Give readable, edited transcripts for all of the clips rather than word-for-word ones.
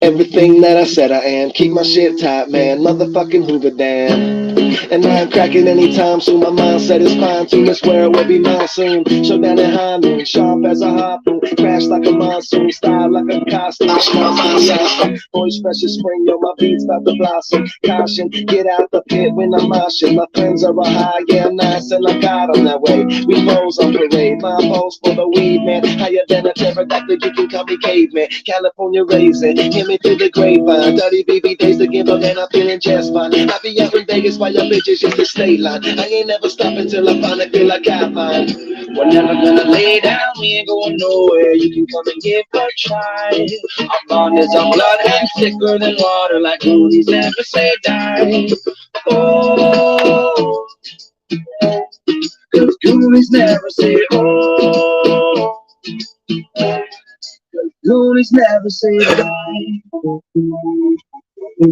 Everything that I said I am. Keep my shit tight, man. Motherfucking Hoover Dam. And I ain't cracking anytime soon. My mindset is fine tune. This world will be mine soon. Show down at high noon. Sharp as a harpoon. Crash like a monsoon. Style like a costume. Voice fresh as spring. Yo, my beats about to blossom. Caution, get out the pit when I'm moshing. My friends are a high. Yeah, I'm nice and I got them that way. We foes on parade. My foes for the weed, man. Higher than a pterodactyl. You can call me caveman. California raisin. Hear me through the grapevine. Dirty BB days to give up, and I'm feeling just fine. I be out in Vegas while your bitches in the state line. I ain't never stopping till I finally feel like I find. We're never gonna lay down, we ain't going nowhere. You can come and give a try. Our bond is our blood and thicker than water, like movies never say die. Oh, cause goonies never say oh. Goonies never say die. I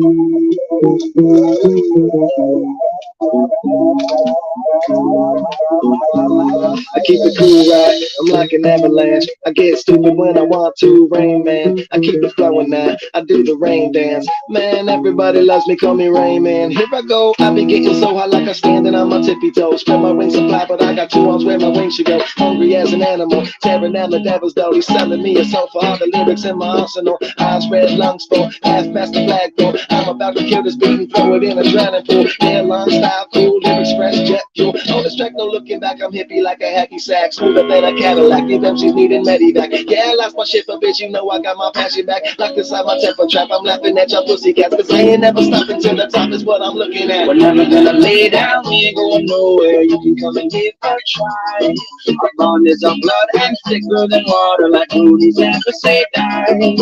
keep it cool, right? I'm like an avalanche. I get stupid when I want to, Rain Man. I keep it flowing now. I do the rain dance. Man, everybody loves me, call me Rain Man. Here I go. I be getting so high like I'm standing on my tippy toes. Spread my wings and fly, but I got 2 arms where my wings should go. Hungry as an animal, tearing down the devil's door. He's selling me a song for all the lyrics in my arsenal. Eyes red, lungs full, half past the flagpole. I'm about to kill this beat and throw it in a drowning pool. Airline style, cool, lyrics fresh, jet fuel. On this track, no looking back, I'm hippie like a hacky sack. Smoother than a Cadillac, give them she's needing Medivac. Yeah, I lost my shit, but bitch, you know I got my passion back. Locked inside my temper trap, I'm laughing at your pussycats. Cause I ain't never stopping till the top is what I'm looking at. We're never gonna lay down, we ain't going nowhere. You can come and give a try. Our bond is our blood and thicker than water, like movies never say die.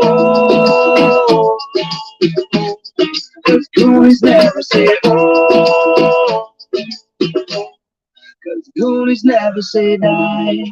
Oh, cause goonies never say oh. Cause goonies never say die.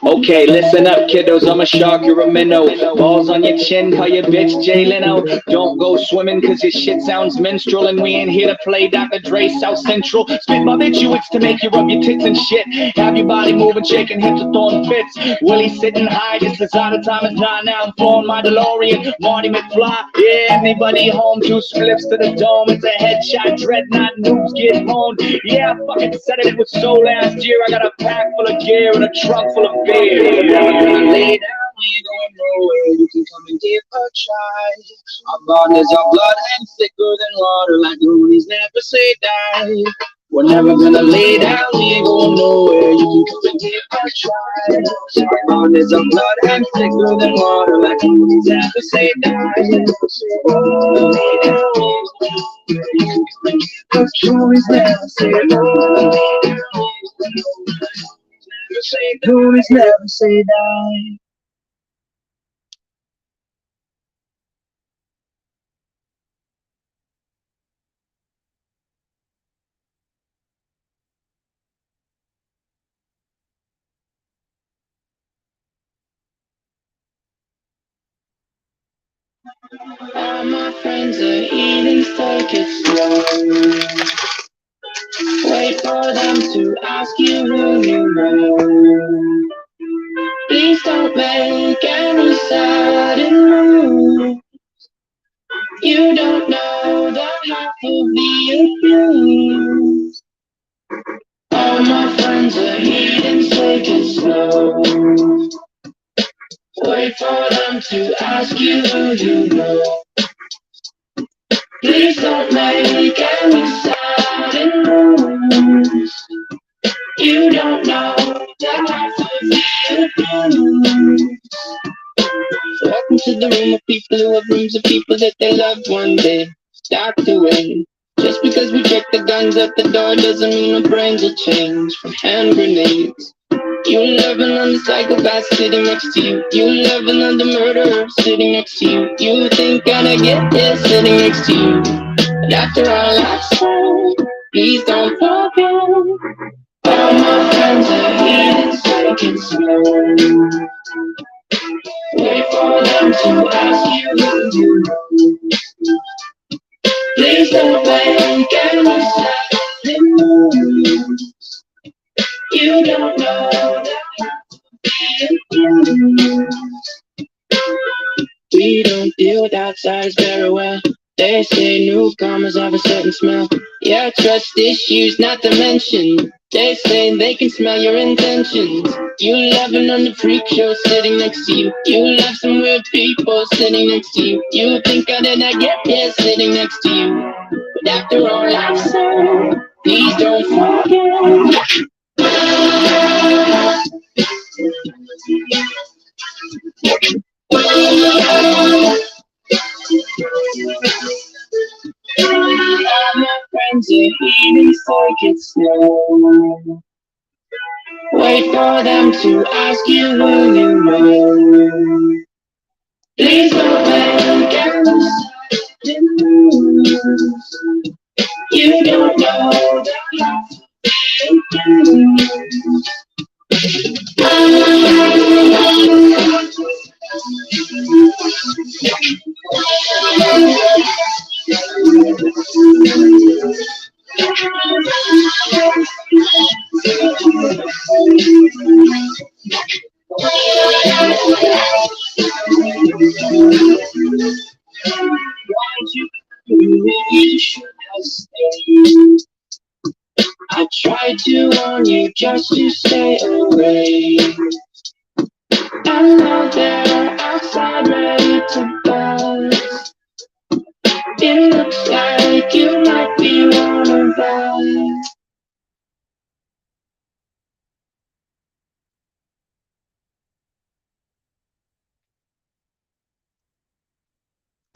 Okay, listen up, kiddos. I'm a shark, you're a minnow. Balls on your chin, call your bitch Jay Leno. Don't go swimming, cause your shit sounds minstrel. And we ain't here to play Dr. Dre South Central. Spit barbiturates to make you rub your tits and shit. Have your body moving, shaking hips with throwing fits. Willie sitting high, just as out of time as not now. I'm flowing my DeLorean, Marty McFly. Yeah, anybody home, 2 spliffs to the dome. It's a headshot, dreadnought, noobs get honed. Yeah, I fucking said it was so last year. I got a pack full of gear and a trunk full of beer. We're gonna lay down, we ain't going nowhere. You can come and give a try. Our bond is our blood and thicker than water, like goonies never say die. We're never gonna lay down, we ain't going nowhere. You can come and give a try. Our bond is our blood and thicker than water, like goonies never say die. Oh, lay down, you can come and give a try. Goonies never say no. Goonies never say die. All my friends are heathens, take it slow. Wait for them to ask you who you know. Please don't make any sudden moves. You don't know the half of the abuse. All my friends are heathens, take it slow. Wait for them to ask you who you know. Please don't make any sudden moves. You don't know the half of the abuse. Welcome to the room of people who have rooms of people that they loved one day stop doing. Just because we check the guns at the door doesn't mean our brains will change. From hand grenades, you love another psychopath sitting next to you. You love another murderer sitting next to you. You think I'd get this sitting next to you. But after all I've said, please don't forget. All my friends are heathens, take it slow. Wait for them to ask you who you know. Please don't make any sudden moves. You don't know that. We don't deal with outsiders very well. They say newcomers have a certain smell. Yeah, trust issues not to mention. They say they can smell your intentions. You love an on the freak show sitting next to you. You love some weird people sitting next to you. You think I did not get here sitting next to you. But after all I've said, please don't forget. My friends are eating so it's slow. Wait for them to ask you who you know. Please don't make us lose. You don't know you should have stayed. I tried to warn you just to stay away. I know they're outside ready to buzz. It looks like you might be one of us.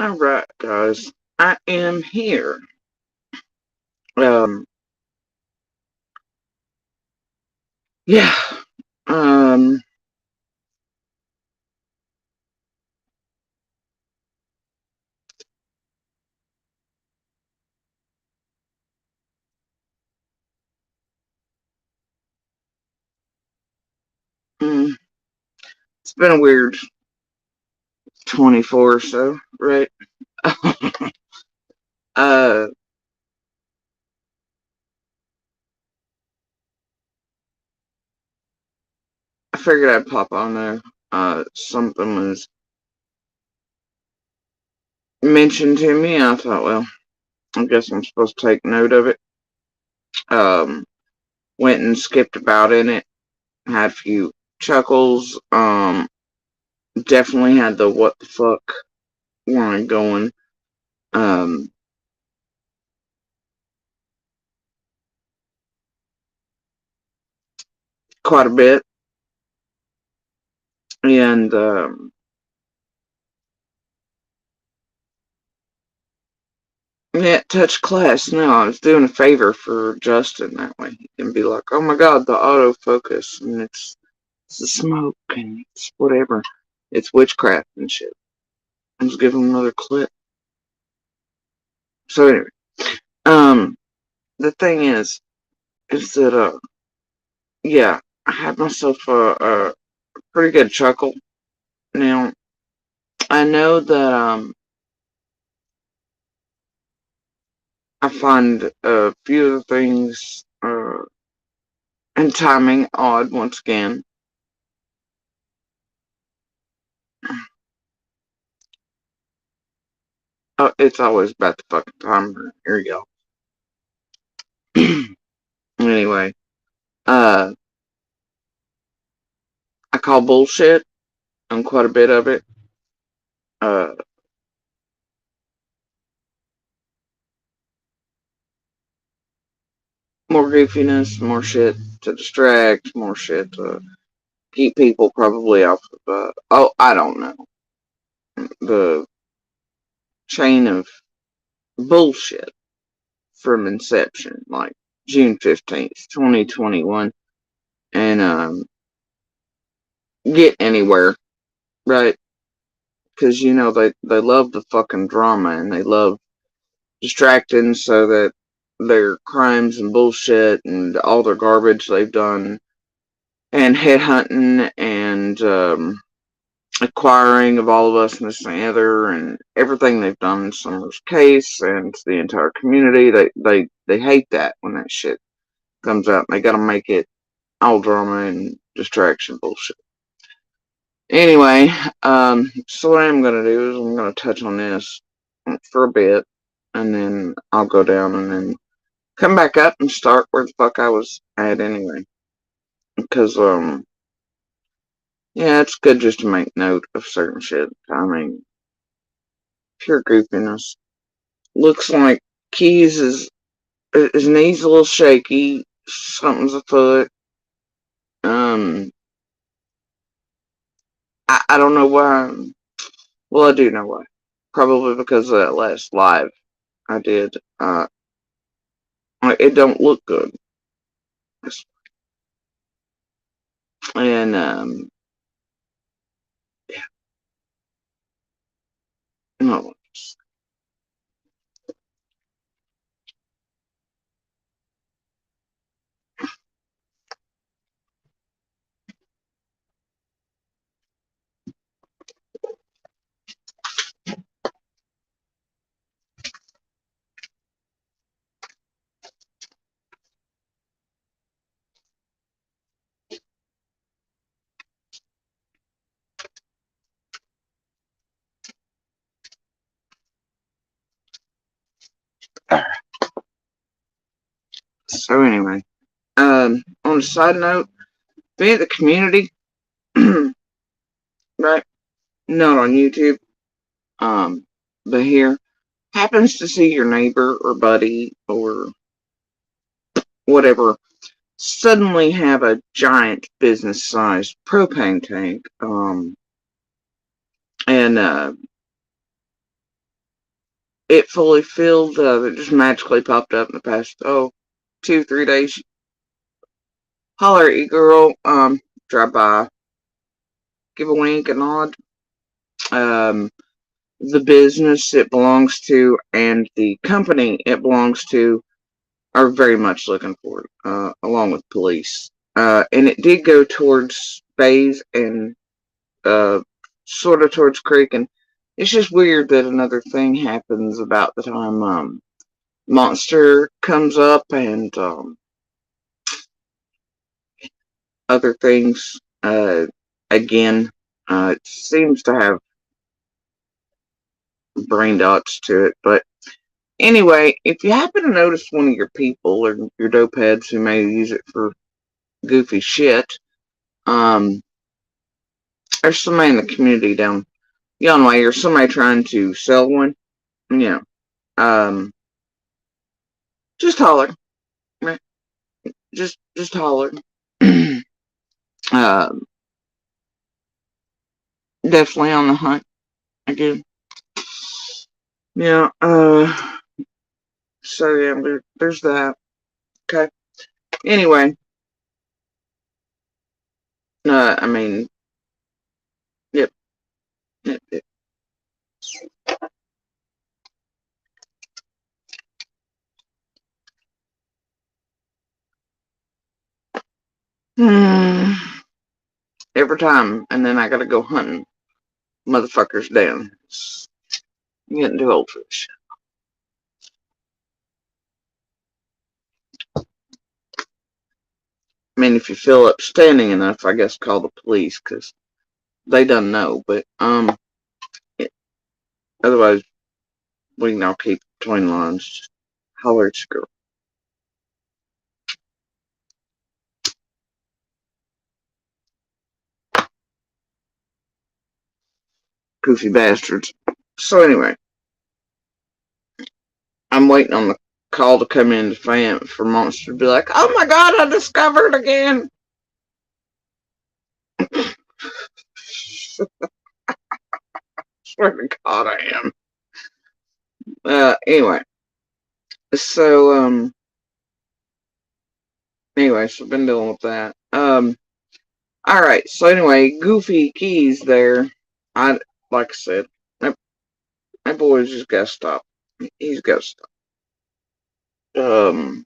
Alright, guys. I am here. Yeah. It's been a weird 24 or so, right? I figured I'd pop on there. Something was mentioned to me. I thought, well, I guess I'm supposed to take note of it. Went and skipped about in it. Had a few chuckles. Definitely had the what the fuck line going. Quite a bit. And yeah, touch class. No, I was doing a favor for Justin that way. He can be like, oh my god, the autofocus, and it's the smoke, and it's whatever. It's witchcraft and shit. I was giving him another clip. So anyway, the thing is that, yeah, I had myself a pretty good chuckle. Now, I know that, I find a few of the things, and timing odd once again. It's always about the fucking timer. Here you go. Anyway, I call bullshit on quite a bit of it. More goofiness, more shit to distract, more shit to keep people probably off of, I don't know. The chain of bullshit from inception, like June 15th, 2021, and, get anywhere, right? Because, you know, they love the fucking drama and they love distracting so that their crimes and bullshit and all their garbage they've done and headhunting and acquiring of all of us and this and the other and everything they've done in Summer's case and the entire community, they hate that when that shit comes out. They gotta make it all drama and distraction bullshit. Anyway, so what I'm gonna do is I'm gonna touch on this for a bit, and then I'll go down and then come back up and start where the fuck I was at anyway. Because, yeah, it's good just to make note of certain shit. I mean, pure goofiness. Looks like Keyz his knee's a little shaky. Something's afoot. I don't know why. Well, I do know why. Probably because of that last live I did. It don't look good. And, yeah. No. So anyway, on a side note, be it the community, right? Not on YouTube, but here happens to see your neighbor or buddy or whatever suddenly have a giant business-sized propane tank, and it fully filled. It just magically popped up in the past 2-3 days. Holler at you, girl. Drive by, give a wink, a nod. The business it belongs to and the company it belongs to are very much looking for it, along with police. And it did go towards Bays and sort of towards Creek, and it's just weird that another thing happens about the time Monster comes up and other things. Again, it seems to have brain dots to it, but anyway, if you happen to notice one of your people or your dope heads who may use it for goofy shit, there's somebody in the community down yon way, or somebody trying to sell one, just holler. Right? Just holler. Definitely on the hunt again. Yeah, so yeah, there's that. Okay. Anyway, I mean, yep. Every time, and then I gotta go hunting motherfuckers down. I'm getting too old for this shit. I mean, if you feel upstanding enough, I guess call the police, because they don't know, but, otherwise, we can all keep between lines. Just holler at your girl. Goofy bastards. So anyway, I'm waiting on the call to come in for Monster to be like, oh my god, I discovered again. Swear to God I am. Anyway. So, so I've been dealing with that. Alright, so anyway, Goofy Keyz there. Like I said, my boy's just gotta stop. He's gotta stop. And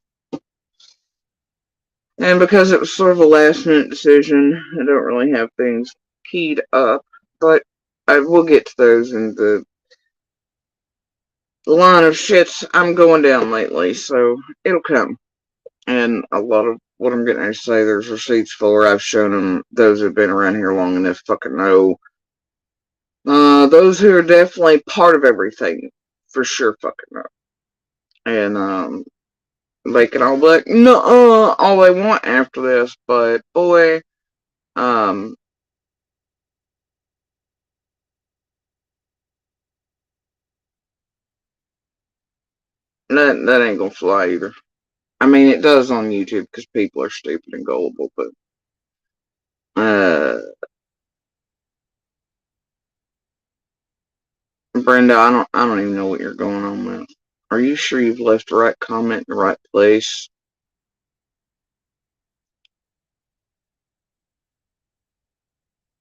because it was sort of a last minute decision, I don't really have things keyed up, but I will get to those in the line of shits I'm going down lately, so it'll come. And a lot of what I'm getting ready to say, there's receipts for. I've shown them. Those who've been around here long enough fucking know. Those who are definitely part of everything, for sure fucking know. And, they can all be like, no, all they want after this, but boy, that ain't gonna fly either. I mean, it does on YouTube because people are stupid and gullible, but, Brenda, I don't even know what you're going on with. Are you sure you've left the right comment in the right place?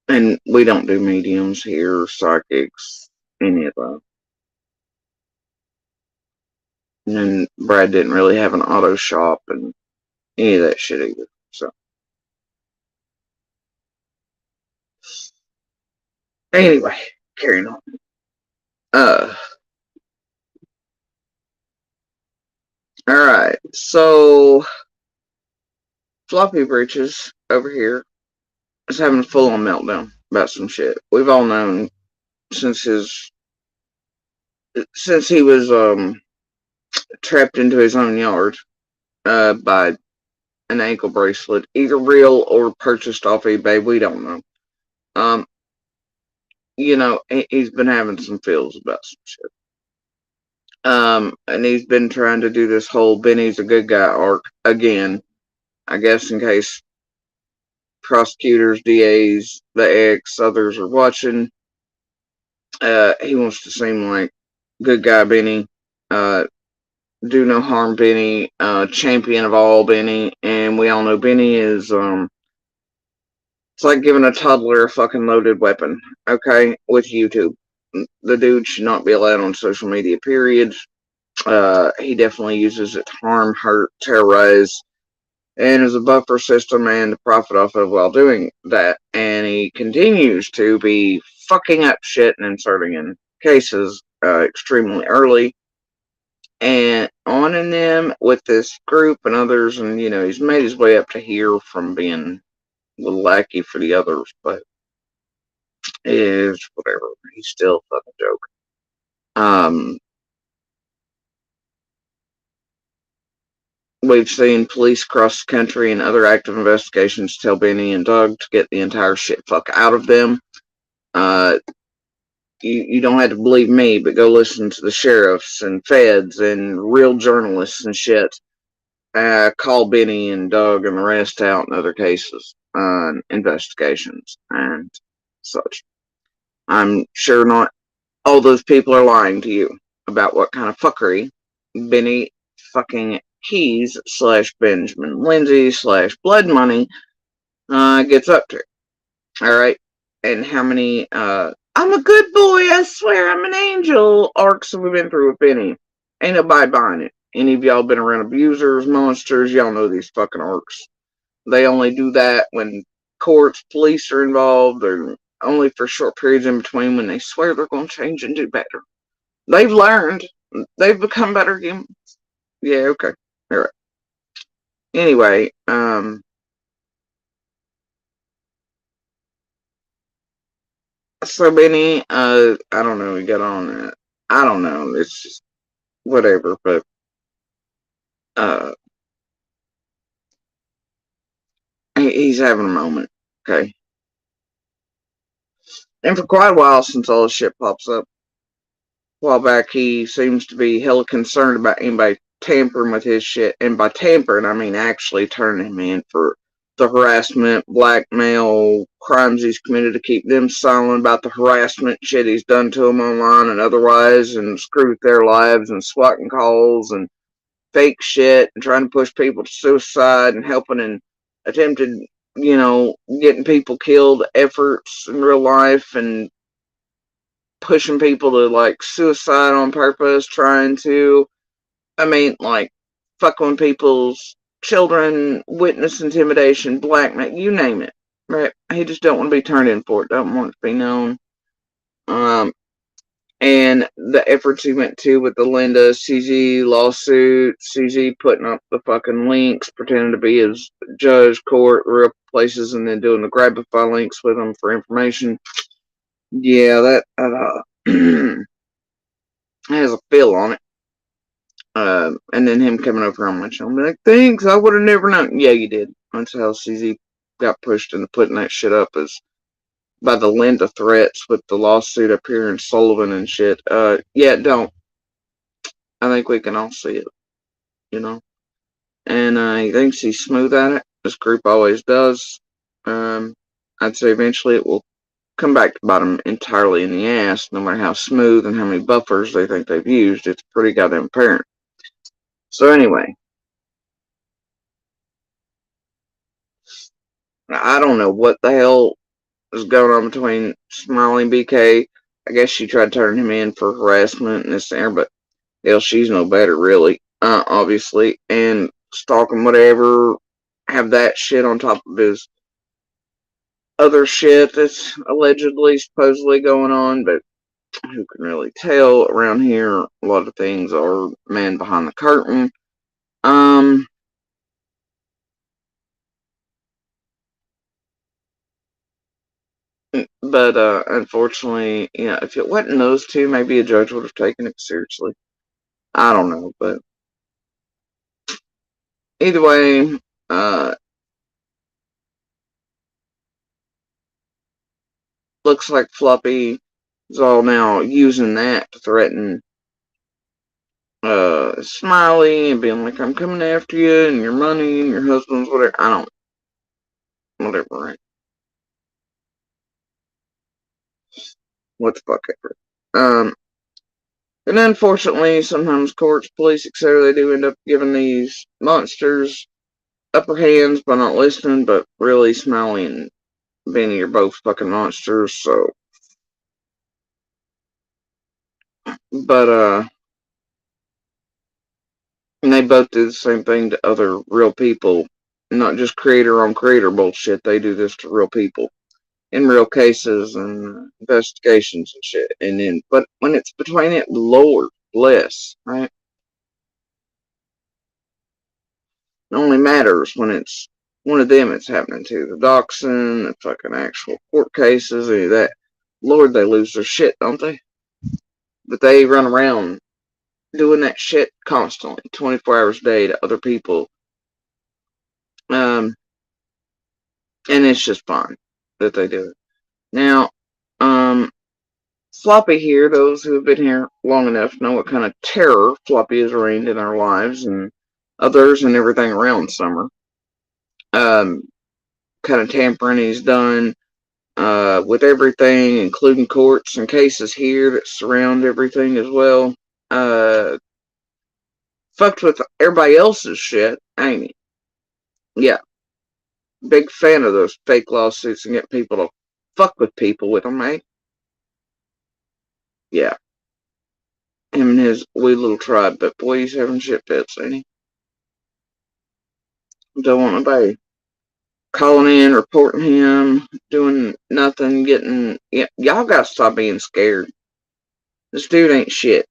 And we don't do mediums here, psychics, any of that. And Brad didn't really have an auto shop and any of that shit either. So anyway, carrying on. Alright, so Floppy Britches over here is having a full on meltdown about some shit. We've all known since he was trapped into his own yard by an ankle bracelet, either real or purchased off eBay, we don't know. You know, he's been having some feels about some shit. And he's been trying to do this whole Benny's a good guy arc again, I guess in case prosecutors, DAs, the ex, others are watching. He wants to seem like good guy Benny, do no harm Benny, champion of all Benny, and we all know Benny is, it's like giving a toddler a fucking loaded weapon, okay, with YouTube. The dude should not be allowed on social media, period. He definitely uses it to harm, hurt, terrorize, and as a buffer system and to profit off of while doing that. And he continues to be fucking up shit and inserting in cases extremely early. And on in them with this group and others, and you know, he's made his way up to here from being a little lackey for the others, but it is whatever. He's still a fucking joke. We've seen police across the country and other active investigations tell Benny and Doug to get the entire shit fuck out of them. You don't have to believe me, but go listen to the sheriffs and feds and real journalists and shit. Call Benny and Doug and the rest out in other cases, investigations and such. I'm sure not all those people are lying to you about what kind of fuckery Benny fucking Keyz / Benjamin Lindsey / Blood Money gets up to. Alright? And how many I'm a good boy, I swear I'm an angel arcs have we been through with Benny. Ain't nobody buying it. Any of y'all been around abusers, monsters, y'all know these fucking arcs. They only do that when courts, police are involved, or only for short periods in between when they swear they're going to change and do better. They've learned. They've become better humans. Yeah, okay. Alright. Anyway, so Benny, I don't know, we got on that. I don't know, it's just whatever, but, he's having a moment, okay? And for quite a while since all this shit pops up, a while back he seems to be hella concerned about anybody tampering with his shit, and by tampering I mean actually turning him in for the harassment, blackmail, crimes he's committed to keep them silent about the harassment shit he's done to them online and otherwise, and screwed their lives and swatting calls and fake shit and trying to push people to suicide and helping in attempted, you know, getting people killed efforts in real life and pushing people to like suicide on purpose, trying to, I mean, like fucking people's children, witness intimidation, blackmail, you name it, right? He just don't want to be turned in for it, don't want it to be known. And the efforts he went to with the Linda CZ lawsuit, CZ putting up the fucking links, pretending to be his judge, court, real places, and then doing the Grabify links with them for information. Yeah, that has a feel on it. And then him coming over on my show and be like, thanks, I would have never known. Yeah, you did. That's how CZ got pushed into putting that shit up, is by the Linda threats with the lawsuit up here in Sullivan and shit. Yeah, don't. I think we can all see it, you know. And he thinks he's smooth at it. This group always does. I'd say eventually it will come back to bite him entirely in the ass, no matter how smooth and how many buffers they think they've used. It's pretty goddamn apparent. So anyway, I don't know what the hell is going on between Smiley and BK. I guess she tried turning him in for harassment and this and there, but hell, she's no better, really, obviously. And stalking whatever, have that shit on top of his other shit that's allegedly, supposedly going on, but who can really tell? Around here, a lot of things are man behind the curtain. But unfortunately, if it wasn't those two, maybe a judge would have taken it seriously. I don't know, but either way, looks like Floppy is all now using that to threaten Smiley and being like, I'm coming after you and your money and your husband's whatever. I don't, whatever, right? What the fuck ever. And unfortunately, sometimes courts, police, etc., they do end up giving these monsters upper hands by not listening, but really Smiley and Benny are both fucking monsters, so. But, and they both do the same thing to other real people, not just creator on creator bullshit. They do this to real people in real cases and investigations and shit. And then, but when it's between it, Lord bless, right? It only matters when it's one of them it's happening to. The doxing, the fucking actual court cases, any of that. Lord, they lose their shit, don't they? But they run around doing that shit constantly, 24 hours a day to other people. And it's just fine that they do it. Now, Floppy here, those who have been here long enough know what kind of terror Floppy has reigned in our lives and others and everything around Summer. Kind of tampering he's done with everything, including courts and cases here that surround everything as well. Fucked with everybody else's shit, ain't he? Yeah. Big fan of those fake lawsuits and get people to fuck with people with them, eh? Yeah. Him and his wee little tribe, but boy, he's having shit fits, ain't he? Don't want nobody calling in, reporting him, doing nothing, getting. Yeah, y'all gotta stop being scared. This dude ain't shit.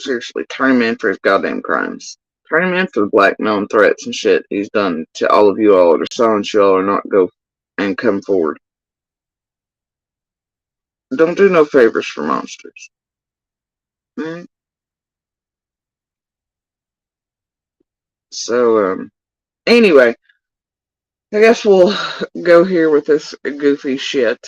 Seriously, turn him in for his goddamn crimes. Turn him in for the blackmail and threats and shit he's done to all of you all that are silent you all or not go and come forward. Don't do no favors for monsters. Mm. So, anyway, I guess we'll go here with this goofy shit.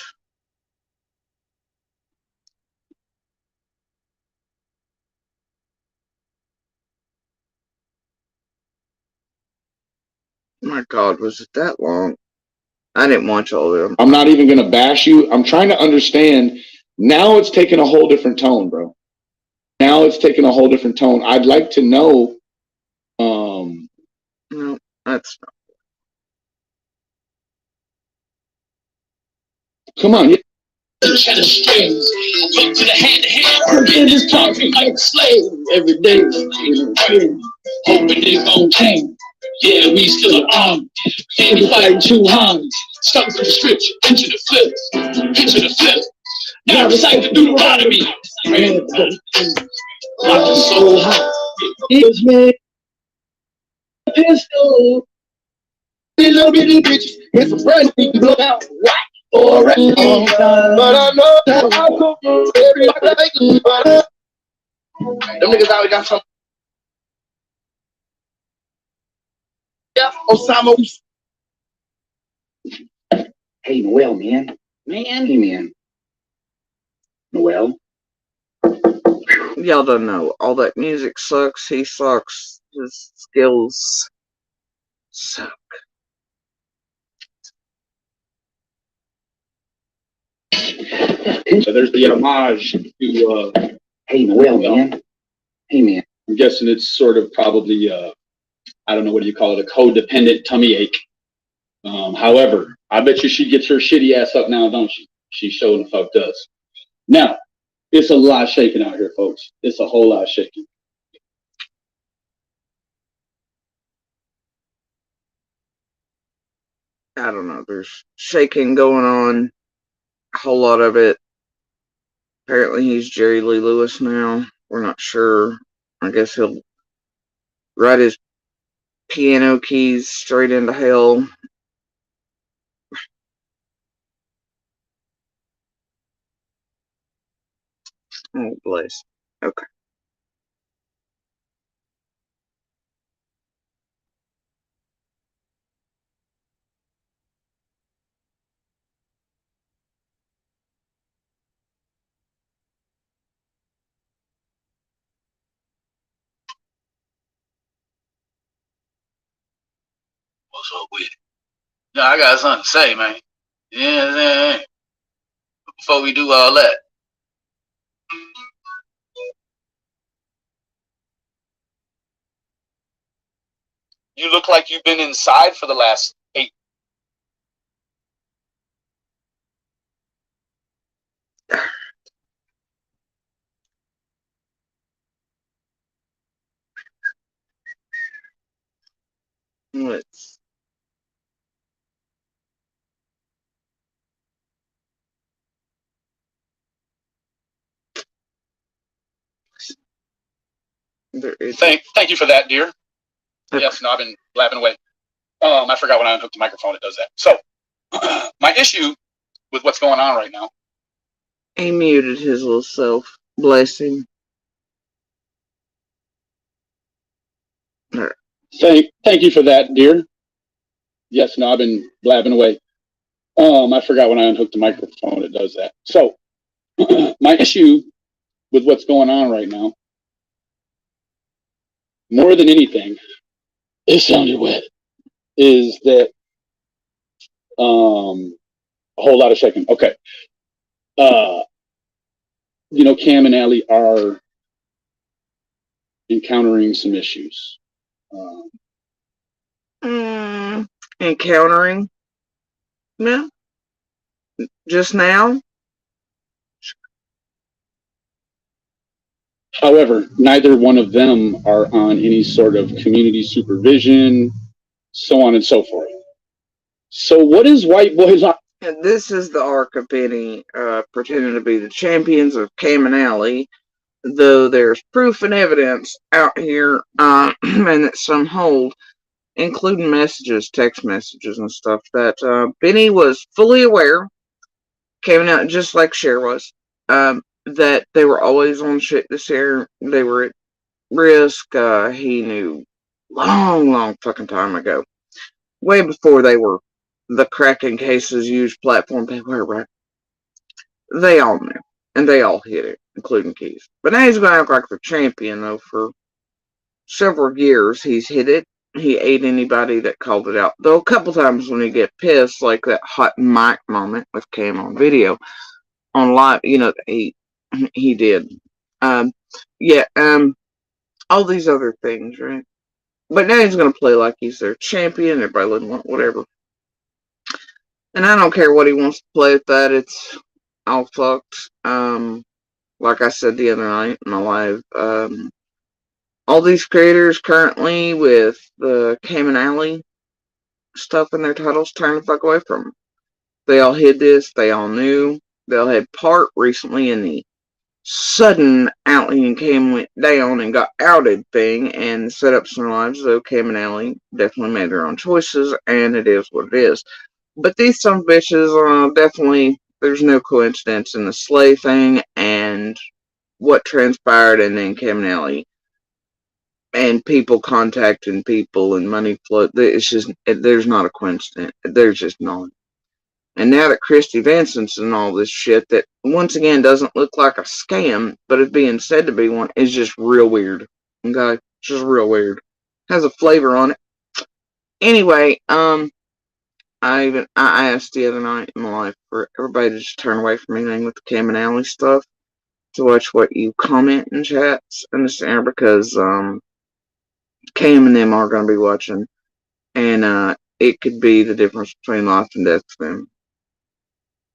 My God, was it that long? I didn't watch all of them. I'm not even going to bash you. I'm trying to understand. Now it's taking a whole different tone, bro. Now it's taking a whole different tone. I'd like to know. No, that's not. Come on. Shadow strings, hook to the hand, and just talking like a slave every day. Hoping they gon' change. Yeah, we still armed. Ain't fighting too hard. Starting from the stretch, into the flip, into the flip. Now decide to do right to me. I'm so hot. Gives me a pistol. These little bitty bitches. It's a brand new blow out. Right. Already. But I know that I'll go for everybody like you. But them niggas always got something. Yeah, Osama. Hey, Noel, man. Hey, man. Noel? Y'all don't know. All that music sucks. He sucks. His skills suck. So there's the homage to, hey, Noel, man. Hey, man. I'm guessing it's sort of probably, I don't know, what do you call it, a codependent tummy ache. However, I bet you she gets her shitty ass up now, don't she? She sure the fuck does. Now, it's a lot shaking out here, folks. It's a whole lot shaking. I don't know. There's shaking going on. A whole lot of it. Apparently he's Jerry Lee Lewis now. We're not sure. I guess he'll ride his piano keys straight into hell. Oh, bless. Okay. What's up with it? Yeah, I got something to say, man. Yeah. Before we do all that. You look like you've been inside for the last 8. Let's. Thank you for that, dear. Okay. Yes, no, I've been blabbing away. I forgot when I unhooked the microphone, it does that. So, my issue with what's going on right now. He muted his little self. Bless him. Thank you for that, dear. Yes, no, I've been blabbing away. I forgot when I unhooked the microphone, it does that. So, my issue with what's going on right now, more than anything, it sounded wet, is that a whole lot of shaking. Okay. Cam and Allie are encountering some issues. Encountering? No. Just now? However, neither one of them are on any sort of community supervision, so on and so forth. So what is White Boys on? And this is the arc of Benny pretending to be the champions of Cam and Alley, though there's proof and evidence out here, and it's on hold, including messages, text messages and stuff, that Benny was fully aware, came out just like Cher was, that they were always on shit this year. They were at risk. He knew long fucking time ago, way before they were the cracking cases, huge platform they were, right? They all knew, and they all hit it, including Keyz. But now he's going to act like the champion, though. For several years, he's hit it. He ate anybody that called it out. Though a couple times when he get pissed, like that hot mic moment with Cam on video, on live, he did. All these other things, right? But now he's going to play like he's their champion. Everybody let him, whatever. And I don't care what he wants to play with that. It's all fucked. Like I said the other night in my live, all these creators currently with the Cam and Alley stuff in their titles, turn the fuck away from them. They all hid this. They all knew. they'll have part recently in the sudden Allie and Cam went down and got outed thing and set up some lives, though Cam and Allie definitely made their own choices, and it is what it is. But these some bitches, definitely, there's no coincidence in the Slay thing and what transpired, and then Cam and Allie and people contacting people and money flow. It's just, there's not a coincidence. There's just none. And now that Christy Vincent's and all this shit that, once again, doesn't look like a scam, but is being said to be one, is just real weird. Okay? It's just real weird. Has a flavor on it. Anyway, I asked the other night in my life for everybody to just turn away from anything with the Cam and Alley stuff to watch what you comment in chats and this air, because Cam and them are going to be watching, and it could be the difference between life and death for them.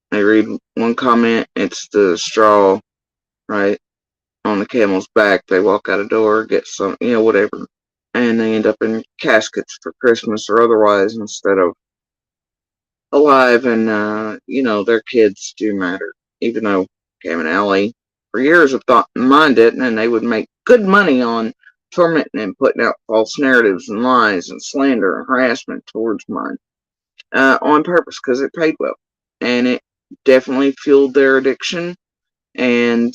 They read one comment, it's the straw, right, on the camel's back. They walk out a door, get some, whatever, and they end up in caskets for Christmas or otherwise instead of alive. And their kids do matter, even though Cam and Allie for years have thought mine didn't, and they would make good money on tormenting and putting out false narratives and lies and slander and harassment towards mine, on purpose, because it paid well, and it definitely fueled their addiction. And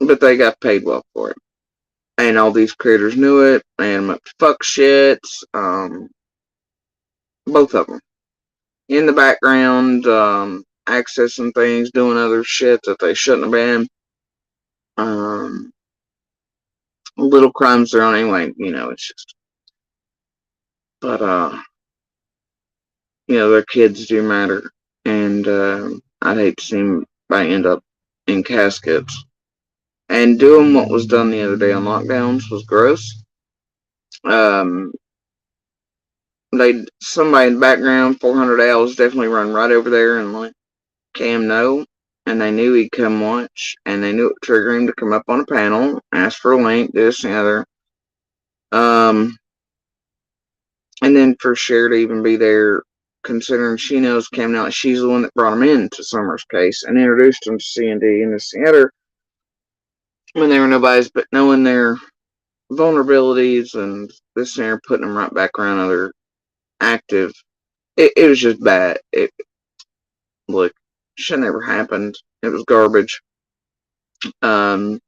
but they got paid well for it, and all these creators knew it, and up to fuck shits, both of them in the background, accessing things, doing other shit that they shouldn't have been. Little crimes their own anyway, it's just, but their kids do matter, and I'd hate to see them end up in caskets. And doing what was done the other day on lockdowns was gross. Somebody in the background, 400 owls, definitely run right over there and let Cam know, and they knew he'd come watch, and they knew it would trigger him to come up on a panel, ask for a link, this and the other. And then for Cher to even be there, considering she knows Cam now, she's the one that brought him into Summer's case and introduced him to C&D and this and the other when they were nobody's, but knowing their vulnerabilities and this and there, putting them right back around other active, it was just bad. Look, should never happened. It was garbage. And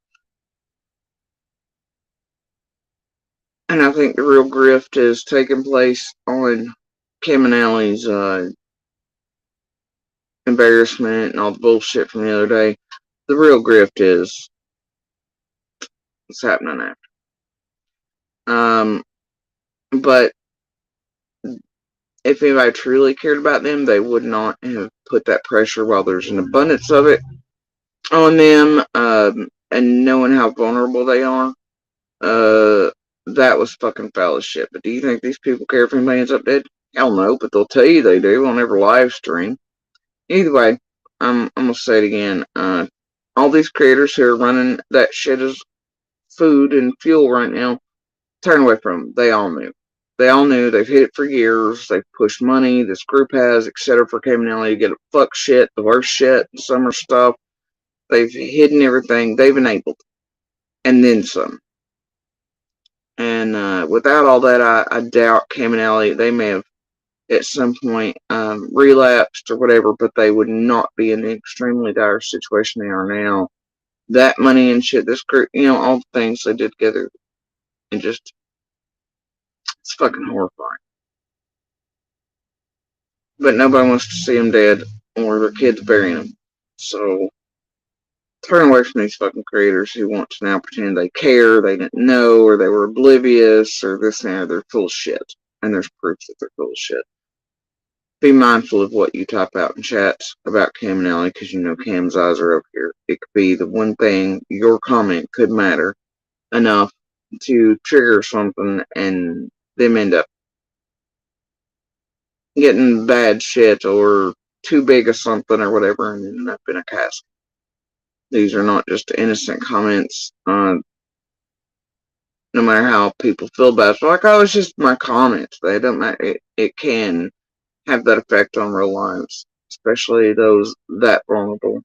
I think the real grift is taking place on Cam and Allie's embarrassment and all the bullshit from the other day. The real grift is what's happening after. But if anybody truly cared about them, they would not have put that pressure while there's an abundance of it on them, and knowing how vulnerable they are. That was fucking foul as shit. But do you think these people care if anybody ends up dead? Hell no, but they'll tell you they do on every live stream. Either way, I'm gonna say it again. All these creators who are running that shit as food and fuel right now, turn away from them. They all knew. They all knew. They've hit it for years. They've pushed money. This group has, etc. for Cam and Ellie to get fuck shit, the worst shit, summer stuff. They've hidden everything. They've enabled. And then some. And without all that, I doubt Cam and Ellie, they may have at some point relapsed or whatever, but they would not be in the extremely dire situation they are now. That money and shit, this group, all the things they did together, and just, it's fucking horrifying. But nobody wants to see them dead or their kids burying them. So turn away from these fucking creators who want to now pretend they care, they didn't know, or they were oblivious, or this and that. They're full of shit. And there's proof that they're full of shit. Be mindful of what you type out in chats about Cam and Ellie, because Cam's eyes are up here. It could be the one thing, your comment could matter enough to trigger something, and them end up getting bad shit or too big of something or whatever, and end up in a casket. These are not just innocent comments, no matter how people feel about it. It's like, oh, it's just my comments. They don't matter. It can have that effect on real lives. especially those that vulnerable.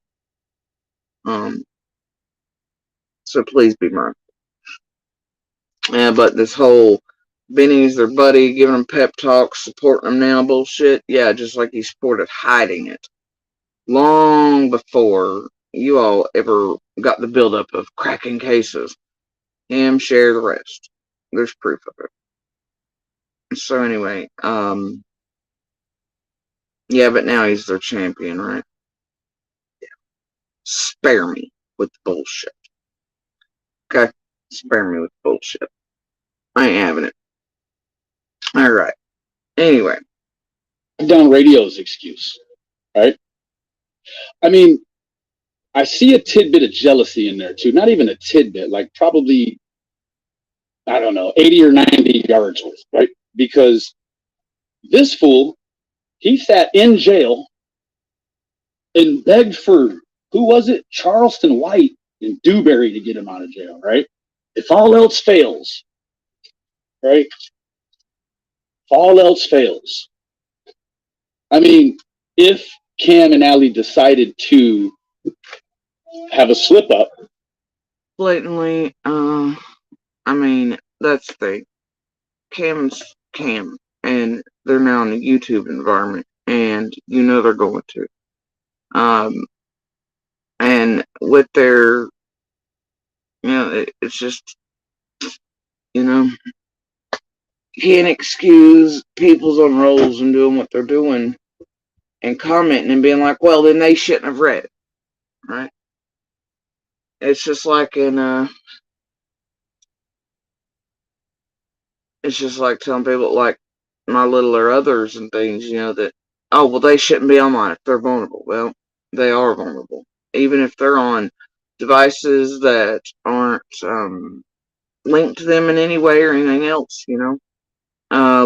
So please be mindful. But this whole Benny's their buddy, giving them pep talks, supporting them now bullshit, yeah, just like he supported hiding it. Long before you all ever got the buildup of cracking cases, him share the rest. There's proof of it. So anyway, yeah, but now he's their champion, right? Yeah. Spare me with the bullshit. Okay? Spare me with the bullshit. I ain't having it. Alright. Anyway. Down radio's excuse, right? I mean, I see a tidbit of jealousy in there too. Not even a tidbit, like probably, I don't know, 80 or 90 yards worth, right? Because this fool, he sat in jail and begged for, who was it? Charleston White and Dewberry to get him out of jail, right? If all else fails, right? If all else fails. I mean, if Cam and Allie decided to have a slip up. Blatantly, I mean, that's the thing. Cam's Cam, and they're now in a YouTube environment, and you know they're going to. And with their, you know, it's just, you know, can't excuse people's on rolls and doing what they're doing and commenting and being like, well, then they shouldn't have read it, right? It's just like it's just like telling people like my littler others and things, you know, that, oh, well, they shouldn't be online if they're vulnerable. Well, they are vulnerable. Even if they're on devices that aren't linked to them in any way or anything else, you know.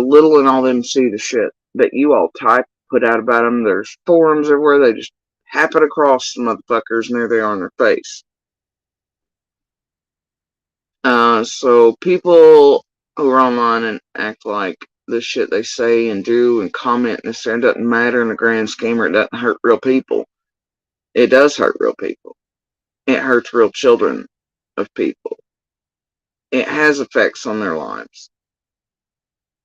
Little and all them see the shit that you all type, put out about them. There's forums everywhere. They just happen across the motherfuckers and there they are on their face. So people who are online and act like the shit they say and do and comment and this and doesn't matter in the grand scheme, or it doesn't hurt real people. It does hurt real people. It hurts real children of people. It has effects on their lives.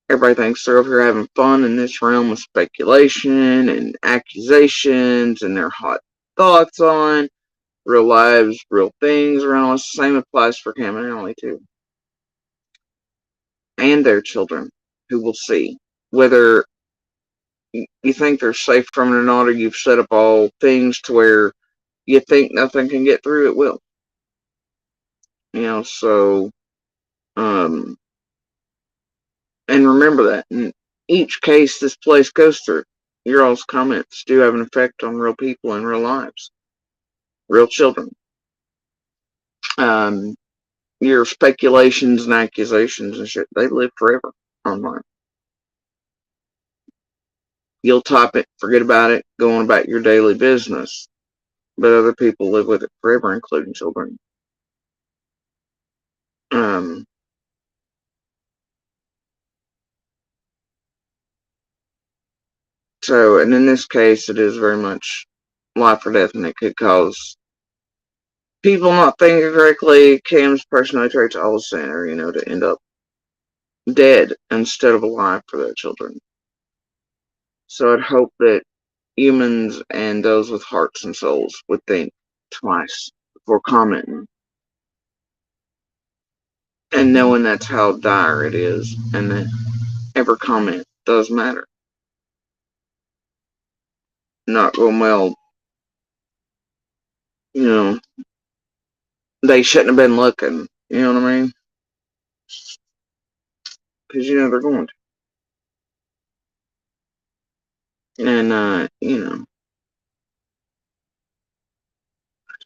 Everybody thinks they're over here having fun in this realm of speculation and accusations and their hot thoughts on real lives, real things around us. The same applies for Cam and Allie too. And their children, who will see. Whether you think they're safe from it or not, or you've set up all things to where you think nothing can get through, it will. You know, so, and remember that in each case this place goes through, your all's comments do have an effect on real people and real lives, real children. Your speculations and accusations and shit, they live forever online. You'll type it, forget about it, go on about your daily business, but other people live with it forever, including children. So, and in this case, it is very much life or death, and it could cause people not thinking correctly, Cam's personality traits, all the center, you know, to end up dead instead of alive for their children. So I'd hope that humans and those with hearts and souls would think twice before commenting. And knowing that's how dire it is, and that every comment does matter. Not going, well, you know, they shouldn't have been looking, you know what I mean? Because, you know, they're going to. And, you know,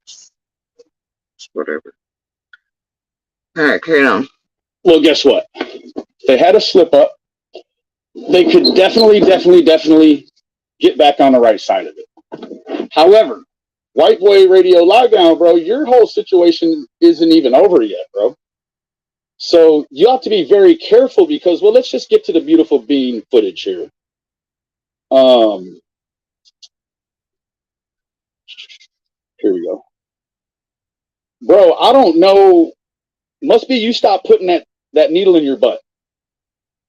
just whatever. Alright, carry on. Well, guess what? They had a slip up. They could definitely get back on the right side of it. However, White Boy Radio Live now, bro, your whole situation isn't even over yet, bro. So you have to be very careful because, well, let's just get to the beautiful bean footage here. Here we go. Bro, I don't know. Must be you stopped putting that needle in your butt.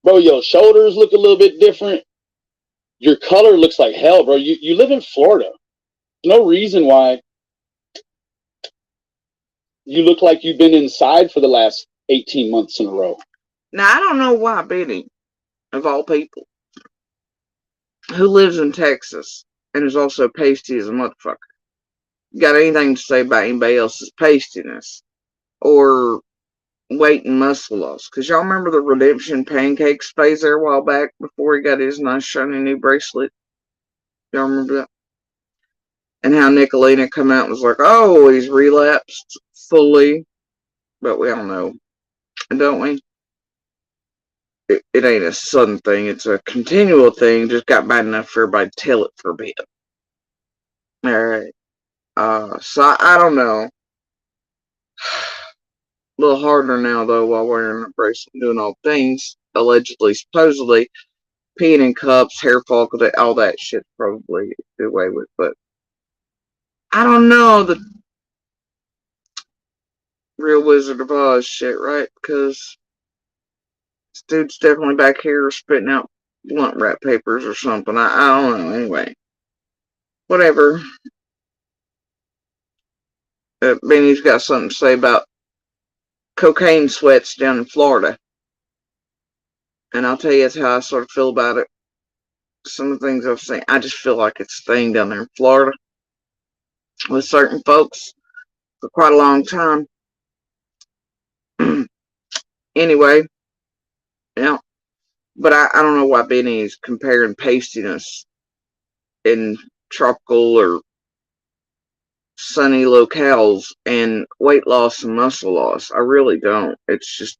Bro, your shoulders look a little bit different. Your color looks like hell, bro. You live in Florida. No reason why you look like you've been inside for the last 18 months in a row. Now, I don't know why Benny, of all people, who lives in Texas and is also pasty as a motherfucker, got anything to say about anybody else's pastiness or weight and muscle loss. Because y'all remember the Redemption Pancakes phase there a while back before he got his nice shiny new bracelet? Y'all remember that? And how Nicolina come out and was like, oh, he's relapsed fully. But we all know, don't we? It ain't a sudden thing. It's a continual thing. Just got bad enough for everybody to tell it for a bit. Alright. So I don't know. A little harder now, though, while wearing a bracelet and doing all things. Allegedly, supposedly, peeing in cups, hair follicle, all that shit probably do away with. But I don't know the real Wizard of Oz shit, right? Because this dude's definitely back here spitting out blunt wrap papers or something. I don't know. Anyway. Whatever. Benny's got something to say about cocaine sweats down in Florida. And I'll tell you that's how I sort of feel about it. Some of the things I've seen, I just feel like it's a thing down there in Florida with certain folks for quite a long time. Anyway, yeah. But I don't know why Benny is comparing pastiness in tropical or sunny locales and weight loss and muscle loss. I really don't. It's just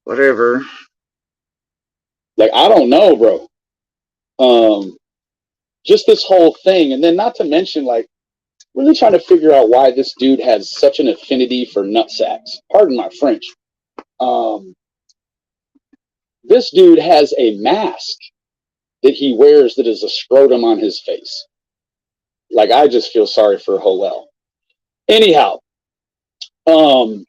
whatever. Like, I don't know, bro. Just this whole thing. And then not to mention, like, really trying to figure out why this dude has such an affinity for nutsacks. Pardon my French. This dude has a mask that he wears that is a scrotum on his face. Like, I just feel sorry for Howell. Anyhow, kind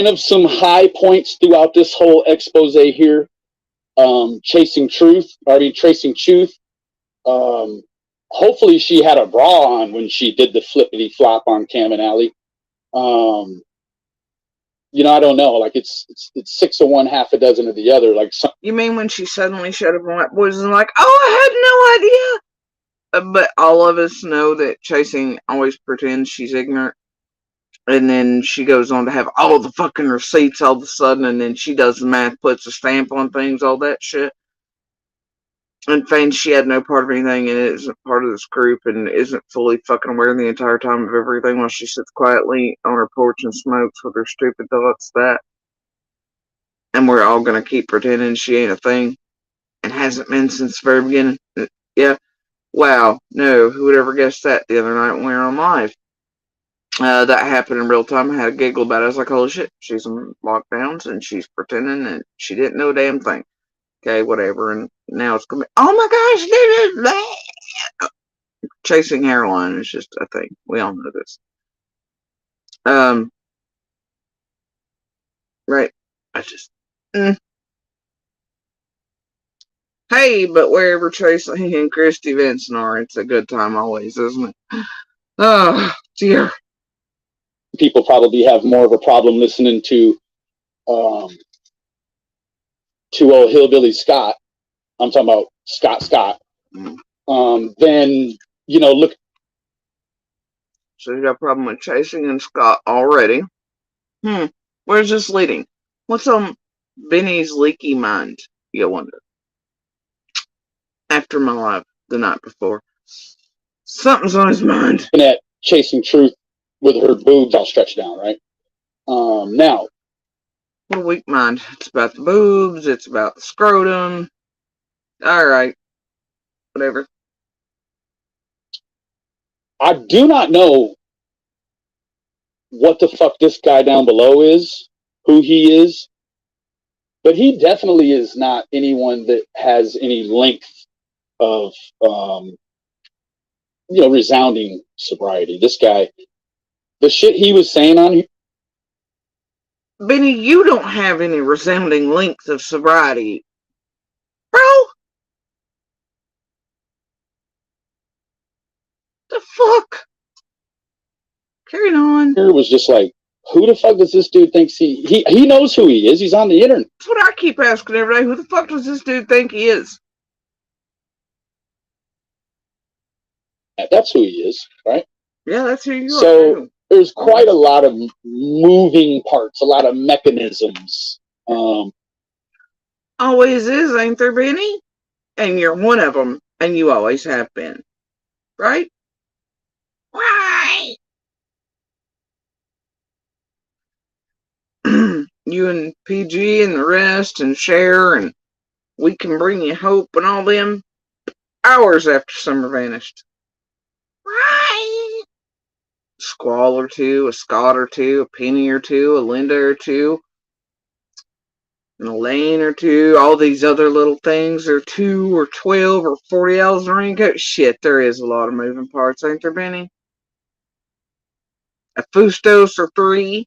of some high points throughout this whole expose here. Tracing truth. Hopefully she had a bra on when she did the flippity flop on Cam and Alley. You know, I don't know. Like, it's 6 of one, half a dozen of the other. Like, you mean when she suddenly showed up on White Boys and like, oh, I had no idea. But all of us know that Chasing always pretends she's ignorant. And then she goes on to have all the fucking receipts all of a sudden. And then she does the math, puts a stamp on things, all that shit. And feigns she had no part of anything and isn't part of this group and isn't fully fucking aware the entire time of everything while she sits quietly on her porch and smokes with her stupid thoughts that. And we're all gonna keep pretending she ain't a thing. And hasn't been since the very beginning. Yeah. Wow. No. Who would ever guess that the other night when we were on live? That happened in real time. I had a giggle about it. I was like, holy shit, she's in lockdowns and she's pretending and she didn't know a damn thing. Okay, whatever. And now it's gonna be, oh my gosh, Chasing hairline is just a thing. We all know this. Right. I just Hey, but wherever Chasing and Christy Vincent are, it's a good time always, isn't it? Oh dear. People probably have more of a problem listening to old Hillbilly Scott. I'm talking about Scott. Then, you know, look. So you got a problem with Chasing and Scott already. Where's this leading? What's on Benny's leaky mind, you wonder? After my live the night before. Something's on his mind. At Chasing Truth with her boobs all stretched down, right? Now. What a weak mind. It's about the boobs, it's about the scrotum. Alright. Whatever. I do not know what the fuck this guy down below is, who he is, but he definitely is not anyone that has any length of resounding sobriety. This guy, the shit he was saying on here. Benny, you don't have any resounding length of sobriety, bro. The fuck? Carry on. It was just like, who the fuck does this dude think he knows who he is? He's on the internet. That's what I keep asking every day. Who the fuck does this dude think he is? That's who he is, right? Yeah, that's who you are. So there's quite a lot of moving parts, a lot of mechanisms. Always is, ain't there, Benny? And you're one of them, and you always have been. Right? Right! You and PG and the rest, and Cher, and We Can Bring You Hope, and all them, hours after Summer vanished. Right! Squall or two, a Scott or two, a Penny or two, a Linda or two, an Elaine or two, all these other little things are 2 or 12 or 40 hours in a raincoat. Shit, there is a lot of moving parts, ain't there, Benny? A Fustos or 3,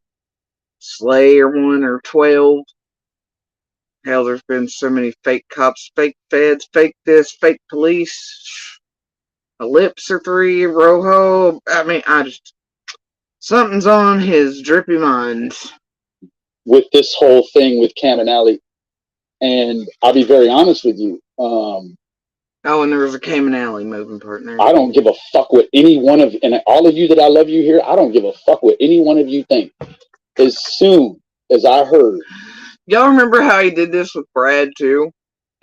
Slay or 1 or 12. Hell, there's been so many fake cops, fake feds, fake this, fake police. A Lips or 3, Rojo. I mean, something's on his drippy mind. With this whole thing with Cam and Allie, and I'll be very honest with you. Oh, and there was a Cam and Allie moving partner. I don't give a fuck what any one of, and all of you that I love you here, I don't give a fuck what any one of you think. As soon as I heard. Y'all remember how he did this with Brad, too?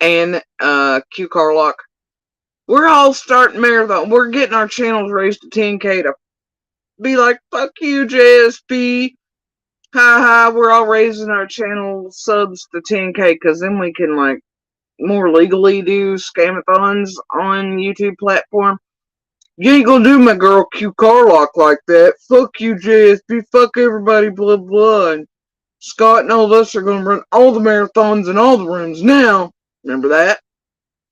And Q Carlock? We're all starting marathon. We're getting our channels raised to 10K to be like, fuck you, JSP. Ha, we're all raising our channel subs to 10K, because then we can, like, more legally do scamathons on YouTube platform. You ain't gonna do my girl Q Carlock like that. Fuck you, JSP. Fuck everybody, blah, blah. And Scott and all of us are gonna run all the marathons in all the rooms now. Remember that?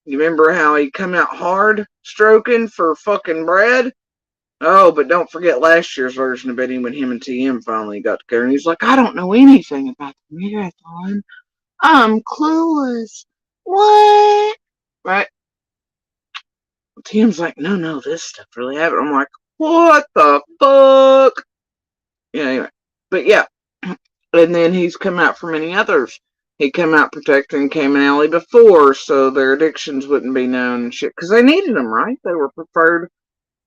You remember how he come out hard stroking for fucking Brad? Oh, but don't forget last year's version of it when him and TM finally got together. And he's like, I don't know anything about the marathon. I'm clueless. What? Right? TM's like, no, this stuff really happened. I'm like, what the fuck? Yeah, anyway. But yeah. And then he's come out for many others. He come out protecting Cam and Allie before, so their addictions wouldn't be known and shit. Because they needed them, right? They were preferred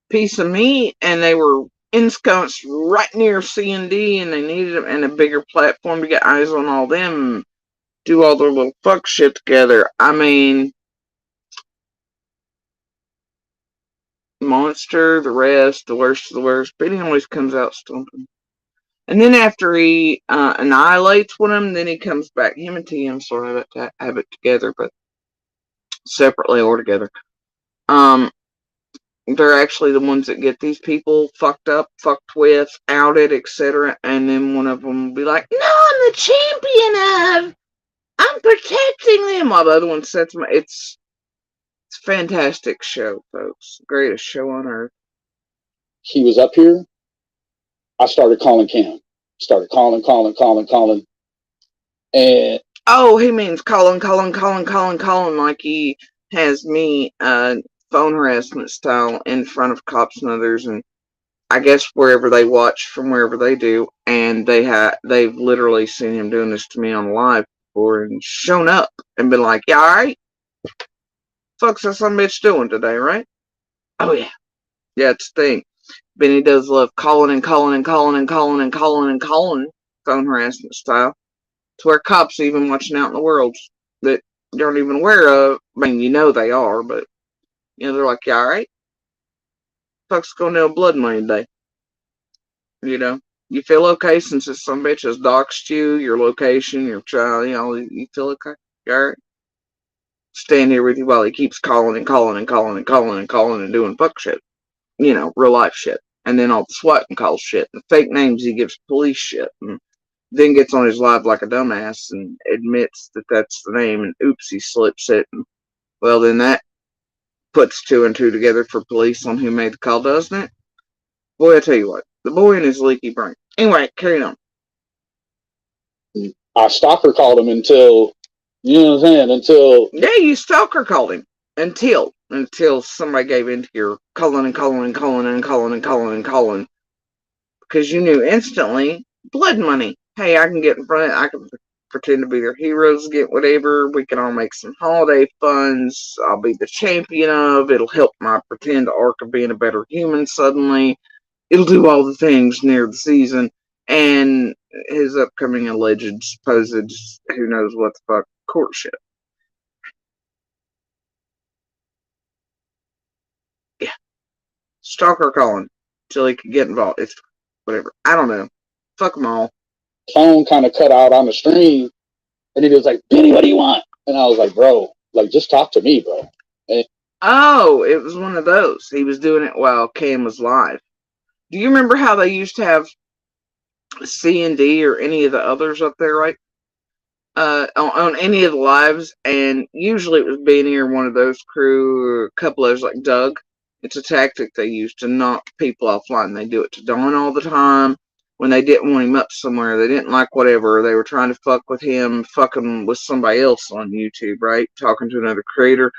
piece of meat, and they were ensconced right near C&D, and they needed them and a bigger platform to get eyes on all them and do all their little fuck shit together. I mean, Monster, the rest, the worst of the worst, but he always comes out stumping. And then after he annihilates one of them, then he comes back. Him and TM sort of have it together, but separately or together. They're actually the ones that get these people fucked up, fucked with, outed, etc. And then one of them will be like, no, I'm the champion of, I'm protecting them. While the other one sets them. It's a fantastic show, folks. Greatest show on earth. He was up here. I started calling Cam. Started calling. And oh, he means calling like he has me phone harassment style in front of cops and others, and I guess wherever they watch from wherever they do, and they've literally seen him doing this to me on live before and shown up and been like, yeah, alright. Fuck's that some bitch doing today, right? Oh yeah. Yeah, it's the thing. Benny does love calling, phone harassment style, to where cops are even watching out in the world that you aren't even aware of. I mean, you know they are, but they're like, yeah, alright. Fuck's going to blood money today. You feel okay since this some bitch has doxed you, your location, your child, you feel okay? You alright? Stand here with you while he keeps calling and doing fuck shit. Real life shit. And then all the swatting calls shit. The fake names he gives police shit. And then gets on his live like a dumbass and admits that that's the name, and oops, he slips it. And, well, then that puts two and two together for police on who made the call, doesn't it? Boy, I tell you what, the boy and his leaky brain. Anyway, carry on. Our stalker called him until, you know what I'm saying, until... Yeah, you stalker called him until somebody gave in to your calling and calling and calling and calling and calling and calling. Because you knew instantly, blood money. Hey, I can get in front of it. I can pretend to be their heroes, get whatever. We can all make some holiday funds. I'll be the champion of. It'll help my pretend arc of being a better human suddenly. It'll do all the things near the season. And his upcoming alleged, supposed, who knows what the fuck, courtship. Yeah. Stalker calling till he could get involved. It's whatever. I don't know. Fuck them all. Phone kind of cut out on the stream, and he was like, Benny, what do you want? And I was like, bro, like, just talk to me, bro. And oh, it was one of those. He was doing it while Cam was live. Do you remember how they used to have C&D or any of the others up there, right? On any of the lives, and usually it was Benny or one of those crew, or a couple others like Doug. It's a tactic they use to knock people offline. They do it to Don all the time. When they didn't want him up somewhere, they didn't like whatever, they were trying to fuck with him, fucking with somebody else on YouTube, right? Talking to another creator.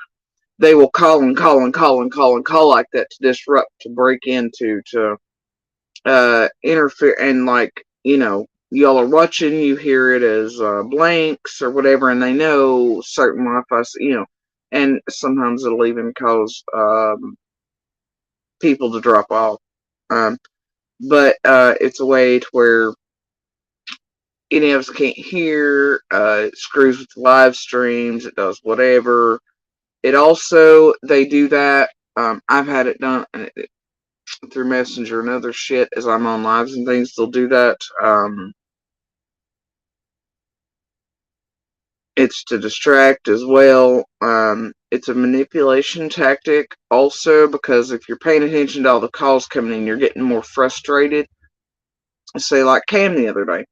They will call and call and call and call and call like that to disrupt, to break into, to interfere, and like, you know, y'all are watching, you hear it as blanks or whatever, and they know certain Wi-Fi, you know, and sometimes it'll even cause people to drop off. But it's a way to where any of us can't hear. It screws with the live streams. It does whatever. It also, they do that. I've had it done through Messenger and other shit as I'm on lives and things. They'll do that. It's to distract as well. It's a manipulation tactic also, because if you're paying attention to all the calls coming in, you're getting more frustrated. Say like Cam the other day.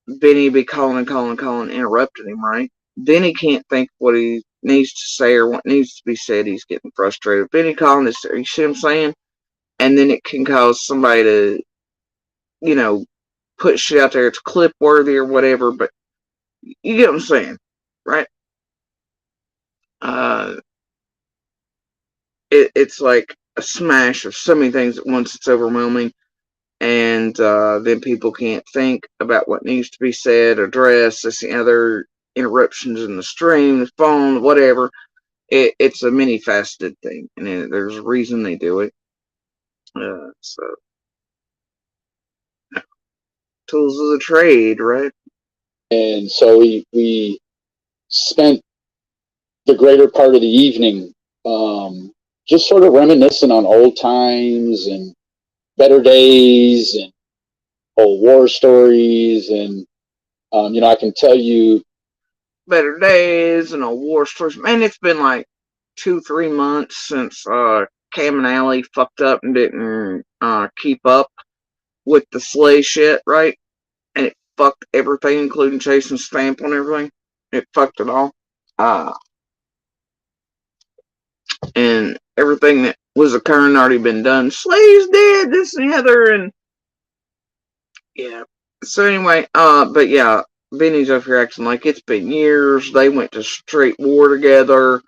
Benny be calling and calling and calling, interrupting him, right? Then he can't think what he needs to say or what needs to be said. He's getting frustrated. Benny calling this, you see what I'm saying? And then it can cause somebody to, you know, put shit out there. It's clip worthy or whatever, but you get what I'm saying, right? It's like a smash of so many things at once. It's overwhelming. And then people can't think about what needs to be said, addressed. There's the other interruptions in the stream, the phone, whatever. It's a many-faceted thing, and there's a reason they do it. So, tools of the trade, right? And so we spent the greater part of the evening just sort of reminiscing on old times and better days and old war stories. And, you know, I can tell you... Better days and old war stories. Man, it's been like 2-3 months since Cam and Allie fucked up and didn't keep up with the sleigh shit, right? And it fucked everything, including chasing stamp on everything. It fucked it all. And everything that was occurring already been done. Sleigh's dead, this and the other, and yeah. So anyway, but yeah, Benny's up here acting like it's been years. They went to straight war together.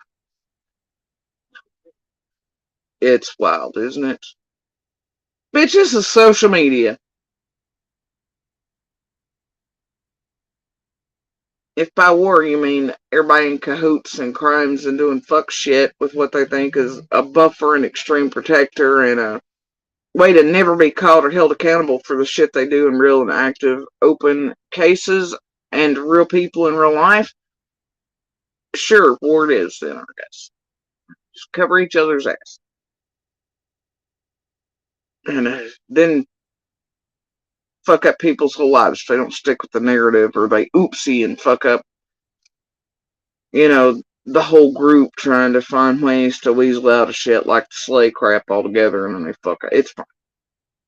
It's wild, isn't it? Bitch, this is social media. If by war you mean everybody in cahoots and crimes and doing fuck shit with what they think is a buffer and extreme protector and a way to never be caught or held accountable for the shit they do in real and active open cases and real people in real life, sure, war it is then, I guess. Just cover each other's ass. And then fuck up people's whole lives if they don't stick with the narrative, or they oopsie and fuck up, you know, the whole group trying to find ways to weasel out of shit like the sleigh crap altogether, and then they fuck up. It's fine.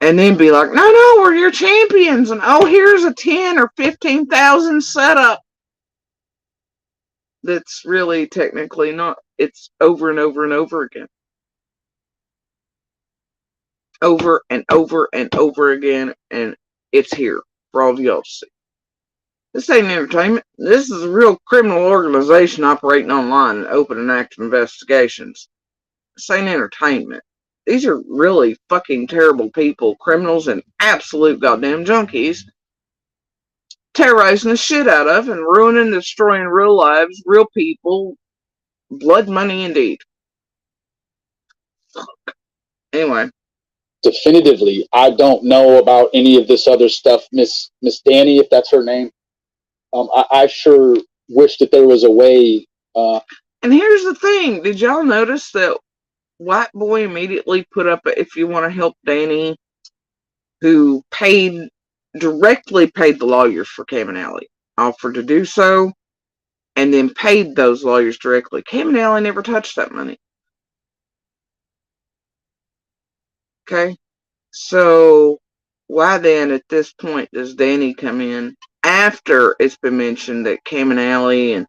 And then be like, no, we're your champions, and oh, here's a 10 or 15,000 setup. that's really technically not. It's over and over and over again. Over and over and over again, and it's here for all of y'all to see. This ain't entertainment. This is a real criminal organization operating online and open and active investigations. This ain't entertainment. These are really fucking terrible people, criminals and absolute goddamn junkies, terrorizing the shit out of and ruining and destroying real lives, real people, blood money indeed. Anyway. Definitively, I don't know about any of this other stuff, Miss Danny, if that's her name. I sure wish that there was a way. And here's the thing: did y'all notice that White Boy immediately put up a, if you want to help Danny, who directly paid the lawyers for Cam and Allie, offered to do so, and then paid those lawyers directly. Cam and Allie never touched that money. Okay, so why then at this point does Danny come in after it's been mentioned that Cam and Allie and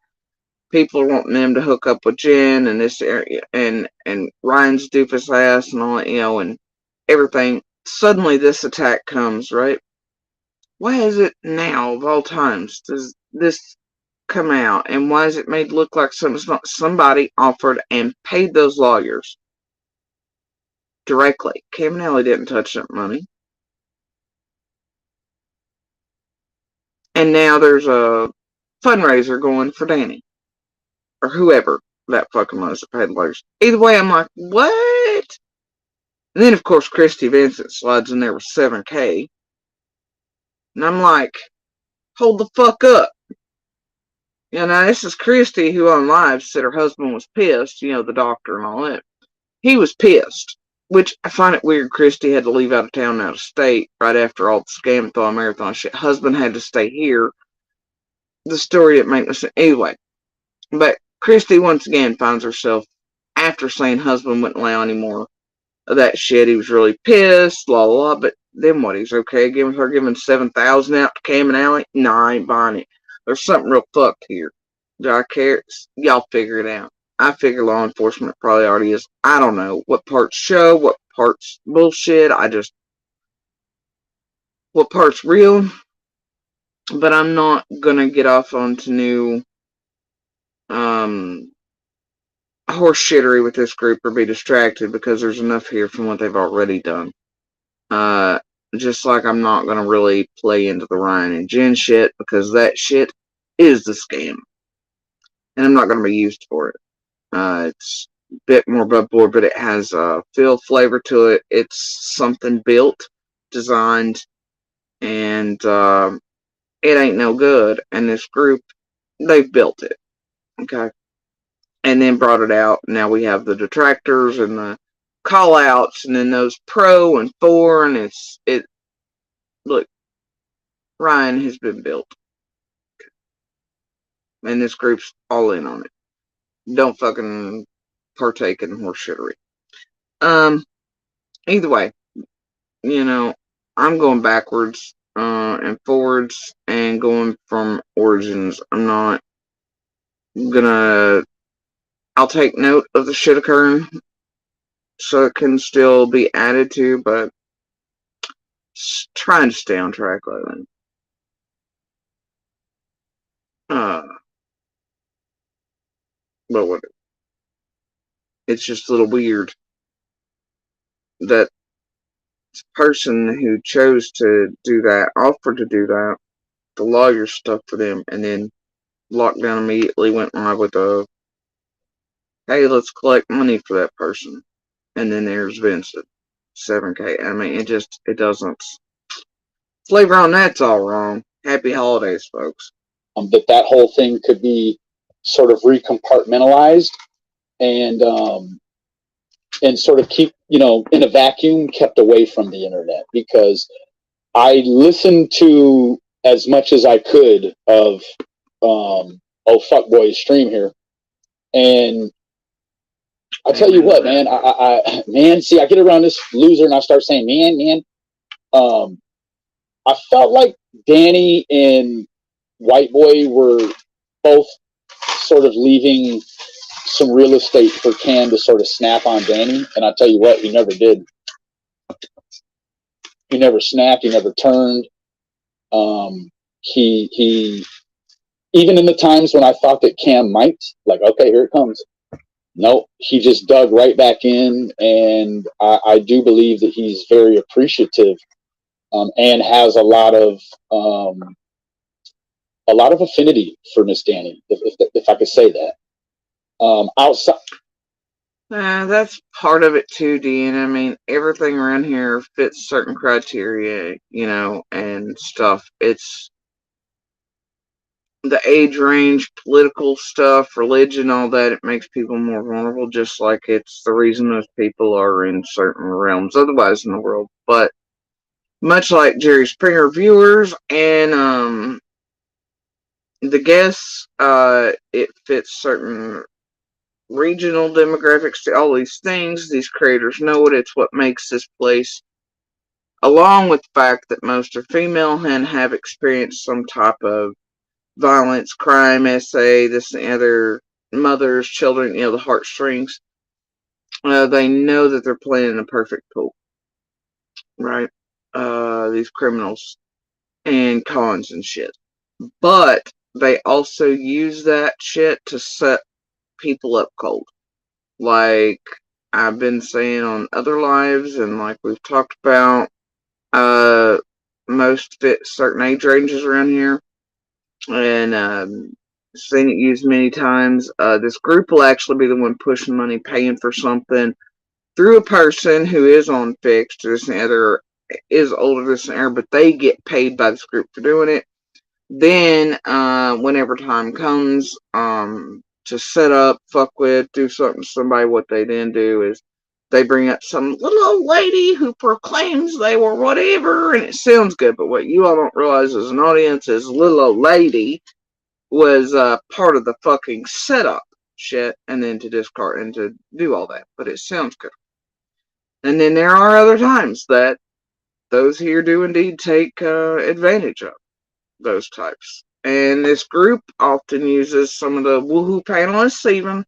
people are wanting them to hook up with Jen and this area and Ryan's doofus ass and all that, and everything. Suddenly this attack comes, right? Why is it now of all times does this come out, and why is it made to look like somebody offered and paid those lawyers directly? Cam and Allie didn't touch that money. And now there's a fundraiser going for Danny. Or whoever that fucking was that paid the lawyers. Either way, I'm like, what? And then, of course, Christy Vincent slides in there with $7K. And I'm like, hold the fuck up. Now this is Christy, who on live said her husband was pissed, the doctor and all that. He was pissed. Which, I find it weird Christy had to leave out of town, out of state, right after all the Scamathon marathon shit. Husband had to stay here. The story didn't make no sense. Anyway. But Christy once again finds herself, after saying husband wouldn't allow any more of that shit, he was really pissed, blah, blah, blah. But then what? He's okay giving $7,000 out to Cam and Allie? Nah, I ain't buying it. There's something real fucked here. Do I care? Y'all figure it out. I figure law enforcement probably already is. I don't know what parts show, what parts bullshit. What parts real. But I'm not gonna get off onto new horse shittery with this group or be distracted, because there's enough here from what they've already done. Just like I'm not gonna really play into the Ryan and Jen shit, because that shit is the scam. And I'm not gonna be used for it. It's a bit more above board, but it has a flavor to it. It's something built, designed, and it ain't no good. And this group, they've built it. Okay. And then brought it out. Now we have the detractors and the call outs, and then those pro and for, and look, Ryan has been built. And this group's all in on it. Don't fucking partake in horse shittery. Either way, I'm going backwards and forwards and going from origins. I'm not gonna. I'll take note of the shit occurring so it can still be added to, but trying to stay on track lately. But what? It's just a little weird that the person who chose to do that, offered to do that, the lawyer stuck for them, and then lockdown immediately went live with a, hey, let's collect money for that person. And then there's Vincent, $7K. I mean, it doesn't. Flavor on that's all wrong. Happy holidays, folks. That whole thing could be sort of recompartmentalized and sort of keep, in a vacuum, kept away from the internet, because I listened to as much as I could of Fuckboy's stream here, and I'll tell you what, man, I get around this loser and I start saying, man, I felt like Danny and White Boy were both sort of leaving some real estate for Cam to sort of snap on Danny. And I'll tell you what, he never did. He never snapped. He never turned. He even in the times when I thought that Cam might, like, okay, here it comes. No, he just dug right back in, and I do believe that he's very appreciative, and has a lot of affinity for Miss Danny, if I could say that. Outside, that's part of it too, Dean. I mean, everything around here fits certain criteria, you know, and stuff. It's the age range, political stuff, religion, all that. It makes people more vulnerable, just like it's the reason those people are in certain realms otherwise in the world. But much like Jerry Springer viewers and the guests, it fits certain regional demographics to all these things. These creators know it. It's what makes this place, along with the fact that most are female and have experienced some type of violence, crime, SA, this and the other, mothers, children, you know, the heartstrings. They know that they're playing in a perfect pool, right? These criminals and cons and shit. But they also use that shit to set people up cold. Like I've been saying on other lives, and like we've talked about, most fit certain age ranges around here, and seen it used many times. This group will actually be the one pushing money, paying for something through a person who is on fixed, or this and the other, is older, this and that, but they get paid by this group for doing it. Then, whenever time comes, to set up, fuck with, do something to somebody, what they then do is they bring up some little old lady who proclaims they were whatever, and it sounds good, but what you all don't realize as an audience is little old lady was part of the fucking setup shit, and then to discard and to do all that, but it sounds good. And then there are other times that those here do indeed take advantage of those types. And this group often uses some of the woohoo panelists, even,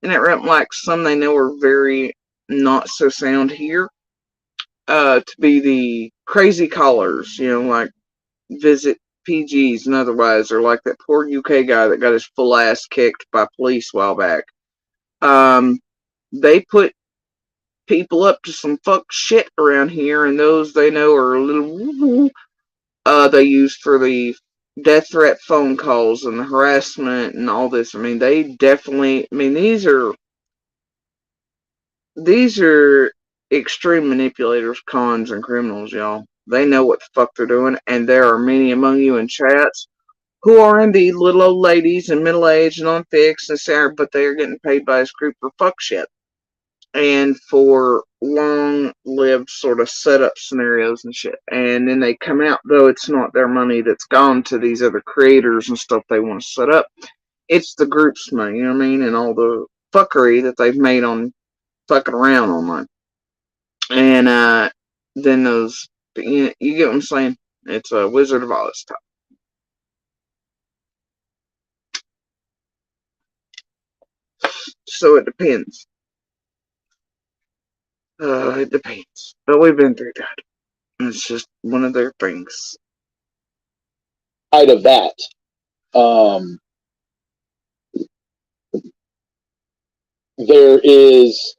and it went like some they know are very not so sound here, to be the crazy callers, you know, like Visit PGs and otherwise, or like that poor UK guy that got his full ass kicked by police a while back. They put people up to some fuck shit around here, and those they know are a little woo-woo. They use for the death threat phone calls and the harassment and all this. I mean, they definitely, I mean, these are extreme manipulators, cons, and criminals, y'all. They know what the fuck they're doing, and there are many among you in chats who are indeed little old ladies and middle-aged and unfixed and sad, but they are getting paid by this group for fuck shit and for long-lived sort of setup scenarios and shit. And then they come out, though it's not their money that's gone to these other creators and stuff they want to set up. It's the group's money, you know what I mean? And all the fuckery that they've made on fucking around online. And then those, you get what I'm saying? It's a Wizard of Oz type. So it depends. It depends. But we've been through that. It's just one of their things. out of that, there is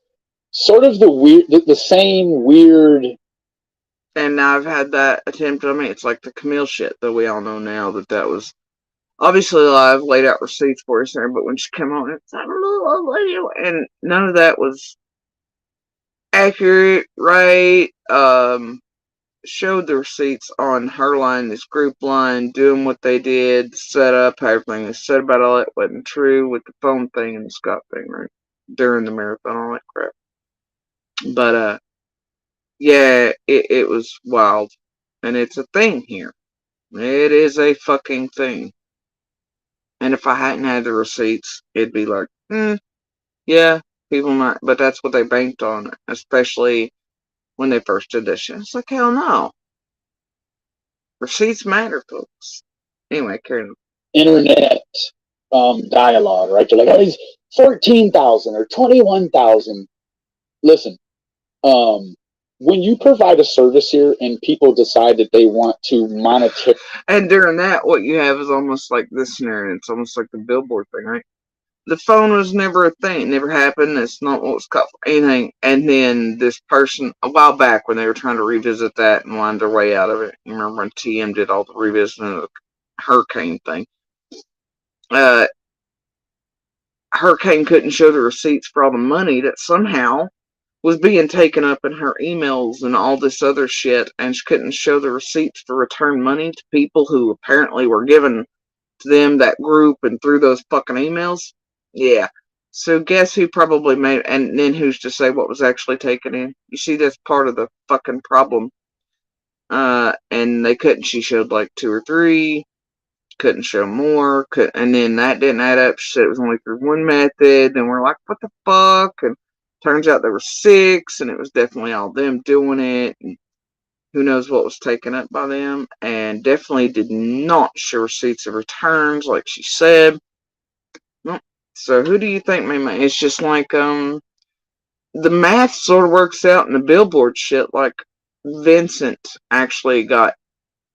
sort of the same weird. And I've had that attempt on me. It's like the Camille shit that we all know now that was obviously live, laid out receipts for us there, but when she came on, it's like, and none of that was accurate, right? Showed the receipts on her line, this group line, doing what they did, set up, everything they said about all that wasn't true with the phone thing and the Scott thing, right? During the marathon, all that crap. But, yeah, it was wild. And it's a thing here. It is a fucking thing. And if I hadn't had the receipts, it'd be like, yeah, people might, but that's what they banked on, especially when they first did this shit. It's like, hell no. Receipts matter, folks. Anyway, Karen. Internet dialogue, right? They're like, oh, he's 14,000 or 21,000. Listen, when you provide a service here and people decide that they want to monitor, and during that, what you have is almost like this scenario. It's almost like the billboard thing, right? The phone was never a thing. It never happened. It's not what was caught for anything. And then this person, a while back when they were trying to revisit that and wind their way out of it, you remember when TM did all the revisiting of the hurricane thing? Hurricane couldn't show the receipts for all the money that somehow was being taken up in her emails and all this other shit, and she couldn't show the receipts for return money to people who apparently were given to them, that group, and through those fucking emails. Yeah. So guess who probably made, and then who's to say what was actually taken in? You see, that's part of the fucking problem. And they couldn't, she showed like 2 or 3, couldn't show more, and then that didn't add up. She said it was only through one method, and we're like, what the fuck? And turns out there were 6, and it was definitely all them doing it. And who knows what was taken up by them, and definitely did not show receipts of returns like she said. Well, so who do you think made it's just like the math sort of works out in the billboard shit. Like Vincent actually got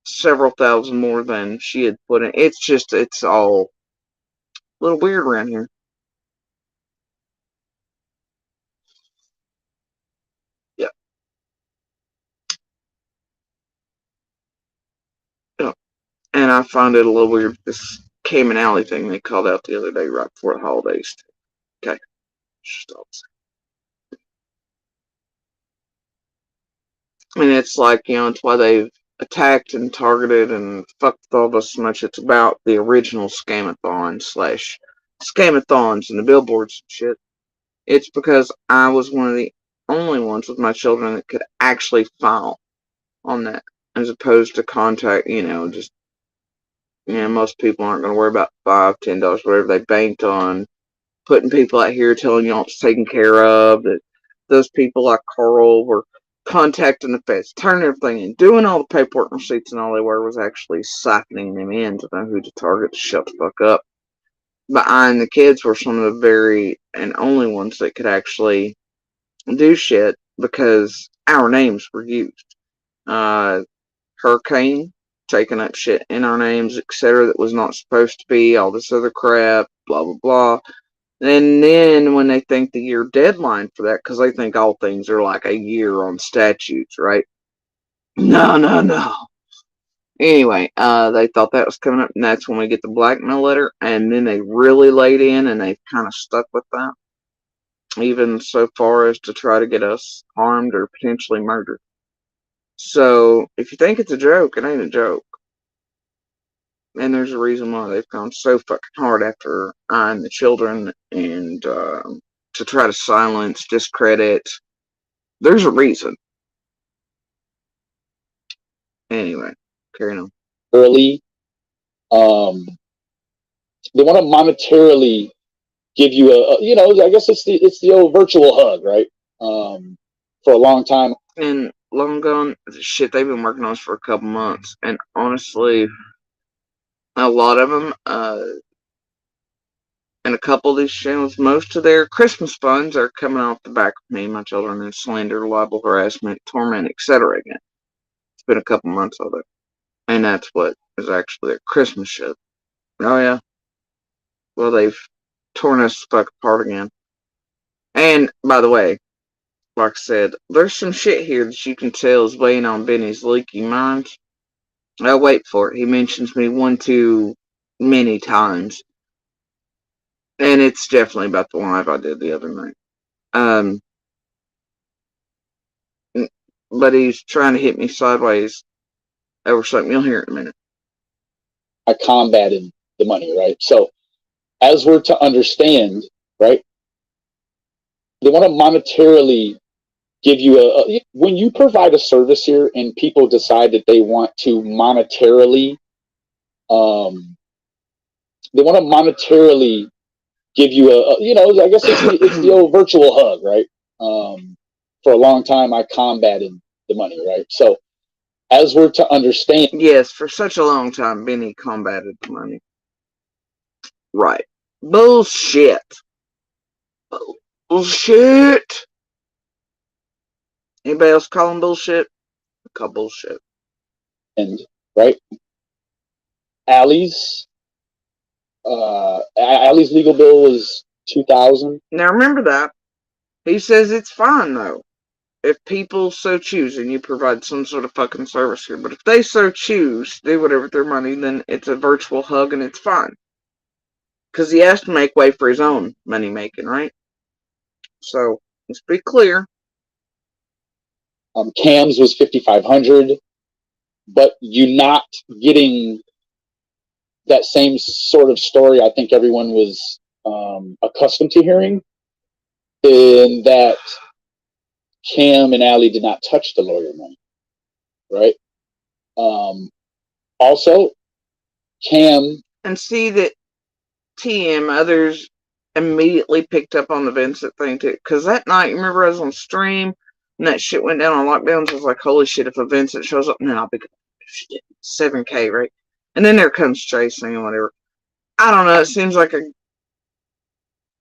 several thousand more than she had put in. It's all a little weird around here. Yeah. Yeah. And I find it a little weird, this Cayman Alley thing they called out the other day right before the holidays. Okay. Just all the same. And it's like, it's why they've attacked and targeted and fucked with all this so much. It's about the original scamathon / scamathons and the billboards and shit. It's because I was one of the only ones with my children that could actually file on that, as opposed to contact, just, most people aren't going to worry about $5, $10, whatever they banked on putting people out here telling y'all it's taken care of, that those people like Carl were contacting the feds, turning everything in, doing all the paperwork and receipts, and all they were was actually siphoning them in to know who to target to shut the fuck up. Behind the kids were some of the very and only ones that could actually do shit because our names were used. Hurricane, taking up shit in our names, etc., that was not supposed to be, all this other crap, blah, blah, blah. And then when they think the year deadline for that, because they think all things are like a year on statutes, right? No. Anyway, they thought that was coming up, and that's when we get the blackmail letter, and then they really laid in, and they've kind of stuck with that, even so far as to try to get us harmed or potentially murdered. So, if you think it's a joke, it ain't a joke. And there's a reason why they've gone so fucking hard after I and the children, and to try to silence, discredit. There's a reason. Anyway, carrying on. early, they want to monetarily give you I guess it's the old virtual hug, right? For a long time. And long gone, shit, they've been working on this for a couple months, and honestly, a lot of them, and a couple of these channels, most of their Christmas funds are coming off the back of me, my children, and slander, libel, harassment, torment, etc. again. It's been a couple months of it. And that's what is actually their Christmas shit. Oh, yeah. Well, they've torn us the fuck apart again. And, by the way, like I said, there's some shit here that you can tell is weighing on Benny's leaky mind. I'll wait for it. He mentions me 1 too many times. And it's definitely about the live I did the other night. But he's trying to hit me sideways over something. You'll hear it in a minute. I combated the money, right? So, as we're to understand, right, they want to monetarily give you when you provide a service here and people decide that they want to monetarily, they want to monetarily give you I guess it's the old virtual hug, right? For a long time, I combated the money, right? So, as we're to understand. Yes, for such a long time, Benny combated the money. Right. Bullshit. Bullshit. Anybody else call them bullshit? Call bullshit. And right, Allie's legal bill was $2,000. Now remember that. He says it's fine though. If people so choose, and you provide some sort of fucking service here, but if they so choose, do whatever with their money, then it's a virtual hug and it's fine. Because he has to make way for his own money making, right? So, let's be clear. Cam's was $5,500, but you not getting that same sort of story I think everyone was accustomed to hearing, in that Cam and Allie did not touch the lawyer money, right? Also, Cam... And see that TM, others immediately picked up on the Vincent thing too. Because that night, remember I was on stream, and that shit went down on lockdowns. I was like, holy shit, if a Vincent shows up, now I'll be 7K, right? And then there comes Jason and whatever. I don't know, it seems like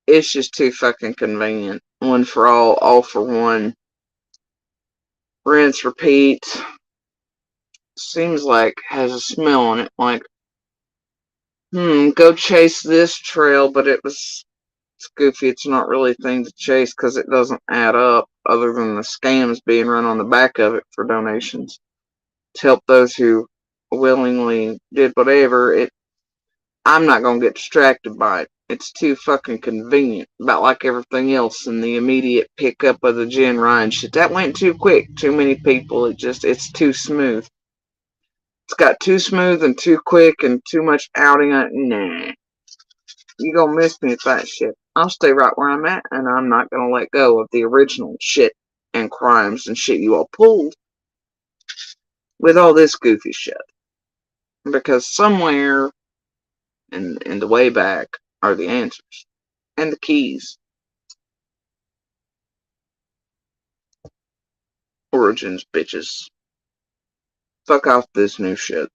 it's just too fucking convenient. One for all for one. Rinse, repeat. Seems like has a smell on it. Like, go chase this trail, but it's goofy. It's not really a thing to chase because it doesn't add up, other than the scams being run on the back of it for donations to help those who willingly did whatever. I'm not gonna get distracted by it. It's too fucking convenient. About like everything else in the immediate pickup of the Jen Ryan shit. That went too quick. Too many people. It's too smooth. It's got too smooth and too quick and too much outing on it. Nah. You gonna miss me with that shit. I'll stay right where I'm at, and I'm not gonna let go of the original shit and crimes and shit you all pulled with all this goofy shit. Because somewhere in the way back are the answers. And the keys. Origins, bitches. Fuck off this new shit.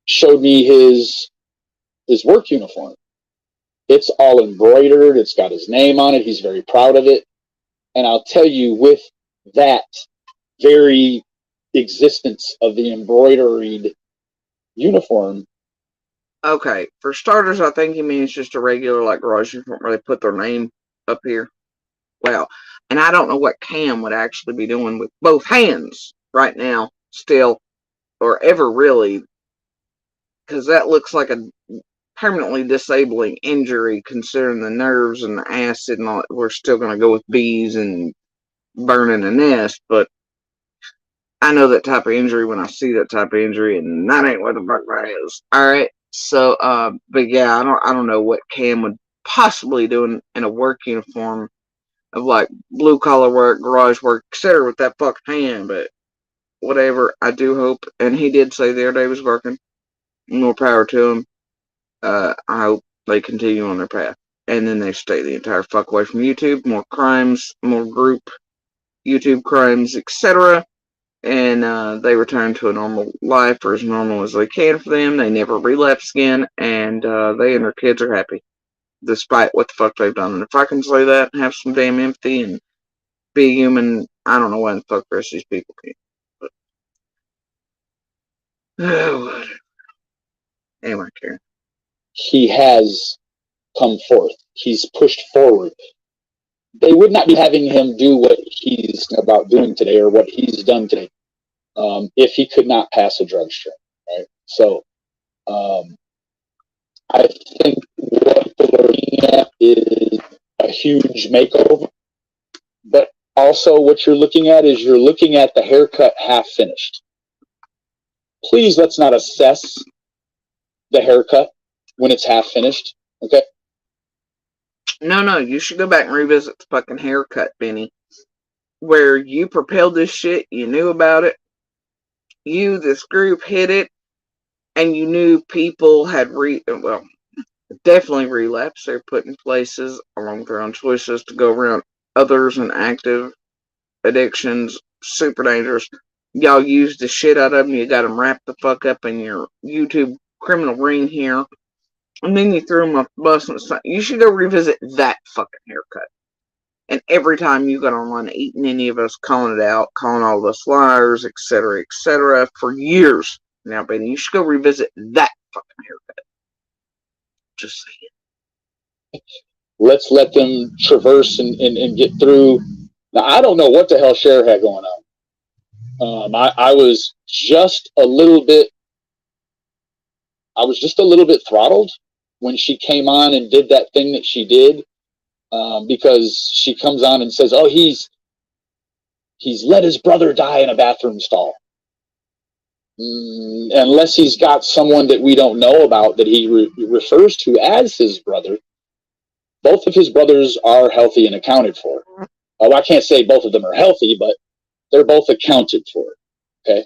Showed me his work uniform. It's all embroidered. It's got his name on it. He's very proud of it. And I'll tell you, with that very existence of the embroidered uniform. Okay, for starters, I think he means just a regular like garage uniform where they put their name up here. Well, and I don't know what Cam would actually be doing with both hands right now, still, or ever really, because that looks like a permanently disabling injury considering the nerves and the acid and all that. We're still going to go with bees and burning a nest, but I know that type of injury when I see that type of injury, and that ain't what the fuck that is. Alright, so, but yeah, I don't know what Cam would possibly do in a work uniform of like blue collar work, garage work, etc. with that fucking hand, but whatever. I do hope, and he did say the other day he was working. More power to him. I hope they continue on their path, and then they stay the entire fuck away from YouTube. More crimes, more group YouTube crimes, etc. And they return to a normal life, or as normal as they can for them. They never relapse again, and they and their kids are happy, despite what the fuck they've done. And if I can say that and have some damn empathy and be human, I don't know why the fuck the rest of these people can't. But, whatever. Anyway, Karen. He has come forth. He's pushed forward. They would not be having him do what he's about doing today, or what he's done today, if he could not pass a drug screen, right? So, I think what we're looking at is a huge makeover, but also what you're looking at is you're looking at the haircut half finished. Please, let's not assess the haircut when it's half finished, okay? No, you should go back and revisit the fucking haircut, Benny. Where you propelled this shit, you knew about it, this group hit it, and you knew people had definitely relapsed. They're put in places along with their own choices to go around others and active addictions, super dangerous. Y'all used the shit out of them. You got them wrapped the fuck up in your YouTube criminal ring here. And then you threw him off the bus, and it's like, you should go revisit that fucking haircut. And every time you got online eating any of us, calling it out, calling all of us liars, etc., for years now, Benny, you should go revisit that fucking haircut. Just saying. Let's let them traverse and get through. Now, I don't know what the hell Cher had going on. I was just a little bit throttled when she came on and did that thing that she did, because she comes on and says, "Oh, he's let his brother die in a bathroom stall." Unless he's got someone that we don't know about that he refers to as his brother. Both of his brothers are healthy and accounted for. I can't say both of them are healthy, but they're both accounted for. Okay.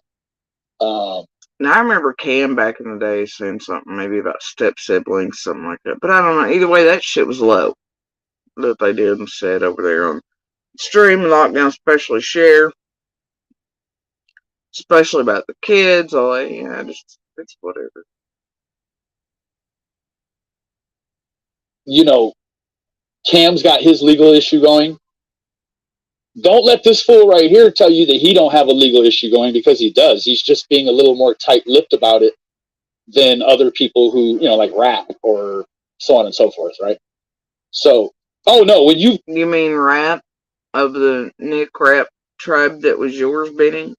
Now, I remember Cam back in the day saying something maybe about step siblings, something like that. But I don't know. Either way, that shit was low that they did and said over there on stream lockdown, especially Cher, especially about the kids. All that, yeah, just it's whatever. You know, Cam's got his legal issue going. Don't let this fool right here tell you that he don't have a legal issue going, because he does. He's just being a little more tight-lipped about it than other people who, like rap or so on and so forth, right? So, oh no, when you mean rap of the Nick Rap tribe that was yours, Benny?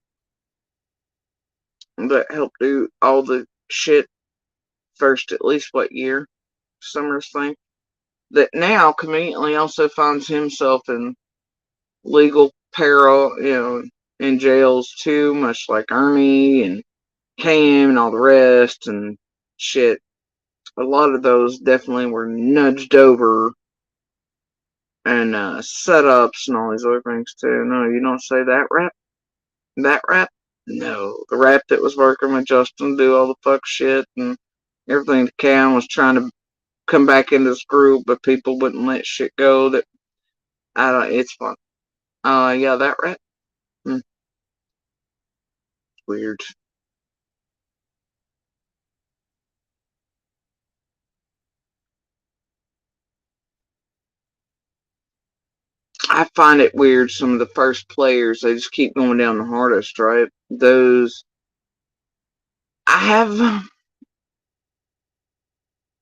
That helped do all the shit first, at least what year? Summer's thing. That now conveniently also finds himself in legal peril, in jails too, much like Ernie and Cam and all the rest and shit. A lot of those definitely were nudged over and setups and all these other things too. No, you don't say that rap? That rap? No. The rap that was working with Justin to do all the fuck shit and everything. Cam was trying to come back into this group, but people wouldn't let shit go. That it's fun. Yeah, that rap. Weird. I find it weird. Some of the first players, they just keep going down the hardest, right? Those. I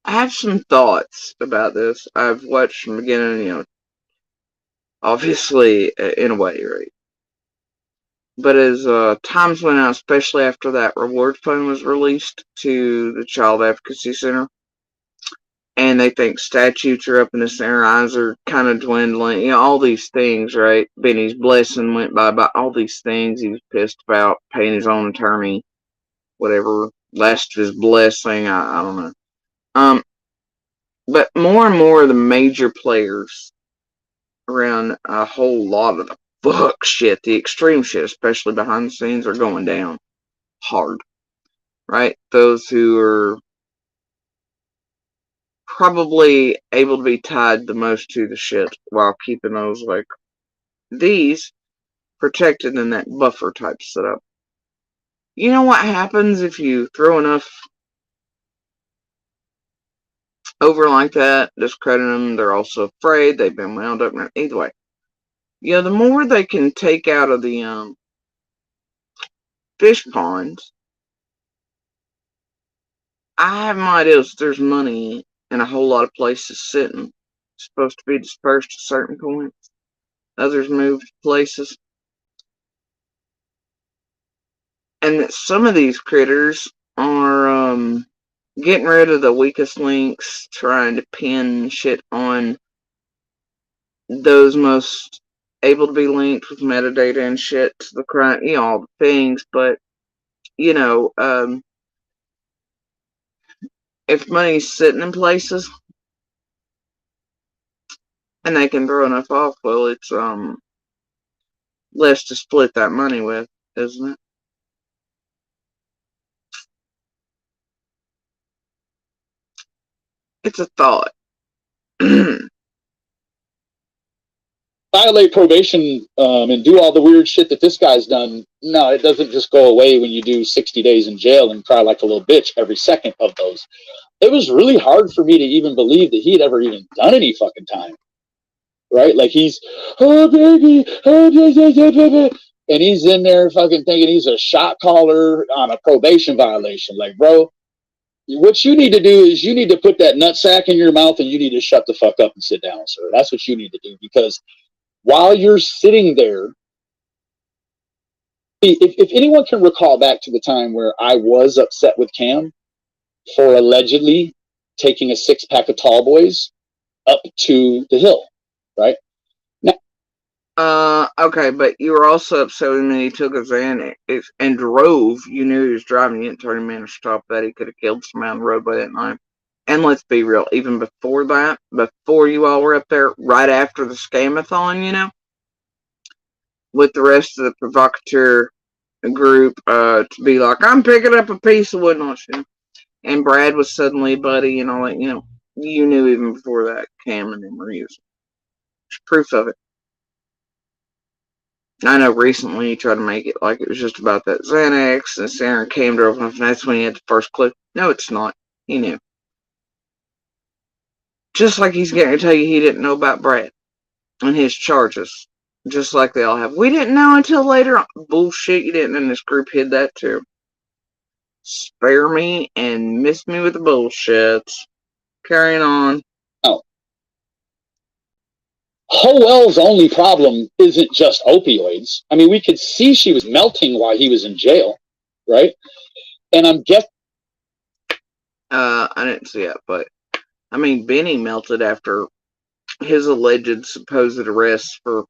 have some thoughts about this. I've watched from the beginning, obviously in a way, right? But as times went on, especially after that reward fund was released to the Child Advocacy Center, and they think statutes are up in the center, eyes are kind of dwindling, all these things, right? Benny's blessing went by all these things. He was pissed about paying his own attorney, whatever, last of his blessing, I don't know. But more and more of the major players around a whole lot of the fuck shit, the extreme shit, especially behind the scenes, are going down hard, right? Those who are probably able to be tied the most to the shit while keeping those like these protected in that buffer type setup. You know what happens if you throw enough over like that, discredit them, they're also afraid, they've been wound up. Either way, the more they can take out of the fish ponds, I have my ideas. There's money in a whole lot of places sitting, supposed to be dispersed at certain points. Others moved places. And that some of these critters are getting rid of the weakest links, trying to pin shit on those most able to be linked with metadata and shit to the crime, all the things. But, if money's sitting in places and they can throw enough off, well, it's less to split that money with, isn't it? It's a thought. violate probation and do all the weird shit that this guy's done, no, it doesn't just go away when you do 60 days in jail and cry like a little bitch every second of those. it was really hard for me to even believe that he had ever even done any fucking time. Right? Like he's, oh baby, oh baby, and he's in there fucking thinking he's a shot caller on a probation violation. Like, bro, what you need to do is you need to put that nutsack in your mouth and you need to shut the fuck up and sit down, sir. That's what you need to do, because while you're sitting there, if anyone can recall back to the time where I was upset with Cam for allegedly taking a 6-pack of tall boys up to the hill, right? Okay, but you were also upset with me. He took a Xanax and drove. You knew he was driving. You didn't turn him in or stop that. He could have killed somebody on the roadway that night. And let's be real, even before that, before you all were up there, right after the scamathon, you know, with the rest of the provocateur group, to be like, I'm picking up a piece of wood, not shit. And Brad was suddenly buddy and all that, you know, you knew even before that Cam and him were using. There's proof of it. I know recently he tried to make it like it was just about that Xanax, and Sarah came to him, and that's when he had the first clue. No, it's not. He knew. Just like he's going to tell you he didn't know about Brad and his charges. Just like they all have. We didn't know until later on. Bullshit, you didn't, and this group hid that too. Spare me and miss me with the bullshits. Carrying on. Oh. Howell's only problem isn't just opioids. I mean, we could see she was melting while he was in jail, right? And I'm guessing. I didn't see it, but I mean, Benny melted after his alleged supposed arrest for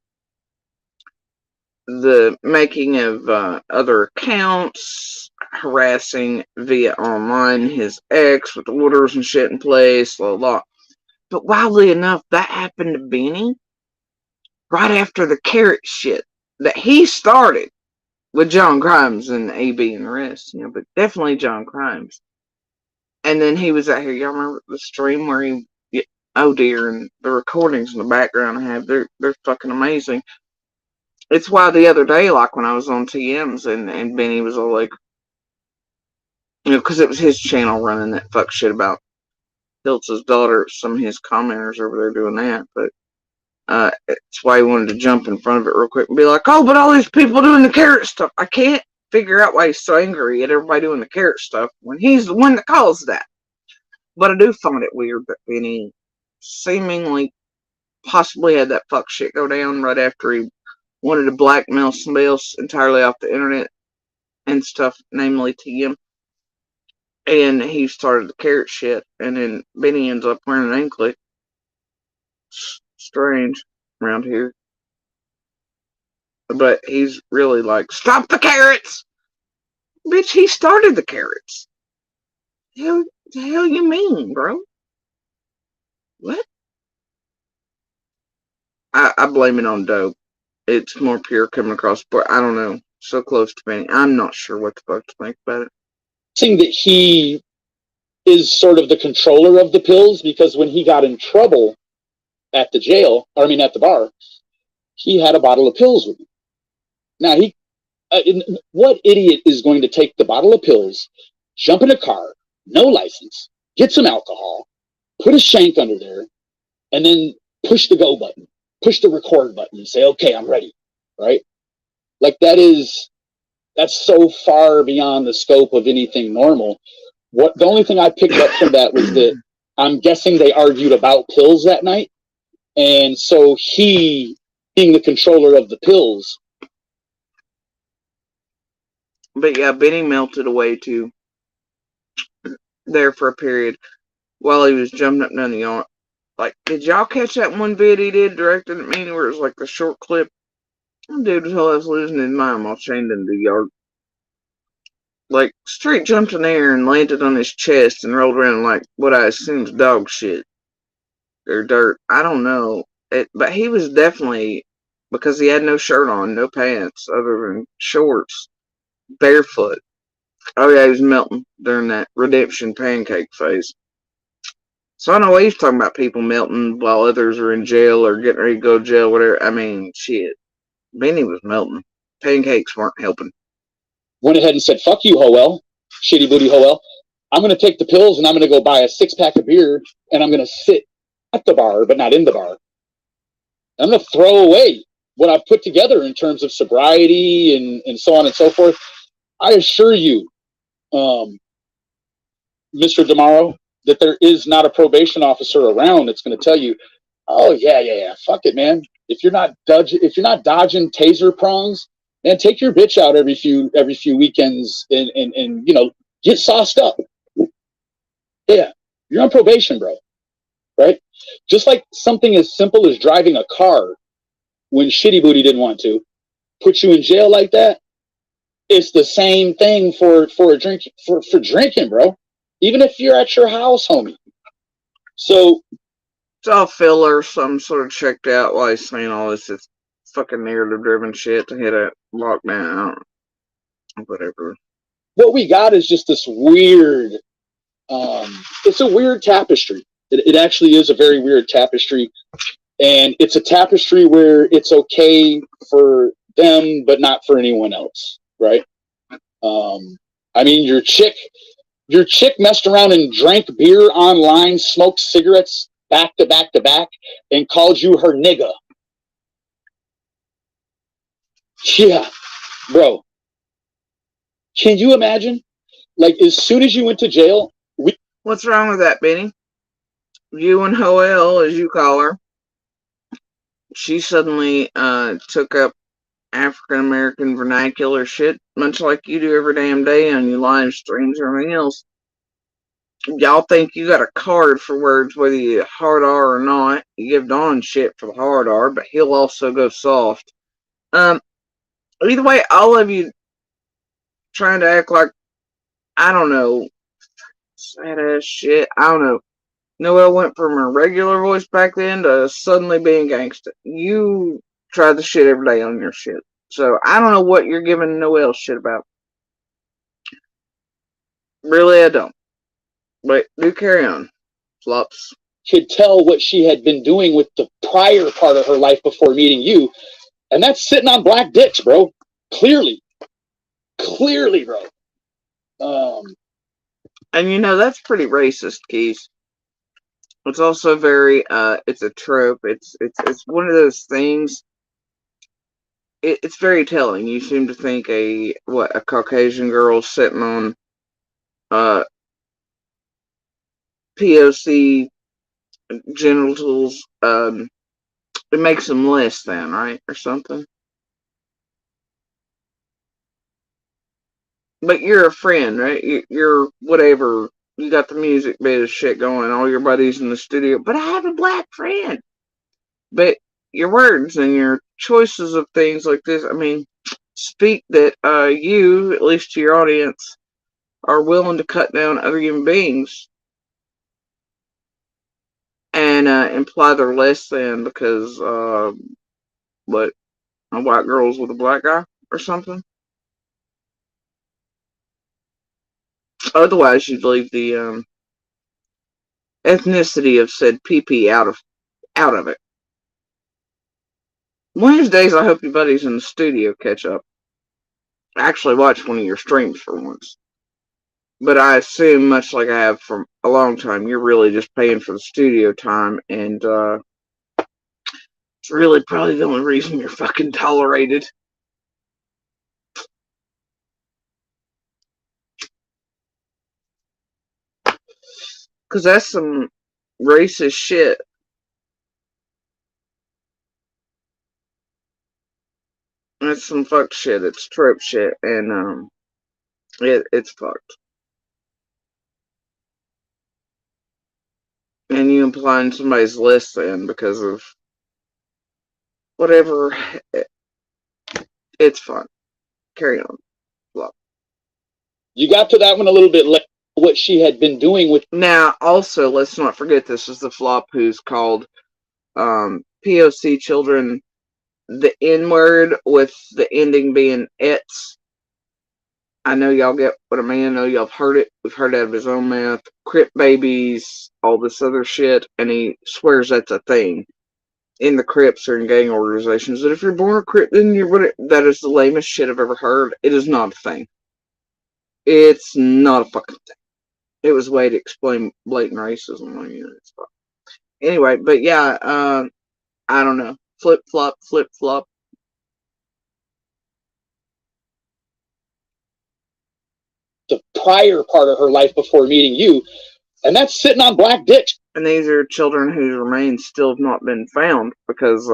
the making of other accounts, harassing via online his ex with orders and shit in place, blah, blah. But wildly enough, that happened to Benny right after the carrot shit that he started with John Crimes and AB and the rest, you know, but definitely John Crimes. And then he was out here, y'all remember the stream where he, oh dear, and the recordings in the background I have, they're fucking amazing. It's why the other day, like when I was on TM's and Benny was all like, you know, because it was his channel running that fuck shit about Hiltz's daughter, some of his commenters over there doing that, but it's why he wanted to jump in front of it real quick and be like, oh, but all these people doing the carrot stuff. I can't figure out why he's so angry at everybody doing the carrot stuff when he's the one that caused that. But I do find it weird that Benny seemingly possibly had that fuck shit go down right after he wanted to blackmail somebody else entirely off the internet and stuff, namely TM. And he started the carrot shit, and then Benny ends up wearing an anklet. Strange around here. But he's really like, stop the carrots! Bitch, he started the carrots. The hell you mean, bro? What? I blame it on dope. It's more pure coming across, but I don't know. So close to Benny. I'm not sure what the fuck to think about it. Saying that he is sort of the controller of the pills, because when he got in trouble at the jail, or I mean at the bar, he had a bottle of pills with him. Now what idiot is going to take the bottle of pills, jump in a car, no license, get some alcohol, put a shank under there, and then push the go button, push the record button and say, okay, I'm ready, right? Like that's so far beyond the scope of anything normal. The only thing I picked up from that was that I'm guessing they argued about pills that night. And so he, being the controller of the pills. But yeah, Benny melted away too. There for a period while he was jumping up and down the yard. Like, did y'all catch that one vid he did directed at me where it was like the short clip? Dude was losing his mind while chained in the yard. Like, straight jumped in the air and landed on his chest and rolled around like what I assume is dog shit. Or dirt. I don't know. But he was definitely, because he had no shirt on, no pants other than shorts, barefoot. Oh yeah, he was melting during that redemption pancake phase. So I know he's talking about people melting while others are in jail or getting ready to go to jail, whatever. I mean, shit. Benny was melting. Pancakes weren't helping. Went ahead and said, fuck you, Howell. Shitty booty Howell. I'm going to take the pills and I'm going to go buy a 6-pack of beer and I'm going to sit at the bar, but not in the bar. I'm going to throw away what I've put together in terms of sobriety and so on and so forth. I assure you, Mr. DeMauro, that there is not a probation officer around that's going to tell you, oh yeah, fuck it, man. If you're not dodging taser prongs, man, take your bitch out every few weekends and get sauced up. Yeah, you're on probation, bro. Right? Just like something as simple as driving a car when Shitty Booty didn't want to put you in jail like that. It's the same thing for a drink for drinking, bro. Even if you're at your house, homie. So it's all filler. Some sort of checked out while he's saying all this is fucking narrative-driven shit to hit a lockdown. Whatever. What we got is just this weird. It's a weird tapestry. It actually is a very weird tapestry, and it's a tapestry where it's okay for them, but not for anyone else, right? I mean, your chick messed around and drank beer online, smoked cigarettes back to back to back, and called you her nigga. Yeah, bro. Can you imagine? Like, as soon as you went to jail, what's wrong with that, Benny? You and Hoel, as you call her, she suddenly took up African American vernacular shit, much like you do every damn day on your live streams or anything else. Y'all think you got a card for words, whether you hard R or not. You give Don shit for the hard R, but he'll also go soft. Either way, all of you trying to act like, I don't know, sad ass shit. I don't know. Noel went from a regular voice back then to suddenly being gangsta. You try the shit every day on your shit. So I don't know what you're giving Noel shit about. Really, I don't. But do carry on, Flops. Could tell what she had been doing with the prior part of her life before meeting you, and that's sitting on black dicks, bro. Clearly, bro. And that's pretty racist, Keyz. It's also very, it's a trope. It's one of those things. It's very telling. You seem to think a Caucasian girl sitting on, POC genitals, it makes them less than, right? Or something. But you're a friend, right? You're whatever. You got the music bit of shit going, all your buddies in the studio. But I have a black friend. But your words and your choices of things like this, I mean, speak that you, at least to your audience, are willing to cut down other human beings and imply they're less than because a white girl's with a black guy or something. Otherwise, you'd leave the ethnicity of said PP out of it. One of these days, I hope your buddies in the studio catch up. Actually, watch one of your streams for once. But I assume, much like I have for a long time, you're really just paying for the studio time, and it's really probably the only reason you're fucking tolerated. Because that's some racist shit. That's some fucked shit. It's trope shit, and it's fucked. And you implying somebody's less than because of whatever. It's fun. Carry on. Flop. You got to that one a little bit late. What she had been doing with. Now, also, let's not forget this is the Flop who's called POC children the N-word with the ending being it's. I know y'all get what I mean. I know y'all have heard it. We've heard it out of his own mouth. Crip babies, all this other shit, and he swears that's a thing in the Crips or in gang organizations. That if you're born a Crip, then you're what? That is the lamest shit I've ever heard. It is not a thing. It's not a fucking thing. It was a way to explain blatant racism. Anyway, but yeah, I don't know. Flip flop, flip flop. The prior part of her life before meeting you, and that's sitting on black dick. And these are children whose remains still have not been found because,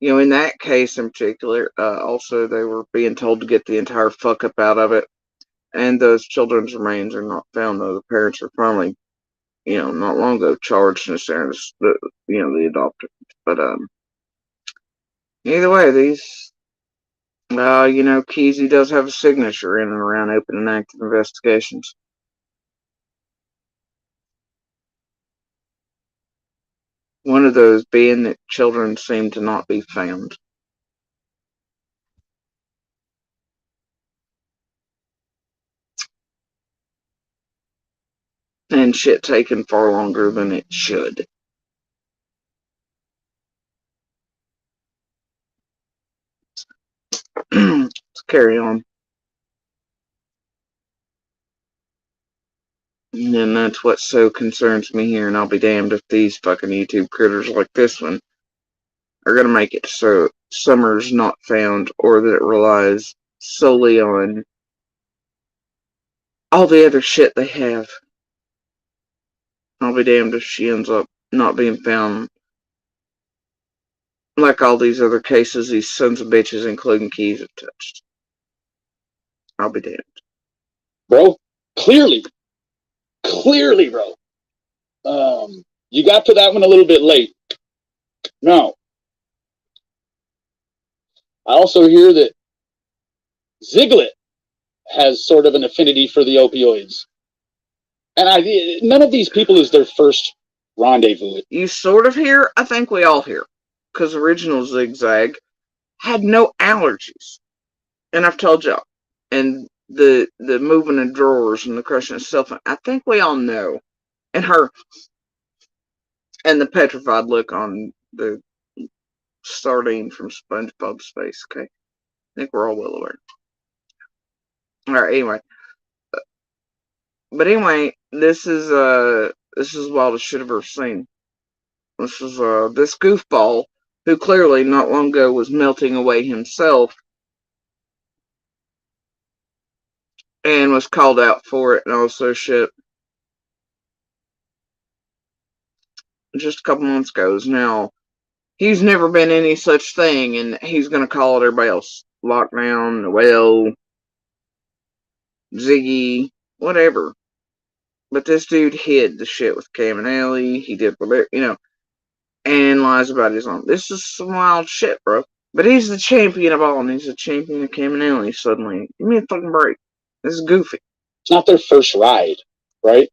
in that case in particular, also they were being told to get the entire fuck up out of it. And those children's remains are not found, though. The parents are finally, not long ago charged and the adopted. But, either way, these, Keyz does have a signature in and around open and active investigations. One of those being that children seem to not be found. And shit taken far longer than it should. Let's carry on. And that's what so concerns me here, and I'll be damned if these fucking YouTube critters like this one are gonna make it so Summer's not found, or that it relies solely on all the other shit they have. I'll be damned if she ends up not being found like all these other cases these sons of bitches, including Keyz, have touched. I'll be damned. Bro, clearly, bro. You got to that one a little bit late. Now, I also hear that Ziglet has sort of an affinity for the opioids. And none of these people is their first rendezvous. You sort of hear? I think we all hear. Because original Zigzag had no allergies. And I've told y'all. And the moving of drawers and the crushing of cell phone, I think we all know. And the petrified look on the sardine from SpongeBob's face, okay? I think we're all well aware. Alright, anyway. But anyway, this is wild as shit I've ever seen. This is this goofball, who clearly not long ago was melting away himself, and was called out for it and all this shit. Just a couple months ago. Now, he's never been any such thing, and he's gonna call it everybody else. Lockdown, Noel, Ziggy, whatever. But this dude hid the shit with Cam and Allie. He did whatever, and lies about his own. This is some wild shit, bro. But he's the champion of all, and he's the champion of Cam and Allie suddenly. Give me a fucking break. This is goofy. It's not their first ride, right?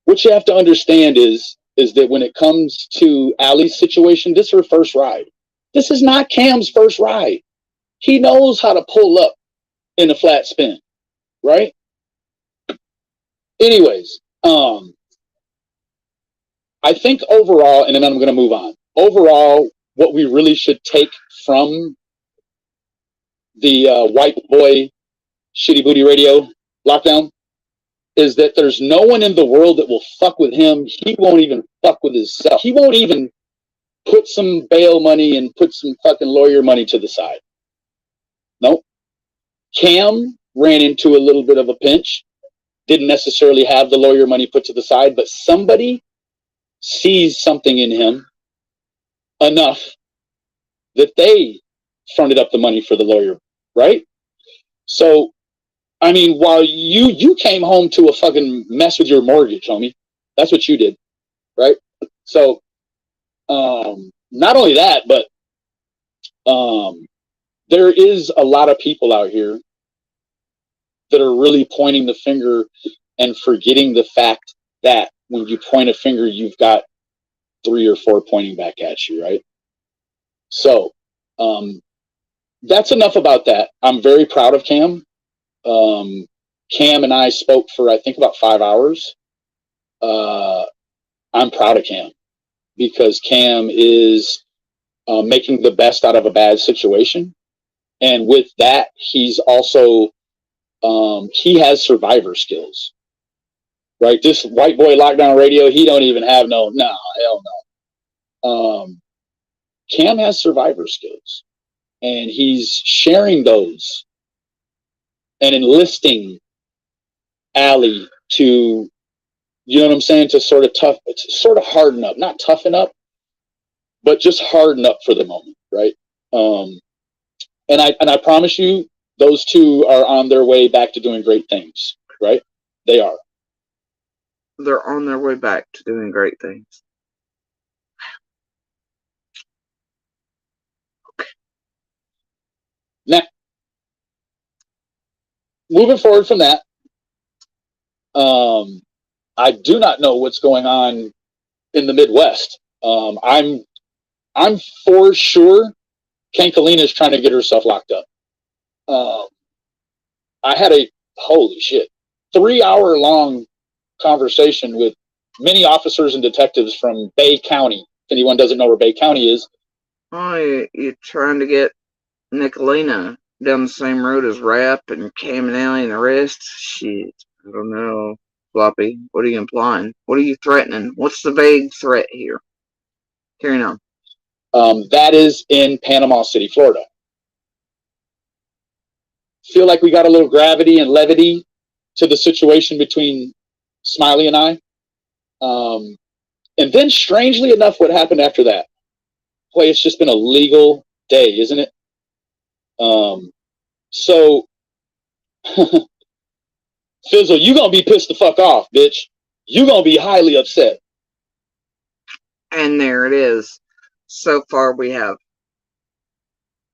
What you have to understand is that when it comes to Allie's situation, this is her first ride. This is not Cam's first ride. He knows how to pull up in a flat spin, right? Anyways, I think overall, and then I'm going to move on. Overall, what we really should take from the white boy shitty booty radio lockdown is that there's no one in the world that will fuck with him. He won't even fuck with himself. He won't even put some bail money and put some fucking lawyer money to the side. Nope. Cam ran into a little bit of a pinch. Didn't necessarily have the lawyer money put to the side, but somebody sees something in him enough that they fronted up the money for the lawyer, right? So, I mean, while you came home to a fucking mess with your mortgage, homie. That's what you did, right? So, not only that, but there is a lot of people out here that are really pointing the finger and forgetting the fact that when you point a finger, you've got 3 or 4 pointing back at you, right? So, that's enough about that. I'm very proud of Cam. Cam and I spoke for, I think, about 5 hours. I'm proud of Cam because Cam is making the best out of a bad situation. And with that, he's also, he has survivor skills, right? This white boy lockdown radio, he don't even have hell no. Cam has survivor skills, and he's sharing those and enlisting Allie to, you know what I'm saying, to sort of harden up, not toughen up, but just harden up for the moment, right? And I promise you, those two are on their way back to doing great things, right? They are. They're on their way back to doing great things. Okay. Now, moving forward from that, I do not know what's going on in the Midwest. I'm for sure Kankalina is trying to get herself locked up. I had a, holy shit, 3-hour long conversation with many officers and detectives from Bay County. If anyone doesn't know where Bay County is. Oh, you're trying to get Nicolina down the same road as Rap and Cam and Allie and the rest? Shit, I don't know. Floppy, what are you implying? What are you threatening? What's the vague threat here? Carrying on. That is in Panama City, Florida. Feel like we got a little gravity and levity to the situation between Smiley and I. And then, strangely enough, what happened after that? Boy, it's just been a legal day, isn't it? So, Fizzle, you gonna be pissed the fuck off, bitch. You gonna be highly upset. And there it is. So far we have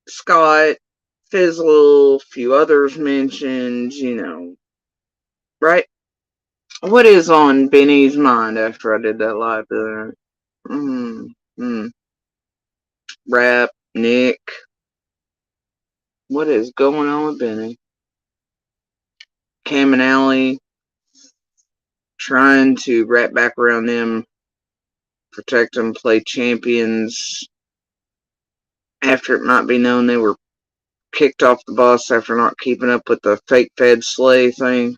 Scott, Fizzle, a few others mentioned, right? What is on Benny's mind after I did that live there? Rap, Nick. What is going on with Benny? Cam and Allie trying to wrap back around them, protect them, play champions. After it might be known they were kicked off the bus after not keeping up with the fake Fed slay thing.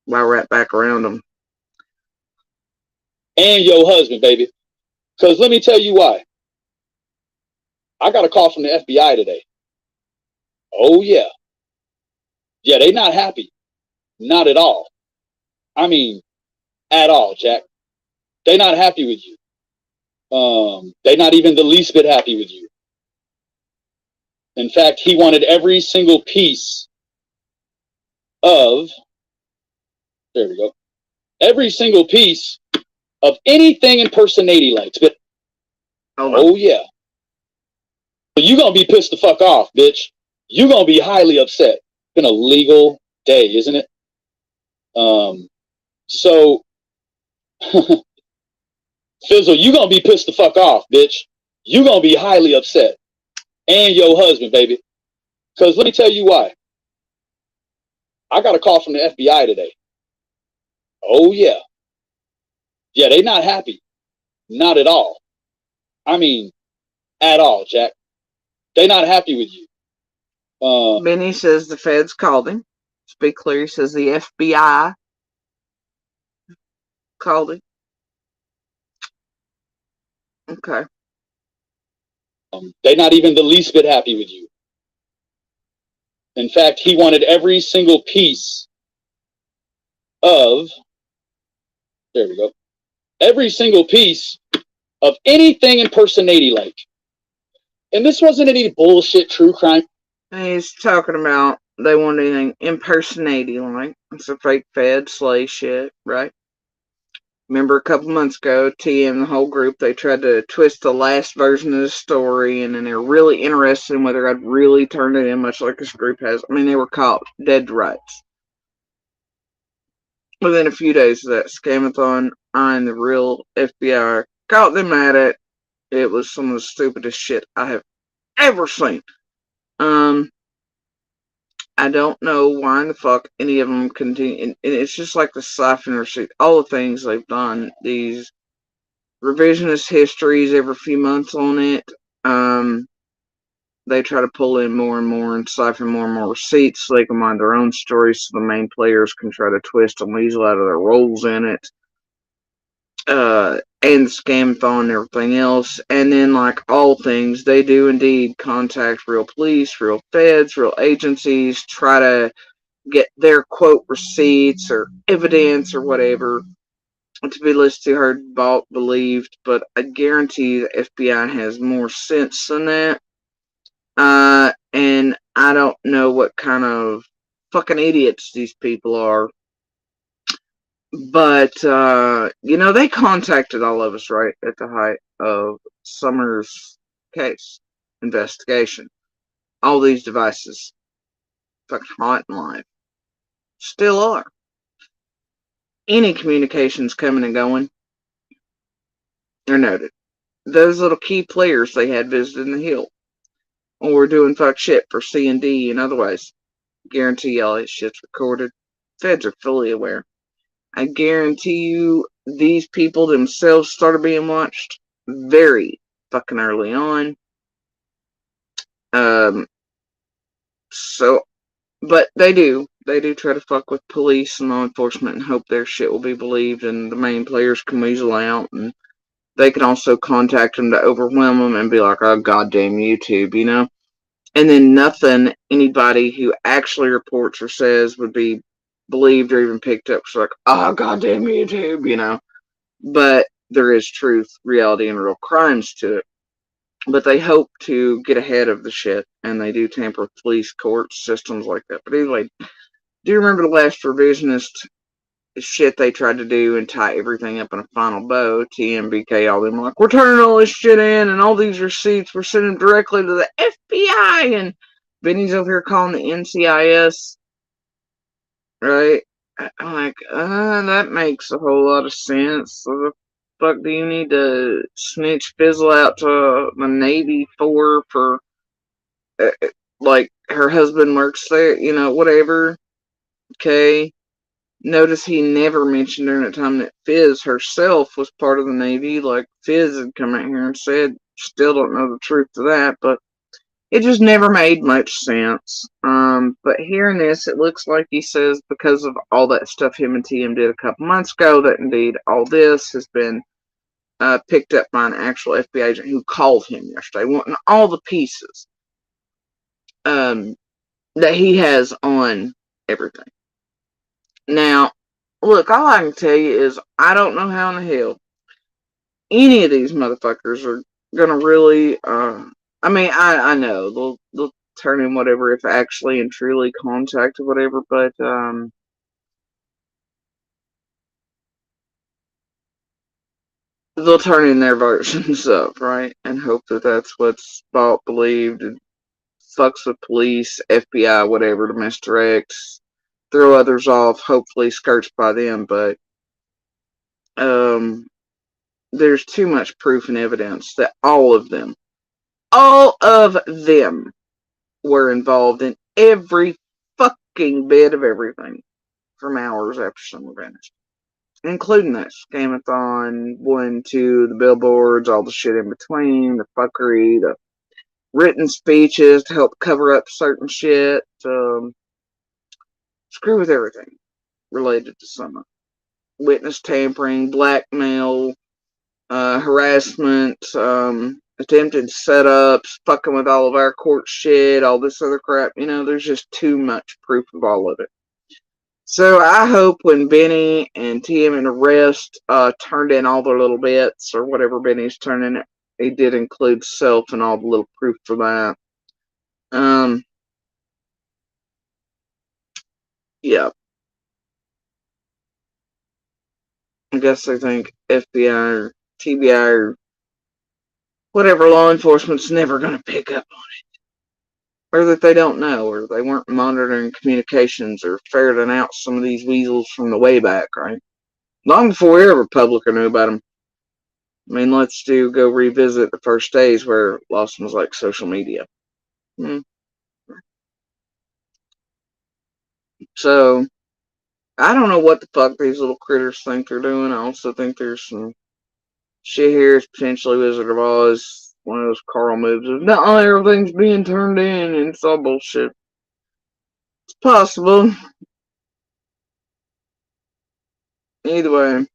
Why wrap back around them? And your husband, baby. Because let me tell you why. I got a call from the FBI today. Oh, yeah. Yeah, they not happy. Not at all. I mean, at all, Jack. They not happy with you. They not even the least bit happy with you. In fact, he wanted every single piece of, there we go, every single piece of anything impersonate likes. But, oh yeah. You gonna be pissed the fuck off, bitch. You gonna be highly upset. It's been a legal day, isn't it? So, Fizzle, you gonna be pissed the fuck off, bitch. You gonna be highly upset. And your husband, baby. Because let me tell you why. I got a call from the FBI today. Oh, yeah. Yeah, they not happy. Not at all. I mean, at all, Jack. They not happy with you. Benny says the feds called him. To be clear, he says the FBI called him. Okay. They not even the least bit happy with you. In fact, he wanted every single piece of, there we go, every single piece of anything impersonate like. And this wasn't any bullshit true crime. And he's talking about they want anything impersonating like. It's a fake Fed slay shit, right? Remember a couple months ago, T and the whole group, they tried to twist the last version of the story, and then they're really interested in whether I'd really turned it in, much like this group has. I mean, they were caught dead to rights. Within a few days of that scamathon, I and the real FBI caught them at it. It was some of the stupidest shit I have ever seen. I don't know why in the fuck any of them continue. And it's just like the siphon receipt. All the things they've done. These revisionist histories every few months on it. they try to pull in more and more and siphon more and more receipts so they can mind their own stories so the main players can try to twist and weasel out of their roles in it. And the scam-thon and everything else. And then, like all things, they do indeed contact real police, real feds, real agencies, try to get their quote receipts or evidence or whatever to be listed, heard, bought, believed. But I guarantee the FBI has more sense than that. And I don't know what kind of fucking idiots these people are. But, they contacted all of us, right, at the height of Summer's case investigation. All these devices, fucking hot and live, still are. Any communications coming and going are noted. Those little key players they had visiting the Hill, or doing fuck shit for C&D and otherwise, guarantee all that shit's recorded. Feds are fully aware. I guarantee you these people themselves started being watched very fucking early on. But they do try to fuck with police and law enforcement and hope their shit will be believed and the main players can weasel out, and they can also contact them to overwhelm them and be like, oh, goddamn YouTube, And then nothing anybody who actually reports or says would be believed or even picked up. So like, oh, goddamn YouTube, But there is truth, reality, and real crimes to it. But they hope to get ahead of the shit, and they do tamper with police, courts, systems like that. But anyway, do you remember the last revisionist shit they tried to do and tie everything up in a final bow? TMBK, all them like, we're turning all this shit in, and all these receipts, we're sending directly to the FBI, and Benny's over here calling the NCIS, right? I'm like, that makes a whole lot of sense. So the fuck do you need to snitch fizzle out to the Navy for, like, her husband works there, whatever. Okay. Notice he never mentioned during the time that Fizz herself was part of the Navy. Like, Fizz had come out here and said, still don't know the truth to that, but it just never made much sense. But hearing this, it looks like he says because of all that stuff him and TM did a couple months ago, that indeed all this has been picked up by an actual FBI agent who called him yesterday, wanting all the pieces that he has on everything. Now, look, all I can tell you is I don't know how in the hell any of these motherfuckers are gonna really. I know they'll turn in whatever if actually and truly contact or whatever, but they'll turn in their versions of, right, and hope that that's what's thought, believed, and fucks with police, FBI, whatever, to misdirect, throw others off, hopefully skirts by them, but there's too much proof and evidence that all of them were involved in every fucking bit of everything from hours after Summer vanished. Including that scamathon, 1, 2, the billboards, all the shit in between, the fuckery, the written speeches to help cover up certain shit. Screw with everything related to Summer. Witness tampering, blackmail, harassment, attempted setups, fucking with all of our court shit, all this other crap. There's just too much proof of all of it. So I hope when Benny and TM and the rest turned in all their little bits, or whatever Benny's turning it, he did include self and all the little proof for that. Yeah. I guess they think FBI or TBI or whatever law enforcement's never going to pick up on it. Or that they don't know, or they weren't monitoring communications or ferreting out some of these weasels from the way back, right? Long before we ever public or knew about them. I mean, let's go revisit the first days where Lawson was like social media. So, I don't know what the fuck these little critters think they're doing. I also think there's some shit here is potentially Wizard of Oz one of those Carl moves of, no, everything's being turned in, and it's all bullshit. It's possible. Either way.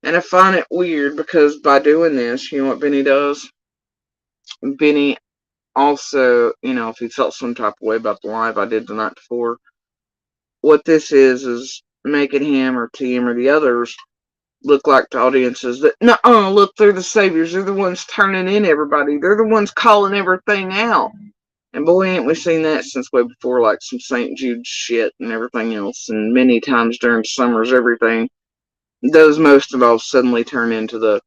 And I find it weird because by doing this, you know what Benny does? Benny also, you know, if he felt some type of way about the live I did the night before, what this is making him or Tim or the others look like to audiences that, no, look, they're the saviors. They're the ones turning in everybody. They're the ones calling everything out. And boy, ain't we seen that since way before, like some St. Jude shit and everything else. And many times during summers, everything, those most of all suddenly turn into the,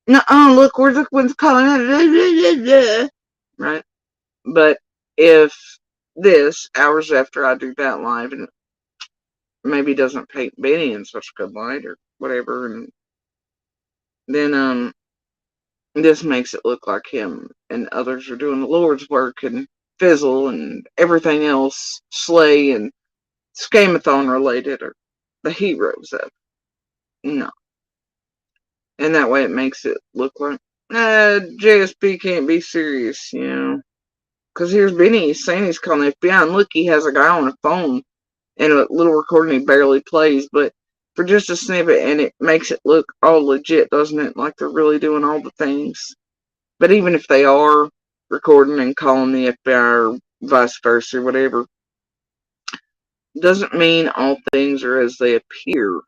no, look, we're the ones calling out. Right? But if this, hours after I do that live, and maybe doesn't paint Benny in such a good light or whatever, and then this makes it look like him and others are doing the Lord's work and Fizzle and everything else, Slay and Scamathon related, or the heroes of. No. And that way it makes it look like, JSP can't be serious, you know. Because here's Benny saying he's calling the FBI, and look, he has a guy on a phone and a little recording he barely plays, but for just a snippet, and it makes it look all legit, doesn't it? Like they're really doing all the things. But even if they are recording and calling the FBI or vice versa or whatever, doesn't mean all things are as they appear.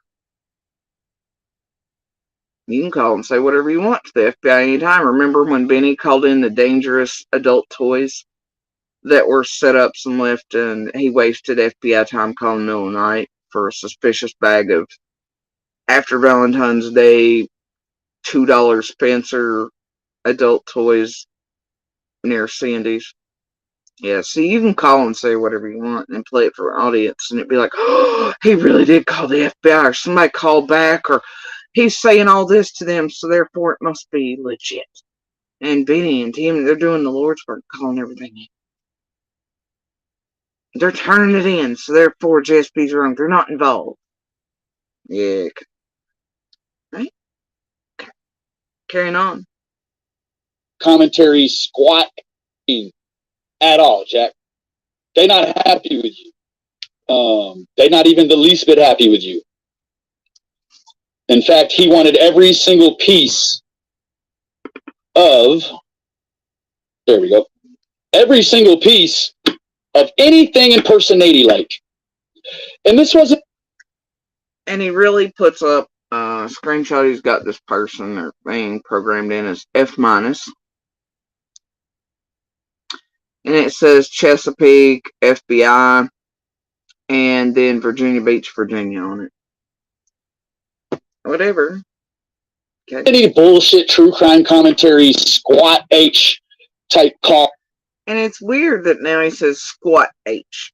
You can call and say whatever you want to the FBI anytime. Remember when Benny called in the dangerous adult toys that were setups and left, and he wasted FBI time calling in the middle of the night for a suspicious bag of after Valentine's Day $2 Spencer adult toys near Sandy's. Yeah, see, you can call and say whatever you want and play it for an audience, and it'd be like, oh, he really did call the FBI, or somebody called back, or he's saying all this to them, so therefore it must be legit. And Benny and Tim, they're doing the Lord's work, calling everything in. They're turning it in, so therefore JSP's wrong. They're not involved. Yeah. Right? Carrying on. Commentary squat at all, Jack. They're not happy with you. They're not even the least bit happy with you. In fact, he wanted every single piece of, there we go, every single piece of anything impersonating like. And this wasn't. And he really puts up a screenshot. He's got this person or thing programmed in as F-. And it says Chesapeake, FBI, and then Virginia Beach, Virginia on it. Whatever. Okay. Any bullshit true crime commentary, squat H type call. And it's weird that now he says squat H.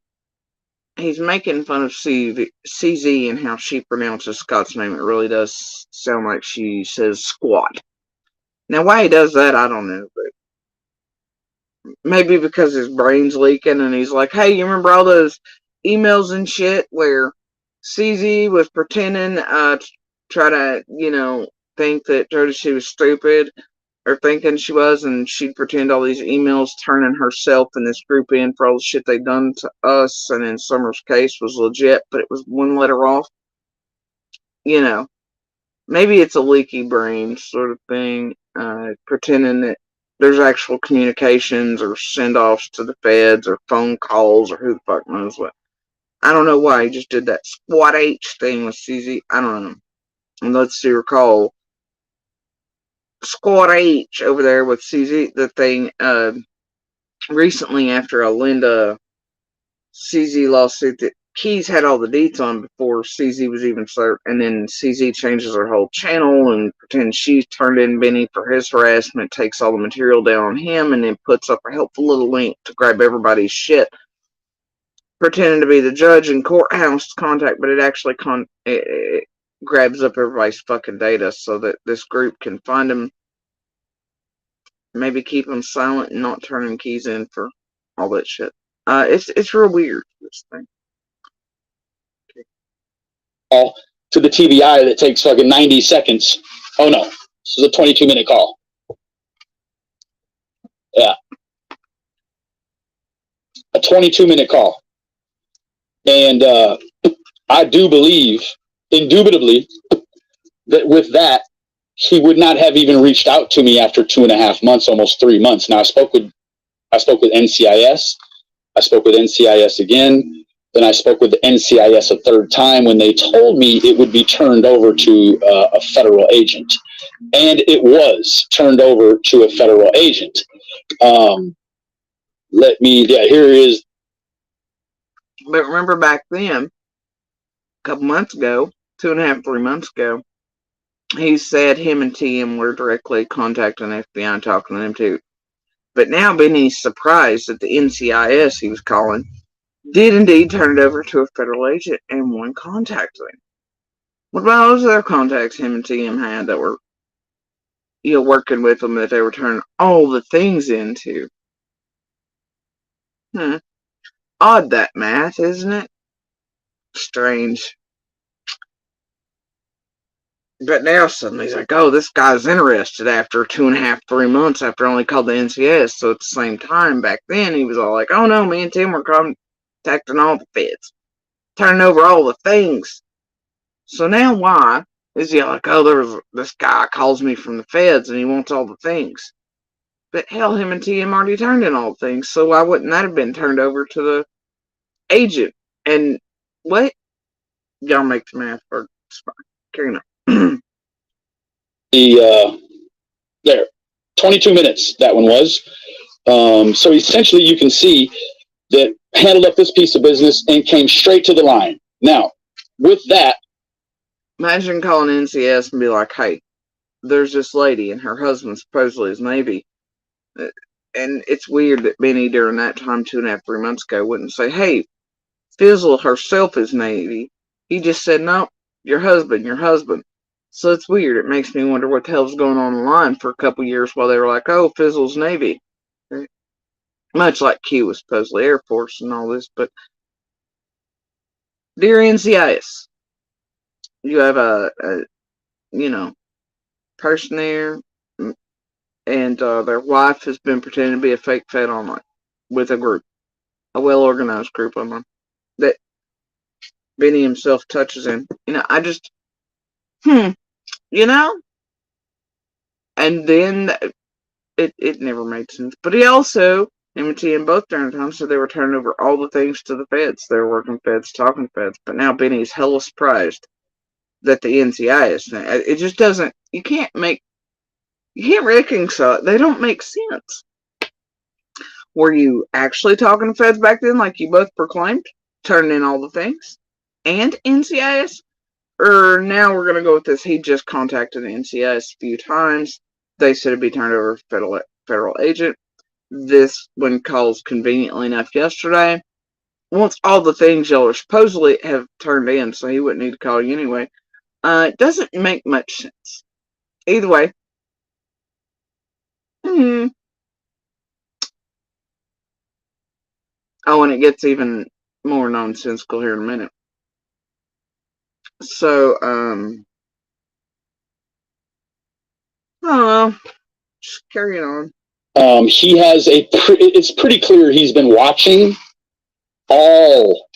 He's making fun of CZ and how she pronounces Scott's name. It really does sound like she says squat. Now, why he does that, I don't know, but maybe because his brain's leaking and he's like, hey, you remember all those emails and shit where CZ was pretending to try to, you know, think that Jodeci was stupid, or thinking she was, and she'd pretend all these emails turning herself and this group in for all the shit they'd done to us, and in Summer's case was legit, but it was one letter off. You know, maybe it's a leaky brain sort of thing, pretending that there's actual communications or send-offs to the feds or phone calls or who the fuck knows what. I don't know why he just did that squat H thing with CZ. I don't know. And let's see, recall Squad H over there with CZ, the thing, recently after a Linda CZ lawsuit that Keyz had all the deets on before CZ was even served, and then CZ changes her whole channel and pretends she's turned in Benny for his harassment, takes all the material down on him, and then puts up a helpful little link to grab everybody's shit, pretending to be the judge in courthouse contact, but it actually it grabs up everybody's fucking data so that this group can find them, maybe keep them silent and not turning Keyz in for all that shit. It's real weird, this thing. To the TBI that takes fucking 90 seconds. Oh no, this is a 22-minute call. 22-minute call. And I do believe, indubitably, that with that, he would not have even reached out to me after 2.5 months, almost 3 months. Now, I spoke with NCIS. I spoke with NCIS again. Then I spoke with the NCIS a third time when they told me it would be turned over to a federal agent. And it was turned over to a federal agent. Here is. But remember back then, a couple months ago, 2.5, 3 months ago, he said him and TM were directly contacting the FBI, talking to them too. But now Benny's surprised that the NCIS he was calling did indeed turn it over to a federal agent and one contacted him. What about all those other contacts him and TM had that were, working with them, that they were turning all the things into? Odd, that math, isn't it? Strange. But now suddenly he's like, oh, this guy's interested after 2.5, 3 months after I only called the NCIS. So at the same time, back then, he was all like, oh no, me and Tim were contacting all the feds, turning over all the things. So now why is he like, oh, there was this guy calls me from the feds and he wants all the things? But hell, him and TM already turned in all the things, so why wouldn't that have been turned over to the agent? And what? Y'all make the math work. It's fine. Carry on. There, 22 minutes, that one was. So essentially you can see that handled up this piece of business and came straight to the line. Now, with that. Imagine calling NCS and be like, hey, there's this lady and her husband supposedly is Navy. And it's weird that Benny during that time, 2.5, 3 months ago, wouldn't say, hey, Fizzle herself is Navy. He just said, no, your husband. So it's weird. It makes me wonder what the hell's going on in the line for a couple years while they were like, oh, Fizzle's Navy. Much like Q was supposedly Air Force and all this. But dear NCIS, you have a person there, and their wife has been pretending to be a fake Fed online with a group, a well-organized group online that Benny himself touches in. I just, and then it never made sense. But he also, M&T and both during the time, said they were turning over all the things to the feds. They were working feds, talking feds. But now Benny's hella surprised that the NCIS thing, it just doesn't, you can't reconcile it. They don't make sense. Were you actually talking to feds back then, like you both proclaimed, turning in all the things? And NCIS? Or now we're going to go with this, he just contacted the NCIS a few times. They said it'd be turned over to federal agent. This one calls conveniently enough yesterday. Once all the things y'all are supposedly have turned in, so he wouldn't need to call you anyway. It doesn't make much sense. Either way. Oh, and it gets even more nonsensical here in a minute. So, I don't know. Just carry it on. He has it's pretty clear he's been watching all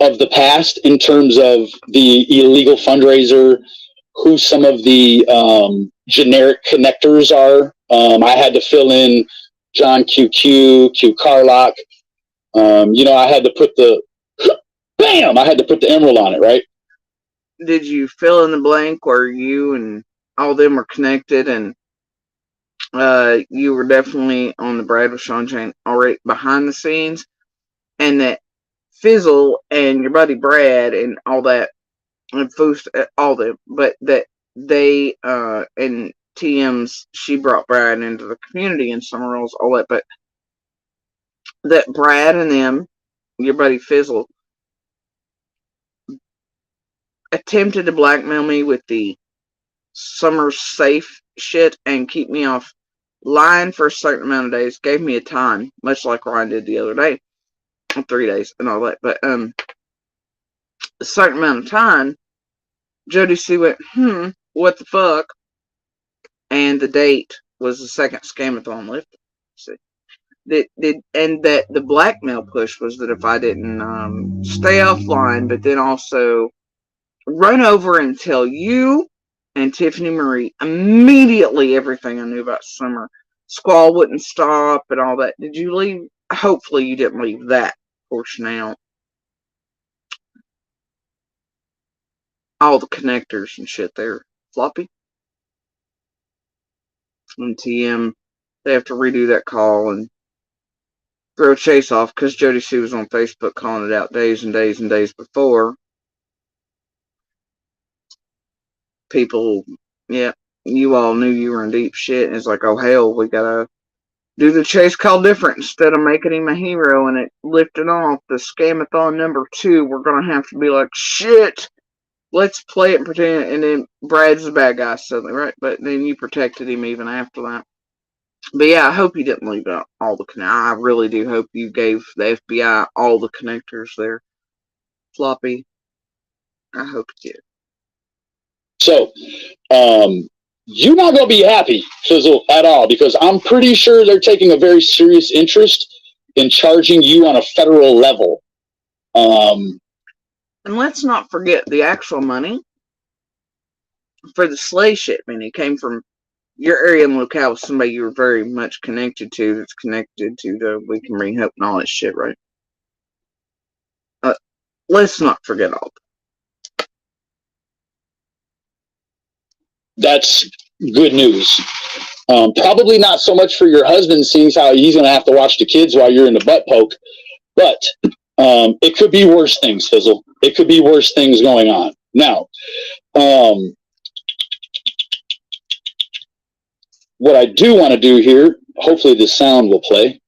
of the past in terms of the illegal fundraiser, who some of the generic connectors are. I had to fill in John Q Carlock. I had to put the emerald on it, right? Did you fill in the blank where you and all them were connected, and you were definitely on the Brad with Sean chain already behind the scenes, and that Fizzle and your buddy Brad and all that, and Foos, all them, but that they and TM's, she brought Brad into the community and Summer Rolls, all that, but that Brad and them, your buddy Fizzle, attempted to blackmail me with the Summer Safe shit and keep me off line for a certain amount of days, gave me a time, much like Ryan did the other day, 3 days and all that, but a certain amount of time. Jody C went, what the fuck? And the date was the second scamathon lifted. See, that the blackmail push was that if I didn't stay offline, but then also run over and tell you and Tiffany Marie immediately everything I knew about Summer. Squall wouldn't stop and all that. Did you leave? Hopefully you didn't leave that portion out. All the connectors and shit there. Floppy. And TM, they have to redo that call and throw Chase off because Jody Sue was on Facebook calling it out days and days and days before. People, yeah, you all knew you were in deep shit. And it's like, oh hell, we gotta do the Chase call different instead of making him a hero and it lifted off the scamathon number 2. We're gonna have to be like, shit, let's play it and pretend. And then Brad's the bad guy suddenly, right? But then you protected him even after that. But yeah, I hope you didn't leave out all the connectors. I really do hope you gave the FBI all the connectors there. Floppy, I hope you did. So, you're not going to be happy, Fizzle, at all, because I'm pretty sure they're taking a very serious interest in charging you on a federal level. And let's not forget the actual money for the sleigh shipment. It came from your area and locale with somebody you were very much connected to, that's connected to the We Can Bring Hope and all that shit, right? Let's not forget all that. That's good news. Probably not so much for your husband, seeing how he's going to have to watch the kids while you're in the butt poke, but it could be worse things, Fizzle. It could be worse things going on. Now, what I do want to do here, hopefully the sound will play,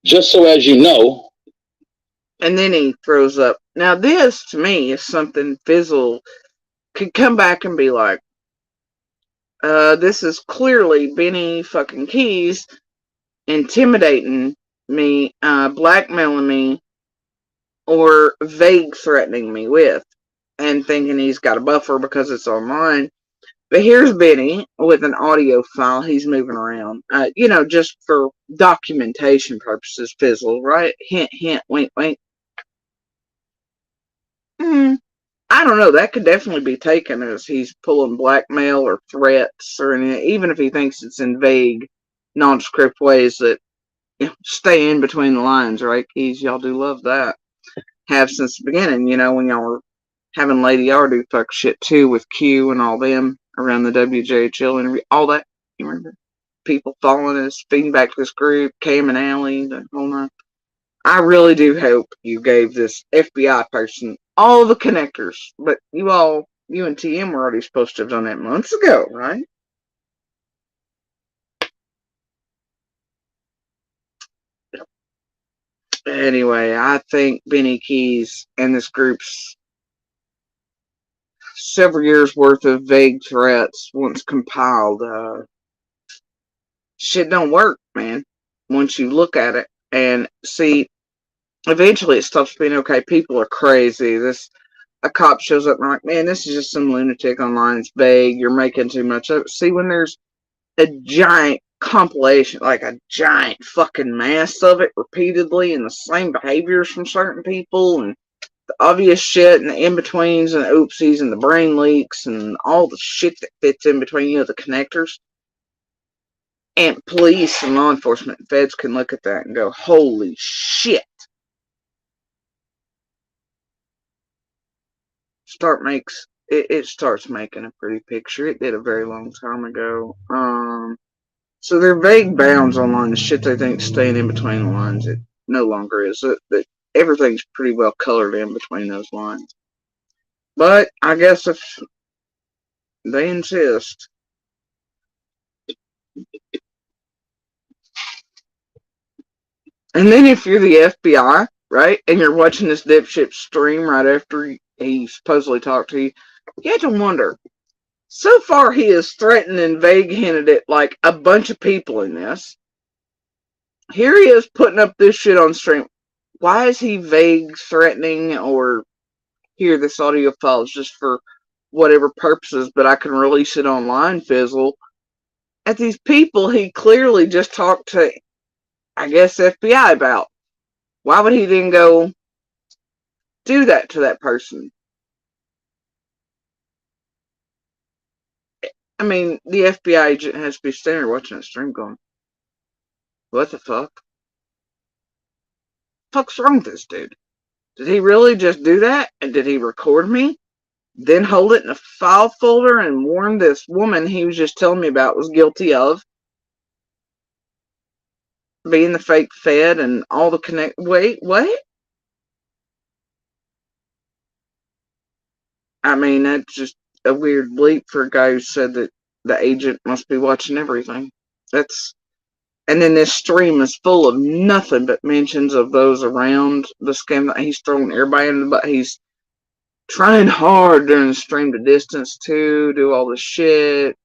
just so as you know. And then he throws up. Now this, to me, is something Fizzle could come back and be like, this is clearly Benny fucking Keyz intimidating me, blackmailing me, or vague threatening me with, and thinking he's got a buffer because it's online. But here's Benny with an audio file he's moving around, just for documentation purposes, Fizzle, right? Hint, hint, wink, wink. I don't know. That could definitely be taken as he's pulling blackmail or threats, or anything, even if he thinks it's in vague, nondescript ways that stay in between the lines, right? Keyz, y'all do love that. Have since the beginning, when y'all were having Lady R do fuck shit too with Q and all them around the WJHL interview, all that. You remember? People following us, feeding back to this group, Cam and Allie, the whole night. I really do hope you gave this FBI person all the connectors, but you and TM were already supposed to have done that months ago, right? Anyway, I think Benny Keyz and this group's several years worth of vague threats, once compiled, shit don't work, man. Once you look at it and see, eventually it stops being okay. People are crazy. A cop shows up and I'm like, man, this is just some lunatic online. It's vague. You're making too much of it. See, when there's a giant compilation, like a giant fucking mass of it repeatedly, and the same behaviors from certain people, and the obvious shit, and the in-betweens, and the oopsies, and the brain leaks, and all the shit that fits in between, the connectors. And police and law enforcement and feds can look at that and go, holy shit. It starts making a pretty picture. It did a very long time ago. So their vague bounds online, the shit they think staying in between the lines, it no longer is. That everything's pretty well colored in between those lines. But I guess if they insist. And then if you're the FBI, right, and you're watching this dipshit stream right after he supposedly talked to you, you have to wonder. So far, he has threatened and vague hinted at like a bunch of people in this. Here he is putting up this shit on stream. Why is he vague threatening, or here, this audio file is just for whatever purposes, but I can release it online, Fizzle? at these people he clearly just talked to, I guess, FBI about. Why would he then go do that to that person? I mean, the FBI agent has to be standing there watching that stream going, what the fuck? What's wrong with this dude? Did he really just do that? And did he record me? Then hold it in a file folder and warn this woman he was just telling me about was guilty of being the fake Fed and all the connect. Wait, what? I mean, that's just a weird leap for a guy who said that the agent must be watching everything. And then this stream is full of nothing but mentions of those around the scam that he's throwing everybody in, but he's trying hard during the stream to distance too, do all the shit,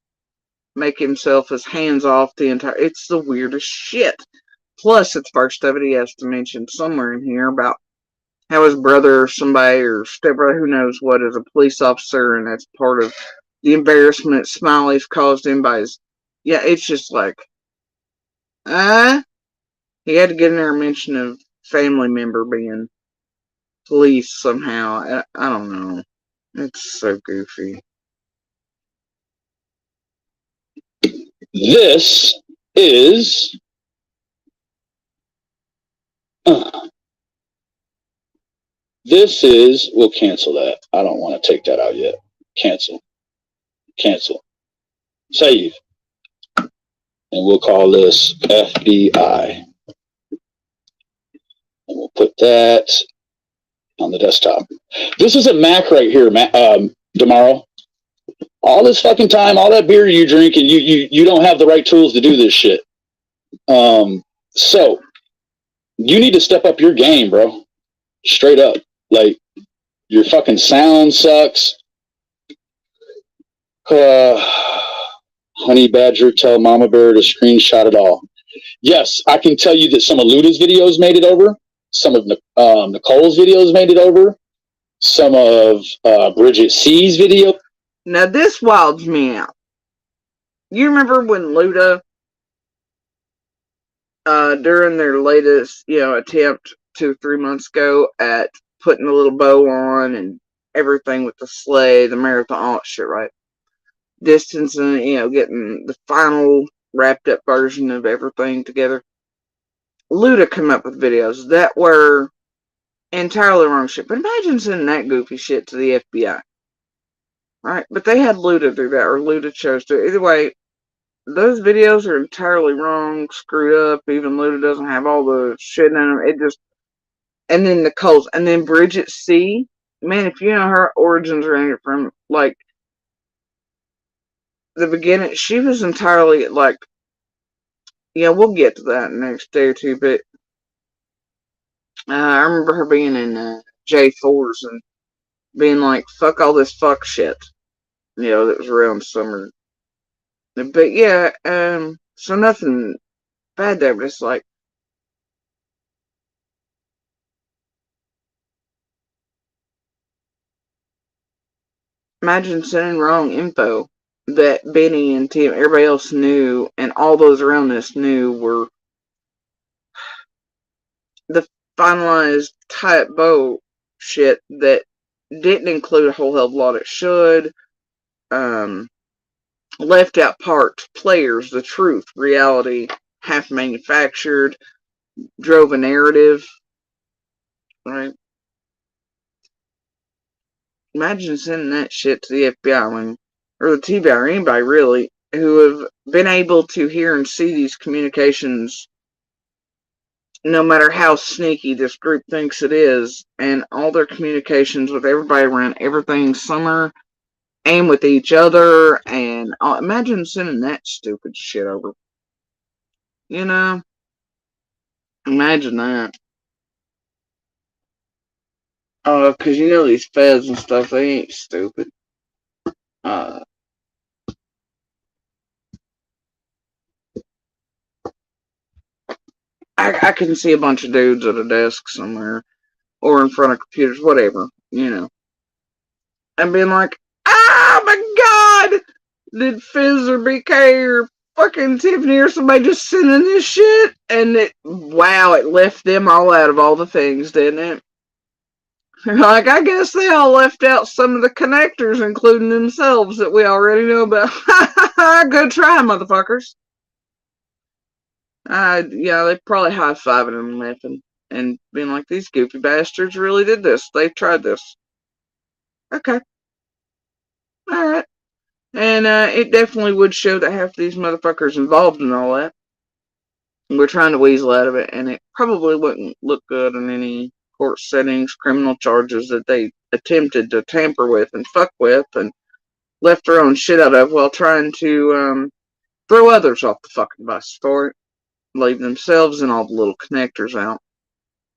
make himself as hands off the entire. It's the weirdest shit. Plus, it's first of it, he has to mention somewhere in here about how his brother or somebody or stepbrother, who knows what, is a police officer, and that's part of the embarrassment Smiley's caused him by his. Yeah, it's just like, he had to get in there a mention of family member being police somehow. I don't know. It's so goofy. This is we'll cancel that. I don't want to take that out yet. Cancel. Save. And we'll call this FBI. And we'll put that on the desktop. This is a Mac right here, tomorrow. All this fucking time, all that beer you drink, and you don't have the right tools to do this shit. So you need to step up your game, bro. Straight up. Like, your fucking sound sucks. Honey Badger, tell Mama Bear to screenshot it all. Yes, I can tell you that some of Luda's videos made it over. Some of Nicole's videos made it over. Some of Bridget C's video. Now this wilds me out. You remember when Luda, during their latest, attempt 2 or 3 months ago at putting a little bow on and everything with the sleigh, the marathon, all that shit, right? Distancing, getting the final wrapped up version of everything together. Luda come up with videos that were entirely wrong shit. But imagine sending that goofy shit to the FBI. Right? But they had Luda do that, or Luda chose to. Either way, those videos are entirely wrong, screwed up. Even Luda doesn't have all the shit in them. It just. And then Nicole's. And then Bridget C. Man, if you know her origins are in from, like, the beginning, she was entirely, like, we'll get to that next day or two, but I remember her being in J4s and being like, fuck all this fuck shit, that was around summer. But yeah, so nothing bad there, but it's like, imagine sending wrong info that Benny and Tim, everybody else knew, and all those around us knew were the finalized type bow shit that didn't include a whole hell of a lot it should. Left out parts, players, the truth, reality, half manufactured, drove a narrative, right? Imagine sending that shit to the FBI or the TBI or anybody really who have been able to hear and see these communications, no matter how sneaky this group thinks it is, and all their communications with everybody around everything summer and with each other, and imagine sending that stupid shit over. Imagine that. Because these feds and stuff, they ain't stupid. I can see a bunch of dudes at a desk somewhere, or in front of computers, whatever, and being like, oh my god, did Fizz or BK or fucking Tiffany or somebody just sending this shit, and it left them all out of all the things, didn't it? Like, I guess they all left out some of the connectors, including themselves, that we already know about. Good try, motherfuckers. Yeah, they probably high-fiving and laughing and being like, these goofy bastards really did this. They tried this. Okay. All right. And it definitely would show that half of these motherfuckers involved in all that. We're trying to weasel out of it, and it probably wouldn't look good in any court settings, criminal charges that they attempted to tamper with and fuck with and left their own shit out of while trying to throw others off the fucking bus for it, leave themselves and all the little connectors out.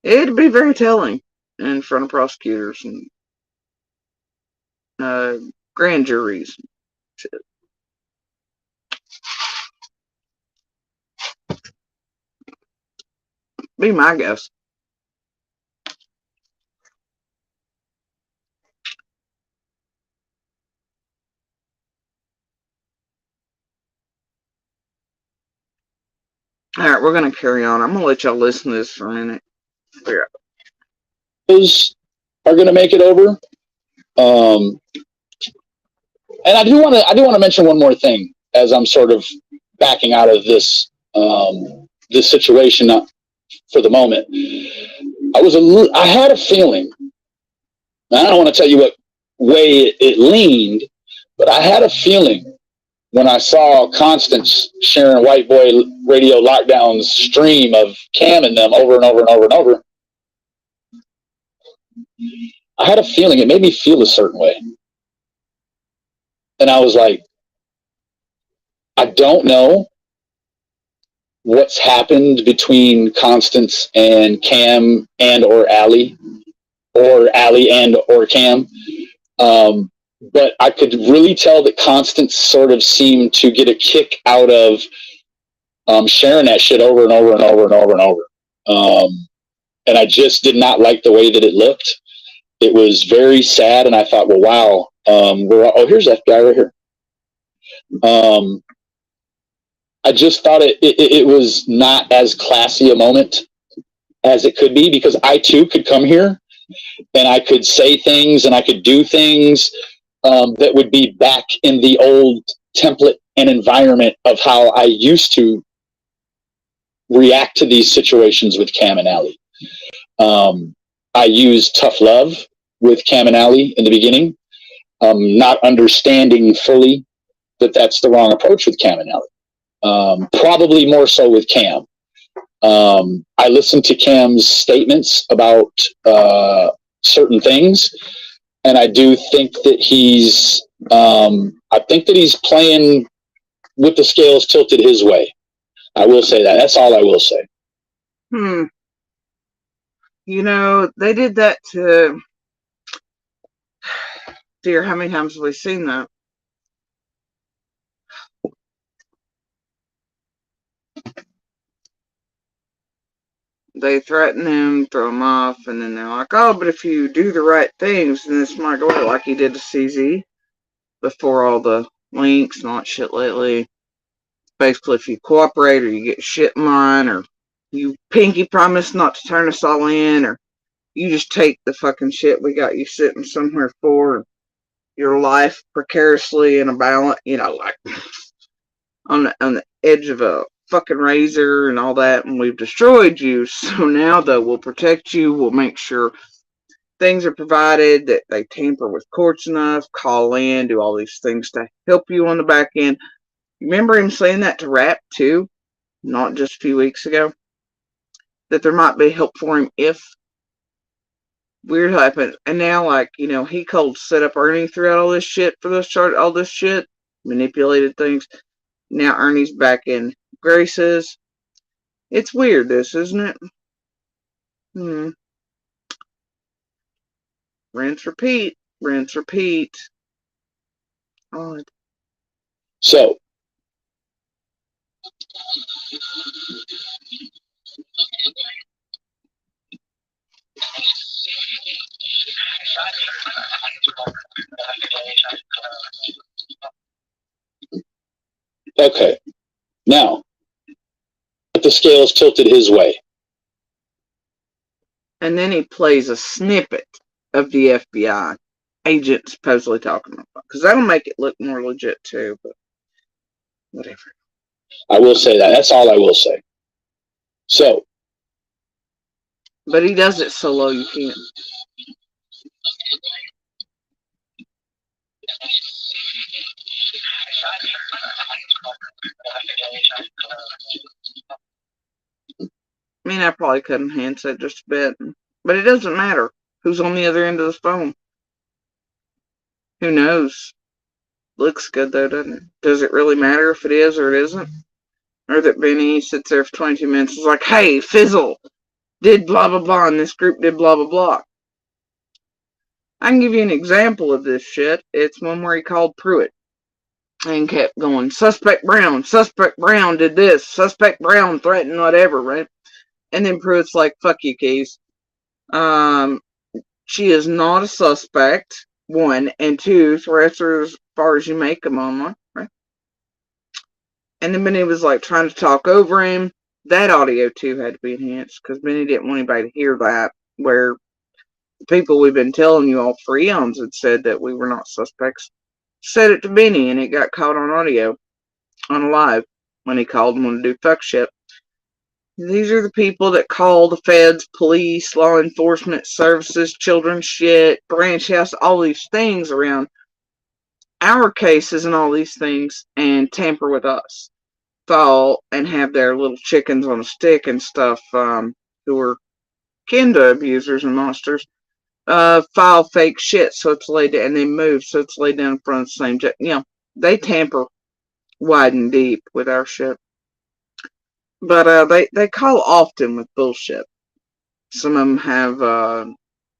It'd be very telling in front of prosecutors and grand juries. Shit. Be my guess. Alright, we're gonna carry on. I'm gonna let y'all listen to this for a minute. Those are going to make it over. And I do want to mention one more thing as I'm sort of backing out of this this situation for the moment. I had a feeling. I don't want to tell you what way it leaned, but I had a feeling when I saw Constance sharing White Boy Radio Lockdown's stream of Cam and them over and over and over and over. I had a feeling, it made me feel a certain way. And I was like, I don't know what's happened between Constance and Cam and or Allie and or Cam. But I could really tell that Constance sort of seemed to get a kick out of sharing that shit over and over and over and over and over. And I just did not like the way that it looked. It was very sad, and I thought, well, wow. Here's that guy right here. I just thought it was not as classy a moment as it could be, because I too could come here and I could say things and I could do things that would be back in the old template and environment of how I used to react to these situations with Cam and Allie. I used tough love with Cam and Allie in the beginning, not understanding fully that that's the wrong approach with Cam and Allie. Probably more so with Cam. I listened to Cam's statements about certain things, and I do think that he's playing with the scales tilted his way. I will say that. That's all I will say. You know, they did that to... Dear, how many times have we seen that? They threaten him, throw him off, and then they're like, oh, but if you do the right things, then this might go away, like he did to CZ before all the links and all that shit lately. Basically, if you cooperate or you get shit in line, or you pinky promise not to turn us all in, or you just take the fucking shit we got you sitting somewhere for, your life precariously in a balance, you know, like on the edge of a fucking razor and all that, and we've destroyed you. So now, though, we'll protect you. We'll make sure things are provided, that they tamper with courts enough, call in, do all these things to help you on the back end. Remember him saying that to Rap, too? Not just a few weeks ago? That there might be help for him if weird happens. And now, like, you know, he cold set up Ernie throughout all this shit for this chart, all this shit, manipulated things. Now Ernie's back in graces. It's weird, this, isn't it? Rinse, repeat. Rinse, repeat. Odd. So, okay. Now, the scales tilted his way. And then he plays a snippet of the FBI agent supposedly talking about, because that'll make it look more legit too, but whatever. I will say that. That's all I will say. So. But he does it so low you can't. I mean, I probably could enhance it just a bit, but it doesn't matter who's on the other end of the phone. Who knows? Looks good though, doesn't it? Does it really matter if it is or it isn't? Or that Benny sits there for 22 minutes and is like, hey, Fizzle did blah blah blah and this group did blah blah blah. I can give you an example of this shit. It's one where he called Pruitt and kept going, Suspect Brown did this, Suspect Brown threatened whatever, right? And then Pruitt's like, fuck you, Keyz. She is not a suspect, one, and two, threats are as far as you make them online, right? And then Benny was like trying to talk over him. That audio too had to be enhanced because Benny didn't want anybody to hear that, where the people we've been telling you all for eons had said that we were not suspects said it to Benny, and it got caught on audio, on a live, when he called and wanted to do fuck shit. These are the people that call the feds, police, law enforcement services, children's shit, branch house, all these things around our cases and all these things and tamper with us. Fall and have their little chickens on a stick and stuff, who are kin to abusers and monsters, file fake shit so it's laid down, and they move so it's laid down in front of the same judge. You know, they tamper wide and deep with our shit. But they call often with bullshit. Some of them have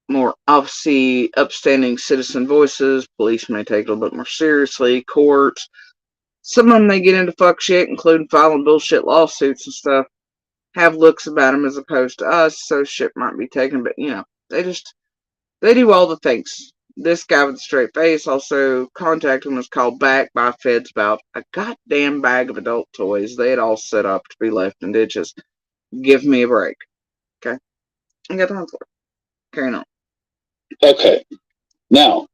more obviously upstanding citizen voices. Police may take it a little bit more seriously. Courts. Some of them, they get into fuck shit, including filing bullshit lawsuits and stuff. Have looks about them as opposed to us, so shit might be taken. But, you know, they do all the things. This guy with the straight face also contacted him, was called back by feds about a goddamn bag of adult toys they had all set up to be left in ditches. Give me a break. Okay? I got time for it. Carrying on. Okay. Now.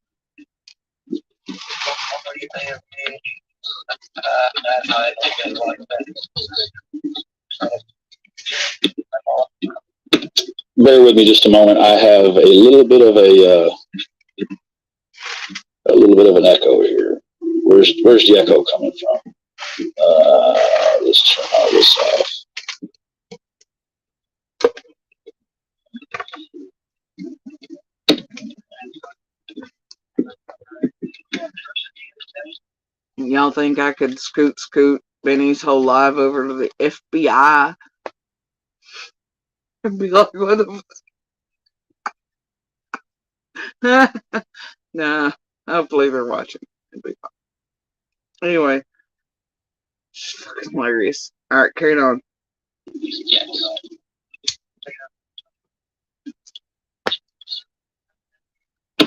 Bear with me just a moment. I have a little bit of an echo here. Where's the echo coming from? Let's turn all this off. Y'all think I could scoot Benny's whole life over to the FBI? And be like, what the Nah, hopefully they're watching. It'll be fine. Anyway, it's fucking hilarious. Alright, carrying on.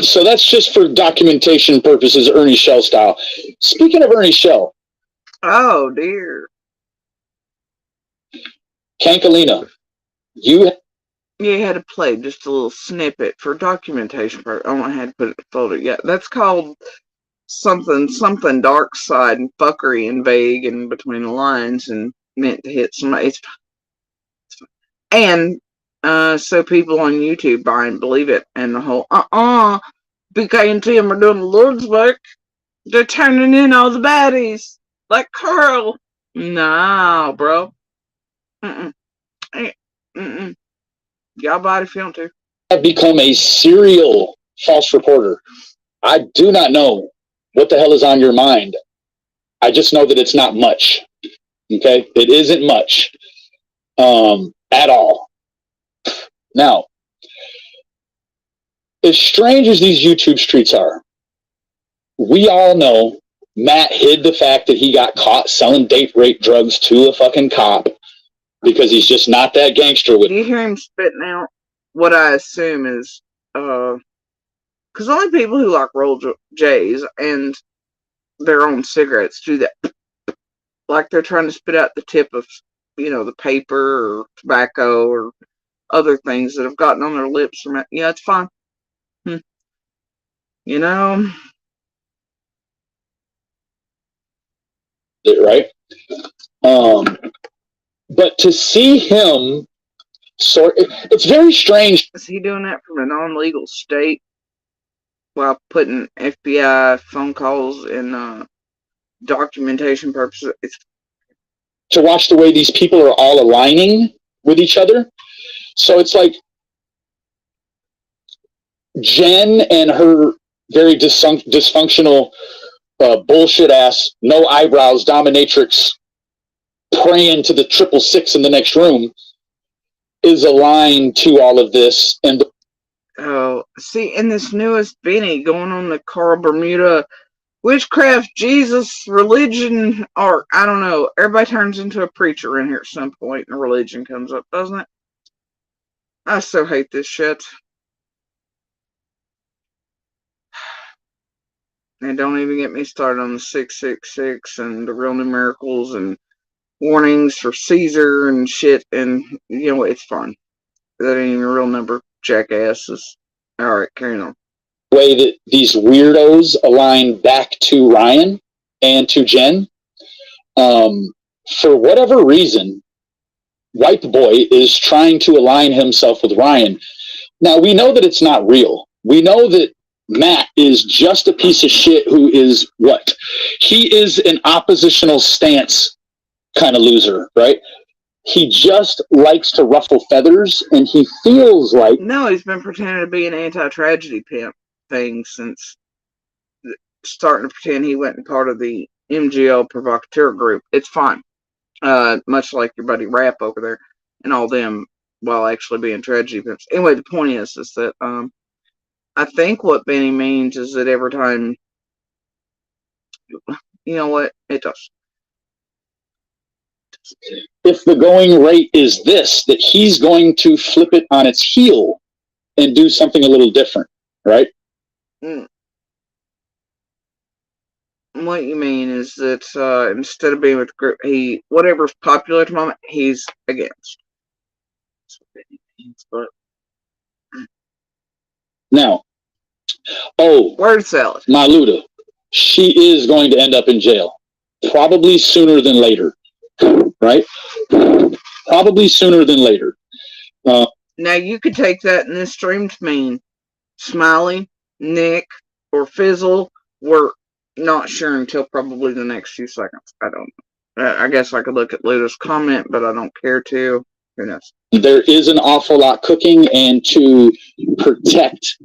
So that's just for documentation purposes, Ernie Shell style. Speaking of Ernie Shell. Oh, dear. Kankalina, you had to play just a little snippet for documentation. I don't know how to put it in the folder yet. That's called something dark side and fuckery and vague and between the lines and meant to hit somebody. It's and so people on YouTube buy and believe it, and the whole BK and Tim are doing the Lord's work. They're turning in all the baddies like Carl. Nah, bro. Y'all buy it if you want to. have become a serial false reporter. I do not know what the hell is on your mind. I just know that it's not much. Okay? It isn't much at all. Now, as strange as these YouTube streets are, we all know Matt hid the fact that he got caught selling date rape drugs to a fucking cop because he's just not that gangster with. Do you hear him spitting out what I assume is, because only people who like roll J's and their own cigarettes do that. like they're trying to spit out the tip of, the paper or tobacco or other things that have gotten on their lips. Yeah, it's fine. You know, Right? But to see him it's very strange. is he doing that from a non-legal state while putting FBI phone calls and documentation purposes? It's to watch the way these people are all aligning with each other. So it's like Jen and her very dysfunctional, bullshit ass, no eyebrows dominatrix praying to the 666 in the next room is aligned to all of this. And see, in this newest Benny going on the Carl Bermuda witchcraft, Jesus, religion, art, I don't know. Everybody turns into a preacher in here at some point and religion comes up, doesn't it? I so hate this shit. And don't even get me started on the 666 and the real numericals and warnings for Caesar and shit. And, it's fun. That ain't even a real number, jackasses. Alright, carry on. The way that these weirdos align back to Ryan and to Jen, for whatever reason, White Boy is trying to align himself with Ryan. Now, we know that it's not real. We know that Matt is just a piece of shit who is what? He is an oppositional stance kind of loser, right? He just likes to ruffle feathers, and he feels like... No, he's been pretending to be an anti-tragedy pimp thing since starting to pretend he wasn't part of the MGL provocateur group. It's fine. Much like your buddy Rap over there and all them, while actually being tragedy pimps. Anyway, the point is that I think what Benny means is that every time, you know what, it does. If the going rate is this, that he's going to flip it on its heel and do something a little different, right? What you mean is that instead of being with the group, whatever's popular at the moment, he's against. That's what Benny means, but... Now, word salad. Maluda, she is going to end up in jail, probably sooner than later, right? Probably sooner than later. Now you could take that in this stream to mean Smiley, Nick, or Fizzle were not sure until probably the next few seconds. I don't know. I guess I could look at Luda's comment, but I don't care to. Who knows? There is an awful lot cooking, and to protect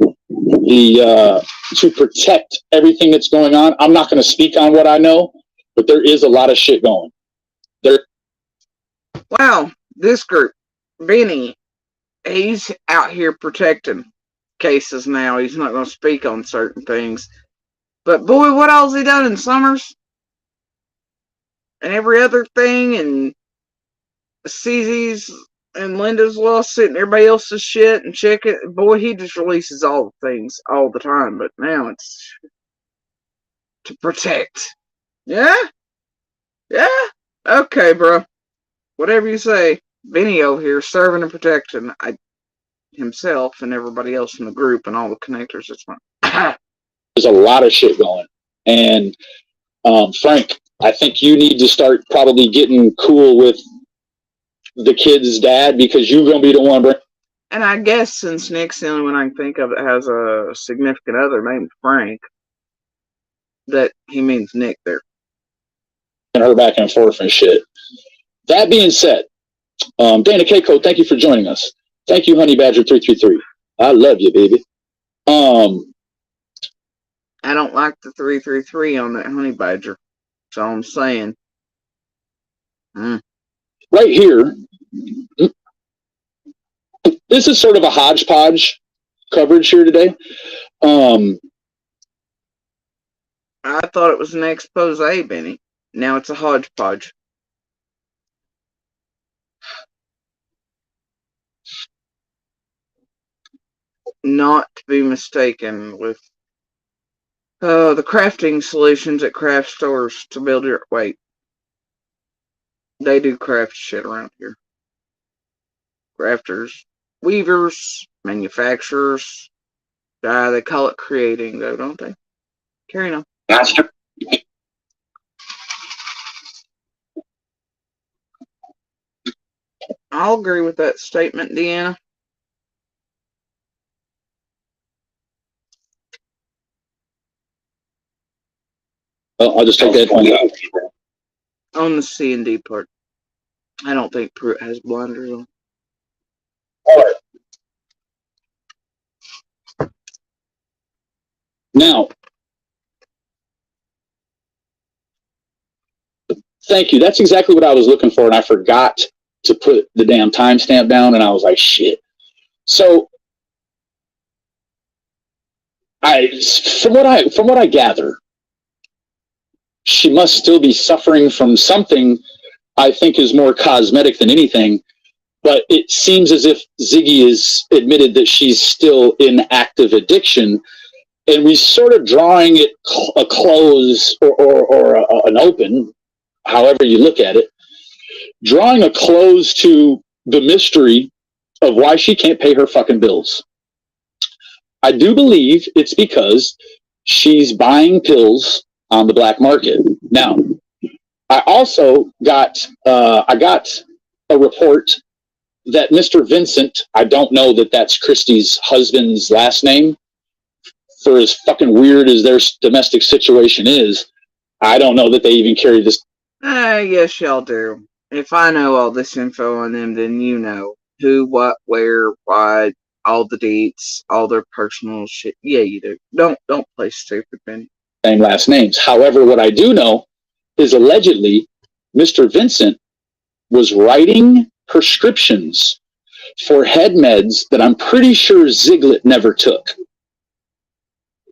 everything that's going on, I'm not going to speak on what I know, but there is a lot of shit going. Wow, this group, Benny, he's out here protecting cases now. He's not going to speak on certain things. But boy, what else he done in Summers? And every other thing, and CZ's and Linda's lawsuit and everybody else's shit and check it. Boy, he just releases all the things all the time. But now it's to protect. Yeah? Yeah? Okay, bro. Whatever you say. Benny over here serving and protecting himself and everybody else in the group and all the connectors. It's fine. There's a lot of shit going. And Frank, I think you need to start probably getting cool with the kid's dad, because you're going to be the one. And I guess since Nick's the only one I can think of that has a significant other named Frank, that he means Nick there. And her back and forth and shit. That being said, Dana Keiko, thank you for joining us. Thank you, Honey Badger 333. I love you, baby. I don't like the 333 on that Honey Badger. That's all I'm saying. Right here, this is sort of a hodgepodge coverage here today. I thought it was an expose, Benny. Now it's a hodgepodge. Not to be mistaken with the crafting solutions at craft stores to build your... Wait. They do craft shit around here. Crafters, weavers, manufacturers. They call it creating, though, don't they? Carry on. Master. I'll agree with that statement, Deanna. I'll just take that point out. On the C and D part, I don't think Pruitt has blinders on. Now, thank you. That's exactly what I was looking for, and I forgot to put the damn timestamp down, and I was like, shit. So, from what I gather, she must still be suffering from something I think is more cosmetic than anything, but it seems as if Ziggy has admitted that she's still in active addiction, and we sort of drawing it a close or an open, however you look at it, drawing a close to the mystery of why she can't pay her fucking bills. I do believe it's because she's buying pills on the black market. Now, I also got a report that Mr. Vincent, I don't know that that's Christy's husband's last name, for as fucking weird as their domestic situation is, I don't know that they even carry this. Yes, y'all do. If I know all this info on them, then you know who, what, where, why, all the dates, all their personal shit. Yeah, you do. Don't play stupid, Ben. Same last names. However, what I do know is allegedly Mr. Vincent was writing prescriptions for head meds that I'm pretty sure Ziglet never took.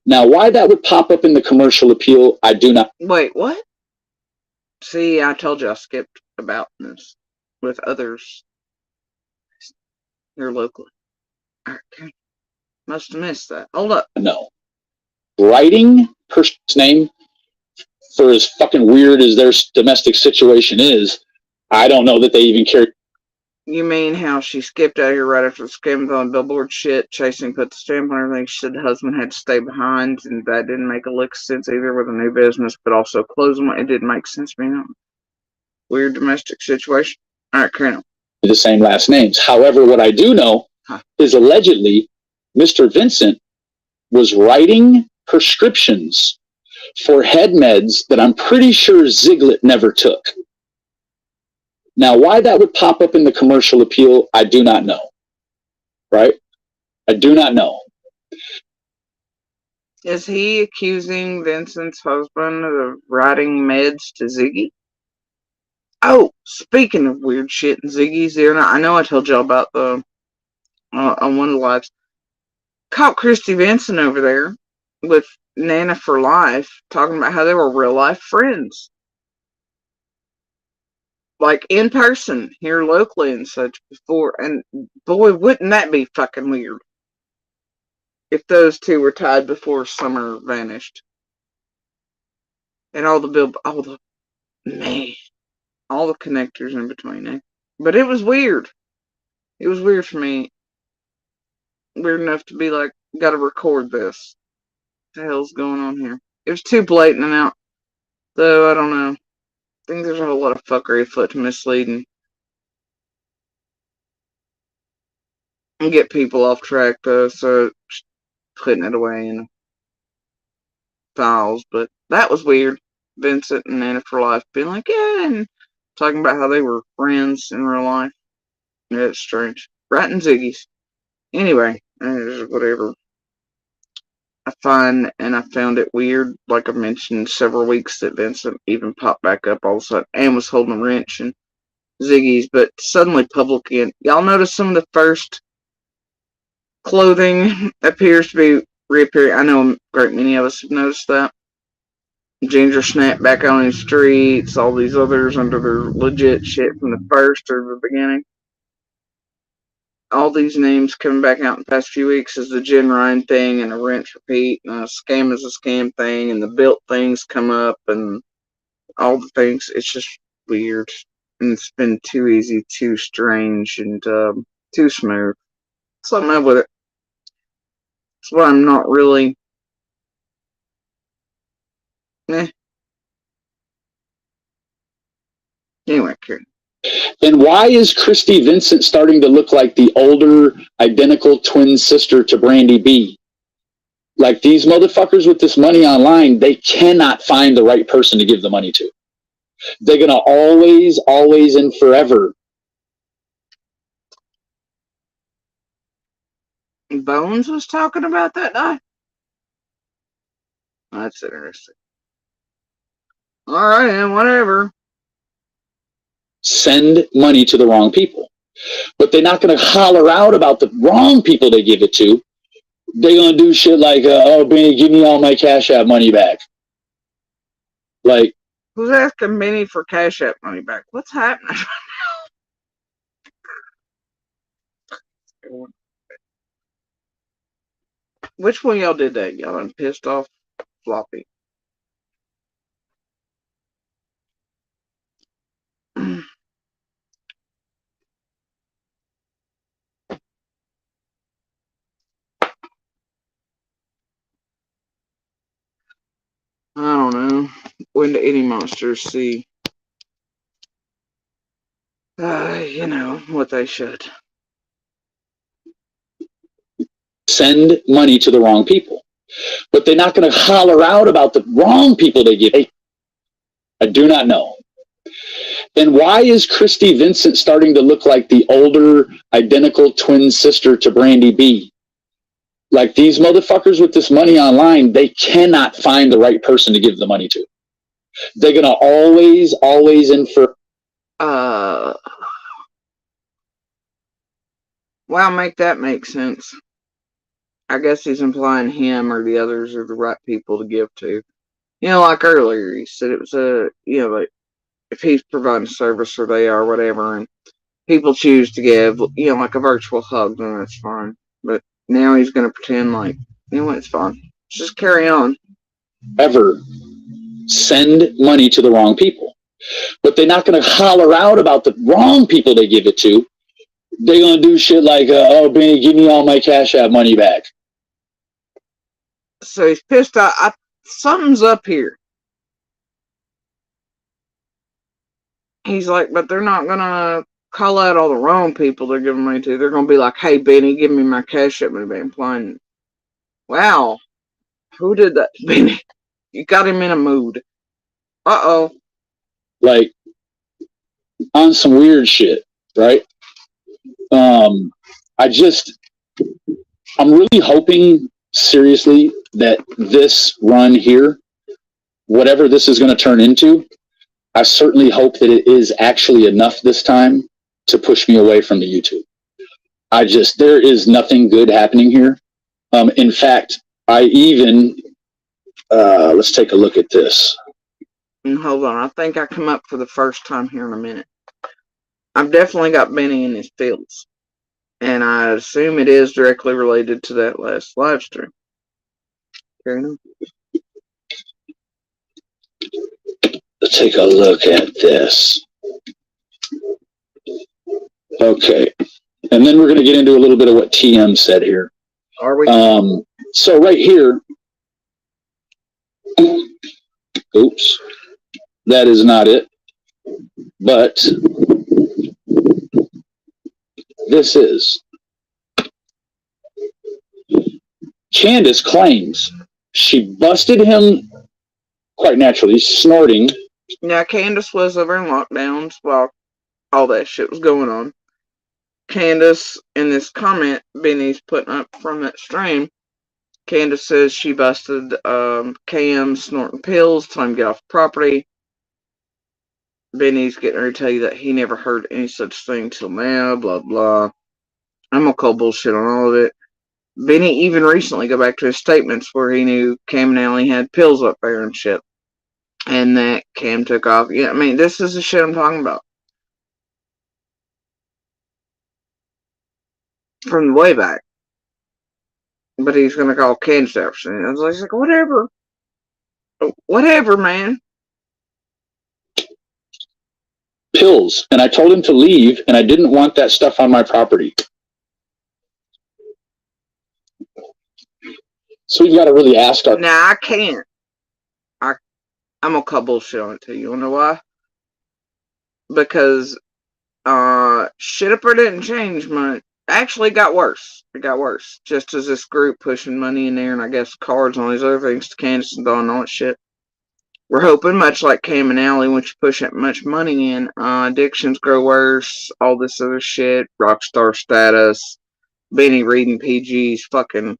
Now, why that would pop up in the commercial appeal, I do not. Wait, what? See, I told you I skipped about this with others here locally. Okay. Must have missed that. Hold up. No. Writing person's name, for as fucking weird as their domestic situation is, I don't know that they even carry. You mean how she skipped out here right after the scams on billboard shit, chasing, put the stamp on everything? She said the husband had to stay behind, and that didn't make a lick of sense either with a new business, but also closing one. It didn't make sense to me. Weird domestic situation. All right, Colonel. The same last names. However, what I do know is allegedly Mr. Vincent was writing prescriptions for head meds that I'm pretty sure Ziglet never took. Now, why that would pop up in the commercial appeal, I do not know. Right? I do not know. Is he accusing Vincent's husband of writing meds to Ziggy? Oh, speaking of weird shit and Ziggy's there, I know I told y'all about the on one of the lives. Caught Christy Vincent over there with Nana for Life, talking about how they were real life friends. Like in person, here locally and such before. And boy, wouldn't that be fucking weird if those two were tied before Summer vanished. And all the connectors in between, eh? But it was weird. It was weird for me. Weird enough to be like, gotta record this. What the hell's going on here? It was too blatant and out. Though, I don't know. I think there's a whole lot of fuckery afoot to misleading and get people off track, though, so putting it away in files. But that was weird. Vincent and Nana for Life being like, yeah, and talking about how they were friends in real life. Yeah, it's strange. Right in Ziggy's. Anyway, whatever. I found it weird, like I mentioned several weeks, that Vincent even popped back up all of a sudden and was holding a wrench in Ziggy's, but suddenly public again. Y'all notice some of the first clothing appears to be reappearing. I know a great many of us have noticed that. Ginger Snap back on the streets, all these others under their legit shit from the first or the beginning. All these names coming back out in the past few weeks is the Jen Ryan thing and a wrench repeat and a scam is a scam thing and the built things come up and all the things. It's just weird. And it's been too easy, too strange, and too smooth. Something up with it. That's why I'm not really. Anyway, Karen. And why is Christy Vincent starting to look like the older, identical twin sister to Brandy B? Like, these motherfuckers with this money online, they cannot find the right person to give the money to. They're going to always, and forever. Bones was talking about that night? That's interesting. Alright, and whatever. Send money to the wrong people. But they're not going to holler out about the wrong people they give it to. They're going to do shit like, oh, Benny, give me all my Cash App money back. Like, who's asking Benny for Cash App money back? What's happening right now? Which one of y'all did that? Y'all done pissed off Floppy. I don't know. When do any monsters see, you know, what they should? Send money to the wrong people. But they're not going to holler out about the wrong people they give. I do not know. And why is Christy Vincent starting to look like the older, identical twin sister to Brandy B? Like, these motherfuckers with this money online, they cannot find the right person to give the money to. They're going to always, and for. Well, make that make sense. I guess he's implying him or the others are the right people to give to. You know, like earlier, he said it was like, if he's providing service or they are, whatever, and people choose to give, like a virtual hug, then that's fine. But now he's going to pretend like, it's fine. Just carry on. Ever send money to the wrong people. But they're not going to holler out about the wrong people they give it to. They're going to do shit like, oh, Benny, give me all my Cash App money back. So he's pissed off. Something's up here. He's like, but they're not going to call out all the wrong people they're giving money to. They're going to be like, hey, Benny, give me my Cash App money back. Implying, wow, who did that, Benny? You got him in a mood. Uh-oh. Like, on some weird shit, right? I'm really hoping, seriously, that this run here, whatever this is going to turn into, I certainly hope that it is actually enough this time to push me away from the YouTube. There is nothing good happening here. In fact, I even, let's take a look at this. Hold on, I think I come up for the first time here in a minute. I've definitely got Benny in his feels. And I assume it is directly related to that last live stream. Let's take a look at this. Okay. And then we're going to get into a little bit of what TM said here. Are we? So right here, oops, that is not it. But this is. Candace claims she busted him, quite naturally, snorting. Now, Candace was over in lockdowns while all that shit was going on. Candace, in this comment Benny's putting up from that stream, Candace says she busted Cam snorting pills, telling him to get off the property. Benny's getting ready to tell you that he never heard any such thing till now, blah, blah. I'm gonna call bullshit on all of it. Benny even recently go back to his statements where he knew Cam and Allie had pills up there and shit. And that Cam took off. Yeah, I mean, this is the shit I'm talking about. From the way back. But he's gonna call Candace after. And I was like, whatever. Whatever, man. pills, and I told him to leave, and I didn't want that stuff on my property. So we've got to really ask our... Now, I can't. I'm going to call bullshit on it too. You want to know why? Because shit up there didn't change much. Actually, it got worse. It got worse. Just as this group pushing money in there, and I guess cards and all these other things to Candace and Dawn and all that shit. We're hoping, much like Cam and Allie, once you push that much money in, addictions grow worse, all this other shit, rockstar status, Benny reading PG's fucking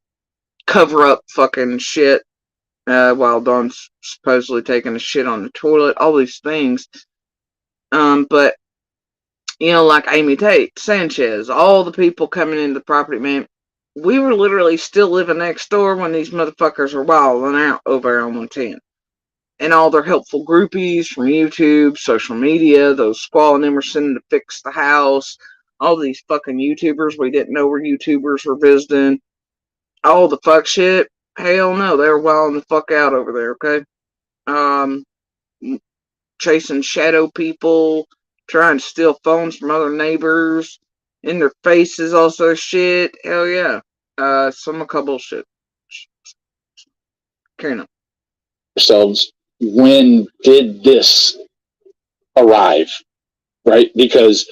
cover-up fucking shit, while Dawn's supposedly taking a shit on the toilet, all these things. But, you know, like Amy Tate, Sanchez, all the people coming into the property, man, we were literally still living next door when these motherfuckers were wilding out over on 110. And all their helpful groupies from YouTube, social media, those squall and them were sending to fix the house, all these fucking YouTubers we didn't know were YouTubers were visiting, all the fuck shit, hell no, they were wilding the fuck out over there, okay? Chasing shadow people, trying to steal phones from other neighbors, in their faces, also shit, hell yeah. Some a couple shit. Carrying on. Ourselves, when did this arrive, right? Because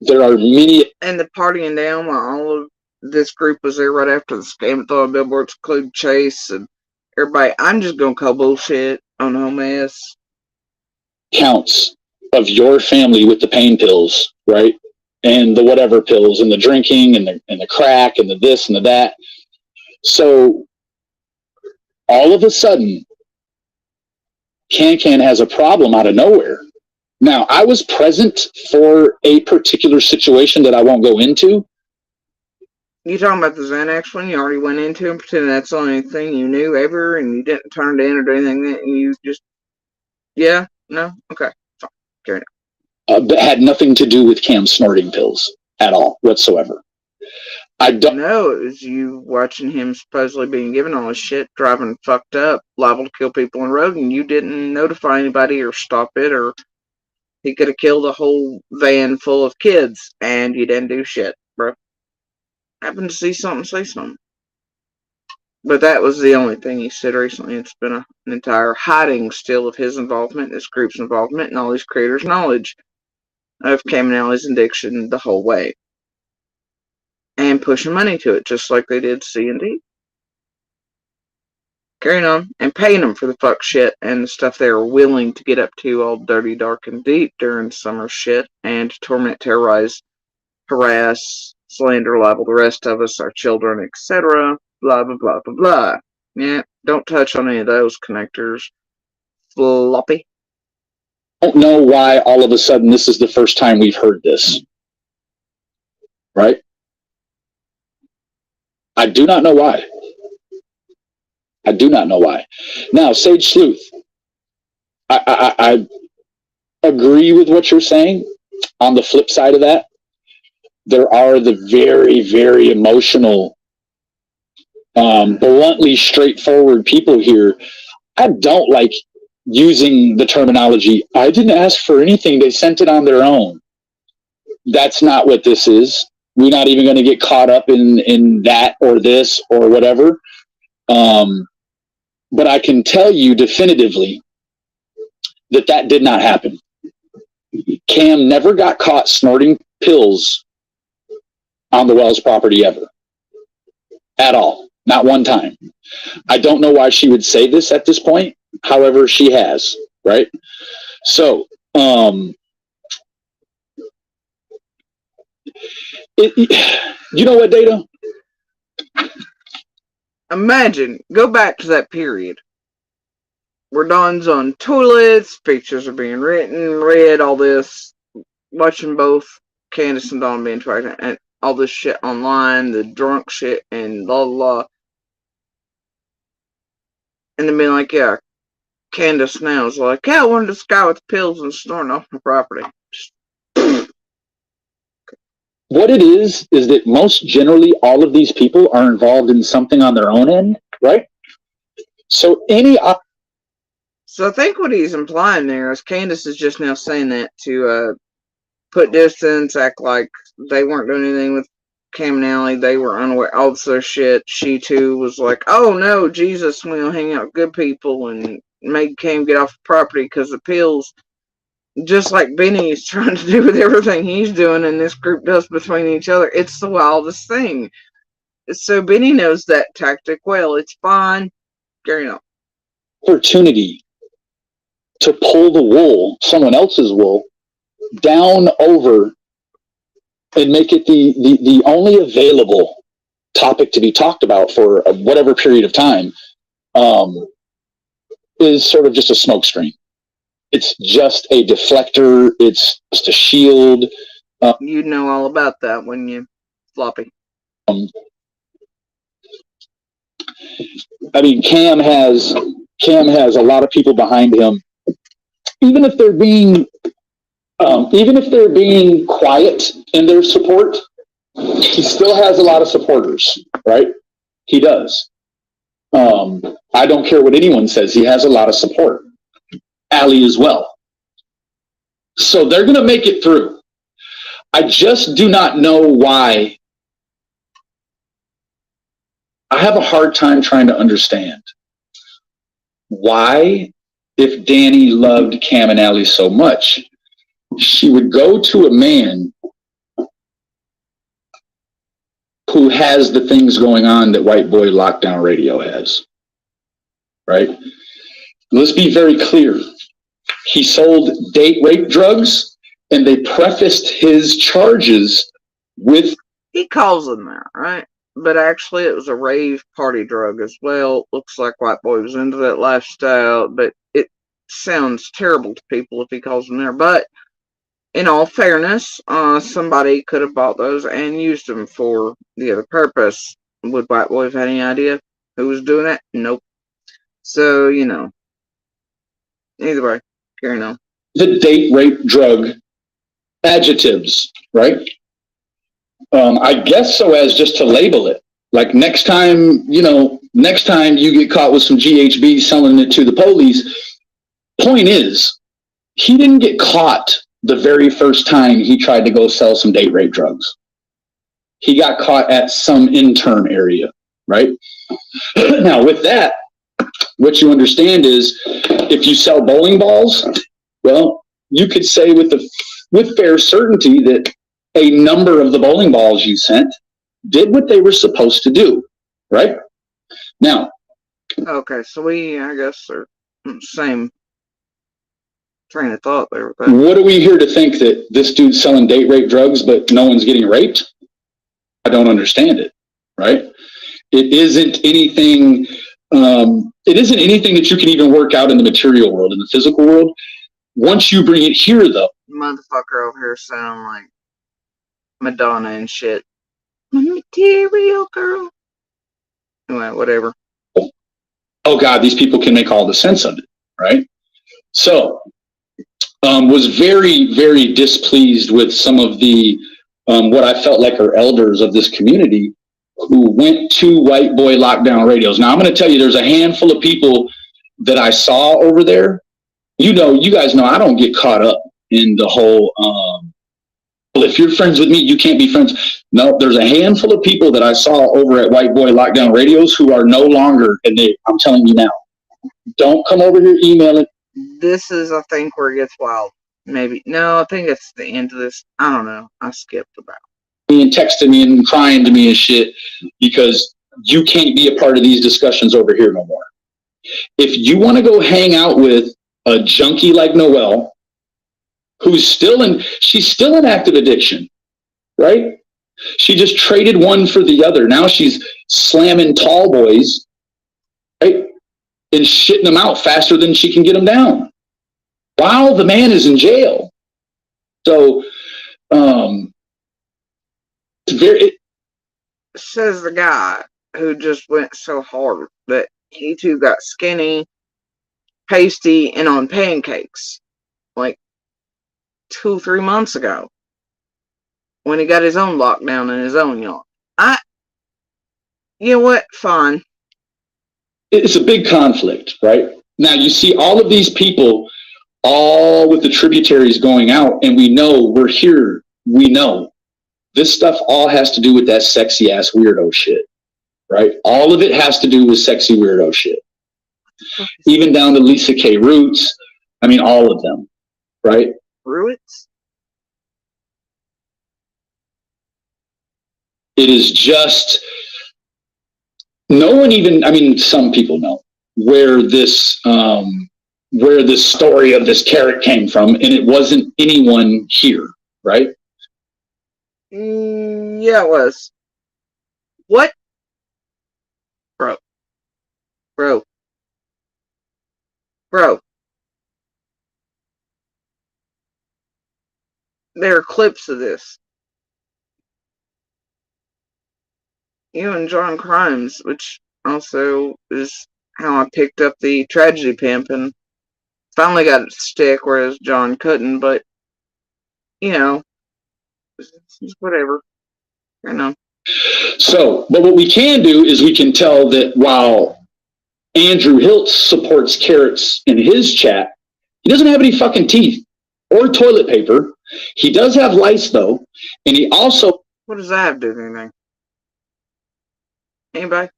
there are many... And the partying down while all of this group was there right after the scam thought billboards include Chase and everybody. I'm just gonna call bullshit on home ass. Counts of your family with the pain pills, right? And the whatever pills, and the drinking, and the crack, and the this and the that. So all of a sudden, Can has a problem out of nowhere. Now, I was present for a particular situation that I won't go into. You talking about the Xanax one you already went into and pretending that's the only thing you knew ever and you didn't turn it in or do anything that you just... Yeah? No? Okay. Fine. Carry on. That had nothing to do with Cam snorting pills at all, whatsoever. I don't know. It was you watching him supposedly being given all this shit, driving fucked up, liable to kill people on the road, and you didn't notify anybody or stop it, or he could have killed a whole van full of kids, and you didn't do shit, bro. Happened to see something, say something. But that was the only thing he said recently. It's been an entire hiding still of his involvement, this group's involvement, and all these creators' knowledge of Cam and Allie's addiction the whole way. And pushing money to it, just like they did C&D. Carrying on, and paying them for the fuck shit and the stuff they were willing to get up to all dirty, dark, and deep during summer shit, and to torment, terrorize, harass, slander, libel the rest of us, our children, etc. Blah, blah, blah, blah, blah. Yeah, don't touch on any of those connectors. Floppy. I don't know why all of a sudden this is the first time we've heard this. Right? I do not know why. I do not know why. Now, Sage Sleuth, I agree with what you're saying. On the flip side of that, there are the very, very emotional, bluntly straightforward people here. I don't like using the terminology, I didn't ask for anything, they sent it on their own. That's not what this is. We're not even going to get caught up in that or this or whatever. But I can tell you definitively that that did not happen. Cam never got caught snorting pills on the Wells property ever. At all. Not one time. I don't know why she would say this at this point. However, she has, right? So, you know what, Data? Imagine, go back to that period where Dawn's on toilets, pictures are being written, read, all this, watching both Candace and Dawn being pregnant, and all this shit online, the drunk shit, and blah, blah, blah. And then being like, yeah, Candace now is like, yeah, I wanted this guy with pills and snorting off my property. What it is that most generally all of these people are involved in something on their own end, right? So So I think what he's implying there is Candace is just now saying that to put distance, act like they weren't doing anything with Cam and Allie. They were unaware of their shit. She too was like, oh no, Jesus, we don't hang out with good people, and made Cam get off the property because of pills. Just like Benny is trying to do with everything he's doing and this group does between each other. It's the wildest thing. So Benny knows that tactic well. It's fine. Carry on. Opportunity to pull the wool, someone else's wool, down over and make it the only available topic to be talked about for whatever period of time, is sort of just a smokescreen. It's just a deflector. It's just a shield. You know all about that when you floppy. I mean, Cam has a lot of people behind him. Even if they're being quiet in their support, he still has a lot of supporters, right? He does. I don't care what anyone says. He has a lot of support. Allie as well. So they're going to make it through. I just do not know why. I have a hard time trying to understand why, if Danny loved Cam and Allie so much, she would go to a man who has the things going on that White Boy Lockdown Radio has, right? Let's be very clear. He sold date rape drugs, and they prefaced his charges with... He calls them that, right? But actually it was a rave party drug as well. Looks like White Boy was into that lifestyle, but it sounds terrible to people if he calls them there. But in all fairness, somebody could have bought those and used them for the other purpose. Would White Boy have had any idea who was doing that? Nope. So, you know. Either way, carry on. The date rape drug adjectives, right? I guess so as just to label it. Like next time you get caught with some GHB selling it to the police. Point is, he didn't get caught the very first time he tried to go sell some date rape drugs. He got caught at some intern area, right? Now with that, what you understand is if you sell bowling balls, well, you could say with fair certainty that a number of the bowling balls you sent did what they were supposed to do, right? Now. Okay, so I guess, are same train of thought there. What are we here to think that this dude's selling date rape drugs, but no one's getting raped? I don't understand it, right? It isn't anything that you can even work out in the material world, in the physical world. Once you bring it here, though. Motherfucker over here sound like Madonna and shit. Material girl. Anyway, whatever. Oh God, these people can make all the sense of it, right? So, was very, very displeased with some of the, what I felt like are elders of this community who went to White Boy Lockdown Radios. Now, I'm going to tell you, there's a handful of people that I saw over there. You guys know I don't get caught up in the whole, well, if you're friends with me, you can't be friends. No, there's a handful of people that I saw over at White Boy Lockdown Radios who are no longer, and I'm telling you now, don't come over here emailing. This is, I think, where it gets wild. Maybe. No, I think it's the end of this. I don't know. I skipped about. And texting me and crying to me and shit because you can't be a part of these discussions over here no more. If you want to go hang out with a junkie like Noelle, she's still in active addiction, right? She just traded one for the other. Now she's slamming tall boys, right? And shitting them out faster than she can get them down while the man is in jail. So, says the guy who just went so hard that he too got skinny, pasty, and on pancakes like 2-3 months ago when he got his own lockdown in his own yard. You know what? Fine. It's a big conflict, right? Now you see all of these people, all with the tributaries going out, and we know we're here. We know this stuff all has to do with that sexy ass weirdo shit, right? All of it has to do with sexy weirdo shit. Even down to Lisa K. Roots. I mean, all of them, right? Roots? It is just, no one even, I mean, some people know where this story of this carrot came from, and it wasn't anyone here, right? Yeah, it was. What? Bro. There are clips of this. You and John Crimes, which also is how I picked up the Tragedy Pimp and finally got it to stick, whereas John couldn't, but, you know, whatever. You know. So, but what we can do is we can tell that while Andrew Hiltz supports carrots in his chat, he doesn't have any fucking teeth or toilet paper. He does have lice, though, and he also... What does that have to do with anything? Anybody?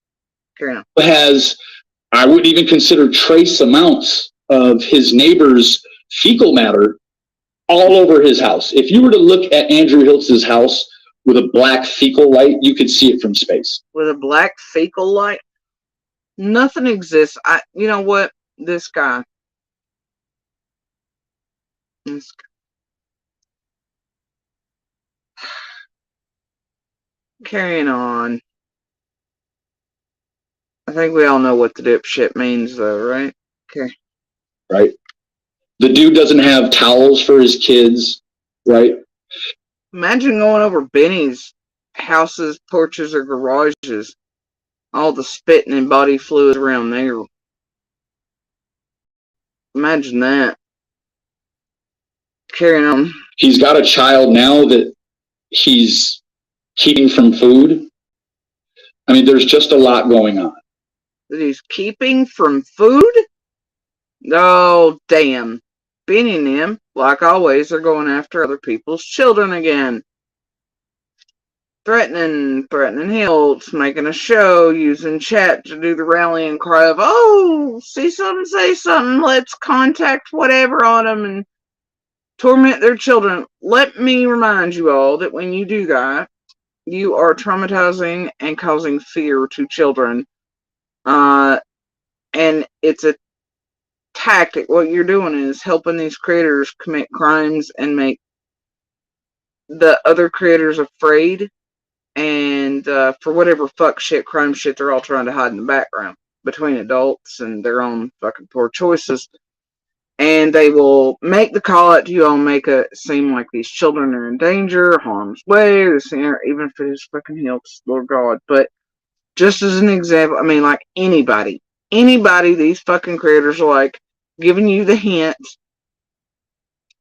Carry on. ...has, I wouldn't even consider trace amounts of his neighbor's fecal matter all over his house. If you were to look at Andrew Hiltz's house with a black fecal light, you could see it from space. With a black fecal light? Nothing exists. You know what? This guy. Carrying on. I think we all know what the dipshit means, though, right? Okay. Right. The dude doesn't have towels for his kids, right? Imagine going over Benny's houses, porches, or garages. All the spitting and body fluids around there. Imagine that. Carrying on. He's got a child now that he's keeping from food. I mean, there's just a lot going on. That he's keeping from food? Oh, damn. Benny and them, like always, are going after other people's children again. Threatening Hiltz, making a show, using chat to do the rallying cry of, oh, see something, say something, let's contact whatever on them and torment their children. Let me remind you all that when you do that, you are traumatizing and causing fear to children. And it's a tactic. What you're doing is helping these creators commit crimes and make the other creators afraid. And for whatever fuck shit, crime shit, they're all trying to hide in the background between adults and their own fucking poor choices. And they will make the call out to you all, make it seem like these children are in danger, harm's way, even for his fucking Hiltz, Lord God. But just as an example, I mean, like anybody, these fucking creators are like giving you the hint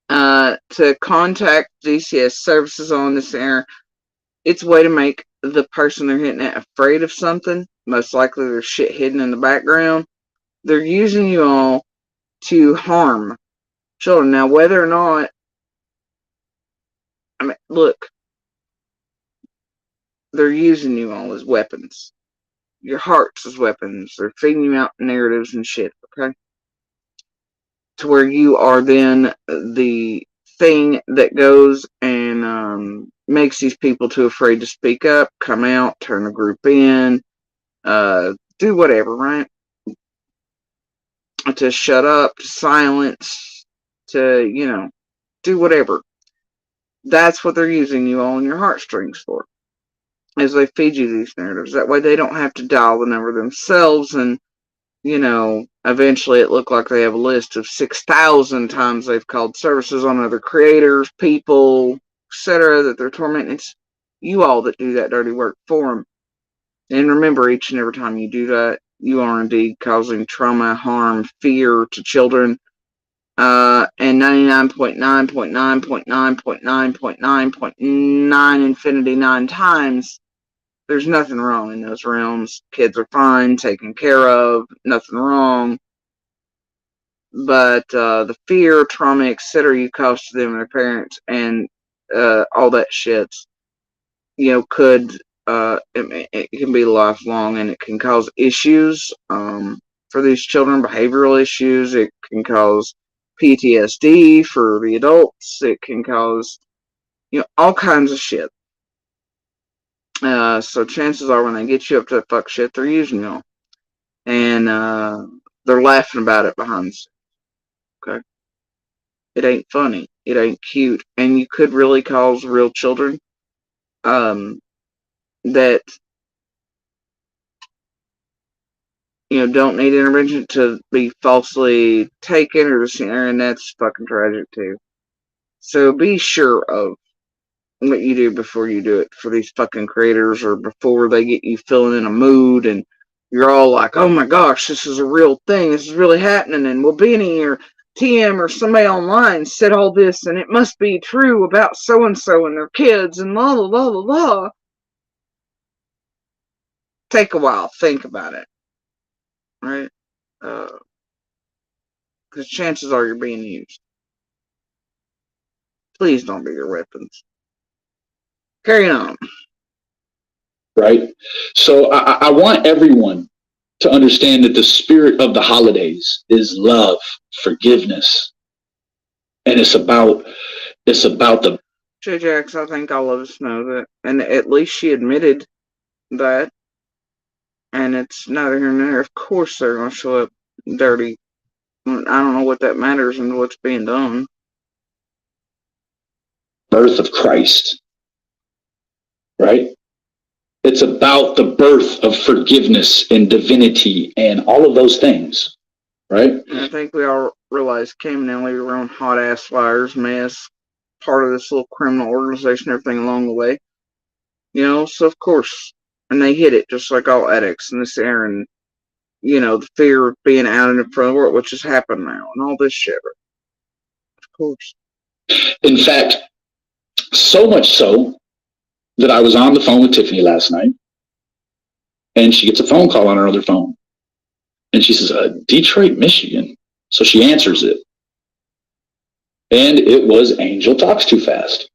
to contact DCS services on this air. It's a way to make the person they're hitting at afraid of something. Most likely there's shit hidden in the background. They're using you all to harm children. Now, whether or not, I mean, look, they're using you all as weapons. Your hearts as weapons. They're feeding you out narratives and shit, okay? To where you are then the thing that goes and makes these people too afraid to speak up, come out, turn a group in, do whatever, right? To shut up, to silence, to, do whatever. That's what they're using you all in your heartstrings for. As they feed you these narratives. That way they don't have to dial the number themselves and, eventually it looked like they have a list of 6,000 times they've called services on other creators, people, etc. that they're tormenting. It's you all that do that dirty work for them. And remember, each and every time you do that, you are indeed causing trauma, harm, fear to children. And 99.9.9.9.9.9.9 infinity 9 times, there's nothing wrong in those realms. Kids are fine, taken care of, nothing wrong. but the fear, trauma, etc. you cause to them and their parents, and all that shit, could it can be lifelong, and it can cause issues for these children, behavioral issues. It can cause PTSD for the adults. It can cause all kinds of shit. So chances are when they get you up to that fuck shit, they're using you, and they're laughing about it behind the scenes. Okay, it ain't funny. It ain't cute, and you could really cause real children that don't need intervention to be falsely taken or and that's fucking tragic too. So be sure of what you do before you do it for these fucking creators, or before they get you feeling in a mood and you're all like, oh my gosh, this is a real thing, this is really happening, and well, Benny or TM or somebody online said all this and it must be true about so and so and their kids and la la la la la. Take a while, think about it, right? Because chances are you're being used. Please don't be your weapons. Carry on. Right? So I want everyone to understand that the spirit of the holidays is love, forgiveness, and it's about the J-Jax, I think all of us know that, and at least she admitted that, and it's neither here nor there. Of course they're going to show up dirty. I don't know what that matters and what's being done. birth of Christ, right? It's about the birth of forgiveness and divinity and all of those things, right? And I think we all realize Cam and Ellie were on hot ass fires, mess, part of this little criminal organization, everything along the way. So of course, and they hit it just like all addicts in this era, and the fear of being out in the front of the world, which has happened now, and all this shit. Of course. In fact, so much so that I was on the phone with Tiffany last night, and she gets a phone call on her other phone. And she says, Detroit, Michigan. So she answers it. And it was Angel Talks Too Fast.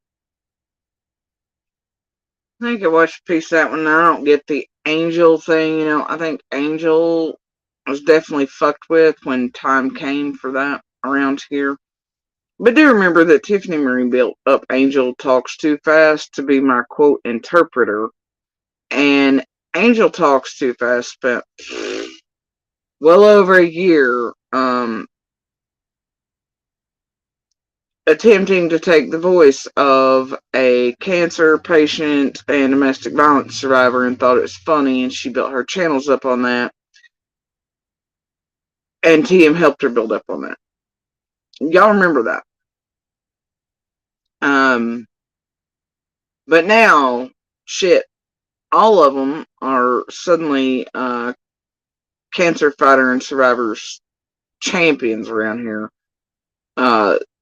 I think I watched a piece of that one. I don't get the Angel thing. I think Angel was definitely fucked with when time came for that around here. But do remember that Tiffany Marie built up Angel Talks Too Fast to be my quote interpreter. And Angel Talks Too Fast spent well over a year attempting to take the voice of a cancer patient and domestic violence survivor, and thought it was funny, and she built her channels up on that. And TM helped her build up on that. Y'all remember that. But now, shit, all of them are suddenly cancer fighter and survivors champions around here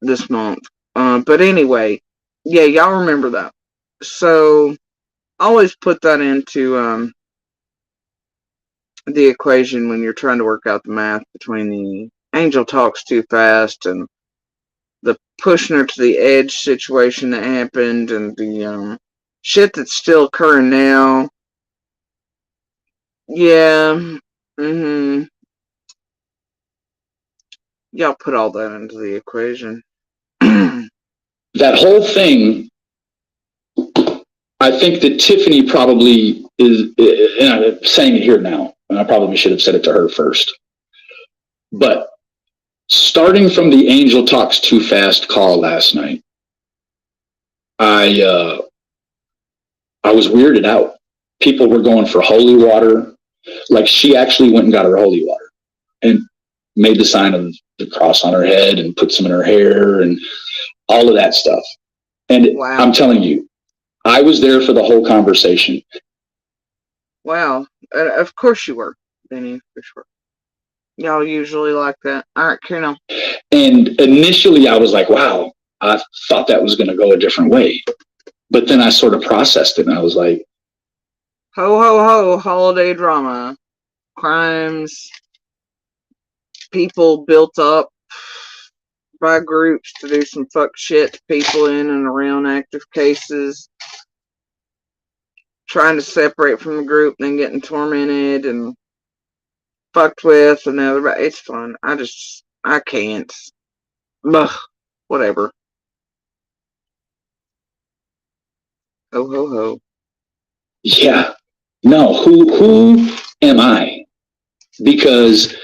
this month. But anyway, yeah, y'all remember that. So always put that into the equation when you're trying to work out the math between the Angel Talks Too Fast and the pushing her to the edge situation that happened, and the shit that's still occurring now. Yeah. Y'all put all that into the equation. That whole thing, I think that Tiffany probably is, and I'm saying it here now, and I probably should have said it to her first. But starting from the Angel Talks Too Fast call last night, I was weirded out. People were going for holy water. Like, she actually went and got her holy water and made the sign of the cross on her head and put some in her hair and all of that stuff. And wow. I'm telling you, I was there for the whole conversation. Wow. Of course you were, Benny, for sure. Y'all usually like that. All right, carry on. And initially I was like, wow, I thought that was going to go a different way. But then I sort of processed it, and I was like, ho, ho, ho, holiday drama, crimes, people built up by groups to do some fuck shit to people in and around active cases, trying to separate from the group, then getting tormented and fucked with, and it's fun. I can't. Ugh, whatever. Ho ho ho. Yeah. No, who am I? Because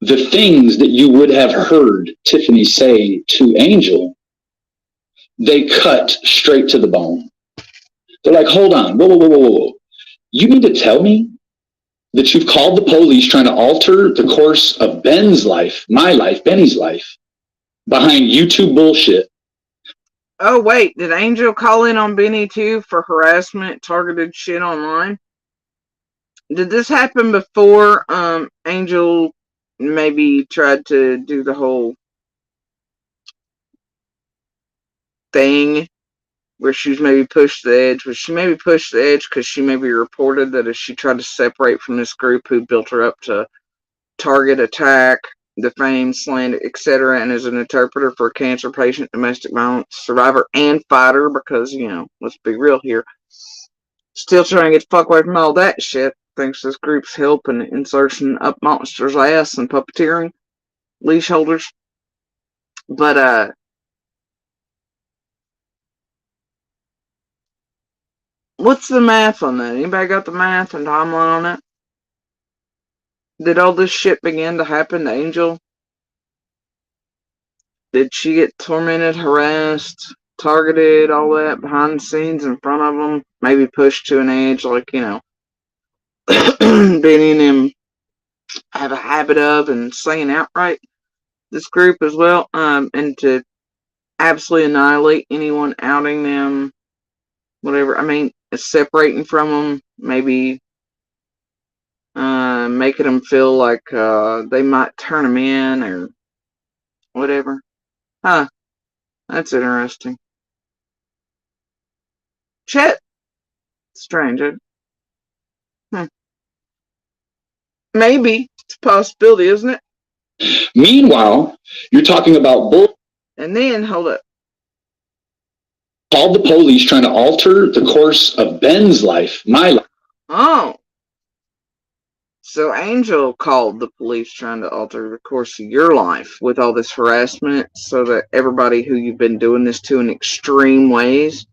the things that you would have heard Tiffany say to Angel, they cut straight to the bone. They're like, hold on, whoa. You mean to tell me that you've called the police trying to alter the course of Ben's life, my life, Benny's life, behind YouTube bullshit? Oh, wait, did Angel call in on Benny too for harassment, targeted shit online? Did this happen before Angel maybe tried to do the whole thing where she's maybe pushed the edge? Was she maybe pushed the edge because she maybe reported that if she tried to separate from this group who built her up to target, attack, defame, slander, etc., and as an interpreter for a cancer patient, domestic violence survivor, and fighter, because, let's be real here, still trying to get the fuck away from all that shit, thanks to this group's help and insertion up monsters' ass and puppeteering, leash holders. But, what's the math on that? Anybody got the math and timeline on that? Did all this shit begin to happen to Angel? Did she get tormented, harassed, targeted, all that behind the scenes in front of them? Maybe pushed to an edge, like, Benny and him have a habit of, and saying outright, this group as well, and to absolutely annihilate anyone outing them, whatever. I mean, separating from them, maybe making them feel like they might turn them in or whatever. Huh. That's interesting. Chet. Strange. Maybe. It's a possibility, isn't it? Meanwhile, you're talking about bull. And then, hold up. Called the police trying to alter the course of Ben's life, my life. Oh. So Angel called the police trying to alter the course of your life with all this harassment, so that everybody who you've been doing this to in extreme ways,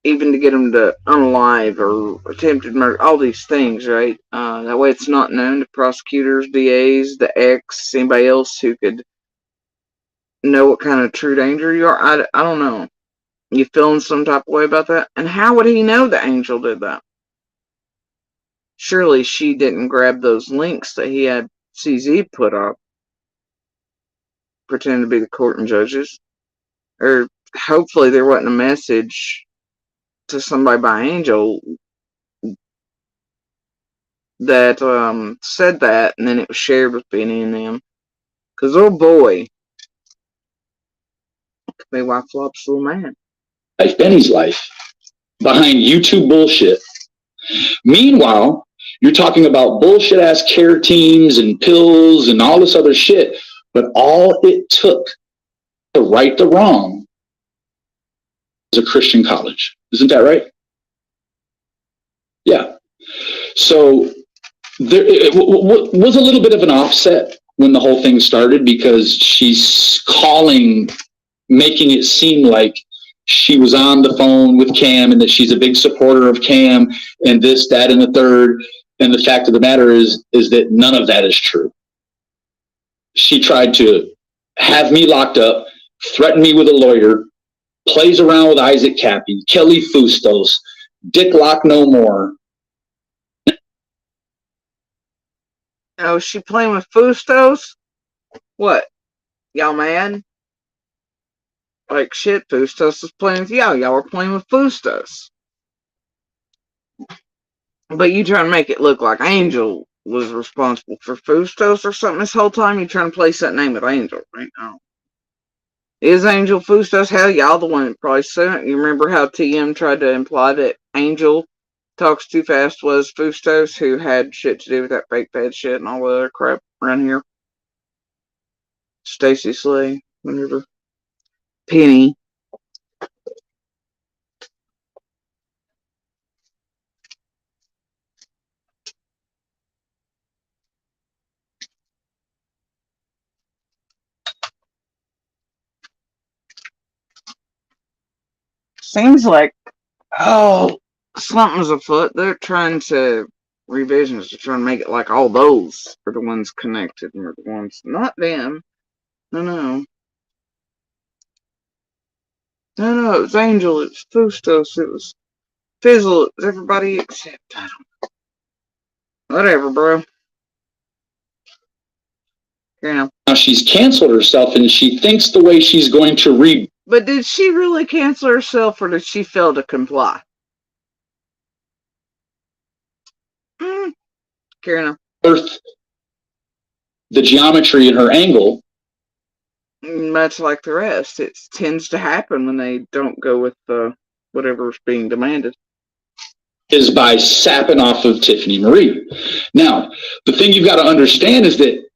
even to get them to unalive or attempted murder, all these things, right? That way it's not known to prosecutors, DAs, the ex, anybody else who could know what kind of true danger you are. I don't know. You feeling some type of way about that? And how would he know that Angel did that? Surely she didn't grab those links that he had CZ put up, pretending to be the court and judges. Or hopefully there wasn't a message to somebody by Angel that said that, and then it was shared with Benny and them. Because, oh boy, could be why Flop's little man. Benny's life behind YouTube bullshit. Meanwhile, you're talking about bullshit ass care teams and pills and all this other shit, but all it took to right the wrong was a Christian college. Isn't that right? Yeah. So there was a little bit of an offset when the whole thing started, because she's making it seem like she was on the phone with Cam and that she's a big supporter of Cam and this, that, and the third. And the fact of the matter is that none of that is true. She tried to have me locked up, threaten me with a lawyer, plays around with Isaac Cappy, Kelly Fustos, Dick Lock No More. Oh, is she playing with Fustos? What? Y'all mad? Like, shit, Fustos is playing with y'all. Y'all are playing with Fustos. But you trying to make it look like Angel was responsible for Fustos or something this whole time? You trying to place that name with Angel right now? Is Angel Fustos? Hell, y'all the one that probably said it. You remember how TM tried to imply that Angel Talks Too Fast was Fustos, who had shit to do with that fake bad shit and all the other crap around here? Stacy Slay, whatever. Penny. Seems like, something's afoot. They're trying to revisions to try and make it like all those are the ones connected and are the ones not them. No, it was Angel, it was Fustos, it was Fizzle, it was everybody except I don't know. Whatever, bro. Yeah. Now she's canceled herself and she thinks the way she's going to But did she really cancel herself or did she fail to comply? Karen. rebirth the geometry in her angle. Much like the rest, it tends to happen when they don't go with whatever's being demanded. Is by sapping off of Tiffany Marie. Now, the thing you've got to understand is that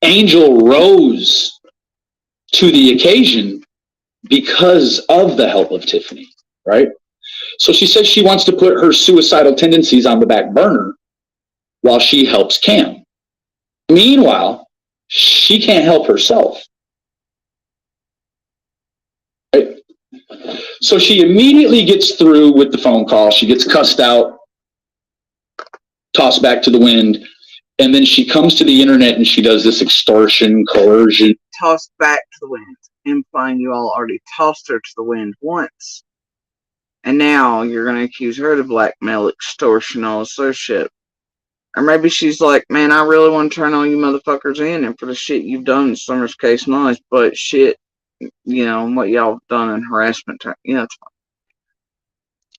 Angel rose to the occasion because of the help of Tiffany, right? So she says she wants to put her suicidal tendencies on the back burner while she helps Cam. Meanwhile, she can't help herself. Right? So she immediately gets through with the phone call. She gets cussed out, tossed back to the wind, and then she comes to the internet and she does this extortion, coercion. Tossed back to the wind, implying you all already tossed her to the wind once. And now you're going to accuse her of blackmail, extortion, all this other shit. Or maybe she's like, man, I really want to turn all you motherfuckers in and for the shit you've done in Summer's case nice, but shit, you know, what y'all have done in harassment. You know, it's fine.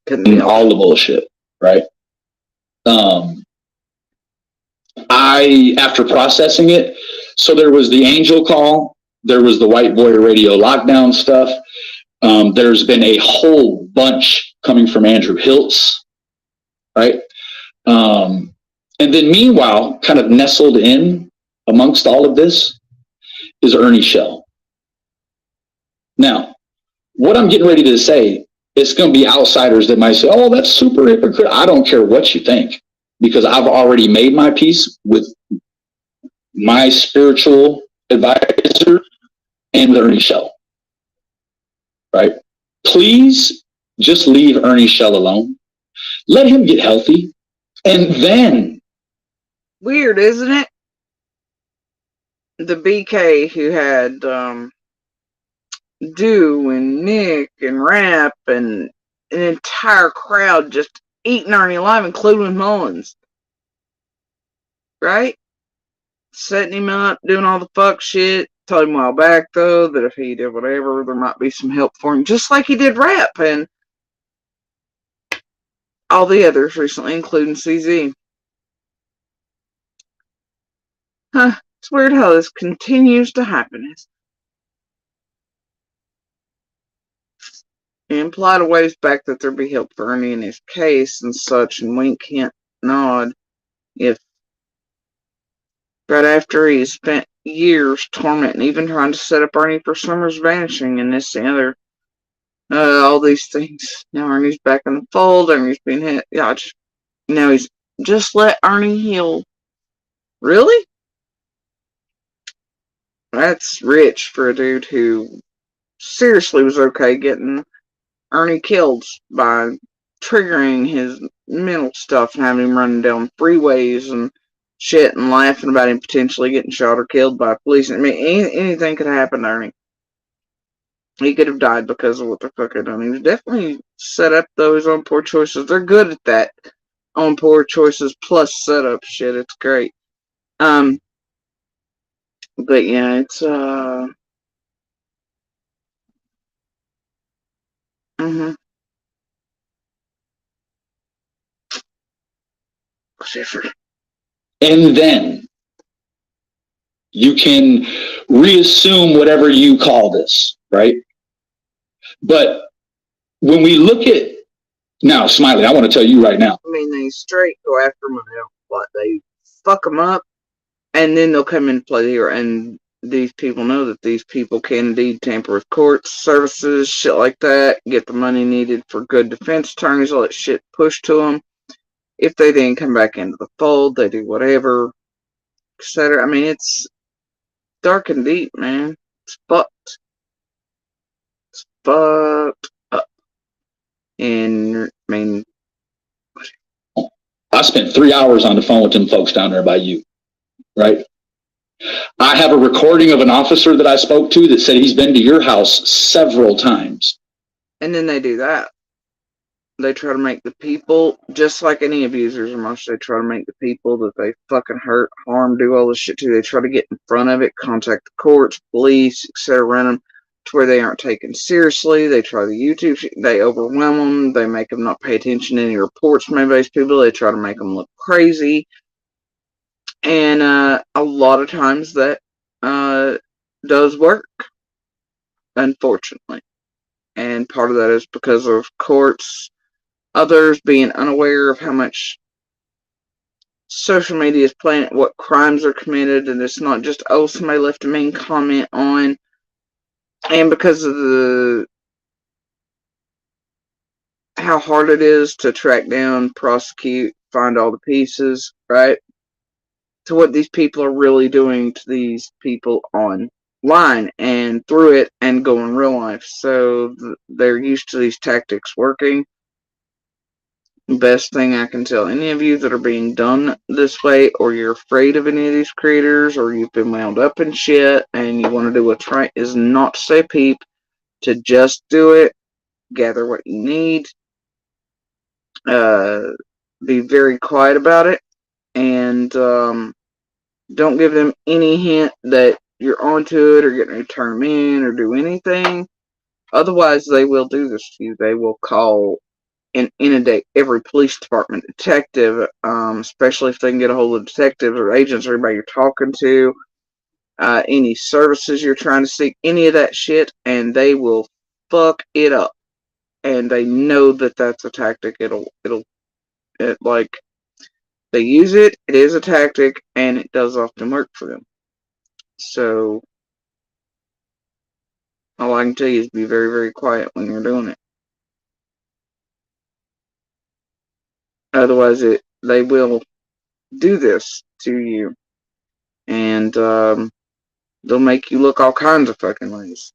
Couldn't be all the bullshit, right? After processing it, so there was the Angel call, there was the White Boy Radio lockdown stuff. There's been a whole bunch coming from Andrew Hiltz, right? And then meanwhile, kind of nestled in amongst all of this is Ernie Shell. Now, what I'm getting ready to say, it's going to be outsiders that might say, oh, that's super hypocritical. I don't care what you think, because I've already made my peace with my spiritual advisor and with Ernie Shell. Right? Please just leave Ernie Shell alone. Let him get healthy. And then. Weird, isn't it? The BK who had Dew and Nick and Rap and an entire crowd just eating Ernie alive, including Mullins. Right? Setting him up, doing all the fuck shit. Told him a while back, though, that if he did whatever, there might be some help for him. Just like he did Rap and all the others recently, including CZ. Huh. It's weird how this continues to happen. He implied a ways back that there'd be help for Ernie in his case and such, and Wink can't nod if right after he spent years tormenting, even trying to set up Ernie for Summer's vanishing and this and other, all these things. Now Ernie's back in the fold, Ernie's being hit. Yeah, now he's just let Ernie heal. Really? That's rich for a dude who seriously was okay getting Ernie killed by triggering his mental stuff and having him running down freeways and shit and laughing about him potentially getting shot or killed by police. I mean, anything could happen to Ernie. He could have died because of what the fuck had done. He was definitely set up, though, his own poor choices. They're good at that. On poor choices plus setup shit. It's great. But yeah, it's And then you can reassume whatever you call this, right? But when we look at now, Smiley, I want to tell you right now. I mean, they straight go after them. What, they fuck them up, and then they'll come in and play here, and these people know that these people can indeed tamper with court services, shit like that, get the money needed for good defense attorneys, all that shit pushed to them. If they then come back into the fold, they do whatever, etc. I mean, it's dark and deep, man. It's fucked. It's fucked up. And, I mean, I spent 3 hours on the phone with them folks down there by you, right? I have a recording of an officer that I spoke to that said he's been to your house several times. and then they do that. They try to make the people, just like any abusers or most, they try to make the people that they fucking hurt, harm, do all this shit to. They try to get in front of it, contact the courts, police, etc., run them to where they aren't taken seriously. They try the YouTube shit, they overwhelm them, they make them not pay attention to any reports made by these people, they try to make them look crazy. And a lot of times that does work, unfortunately. And part of that is because of courts, others being unaware of how much social media is playing, what crimes are committed, and it's not just, oh, somebody left a mean comment on, and because of how hard it is to track down, prosecute, find all the pieces, right, to what these people are really doing to these people online and through it and go in real life. So they're used to these tactics working. Best thing I can tell any of you that are being done this way, or you're afraid of any of these creators, or you've been wound up in shit and you want to do what's right, is not to say peep, to just do it, gather what you need, be very quiet about it, and don't give them any hint that you're onto it or getting ready to turn them in or do anything. Otherwise, they will do this to you. They will call and inundate every police department, detective, especially if they can get a hold of detectives or agents or anybody you're talking to, any services you're trying to seek, any of that shit, and they will fuck it up. And they know that that's a tactic. It like, they use it, it is a tactic, and it does often work for them. So, all I can tell you is be very, very quiet when you're doing it. Otherwise, they will do this to you. And they'll make you look all kinds of fucking ways.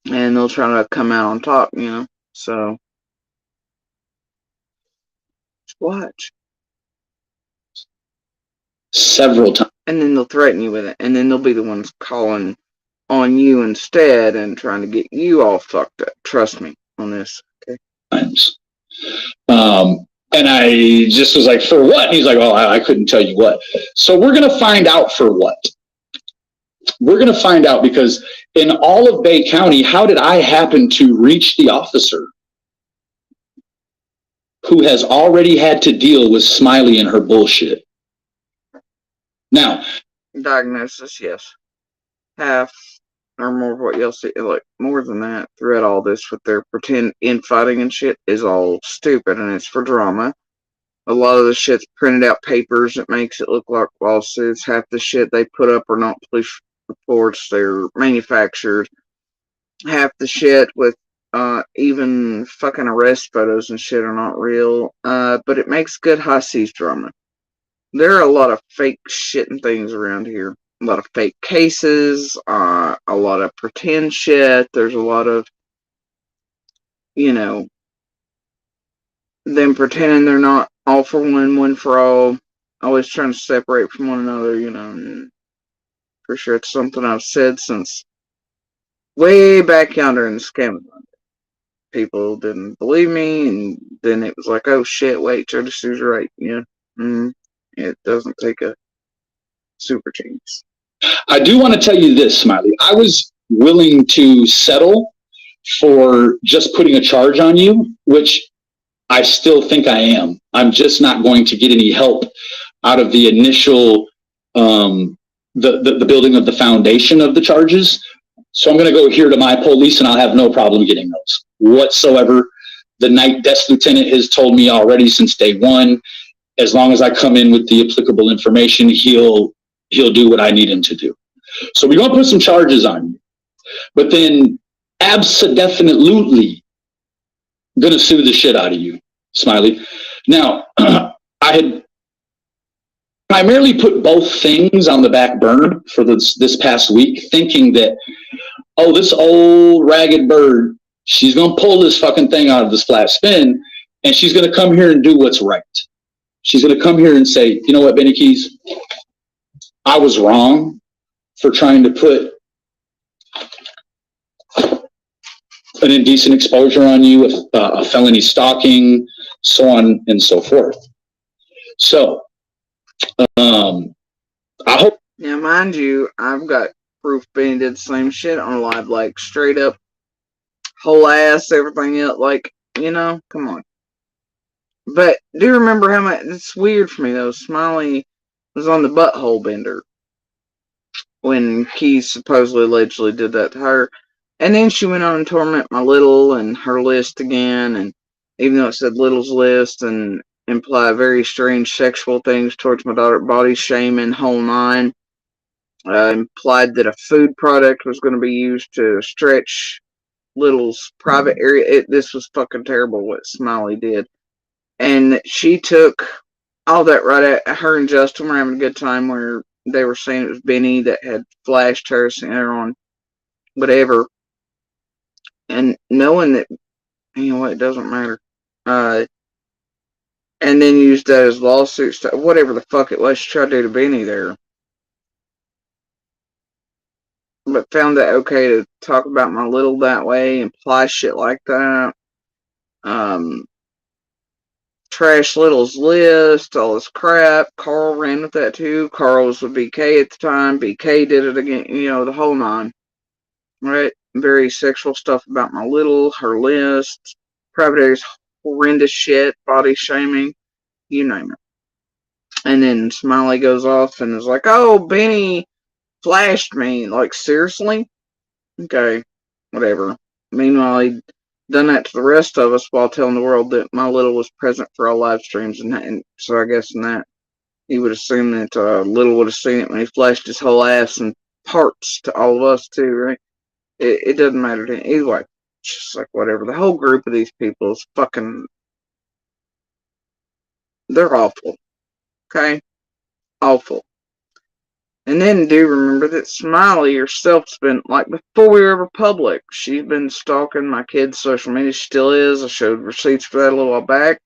And they'll try to come out on top, you know. So, just watch. Several times. And then they'll threaten you with it. And then they'll be the ones calling on you instead and trying to get you all fucked up. Trust me on this. Okay. Times. And I just was like, for what? And he's like, well, I couldn't tell you what. So we're going to find out for what. We're going to find out, because in all of Bay County, how did I happen to reach the officer who has already had to deal with Smiley and her bullshit? Now, diagnosis, yes. Half or more of what you'll see, like more than that, throughout all this with their pretend infighting and shit is all stupid, and it's for drama. A lot of the shit's printed out papers that makes it look like lawsuits. Half the shit they put up are not police reports, they're manufactured. Half the shit with even fucking arrest photos and shit are not real. But it makes good high seas drama. There are a lot of fake shit and things around here. A lot of fake cases, a lot of pretend shit. There's a lot of, you know, them pretending they're not all for one, one for all, always trying to separate from one another, you know. And for sure, it's something I've said since way back yonder in the scam. People didn't believe me, and then it was like, oh shit, wait, Jody Sue's right. Yeah. It doesn't take a super genius. I do want to tell you this, Smiley. I was willing to settle for just putting a charge on you, which I still think I am. I'm just not going to get any help out of the initial, the building of the foundation of the charges. So I'm going to go here to my police, and I'll have no problem getting those whatsoever. The night desk lieutenant has told me already since day one, as long as I come in with the applicable information, he'll do what I need him to do. So we're going to put some charges on you. But then abso-definitely going to sue the shit out of you, Smiley. Now, I had primarily put both things on the back burner for this past week, thinking that, oh, this old ragged bird, she's going to pull this fucking thing out of this flat spin, and she's going to come here and do what's right. She's going to come here and say, you know what, Benny Keyz, I was wrong for trying to put an indecent exposure on you, a felony stalking, so on and so forth. So, I hope. Now, mind you, I've got proof Benny did the same shit on live, like straight up, whole ass, everything else. Like, you know, come on. But do you remember how much? It's weird for me though. Smiley was on the butthole bender when Keyz supposedly allegedly did that to her. And then she went on to torment my little and her list again. And even though it said Little's list and imply very strange sexual things towards my daughter, body shaming, whole nine, implied that a food product was going to be used to stretch Little's private area. This was fucking terrible what Smiley did. And she took all that right at her and Justin were having a good time where they were saying it was Benny that had flashed her, seen her on whatever. And knowing that, you know what, it doesn't matter. And then used that as lawsuits, whatever the fuck it was she tried to do to Benny there. But found that okay to talk about my little that way, imply shit like that. Trash Little's list, all this crap. Carl ran with that too. Carl was with BK at the time. BK did it again, you know, the whole nine. Right? Very sexual stuff about my little, her list, private areas, horrendous shit, body shaming, you name it. And then Smiley goes off and is like, oh, Benny flashed me. Like, seriously? Okay, whatever. Meanwhile, he done that to the rest of us while telling the world that my little was present for all live streams, and so I guess in that he would assume that Little would have seen it when he flashed his whole ass and parts to all of us too, right? It doesn't matter to him. Either way, it's just like whatever. The whole group of these people is fucking, they're awful. Okay? Awful. And then do remember that Smiley herself's been, like, before we were ever public, she's been stalking my kids' social media. She still is. I showed receipts for that a little while back.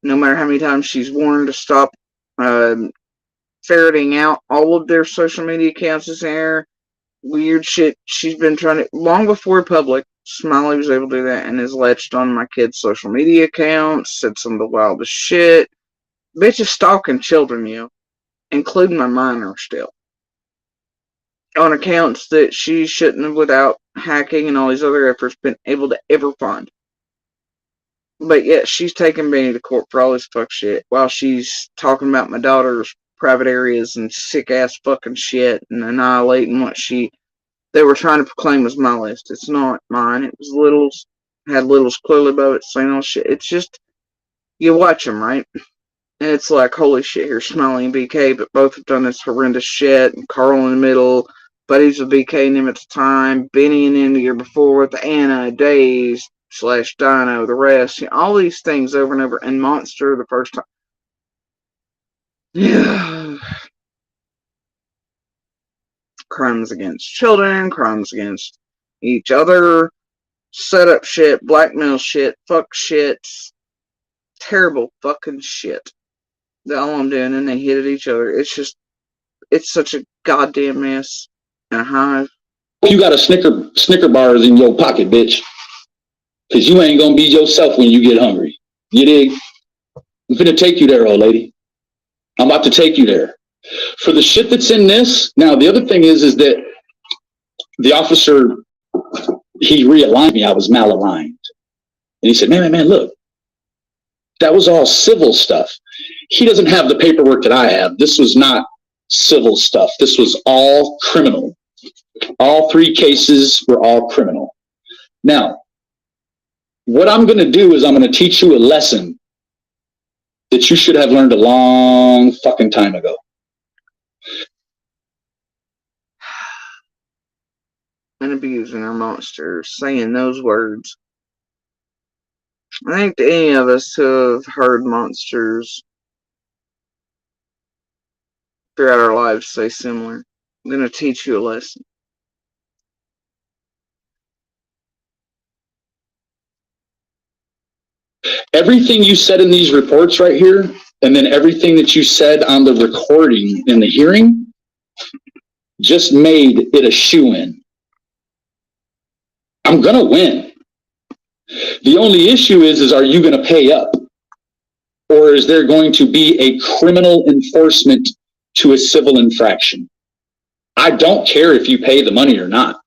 No matter how many times she's warned to stop ferreting out all of their social media accounts is there. Weird shit. She's been trying to, long before public, Smiley was able to do that and has latched on my kids' social media accounts, said some of the wildest shit. Bitch is stalking children, you know. Including my minor still, on accounts that she shouldn't have, without hacking and all these other efforts, been able to ever find. But yet she's taking Benny to court for all this fuck shit while she's talking about my daughter's private areas and sick ass fucking shit and annihilating what they were trying to proclaim was my list. It's not mine. It was Little's. Had Little's clearly above it saying all shit. It's just, you watch them, right? And it's like, holy shit, here's Smiley and BK, but both have done this horrendous shit. And Carl in the middle, buddies with BK and him at the time, Benny and him the year before with the Anna, Days, / Dino, the rest. You know, all these things over and over. And Monster the first time. Yeah. Crimes against children, crimes against each other, set up shit, blackmail shit, fuck shit, terrible fucking shit. All I'm doing, and they hit at each other. It's just, it's such a goddamn mess and a hive. You got a Snicker bars in your pocket, bitch. Because you ain't going to be yourself when you get hungry. You dig? I'm finna take you there, old lady. I'm about to take you there. For the shit that's in this, now the other thing is that the officer, he realigned me. I was malaligned. And he said, man, look. That was all civil stuff. He doesn't have the paperwork that I have. This was not civil stuff. This was all criminal. All 3 cases were all criminal. Now, what I'm going to do is I'm going to teach you a lesson that you should have learned a long fucking time ago. and abusing our monsters, saying those words. I think to any of us who have heard monsters throughout our lives say similar, I'm going to teach you a lesson. Everything you said in these reports right here, and then everything that you said on the recording in the hearing, just made it a shoo-in. I'm going to win. The only issue is are you going to pay up? Or is there going to be a criminal enforcement to a civil infraction? I don't care if you pay the money or not.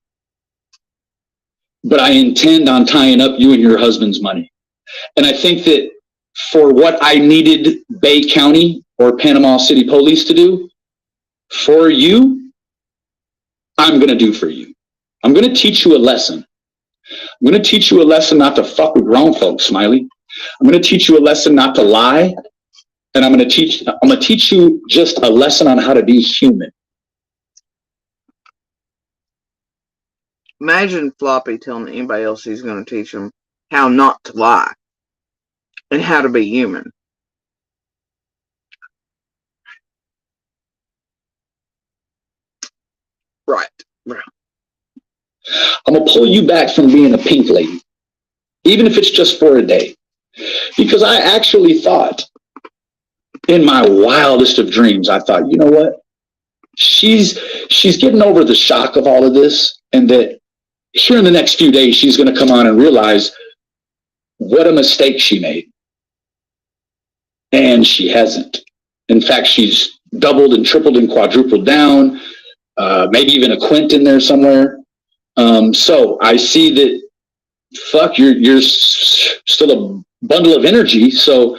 But I intend on tying up you and your husband's money. And I think that for what I needed Bay County or Panama City Police to do for you, I'm going to do for you. I'm going to teach you a lesson. I'm going to teach you a lesson not to fuck with grown folks, Smiley. I'm going to teach you a lesson not to lie. And I'm going to teach you just a lesson on how to be human. Imagine Floppy telling anybody else he's going to teach them how not to lie and how to be human. Right. I'm going to pull you back from being a pink lady, even if it's just for a day. Because I actually thought, in my wildest of dreams, I thought, you know what? She's getting over the shock of all of this, and that here in the next few days, she's going to come on and realize what a mistake she made. And she hasn't. In fact, she's doubled and tripled and quadrupled down, maybe even a quint in there somewhere. So I see that, fuck, you're still a bundle of energy, so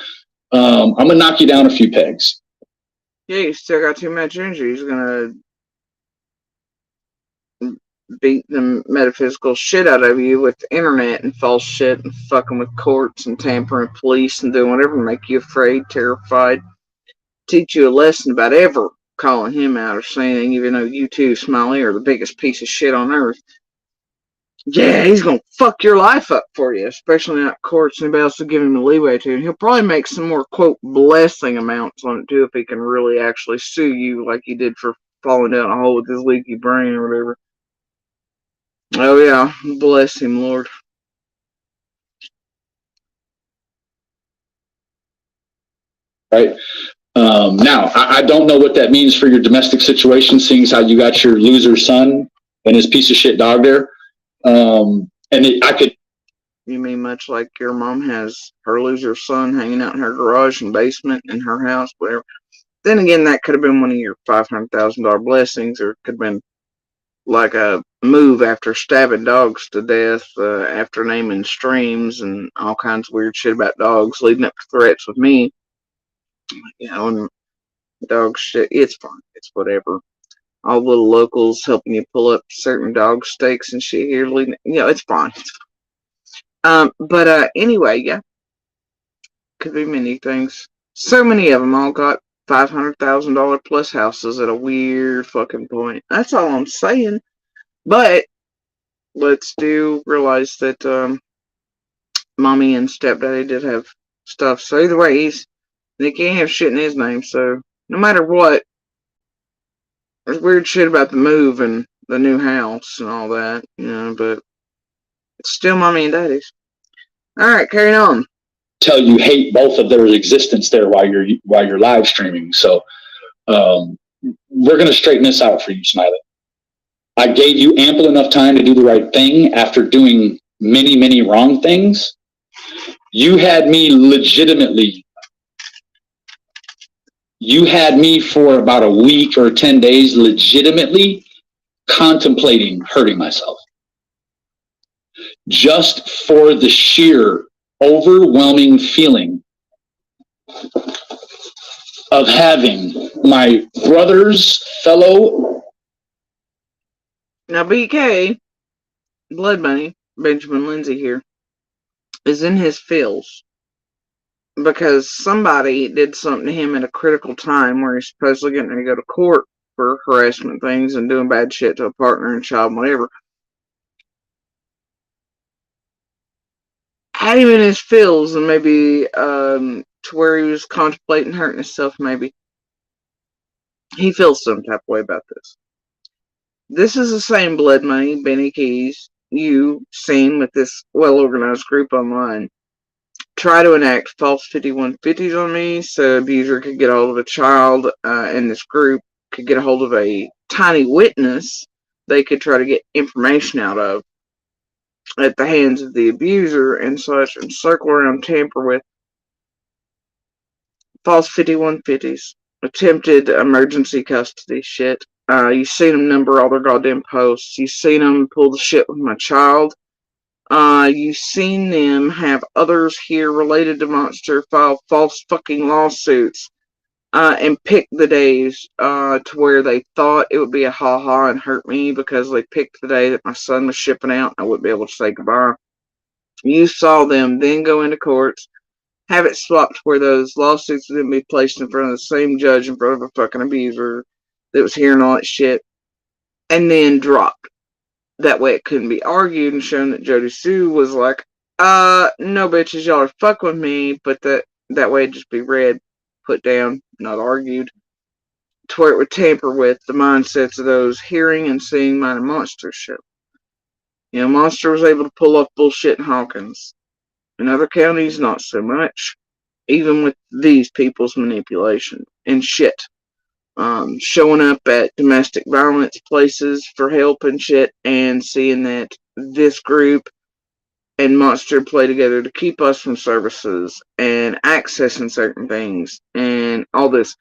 I'm going to knock you down a few pegs. Yeah, you still got too much energy. He's going to beat the metaphysical shit out of you with the internet and false shit and fucking with courts and tampering police and doing whatever to make you afraid, terrified. Teach you a lesson about ever calling him out or saying, even though you two, Smiley, are the biggest piece of shit on earth. Yeah, he's going to fuck your life up for you, especially not courts. Anybody else will give him the leeway to. And he'll probably make some more, quote, blessing amounts on it, too, if he can really actually sue you like he did for falling down a hole with his leaky brain or whatever. Oh, yeah. Bless him, Lord. Right? Now, I don't know what that means for your domestic situation, seeing as how you got your loser son and his piece of shit dog there. I could. You mean much like your mom has her loser son hanging out in her garage and basement in her house, whatever. Then again, that could have been one of your $500,000 blessings, or it could have been like a move after stabbing dogs to death, after naming streams and all kinds of weird shit about dogs, leading up to threats with me. You know, and dog shit, it's fine. It's whatever. All little locals helping you pull up certain dog steaks and shit here, leading, it's fine. But anyway, yeah. Could be many things. So many of them all got $500,000 plus houses at a weird fucking point. That's all I'm saying. But let's do realize that mommy and stepdaddy did have stuff. So either way, they can't have shit in his name. So no matter what, there's weird shit about the move and the new house and all that, but it's still mommy and daddy's. All right, carrying on. Tell you hate both of their existence there while you're live streaming. So we're going to straighten this out for you, Smiley. I gave you ample enough time to do the right thing after doing many, many wrong things. You had me for about a week or 10 days legitimately contemplating hurting myself. Just for the sheer overwhelming feeling of having my brother's fellow. Now, BK, Blood Bunny, Benjamin Lindsey here, is in his feels because somebody did something to him at a critical time where he's supposedly getting ready to go to court for harassment things and doing bad shit to a partner and child and whatever. had him in his feels and maybe to where he was contemplating hurting himself, maybe. He feels some type of way about this. This is the same blood money Benny Keyz you seen with this well-organized group online try to enact false 5150s on me so abuser could get a hold of a child and this group could get a hold of a tiny witness they could try to get information out of at the hands of the abuser and such and circle around tamper with false 5150s, attempted emergency custody shit. You seen them number all their goddamn posts. You seen them pull the shit with my child. You seen them have others here related to Monster file false fucking lawsuits and pick the days to where they thought it would be a ha-ha and hurt me because they picked the day that my son was shipping out and I wouldn't be able to say goodbye. You saw them then go into courts, have it swapped where those lawsuits would then be placed in front of the same judge in front of a fucking abuser that was hearing all that shit, and then dropped. That way it couldn't be argued and shown that Jody Sue was like, no bitches, y'all are fucking with me, but that way it'd just be read, put down, not argued, to where it would tamper with the mindsets of those hearing and seeing mine and Monster shit. You know, Monster was able to pull off bullshit in Hawkins. In other counties, not so much. Even with these people's manipulation and shit. Showing up at domestic violence places for help and shit and seeing that this group and Monster play together to keep us from services and accessing certain things and all this.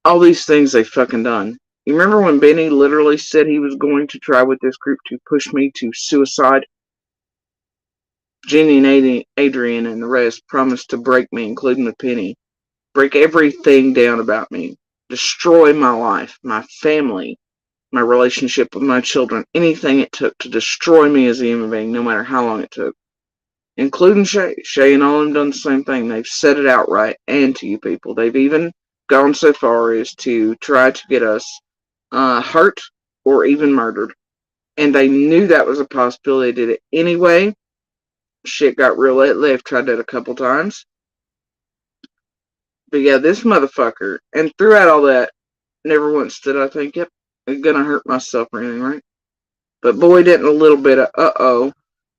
All these things they fucking done. You remember when Benny literally said he was going to try with this group to push me to suicide? Jenny and Adrian and the rest promised to break me, including the penny. Break everything down about me. Destroy my life, my family, my relationship with my children. Anything it took to destroy me as a human being, no matter how long it took. Including Shay. Shay and all of them done the same thing. They've said it outright and to you people. They've even gone so far as to try to get us hurt or even murdered. And they knew that was a possibility. They did it anyway. Shit got real lately. They've tried that a couple times. But yeah, this motherfucker, and throughout all that, never once did I think, yep, I'm gonna hurt myself or anything, right? But boy, didn't a little bit of uh-oh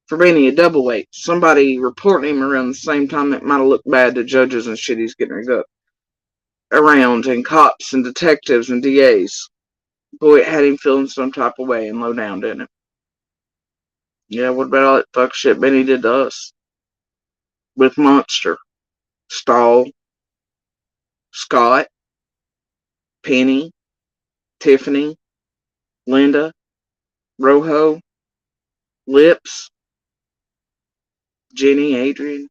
for being a double weight. Somebody reporting him around the same time that might have looked bad to judges and shit he's getting rigged up around, and cops and detectives and DAs. Boy, it had him feeling some type of way and low down, didn't it? Yeah, what about all that fuck shit Benny did to us? With Monster, Stahl, Scott, Penny, Tiffany, Linda, Rojo, Lips, Jenny, Adrian,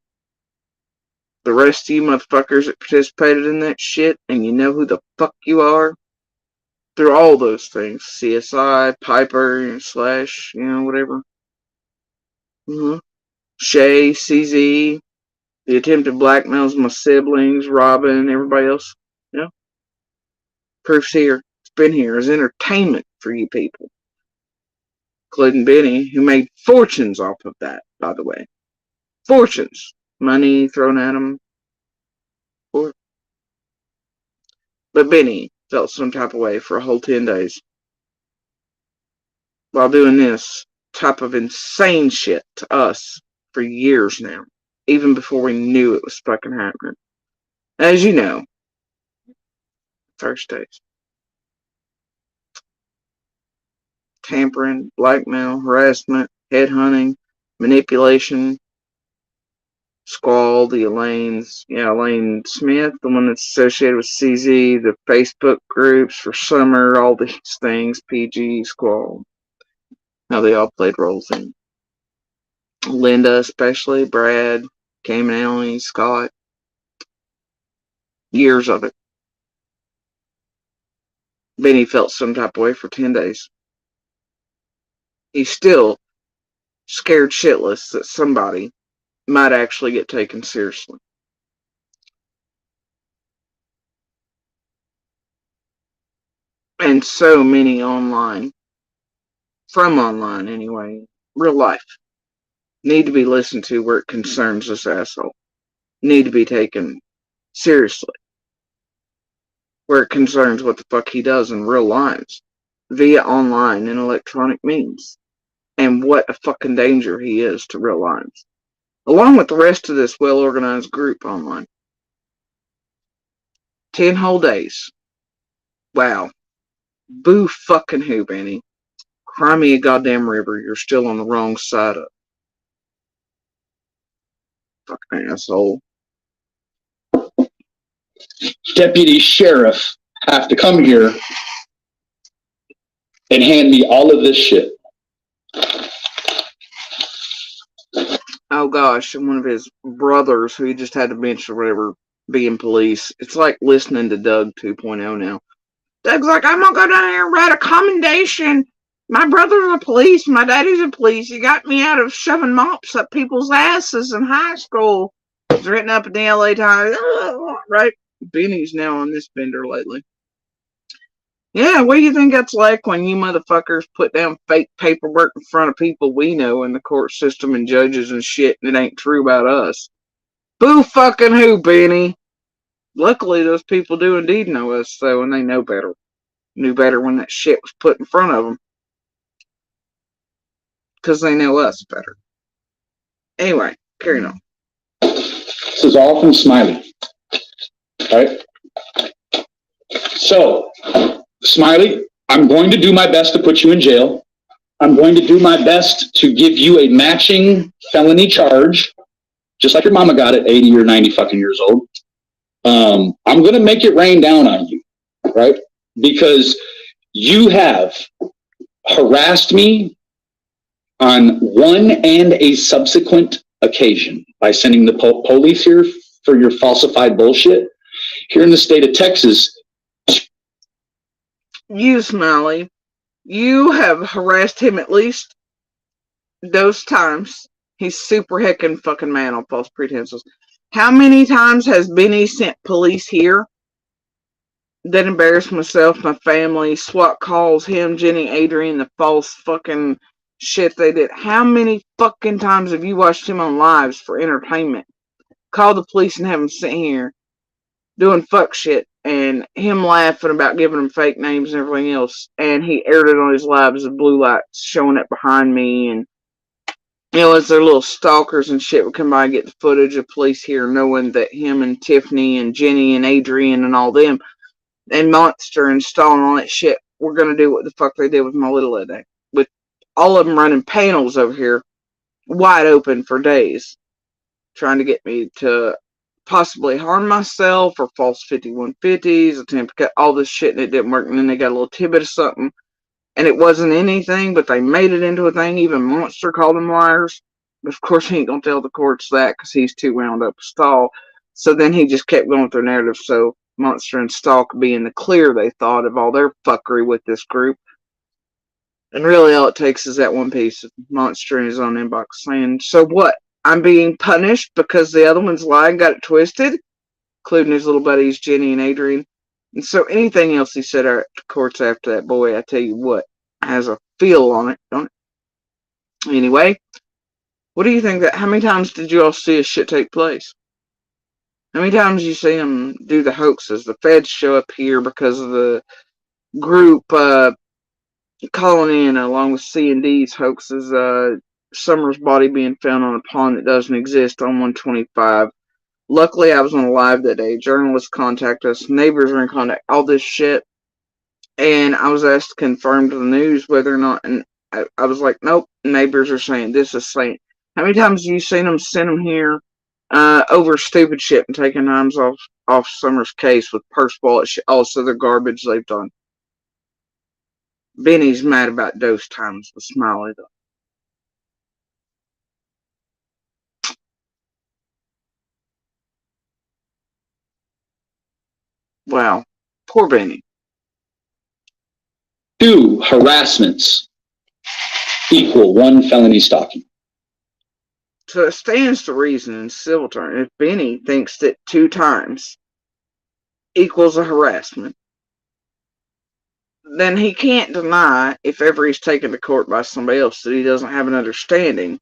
the rest of you motherfuckers that participated in that shit, and you know who the fuck you are, through all those things, CSI, Piper, Slash, you know, whatever. Shay, CZ, the attempted blackmails of my siblings, Robin, and everybody else. Yeah. Proof's here. It's been here as entertainment for you people. Including Benny, who made fortunes off of that, by the way. Fortunes. Money thrown at him. But Benny felt some type of way for a whole 10 days. While doing this type of insane shit to us for years now. Even before we knew it was fucking happening. As you know, first days. Tampering, blackmail, harassment, headhunting, manipulation, Squall, the Elaine Smith, the one that's associated with CZ, the Facebook groups for Summer, all these things, PG, Squall. How they all played roles in. Linda especially, Brad, Cam and Ellie, Scott. Years of it. Benny felt some type of way for 10 days. He's still scared shitless that somebody might actually get taken seriously. And so many online, from online anyway, real life, need to be listened to where it concerns this asshole. Need to be taken seriously where it concerns what the fuck he does in real lives via online and electronic means, and what a fucking danger he is to real lives, along with the rest of this well-organized group online. 10 whole days. Wow. Boo fucking who, Benny? Cry me a goddamn river. You're still on the wrong side of it. Fucking asshole. Deputy sheriff have to come here and hand me all of this shit. Oh gosh, and one of his brothers, who he just had to bench or whatever, being police. It's like listening to Doug 2.0 now. Doug's like, I'm gonna go down here and write a commendation. My brother's a police, my daddy's a police. He got me out of shoving mops up people's asses in high school. It's written up in the LA Times. Right? Benny's now on this bender lately. Yeah, what do you think that's like when you motherfuckers put down fake paperwork in front of people we know in the court system and judges and shit, and it ain't true about us? Boo fucking who, Benny? Luckily, those people do indeed know us, though, and they know better. Knew better when that shit was put in front of them. Because they know us better. Anyway, carrying on. This is all from Smiley. Alright? So, Smiley, I'm going to do my best to put you in jail. I'm going to do my best to give you a matching felony charge, just like your mama got at 80 or 90 fucking years old. I'm going to make it rain down on you, right? Because you have harassed me on one and a subsequent occasion by sending the police here for your falsified bullshit. Here in the state of Texas, You, Smiley, you have harassed him at least those times. He's super heckin' fucking mad on false pretenses. How many times has Benny sent police here that embarrassed myself, my family, SWAT calls, him, Jenny, Adrian, the false fucking shit they did? How many fucking times have you watched him on lives for entertainment? Call the police and have him sit here doing fuck shit, and him laughing about giving them fake names and everything else, and he aired it on his lives of blue lights showing up behind me, and as their little stalkers and shit would come by and get the footage of police here, knowing that him and Tiffany and Jenny and Adrian and all them and Monster and Stall and all that shit were gonna do what the fuck they did with my little that day, with all of them running panels over here wide open for days, trying to get me to possibly harm myself or false 5150s, attempt to cut all this shit, and it didn't work. And then they got a little tidbit of something, and it wasn't anything, but they made it into a thing. Even Monster called them liars. But of course, he ain't gonna tell the courts that because he's too wound up with Stall. So then he just kept going with their narrative. So Monster and Stall could be in the clear, they thought, of all their fuckery with this group. And really, all it takes is that one piece of Monster in his own inbox saying, so what? I'm being punished because the other ones lied and got it twisted, including his little buddies, Jenny and Adrian. And so anything else he said at the courts after that, boy, I tell you what, has a feel on it, don't it? Anyway, what do you think how many times did you all see this shit take place? How many times you see them do the hoaxes? The feds show up here because of the group calling in along with C&D's hoaxes, Summer's body being found on a pond that doesn't exist on 125. Luckily, I was on a live that day. Journalists contact us. Neighbors are in contact. All this shit. And I was asked to confirm to the news whether or not. And I was like, nope. Neighbors are saying this is saying. How many times have you seen them send them here over stupid shit and taking names off Summer's case with purse wallet shit, also the garbage they've done? Benny's mad about those times with Smiley, though. Wow. Poor Benny. 2 harassments equal 1 felony stalking. So it stands to reason in civil terms, if Benny thinks that 2 times equals a harassment, then he can't deny, if ever he's taken to court by somebody else, that he doesn't have an understanding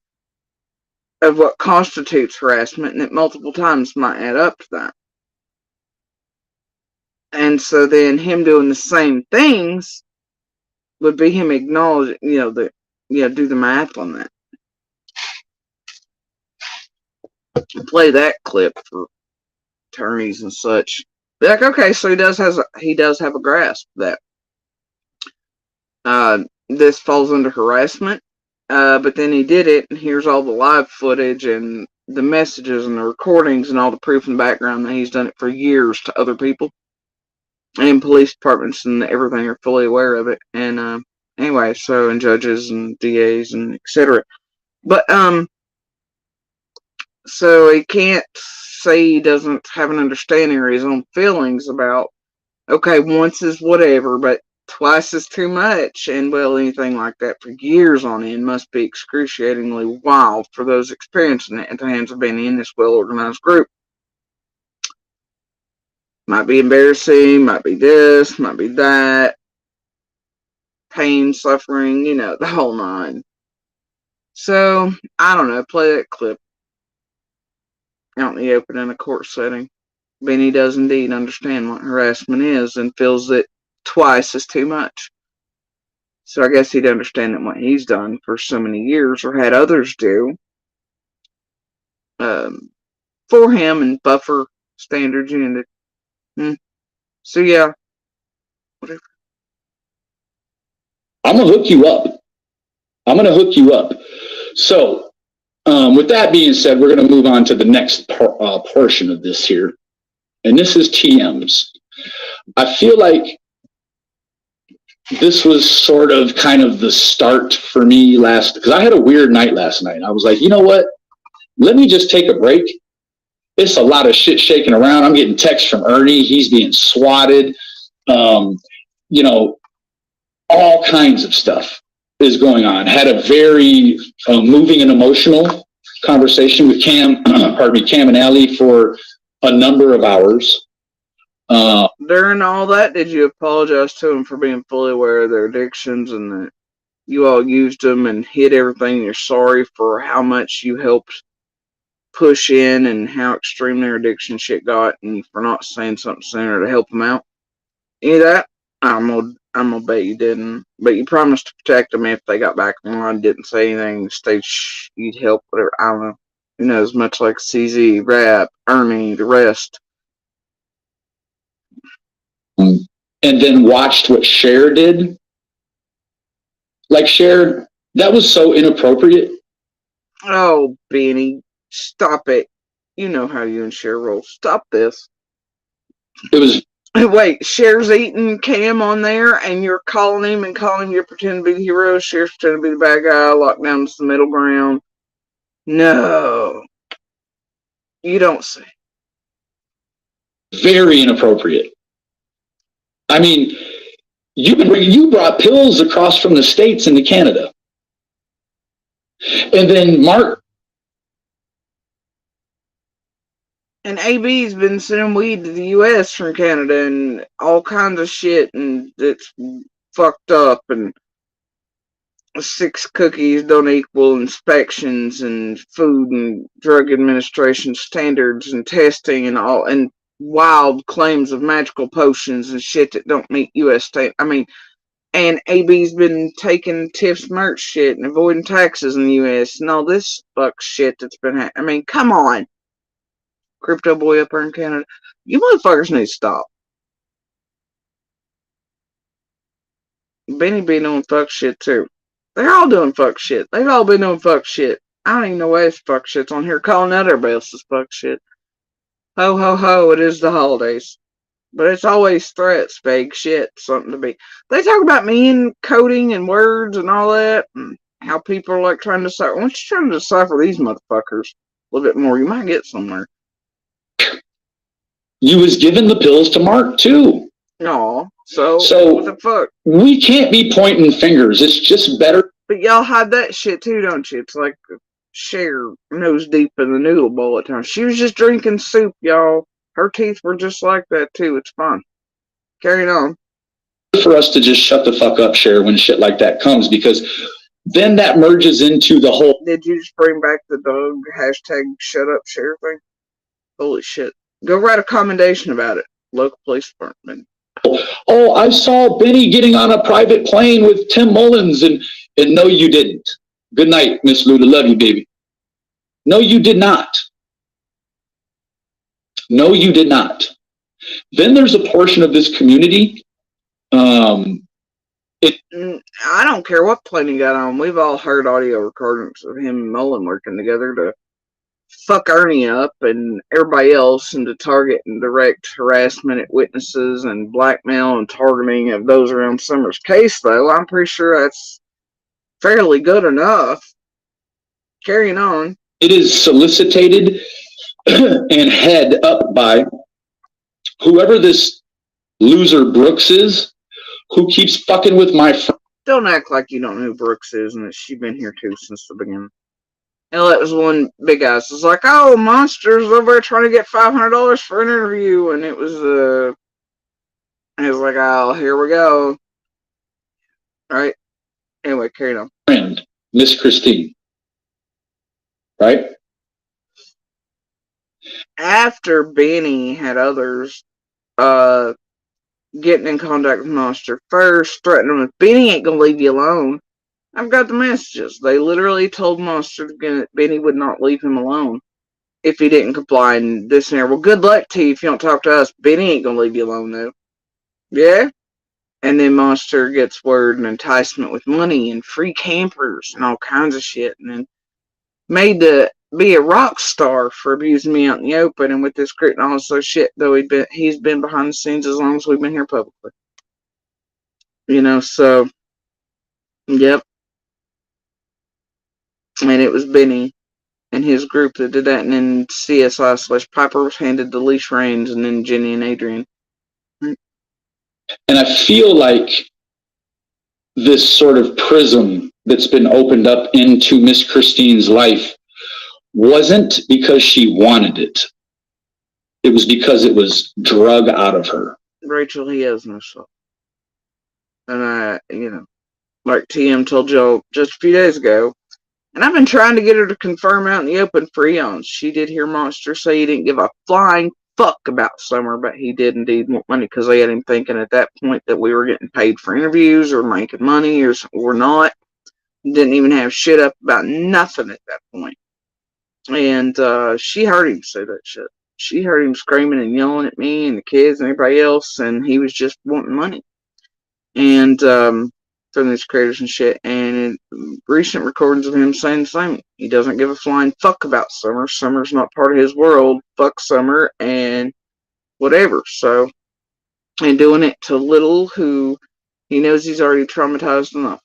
of what constitutes harassment, and it multiple times might add up to that. And so then him doing the same things would be him acknowledging, do the math on that. Play that clip for attorneys and such. Be like, okay, so he does have a grasp that this falls under harassment. But then he did it, and here's all the live footage and the messages and the recordings and all the proof in the background that he's done it for years to other people. And police departments and everything are fully aware of it. And anyway, so, and judges and DAs and etc. But so he can't say he doesn't have an understanding or his own feelings about, okay, once is whatever, but twice is too much. And well, anything like that for years on end must be excruciatingly wild for those experiencing it at the hands of being in this well-organized group. Might be embarrassing, might be this, might be that. Pain, suffering, the whole nine. So, I don't know, play that clip out in the open in a court setting. Benny does indeed understand what harassment is and feels that twice is too much. So I guess he'd understand that what he's done for so many years, or had others do, for him and buffer standards unit. So yeah. Whatever. I'm going to hook you up. So, with that being said, we're going to move on to the next portion of this here. And this is TMs. I feel like this was sort of kind of the start for me because I had a weird night last night. I was like, you know what? Let me just take a break. It's a lot of shit shaking around. I'm getting texts from Ernie. He's being swatted. All kinds of stuff is going on. Had a very moving and emotional conversation with Cam and Allie for a number of hours. During all that, did you apologize to them for being fully aware of their addictions and that you all used them and hid everything? You're sorry for how much you helped push in and how extreme their addiction shit got, and for not saying something sooner to help them out? Any of that? I'm gonna bet you didn't. But you promised to protect them if they got back online, didn't say anything, stayed you'd help, whatever. I don't know. Who knows? Much like CZ, Rap, Ernie, the rest. And then watched what Cher did. Like, Cher, that was so inappropriate. Oh, Benny, stop it. You know how you and Cher roll. Stop this. It was... Wait, Cher's eating Cam on there, and you're calling him you're pretending to be the hero. Cher's pretending to be the bad guy. Lockdown's the middle ground. No. You don't say. Very inappropriate. I mean, you brought pills across from the States into Canada. And then Mark. And AB's been sending weed to the U.S. from Canada and all kinds of shit, and it's fucked up, and 6 cookies don't equal inspections and Food and Drug Administration standards and testing and all, and wild claims of magical potions and shit that don't meet U.S. state. I mean, and AB's been taking Tiff's merch shit and avoiding taxes in the U.S. and all this fuck shit that's been happening. I mean, come on. Crypto boy up there in Canada. You motherfuckers need to stop. Benny be doing fuck shit too. They're all doing fuck shit. They've all been doing fuck shit. I don't even know why this fuck shit's on here calling out everybody else's fuck shit. Ho ho ho, it is the holidays. But it's always threats, vague shit, something to be. They talk about me and coding and words and all that, and how people are like trying to decipher. Once you're trying to decipher these motherfuckers a little bit more, you might get somewhere. You was giving the pills to Mark too. No, so what the fuck? We can't be pointing fingers. It's just better. But y'all hide that shit too, don't you? It's like Cher nose deep in the noodle bowl at times. She was just drinking soup, y'all. Her teeth were just like that too. It's fine. Carrying on. For us to just shut the fuck up, Cher, when shit like that comes, because then that merges into the whole. Did you just bring back the dog hashtag shut up share thing? Holy shit. Go write a commendation about it. Local police department. Oh, I saw Benny getting on a private plane with Tim Mullins, and no, you didn't. Good night, Miss Luda. Love you, baby. No, you did not. No, you did not. Then there's a portion of this community. I don't care what plane he got on. We've all heard audio recordings of him and Mullen working together to fuck Ernie up and everybody else, and to target and direct harassment at witnesses and blackmail and targeting of those around Summer's case, though. I'm pretty sure that's fairly good enough. Carrying on. It is solicited and head up by whoever this loser Brooks is, who keeps fucking with my friend. Don't act like you don't know who Brooks is and that she's been here too since the beginning. Hell, that was one big ass. It was like, oh, Monster's over there trying to get $500 for an interview, and it was like, oh, here we go. All right. Anyway, carry on. Friend, Miss Christine. Right? After Benny had others getting in contact with Monster first, threatening him, if Benny ain't gonna leave you alone. I've got the messages. They literally told Monster that Benny would not leave him alone if he didn't comply, and this and there. Well, good luck to you if you don't talk to us. Benny ain't gonna leave you alone, though. Yeah? And then Monster gets word and enticement with money and free campers and all kinds of shit, and then made to be a rock star for abusing me out in the open and with this grit and all this other shit, though he's been behind the scenes as long as we've been here publicly. You know, so, yep. And it was Benny and his group that did that, and then CSI/Piper was handed the leash reins, and then Jenny and Adrian. And I feel like this sort of prism that's been opened up into Miss Christine's life wasn't because she wanted it. It was because it was drug out of her. Rachel, he has no soul. And like TM told Joe just a few days ago, and I've been trying to get her to confirm out in the open for eons. She did hear Monster say he didn't give a flying fuck about Summer, but he did indeed want money, because they had him thinking at that point that we were getting paid for interviews or making money, or we're not. Didn't even have shit up about nothing at that point. And she heard him say that shit. She heard him screaming and yelling at me and the kids and everybody else, and he was just wanting money. And from these creators and shit, and recent recordings of him saying the same. He doesn't give a flying fuck about Summer. Summer's not part of his world. Fuck Summer and whatever. So, and doing it to Little, who he knows he's already traumatized enough,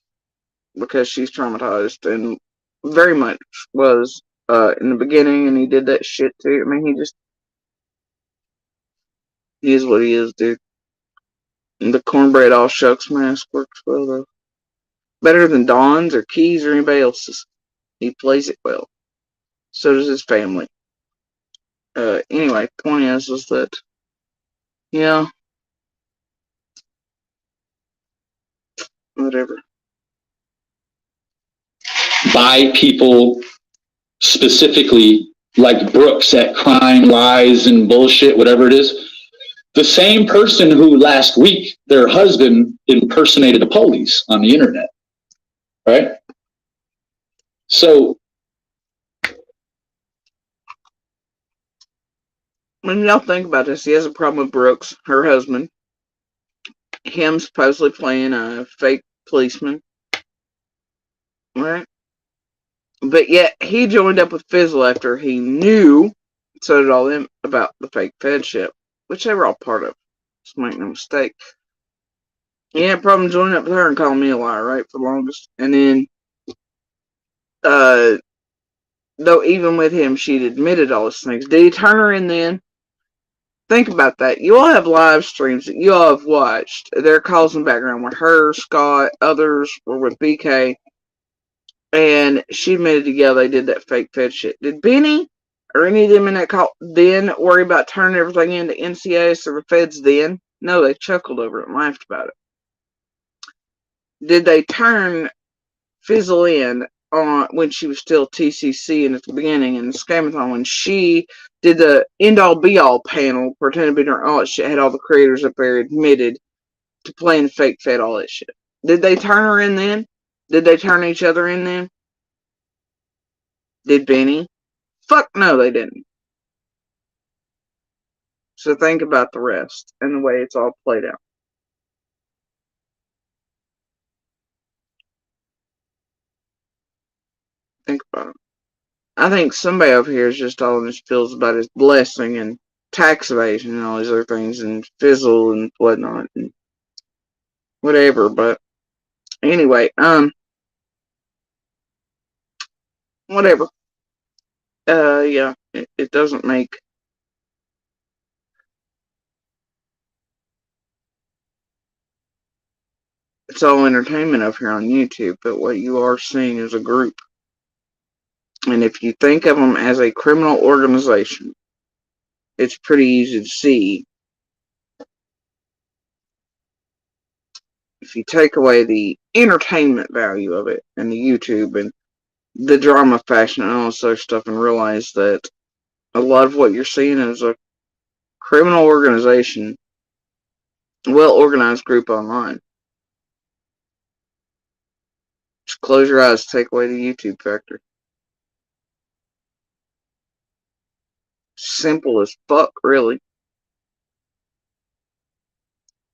because she's traumatized and very much was in the beginning, and he did that shit too. I mean, he is what he is, dude. And the cornbread all shucks mask works well, though. Better than Don's or Keyz or anybody else's. He plays it well. So does his family. Anyway, point is that, yeah, whatever. By people specifically like Brooks at Crime, Lies, and Bullshit, whatever it is. The same person who last week, their husband impersonated the police on the internet. Right? So, when y'all think about this, he has a problem with Brooks, her husband. Him supposedly playing a fake policeman. Right? But yet, he joined up with Fizzle after he knew, so did all them, about the fake Fedship, which they were all part of. Just make no mistake. He had a problem joining up with her and calling me a liar, right, for the longest. And then, though even with him, she'd admitted all these things. Did he turn her in then? Think about that. You all have live streams that you all have watched. There are calls in the background where her, Scott, others were with BK. And she admitted together they did that fake Fed shit. Did Benny or any of them in that call then worry about turning everything into NCIS or the feds then? No, they chuckled over it and laughed about it. Did they turn fizzle in on when she was still TCC and at the beginning and the Scamathon when she did the end all be all panel, pretending to be during all that shit, had all the creators up there admitted to playing fake fed, all that shit. Did they turn her in then? Did they turn each other in then? Did Benny? Fuck no, they didn't. So think about the rest and the way it's all played out. Think about it. I think somebody over here is just all in his feels about his blessing and tax evasion and all these other things and fizzle and whatnot and whatever. But anyway, whatever. Yeah, it doesn't make. It's all entertainment up here on YouTube, but what you are seeing is a group. And if you think of them as a criminal organization, it's pretty easy to see. If you take away the entertainment value of it and the YouTube and the drama fashion and all this other stuff and realize that a lot of what you're seeing is a criminal organization, well-organized group online. Just close your eyes, take away the YouTube factor. Simple as fuck, really.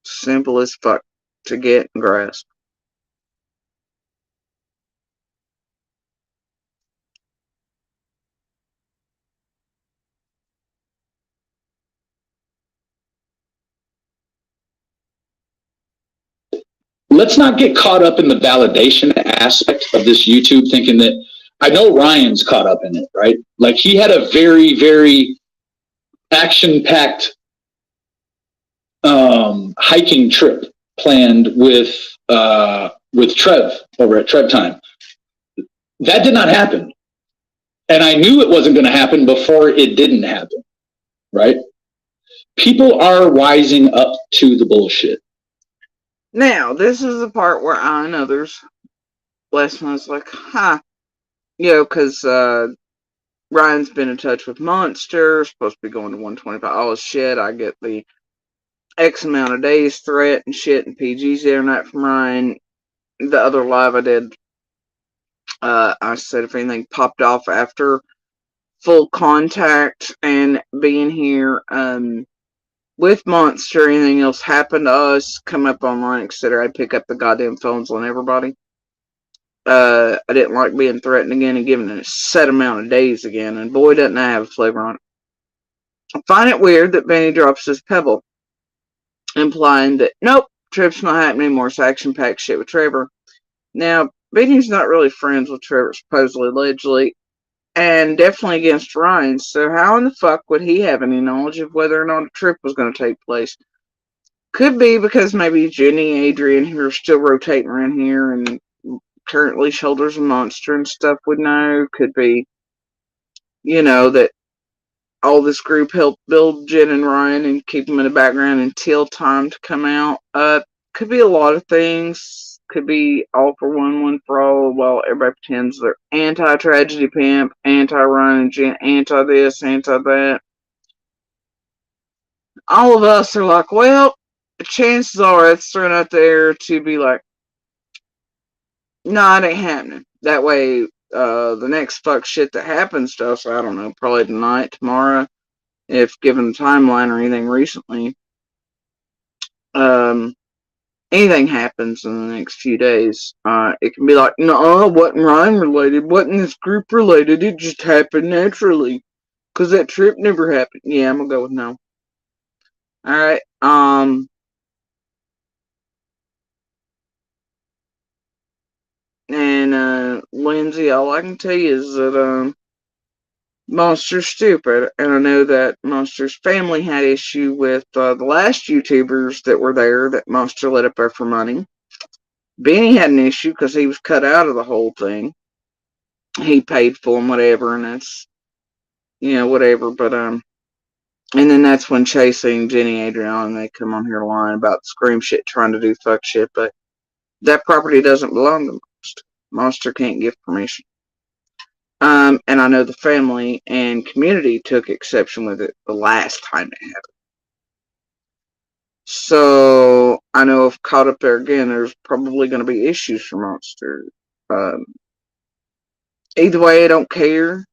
Simple as fuck to get and grasp. Let's not get caught up in the validation aspect of this YouTube, thinking that, I know Ryan's caught up in it, right? Like, he had a very, very action-packed hiking trip planned with Trev over at Trev Time. That did not happen. And I knew it wasn't going to happen before it didn't happen, right? People are wising up to the bullshit. Now, this is the part where I and others, last one was like, because Ryan's been in touch with Monster, supposed to be going to 125. All this shit. I get the X amount of days threat and shit, and PG's internet from Ryan. The other live I did, I said if anything popped off after full contact and being here, with Monster, anything else happened to us, come up online, etc., I'd pick up the goddamn phones on everybody. I didn't like being threatened again and given a set amount of days again, and boy, doesn't I have a flavor on it. I find it weird that Benny drops this pebble, implying that, nope, Trev's not happening anymore, it's action-packed shit with Trevor. Now, Benny's not really friends with Trevor, supposedly, allegedly, and definitely against Ryan, so how in the fuck would he have any knowledge of whether or not a trip was going to take place? Could be because maybe Jenny and Adrian, who are still rotating around here and currently Shoulders and Monster and stuff, would know. Could be, that all this group helped build Jen and Ryan and keep them in the background until time to come out. Could be a lot of things. Could be all for one for all, while everybody pretends they're anti-tragedy pimp, anti-Ryan and Jen, anti-this, anti-that. All of us are like, well, chances are it's thrown out there to be like, nah, it ain't happening. That way, the next fuck shit that happens to us, I don't know, probably tonight, tomorrow, if given the timeline or anything recently, anything happens in the next few days, it can be like, no, wasn't Ryan related, wasn't this group related, it just happened naturally, because that trip never happened. Yeah, I'm gonna go with no. Alright, and, Lindsey, all I can tell you is that, Monster's stupid, and I know that Monster's family had issue with the last YouTubers that were there that Monster let up there for money. Benny had an issue because he was cut out of the whole thing. He paid for them, whatever, and that's, whatever, but, and then that's when Chasing Jenny Adrian, they come on here lying about scream shit, trying to do fuck shit, but that property doesn't belong to Monster. Monster can't give permission. And I know the family and community took exception with it the last time it happened. So I know if caught up there again, there's probably going to be issues for Monster. Either way, I don't care.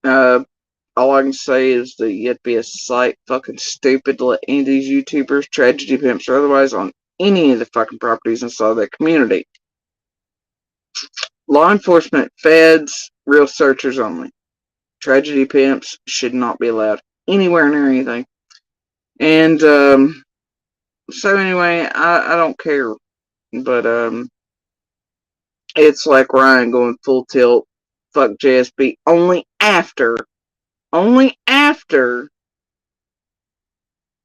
All I can say is that you have to be a sight fucking stupid to let any of these YouTubers, tragedy pimps, or otherwise on any of the fucking properties inside that community. Law enforcement, feds, real searchers only. Tragedy pimps should not be allowed anywhere near anything. And so anyway, I don't care. But it's like Ryan going full tilt, fuck JSB, only after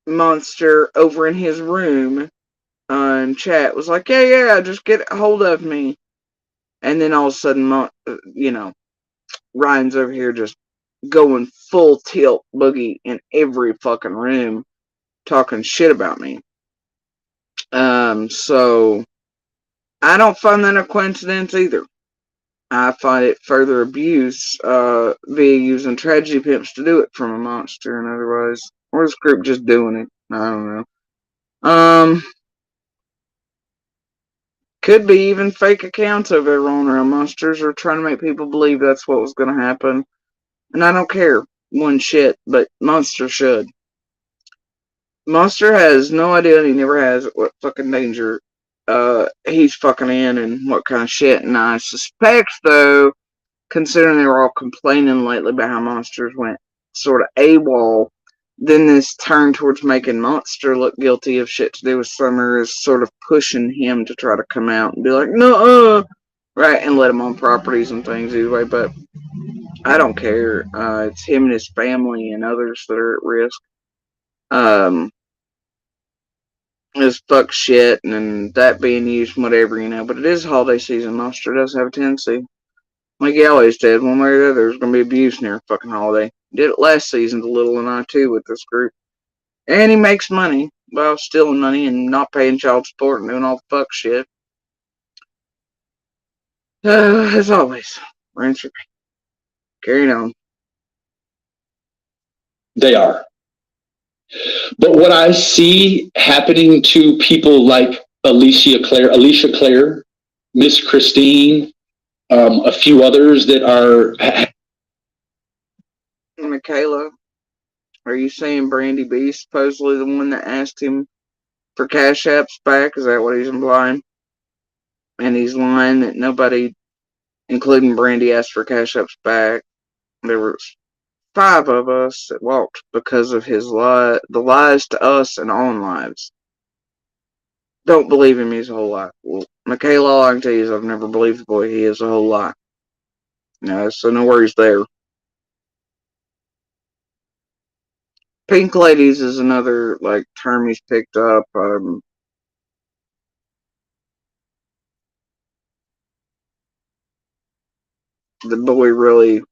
Monster over in his room in chat was like, yeah, just get a hold of me. And then all of a sudden, Ryan's over here just going full tilt boogie in every fucking room, talking shit about me. So I don't find that a coincidence either. I find it further abuse via using tragedy pimps to do it from a Monster and otherwise. Or this group just doing it. I don't know. Could be even fake accounts of it rolling around. Monsters are trying to make people believe that's what was going to happen. And I don't care one shit, but Monster should. Monster has no idea, and he never has, what fucking danger he's fucking in and what kind of shit. And I suspect, though, considering they were all complaining lately about how Monsters went sort of AWOL, then this turn towards making Monster look guilty of shit to do with Summer is sort of pushing him to try to come out and be like, no, right, and let him on properties and things anyway. But I don't care. It's him and his family and others that are at risk. It's fuck shit and that being used and whatever, but it is holiday season. Monster does have a tendency, like he always did, one way or the other, there's going to be abuse near a fucking holiday. Did it last season, the Little and I too, with this group. And he makes money while stealing money and not paying child support and doing all the fuck shit. As always, rinse repeat. Carrying on. They are. But what I see happening to people like Alicia Clare, Miss Christine, a few others that are... Michaela, are you saying Brandy B supposedly the one that asked him for cash apps back? Is that what he's implying? And he's lying that nobody, including Brandy, asked for cash apps back. There was 5 of us that walked because of his the lies to us and on lives. Don't believe him, he's a whole lie. Well, Michaela, all I can tell you is I've never believed the boy, he is a whole lie. So no worries there. Pink ladies is another term he's picked up. The boy really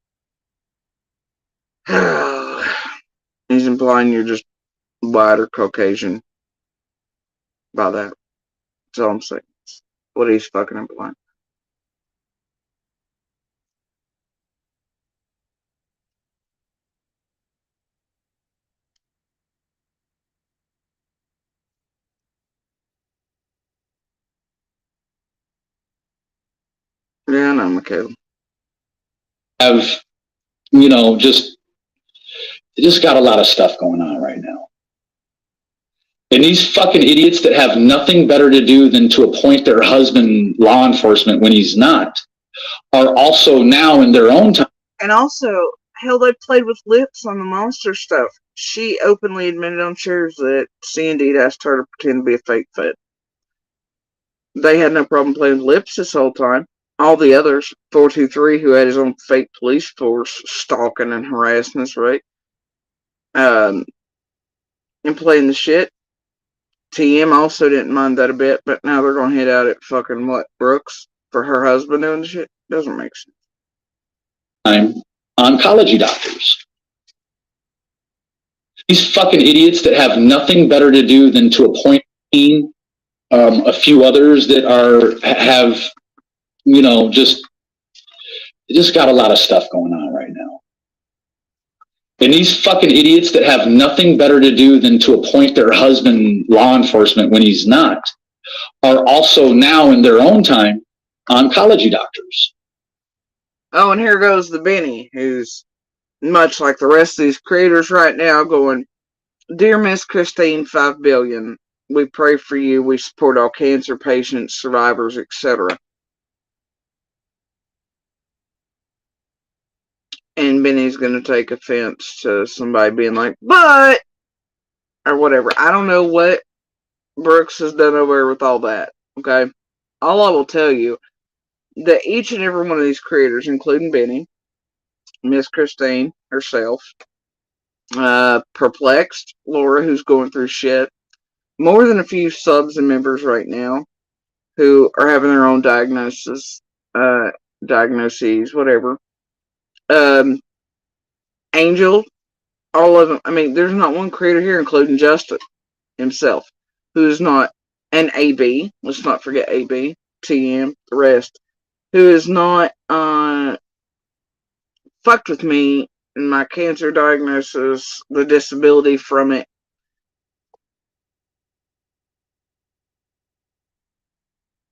he's implying you're just white or Caucasian by that. That's all I'm saying. That's what he's fucking implying. Yeah, I know, Michaela. Have, just got a lot of stuff going on right now. And these fucking idiots that have nothing better to do than to appoint their husband law enforcement when he's not, are also now in their own time. And also, hell, they played with lips on the Monster stuff. She openly admitted on shares that Sandy had asked her to pretend to be a fake vet. They had no problem playing with lips this whole time. All the others, 423, who had his own fake police force stalking and harassing us, right? And playing the shit. TM also didn't mind that a bit, but now they're going to hit out at fucking Brooks for her husband doing the shit? Doesn't make sense. Oncology doctors. These fucking idiots that have nothing better to do than to appoint a few others that have you know, just got a lot of stuff going on right now. And these fucking idiots that have nothing better to do than to appoint their husband law enforcement when he's not, are also now in their own time oncology doctors. Oh, and here goes the Benny, who's much like the rest of these creators right now going, Dear Miss Christine 5 billion, we pray for you, we support all cancer patients, survivors, etc. And Benny's going to take offense to somebody being like, but, or whatever. I don't know what Brooks has done over there with all that, okay? All I will tell you, that each and every one of these creators, including Benny, Miss Christine herself, Perplexed, Laura, who's going through shit, more than a few subs and members right now who are having their own diagnoses, whatever. Angel, all of them. I mean, there's not one creator here, including Justin himself, who is not an AB. Let's not forget AB, TM, the rest, who is not fucked with me and my cancer diagnosis, the disability from it.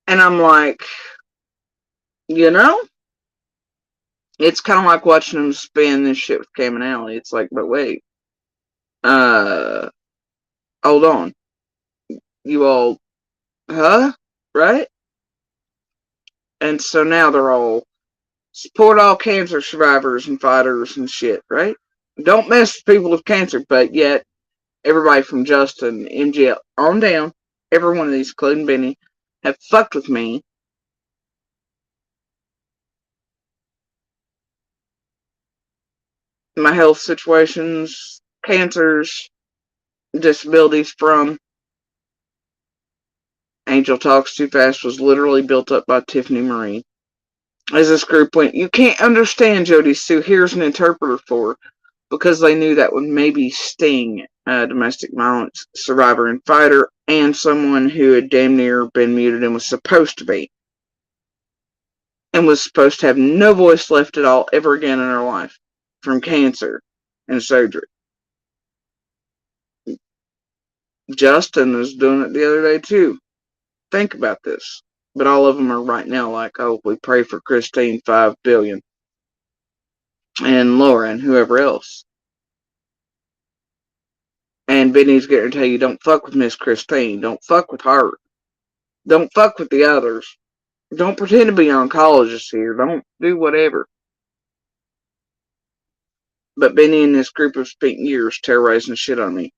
And I'm like, you know, it's kind of like watching them spin this shit with Cam and Alley. It's like, but wait, hold on, you all, huh? Right? And so now they're all support all cancer survivors and fighters and shit, right? Don't mess with people with cancer, but yet everybody from Justin, MGL, on down, every one of these, including Benny, have fucked with me. My health situations, cancers, disabilities from Angel Talks Too Fast was literally built up by Tiffany Marie. As this group went, you can't understand, Jody Sue, here's an interpreter for her, because they knew that would maybe sting a domestic violence survivor and fighter and someone who had damn near been muted and was supposed to be. And was supposed to have no voice left at all ever again in her life from cancer and surgery. Justin was doing it the other day too. Think about this. But all of them are right now like, oh, we pray for Christine 5 billion. And Laura and whoever else. And Benny's going to tell you, don't fuck with Miss Christine. Don't fuck with her. Don't fuck with the others. Don't pretend to be an oncologist here. Don't do whatever. But Benny and this group have spent years terrorizing shit on me.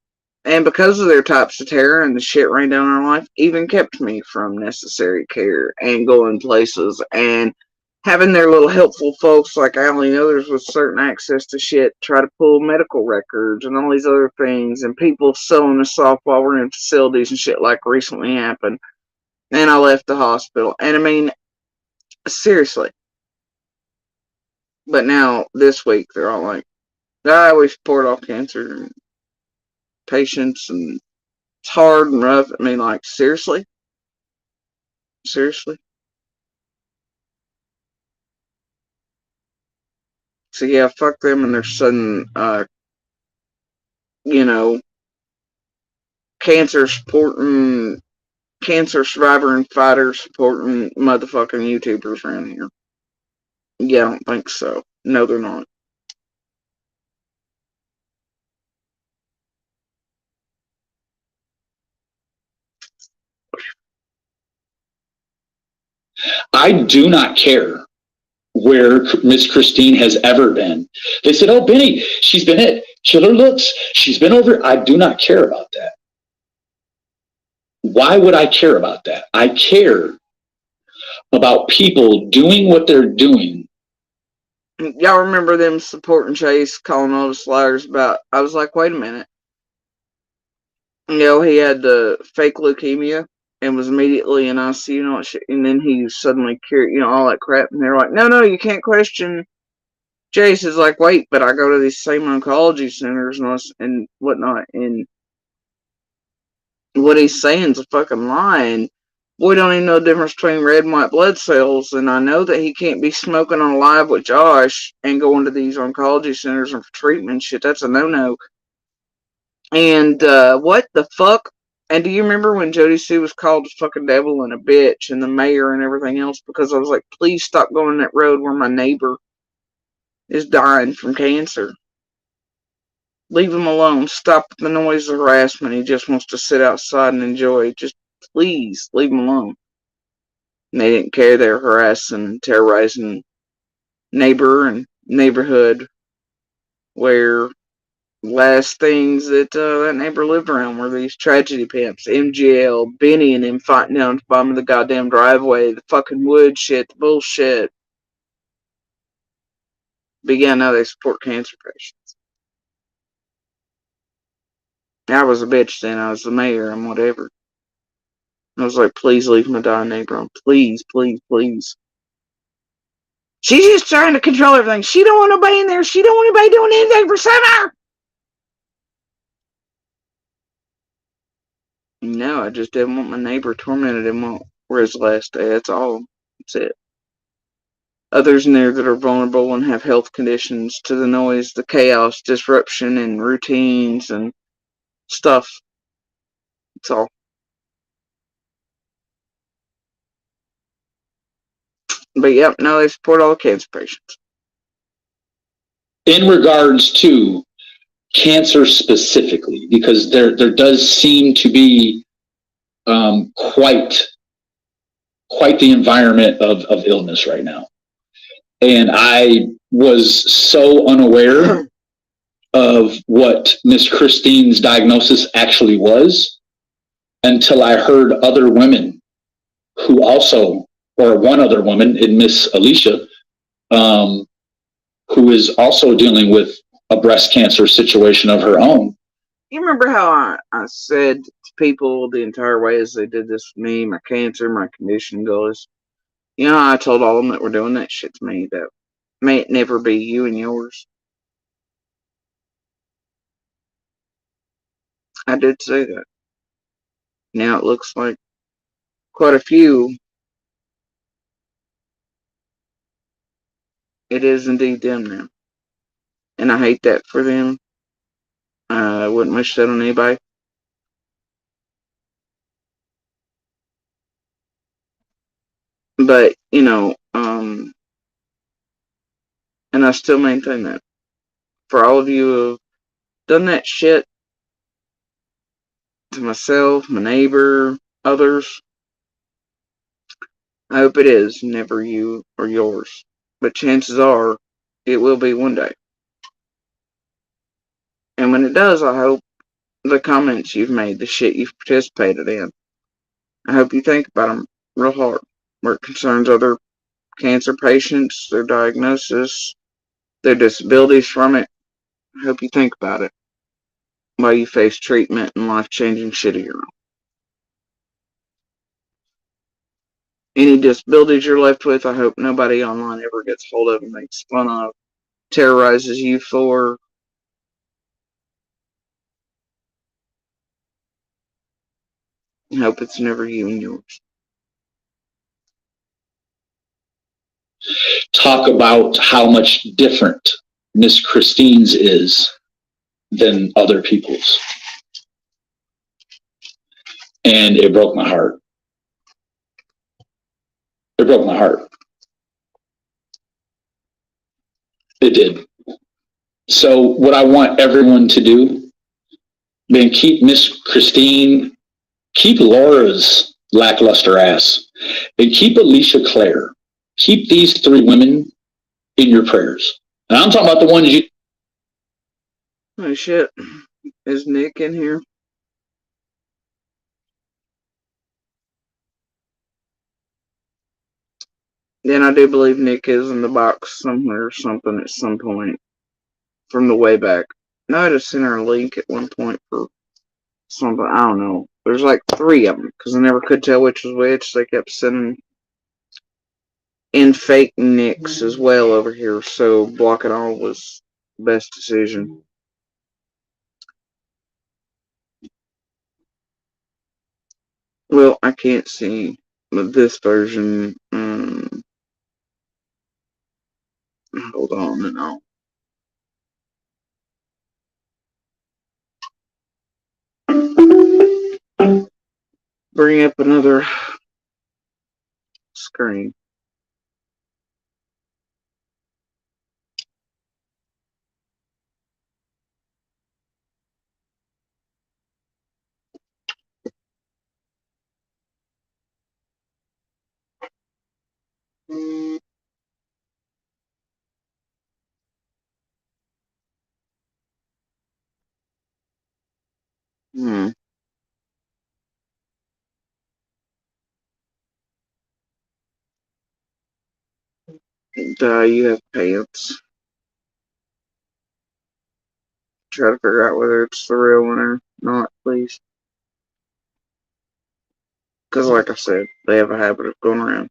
And because of their types of terror and the shit rained down on our life, even kept me from necessary care and going places and having their little helpful folks like Allie and others with certain access to shit try to pull medical records and all these other things, and people selling us off while we're in facilities and shit like recently happened. And I left the hospital. And I mean, seriously. But now, this week, they're all like, we support all cancer patients, and it's hard and rough. I mean, like, seriously? Seriously? So yeah, fuck them and their sudden, cancer supporting, cancer survivor and fighter supporting motherfucking YouTubers around here. Yeah, I don't think so. No, they're not. I do not care where Miss Christine has ever been. They said, oh, Benny, she's been at Killer Looks. She's been over. I do not care about that. Why would I care about that? I care about people doing what they're doing. Y'all remember them supporting Chase, calling all the liars about, I was like, wait a minute. He had the fake leukemia and was immediately in ICU, and then he suddenly cured, all that crap. And they're like, no, you can't question. Chase is like, wait, but I go to these same oncology centers and whatnot, and what he's saying is a fucking lie. And Boy don't even know the difference between red and white blood cells, and I know that he can't be smoking on live with Josh and going to these oncology centers and for treatment shit. That's a no-no. And what the fuck? And do you remember when Jody Sue was called a fucking devil and a bitch and the mayor and everything else? Because I was like, please stop going that road where my neighbor is dying from cancer. Leave him alone. Stop the noise of harassment. He just wants to sit outside and enjoy. Just please leave him alone. And they didn't care. They were harassing and terrorizing neighbor and neighborhood where last things that that neighbor lived around were these tragedy pimps. MGL, Benny and him fighting down at the bottom of the goddamn driveway, the fucking wood shit, the bullshit. But yeah, now they support cancer patients. I was a bitch then. I was the mayor and whatever. I was like, please leave my dying neighbor alone. Please, please, please. She's just trying to control everything. She don't want nobody in there. She don't want anybody doing anything for summer. No, I just didn't want my neighbor tormented him for his last day. That's all. That's it. Others in there that are vulnerable and have health conditions to the noise, the chaos, disruption, and routines and stuff. That's all. But yep, now they support all the cancer patients. In regards to cancer specifically, because there does seem to be quite the environment of illness right now. And I was so unaware of what Miss Christine's diagnosis actually was until I heard other women who also, or one other woman in Miss Alicia, who is also dealing with a breast cancer situation of her own. You remember how I said to people the entire way as they did this with me, my cancer, my condition goes, you know, I told all of them that were doing that shit to me that may it never be you and yours. I did say that. Now it looks like quite a few. It is indeed them now. And I hate that for them. I wouldn't wish that on anybody. But, you know, and I still maintain that. For all of you who have done that shit to myself, my neighbor, others, I hope it is never you or yours. But chances are, it will be one day. And when it does, I hope the comments you've made, the shit you've participated in, I hope you think about them real hard. Where it concerns other cancer patients, their diagnosis, their disabilities from it. I hope you think about it while you face treatment and life-changing shit of your own. Any disabilities you're left with, I hope nobody online ever gets hold of and makes fun of, terrorizes you for. I hope it's never you and yours. Talk about how much different Miss Christine's is than other people's. And it broke my heart. It broke my heart. It did. So what I want everyone to do, man, keep Miss Christine, keep Laura's lackluster ass, and keep Alicia Clare. Keep these three women in your prayers. And I'm talking about the ones you... Oh shit. Is Nick in here? Then I do believe Nick is in the box somewhere or something at some point from the way back. No, I just sent her a link at one point for something. I don't know. There's like 3 of them because I never could tell which was which. They kept sending in fake Nicks as well over here. So blocking all was the best decision. Well, I can't see this version, hold on and I'll bring up another screen. You have pants. Try to figure out whether it's the real one or not, please. Because, like I said, they have a habit of going around.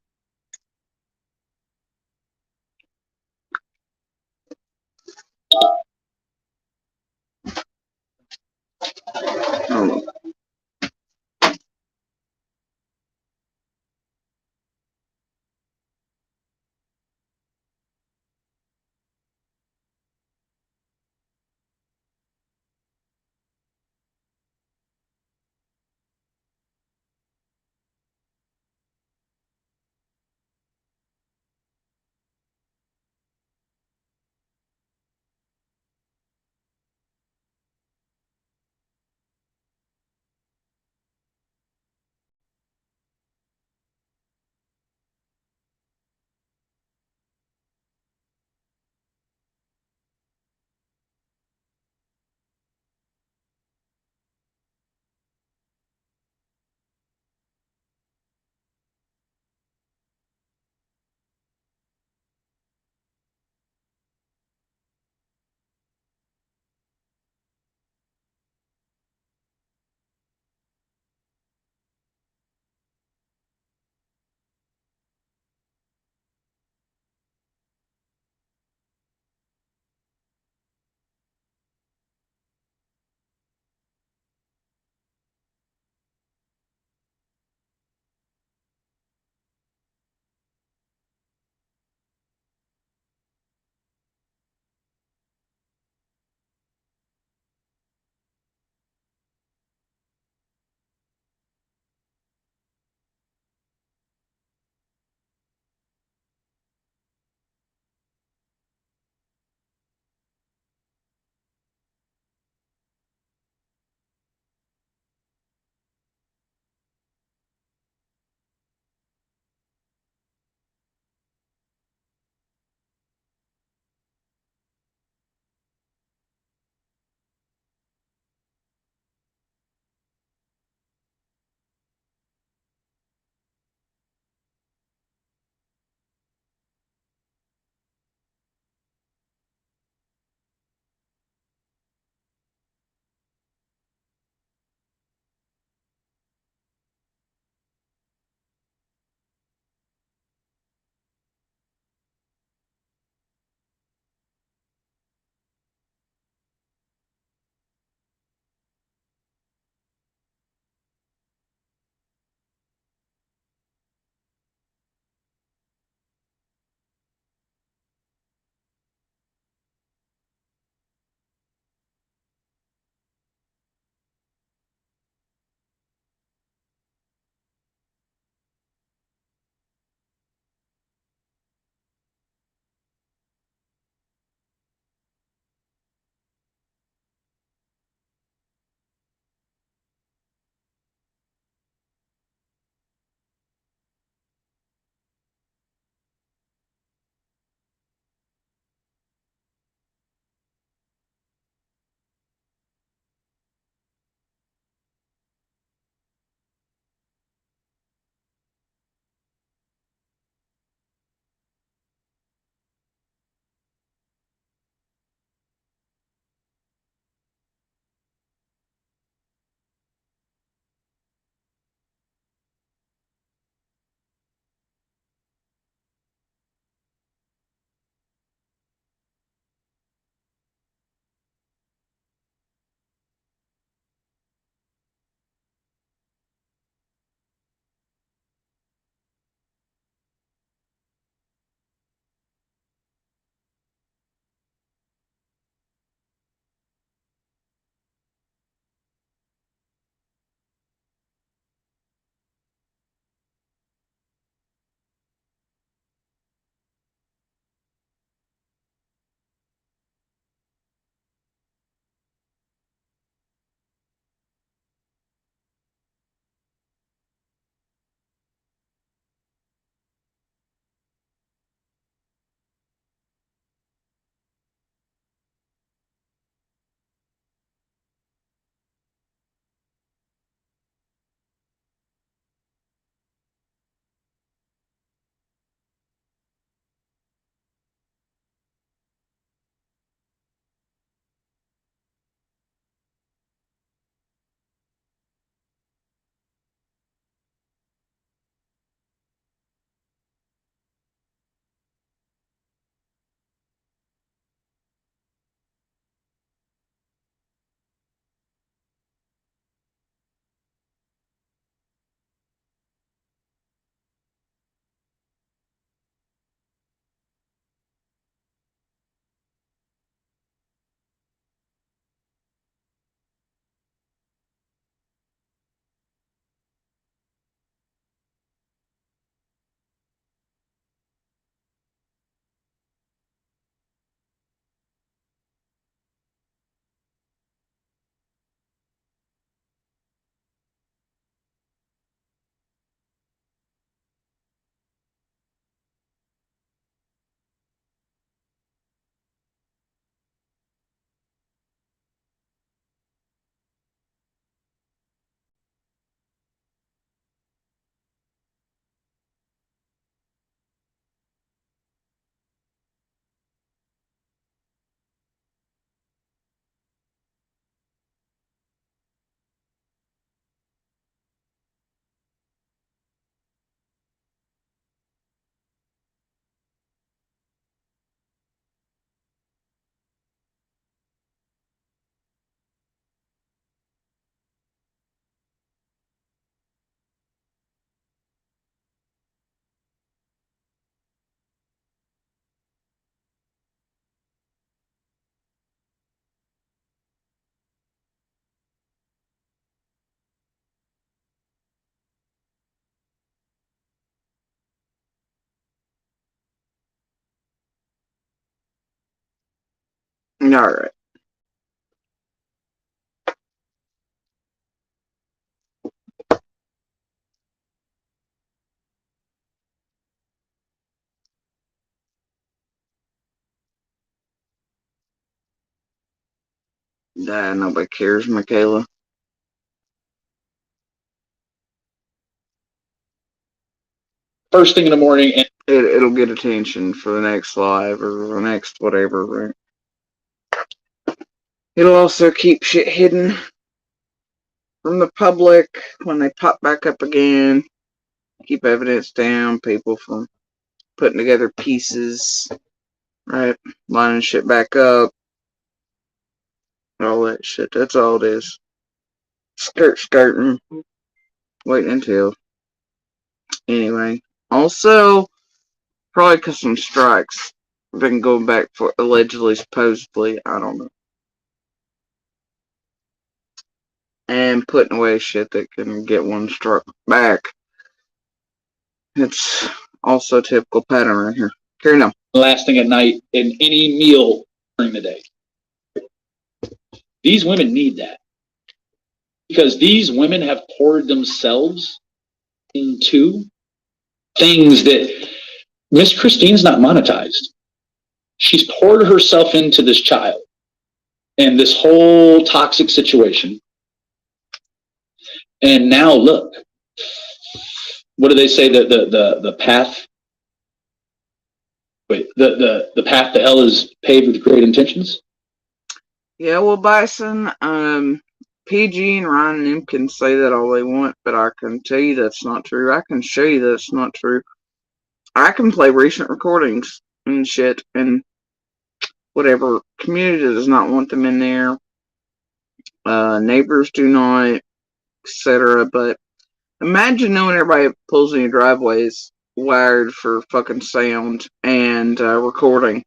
Alright. Nobody cares, Michaela. First thing in the morning, and It'll get attention for the next live or the next whatever, right? It'll also keep shit hidden from the public when they pop back up again. Keep evidence down, people from putting together pieces, right? Lining shit back up. All that shit. That's all it is. Skirting. Waiting until. Anyway. Also, probably because some strikes have been going back for allegedly, supposedly, I don't know. And putting away shit that can get one struck back. It's also a typical pattern right here. Carry on. last thing at night, and any meal during the day. These women need that. Because these women have poured themselves into things that Miss Christine's not monetized. She's poured herself into this child and this whole toxic situation. And now look, what do they say, the path? Wait, the path to hell is paved with great intentions? Yeah, well, Bison, PG and Ryan and them can say that all they want, but I can tell you that's not true. I can show you that's not true. I can play recent recordings and shit, and whatever. Community does not want them in there. Neighbors do not, etc. But imagine knowing everybody that pulls in your driveway is wired for fucking sound and recording.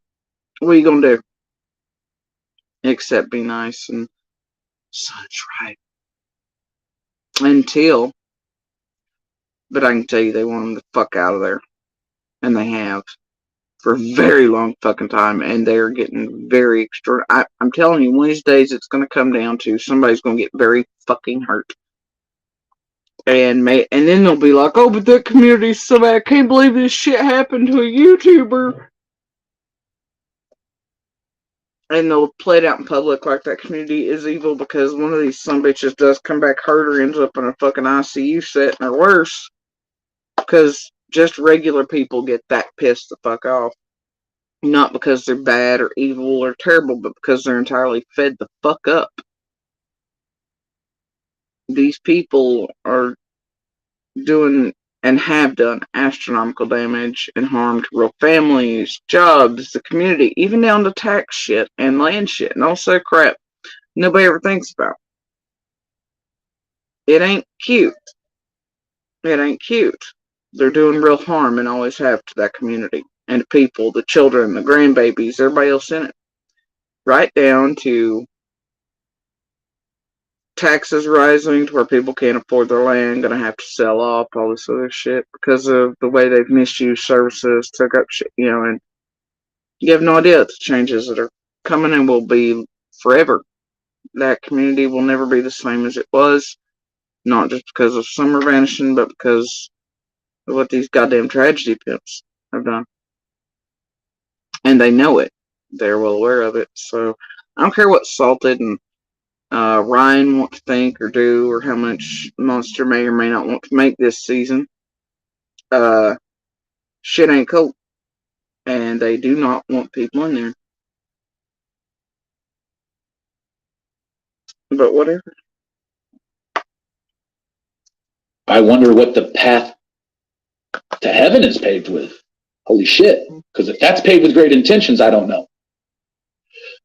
What are you gonna do? Except be nice and such, right? Until, but I can tell you they want them to fuck out of there. And they have. For a very long fucking time. And they're getting very extraordinary. I'm telling you, one of these days it's going to come down to somebody's going to get very fucking hurt. And then they'll be like, oh, but that community's so bad. I can't believe this shit happened to a YouTuber. And they'll play it out in public like that community is evil because one of these sumbitches does come back hurt or ends up in a fucking ICU setting or worse. Because just regular people get that pissed the fuck off. Not because they're bad or evil or terrible, but because they're entirely fed the fuck up. These people are doing and have done astronomical damage and harm to real families, jobs, the community, even down to tax shit and land shit and also crap nobody ever thinks about. It ain't cute. It ain't cute. They're doing real harm and always have to that community and the people, the children, the grandbabies, everybody else in it. Right down to taxes rising to where people can't afford their land, gonna have to sell off, all this other shit because of the way they've misused services, took up shit, and you have no idea the changes that are coming and will be forever. That community will never be the same as it was, not just because of summer vanishing, but because of what these goddamn tragedy pimps have done. And they know it. They're well aware of it. So I don't care what Salted and Ryan want to think or do, or how much Monster may or may not want to make this season. Shit ain't cool. And they do not want people in there. But whatever. I wonder what the path to heaven is paved with. Holy shit. Because if that's paved with great intentions, I don't know.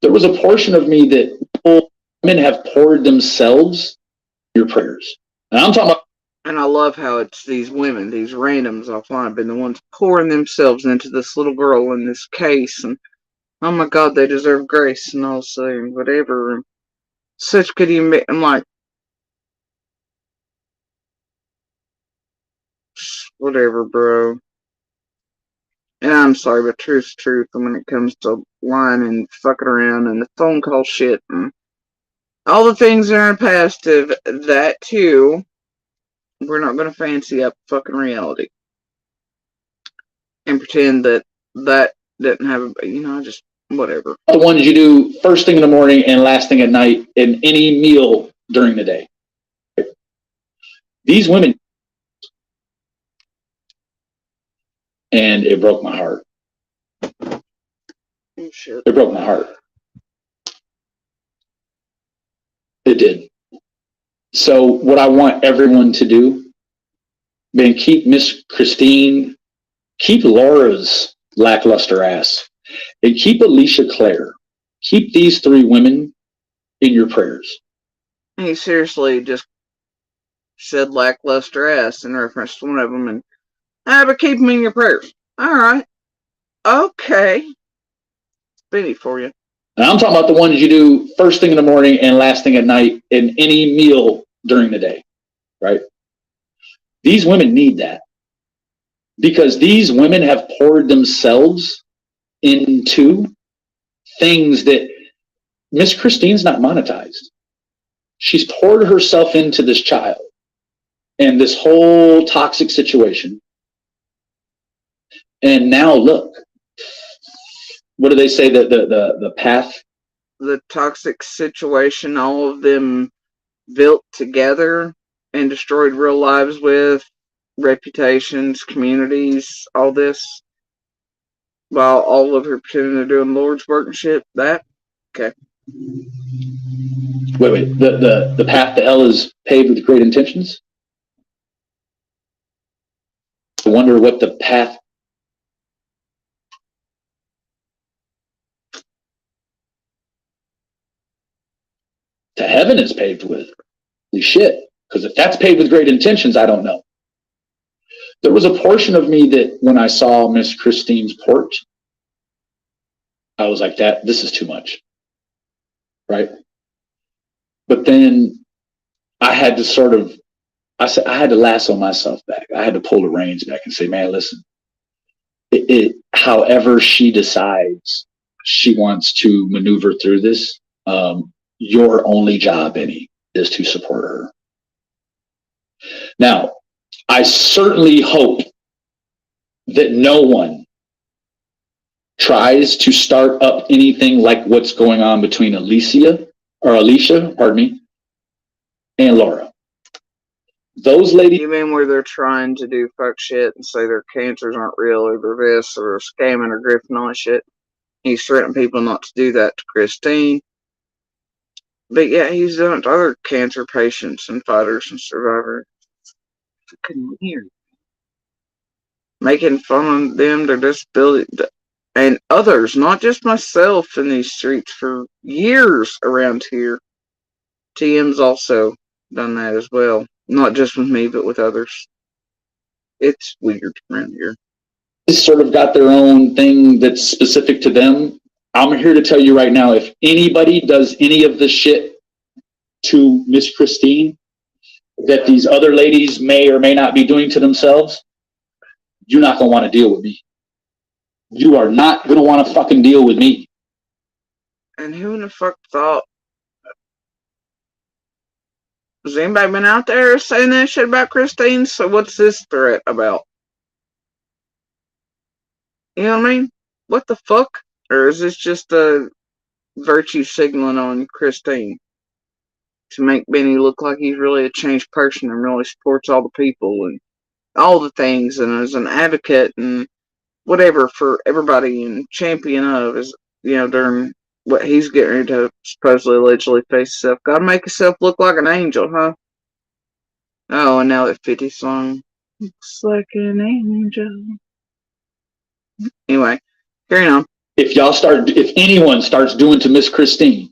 There was a portion of me that men have poured themselves in your prayers. And I'm talking about. And I love how it's these women, these randoms offline, have been the ones pouring themselves into this little girl in this case. And oh my God, they deserve grace and also whatever. And such good human. I'm like, whatever, bro. And I'm sorry, but truth's truth. And when it comes to lying and fucking around and the phone call shit and all the things that are in the past of that too, we're not going to fancy up fucking reality and pretend that that didn't have, just whatever. The ones you do first thing in the morning and last thing at night in any meal during the day. These women, and it broke my heart. Oh, shit. It broke my heart. It did. So what I want everyone to do, man, keep Miss Christine, keep Laura's lackluster ass, and keep Alicia Clare. Keep these three women in your prayers. He seriously just said lackluster ass in reference to one of them, and but keep them in your prayers. All right. Okay. Spinny for you. And I'm talking about the ones you do first thing in the morning and last thing at night in any meal during the day, right? These women need that because these women have poured themselves into things that Miss Christine's not monetized. She's poured herself into this child and this whole toxic situation. And now look, what do they say that the path? The toxic situation, all of them built together and destroyed real lives with reputations, communities, all this, while all of her pretending they're doing Lord's work and shit. That, okay. Wait. The path to hell is paved with great intentions? I wonder what the path to heaven is paved with. Holy shit. Because if that's paved with great intentions, I don't know. There was a portion of me that when I saw Miss Christine's porch, I was like, this is too much. Right? But then I had to I had to lasso myself back. I had to pull the reins back and say, man, listen, however she decides she wants to maneuver through this, your only job, Benny, is to support her. Now, I certainly hope that no one tries to start up anything like what's going on between Alicia, and Laura. Those ladies. You mean where they're trying to do fuck shit and say their cancers aren't real or they're this or scamming or grifting all that shit? He's threatening people not to do that to Christine. But yeah, he's done it to other cancer patients and fighters and survivors. I couldn't hear. Making fun of them, their disability, and others, not just myself in these streets for years around here. TM's also done that as well. Not just with me, but with others. It's weird around here. Sort of got their own thing that's specific to them. I'm here to tell you right now, if anybody does any of this shit to Miss Christine that these other ladies may or may not be doing to themselves, you're not going to want to deal with me. You are not going to want to fucking deal with me. And who in the fuck thought? Has anybody been out there saying that shit about Christine? So what's this threat about? You know what I mean? What the fuck? Or is this just a virtue signaling on Christine to make Benny look like he's really a changed person and really supports all the people and all the things and is an advocate and whatever for everybody and champion of, is, during what he's getting ready to supposedly allegedly face himself. Gotta make himself look like an angel, huh? Oh, and now that 50 song looks like an angel. Anyway, carrying on. If anyone starts doing to Miss Christine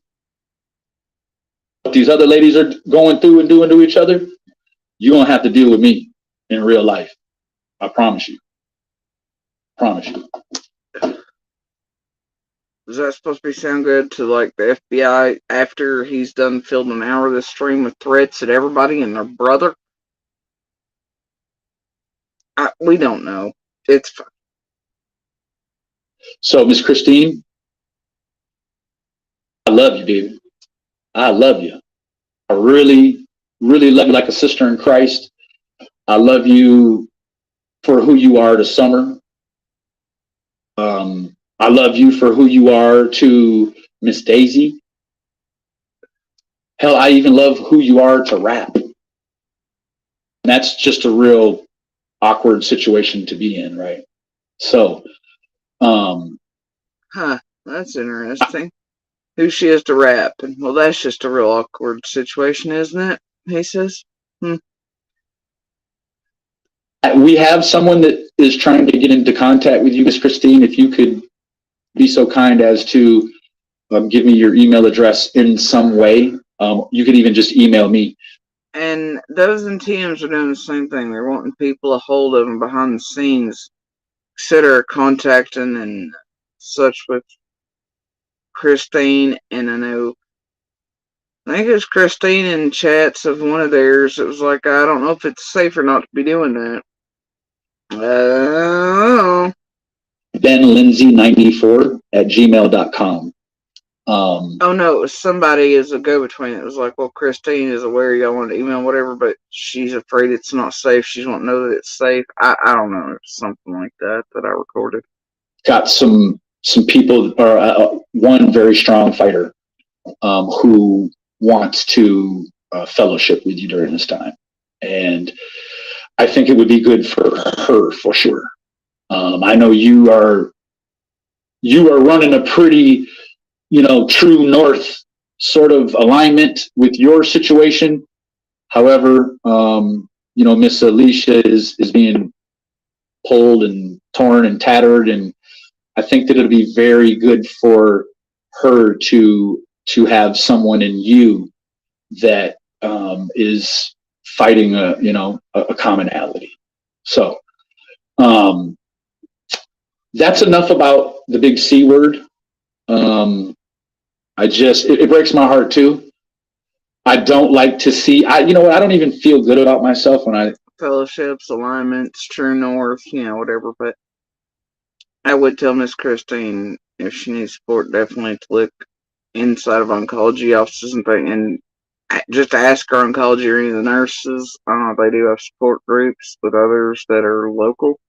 what these other ladies are going through and doing to each other, you're going to have to deal with me in real life. I promise you. Promise you. Is that supposed to be sound good to like the FBI after he's done filled an hour of this stream with threats at everybody and their brother? We don't know. It's fine. So, Miss Christine, I love you, baby. I love you. I really, really love you like a sister in Christ. I love you for who you are to Summer. I love you for who you are to Miss Daisy. Hell, I even love who you are to Rap. And that's just a real awkward situation to be in, right? So, that's interesting. Who she is to Rap. And, well, that's just a real awkward situation, isn't it? He says. we have someone that is trying to get into contact with you, Miss Christine. If you could be so kind as to give me your email address in some way. You could even just email me. And those in TMs are doing the same thing. They're wanting people a hold of them behind the scenes, consider contacting and such with Christine. And I think it was Christine in chats of one of theirs. It was like, I don't know if it's safe or not to be doing that. BenLindsey94@gmail.com. Oh no, it was somebody as a go-between. It was like, well, Christine is aware y'all want to email whatever, but she's afraid it's not safe. She won't know that it's safe. I don't know. It's something like that I recorded. Got some people, or one very strong fighter who wants to fellowship with you during this time. And I think it would be good for her for sure. I know you are running a pretty, true north sort of alignment with your situation. However, Miss Alicia is being pulled and torn and tattered, and I think that it'll be very good for her to have someone in you that is fighting a commonality. So that's enough about the big C word. It breaks my heart too. I don't like to see, I don't even feel good about myself when I fellowships, alignments, true north, whatever. But I would tell Miss Christine if she needs support, definitely to look inside of oncology offices and just ask her oncology or any of the nurses. They do have support groups with others that are local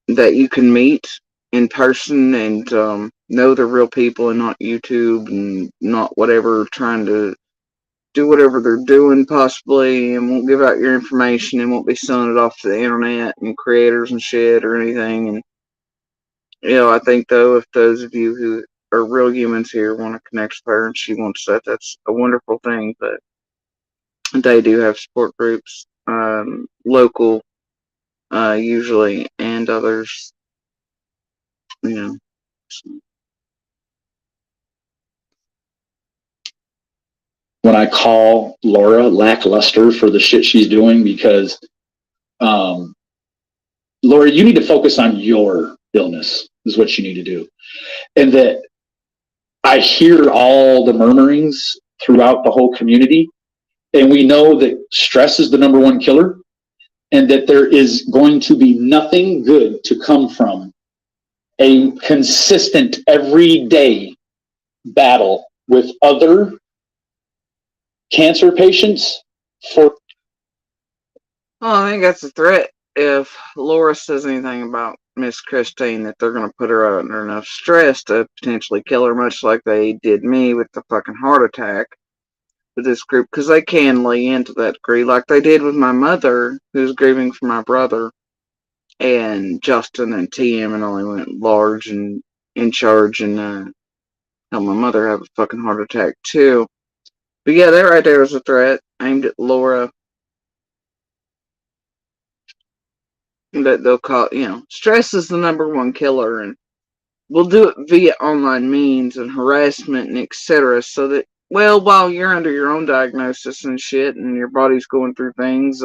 that you can meet in person and know they're real people and not YouTube and not whatever trying to do whatever they're doing possibly, and won't give out your information and won't be selling it off to the internet and creators and shit or anything. And I think though, if those of you who are real humans here want to connect with her and she wants that, that's a wonderful thing. But they do have support groups, local usually, and others. When I call Laura lackluster for the shit she's doing, because Laura, you need to focus on your illness is what you need to do. And that I hear all the murmurings throughout the whole community, and we know that stress is the number one killer, and that there is going to be nothing good to come from a consistent everyday battle with other cancer patients for. Well, I think that's a threat. If Laura says anything about Miss Christine, that they're going to put her under enough stress to potentially kill her, much like they did me with the fucking heart attack with this group, because they can lay into that degree, like they did with my mother, who's grieving for my brother, and Justin and TM, and only went large and in charge and helped my mother have a fucking heart attack too. But yeah, that right there was a threat aimed at Laura. That they'll call, stress is the number one killer, and we'll do it via online means and harassment and etc. So that, well, while you're under your own diagnosis and shit, and your body's going through things,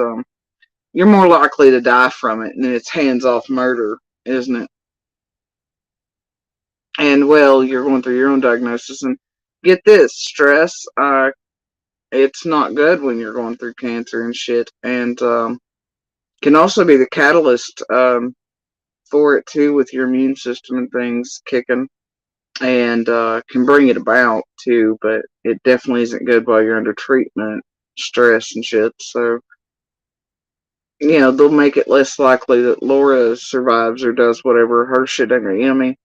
you're more likely to die from it, and it's hands-off murder, isn't it? And well, you're going through your own diagnosis, and get this, stress, it's not good when you're going through cancer and shit, and can also be the catalyst for it too, with your immune system and things kicking, and can bring it about too. But it definitely isn't good while you're under treatment, stress and shit. So, you know, they'll make it less likely that Laura survives or does whatever her shit under. You know what I mean?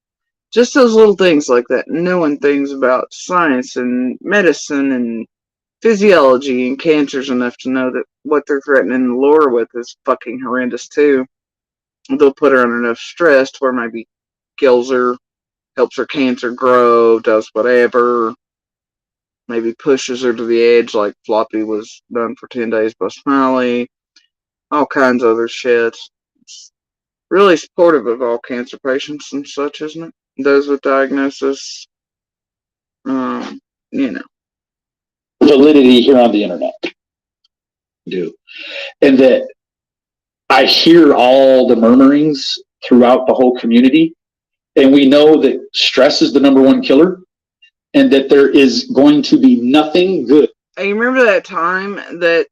Just those little things like that. Knowing things about science and medicine and physiology and cancers enough to know that what they're threatening Laura with is fucking horrendous too. They'll put her under enough stress to where maybe kills her, helps her cancer grow, does whatever, maybe pushes her to the edge like Floppy was done for 10 days by Smiley, all kinds of other shit. It's really supportive of all cancer patients and such, isn't it? Those with diagnosis, you know. Validity here on the internet. Do. And that I hear all the murmurings throughout the whole community, and we know that stress is the #1 killer, and that there is going to be nothing good. Hey, you remember that time that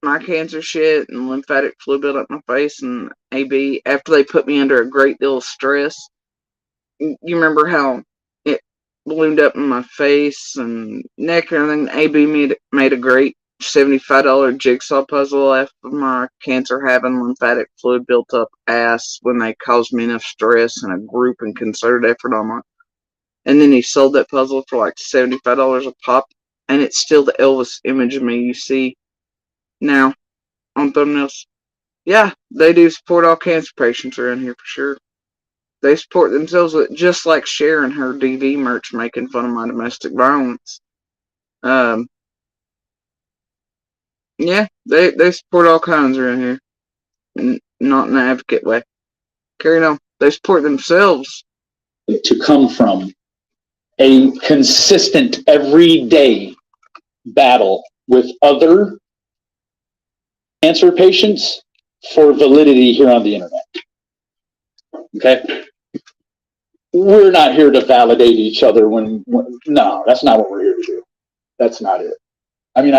my cancer shit and lymphatic fluid built up my face and AB after they put me under a great deal of stress? You remember how it ballooned up in my face and neck and everything? AB made a great $75 jigsaw puzzle after my cancer having lymphatic fluid built up ass when they caused me enough stress and a group and concerted effort on my. And then he sold that puzzle for like $75 a pop, and it's still the Elvis image of me you see now on thumbnails. Yeah, they do support all cancer patients around here for sure. They support themselves with just like sharing her DV merch making fun of my domestic violence. Yeah, they support all kinds around here. Not in an advocate way. Carry on. They support themselves. To come from a consistent, everyday battle with other cancer patients for validity here on the internet. Okay? We're not here to validate each other when no, that's not what we're here to do. That's not it. I mean,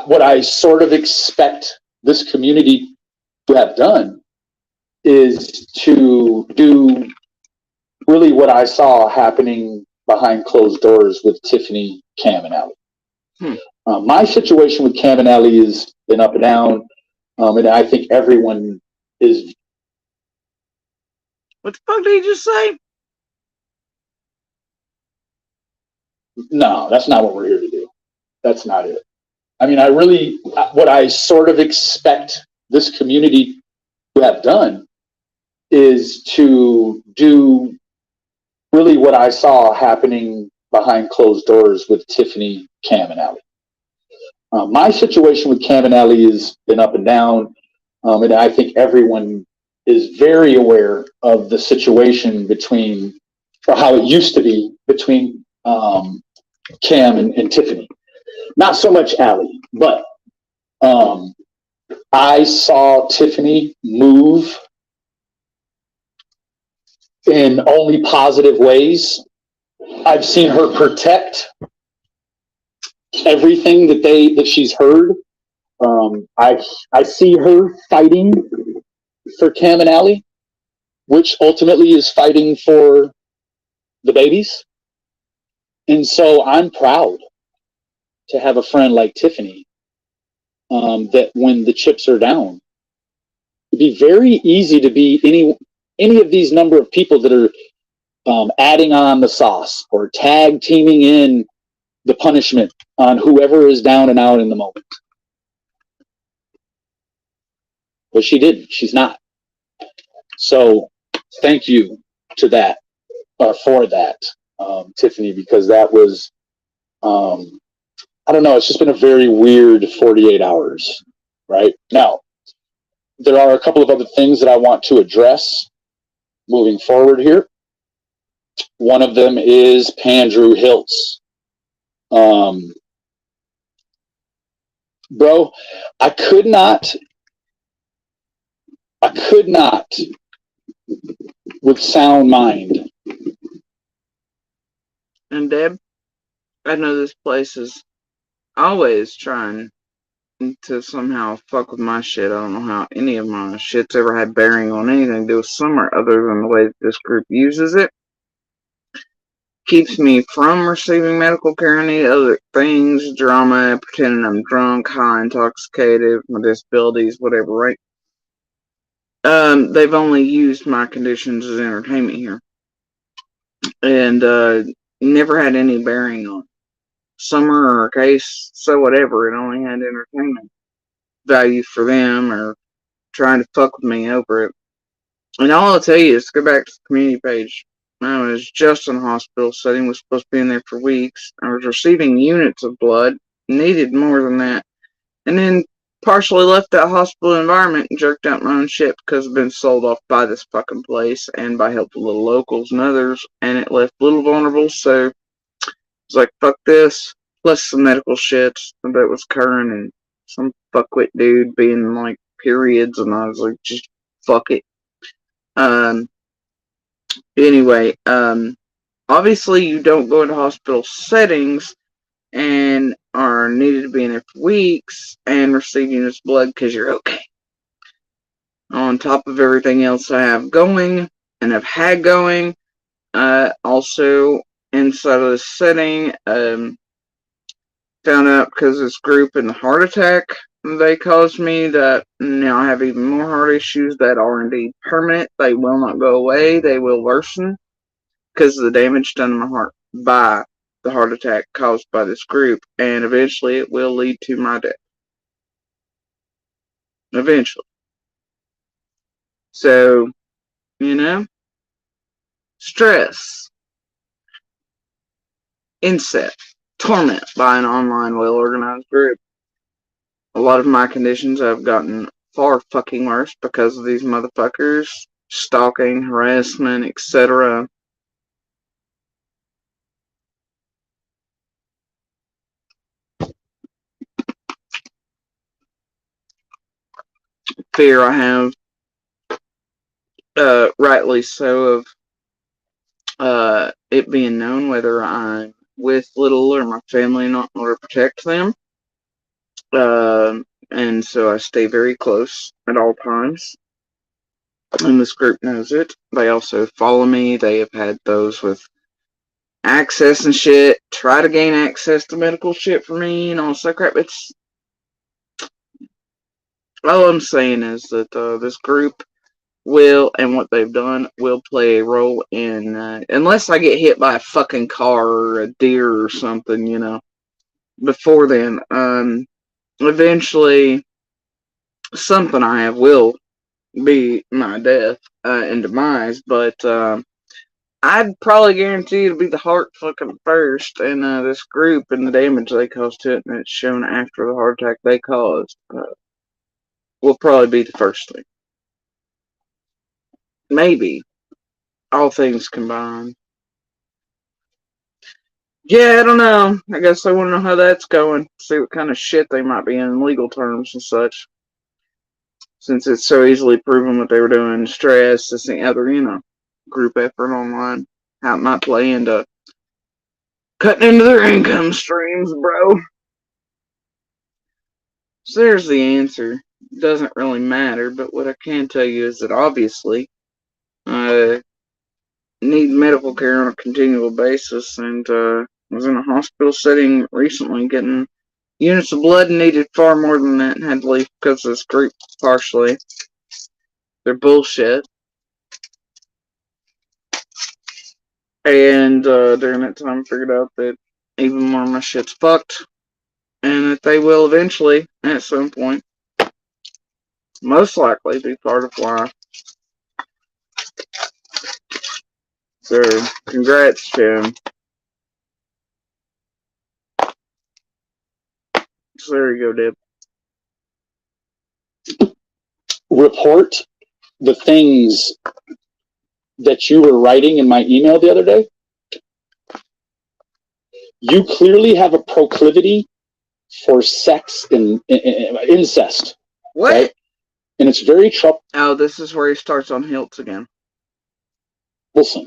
what I sort of expect this community to have done is to do really what I saw happening behind closed doors with Tiffany, Cam, and Allie. My situation with Cam and Allie has been up and down, and I think everyone is. What the fuck did he just say? No, that's not what we're here to do. That's not it. I mean, what I sort of expect this community to have done is to do really what I saw happening behind closed doors with Tiffany, Cam, and Allie. My situation with Cam and Allie has been up and down, and I think everyone is very aware of the situation or how it used to be between Cam and Tiffany. Not so much Allie, but I saw Tiffany move in only positive ways. I've seen her protect everything that she's heard. I see her fighting for Cam and Allie, which ultimately is fighting for the babies. And so I'm proud to have a friend like Tiffany, that when the chips are down, it'd be very easy to be any of these number of people that are adding on the sauce or tag teaming in the punishment on whoever is down and out in the moment. But she didn't. She's not. So thank you to that, for that, Tiffany, because that was, I don't know, it's just been a very weird 48 hours, right? Now, there are a couple of other things that I want to address moving forward here. One of them is Pandrew Hiltz. Bro, I could not, with sound mind. And Deb, I know this place is always trying to somehow fuck with my shit. I don't know how any of my shit's ever had bearing on anything to do with Summer other than the way that this group uses it. Keeps me from receiving medical care and any other things, drama, pretending I'm drunk, high, intoxicated, my disabilities, whatever, right? They've only used my conditions as entertainment here. And never had any bearing on Summer or Case, so whatever. It only had entertainment value for them or trying to fuck with me over it. And all I'll tell you is go back to the community page. I was just in a hospital setting, was supposed to be in there for weeks. I was receiving units of blood, needed more than that. And then partially left that hospital environment and jerked out my own shit because I've been sold off by this fucking place and by helpful little locals and others. And it left little vulnerable, so it's like, fuck this. Plus some medical shit that was occurring and some fuckwit dude being like periods, and I was like, just fuck it. Anyway, obviously you don't go into hospital settings and are needed to be in there for weeks and receive units of blood because you're okay. On top of everything else I have going and have had going, also inside of this setting, found out because this group in the heart attack they caused me that now I have even more heart issues that are indeed permanent. They will not go away. They will worsen because of the damage done to my heart by the heart attack caused by this group, and eventually it will lead to my death. Eventually. So, stress, inset, torment by an online well-organized group. A lot of my conditions have gotten far fucking worse because of these motherfuckers. Stalking, harassment, etc. Fear I have, rightly so, of it being known whether I'm with little or my family not in order to protect them. And so I stay very close at all times. And this group knows it. They also follow me. They have had those with access and shit, try to gain access to medical shit for me and all that crap. It's all I'm saying is that this group will, and what they've done, will play a role in, unless I get hit by a fucking car or a deer or something, before then, eventually something I have will be my death and demise, but I'd probably guarantee it'll be the heart fucking first, and this group and the damage they caused to it, and it's shown after the heart attack they caused, will probably be the first thing. Maybe. All things combined. Yeah, I don't know. I guess I want to know how that's going. See what kind of shit they might be in legal terms and such. Since it's so easily proven what they were doing. Stress, this and other, group effort online. How it might play into cutting into their income streams, bro. So there's the answer. It doesn't really matter, but what I can tell you is that obviously I need medical care on a continual basis, and was in a hospital setting recently getting units of blood and needed far more than that and had to leave because of this group partially. They're bullshit. And during that time I figured out that even more of my shit's fucked, and that they will eventually, at some point, most likely be part of why. So, congrats, Jim. So there you go, Deb. Report the things that you were writing in my email the other day. You clearly have a proclivity for sex and incest. What? Right? And it's very troublesome. Oh, this is where he starts on Hiltz again. It's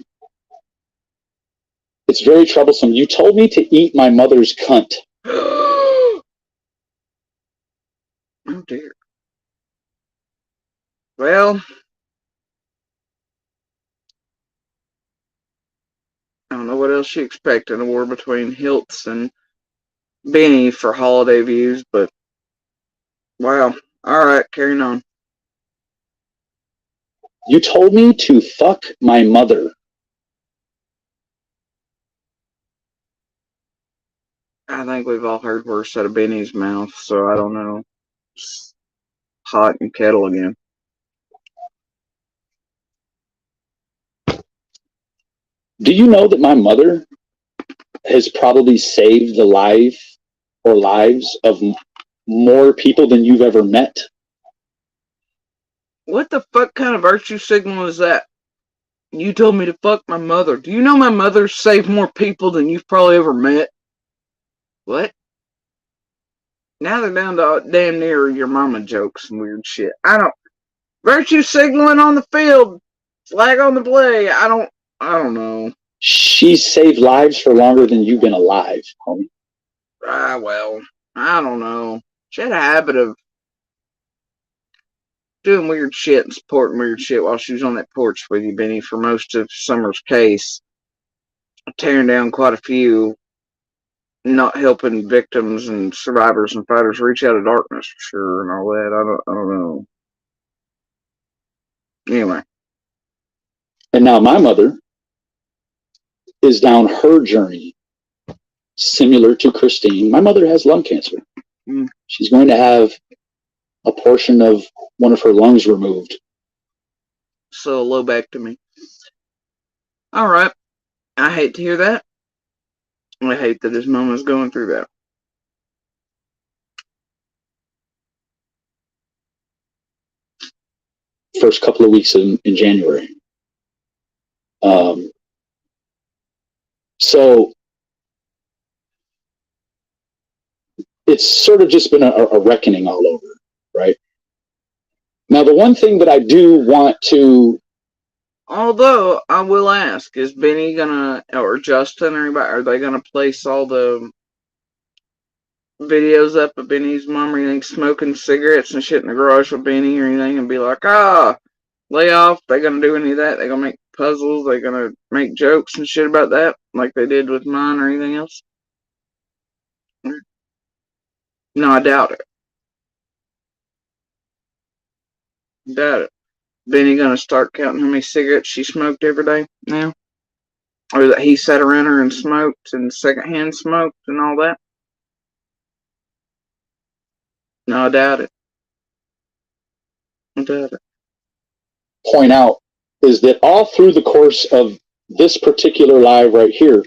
very troublesome. You told me to eat my mother's cunt. Oh dear. Well, I don't know what else you expect in a war between Hiltz and Benny for holiday views, but wow. Alright, carrying on. You told me to fuck my mother. I think we've all heard worse out of Benny's mouth, so I don't know. It's hot and kettle again. Do you know that my mother has probably saved the life or lives of more people than you've ever met? What the fuck kind of virtue signal is that? You told me to fuck my mother. Do you know my mother saved more people than you've probably ever met? What? Now they're down to damn near your mama jokes and weird shit. I don't. Virtue signaling on the field. Flag on the play. I don't know. She's saved lives for longer than you've been alive, homie. Well, I don't know. She had a habit of doing weird shit and supporting weird shit while she was on that porch with you, Benny, for most of Summer's case. Tearing down quite a few, not helping victims and survivors and fighters reach out of darkness, for sure, and all that. I don't know. Anyway. And now my mother is down her journey, similar to Christine. My mother has lung cancer. She's going to have a portion of one of her lungs removed. So low back to me. All right. I hate to hear that. I hate that his mama's going through that. First couple of weeks in January. So it's sort of just been a reckoning all over, right? Now, the one thing that I do want to... Although, I will ask, is Benny gonna, or Justin, or anybody, are they gonna place all the videos up of Benny's mom or anything, smoking cigarettes and shit in the garage with Benny or anything, and be like, lay off? They gonna do any of that? They gonna make puzzles? They gonna make jokes and shit about that, like they did with mine or anything else? No, I doubt it. Doubt it. Benny gonna start counting how many cigarettes she smoked every day now? Or that he sat around her and smoked and secondhand smoked and all that? No, I doubt it. I doubt it. Point out is that all through the course of this particular live right here,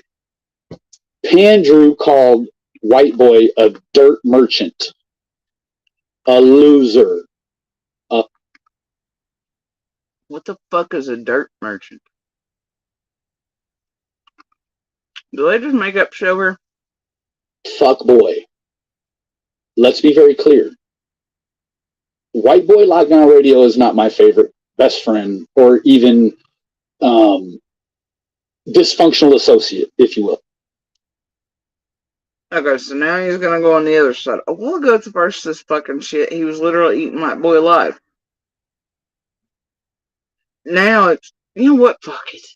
Pandrew called White Boy a dirt merchant, a loser. What the fuck is a dirt merchant? Do they just make up show here? Fuck boy. Let's be very clear. White Boy Lockdown Radio is not my favorite best friend or even dysfunctional associate, if you will. Okay, so now he's gonna go on the other side. A while ago, to verse this fucking shit, he was literally eating White Boy alive. Now it's, you know what? Fuck it.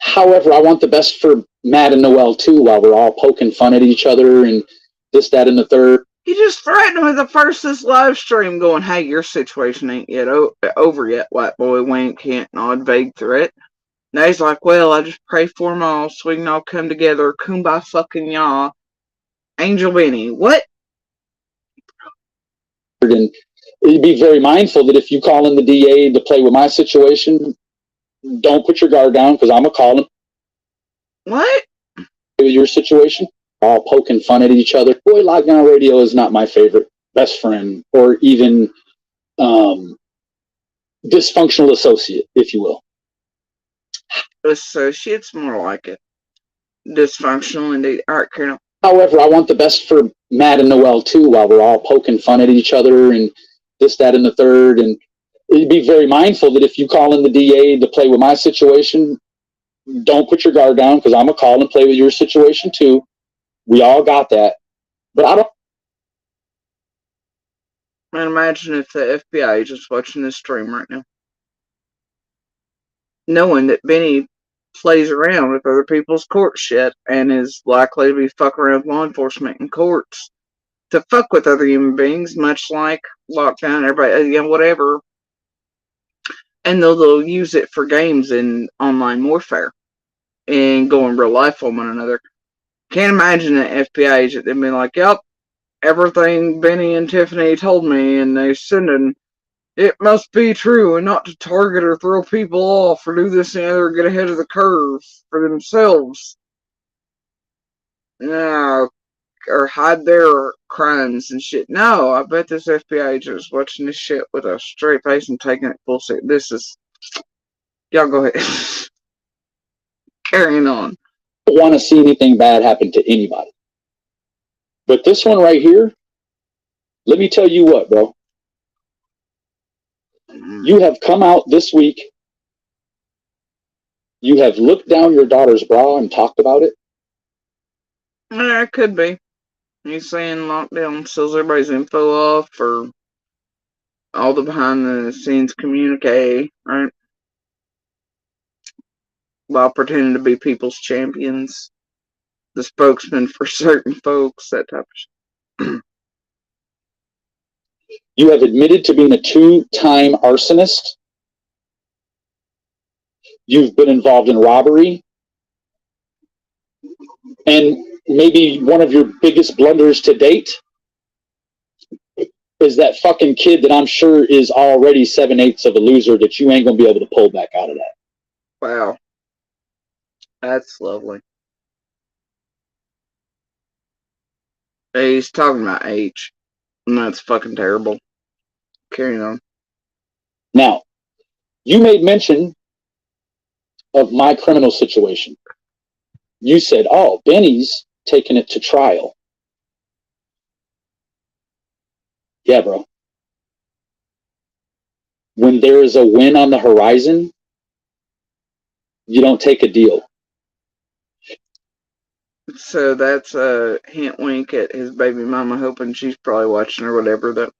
However, I want the best for Matt and Noel too, while we're all poking fun at each other and this, that, and the third. He just threatened with the first this live stream, going, "Hey, your situation ain't yet over yet, White Boy." Wink, hint, nod, vague threat. Now he's like, "Well, I just pray for them all so we can all come together. Kumbaya fucking y'all." Angel Benny. What? And you'd be very mindful that if you call in the DA to play with my situation, don't put your guard down, because I'm going to call him. What? With your situation, all poking fun at each other. Boy Lockdown Radio is not my favorite best friend or even dysfunctional associate, if you will. Associate's more like it. Dysfunctional indeed. All right, Colonel. However, I want the best for Matt and Noel too, while we're all poking fun at each other and this, that, and the third. And you'd be very mindful that if you call in the DA to play with my situation, don't put your guard down, because I'm going to call and play with your situation too. We all got that. But I don't. And imagine if the FBI is just watching this stream right now, knowing that Benny plays around with other people's court shit and is likely to be fucking around with law enforcement and courts to fuck with other human beings, much like lockdown, everybody, whatever. And they'll use it for games in online warfare and go in real life on one another. Can't imagine an FBI agent they'd be like, yep, everything Benny and Tiffany told me, and they sending it must be true, and not to target or throw people off or do this and the other, get ahead of the curve for themselves. No, or hide their crimes and shit. No, I bet this FBI agent is watching this shit with a straight face and taking it full set. This is. Y'all go ahead. Carrying on. I don't want to see anything bad happen to anybody. But this one right here, let me tell you what, bro. You have come out this week. You have looked down your daughter's bra and talked about it. Yeah, it could be. He's saying lockdown sells everybody's info off or all the behind the scenes communique, right? While pretending to be people's champions, the spokesman for certain folks, that type of shit. You have admitted to being a 2-time arsonist. You've been involved in robbery. And maybe one of your biggest blunders to date is that fucking kid that I'm sure is already 7/8 of a loser that you ain't going to be able to pull back out of that. Wow. That's lovely. He's talking about age. And that's fucking terrible. Carrying on. Now, you made mention of my criminal situation. You said, oh, Benny's taking it to trial. Yeah, bro. When there is a win on the horizon, you don't take a deal. So that's a hint wink at his baby mama, hoping she's probably watching or whatever. That,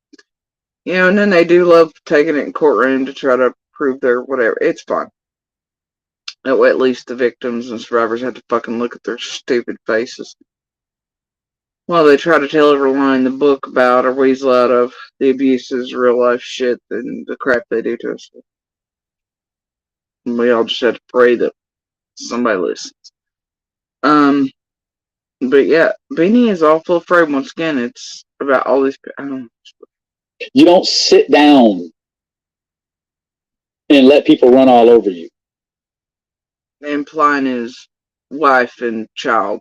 and then they do love taking it in courtroom to try to prove their whatever. It's fun. That way, at least the victims and survivors have to fucking look at their stupid faces while they try to tell every line in the book about or weasel out of the abuses, real life shit, and the crap they do to us. And we all just have to pray that somebody listens. But yeah, Beanie is awful afraid. Once again, it's about all these. You don't sit down and let people run all over you. Implying his wife and child.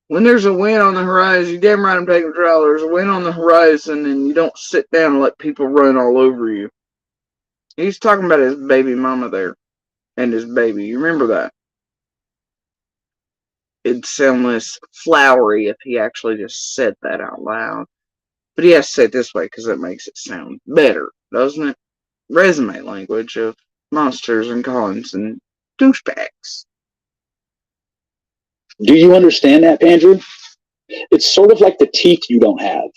When there's a win on the horizon, you damn right I'm taking trial. There's a win on the horizon, and you don't sit down and let people run all over you. He's talking about his baby mama there and his baby. You remember that? It'd sound less flowery if he actually just said that out loud. But he has to say it this way because that makes it sound better, doesn't it? Resume language of monsters and cons and douchebags. Do you understand that, Andrew? It's sort of like the teeth you don't have,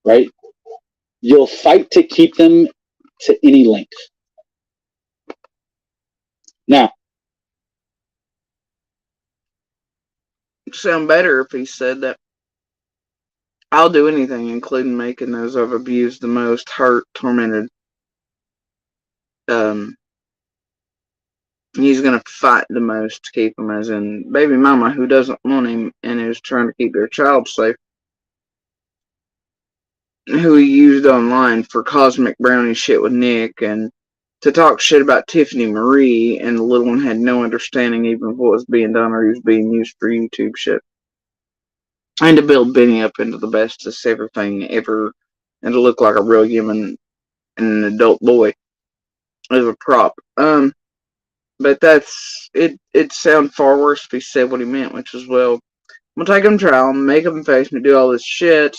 right? You'll fight to keep them to any length. Now, It'd sound better if he said that. I'll do anything, including making those I've abused the most hurt, tormented. He's gonna fight the most to keep him, as in baby mama who doesn't want him and is trying to keep their child safe. Who he used online for cosmic brownie shit with Nick and to talk shit about Tiffany Marie, and the little one had no understanding even of what was being done or he was being used for YouTube shit. And to build Benny up into the bestest everything ever and to look like a real human and an adult boy as a prop. But that's it. It'd sound far worse if he said what he meant, which was, well, I'm gonna take him to trial, make him face me, do all this shit,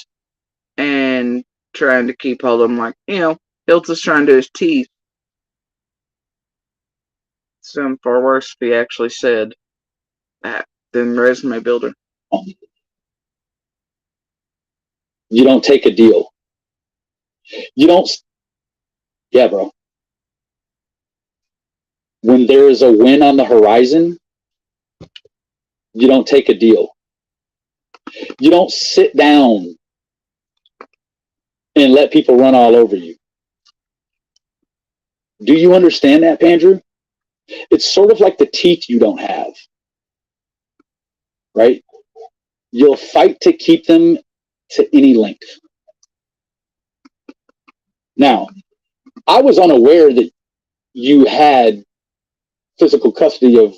and trying to keep all of them like, Hilt's trying to do his teeth. Sound far worse if he actually said that than resume builder. You don't take a deal. You don't. Yeah, bro. When there is a win on the horizon, you don't take a deal. You don't sit down and let people run all over you. Do you understand that, Pandrew? It's sort of like the teeth you don't have, right? You'll fight to keep them to any length. Now, I was unaware that you had physical custody of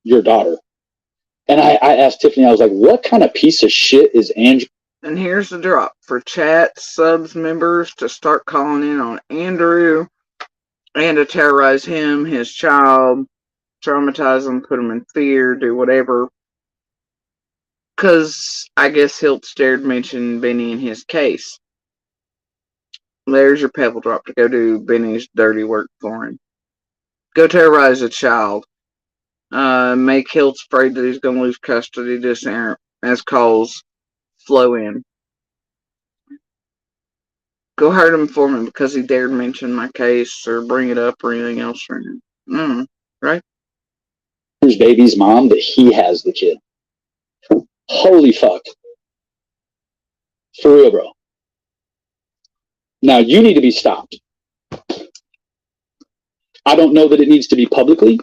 your daughter. And I asked Tiffany, I was like, what kind of piece of shit is Andrew? And here's the drop for chat subs members to start calling in on Andrew and to terrorize him, his child, traumatize him, put him in fear, do whatever. Because I guess Hiltz dared mention Benny in his case. There's your pebble drop to go do Benny's dirty work for him. Go terrorize a child. Make Hiltz afraid that he's going to lose custody just as calls flow in. Go hurt him for me because he dared mention my case or bring it up or anything else for him. Right? His baby's mom that he has the kid. Holy fuck. For real, bro. Now, you need to be stopped. I don't know that it needs to be publicly,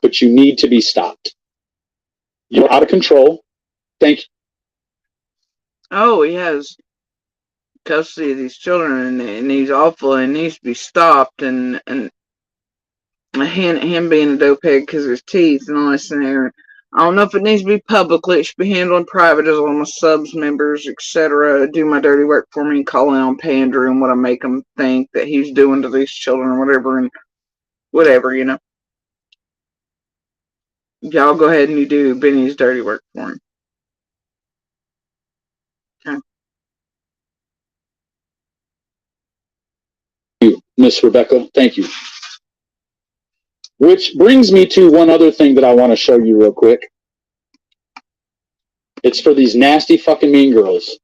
but you need to be stopped. You're out of control. Thank you. Oh, he has custody of these children, and he's awful, and needs to be stopped, and him being a dope head because of his teeth and all this and there. I don't know if it needs to be publicly. It should be handled in private as all my subs members, etc. Do my dirty work for me and call in on Pandrew and what I make them think that he's doing to these children or whatever, and whatever, you know. Y'all go ahead and you do Benny's dirty work for him. Okay. Miss Rebecca, thank you. Which brings me to one other thing that I want to show you real quick. It's for these nasty fucking mean girls.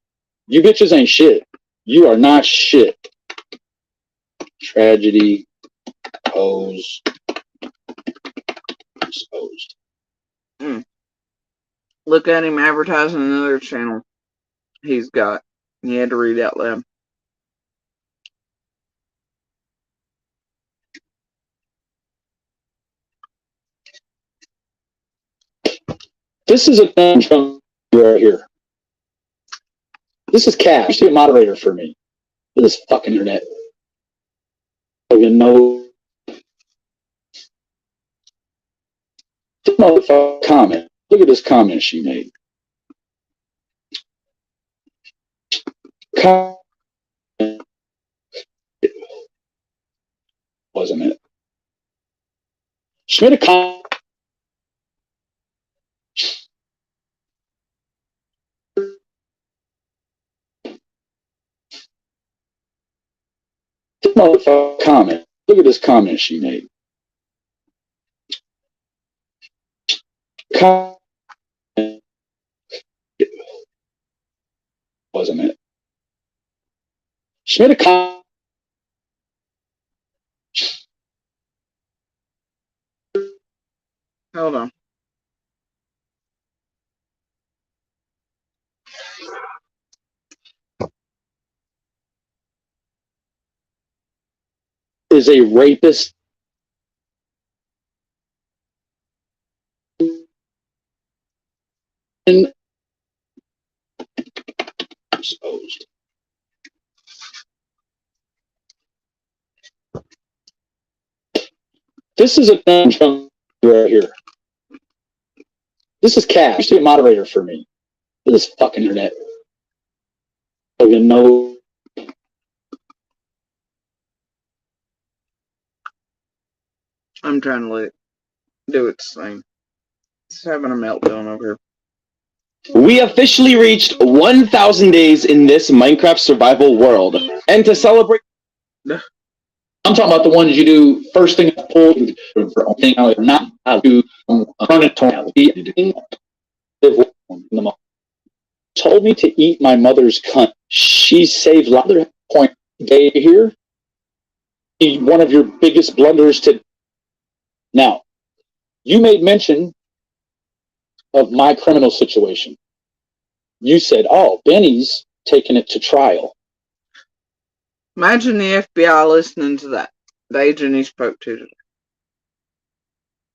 You bitches ain't shit. You are not shit. Tragedy. Pose. Exposed. Look at him advertising another channel he's got. He had to read out loud. This is a thing from right here. This is Cash, the moderator for me. This fucking internet. You know. This motherfucker comment. Look at this comment she made. Wasn't it? She made a comment. This motherfucker comment. Look at this comment she made. Wasn't it? She made a comment. Hold on. Is a rapist. Exposed. This is a thing from right here. This is Cash, the moderator for me. This fucking internet. You know. I'm trying to let it do its thing. It's having a meltdown over here. We officially reached 1,000 days in this Minecraft survival world. And to celebrate... I'm talking about the ones you do first thing pull for thing out, not to run it told me to eat my mother's cunt She saved a lot of point day here. One of your biggest blunders to now. You made mention of my criminal situation. You said, "Oh, Benny's taking it to trial." Imagine the FBI listening to that. The agent he spoke to today.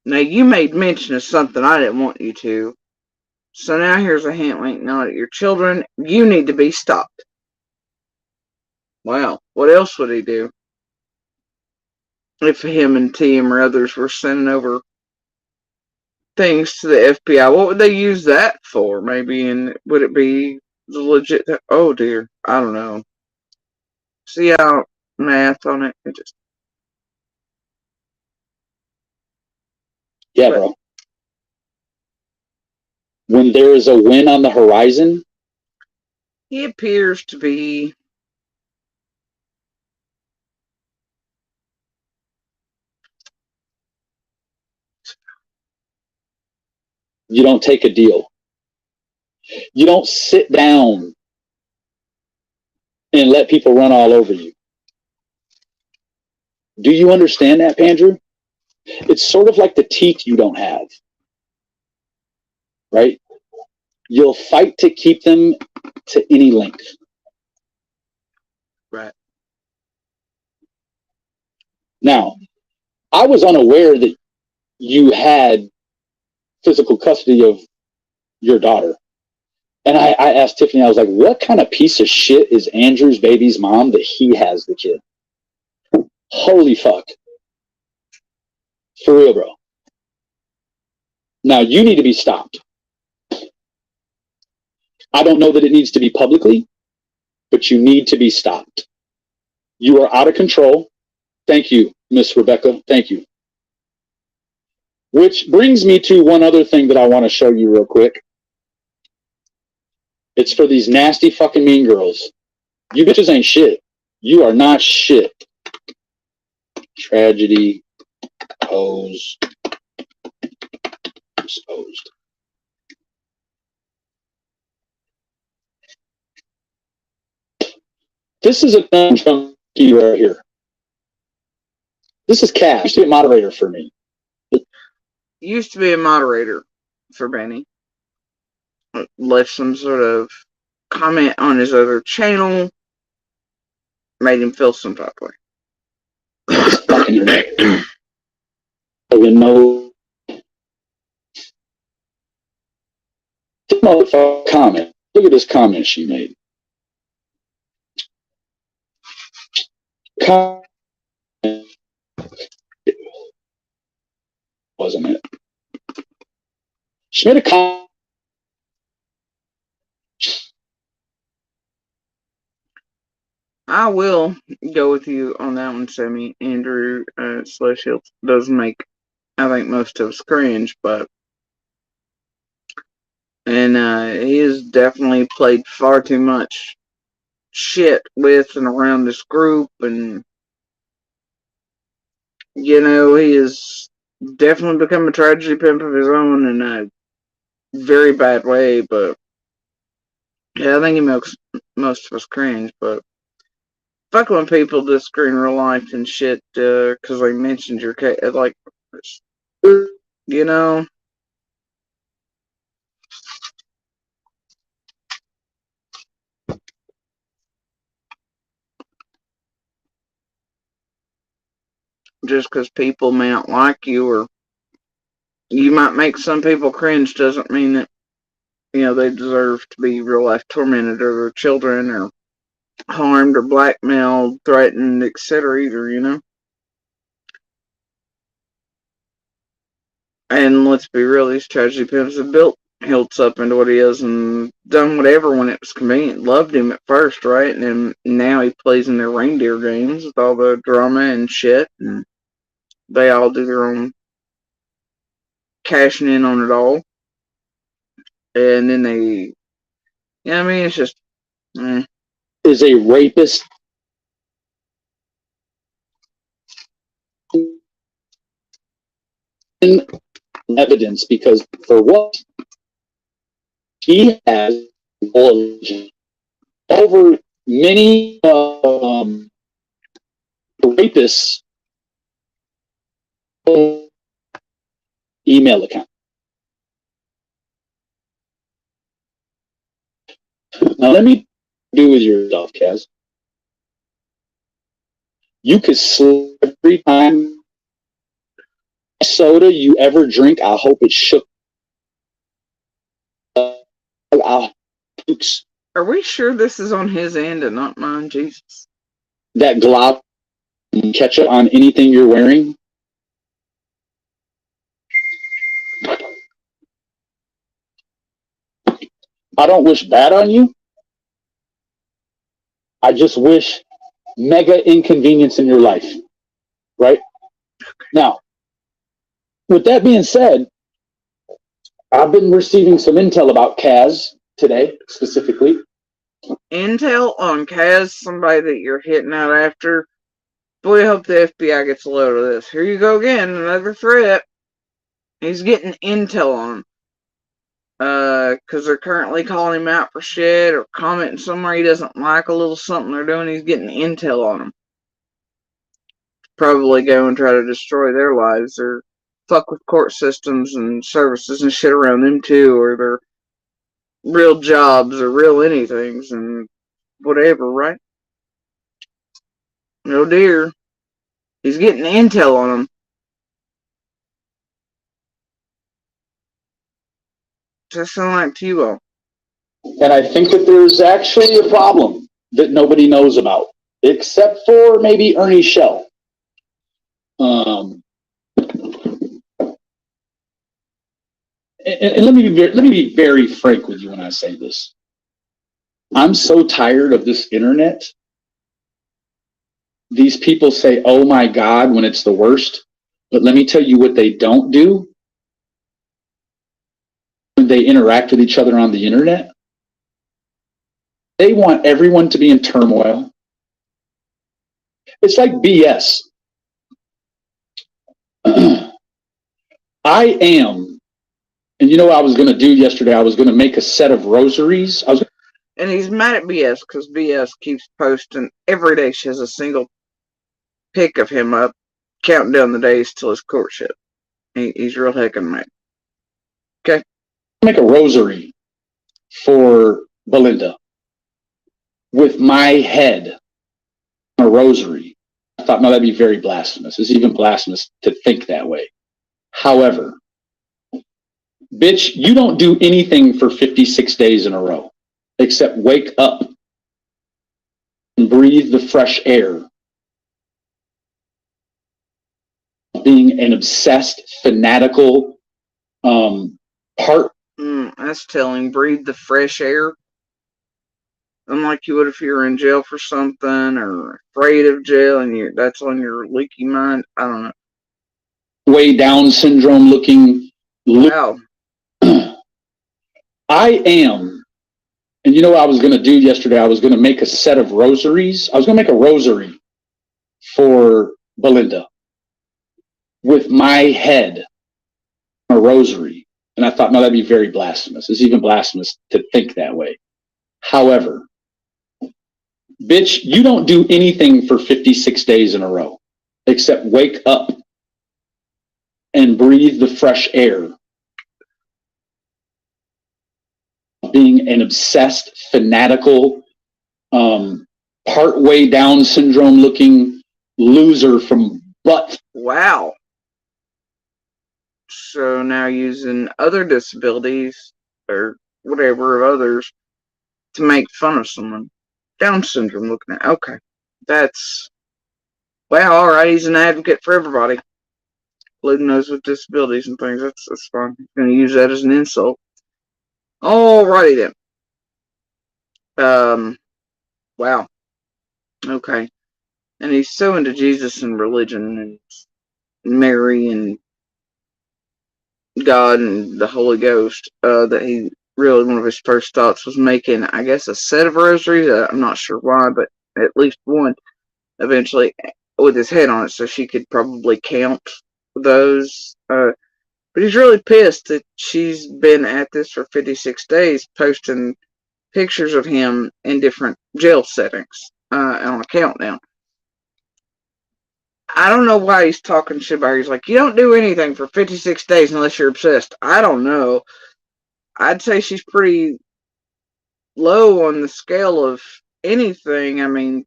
Now, you made mention of something I didn't want you to. So now here's a hint, wink, nod at your children. You need to be stopped. Wow, what else would he do? If him and Tim or others were sending over things to the FBI, what would they use that for? Maybe, and would it be the legit? Oh dear, I don't know. See how math on it? It just, Yeah, bro. When there is a win on the horizon, he appears to be. you don't take a deal. You don't sit down and let people run all over you. Do you understand that, Pandrew? It's sort of like the teeth you don't have, right? You'll fight to keep them to any length. Right. Now, I was unaware that you had physical custody of your daughter. And I asked Tiffany, I was like, what kind of piece of shit is Andrew's baby's mom that he has the kid? Holy fuck. For real, bro. Now, you need to be stopped. I don't know that it needs to be publicly, but you need to be stopped. You are out of control. Thank you, Miss Rebecca. Thank you. Which brings me to one other thing that I want to show you real quick. It's for these nasty fucking mean girls. You bitches ain't shit. You are not shit. Tragedy, pose, exposed. This is a gun junkie right here. This is Cash. Used to be a moderator for me. Used to be a moderator for Benny. Left some sort of comment on his other channel. Made him feel some type of way. You know, this motherfucker comment. Look at this comment she made. Wasn't it? She made a comment. I will go with you on that one, Sammy. Andrew Slush does make, I think, most of us cringe, but he has definitely played far too much shit with and around this group, and he has definitely become a tragedy pimp of his own in a very bad way. But yeah, I think he makes most of us cringe. But fuck when people disagree in real life and shit because they mentioned your case, like, just because people may not like you or you might make some people cringe doesn't mean that they deserve to be real life tormented or their children or harmed or blackmailed, threatened, etc. either. And let's be real, these tragedy pimps have built Hiltz up into what he is and done whatever when it was convenient. Loved him at first, right? And then now he plays in their reindeer games with all the drama and shit. And they all do their own cashing in on it all. And then it's just, Is a rapist in evidence because for what he has over many rapists email account. Now let me do with yourself, Kaz. You could sleep every time soda you ever drink. I hope it shook. Are we sure this is on his end and not mine, Jesus? That glob ketchup on anything you're wearing. I don't wish bad on you. I just wish mega inconvenience in your life. Right? Now, with that being said, I've been receiving some intel about Kaz today, specifically. Intel on Kaz, somebody that you're hitting out after. Boy, I hope the FBI gets a load of this. Here you go again, another threat. He's getting intel on him. Because they're currently calling him out for shit or commenting somewhere he doesn't like a little something they're doing. He's getting intel on them. Probably go and try to destroy their lives or fuck with court systems and services and shit around them too, or their real jobs or real anythings and whatever, right? No dear. He's getting intel on them. Does that sound like to you all? And I think that there's actually a problem that nobody knows about, except for maybe Ernie Shell. And let me be very frank with you when I say this. I'm so tired of this internet. These people say, "Oh my God," when it's the worst. But let me tell you what they don't do when they interact with each other on the internet. They want everyone to be in turmoil. It's like BS. I am, and you know what I was going to do yesterday? I was going to make a set of rosaries. And he's mad at BS because BS keeps posting every day. She has a single pic of him up, counting down the days till his courtship. He's real heckin' mad. Okay. Make a rosary for Belinda with my head on a rosary. I thought, no, that'd be very blasphemous. It's even blasphemous to think that way. However, bitch, you don't do anything for 56 days in a row except wake up and breathe the fresh air. Being an obsessed, fanatical part. That's telling. Breathe the fresh air. Unlike you would if you were in jail for something or afraid of jail and that's on your leaky mind. I don't know. Way Down syndrome looking. Wow. I am, and you know what I was going to do yesterday? I was going to make a set of rosaries. I was going to make a rosary for Belinda with my head on a rosary. And I thought, no, that'd be very blasphemous. It's even blasphemous to think that way. However, bitch, you don't do anything for 56 days in a row except wake up and breathe the fresh air. Being an obsessed, fanatical, part-way down syndrome looking loser from butt. Wow. So now using other disabilities or whatever of others to make fun of someone. Down syndrome looking at. Okay. That's, well, alright, he's an advocate for everybody, including those with disabilities and things. That's fine. He's going to use that as an insult. Alrighty then. Wow. Okay. And he's so into Jesus and religion and Mary and God and the Holy Ghost that he really, one of his first thoughts was making, I guess, a set of rosaries. I'm not sure why, but at least one eventually with his head on it so she could probably count those. But he's really pissed that she's been at this for 56 days posting pictures of him in different jail settings on a countdown. I don't know why he's talking shit about her. He's like, you don't do anything for 56 days unless you're obsessed. I don't know. I'd say she's pretty low on the scale of anything. I mean,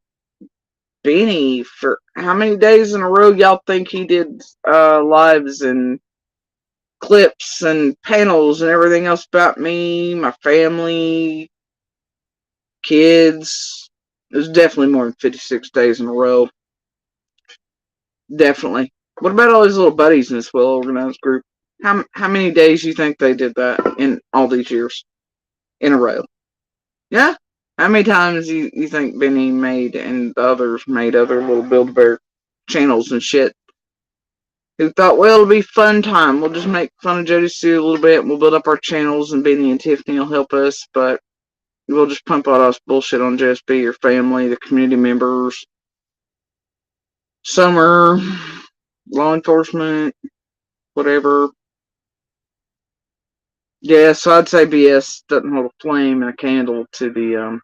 Benny, for how many days in a row y'all think he did lives and clips and panels and everything else about me, my family, kids? It was definitely more than 56 days in a row. Definitely. What about all his little buddies in this well-organized group? How many days do you think they did that in all these years in a row? Yeah? How many times you think Benny made and the others made other little Build-A-Bear channels and shit? Who thought, well, it'll be fun time. We'll just make fun of Jody Sue a little bit and we'll build up our channels and Benny and Tiffany will help us, but we'll just pump all this bullshit on JSB, your family, the community members, Summer, law enforcement, whatever. Yeah, so I'd say BS doesn't hold a flame and a candle to the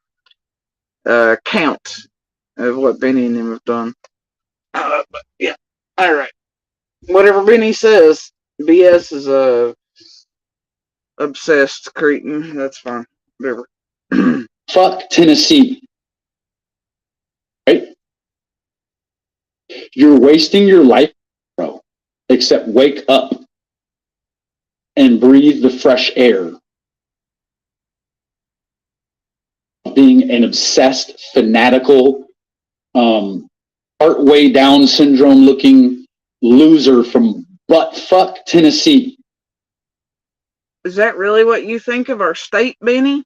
count of what Benny and them have done. But yeah, all right. Whatever Benny says, BS is a obsessed cretin. That's fine. Whatever. Fuck Tennessee. Right? You're wasting your life, bro. Except wake up and breathe the fresh air. Being an obsessed, fanatical, partway down syndrome looking loser from buttfuck Tennessee. Is that really what you think of our state, Benny?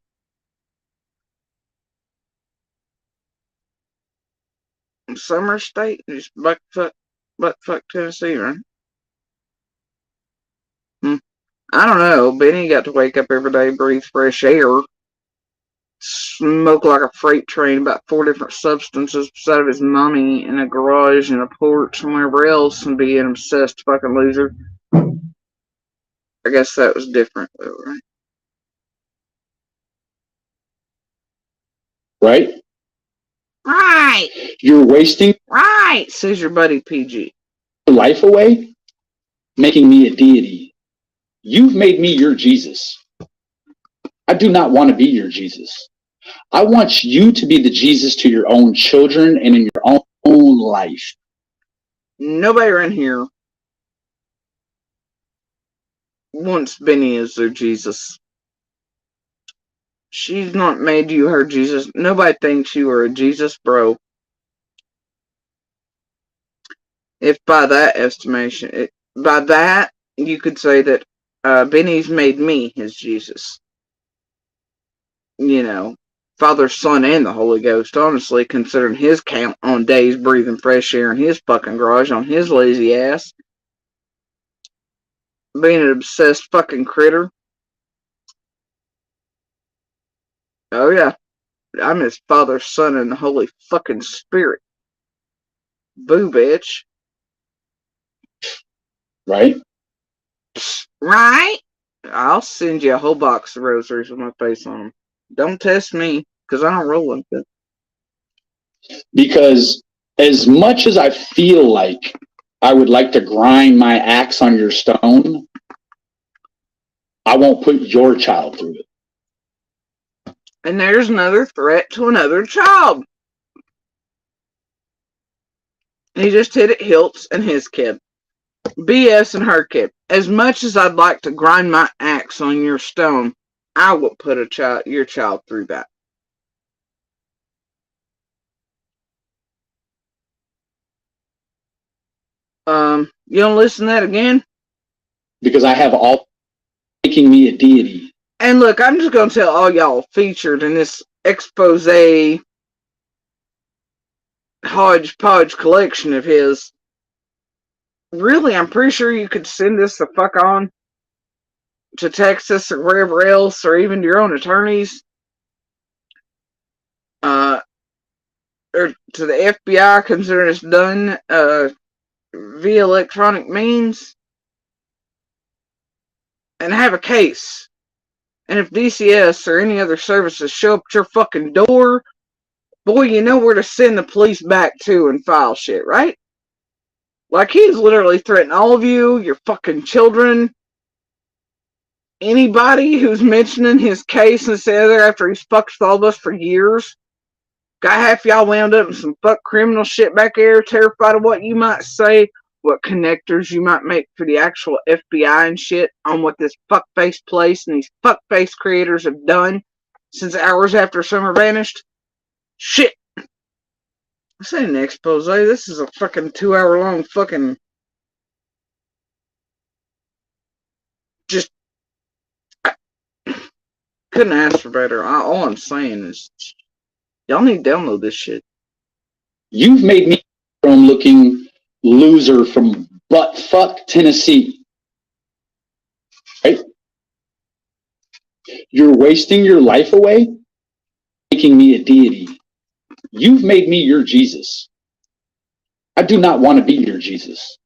Summer State? Just buttfuck Tennessee, right? I don't know. Benny got to wake up every day, breathe fresh air, smoke like a freight train about 4 different substances beside of his mommy in a garage and a porch and wherever else, and be an obsessed fucking loser. I guess that was different, though, right? Right? Right! You're wasting Right! Says your buddy PG. your life away, making me a deity. You've made me your Jesus. I do not want to be your Jesus. I want you to be the Jesus to your own children and in your own life. Nobody around here wants Benny as their Jesus. She's not made you her Jesus. Nobody thinks you are a Jesus, bro. If by that estimation, by that, you could say that Benny's made me his Jesus. You know, Father, Son, and the Holy Ghost, honestly, considering his count on days breathing fresh air in his fucking garage on his lazy ass. Being an obsessed fucking critter. Oh, yeah. I'm his Father, Son, and the Holy fucking Spirit. Boo, bitch. Right? Right? I'll send you a whole box of rosaries with my face on them. Don't test me, because I don't roll like that. Because as much as I feel like I would like to grind my axe on your stone, I won't put your child through it. And there's another threat to another child. He just hit it Hiltz and his kid. BS and her kid. As much as I'd like to grind my axe on your stone, I will put your child through that. You don't listen to that again? Because I have all making me a deity. And look, I'm just going to tell all y'all featured in this expose hodgepodge collection of his. Really, I'm pretty sure you could send this the fuck on to Texas or wherever else, or even to your own attorneys, or to the FBI, considering it's done via electronic means, and have a case And if DCS or any other services show up at your fucking door, boy, you know where to send the police back to and file shit, right? Like, he's literally threatened all of you, your fucking children, anybody who's mentioning his case and this other after he's fucked with all of us for years. Got half y'all wound up in some fuck criminal shit back there, terrified of what you might say, what connectors you might make for the actual FBI and shit on what this fuckface place and these fuckface creators have done since hours after Summer vanished. Shit. This ain't an expose. This is a fucking 2-hour long fucking... Just... I couldn't ask for better. All I'm saying is... Y'all need to download this shit. You've made me a looking loser from buttfuck Tennessee. Right? You're wasting your life away, making me a deity. You've made me your Jesus. I do not want to be your Jesus.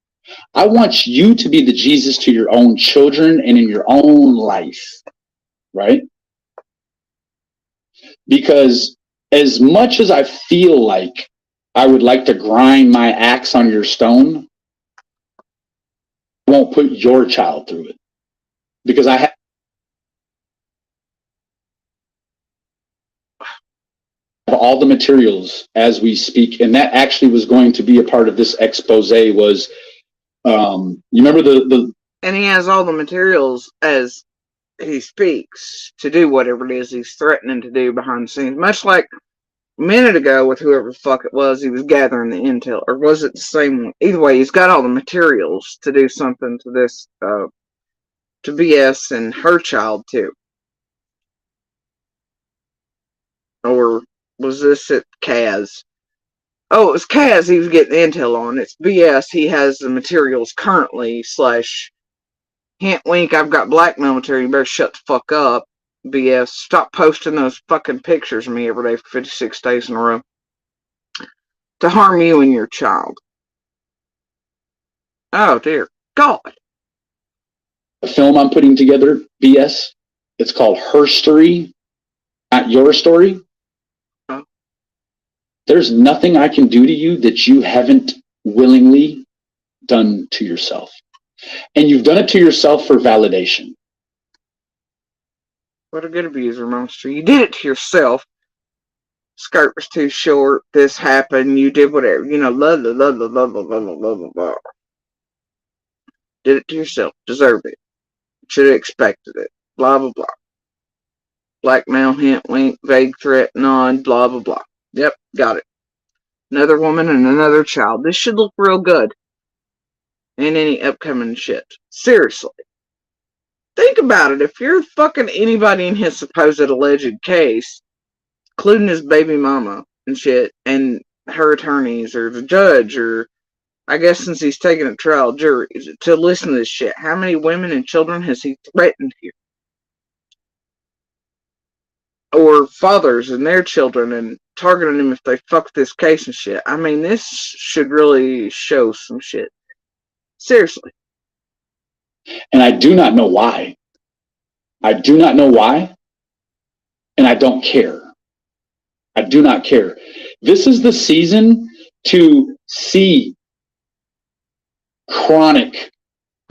I want you to be the Jesus to your own children and in your own life. Right? Because as much as I feel like I would like to grind my axe on your stone, I won't put your child through it. Because I have all the materials as we speak, and that actually was going to be a part of this expose. Was you remember the and he has all the materials as he speaks to do whatever it is he's threatening to do behind the scenes, much like a minute ago with whoever the fuck it was he was gathering the intel, or was it the same one? Either way, he's got all the materials to do something to this to BS and her child too. Or was this at Keyz? Oh, it was Keyz he was getting intel on. It's BS. He has the materials currently, / hint wink, I've got blackmail material. You better shut the fuck up. BS. Stop posting those fucking pictures of me every day for 56 days in a row. To harm you and your child. Oh, dear God. The film I'm putting together, BS, it's called Her Story, Not Your Story. Oh. There's nothing I can do to you that you haven't willingly done to yourself. And you've done it to yourself for validation. What a good abuser, monster. You did it to yourself. Skirt was too short. This happened. You did whatever. You know, blah, blah, blah, blah, blah, blah, blah, blah, blah, blah. Did it to yourself. Deserved it. Should have expected it. Blah, blah, blah. Blackmail, hint, wink, vague threat, nod, blah, blah, blah. Yep, got it. Another woman and another child. This should look real good. And any upcoming shit. Seriously. Think about it. If you're fucking anybody in his supposed alleged case, including his baby mama and shit, and her attorneys, or the judge, or I guess since he's taking a trial jury to listen to this shit, how many women and children has he threatened here? Or fathers and their children, and targeting them if they fuck this case and shit. I mean, this should really show some shit. Seriously. And I do not know why. I do not know why. And I don't care. I do not care. This is the season to see chronic,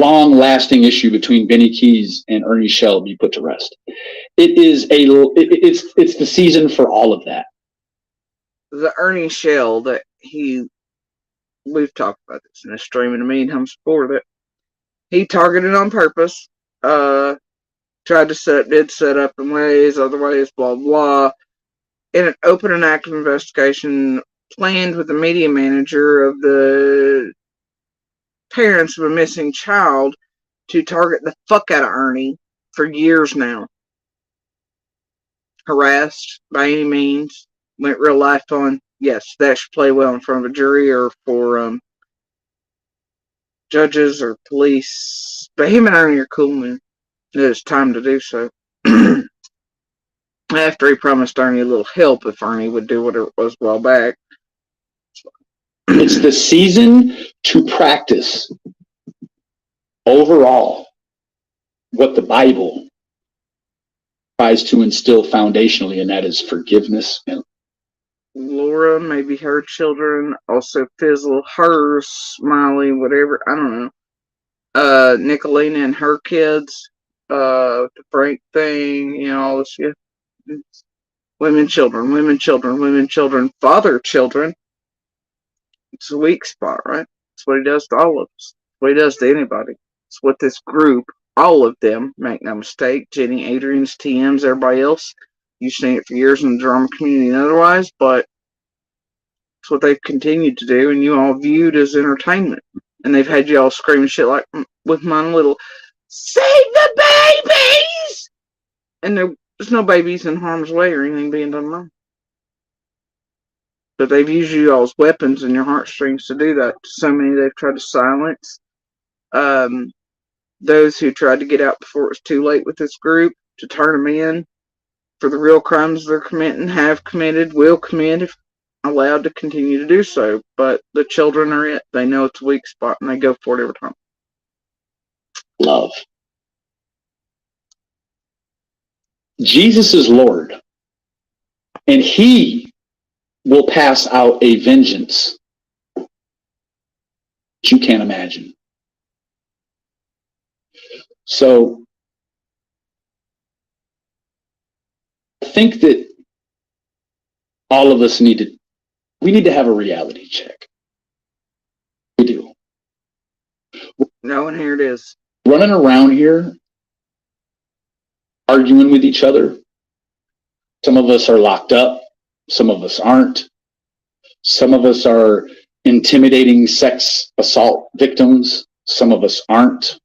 long-lasting issue between Benny Keyz and Ernie Shell be put to rest. It's the season for all of that. The Ernie Shell that we've talked about this in a stream in a million times before, that he targeted on purpose, tried to set up in ways, other ways, blah, blah, in an open and active investigation planned with the media manager of the parents of a missing child to target the fuck out of Ernie for years now. Harassed by any means, went real life on. Yes, that should play well in front of a jury or for judges or police. But him and Ernie are cool, and it's time to do so. After he promised Ernie a little help if Ernie would do whatever it was a while back. It's the season to practice overall what the Bible tries to instill foundationally, and that is forgiveness. And Laura, maybe her children, also Fizzle, hers, Smiley, whatever, I don't know. Nicolina and her kids, the Frank thing, you know, all this shit. Women, children, father, children. It's a weak spot, right? It's what he does to all of us. It's what he does to anybody. It's what this group, all of them, make no mistake, Jenny, Adrian's, TM's, everybody else, you've seen it for years in the drama community and otherwise, but it's what they've continued to do, and you all viewed as entertainment. And they've had you all screaming shit like, with my little, save the babies! And there's no babies in harm's way or anything being done wrong. But they've used you all as weapons in your heartstrings to do that. So many they've tried to silence. Those who tried to get out before it was too late with this group, to turn them in for the real crimes they're committing, have committed, will commit if allowed to continue to do so. But the children are it. They know it's a weak spot and they go for it every time. love. Jesus is Lord, and he will pass out a vengeance you can't imagine. So I think that all of us need to have a reality check. We do. No, and here it is. Running around here arguing with each other. Some of us are locked up. Some of us aren't. Some of us are intimidating sex assault victims. Some of us aren't.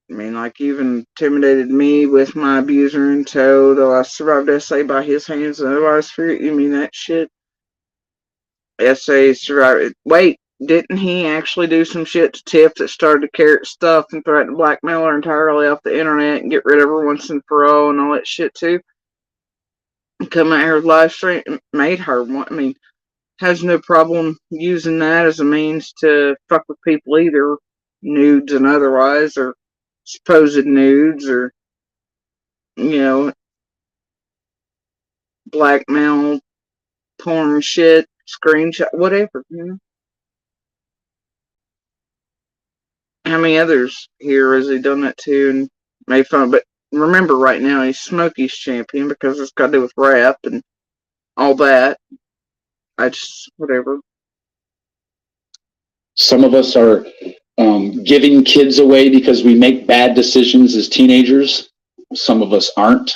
I mean, like, even intimidated me with my abuser in tow, though I survived SA by his hands and otherwise spirit. You mean that shit? SA survived. Wait, didn't he actually do some shit to Tiff that started to carrot stuff and threaten to blackmail her entirely off the internet and get rid of her once and for all and all that shit too? Come out here with live stream, made her, I mean, has no problem using that as a means to fuck with people either, nudes and otherwise, or supposed nudes, or, you know, blackmail, porn shit, screenshot, whatever, you know. How many others here has he done that to and made fun? But remember, right now he's Smokey's champion because it's got to do with rap and all that. Whatever. Some of us are giving kids away because we make bad decisions as teenagers. Some of us aren't.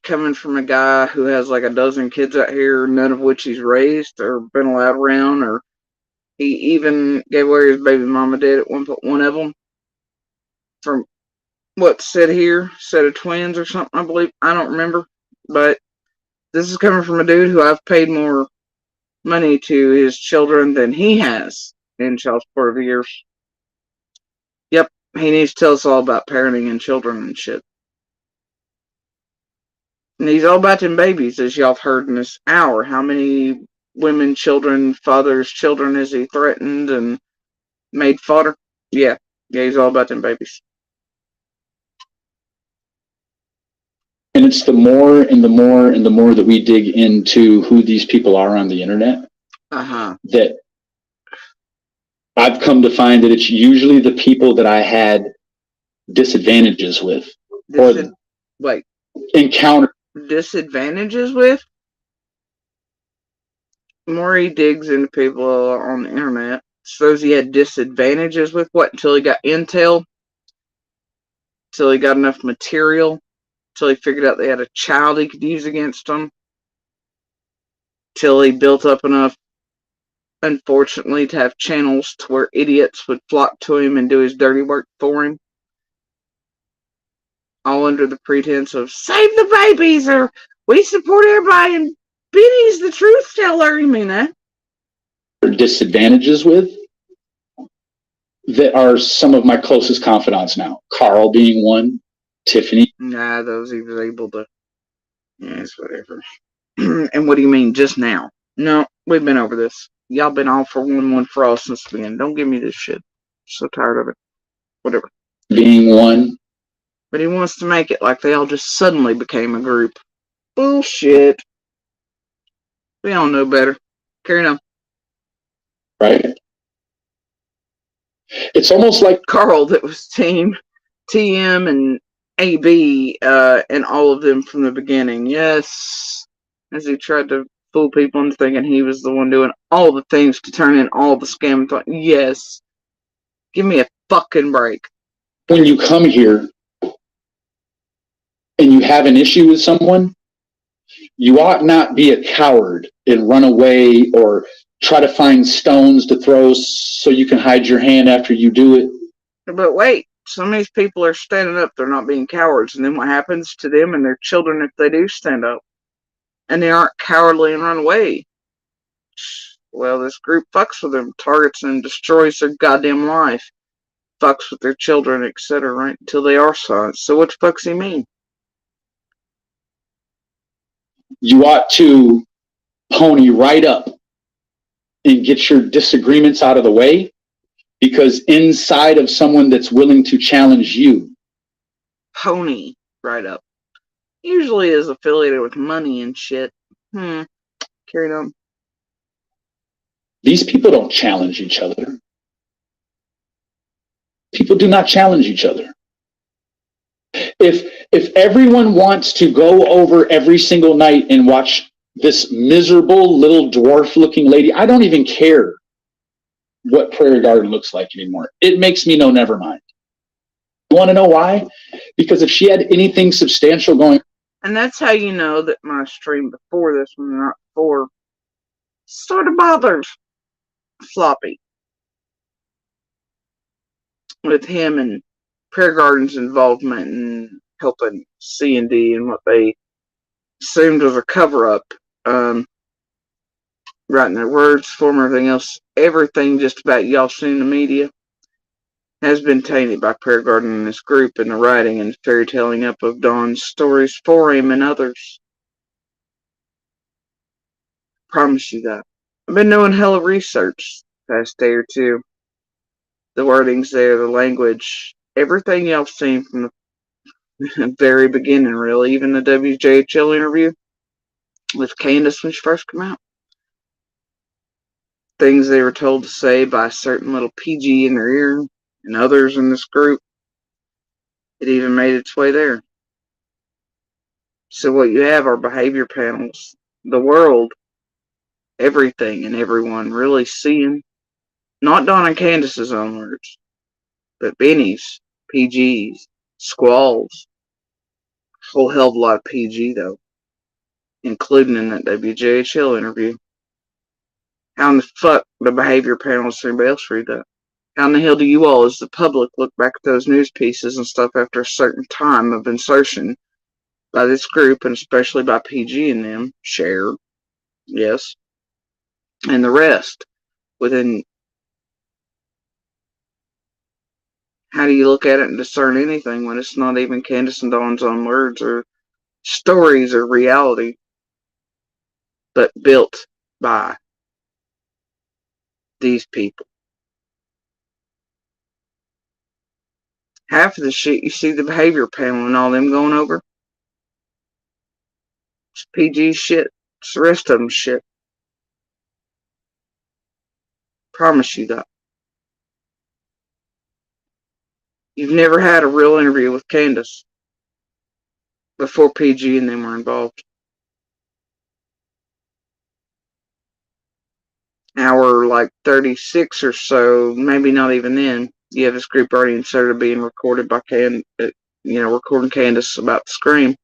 Coming from a guy who has like a dozen kids out here, none of which he's raised or been allowed around, or he even gave away his baby mama did at one of them. From what said here, set of twins or something, I believe. I don't remember, but this is coming from a dude who I've paid more money to his children than he has in child support over the years. Yep, he needs to tell us all about parenting and children and shit. And he's all about them babies, as y'all have heard in this hour. How many women, children, fathers, children has he threatened and made fodder? Yeah, he's all about them babies. And it's the more and the more and the more that we dig into who these people are on the internet, that I've come to find that it's usually the people that I had disadvantages with. Encounter. Disadvantages with? The more he digs into people on the internet, suppose he had disadvantages with what? Until he got intel? Until he got enough material? Until he figured out they had a child he could use against them? Till he built up enough, unfortunately, to have channels to where idiots would flock to him and do his dirty work for him? All under the pretense of save the babies, or we support everybody, and Benny's the truth teller. You mean that? Disadvantages with that are some of my closest confidants now. Carl being one, Tiffany. Nah, those he was able to. Yeah, it's whatever. And what do you mean just now? No, we've been over this. Y'all been all for one for all since the beginning. Don't give me this shit. I'm so tired of it. Whatever. Being one. But he wants to make it like they all just suddenly became a group. Bullshit. We all know better. Carry on. Right? It's almost like Carl, that was Team TM and AB, and all of them from the beginning. Yes. As he tried to fool people into thinking he was the one doing all the things to turn in all the scam. Yes. Give me a fucking break. when you come here and you have an issue with someone, you ought not be a coward and run away or try to find stones to throw so you can hide your hand after you do it. But wait, some of these people are standing up. They're not being cowards. And then what happens to them and their children if they do stand up? And they aren't cowardly and run away. Well, this group fucks with them, targets them, destroys their goddamn life, fucks with their children, etc., right? Until they are silenced. So what the fuck's he mean? You ought to pony right up and get your disagreements out of the way, because inside of someone that's willing to challenge you. Pony right up. Usually is affiliated with money and shit. Carry on. These people don't challenge each other. People do not challenge each other. If everyone wants to go over every single night and watch this miserable little dwarf looking lady, I don't even care what Prairie Garden looks like anymore. It makes me know, never mind. You want to know why? Because if she had anything substantial going, and that's how you know that my stream before this one, not before, sort of bothers Floppy with him and Prairie Garden's involvement in helping C&D and what they assumed was a cover-up. Writing their words, form, everything else, everything just about y'all seen in the media has been tainted by Prairie Garden and this group in the writing and fairy telling up of Dawn's stories for him and others. Promise you that. I've been doing hella research the past day or two. The wording's there, the language, everything y'all seen from the very beginning, really. Even the WJHL interview with Candace when she first came out. Things they were told to say by a certain little PG in their ear and others in this group. It even made its way there. So what you have are behavior panels. The world, everything and everyone really seeing, not Dawn and Candace's own words, but Benny's, PG's, Squall's, a whole hell of a lot of PG though, including in that WJHL interview. How in the fuck the behavior panels, anybody else read that? How in the hell do you all as the public look back at those news pieces and stuff after a certain time of insertion by this group, and especially by PG and them, share, yes, and the rest within? How do you look at it and discern anything when it's not even Candace and Dawn's own words or stories or reality, but built by these people? Half of the shit you see the behavior panel and all them going over, it's PG shit. It's the rest of them shit. Promise you that. You've never had a real interview with Candace before PG and them were involved. Hour like 36 or so, maybe not even then, you have this group already inserted being recorded by recording Candace about the scream.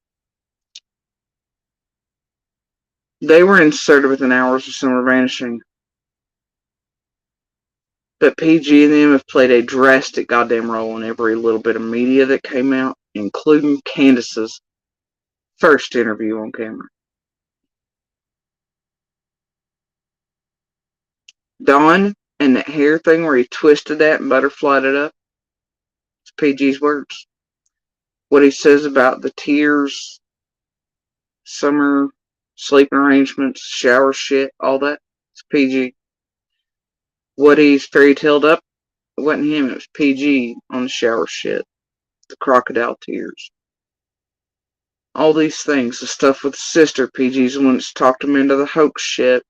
They were inserted within hours of Summer vanishing. But PG and them have played a drastic goddamn role in every little bit of media that came out, including Candace's first interview on camera. Dawn and that hair thing where he twisted that and butterflied it up, it's PG's words. What he says about the tears, summer sleeping arrangements, shower shit, all that, it's PG. What he's fairy tailed up, it wasn't him, it was PG on the shower shit. the crocodile tears. All these things, the stuff with the sister, PG's the one that's talked him into the hoax shit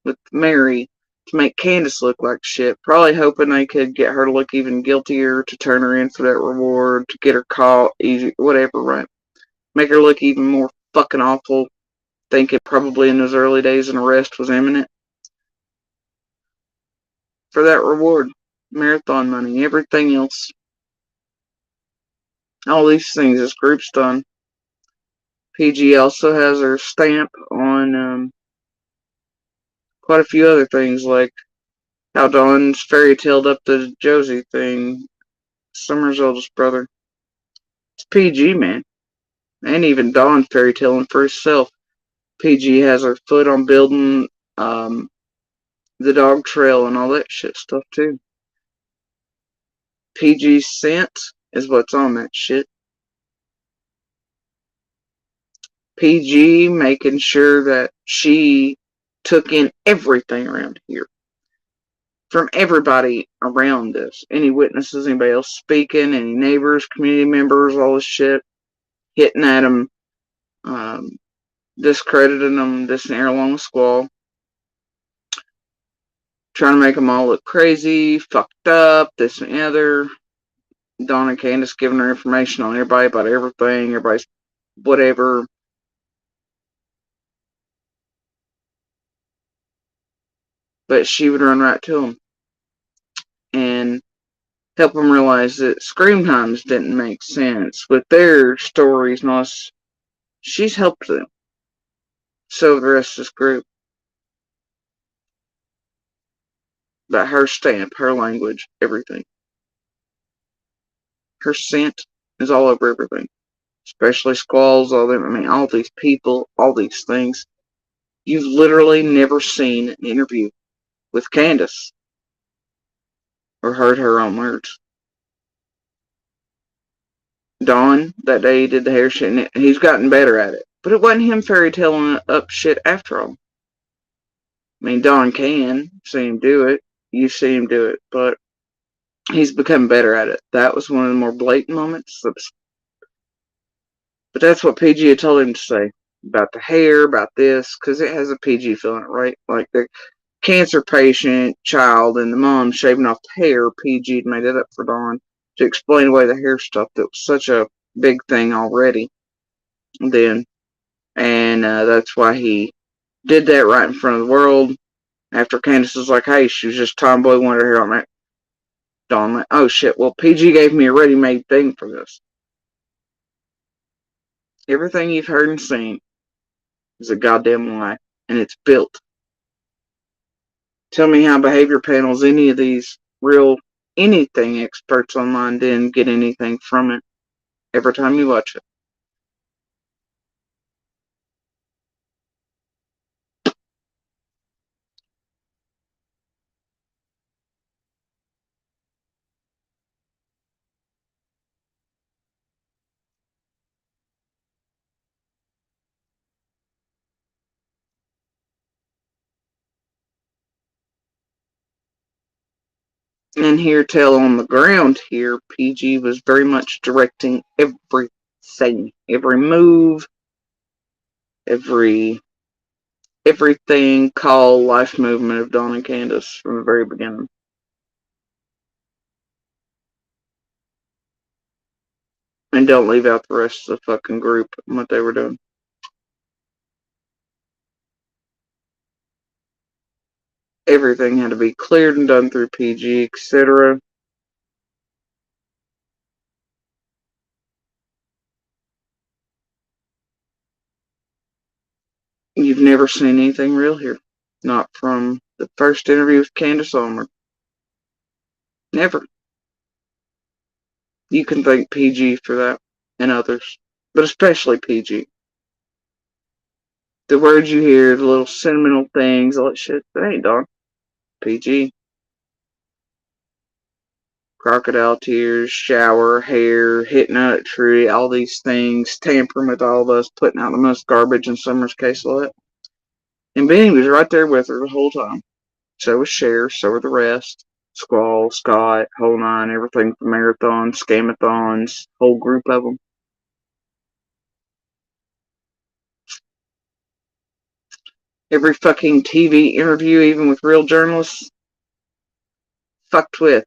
with Mary to make Candace look like shit, probably hoping they could get her to look even guiltier, to turn her in for that reward, to get her caught, easy, whatever, right? Make her look even more fucking awful, thinking probably in those early days an arrest was imminent. For that reward, marathon money, everything else. All these things this group's done. PG also has her stamp on quite a few other things, like how Dawn's fairy tailed up the Josie thing, Summer's oldest brother. It's PG, man. And even Dawn fairy tailing for herself. PG has her foot on building the dog trail and all that shit stuff too. PG's scent is what's on that shit. PG making sure that she took in everything around here. From everybody around us. Any witnesses, anybody else speaking, any neighbors, community members, all this shit. Hitting at them, discrediting them this and there along the squall. Trying to make them all look crazy, fucked up, this and the other. Dawn and Candace giving her information on everybody about everything, everybody's whatever. But she would run right to them and help them realize that scream times didn't make sense with their stories and all this. She's helped them. So the rest of this group. But her stamp, her language, everything. Her scent is all over everything. Especially squalls, all them. I mean, all these people, all these things. You've literally never seen an interview with Candace or heard her own words. Don, that day he did the hair shit, and he's gotten better at it. But it wasn't him fairy tailing up shit after all. I mean, Don can see him do it. You see him do it, but he's become better at it. That was one of the more blatant moments. But that's what PG had told him to say about the hair, about this, because it has a PG feeling, right? Like the cancer patient, child, and the mom shaving off the hair. PG had made it up for Don to explain away the hair stuff that was such a big thing already. Then, and that's why he did that right in front of the world. After Candace was like, hey, she was just tomboy, wanted her hair on that. Don went, oh shit, well, PG gave me a ready-made thing for this. Everything you've heard and seen is a goddamn lie, and it's built. Tell me how behavior panels, any of these real anything experts online didn't get anything from it every time you watch it. And here, tail on the ground here, PG was very much directing everything, every move, everything, call, life movement of Dawn and Candace from the very beginning. And don't leave out the rest of the fucking group and what they were doing. Everything had to be cleared and done through PG, etc. You've never seen anything real here. Not from the first interview with Candace onward. Never. You can thank PG for that, and others. But especially PG. The words you hear, the little sentimental things, all that shit, that ain't Dawn. PG. Crocodile tears, shower, hair, hitting out a tree, all these things, tampering with all of us, putting out the most garbage in Summer's case of that. And Benny was right there with her the whole time. So was Cher, so were the rest. Squall, Scott, whole nine, everything from marathons, scamathons, whole group of them. Every fucking TV interview, even with real journalists, fucked with.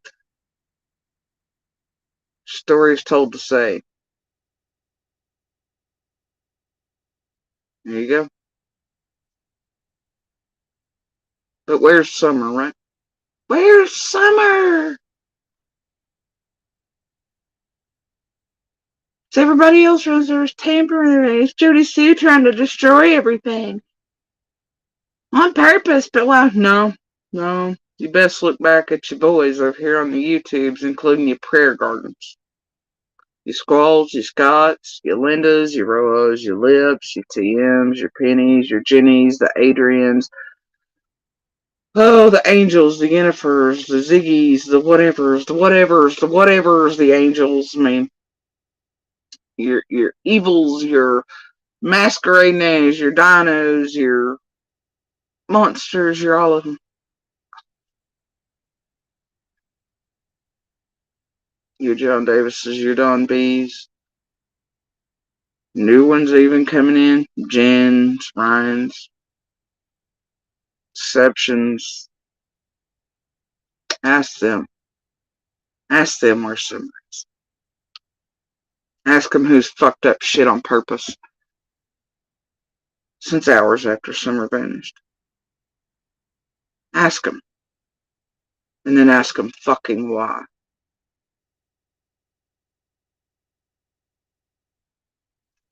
Stories told to say. There you go. But where's Summer, right? Where's Summer? It's everybody else was tampering. It's Judy Sue trying to destroy everything. On purpose, but well, no. You best look back at your boys over here on the YouTubes, including your prayer gardens. Your Squalls, your Scotts, your Lindas, your Roos, your Lips, your TMs, your Pennies, your Jennies, the Adrians. Oh, the Angels, the Yennifers, the Ziggies, the whatevers, the Angels. I mean, your Evils, your Masquerade Nays, your Dinos, your Monsters, you're all of them. Your John Davises, your Don B's. New ones even coming in. Jens, Ryans, Deceptions. Ask them. Ask them where Summer is. Ask them who's fucked up shit on purpose since hours after Summer vanished. Ask them. And then ask them fucking why.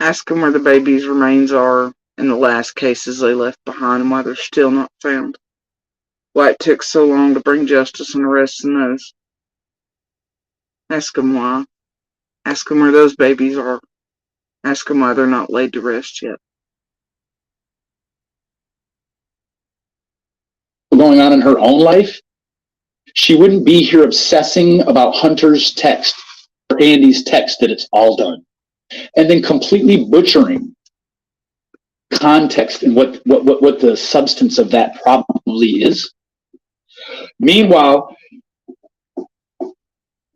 Ask them where the baby's remains are and the last cases they left behind and why they're still not found. Why it took so long to bring justice and arresting those. Ask them why. Ask them where those babies are. Ask them why they're not laid to rest yet. Going on in her own life, she wouldn't be here obsessing about Hunter's text or Andy's text that it's all done. And then completely butchering context and what the substance of that probably is. Meanwhile,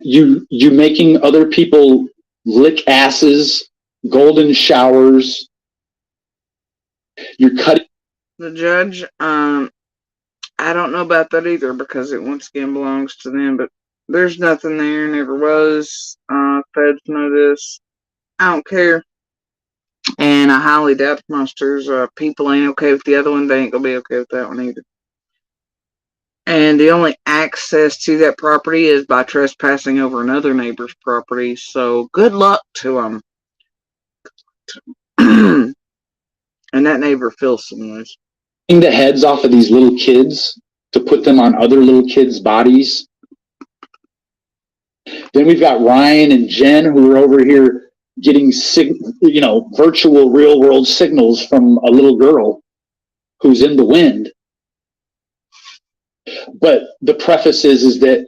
you making other people lick asses, golden showers. You're cutting. The judge, I don't know about that either because it once again belongs to them, but there's nothing there, never was. Feds know this. I don't care. And I highly doubt monsters. People ain't okay with the other one, they ain't gonna be okay with that one either. And the only access to that property is by trespassing over another neighbor's property, so good luck to them. And that neighbor feels some ways. The heads off of these little kids to put them on other little kids' bodies. Then we've got Ryan and Jen who are over here getting virtual real world signals from a little girl who's in the wind. But the preface is that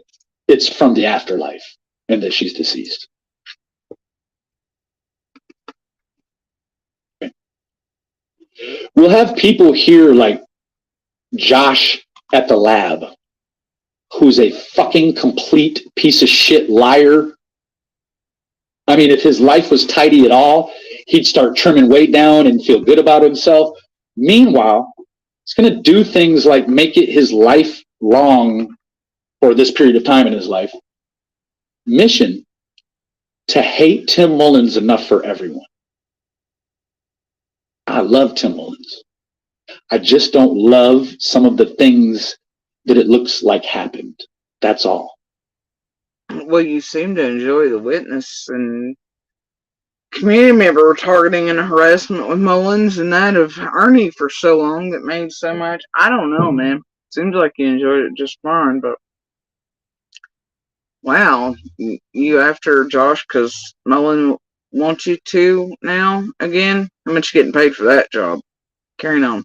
it's from the afterlife and that she's deceased. We'll have people here like Josh at the lab, who's a fucking complete piece of shit liar. I mean, if his life was tidy at all, he'd start trimming weight down and feel good about himself. Meanwhile, he's going to do things like make it his lifelong, or this period of time in his life, mission to hate Tim Mullins enough for everyone. I love Tim Mullins. I just don't love some of the things that it looks like happened. That's all. Well, you seem to enjoy the witness and community member targeting and harassment with Mullins and that of Ernie for so long that made so much. I don't know, man. Seems like you enjoyed it just fine, but wow, you after Josh because Mullins wants you to now again? How much you getting paid for that job? Carrying on.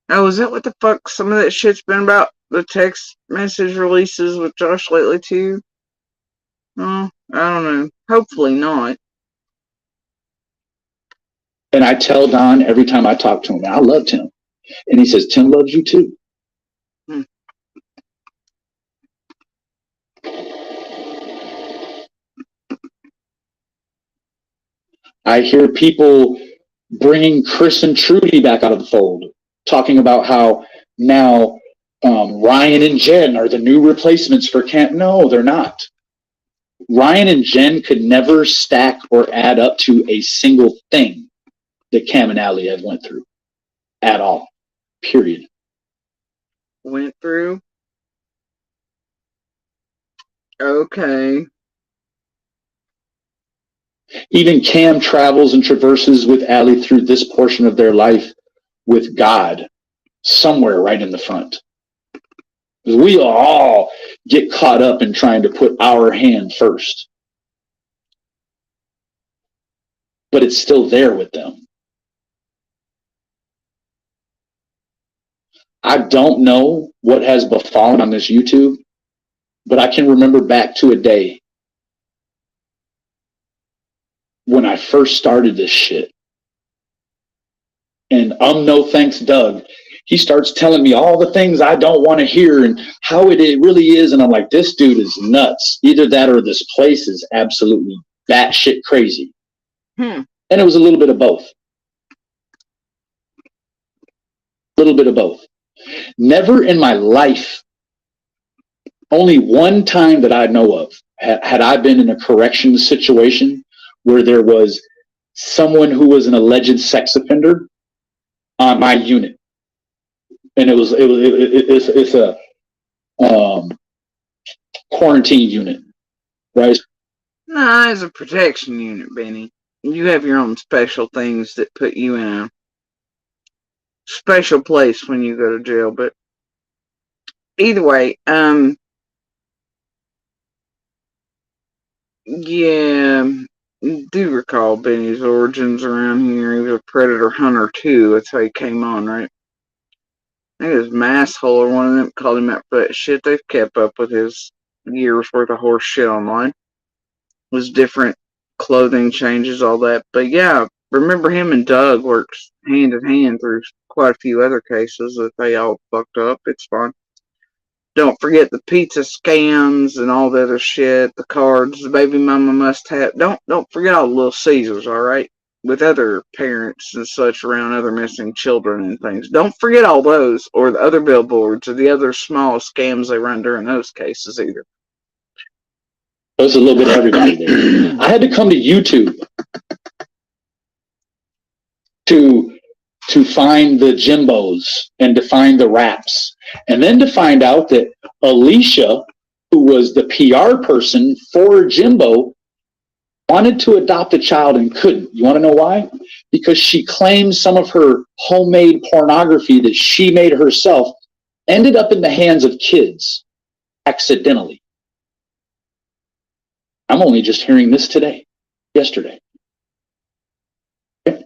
Oh, is that what the fuck some of that shit's been about? The text message releases with Josh lately too? Oh, I don't know. Hopefully not. And I tell Don every time I talk to him, I love Tim. And he says, Tim loves you too. I hear people bringing Chris and Trudy back out of the fold, talking about how now Ryan and Jen are the new replacements for Cam. No, they're not. Ryan and Jen could never stack or add up to a single thing that Cam and Allie have went through at all. Period. Went through? Okay. Even Cam travels and traverses with Allie through this portion of their life with God somewhere right in the front. We all get caught up in trying to put our hand first. But it's still there with them. I don't know what has befallen on this YouTube, but I can remember back to a day when I first started this shit. And no thanks, Doug. He starts telling me all the things I don't want to hear and how it really is. And I'm like, this dude is nuts. Either that or this place is absolutely batshit crazy. And it was a little bit of both. A little bit of both. Never in my life, only one time that I know of, had I been in a corrections situation where there was someone who was an alleged sex offender on my unit. And it's a quarantine unit, right? Nah, it's a protection unit, Benny. You have your own special things that put you in a special place when you go to jail. But either way, yeah, do recall Benny's origins around here. He was a predator hunter too. That's how he came on, right? I think it was Masshole or one of them called him out for that shit. They've kept up with his years worth of horse shit online. It was different clothing changes, all that. But yeah, remember him and Doug worked hand in hand through quite a few other cases that they all fucked up. It's fine. Don't forget the pizza scams and all the other shit, the cards the baby mama must have. Don't forget all the Little Caesars, all right? With other parents and such around other missing children and things. Don't forget all those, or the other billboards, or the other small scams they run during those cases either. There's a little bit of everybody there. I had to come to YouTube to find the Jimbos and to find the raps. And then to find out that Alicia, who was the PR person for Jimbo, wanted to adopt a child and couldn't. You want to know why? Because she claims some of her homemade pornography that she made herself ended up in the hands of kids accidentally. I'm only just hearing this yesterday. Okay.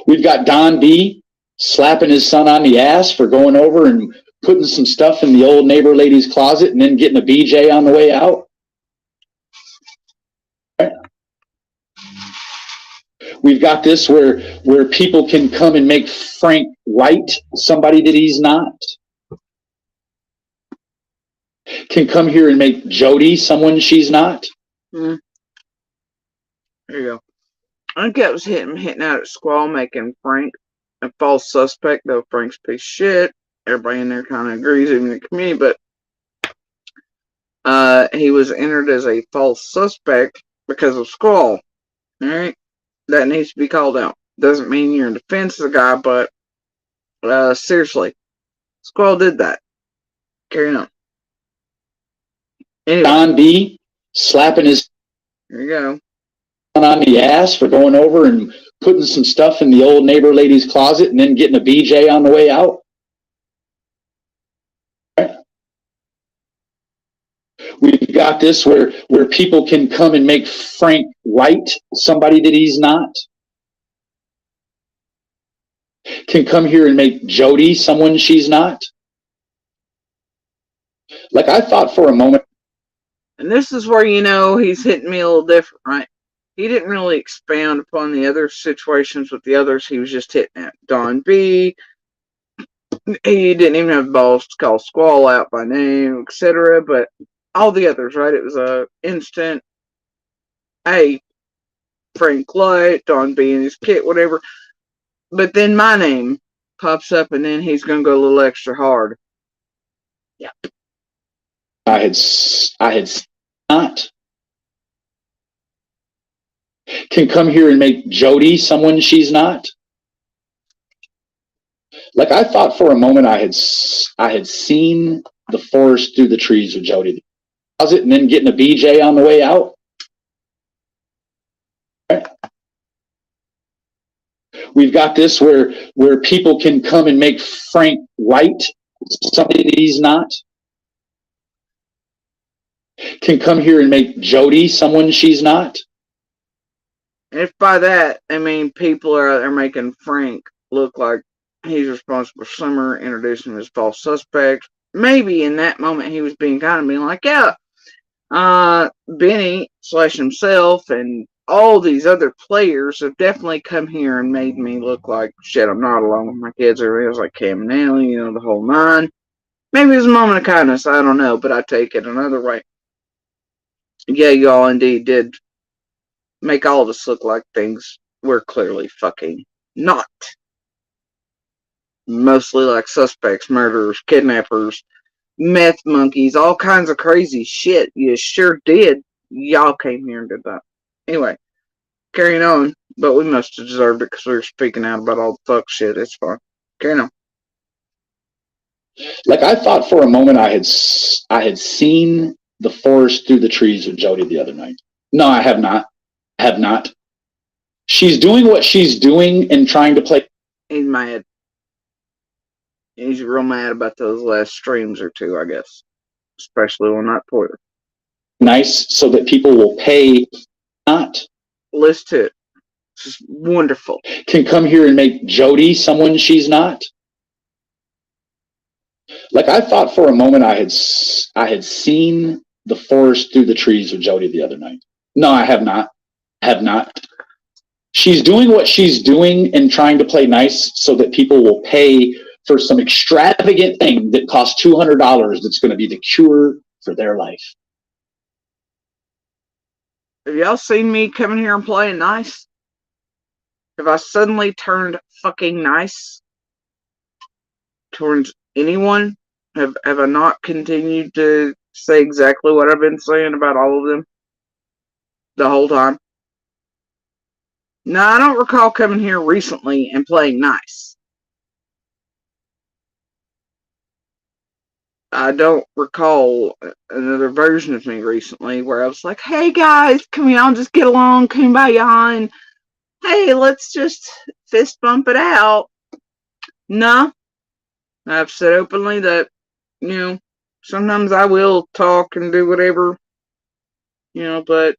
We've got Don B slapping his son on the ass for going over and putting some stuff in the old neighbor lady's closet and then getting a BJ on the way out. We've got this where people can come and make Frank White somebody that he's not. Can come here and make Jody someone she's not. There you go. I think that was hitting out at Squall, making Frank a false suspect, though Frank's a piece of shit. Everybody in there kind of agrees, even the community, but he was entered as a false suspect because of Squall. Alright? That needs to be called out. Doesn't mean you're in defense of the guy, but seriously, Squall did that. Carry on. Anyway. Don B slapping his There you go. on the ass for going over and putting some stuff in the old neighbor lady's closet and then getting a BJ on the way out. We've got this where people can come and make Frank White somebody that he's not. Can come here and make Jody someone she's not. Like I thought for a moment. And this is where, you know, he's hitting me a little different, right? He didn't really expound upon the other situations with the others. He was just hitting at Don B. He didn't even have balls to call Squall out by name, etc. But all the others, right? It was a instant, hey, Frank Light on being his kid, whatever. But then my name pops up, and then he's gonna go a little extra hard. Yeah. I had not can come here and make Jody someone she's not. Like, I thought for a moment I had seen the forest through the trees with Jody. Was it, and then getting a BJ on the way out? Right. We've got this where people can come and make Frank Light something that he's not. Can come here and make Jody someone she's not. If by that, I mean people are out there making Frank look like he's responsible for Summer, introducing him as false suspect. Maybe in that moment he was being kind of being like, yeah, Benny / himself and all these other players have definitely come here and made me look like shit. I'm not alone with my kids. Everybody was like Cam and Ellie, the whole nine. Maybe it was a moment of kindness. I don't know, but I take it another way. Yeah, y'all indeed did make all of us look like things we're clearly fucking not. Mostly like suspects, murderers, kidnappers, meth monkeys, all kinds of crazy shit. You sure did. Y'all came here and did that. Anyway, carrying on. But we must have deserved it because we were speaking out about all the fuck shit. It's fine. Carrying on. Like, I thought for a moment I had seen the forest through the trees with Jody the other night. No, I have not. She's doing what she's doing and trying to play. He's mad. He's real mad about those last streams or two, I guess. Especially on that Porter. Nice, so that people will pay not. Listen to it. This is wonderful. Can come here and make Jody someone she's not. Like, I thought for a moment I had seen the forest through the trees with Jody the other night. No, I have not. She's doing what she's doing and trying to play nice so that people will pay for some extravagant thing that costs $200 that's going to be the cure for their life. Have y'all seen me coming here and playing nice? Have I suddenly turned fucking nice towards anyone? Have I not continued to say exactly what I've been saying about all of them the whole time? No, I don't recall coming here recently and playing nice. I don't recall another version of me recently where I was like, hey guys, can we all just get along, kumbaya, and hey, let's just fist bump it out. No. I've said openly that, sometimes I will talk and do whatever, but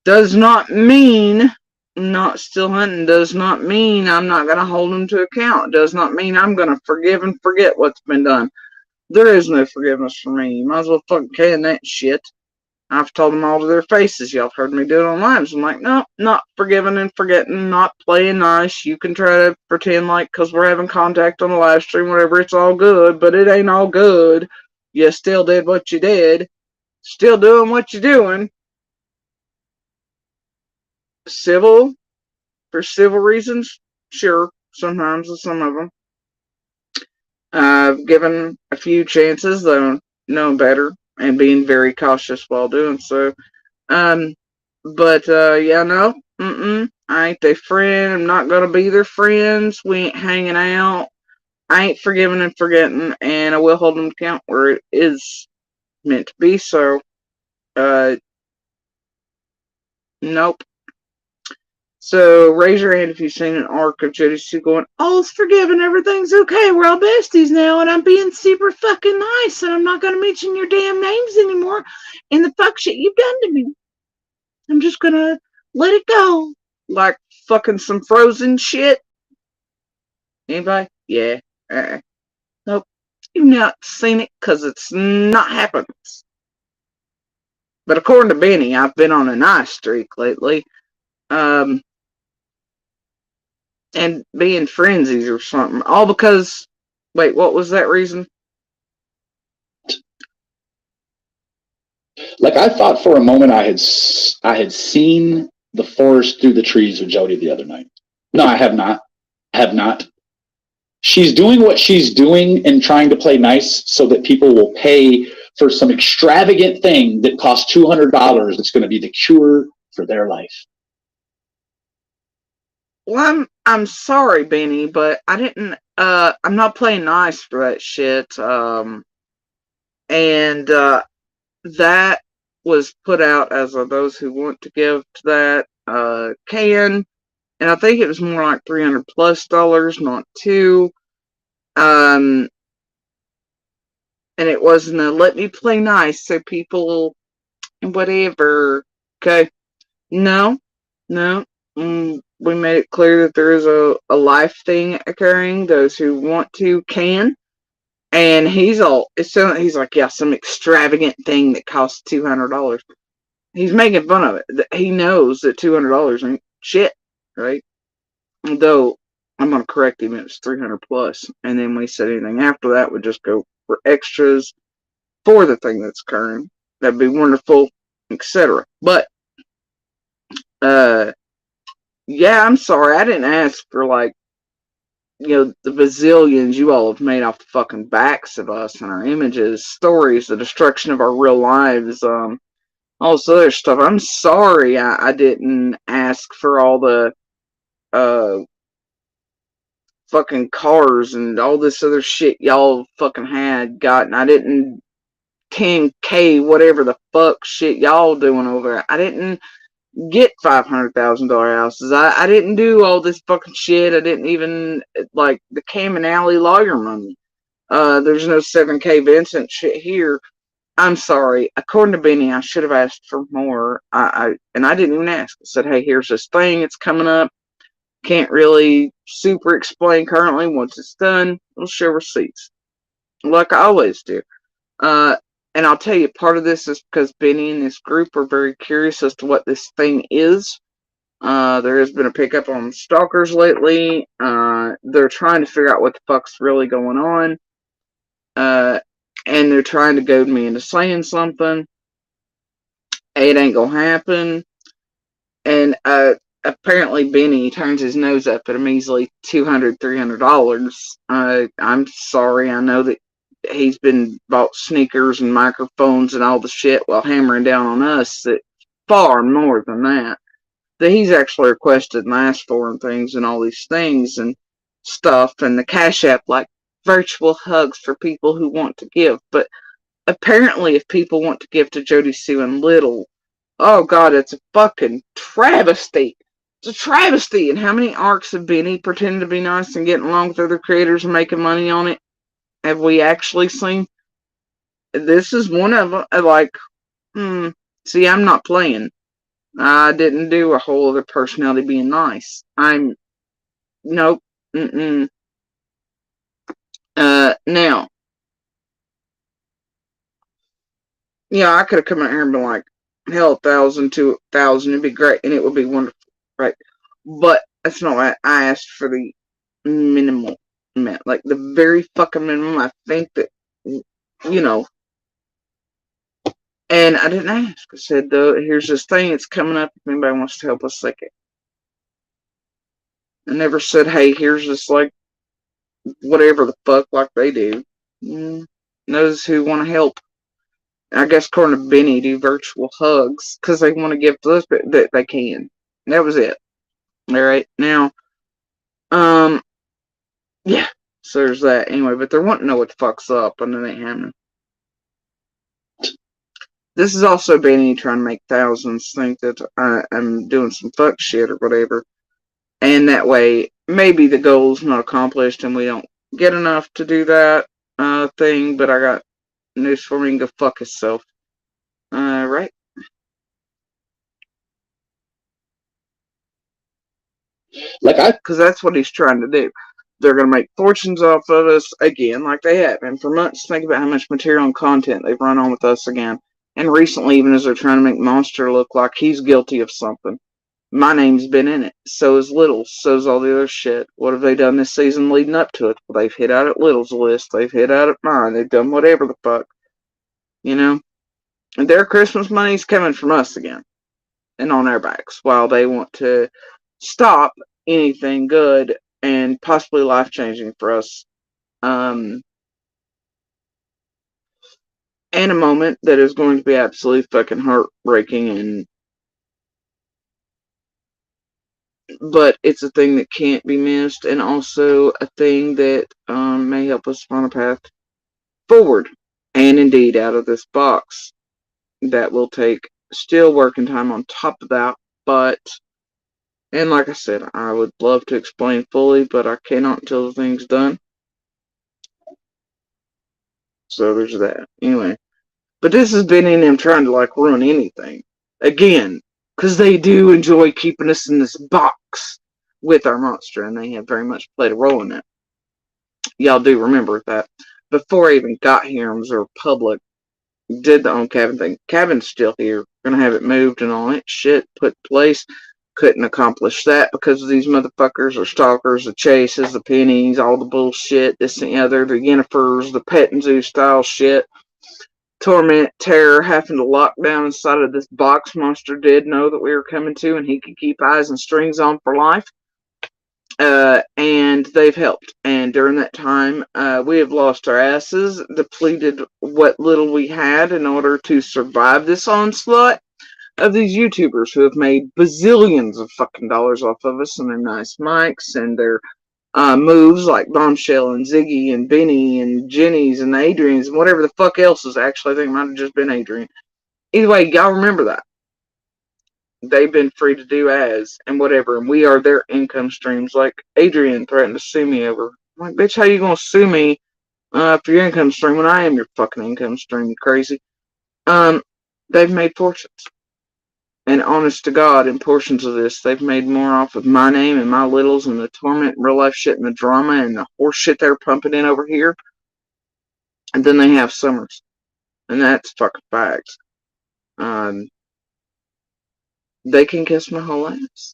does not mean not still hunting, does not mean I'm not going to hold them to account, does not mean I'm going to forgive and forget what's been done. There is no forgiveness for me. You might as well fucking can that shit. I've told them all to their faces. Y'all heard me do it on lives. I'm like, no, not forgiving and forgetting, not playing nice. You can try to pretend like because we're having contact on the live stream, whatever, it's all good, but it ain't all good. You still did what you did. Still doing what you're doing. Civil, for civil reasons, sure, sometimes with some of them. I've given a few chances, though knowing better and being very cautious while doing so. Yeah, no, I ain't their friend. I'm not gonna be their friends. We ain't hanging out. I ain't forgiving and forgetting, and I will hold them to account where it is meant to be. So, nope. So raise your hand if you've seen an arc of Jody Sue going, all's forgiven, everything's okay, we're all besties now, and I'm being super fucking nice, and I'm not gonna mention your damn names anymore, and the fuck shit you've done to me. I'm just gonna let it go. Like fucking some Frozen shit. Anybody? Yeah. Nope. You've not seen it because it's not happened. But according to Benny, I've been on a nice streak lately. And being frenzies or something. All because, wait, what was that reason? Like, I thought for a moment I had seen the forest through the trees with Jody the other night. No, I have not. Have not. She's doing what she's doing and trying to play nice so that people will pay for some extravagant thing that costs $200 that's going to be the cure for their life. Well, I'm sorry, Benny, but I didn't. I'm not playing nice for that shit. And that was put out as those who want to give to that can, and I think it was more like $300+, not $2. And it wasn't a let me play nice so people whatever. Okay, no. We made it clear that there is a life thing occurring. Those who want to can. And he's like, yeah, some extravagant thing that costs $200. He's making fun of it. He knows that $200 ain't shit, right? Though I'm gonna correct him, it was $300+, and then we said anything after that would just go for extras for the thing that's occurring. That'd be wonderful, etc. But yeah, I'm sorry, I didn't ask for like, the bazillions you all have made off the fucking backs of us and our images, stories, the destruction of our real lives, all this other stuff. I'm sorry I didn't ask for all the fucking cars and all this other shit y'all fucking had gotten. I didn't 10K whatever the fuck shit y'all doing over there. I didn't get $500,000 houses. I didn't do all this fucking shit. I didn't even like the Cayman Alley lawyer money. There's no 7K Vincent shit here. I'm sorry. According to Benny, I should have asked for more. And I didn't even ask. I said, hey, here's this thing. It's coming up. Can't really super explain currently. Once it's done, we'll share receipts. Like I always do. And I'll tell you, part of this is because Benny and this group are very curious as to what this thing is. There has been a pickup on stalkers lately. They're trying to figure out what the fuck's really going on. And they're trying to goad me into saying something. It ain't gonna happen. And apparently Benny turns his nose up at a measly $200, $300. I'm sorry, I know that he's been bought sneakers and microphones and all the shit while hammering down on us that far more than that he's actually requested and asked for and things and all these things and stuff, and the Cash App like virtual hugs for people who want to give. But apparently if people want to give to Jody Sue and Little, oh god, it's a fucking travesty. It's a travesty. And how many arcs of Benny pretending to be nice and getting along with other creators and making money on it have we actually seen? This is one of them. Like, see, I'm not playing. I didn't do a whole other personality being nice. Nope. Now, yeah, I could have come out here and been like, hell, 1,000 to 1,000, it'd be great, and it would be wonderful, right? But that's not what I asked for. The minimal amount, like the very fucking minimum. I think that, and I didn't ask. I said, though, here's this thing, it's coming up, if anybody wants to help us, like it. I never said, hey, here's this, like, whatever the fuck, like they do. Those who want to help, I guess, according to Benny, do virtual hugs, because they want to give to us, but that they can. That was it. Alright, now, yeah, so there's that. Anyway, but they're wanting to know what the fuck's up, and it ain't happening. This is also Benny trying to make thousands think that I'm doing some fuck shit or whatever. And that way, maybe the goal's not accomplished and we don't get enough to do that thing. But I got news for me, go fuck himself. Right? Because that's what he's trying to do. They're going to make fortunes off of us again, like they have. And for months, think about how much material and content they've run on with us again. And recently, even as they're trying to make Monster look like he's guilty of something. My name's been in it. So is Little. So is all the other shit. What have they done this season leading up to it? Well, they've hit out at Little's list. They've hit out at mine. They've done whatever the fuck. And their Christmas money's coming from us again. and on our backs while they want to stop anything good and possibly life changing for us. And a moment that is going to be absolutely fucking heartbreaking, but it's a thing that can't be missed, and also a thing that may help us find a path forward, and indeed out of this box. That will take still working time on top of that, but, and like I said, I would love to explain fully, but I cannot until the thing's done. So there's that. Anyway, but this has been in them trying to like ruin anything. Again, because they do enjoy keeping us in this box with our monster, and they have very much played a role in it. Y'all do remember that before I even got here and was a public, did the own cabin thing. Cabin's still here. Gonna have it moved and all that shit put in place. Couldn't accomplish that because these motherfuckers are stalkers, the chases, the pennies, all the bullshit, this and the other, the Yennifers, the pet and zoo style shit. Torment, terror, having to lock down inside of this box. Monster did know that we were coming to, and he could keep eyes and strings on for life. And they've helped. And during that time, we have lost our asses, depleted what little we had in order to survive this onslaught of these YouTubers who have made bazillions of fucking dollars off of us and their nice mics and their moves like Bombshell and Ziggy and Benny and Jenny's and Adrian's and whatever the fuck else is. Actually, I think it might have just been Adrian. Either way, y'all remember that. They've been free to do as and whatever, and we are their income streams. Like Adrian threatened to sue me over. I'm like, bitch, how you gonna sue me for your income stream when I am your fucking income stream? You crazy? They've made fortunes. And honest to God, in portions of this, they've made more off of my name and my littles and the torment and real life shit and the drama and the horse shit they're pumping in over here than they have Summers. And that's fucking facts. They can kiss my whole ass.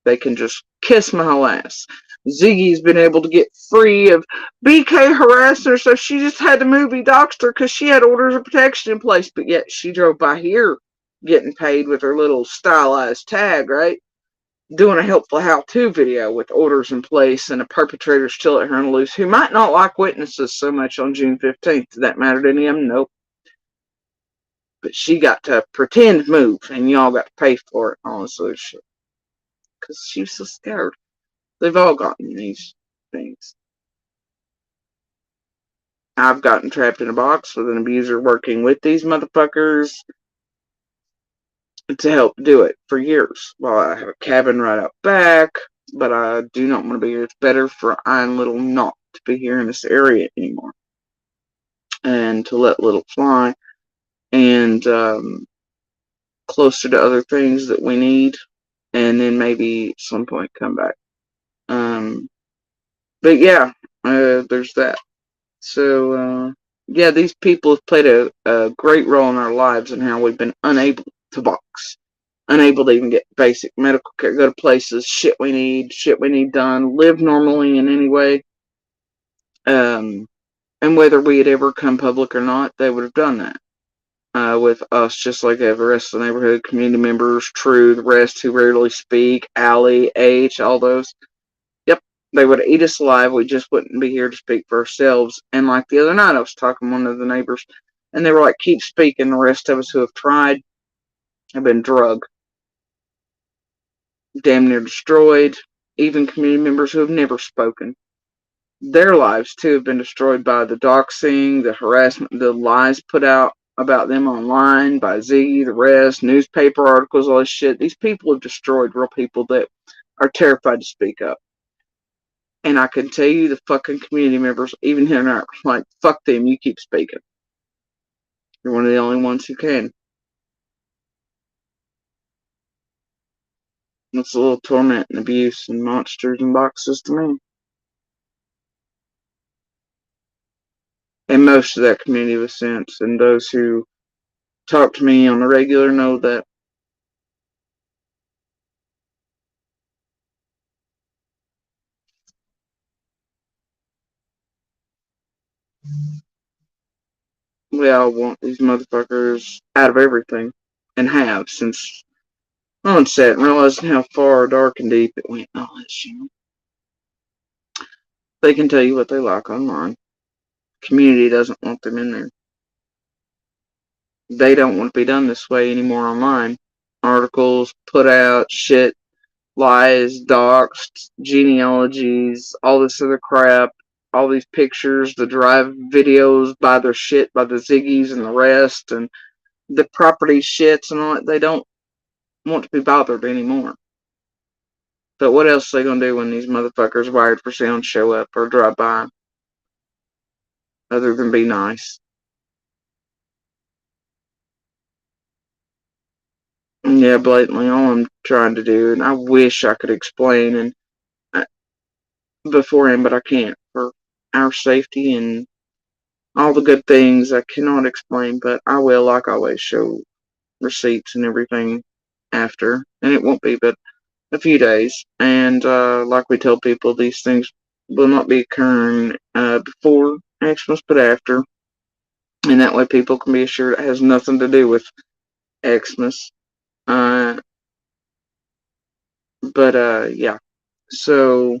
They can just kiss my whole ass. Ziggy's been able to get free of BK harassing her, so she just had to movie doctor because she had orders of protection in place, but yet she drove by here getting paid with her little stylized tag, right? Doing a helpful how-to video with orders in place and a perpetrator still at her on the loose who might not like witnesses so much on June 15th. Did that matter to any of them? Nope. But she got to pretend move, and y'all got to pay for it and all this other shit. Because she was so scared. They've all gotten these things. I've gotten trapped in a box with an abuser working with these motherfuckers to help do it for years. Well, I have a cabin right out back, but I do not want to be here. It's better for I and Little not to be here in this area anymore. And to let Little fly. And closer to other things that we need. And then maybe at some point come back. But yeah, there's that. So, yeah, these people have played a great role in our lives and how we've been unable to box. Unable to even get basic medical care, go to places, shit we need done, live normally in any way. And whether we had ever come public or not, they would have done that. With us, just like the rest of the neighborhood, community members, True, the rest who rarely speak, Allie, H, all those. Yep, they would eat us alive. We just wouldn't be here to speak for ourselves. And like the other night, I was talking to one of the neighbors, and they were like, keep speaking. The rest of us who have tried have been drugged, damn near destroyed. Even community members who have never spoken. Their lives, too, have been destroyed by the doxing, the harassment, the lies put out about them online by Z, the rest, newspaper articles, all this shit. These people have destroyed real people that are terrified to speak up. And I can tell you the fucking community members, even here now, like, fuck them, you keep speaking. You're one of the only ones who can. That's a little torment and abuse and monsters and boxes to me. And most of that community was sense, and those who talk to me on the regular know that. We all want these motherfuckers out of everything, and have since on set and realizing how far dark and deep it went. Oh, they can tell you what they like online. Community doesn't want them in there. They don't want to be done this way anymore online. Articles, put out, shit, lies, docs, genealogies, all this other crap, all these pictures, the drive videos by their shit, by the Ziggies and the rest, and the property shits and all that. They don't want to be bothered anymore. But what else are they gonna do when these motherfuckers wired for sound show up or drive by? Other than be nice. And yeah, blatantly, all I'm trying to do, and I wish I could explain and beforehand, but I can't for our safety and all the good things I cannot explain, but I will, like always, show receipts and everything after, and it won't be but a few days. And like we tell people, these things will not be occurring before Xmas, but after, and that way people can be assured it has nothing to do with Xmas. Yeah. So,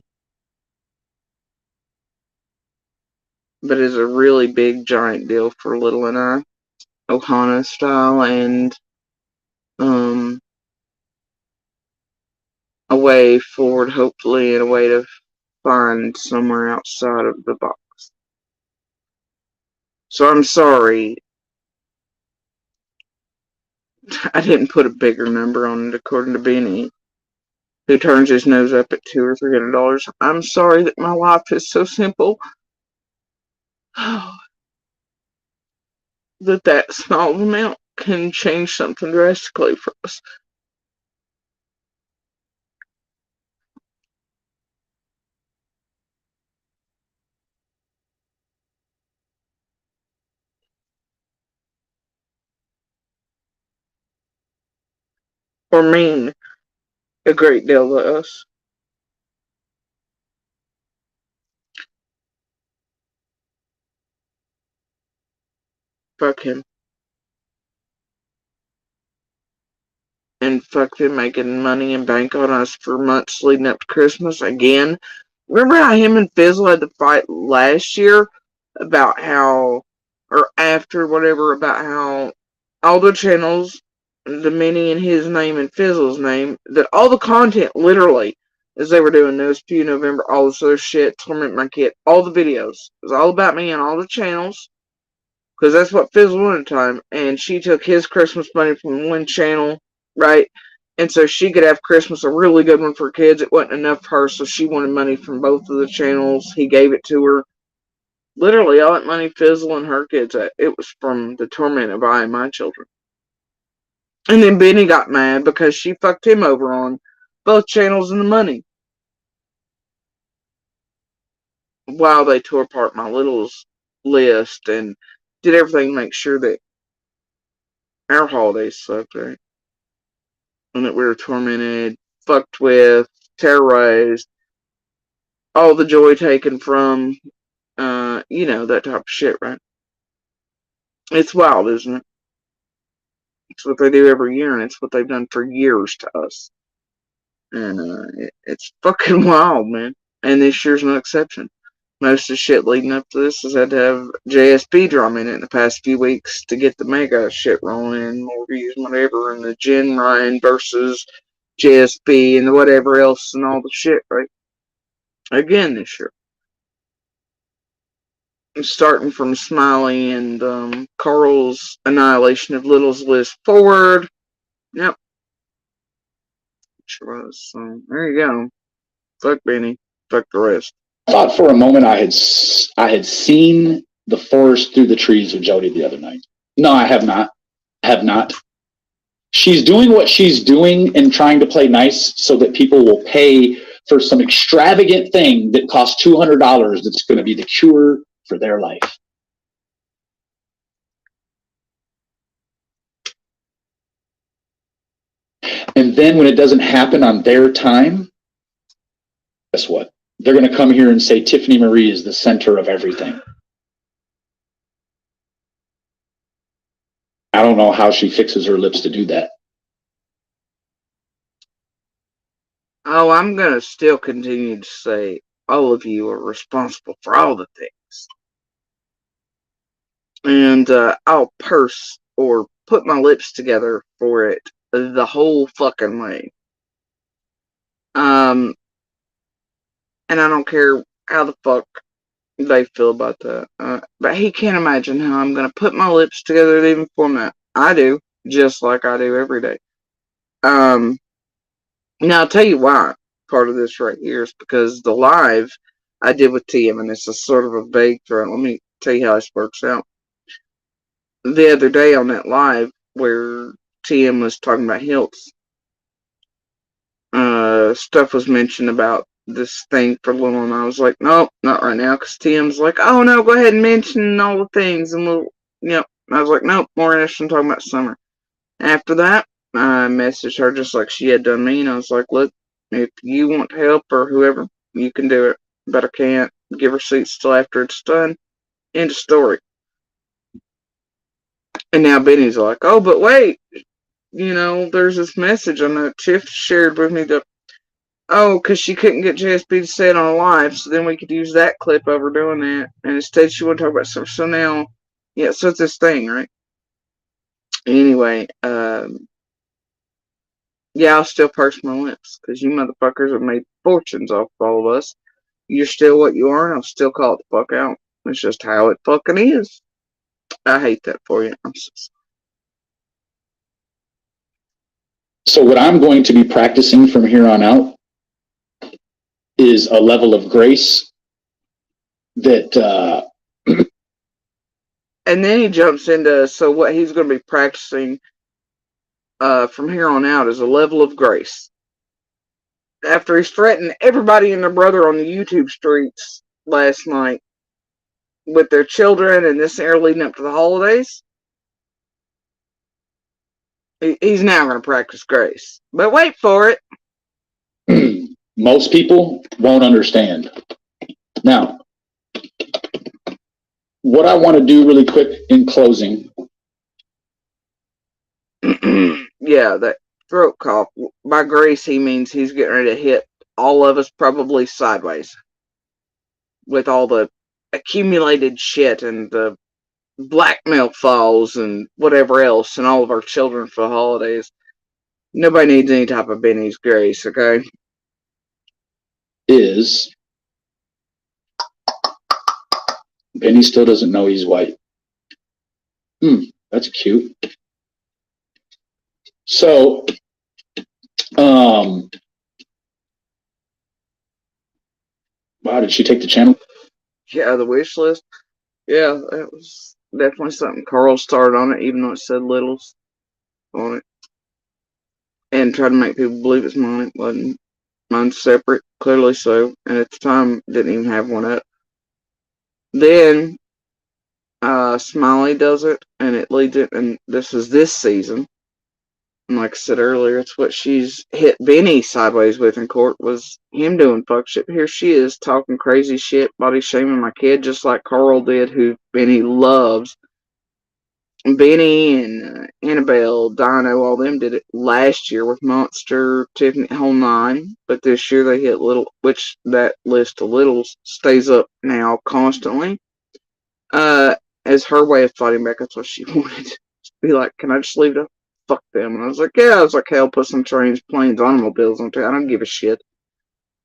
but it's a really big, giant deal for Little and I, Ohana style, and a way forward, hopefully, and a way to find somewhere outside of the box. So I'm sorry I didn't put a bigger number on it, according to Benny, who turns his nose up at $200 or $300. I'm sorry that my life is so simple that small amount can change something drastically for us. Or mean a great deal to us. Fuck him. And fuck them making money and bank on us for months leading up to Christmas again. Remember how him and Fizzle had the fight last year about how, or after whatever, about how all the channels, the Minnie in his name and Fizzle's name, that all the content literally, as they were doing those few November, all this other shit, Torment My Kid, all the videos, it was all about me and all the channels, because that's what Fizzle wanted at the time, and she took his Christmas money from one channel, right? And so she could have Christmas, a really good one for kids. It wasn't enough for her, so she wanted money from both of the channels. He gave it to her. Literally, all that money Fizzle and her kids had, it was from the torment of I and my children. And then Benny got mad because she fucked him over on both channels and the money. While they tore apart my little's list and did everything to make sure that our holidays sucked, right? And that we were tormented, fucked with, terrorized, all the joy taken from, that type of shit, right? It's wild, isn't it? It's what they do every year, and it's what they've done for years to us. And it's fucking wild, man. And this year's no exception. Most of the shit leading up to this has had to have JSP drama in it in the past few weeks to get the mega shit rolling and more views and whatever, and the Jen Ryan versus JSP and whatever else and all the shit, right? Again this year. Starting from Smiley and Carl's annihilation of Little's list forward. Yep. Sure was. So there you go. Fuck Benny. Fuck the rest. I thought for a moment I had seen the forest through the trees with Jody the other night. No, I have not. Have not. She's doing what she's doing and trying to play nice so that people will pay for some extravagant thing that costs $200 that's going to be the cure for their life. And then when it doesn't happen on their time, guess what? They're going to come here and say Tiffany Marie is the center of everything. I don't know how she fixes her lips to do that. Oh, I'm gonna still continue to say all of you are responsible for all the things. And I'll purse or put my lips together for it the whole fucking way. And I don't care how the fuck they feel about that. But he can't imagine how I'm gonna put my lips together to even form that. I do, just like I do every day. Now I'll tell you why part of this right here is because the live I did with TM, and it's a sort of a vague thread. Let me tell you how this works out. The other day on that live where TM was talking about Hilts, stuff was mentioned about this thing for Little, and I was like, nope, not right now, because TM's like, oh no, go ahead and mention all the things, and we'll, yep. I was like, nope, more interested in talking about Summer. After that, I messaged her just like she had done me, and I was like, look, if you want help or whoever, you can do it, but I can't give receipts till after it's done. End of story. And now Benny's like, oh, but wait, there's this message on that Tiff shared with me that, oh, because she couldn't get JSB to say it on a live, so then we could use that clip of her doing that, and instead she would talk about something. So now, yeah, so it's this thing, right? Anyway, yeah, I'll still purse my lips, because you motherfuckers have made fortunes off of all of us. You're still what you are, and I'll still call it the fuck out. It's just how it fucking is. I hate that for you. I'm so sorry. So what I'm going to be practicing from here on out is a level of grace that and then he jumps into, so what he's going to be practicing from here on out is a level of grace. After he's threatened everybody and their brother on the YouTube streets last night with their children and this year leading up to the holidays, he's now going to practice grace. But wait for it. Most people won't understand. Now, what I want to do really quick in closing. Yeah, that throat cough. By grace, he means he's getting ready to hit all of us probably sideways with all the accumulated shit and the blackmail files and whatever else and all of our children for the holidays. Nobody needs any type of Benny's grace, okay? Benny still doesn't know he's white. That's cute. So, wow, did she take the channel? Yeah, the wish list. Yeah, that was definitely something Carl started on it, even though it said Littles on it. And tried to make people believe it's mine. It wasn't. Mine's separate, clearly so. And at the time, didn't even have one up. Then, Smiley does it, and it leads it, and this is this season. And like I said earlier, it's what she's hit Benny sideways with in court, was him doing fuck shit. Here she is talking crazy shit, body shaming my kid, just like Carl did, who Benny loves. Benny and Annabelle, Dino, all them did it last year with Monster, Tiffany, whole nine. But this year they hit Little, which that list of Littles stays up now constantly. As her way of fighting back, that's what she wanted. To be like, can I just leave it up? Fuck them. And I was like, yeah. I was like, hell, put some trains, planes, automobiles on there. I don't give a shit.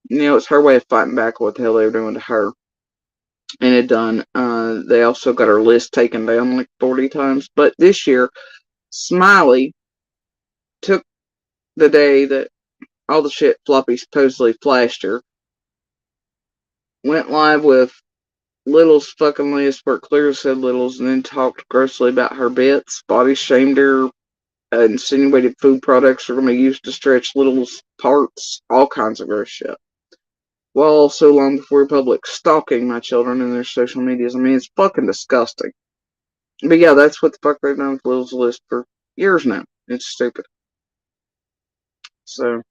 It's her way of fighting back what the hell they were doing to her. And it done. They also got her list taken down like 40 times. But this year, Smiley took the day that all the shit Floppy supposedly flashed her, went live with Little's fucking list where it clearly said Little's, and then talked grossly about her bits, body shamed her, insinuated food products are going to be used to stretch Little's parts, all kinds of gross shit. Well, so long before public stalking my children in their social medias. I mean, it's fucking disgusting. But yeah, that's what the fuck they've done with Little's list for years now. It's stupid. So,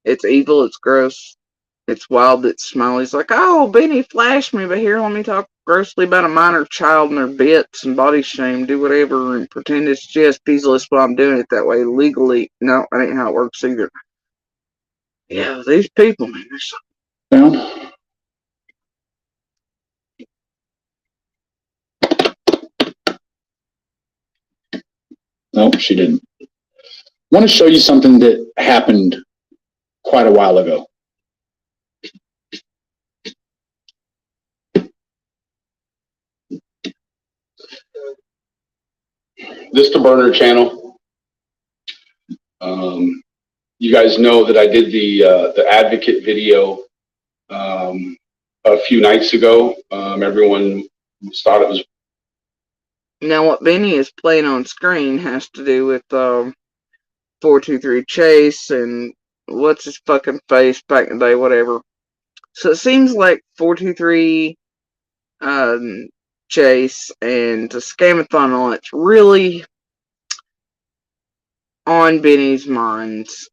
it's evil, it's gross, it's wild that Smiley's like, oh, Benny flashed me, but here, let me talk grossly about a minor child and their bits and body shame, do whatever, and pretend it's GSP's list while I'm doing it that way legally. No, that ain't how it works either. Yeah, these people, man. Down. No, she didn't. I want to show you something that happened quite a while ago. This the burner channel. You guys know that I did the advocate video a few nights ago. Everyone thought it was. Now, what Benny is playing on screen has to do with 423 Chase and what's his fucking face back in the day, whatever. So it seems like 423 Chase and the Scamathon, all it's really on Benny's minds.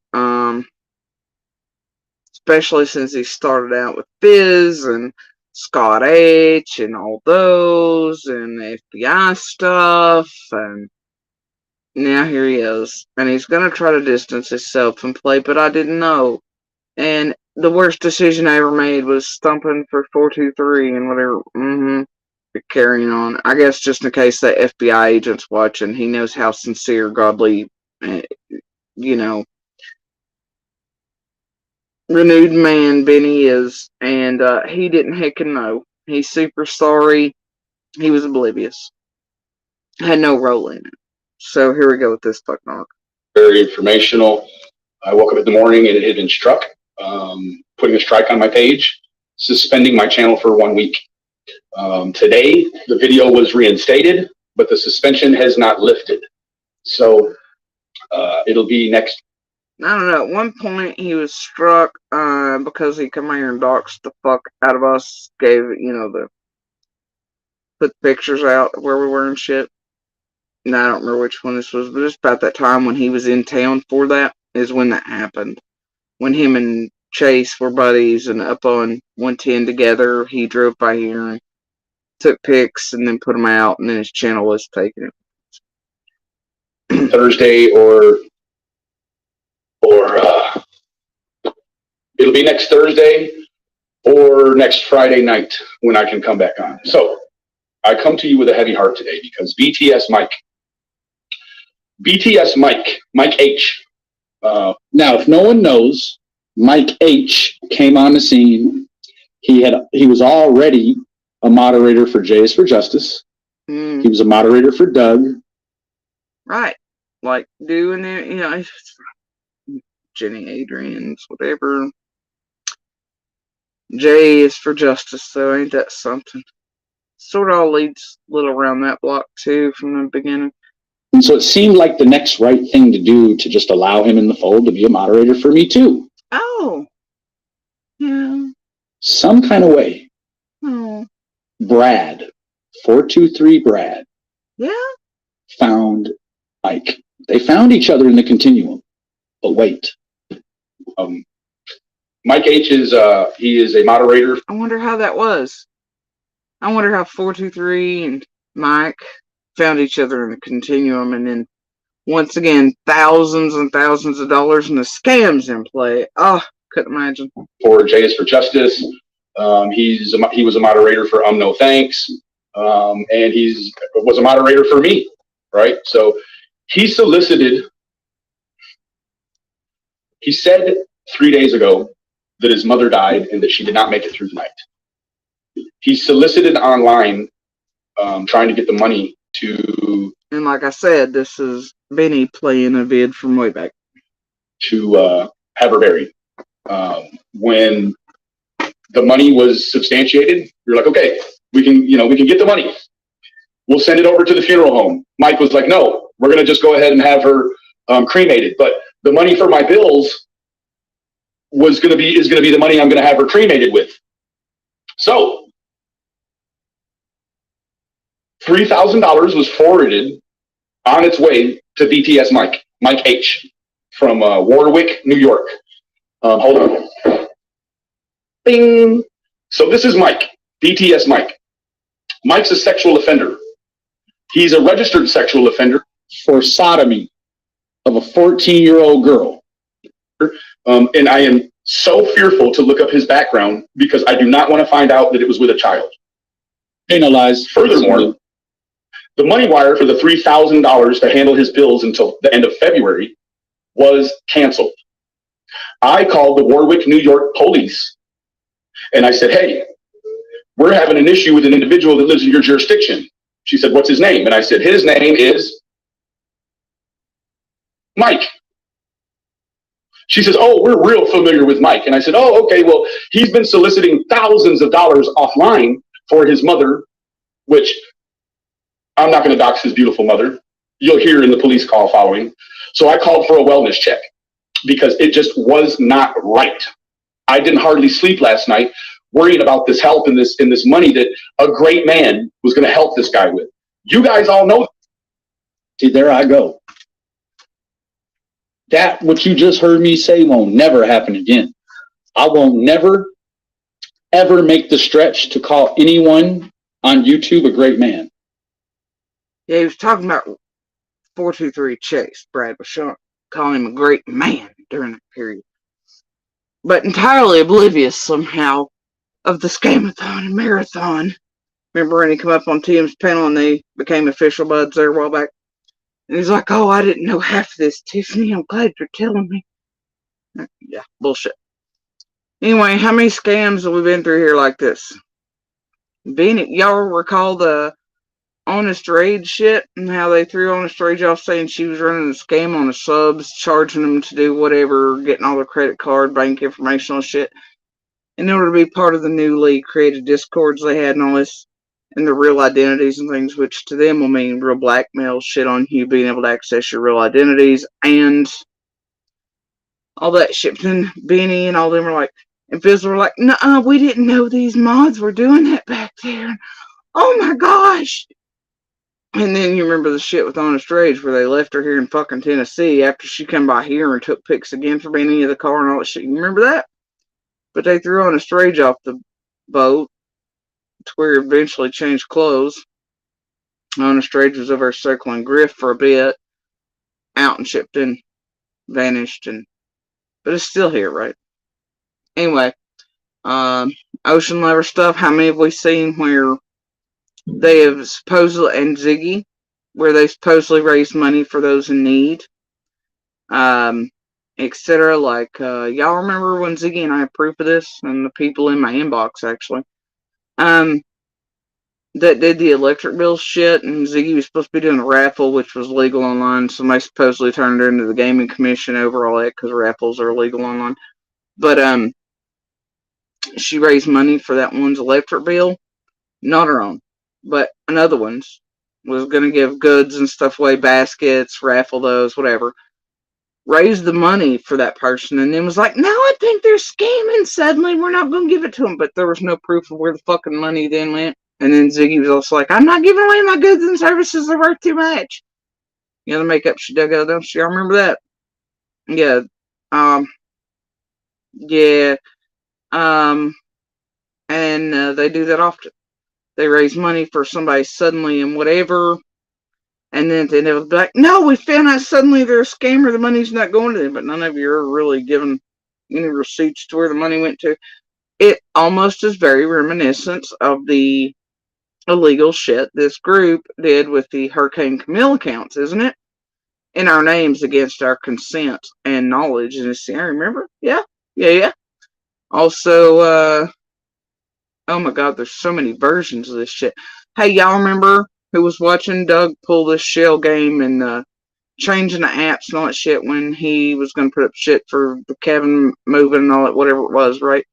Especially since he started out with Fizz and Scott H and all those and FBI stuff, and now here he is. And he's gonna try to distance himself and play, but I didn't know. And the worst decision I ever made was stumping for 423 and whatever. Carrying on. I guess just in case that FBI agent's watching, he knows how sincere, godly, renewed man Benny is, and he didn't heckin' know. He's super sorry. He was oblivious. Had no role in it. So here we go with this fucking arc. Very informational. I woke up in the morning and it had been struck, putting a strike on my page, suspending my channel for 1 week. Today, the video was reinstated, but the suspension has not lifted. So it'll be next. I don't know. At one point, he was struck because he come here and doxed the fuck out of us. Gave, put pictures out of where we were and shit. And I don't remember which one this was, but it's about that time when he was in town for that is when that happened. When him and Chase were buddies and up on 110 together, he drove by here and took pics and then put them out, and then his channel was taken. Thursday or it'll be next Thursday or next Friday night when I can come back on. So I come to you with a heavy heart today because Mike H. Now, if no one knows, Mike H came on the scene. He was already a moderator for J is for Justice. He was a moderator for Doug. Right. Like doing it, Jenny Adrian's, whatever. J is for Justice, so ain't that something? Sort of all leads a little around that block, too, from the beginning. And so it seemed like the next right thing to do to just allow him in the fold to be a moderator for me, too. Oh. Yeah. Some kind of way. Oh. Brad, 423 Brad. Yeah? Found Mike. They found each other in the continuum. But wait. Mike H is he is a moderator. I wonder how that was. I wonder how 423 and Mike found each other in the continuum, and then once again thousands and thousands of dollars in the scams in play. Oh, couldn't imagine. For J is for Justice. He was a moderator for No Thanks. And was a moderator for me. Right? So he said 3 days ago that his mother died and that she did not make it through the night. He solicited online, trying to get the money to. And like I said, this is Benny playing a vid from way back. To have her buried. When the money was substantiated, you're like, okay, we can get the money. We'll send it over to the funeral home. Mike was like, no, we're going to just go ahead and have her cremated. But the money for my bills is going to be the money I'm going to have her cremated with. So $3,000 was forwarded on its way to BTS Mike H from Warwick, New York. Hold on. Bing. So this is Mike, BTS Mike. Mike's a sexual offender. He's a registered sexual offender for sodomy of a 14-year-old girl. And I am so fearful to look up his background because I do not want to find out that it was with a child. Penalized. Furthermore, the money wire for the $3,000 to handle his bills until the end of February was canceled. I called the Warwick, New York police and I said, hey, we're having an issue with an individual that lives in your jurisdiction. She said, what's his name? And I said, his name is Mike. She says, oh, we're real familiar with Mike. And I said, oh, okay, well, he's been soliciting thousands of dollars offline for his mother, which I'm not going to dox his beautiful mother. You'll hear in the police call following. So I called for a wellness check because it just was not right. I didn't hardly sleep last night worrying about this help and this money that a great man was going to help this guy with. You guys all know. See, there I go. That, what you just heard me say, won't never happen again. I won't never, ever make the stretch to call anyone on YouTube a great man. Yeah, he was talking about 423 Chase. Brad was calling him a great man during that period. But entirely oblivious somehow of the scamathon and marathon. Remember when he come up on TM's panel and they became official buds there a while back? And he's like, oh, I didn't know half of this, Tiffany. I'm glad you're telling me. Yeah, bullshit. Anyway, how many scams have we been through here like this? Y'all recall the Honest Rage shit and how they threw Honest Rage off saying she was running a scam on the subs, charging them to do whatever, getting all their credit card, bank information and shit in order to be part of the newly created discords they had and all this, and their real identities and things, which to them will mean real blackmail shit on you being able to access your real identities and all that shit. But then Benny and all them were like, and Fizzle were like, nuh-uh, we didn't know these mods were doing that back there. Oh my gosh. And then you remember the shit with Honest Rage where they left her here in fucking Tennessee after she come by here and took pics again for Benny of the car and all that shit. You remember that? But they threw Honest Rage off the boat to where it eventually changed clothes. Honest Rage was over circling Griff for a bit, out and shipped and vanished, but it's still here, right? Anyway, Ocean Lover stuff. How many have we seen where they have supposedly, and Ziggy, where they supposedly raised money for those in need, etc. Like, y'all remember when Ziggy and I had proof of this, and the people in my inbox actually, that did the electric bill shit, and Ziggy was supposed to be doing a raffle, which was legal online. Somebody supposedly turned her into the gaming commission over all that because raffles are illegal online. But she raised money for that one's electric bill, not her own, but another one's. Was going to give goods and stuff away, baskets, raffle those, whatever. Raised the money for that person, and then was like, "No, I think they're scamming. Suddenly, we're not going to give it to them." But there was no proof of where the fucking money then went. And then Ziggy was also like, "I'm not giving away my goods and services. They're worth too much." You know the makeup she dug out, don't you? Y'all remember that? Yeah. Yeah. And they do that often. They raise money for somebody suddenly and whatever. And then they would be like, no, we found out suddenly they're a scammer. The money's not going to them. But none of you are really giving any receipts to where the money went to. It almost is very reminiscent of the illegal shit this group did with the Hurricane Camille accounts, isn't it? In our names against our consent and knowledge. And see, I remember. Yeah. Also, oh my God, there's so many versions of this shit. Hey, y'all remember who was watching Doug pull this shell game and changing the apps and all that shit when he was going to put up shit for the cabin moving and all that, whatever it was, right?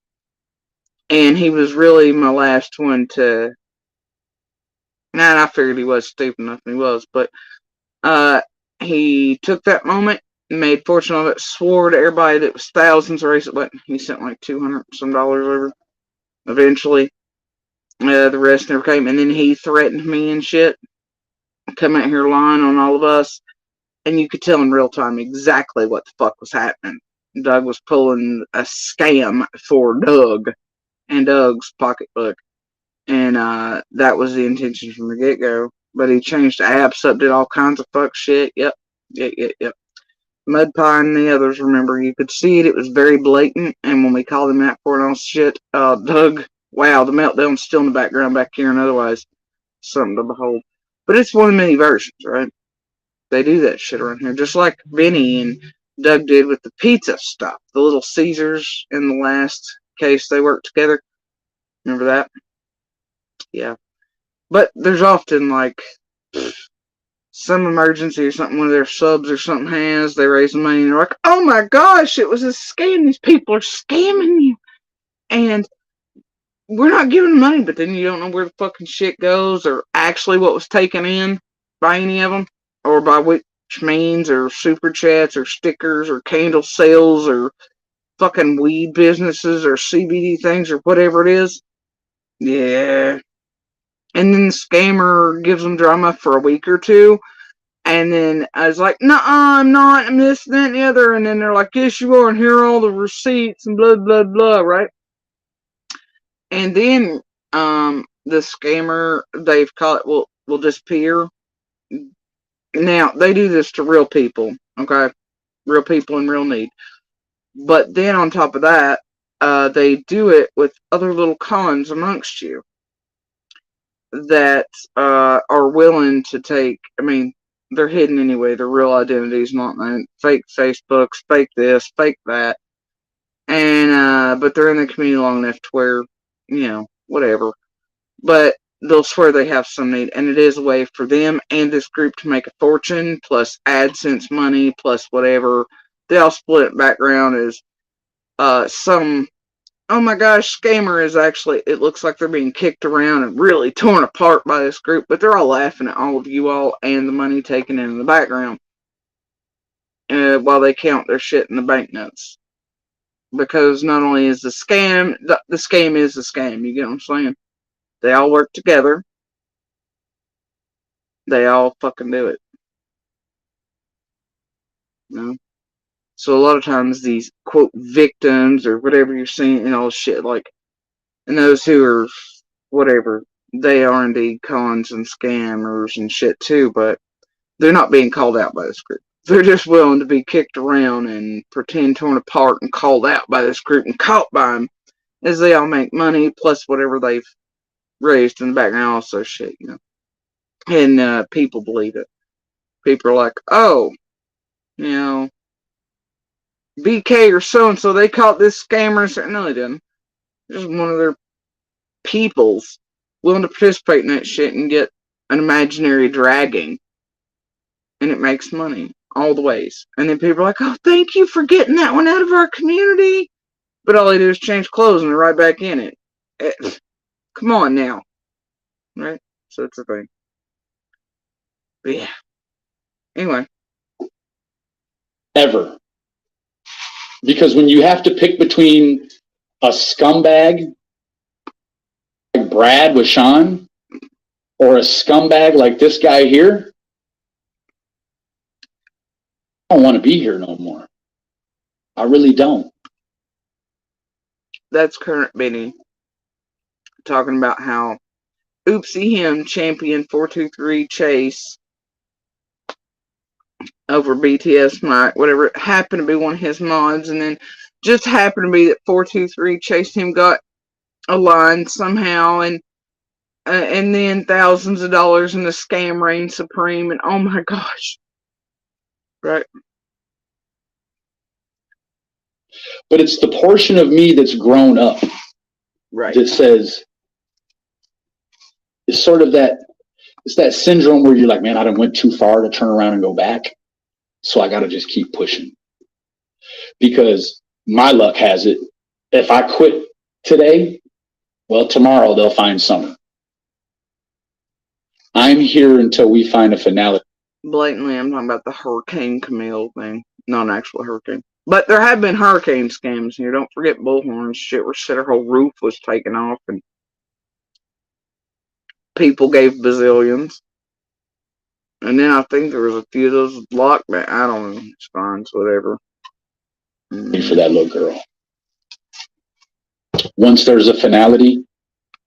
And he was really my last one to... Nah, I figured he was stupid enough, and he was, but he took that moment, made fortune of it, swore to everybody that it was thousands of races, but he sent like $200 some over. Eventually, the rest never came, and then he threatened me and shit, come out here lying on all of us, and you could tell in real time exactly what the fuck was happening. Doug was pulling a scam for Doug and Doug's pocketbook, and that was the intention from the get-go. But he changed the apps up, did all kinds of fuck shit. Yep. Mud Pie and the others remember. You could see it. It was very blatant. And when we called him out for it and all shit, Doug, wow, the meltdown's still in the background back here and otherwise something to behold. But it's one of many versions, right? They do that shit around here. Just like Vinny and Doug did with the pizza stuff. The Little Caesars in the last case they worked together. Remember that? Yeah. But there's often like some emergency or something, one of their subs or something has, they raise the money and they're like, oh my gosh, it was a scam. These people are scamming you. And we're not giving them money, but then you don't know where the fucking shit goes or actually what was taken in by any of them or by which means or super chats or stickers or candle sales or fucking weed businesses or CBD things or whatever it is. Yeah. And then the scammer gives them drama for a week or two. And then I was like, no, I'm not. I'm this, that, and the other. And then they're like, yes, you are. And here are all the receipts and blah, blah, blah, right? And then the scammer, they've caught, will disappear. Now, they do this to real people, okay? Real people in real need. But then on top of that, they do it with other little cons amongst you that are willing to take, I mean, they're hidden anyway. Their real identities, not fake Facebooks, fake this, fake that. And, but they're in the community long enough to where, you know, whatever. But they'll swear they have some need. And it is a way for them and this group to make a fortune, plus AdSense money, plus whatever. They all split background as some, oh my gosh, scammer is actually, it looks like they're being kicked around and really torn apart by this group, but they're all laughing at all of you all and the money taken in the background while they count their shit in the banknotes. Because not only is the scam, the scam is the scam, you get what I'm saying? They all work together. They all fucking do it. You know? So a lot of times these, quote, victims or whatever you're seeing and all shit, like, and those who are, whatever, they are indeed cons and scammers and shit too, but they're not being called out by this group. They're just willing to be kicked around and pretend torn apart and called out by this group and caught by them as they all make money plus whatever they've raised in the background also shit, you know. And people believe it. People are like, oh, you know, BK or so-and-so, they caught this scammer. No, they didn't. Just one of their peoples willing to participate in that shit and get an imaginary dragging. And it makes money all the ways. And then people are like, oh, thank you for getting that one out of our community. But all they do is change clothes and they're right back in it. Come on now. Right? So it's a thing. But yeah. Anyway. Ever. Because when you have to pick between a scumbag like Brad with Sean or a scumbag like this guy here, I don't want to be here no more. I really don't. That's Current Benny talking about how Oopsie him champion 423 Chase over BTS Mike, whatever, it happened to be one of his mods, and then just happened to be that 423 Chase him got a line somehow, and then thousands of dollars in the scam reigned supreme, and oh my gosh. Right. But it's the portion of me that's grown up. Right. That says, it's sort of that, it's that syndrome where you're like, man, I done went too far to turn around and go back. So I got to just keep pushing. Because my luck has it, if I quit today, well, tomorrow they'll find summer. I'm here until we find a finale. Blatantly, I'm talking about the Hurricane Camille thing, not an actual hurricane. But there have been hurricane scams here. Don't forget Bullhorn shit where said her whole roof was taken off and people gave bazillions. And then I think there was a few of those lockdown. I don't know. It's fine. It's whatever. For that little girl. Once there's a finality,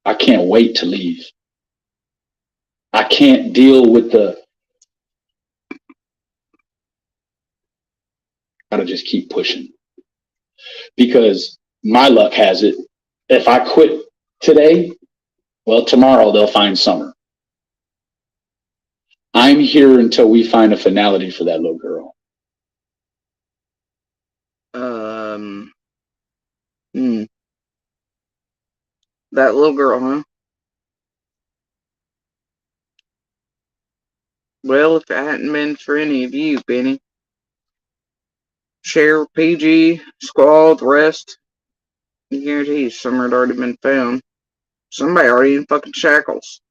I can't wait to leave. I can't deal with the gotta just keep pushing. Because my luck has it, if I quit today, well, tomorrow they'll find summer. I'm here until we find a finality for that little girl. That little girl, huh? Well, if it hadn't been for any of you, Benny, Sheriff, PG, Squall, the rest, I guarantee somewhere had already been found. Somebody already in fucking shackles.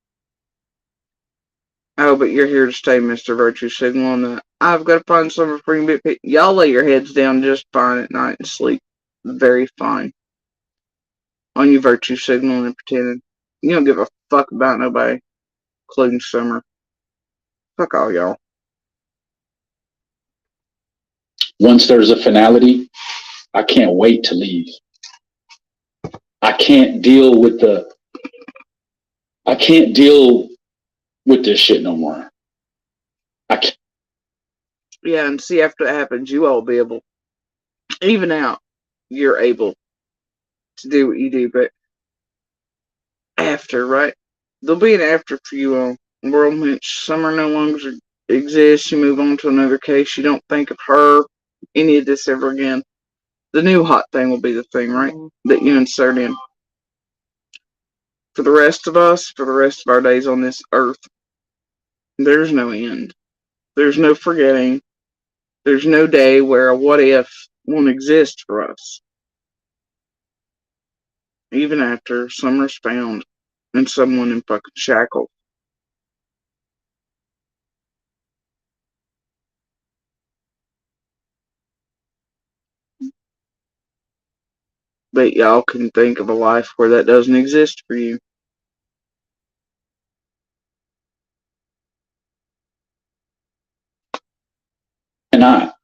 Oh, but you're here to stay, Mr. Virtue Signal, and I've got to find somewhere for you. Y'all lay your heads down just fine at night and sleep very fine. On your Virtue Signal and pretending. You don't give a fuck about nobody, including Summer. Fuck all y'all. Once there's a finality, I can't wait to leave. I can't deal with this shit no more. I can't. Yeah, and see, after that happens, you all be able, even out, you're able to do what you do, but after, right? There'll be an after for you all. World in which Summer no longer exists, you move on to another case, you don't think of her, any of this ever again. The new hot thing will be the thing, right? That you insert in. For the rest of us, for the rest of our days on this earth, there's no end. There's no forgetting. There's no day where a what if won't exist for us. Even after Summer's found and someone in fucking shackles. But y'all can think of a life where that doesn't exist for you. Not.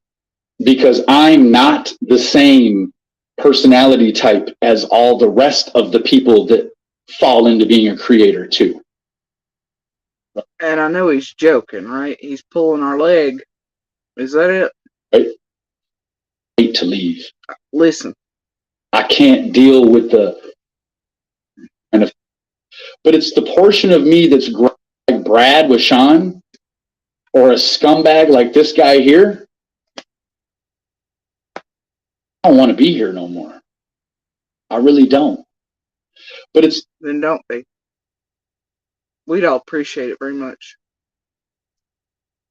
Because I'm not the same personality type as all the rest of the people that fall into being a creator too. And I know he's joking, right? He's pulling our leg. Is that it? Right? Wait to leave. Listen. I can't deal with but it's the portion of me that's like Brad with Sean, or a scumbag like this guy here. I don't want to be here no more. I really don't. But it's... Then don't be. We'd all appreciate it very much.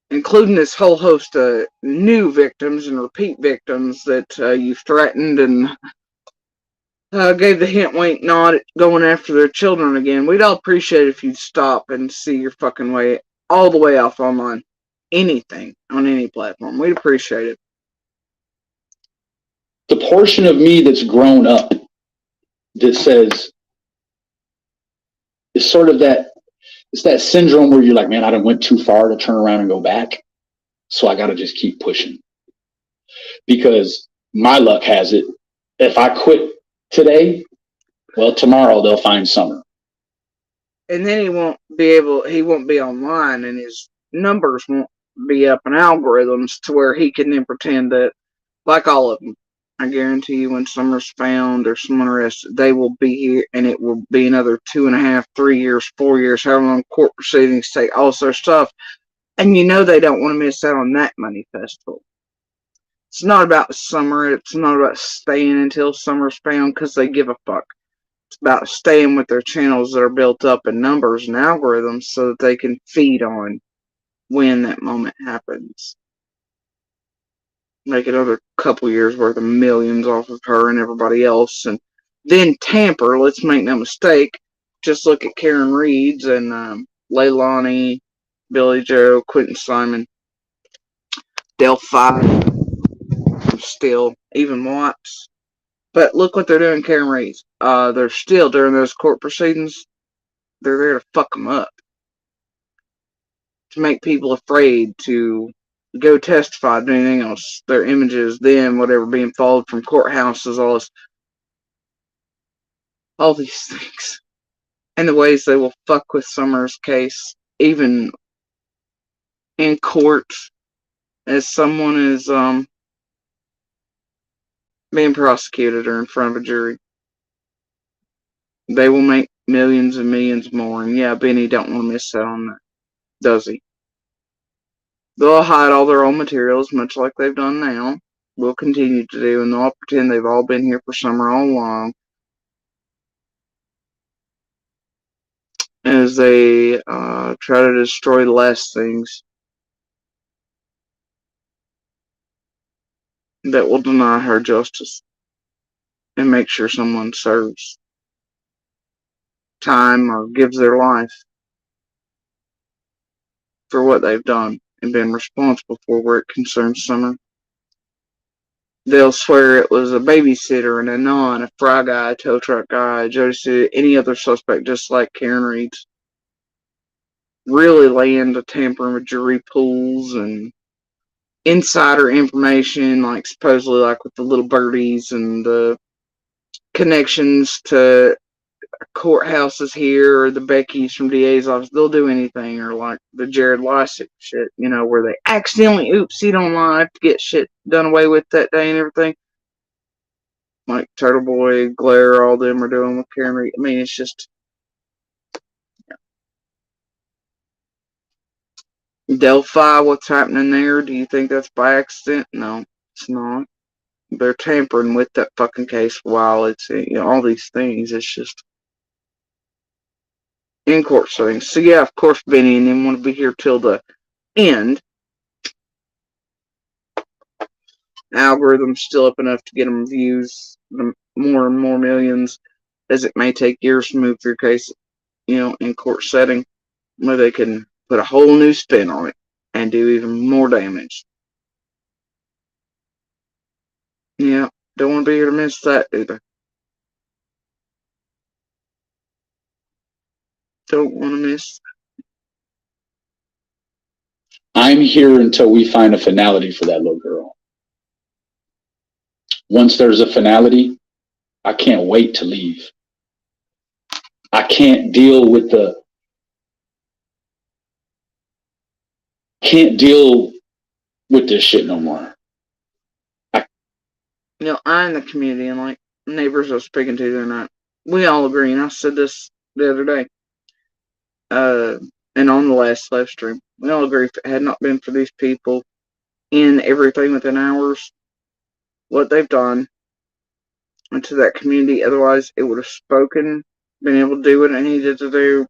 Including this whole host of new victims and repeat victims that you've threatened and gave the hint, wink, nod at going after their children again. We'd all appreciate it if you'd stop and see your fucking way all the way off online. Anything on any platform. We'd appreciate it. The portion of me that's grown up that says, it's sort of that, it's that syndrome where you're like, man, I done went too far to turn around and go back. So I got to just keep pushing. Because my luck has it, if I quit today, well, tomorrow they'll find summer. And then he won't be online, and his numbers won't be up in algorithms to where he can then pretend that, like all of them, I guarantee you when Summer's found or someone arrested, they will be here, and it will be another 2.5, 3 years, 4 years, however long court proceedings take, all their stuff. And you know they don't want to miss out on that money festival. It's not about Summer. It's not about staying until Summer's found because they give a fuck. It's about staying with their channels that are built up in numbers and algorithms so that they can feed on when that moment happens. Make another couple years worth of millions off of her and everybody else, and then tamper. Let's make no mistake. Just look at Karen Reed's and Leilani, Billy Joe, Quentin Simon, Delphi, still, even Watts. But look what they're doing, Karen Reed's. They're still, during those court proceedings, they're there to fuck them up. To make people afraid to go testify, do anything else. Their images, them, whatever, being followed from courthouses, all these things. And the ways they will fuck with Summer's case, even in court, as someone is being prosecuted or in front of a jury. They will make millions and millions more, and yeah, Benny don't want to miss out on that, does he? They'll hide all their own materials, much like they've done now. Will continue to do, and they'll pretend they've all been here for summer all along, as they try to destroy less things that will deny her justice and make sure someone serves time or gives their life for what they've done and been responsible for where it concerns Summer. They'll swear it was a babysitter and a nun, a fry guy, a tow truck guy, Jody, any other suspect, just like Karen Reed's. Really lay into tampering with jury pools and insider information, like supposedly like with the little birdies and the connections to courthouses here or the Becky's from DA's office. They'll do anything, or like the Jared Lysick shit, where they accidentally oopsied on live to get shit done away with that day and everything. Like Turtle Boy, Glare, all them are doing with Karen Reed. I mean, it's just Delphi, what's happening there? Do you think that's by accident? No, it's not. They're tampering with that fucking case while it's, all these things. It's just in court settings. So yeah, of course, Benny and them want to be here till the end. Algorithm's still up enough to get them views, more and more millions, as it may take years to move through case, in court setting, where they can put a whole new spin on it and do even more damage. Yeah, don't want to be here to miss that either. Don't want to miss. I'm here until we find a finality for that little girl. Once there's a finality, I can't wait to leave. I can't deal with this shit no more. I'm in the community, and like neighbors I was speaking to the other night, we all agree, and I said this the other day, and on the last live stream, we all agree if it had not been for these people in everything within hours, what they've done into that community, otherwise it would have spoken, been able to do what it needed to do.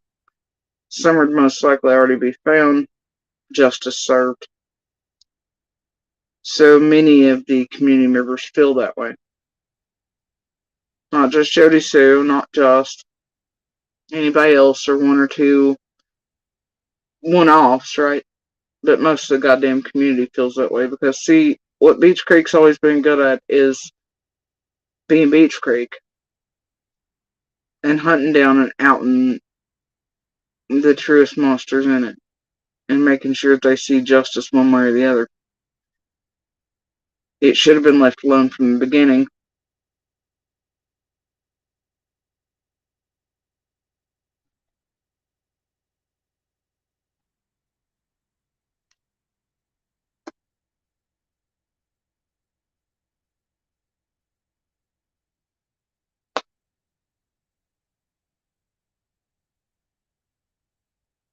Some would most likely already be found, justice served. So many of the community members feel that way. Not just Jody Sue, not just anybody else or one or two one-offs, right? But most of the goddamn community feels that way because, see, what Beach Creek's always been good at is being Beach Creek and hunting down and outing the truest monsters in it and making sure that they see justice one way or the other. It should have been left alone from the beginning.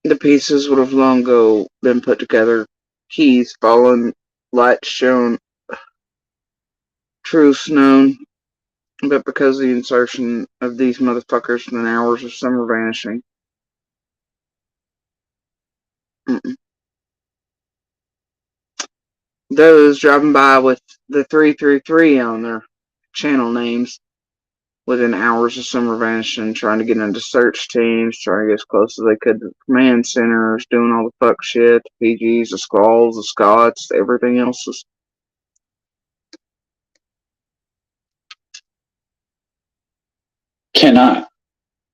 The pieces would have long ago been put together. Keyz fallen, lights shown, truths known, but because of the insertion of these motherfuckers in hours of summer vanishing. Those driving by with the 333 on their channel names within hours of summer vanishing, trying to get into search teams, trying to get as close as they could to the command centers, doing all the fuck shit, the PGs, the Squalls, the Scots, everything else. Cannot.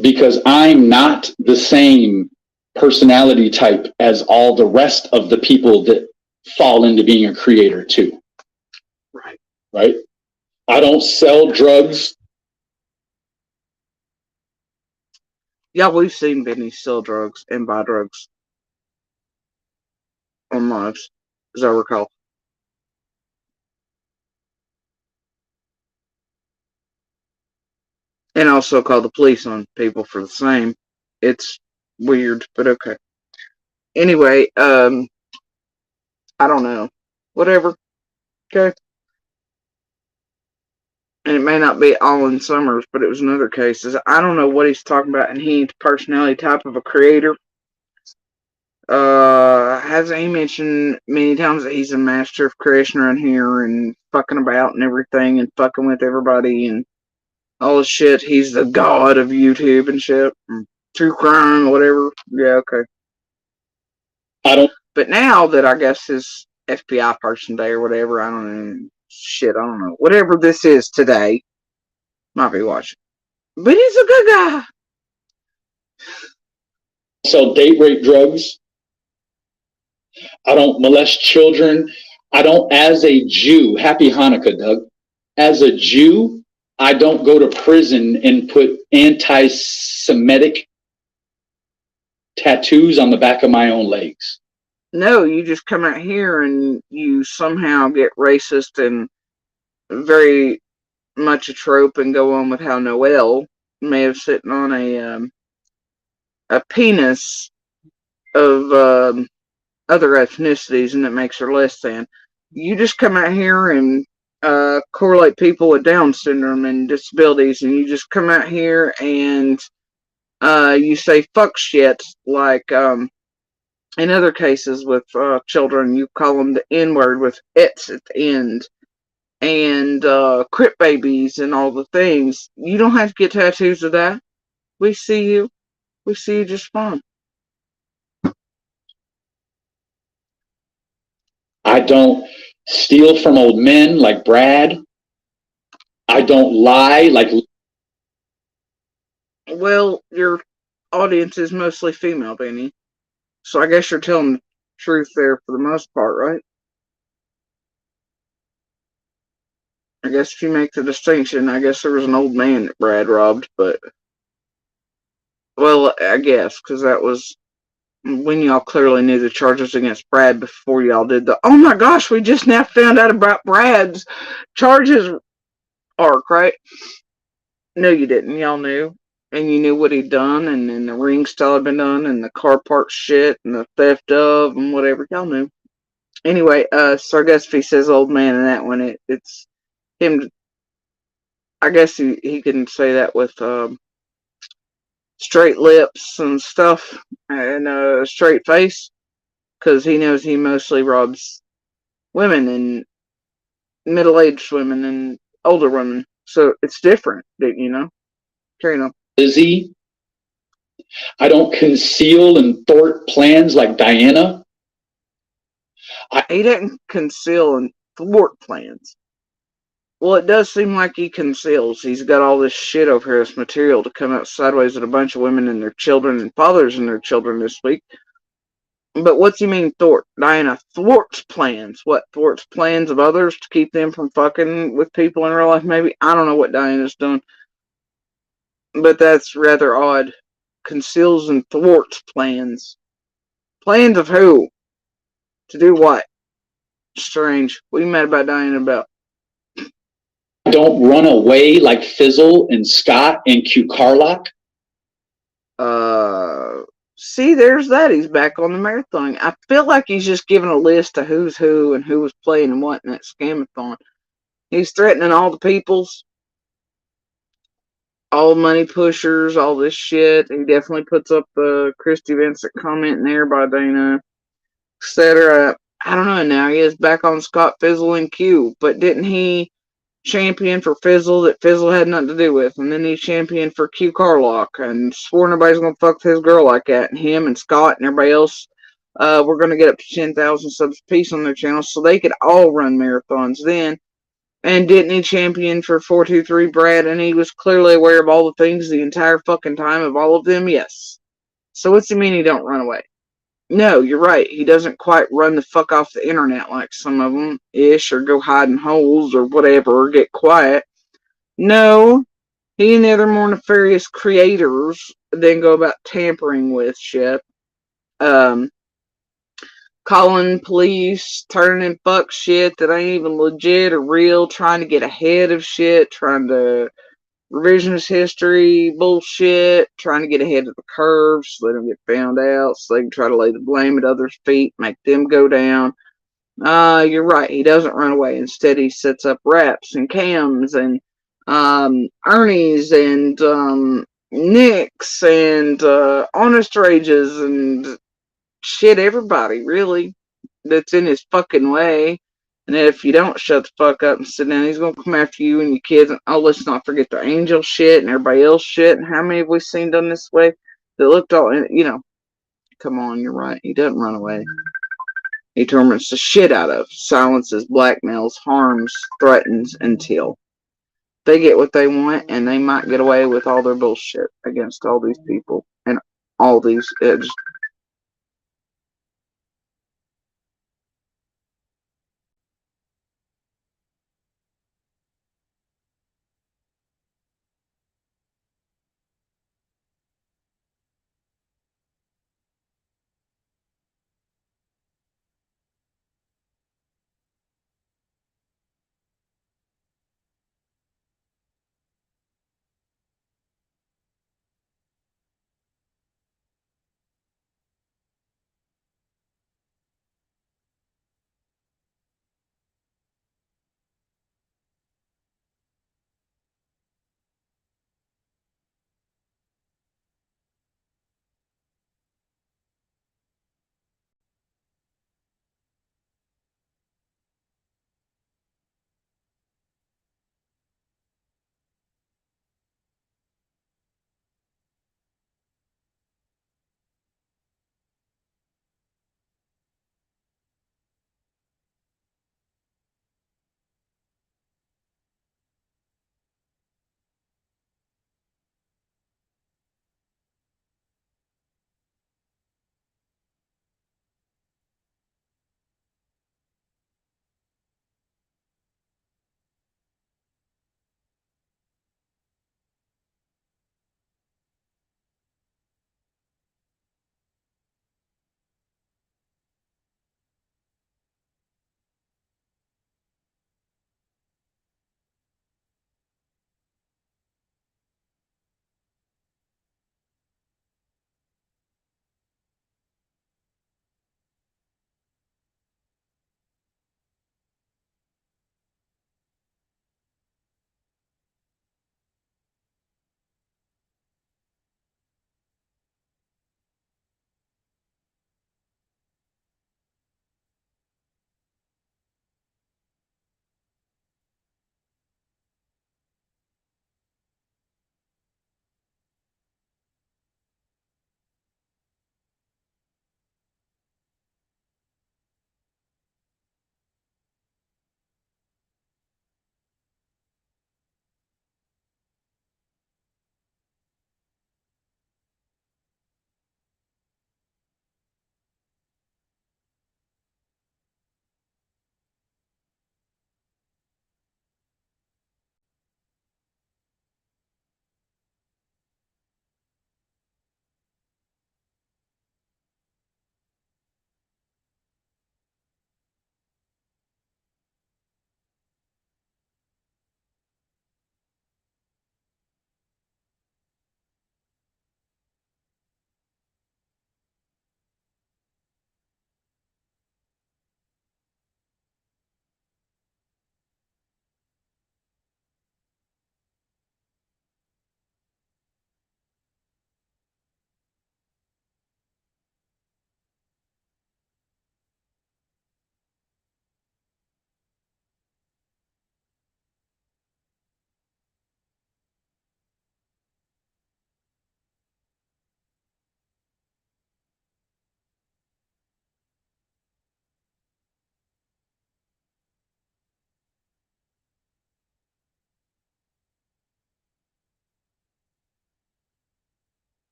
Because I'm not the same personality type as all the rest of the people that fall into being a creator too. Right? I don't sell drugs. Yeah, we've seen Benny sell drugs and buy drugs on lives, as I recall. And also call the police on people for the same. It's weird, but okay. Anyway, I don't know. Whatever. Okay. And it may not be all in Summers, but it was in other cases. I don't know what he's talking about, and he's personality type of a creator. Hasn't he mentioned many times that he's a master of creation around here and fucking about and everything and fucking with everybody and all this shit. He's the god of YouTube and shit. True crime, whatever. Yeah, okay. I don't. But now that I guess his FBI person day or whatever, I don't know. Shit, I don't know. Whatever this is today, might be watching. But he's a good guy. Sell date rape drugs. I don't molest children. I don't, as a Jew, happy Hanukkah, Doug. As a Jew, I don't go to prison and put anti-Semitic tattoos on the back of my own legs. No, you just come out here and you somehow get racist and very much a trope and go on with how Noelle may have sitting on a penis of other ethnicities and it makes her less than. You just come out here and correlate people with Down syndrome and disabilities, and you just come out here and you say fuck shit like in other cases with children, you call them the N-word with "ets" at the end, and crip babies and all the things. You don't have to get tattoos of that. We see you. We see you just fine. I don't steal from old men like Brad. I don't lie like... Well, your audience is mostly female, Benny. So I guess you're telling the truth there for the most part, right? I guess if you make the distinction, I guess there was an old man that Brad robbed, but... Well, I guess, because that was when y'all clearly knew the charges against Brad before y'all did the, oh my gosh, we just now found out about Brad's charges arc, right? No, you didn't. Y'all knew. And you knew what he'd done, and then the ring still had been done, and the car park shit, and the theft of, and whatever. Y'all knew. Anyway, so I guess if he says old man in that one, it's him. I guess he can say that with straight lips and stuff, and a straight face, because he knows he mostly robs women, and middle-aged women, and older women. So it's different, you know? Carry on. Lizzie. I don't conceal and thwart plans like Diana. He didn't conceal and thwart plans. Well, it does seem like he conceals. He's got all this shit over here, this material to come out sideways at a bunch of women and their children and fathers and their children this week. But what's he mean thwart? Diana thwarts plans. What, thwarts plans of others to keep them from fucking with people in real life maybe? I don't know what Diana's done. But that's rather odd. Conceals and thwarts plans. Plans of who? To do what? Strange. What are you mad about Diana about? I don't run away like Fizzle and Scott and Q Carlock. See, there's that. He's back on the marathon. I feel like he's just giving a list of who's who and who was playing and what in that scamathon. He's threatening all the peoples, all money pushers, all this shit. He definitely puts up the Christy Vincent comment in there by Dana, etc. I don't know. Now he is back on Scott, Fizzle, and Q. But didn't he champion for Fizzle that Fizzle had nothing to do with? And then he championed for Q Carlock and swore nobody's going to fuck his girl like that. And him and Scott and everybody else were going to get up to 10,000 subs apiece on their channel so they could all run marathons then. And didn't he champion for 423 Brad? And he was clearly aware of all the things the entire fucking time of all of them? Yes. So what's he mean he don't run away? No, you're right. He doesn't quite run the fuck off the internet like some of them ish, or go hide in holes or whatever, or get quiet. No, he and the other more nefarious creators then go about tampering with shit. Calling police, turning in fuck shit that ain't even legit or real, trying to get ahead of shit, trying to revisionist history bullshit, trying to get ahead of the curve so they don't get found out, so they can try to lay the blame at others' feet, make them go down. You're right. He doesn't run away. Instead, he sets up Raps and Cams and Ernie's and Nick's and Honest Rages and shit, everybody, really, that's in his fucking way. And if you don't shut the fuck up and sit down, he's gonna come after you and your kids. And oh, let's not forget the angel shit and everybody else shit. And how many have we seen done this way that looked all, come on, you're right. He doesn't run away. He torments the shit out of, silences, blackmails, harms, threatens until they get what they want, and they might get away with all their bullshit against all these people and all these.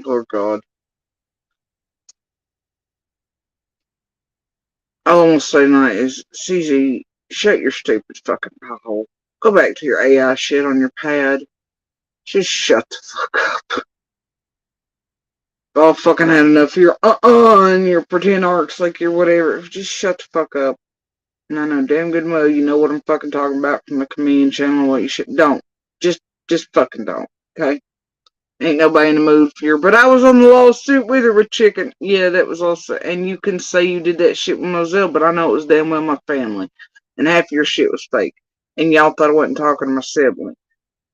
Lord God. All I'm gonna say tonight is, CZ, shut your stupid fucking hole. Go back to your AI shit on your pad. Just shut the fuck up. All fucking had enough of your and your pretend arcs like you're whatever. Just shut the fuck up. And I know damn good well you know what I'm fucking talking about from the comedian channel. What you should don't. Just fucking don't. Okay. Ain't nobody in the mood for your. But I was on the lawsuit with her with chicken. Yeah, that was also. And you can say you did that shit with Moselle, but I know it was damn well my family, and half your shit was fake. And y'all thought I wasn't talking to my sibling,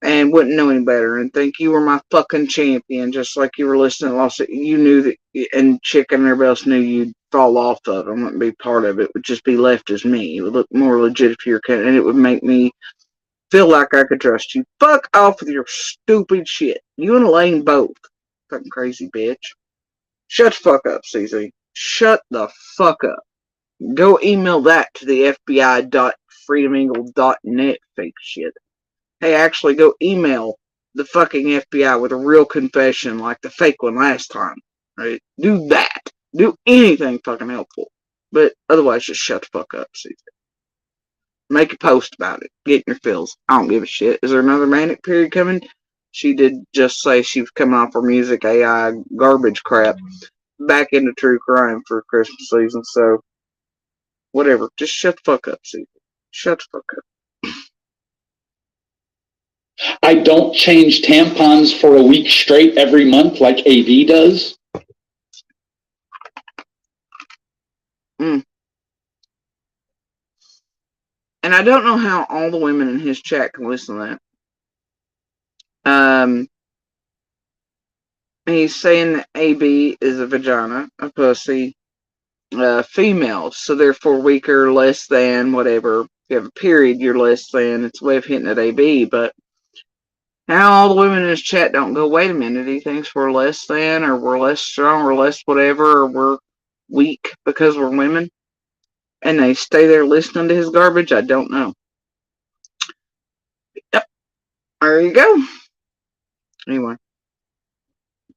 and wouldn't know any better, and think you were my fucking champion, just like you were listening to lawsuit. You knew that, and chicken and everybody else knew you'd fall off of it. I wouldn't be part of it. It would just be left as me. It would look more legit if you were, and it would make me feel like I could trust you. Fuck off with your stupid shit. You and Elaine both. Fucking crazy bitch. Shut the fuck up, CZ. Shut the fuck up. Go email that to the FBI.freedomeagle.net fake shit. Hey, actually go email the fucking FBI with a real confession like the fake one last time. Right? Do that. Do anything fucking helpful. But otherwise, just shut the fuck up, CZ. Make a post about it. Get in your feels. I don't give a shit. Is there another manic period coming? She did just say she was coming off her music AI garbage crap back into true crime for Christmas season. So, whatever. Just shut the fuck up, Caesar. Shut the fuck up. I don't change tampons for a week straight every month like AV does. And I don't know how all the women in his chat can listen to that. He's saying that AB is a vagina, a pussy, female, so therefore weaker, less than, whatever. If you have a period, you're less than. It's a way of hitting at AB, but how all the women in his chat don't go, wait a minute, he thinks we're less than, or we're less strong, or less whatever, or we're weak because we're women, and they stay there listening to his garbage. I don't know. Yep. There you go. Anyway.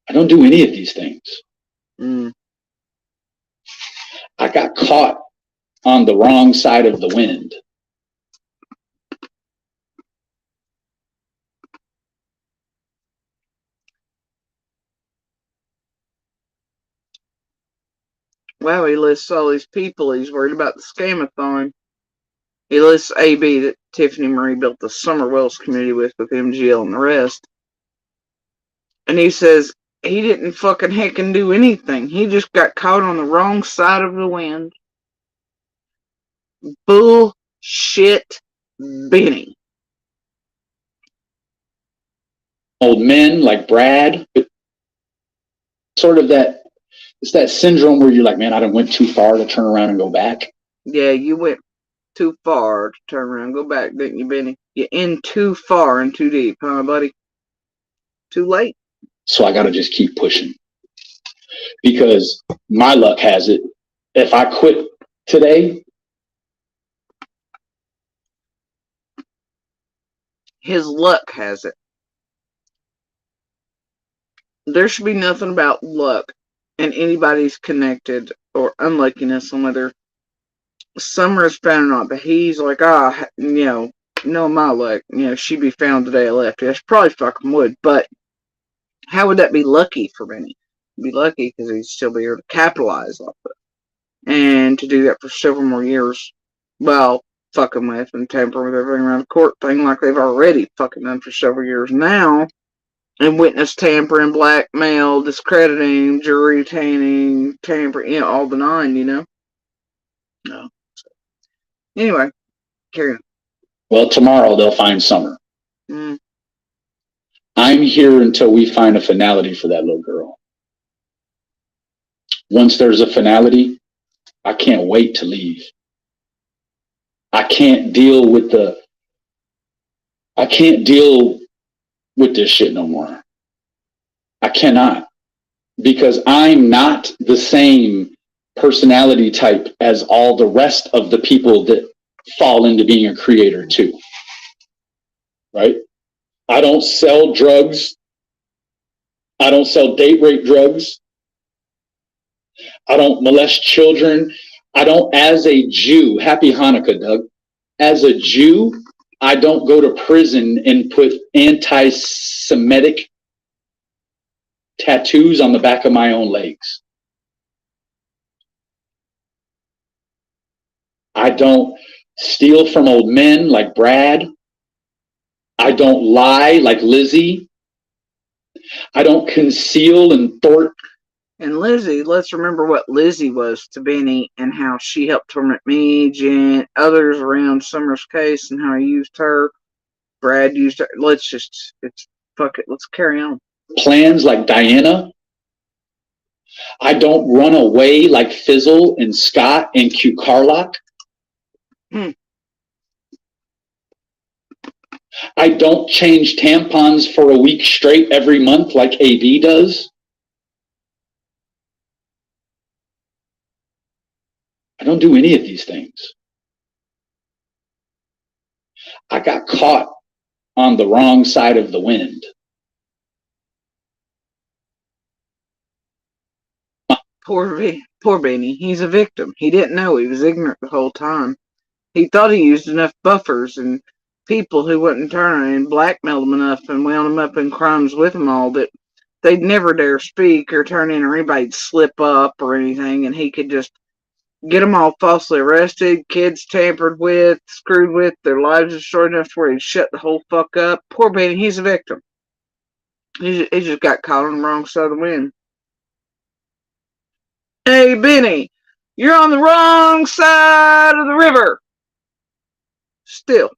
I don't do any of these things. I got caught on the wrong side of the wind. Wow, he lists all these people he's worried about the scamathon. He lists AB that Tiffany Marie built the Summer Wells community with MGL and the rest. And he says he didn't fucking heckin' do anything. He just got caught on the wrong side of the wind. Bullshit Benny. Old men like Brad, sort of that, it's that syndrome where you're like, man, I done went too far to turn around and go back. Yeah, you went too far to turn around and go back, didn't you, Benny? You're in too far and too deep, huh, buddy? Too late. So I got to just keep pushing. Because my luck has it, if I quit today, his luck has it. There should be nothing about luck and anybody's connected or unluckiness on whether Summer is found or not. But he's like, no, my luck. She'd be found today I left. That's probably fucking would. But how would that be lucky for Benny? It'd be lucky because he'd still be able to capitalize off it. And to do that for several more years, well, fucking with and tampering with everything around the court thing like they've already fucking done for several years now. And witness tampering, blackmail, discrediting, jury tainting, tampering, all the nine, No. So, anyway, carry on. Well, tomorrow they'll find Summer. I'm here until we find a finality for that little girl. Once there's a finality, I can't wait to leave. I can't deal with this shit no more. I cannot. Because I'm not the same personality type as all the rest of the people that fall into being a creator too. Right? I don't sell drugs. I don't sell date rape drugs. I don't molest children. I don't, as a Jew, happy Hanukkah, Doug. As a Jew, I don't go to prison and put anti-Semitic tattoos on the back of my own legs. I don't steal from old men like Brad. I don't lie like Lindsey. I don't conceal and thwart. And Lindsey, let's remember what Lindsey was to Benny and how she helped torment me, Jen, others around Summer's case, and how he used her. Brad used her. Fuck it. Let's carry on. Plans like Diana. I don't run away like Fizzle and Scott and Q Carlock. I don't change tampons for a week straight every month like AB does. I don't do any of these things. I got caught on the wrong side of the wind. Poor Benny. He's a victim. He didn't know. He was ignorant the whole time. He thought he used enough buffers and people who wouldn't turn and blackmailed him enough and wound him up in crimes with them all that they'd never dare speak or turn in or anybody'd slip up or anything, and he could just get them all falsely arrested, kids tampered with, screwed with, their lives destroyed enough to where he'd shut the whole fuck up. Poor Benny, he's a victim. He just got caught on the wrong side of the wind. Hey, Benny, you're on the wrong side of the river. Still.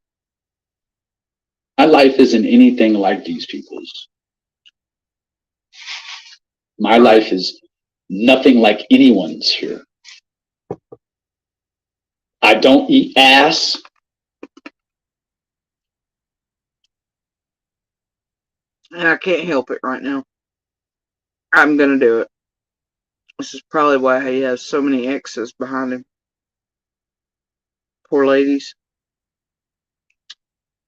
My life isn't anything like these people's. My life is nothing like anyone's here. I don't eat ass. And I can't help it right now. I'm gonna do it. This is probably why he has so many exes behind him. Poor ladies.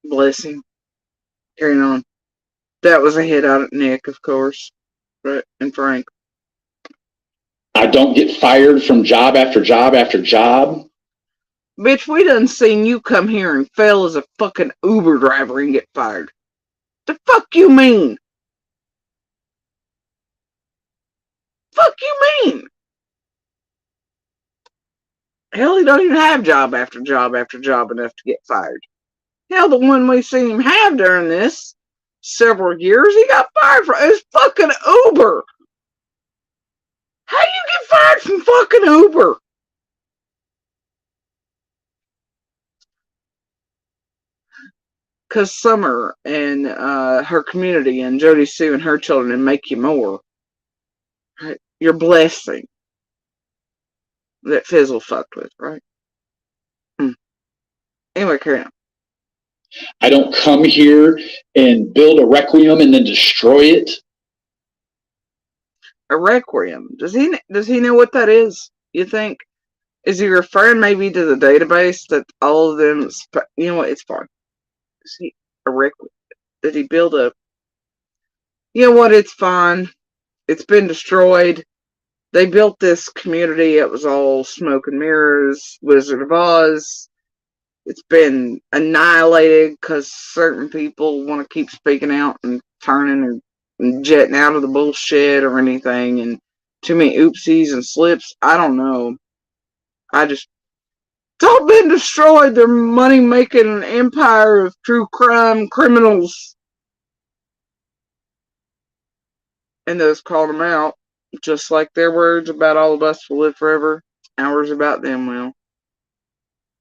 Bless him. Carrying on. That was a hit out at Nick, of course. Right, and Frank. I don't get fired from job after job after job. Bitch, we done seen you come here and fail as a fucking Uber driver and get fired. The fuck you mean? Fuck you mean? Hell, he don't even have job after job after job enough to get fired. Hell, the one we seen him have during this several years, he got fired for his fucking Uber. How you get fired from fucking Uber? Because Summer and her community and Jody Sue and her children and Make You More, right? Your blessing that Fizzle fucked with, right? Anyway, carry on. I don't come here and build a requiem and then destroy it. A requiem. Does he know what that is? You think? Is he referring maybe to the database that all of them? You know what? It's fine. Is he a requiem? Did he build a? You know what? It's fine. It's been destroyed. They built this community. It was all smoke and mirrors. Wizard of Oz. It's been annihilated because certain people want to keep speaking out and turning and jetting out of the bullshit or anything, and too many oopsies and slips. I don't know. It's all been destroyed. They're money making an empire of true crime criminals. And those called them out, just like their words about all of us will live forever. Ours about them will.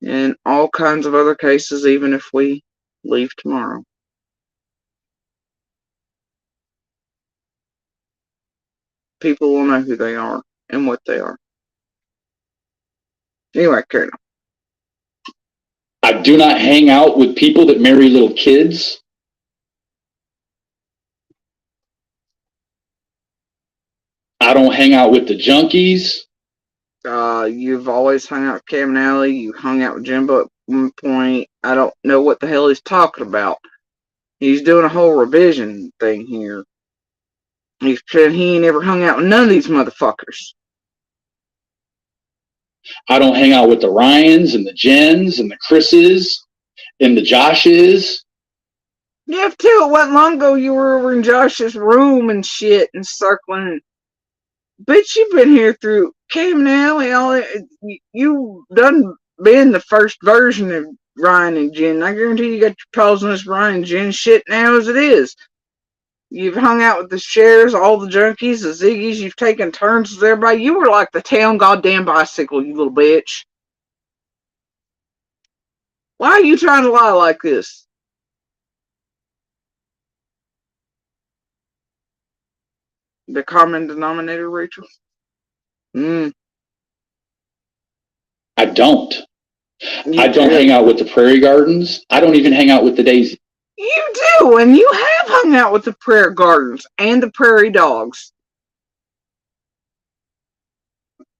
And all kinds of other cases, even if we leave tomorrow. People will know who they are and what they are. Anyway, carry on. I do not hang out with people that marry little kids. I don't hang out with the junkies. You've always hung out with Cam and Alley. You hung out with Jimbo at one point. I don't know what the hell he's talking about. He's doing a whole revision thing here. He said he ain't ever hung out with none of these motherfuckers. I don't hang out with the Ryans and the Jens and the Chris's and the Joshes. You have to. It wasn't long ago you were over in Josh's room and shit and circling. Bitch, you've been here through Cam and Alley. You done been the first version of Ryan and Jen. I guarantee you got your paws on this Ryan and Jen shit now as it is. You've hung out with the Shares, all the junkies, the Ziggies. You've taken turns with everybody. You were like the town goddamn bicycle, you little bitch. Why are you trying to lie like this? The common denominator, Rachel? I don't. I don't hang out with the Prairie Gardens. I don't even hang out with the Daisy. You do, and you have hung out with the Prairie Gardens and the Prairie Dogs.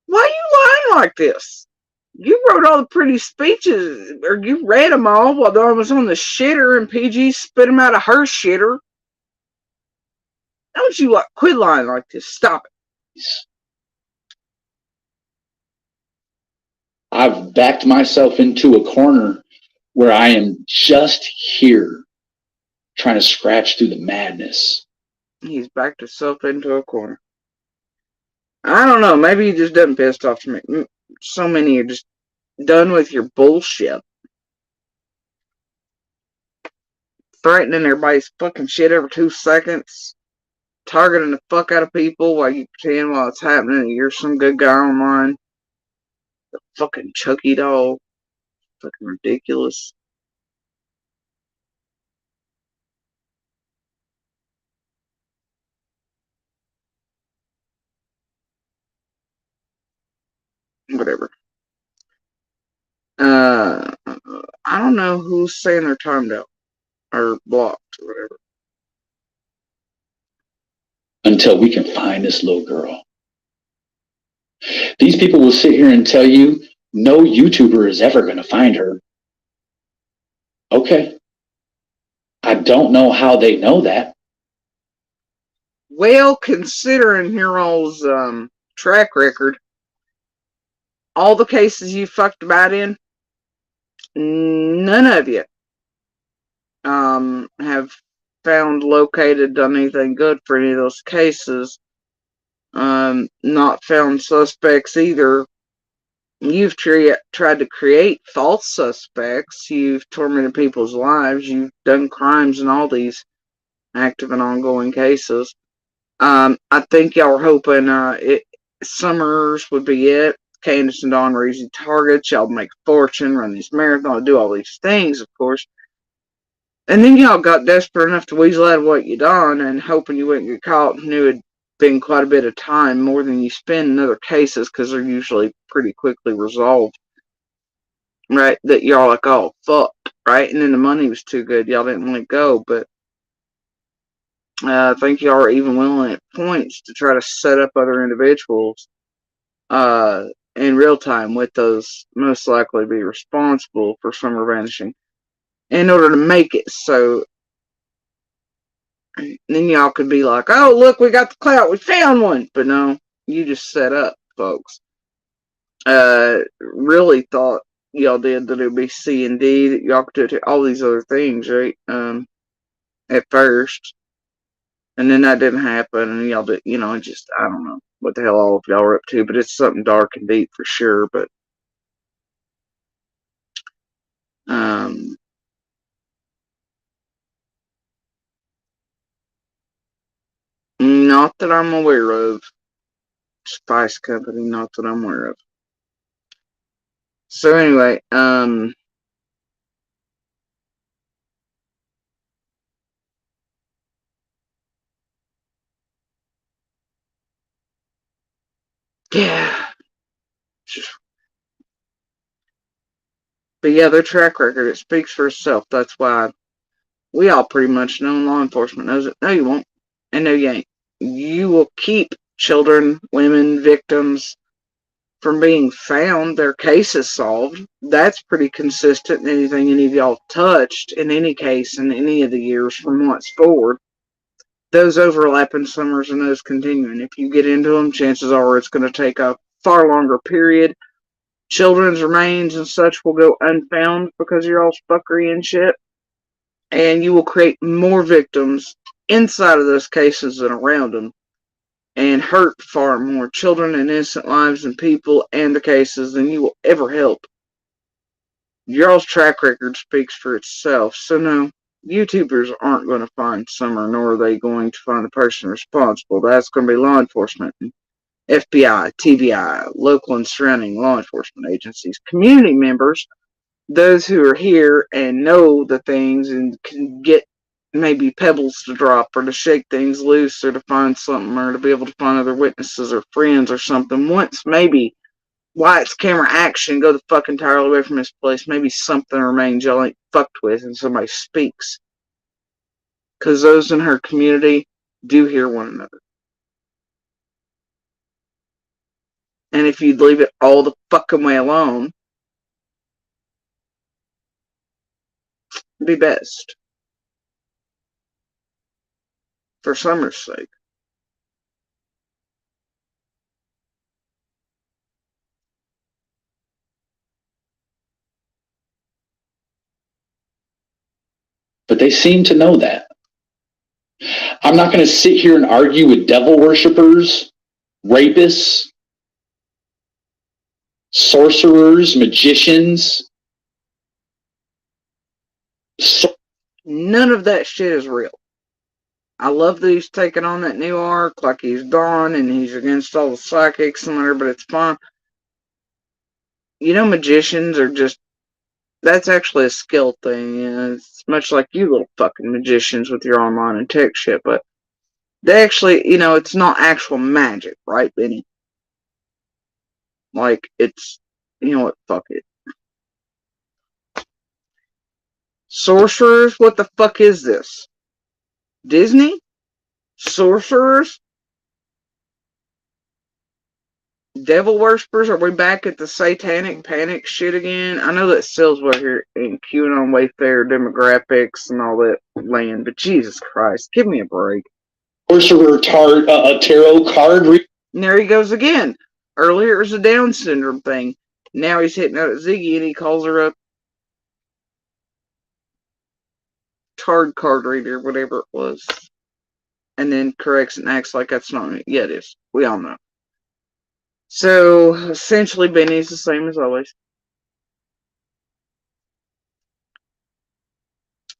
Why are you lying like this? You wrote all the pretty speeches, or you read them all while I was on the shitter and PG spit them out of her shitter. Don't you quit lying like this? Stop it. I've backed myself into a corner where I am just here trying to scratch through the madness. He's backed himself into a corner. I don't know. Maybe he just doesn't piss off to me. So many are just done with your bullshit. Threatening everybody's fucking shit every 2 seconds. Targeting the fuck out of people while you pretend while it's happening that you're some good guy online. The fucking Chucky doll. Fucking ridiculous. Whatever. I don't know who's saying they're timed out or blocked or whatever. Until we can find this little girl. These people will sit here and tell you no YouTuber is ever going to find her. Okay. I don't know how they know that. Well, considering Hero's track record, all the cases you fucked about in, none of you have found, located, done anything good for any of those cases. Not found suspects either. You've tried to create false suspects. You've tormented people's lives. You've done crimes in all these active and ongoing cases. I think y'all were hoping Summers would be it. Candace and Dawn were easy targets. Y'all make a fortune, run these marathons, do all these things, of course. And then y'all got desperate enough to weasel out of what you done and hoping you wouldn't get caught and knew it'd been quite a bit of time, more than you spend in other cases, because they're usually pretty quickly resolved. Right? That y'all like, oh, fuck. Right? And then the money was too good. Y'all didn't let go, but I think y'all are even willing at points to try to set up other individuals in real time with those most likely be responsible for Summer vanishing in order to make it so then y'all could be like, oh, look, we got the clout, we found one. But no, you just set up, folks. Really thought y'all did that it would be C and D, that y'all could do all these other things, right? At first. And then that didn't happen, and y'all did, just, I don't know what the hell all of y'all are up to, but it's something dark and deep for sure, but not that I'm aware of. Spice Company, not that I'm aware of. So anyway, yeah. But yeah, their track record, it speaks for itself. That's why we all pretty much know, law enforcement knows it. No, you won't. And no, you ain't. You will keep children, women, victims from being found, their cases solved. That's pretty consistent in anything any of y'all touched in any case in any of the years from once forward. those overlapping summers and those continuing. If you get into them, chances are it's going to take a far longer period. Children's remains and such will go unfound because you're all fuckery and shit. And you will create more victims inside of those cases than around them. And hurt far more children and innocent lives and people and the cases than you will ever help. Your all's track record speaks for itself. So no, YouTubers aren't going to find Summer, nor are they going to find the person responsible. That's going to be law enforcement, FBI, TVI, local and surrounding law enforcement agencies, community members, those who are here and know the things and can get maybe pebbles to drop or to shake things loose or to find something or to be able to find other witnesses or friends or something. Once maybe Wyatt's camera action go the fuck entirely away from this place, maybe something remains y'all ain't fucked with and somebody speaks. Because those in her community do hear one another. And if you'd leave it all the fucking way alone, it'd be best. For Summer's sake. But they seem to know that. I'm not going to sit here and argue with devil worshippers, rapists, sorcerers, magicians. None of that shit is real. I love that he's taking on that new arc, like he's Dawn, and he's against all the psychics and whatever, but it's fine. You know, magicians are just, that's actually a skill thing. It's much like you little fucking magicians with your online and tech shit, but they actually, you know, it's not actual magic, right, Benny? Like, it's, you know what, fuck it. Sorcerers? What the fuck is this? Disney? Sorcerers? Devil worshippers? Are we back at the satanic panic shit again? I know that sells what here in QAnon Wayfair demographics and all that land, but Jesus Christ, give me a break. Sorcerer tarot card. And there he goes again. Earlier it was a Down syndrome thing. Now he's hitting out at Ziggy and he calls her a card reader, whatever it was. And then corrects and acts like that's not it. Yeah, it is. We all know. So, essentially, Benny's the same as always.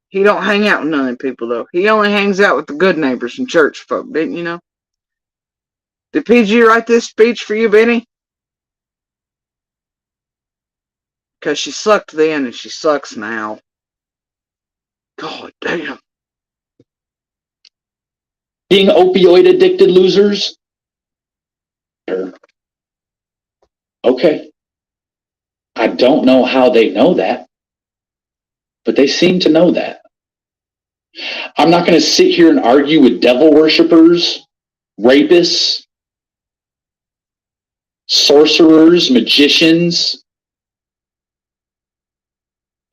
He don't hang out with none of them people, though. He only hangs out with the good neighbors and church folk, didn't you know? Did PG write this speech for you, Benny? Because she sucked then and she sucks now. God damn. Being opioid addicted losers? Okay. I don't know how they know that, but they seem to know that. I'm not going to sit here and argue with devil worshippers, rapists, sorcerers, magicians,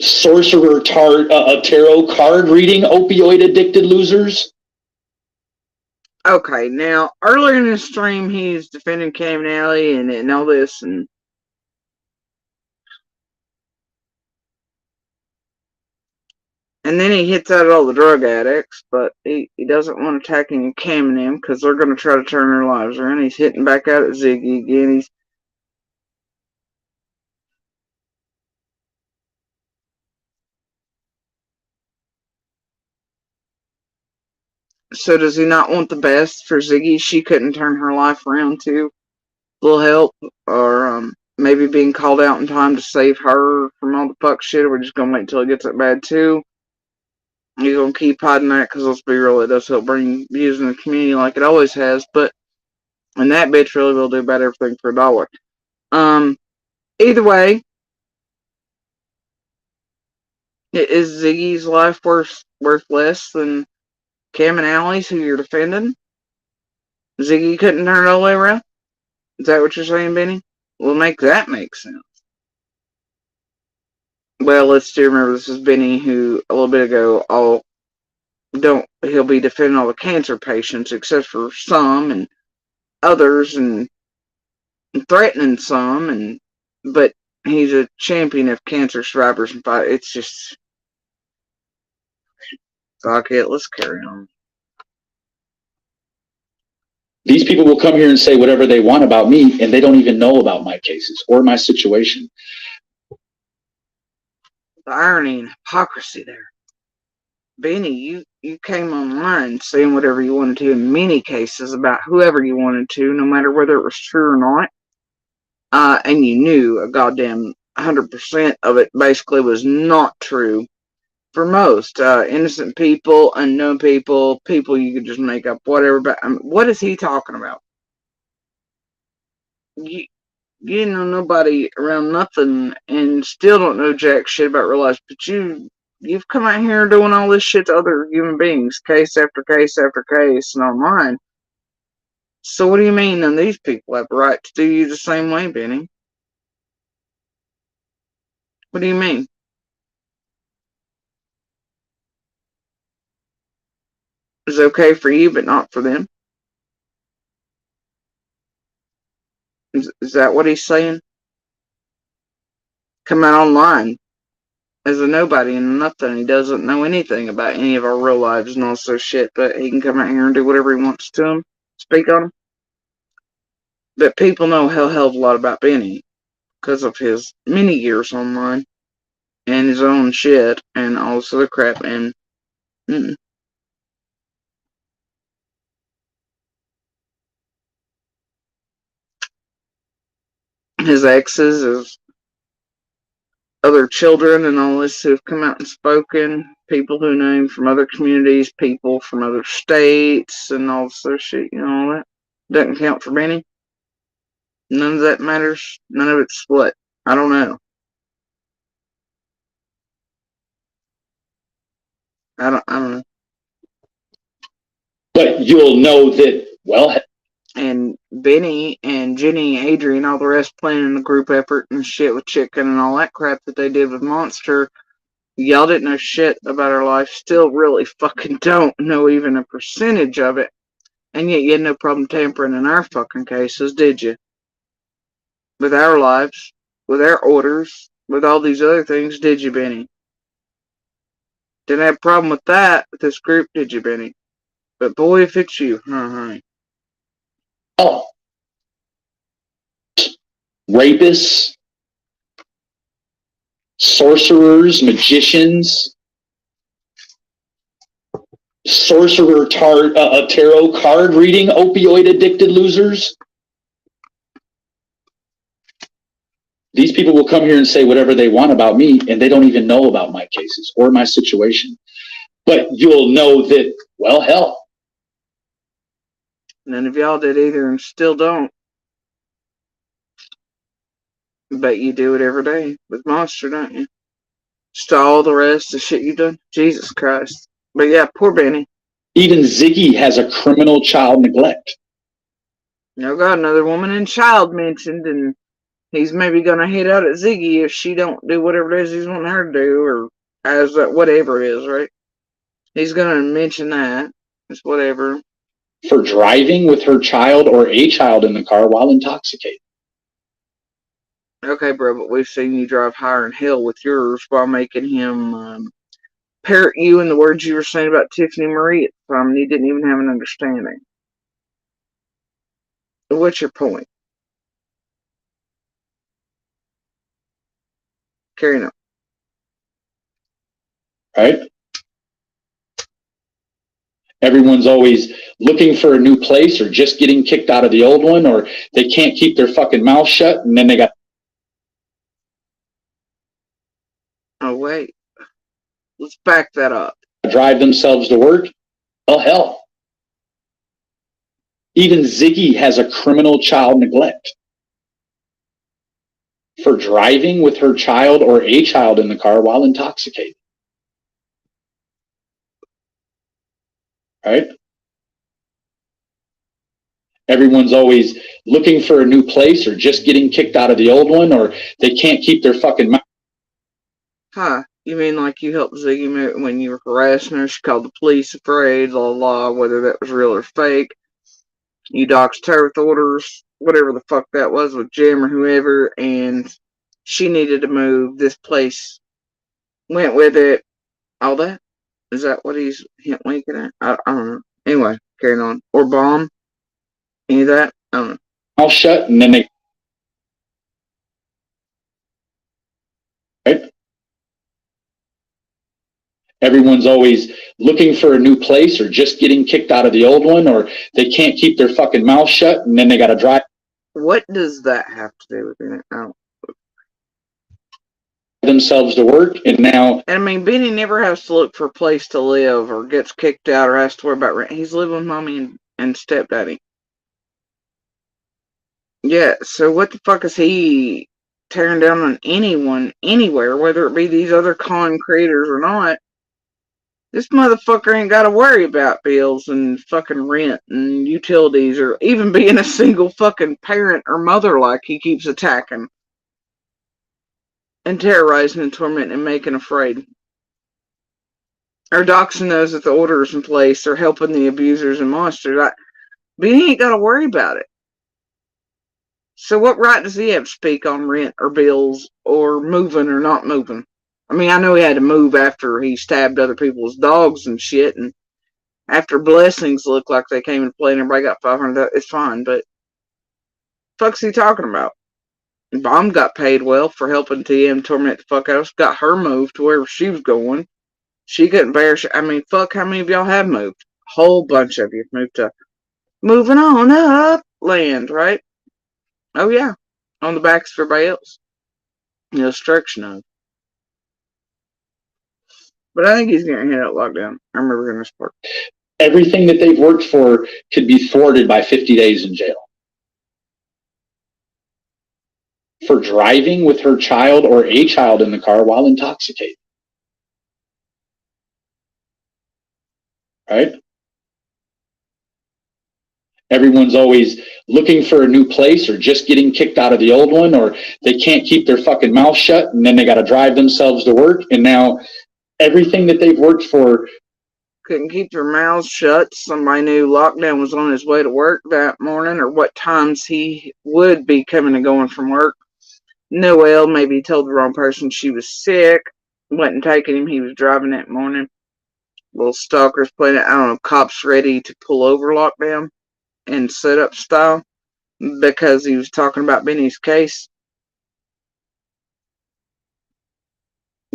sorcerer tarot card reading opioid addicted losers. Okay, now, earlier in the stream, he's defending Cam and Alley and all this, and then he hits out at all the drug addicts, but he doesn't want attacking Cam and them because they're going to try to turn their lives around. He's hitting back out at Ziggy again. So does he not want the best for Ziggy? She couldn't turn her life around too. A little help, or maybe being called out in time to save her from all the fuck shit. We're just gonna wait until it gets that bad too. He's gonna keep hiding that because let's be real, it does help bring views in the community like it always has. And that bitch really will do about everything for $1. Either way, is Ziggy's life worth less than Cam and Allie's, who you're defending? Ziggy couldn't turn it all the way around? Is that what you're saying, Benny? Well, make that make sense. Well, let's do remember this is Benny, who a little bit ago all he'll be defending all the cancer patients except for some and others and threatening some, but he's a champion of cancer survivors and fight. It's just, fuck it, let's carry on. These people will come here and say whatever they want about me, and they don't even know about my cases or my situation. The irony and hypocrisy there. Benny, you came online saying whatever you wanted to in many cases about whoever you wanted to, no matter whether it was true or not. And you knew a goddamn 100% of it basically was not true for most. Innocent people, unknown people, people you could just make up whatever. But what is he talking about? You know nobody around nothing and still don't know jack shit about real life, but you've come out here doing all this shit to other human beings, case after case after case, and online. So what do you mean none of these people have a right to do you the same way, Benny? What do you mean? It's okay for you, but not for them? Is that what he's saying? Come out online as a nobody and nothing. He doesn't know anything about any of our real lives and all so shit, but he can come out here and do whatever he wants to them, speak on them. But people know a hell of a lot about Benny because of his many years online and his own shit and all this other crap. And his exes, his other children and all this who have come out and spoken, people who know him from other communities, people from other states and all this other shit, you know, all that doesn't count for Benny. None of that matters. None of it's what? I don't know. I don't know. But you'll know that, well. And Benny and Jenny, Adrian, all the rest planning the group effort and shit with Chicken and all that crap that they did with Monster. Y'all didn't know shit about our life. Still really fucking don't know even a percentage of it. And yet you had no problem tampering in our fucking cases, did you? With our lives, with our orders, with all these other things, did you, Benny? Didn't have a problem with that with this group, did you, Benny? But boy, if it's you, honey. Oh. Rapists, sorcerers, magicians, tarot card reading, opioid addicted losers. These people will come here and say whatever they want about me, and they don't even know about my cases or my situation. But you'll know that, well, hell. None of y'all did either and still don't. But you do it every day with Monster, don't you? Just all the rest of the shit you've done. Jesus Christ. But yeah, poor Benny. Even Ziggy has a criminal child neglect. No, got another woman and child mentioned, and he's maybe gonna hit out at Ziggy if she don't do whatever it is he's wanting her to do, or as whatever it is, right? He's gonna mention that. It's whatever. For driving with her child or a child in the car while intoxicated. Okay, bro, but we've seen you drive higher in hell with yours while making him parrot you in the words you were saying about Tiffany Marie at the time, and he didn't even have an understanding. What's your point? Carry on. Right? Everyone's always looking for a new place or just getting kicked out of the old one, or they can't keep their fucking mouth shut, and then they got... Oh, wait. Let's back that up. Drive themselves to work? Oh, hell. Even Ziggy has a criminal child neglect. For driving with her child or a child in the car while intoxicated. Right? Everyone's always looking for a new place or just getting kicked out of the old one, or they can't keep their fucking mouth. Huh. You mean like you helped Ziggy when you were harassing her? She called the police afraid, la la, whether that was real or fake. You doxed her with orders, whatever the fuck that was with Jim or whoever, and she needed to move. This place went with it. All that? Is that what he's winking at? I don't know. Anyway, carrying on. Or bomb? Any of that? I don't know. All shut, and then they. Right? Everyone's always looking for a new place or just getting kicked out of the old one, or they can't keep their fucking mouth shut, and then they got to drive What does that have to do with it? I don't. themselves to work, and now. And I mean, Benny never has to look for a place to live or gets kicked out or has to worry about rent. He's living with mommy and stepdaddy. Yeah, so what the fuck is he tearing down on anyone, anywhere, whether it be these other con creators or not? This motherfucker ain't got to worry about bills and fucking rent and utilities or even being a single fucking parent or mother like he keeps attacking and terrorizing and tormenting and making afraid. Or doxing those with the orders in place or helping the abusers and monsters. But he ain't got to worry about it. So what right does he have to speak on rent or bills or moving or not moving? I mean, I know he had to move after he stabbed other people's dogs and shit, and after blessings looked like they came into play and everybody got 500, it's fine, but fuck's he talking about? Bomb got paid well for helping TM torment the fuck out of us, got her moved to wherever she was going. She couldn't bear I mean, fuck, how many of y'all have moved? A whole bunch of you moved to moving on up land, right? Oh yeah, on the backs of everybody else. The destruction of. But I think he's getting hit out lockdown. I remember hearing this part. Everything that they've worked for could be thwarted by 50 days in jail. For driving with her child or a child in the car while intoxicated. Right? Everyone's always looking for a new place or just getting kicked out of the old one, or they can't keep their fucking mouth shut, and then they got to drive themselves to work, and now everything that they've worked for. Couldn't keep their mouths shut. Somebody knew lockdown was on his way to work that morning, or what times he would be coming and going from work. Noelle maybe told the wrong person she was sick, wasn't taking him, he was driving that morning. Little stalkers playing it, I don't know, cops ready to pull over lockdown and set up style because he was talking about Benny's case.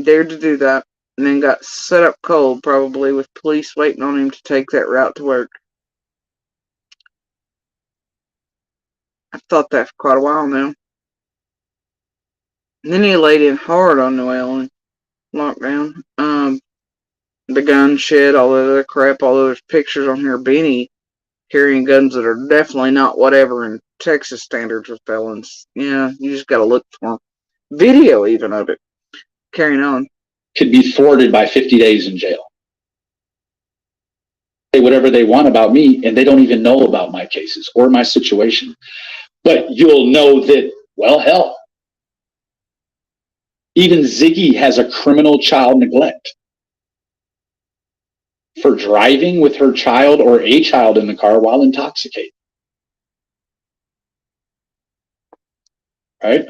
Dared to do that, and then got set up cold, probably with police waiting on him to take that route to work. I've thought that for quite a while now. And then he laid in hard on Noelle in lockdown. The gun shed, all that other crap, all those pictures on here, Benny carrying guns that are definitely not whatever in Texas standards with felons. Yeah, you just gotta look for them. Video even of it. Carrying on. Could be thwarted by 50 days in jail. Say whatever they want about me, and they don't even know about my cases or my situation. But you'll know that, well, hell, even Ziggy has a criminal child neglect for driving with her child or a child in the car while intoxicated. Right?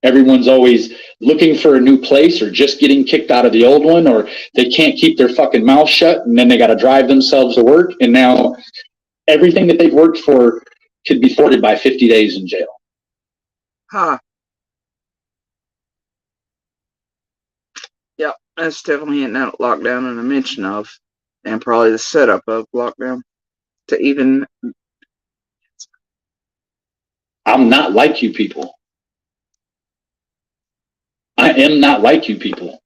Everyone's always looking for a new place or just getting kicked out of the old one, or they can't keep their fucking mouth shut, and then they got to drive themselves to work, and now everything that they've worked for could be thwarted by 50 days in jail. Huh. Yep, that's definitely hitting out lockdown and a mention of, and probably the setup of lockdown to even. I'm not like you people. I am not like you people.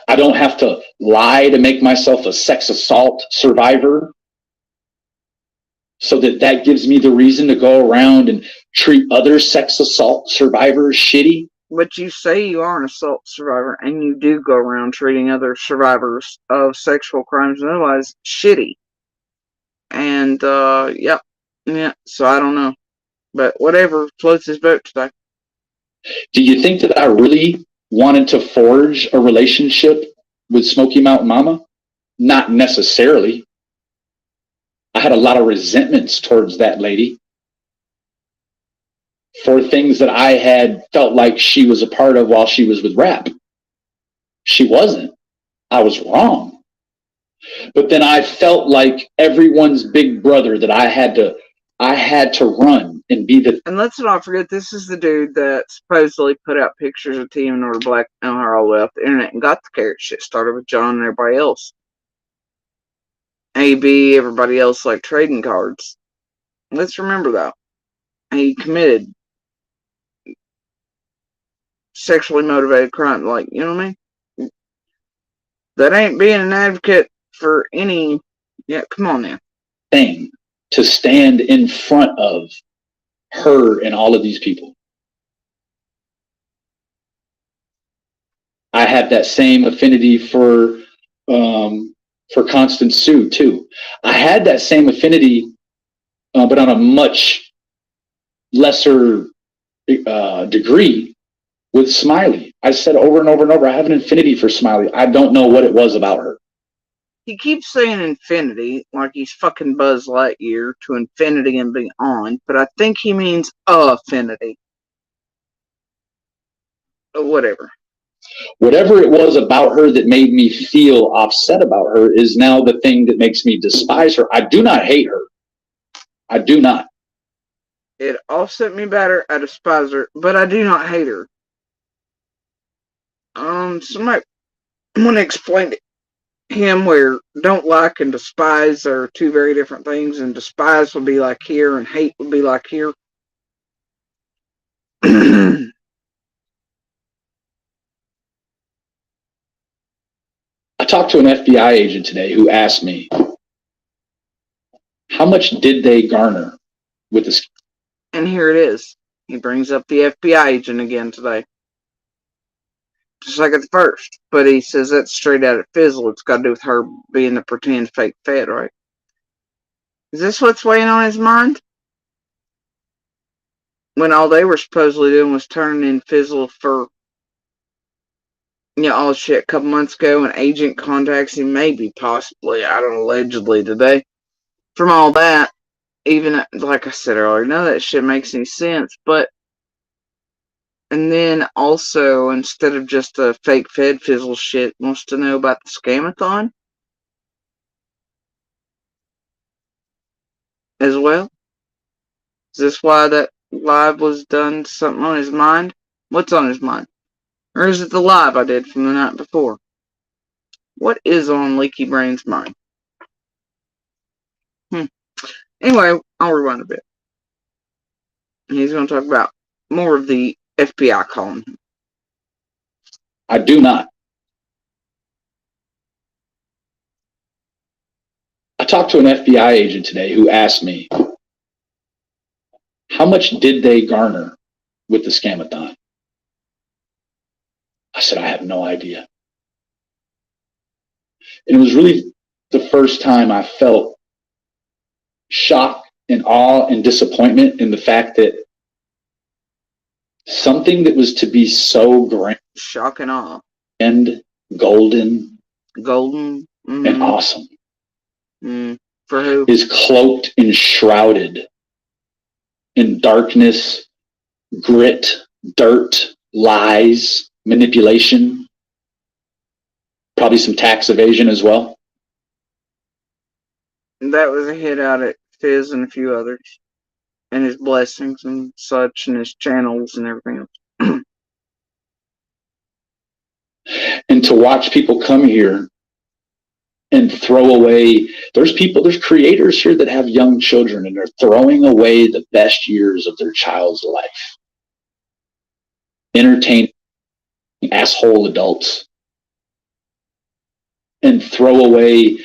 I don't have to lie to make myself a sex assault survivor so that gives me the reason to go around and treat other sex assault survivors shitty. But you say you are an assault survivor, and you do go around treating other survivors of sexual crimes and otherwise shitty. And, yeah, so I don't know. But whatever floats his boat today. Do you think that I really wanted to forge a relationship with Smoky Mountain Mama? Not necessarily. I had a lot of resentments towards that lady for things that I had felt like she was a part of while she was with rap. She wasn't. I was wrong. But then I felt like everyone's big brother that I had to run and be the. And let's not forget, this is the dude that supposedly put out pictures of Team in order to blackmail her all the way off the internet and got the carrot shit started with John and everybody else. AB, everybody else, like trading cards. Let's remember that. He committed sexually motivated crime. Like, you know what I mean? That ain't being an advocate for any. Yeah, come on now. Thing to stand in front of her and all of these people. I had that same affinity for Constance Sue too. I had that same affinity, but on a much lesser degree with Smiley. I said over and over and over, I have an affinity for Smiley. I don't know what it was about her. He keeps saying infinity, like he's fucking Buzz Lightyear to infinity and beyond, but I think he means affinity. Whatever. Whatever it was about her that made me feel upset about her is now the thing that makes me despise her. I do not hate her. I do not. It offset me better. I despise her, but I do not hate her. Somebody want to explain to him where don't like and despise are two very different things, and despise would be like here and hate would be like here. I talked to an FBI agent today who asked me, how much did they garner with this? And here it is. He brings up the FBI agent again today. Just like at the first. But he says that's straight out of Fizzle. It's got to do with her being a pretend fake Fed, right? Is this what's weighing on his mind? When all they were supposedly doing was turning in Fizzle for, all shit a couple months ago, an agent contacts him, maybe, possibly, I don't know, allegedly today. From all that, even, like I said earlier, none of that shit makes any sense, but and then also, instead of just a fake Fed Fizzle shit, wants to know about the scamathon as well. Is this why that live was done? Something on his mind? What's on his mind? Or is it the live I did from the night before? What is on Leaky Brain's mind? Anyway, I'll rewind a bit. He's going to talk about more of the FBI calling him. I do not. I talked to an FBI agent today who asked me, how much did they garner with the scamathon? I said, I have no idea. And it was really the first time I felt shock and awe and disappointment in the fact that something that was to be so grand, shock and awe, and golden, and awesome, for who is cloaked and shrouded in darkness, grit, dirt, lies, manipulation, probably some tax evasion as well. That was a hit out at Fizz and a few others, and his blessings and such, and his channels and everything else. And to watch people come here and throw away, there's creators here that have young children, and they're throwing away the best years of their child's life, entertaining asshole adults, and throw away,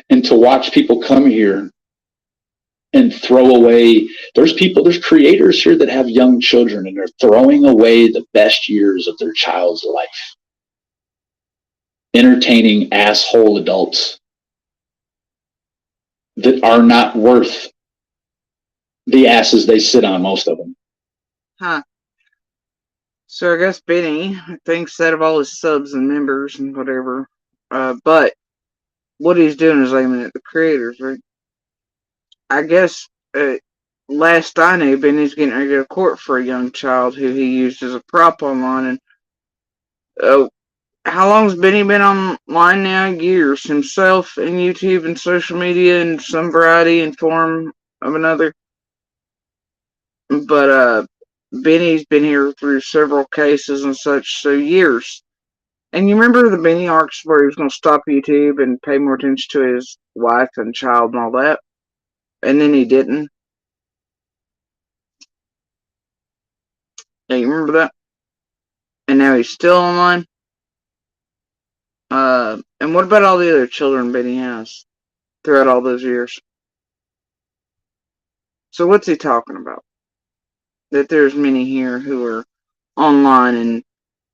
and to watch people come here and throw away, there's creators here that have young children, and they're throwing away the best years of their child's life, entertaining asshole adults that are not worth the asses they sit on, most of them. Huh. So I guess Benny thinks that of all his subs and members and whatever. But what he's doing is aiming at the creators, right? I guess last I knew, Benny's getting ready to go to court for a young child who he used as a prop online. And how long's Benny been online now? Years. Himself and YouTube and social media in some variety and form of another. But Benny's been here through several cases and such, so years. And you remember the Benny arcs where he was going to stop YouTube and pay more attention to his wife and child and all that? And then he didn't. Yeah, you remember that? And now he's still online. And what about all the other children Benny has throughout all those years? So what's he talking about? That there's many here who are online and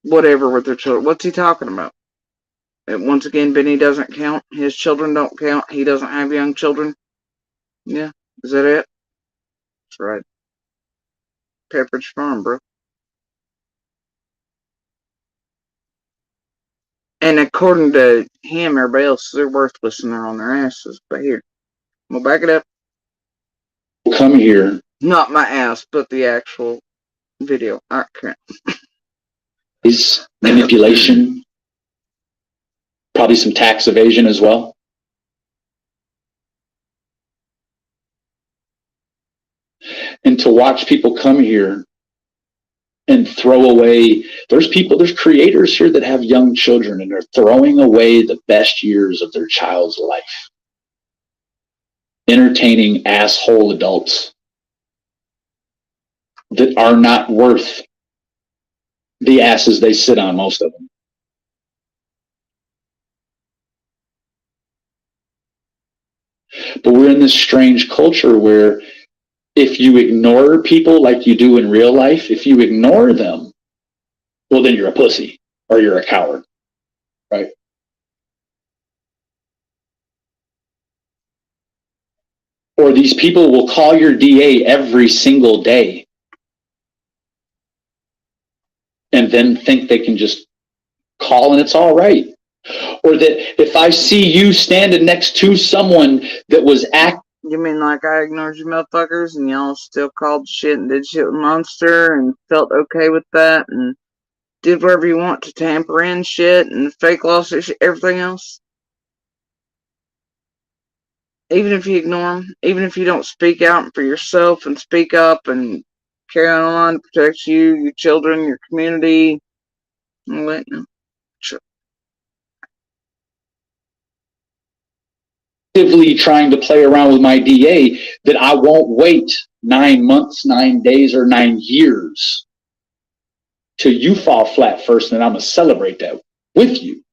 whatever with their children. What's he talking about? And once again, Benny doesn't count. His children don't count. He doesn't have young children. Yeah, is that it? That's right. Pepperidge Farm, bro. And according to him, everybody else, they're worthless and they're on their asses. But here, we'll back it up. Come here. Not my ass, but the actual video. Alright, correct. Is manipulation, probably some tax evasion as well. And to watch people come here and throw away, there's creators here that have young children and they're throwing away the best years of their child's life, entertaining asshole adults that are not worth the asses they sit on, most of them. But we're in this strange culture where if you ignore people like you do in real life, if you ignore them, well, then you're a pussy or you're a coward, right? Or these people will call your DA every single day and then think they can just call and it's all right. Or that if I see you standing next to someone that was You mean like I ignored you motherfuckers and y'all still called shit and did shit with Monster and felt okay with that and did whatever you want to tamper in shit and fake lawsuits, everything else? Even if you ignore them, even if you don't speak out for yourself and speak up and carry on to protect you, your children, your community, all that, no. Sure. Actively trying to play around with my DA, that I won't wait 9 months, 9 days, or 9 years till you fall flat first, and I'm going to celebrate that with you.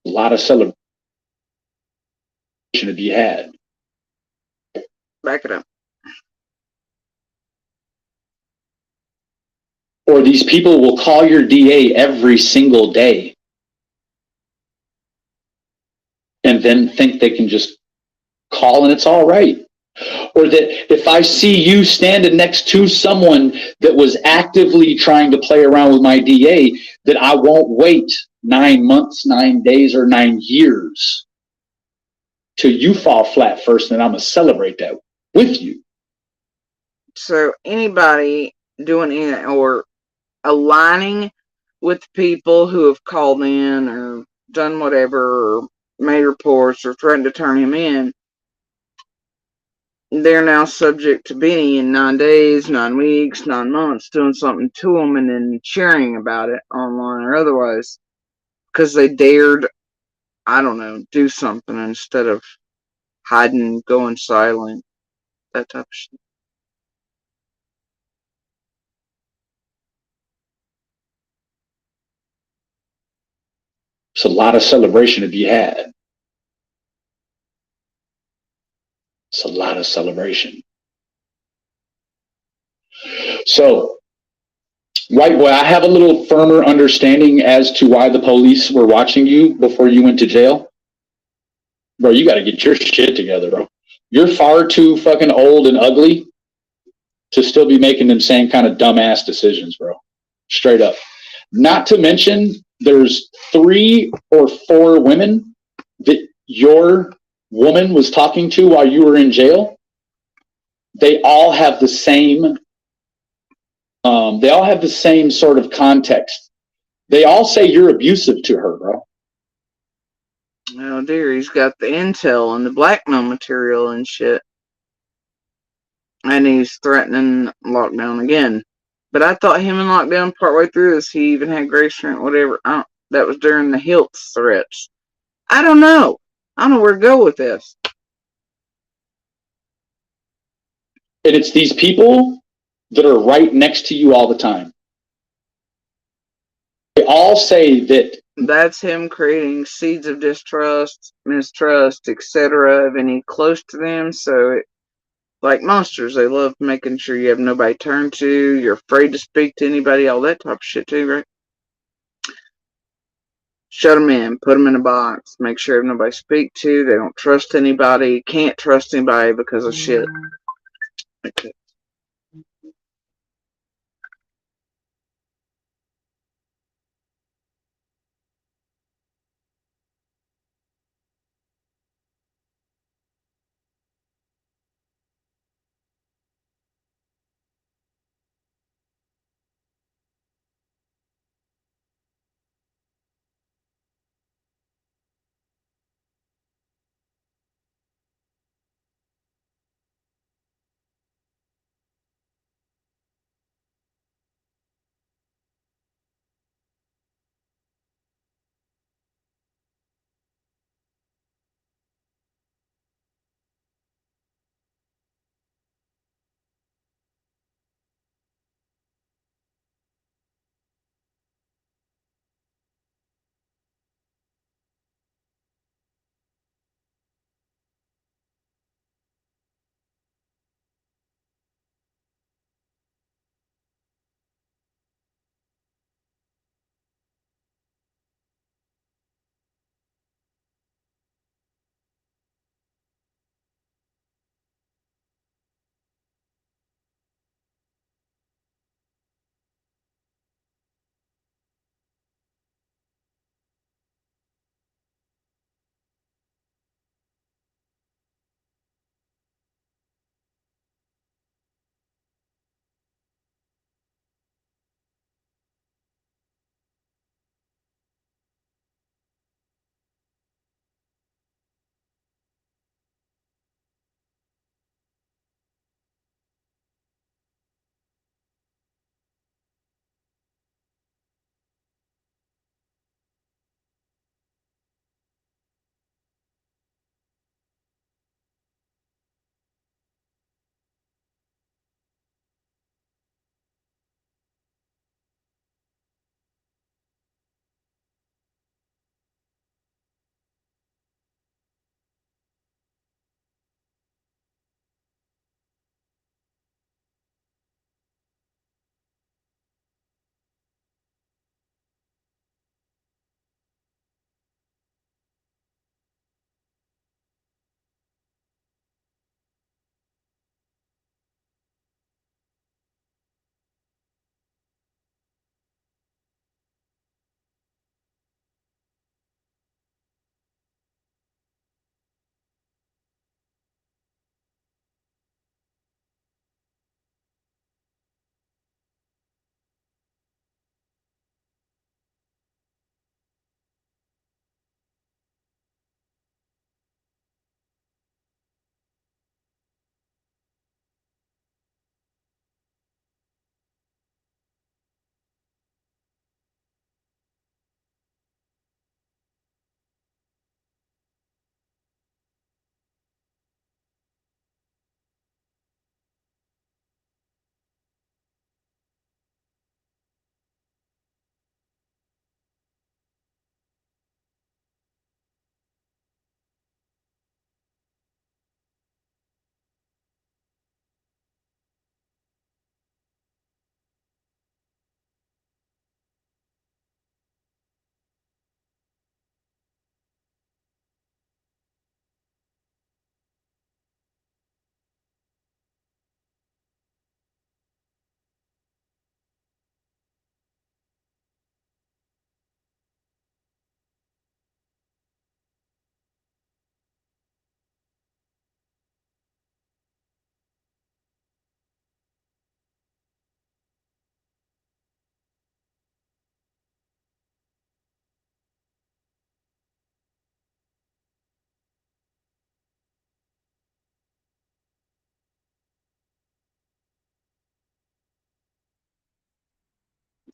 A lot of celebration to be had. Back it up. Or these people will call your DA every single day and then think they can just call and it's all right. Or that if I see you standing next to someone that was actively trying to play around with my DA, that I won't wait 9 months, 9 days, or 9 years till you fall flat first, and I'm going to celebrate that with you. So anybody doing anything or aligning with people who have called in or done whatever or made reports or threatened to turn him in, they're now subject to Benny in 9 days, 9 weeks, 9 months, doing something to them and then cheering about it online or otherwise because they dared, I don't know, do something instead of hiding, going silent, that type of shit. It's a lot of celebration to be had. It's a lot of celebration. So, White Boy, I have a little firmer understanding as to why the police were watching you before you went to jail. bro, you got to get your shit together, bro. You're far too fucking old and ugly to still be making them same kind of dumbass decisions, bro. Straight up. Not to mention, there's 3 or 4 women that your woman was talking to while you were in jail. They all have the same. They all have the same sort of context. They all say you're abusive to her, bro. Oh dear, he's got the intel and the blackmail material and shit. And he's threatening lockdown again. But I thought him and lockdown partway through this, he even had grace strength, whatever. That was during the health threats. I don't know. I don't know where to go with this. And it's these people that are right next to you all the time. They all say that. That's him creating seeds of distrust, mistrust, etc. of any close to them. So, like monsters, they love making sure you have nobody to turn to. You're afraid to speak to anybody, all that type of shit too, right? Shut them in, put them in a box, make sure nobody speak to. They don't trust anybody, can't trust anybody because of shit. Okay.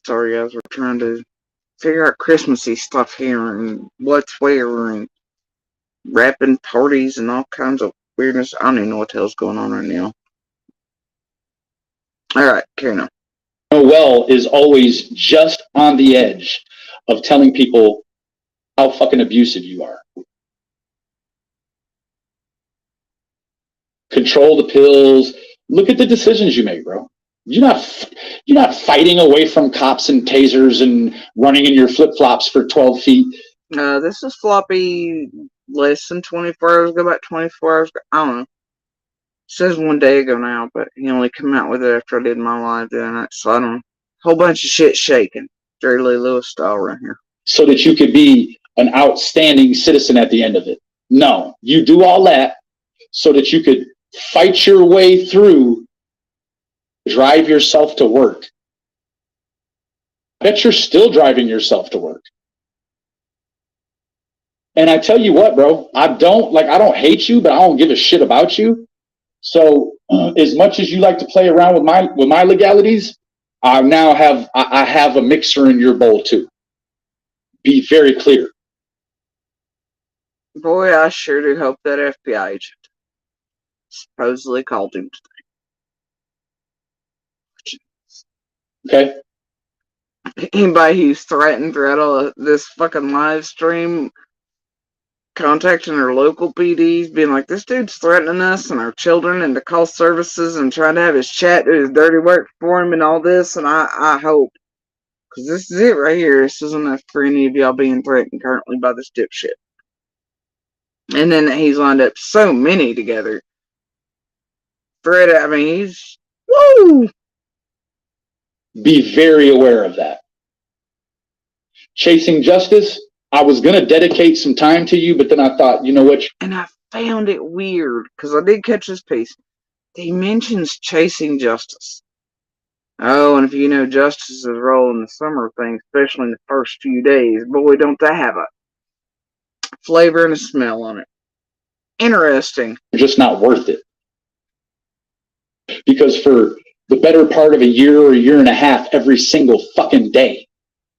Sorry, guys. We're trying to figure out Christmassy stuff here and what's where and wrapping parties and all kinds of weirdness. I don't even know what the hell's going on right now. Alright, carry on. Noel is always just on the edge of telling people how fucking abusive you are. Control the pills. Look at the decisions you make, bro. You're not fighting away from cops and tasers and running in your flip-flops for 12 feet. This is floppy less than 24 hours ago, about 24 hours ago. I don't know. It says 1 day ago now, but he only came out with it after I did my live doing it, so I don't know. Whole bunch of shit shaking. Jerry Lee Lewis style right here. So that you could be an outstanding citizen at the end of it. No, you do all that so that you could fight your way through, drive yourself to work. I bet you're still driving yourself to work. And I tell you what, bro, I don't hate you, but I don't give a shit about you. So as much as you like to play around with my legalities, I now have a mixer in your bowl too. Be very clear. Boy, I sure do hope that FBI agent supposedly called him today. Okay? Anybody who's threatened throughout all this fucking live stream, contacting our local PDs, being like, this dude's threatening us and our children, and to call services and trying to have his chat do his dirty work for him and all this, and I hope, because this is it right here. This isn't enough for any of y'all being threatened currently by this dipshit. And then he's lined up so many together. Fred, I mean, he's, woo! Be very aware of that. Chasing Justice, I was going to dedicate some time to you, but then I thought, you know what? And I found it weird, because I did catch this piece. He mentions Chasing Justice. Oh, and if you know Justice's role in the summer thing, especially in the first few days, boy, don't that have a flavor and a smell on it. Interesting. Just not worth it. Because for the better part of a year or a year and a half, every single fucking day,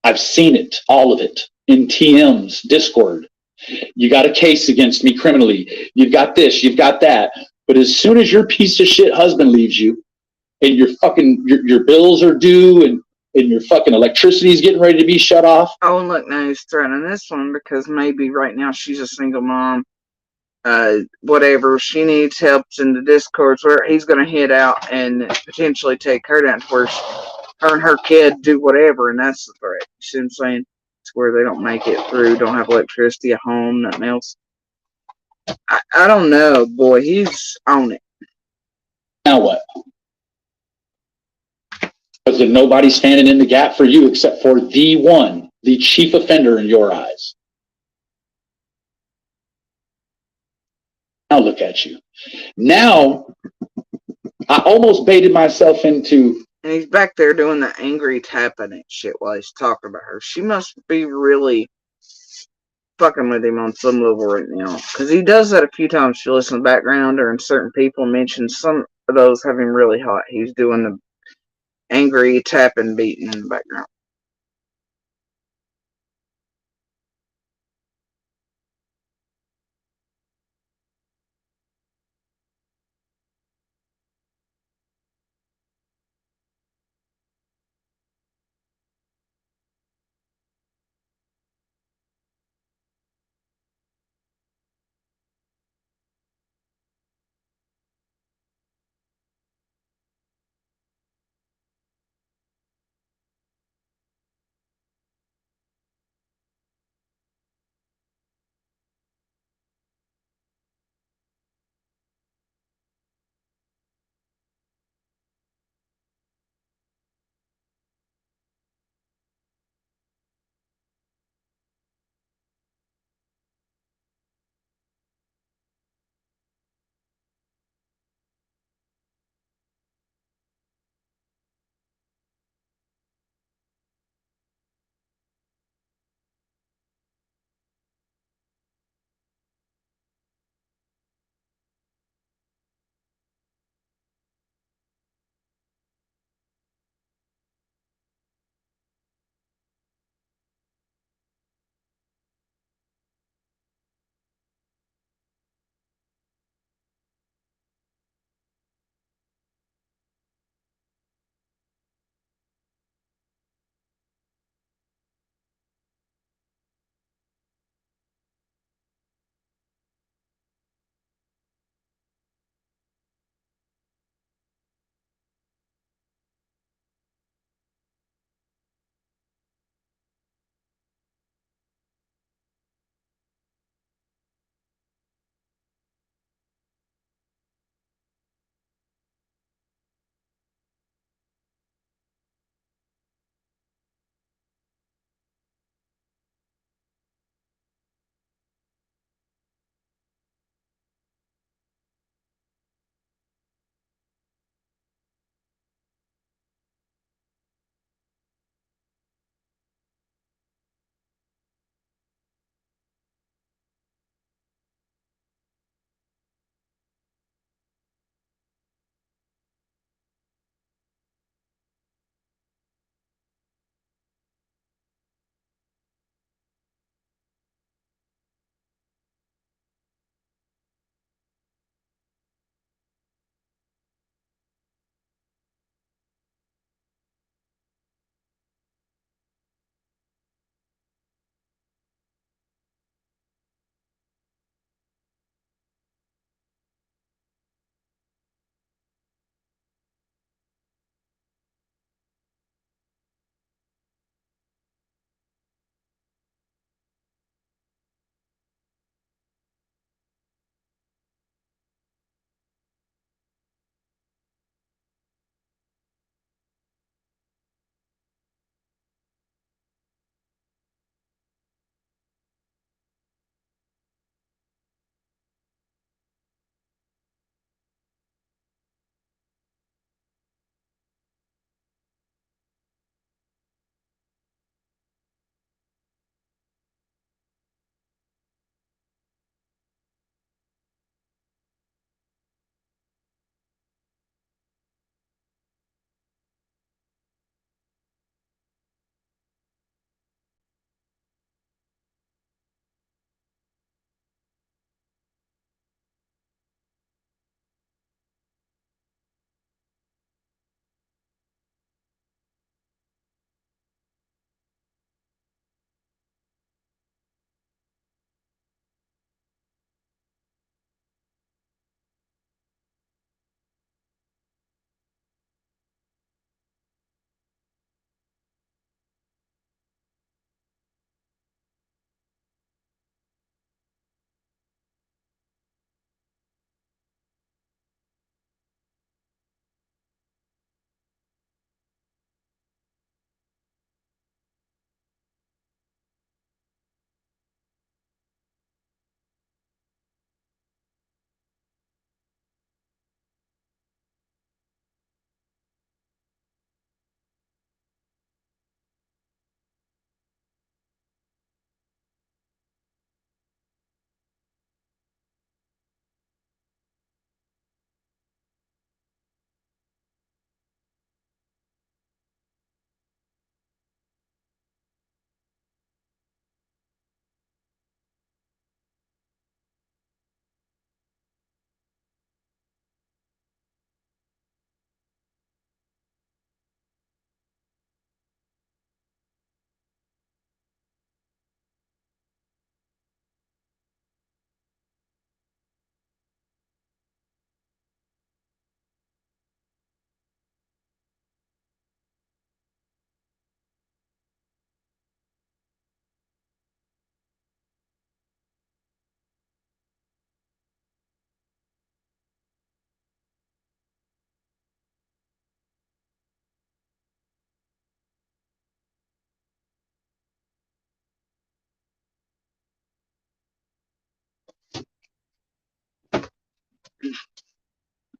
I've seen it, all of it, in TM's Discord. You got a case against me criminally. You've got this, you've got that. But as soon as your piece of shit husband leaves you, and your bills are due, and your fucking electricity is getting ready to be shut off. Oh, and look, now he's threatening this one because maybe right now she's a single mom. Whatever, she needs help in the Discords where he's going to head out and potentially take her down to where her and her kid do whatever, and that's the threat. You see what I'm saying? It's where they don't make it through, don't have electricity at home, nothing else. I don't know, boy, he's on it. Now what? Because there's nobody standing in the gap for you except for the chief offender in your eyes. Now look at you. Now, I almost baited myself into... And he's back there doing the angry tapping and shit while he's talking about her. She must be really fucking with him on some level right now. Because he does that a few times if you listen to the background, or in certain people mention some of those have him really hot. He's doing the angry tapping beating in the background.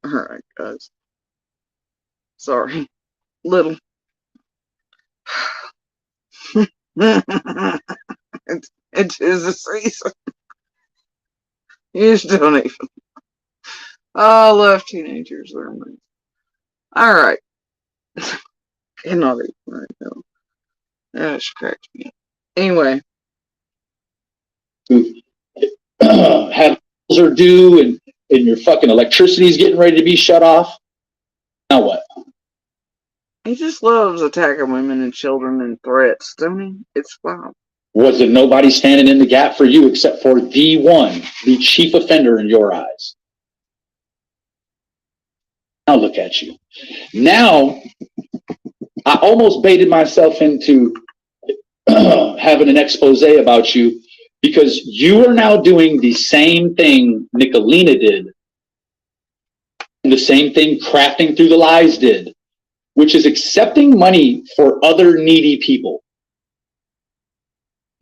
Alright, guys. Sorry. Little. it is a season. You just don't even. Oh, I love teenagers. They're amazing. Alright. Cannot even right now. That just cracks me up. Anyway. Have bills are due and your fucking electricity's getting ready to be shut off. Now what? He just loves attacking women and children and threats, don't he? It's wild. Was there nobody standing in the gap for you except for the chief offender in your eyes? Now look at you. Now, I almost baited myself into having an expose about you because you are now doing the same thing Nicolina did, and the same thing Crafting Through the Lies did, which is accepting money for other needy people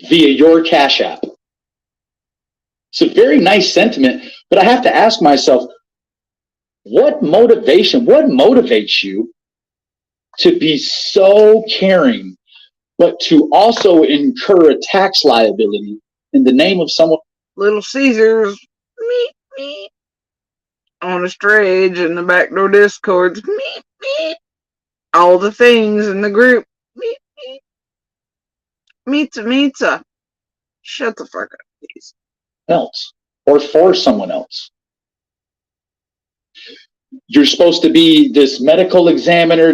via your Cash App. It's a very nice sentiment, but I have to ask myself, what motivates you to be so caring, but to also incur a tax liability in the name of someone? Little Caesars, meet, on a stage in the backdoor discords, meet, all the things in the group, meetza. Shut the fuck up, please. Else, or for someone else. You're supposed to be this medical examiner,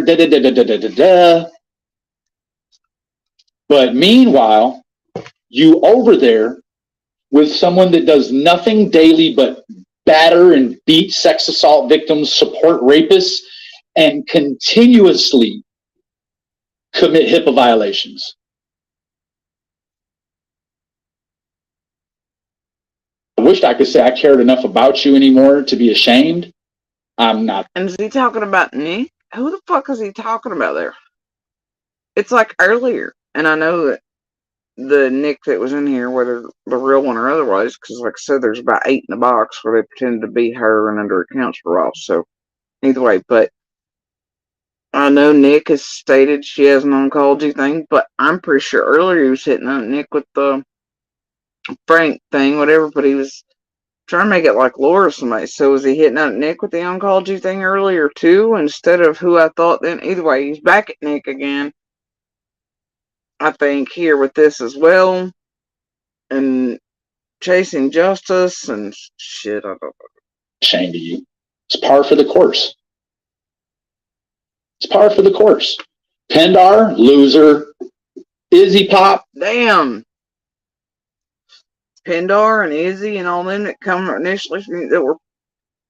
But meanwhile, you over there with someone that does nothing daily but batter and beat sex assault victims, support rapists, and continuously commit HIPAA violations. I wished I could say I cared enough about you anymore to be ashamed. I'm not. And is he talking about Nick? Who the fuck is he talking about there? It's like earlier, and I know that the Nick that was in here, whether the real one or otherwise, because like I said, there's about 8 in the box where they pretended to be her and under accounts for Ross. So either way, but I know Nick has stated she has an oncology thing, but I'm pretty sure earlier he was hitting on Nick with the Frank thing, whatever, but he was trying to make it like Laura or somebody. So was he hitting out Nick with the oncology thing earlier too, instead of who I thought then? Either way, he's back at Nick again. I think here with this as well. And chasing justice and shit. I don't know. Ashamed of you. It's par for the course. It's par for the course. Pendar, loser. Izzy Pop. Damn. Pendar and Izzy and all them that come initially that were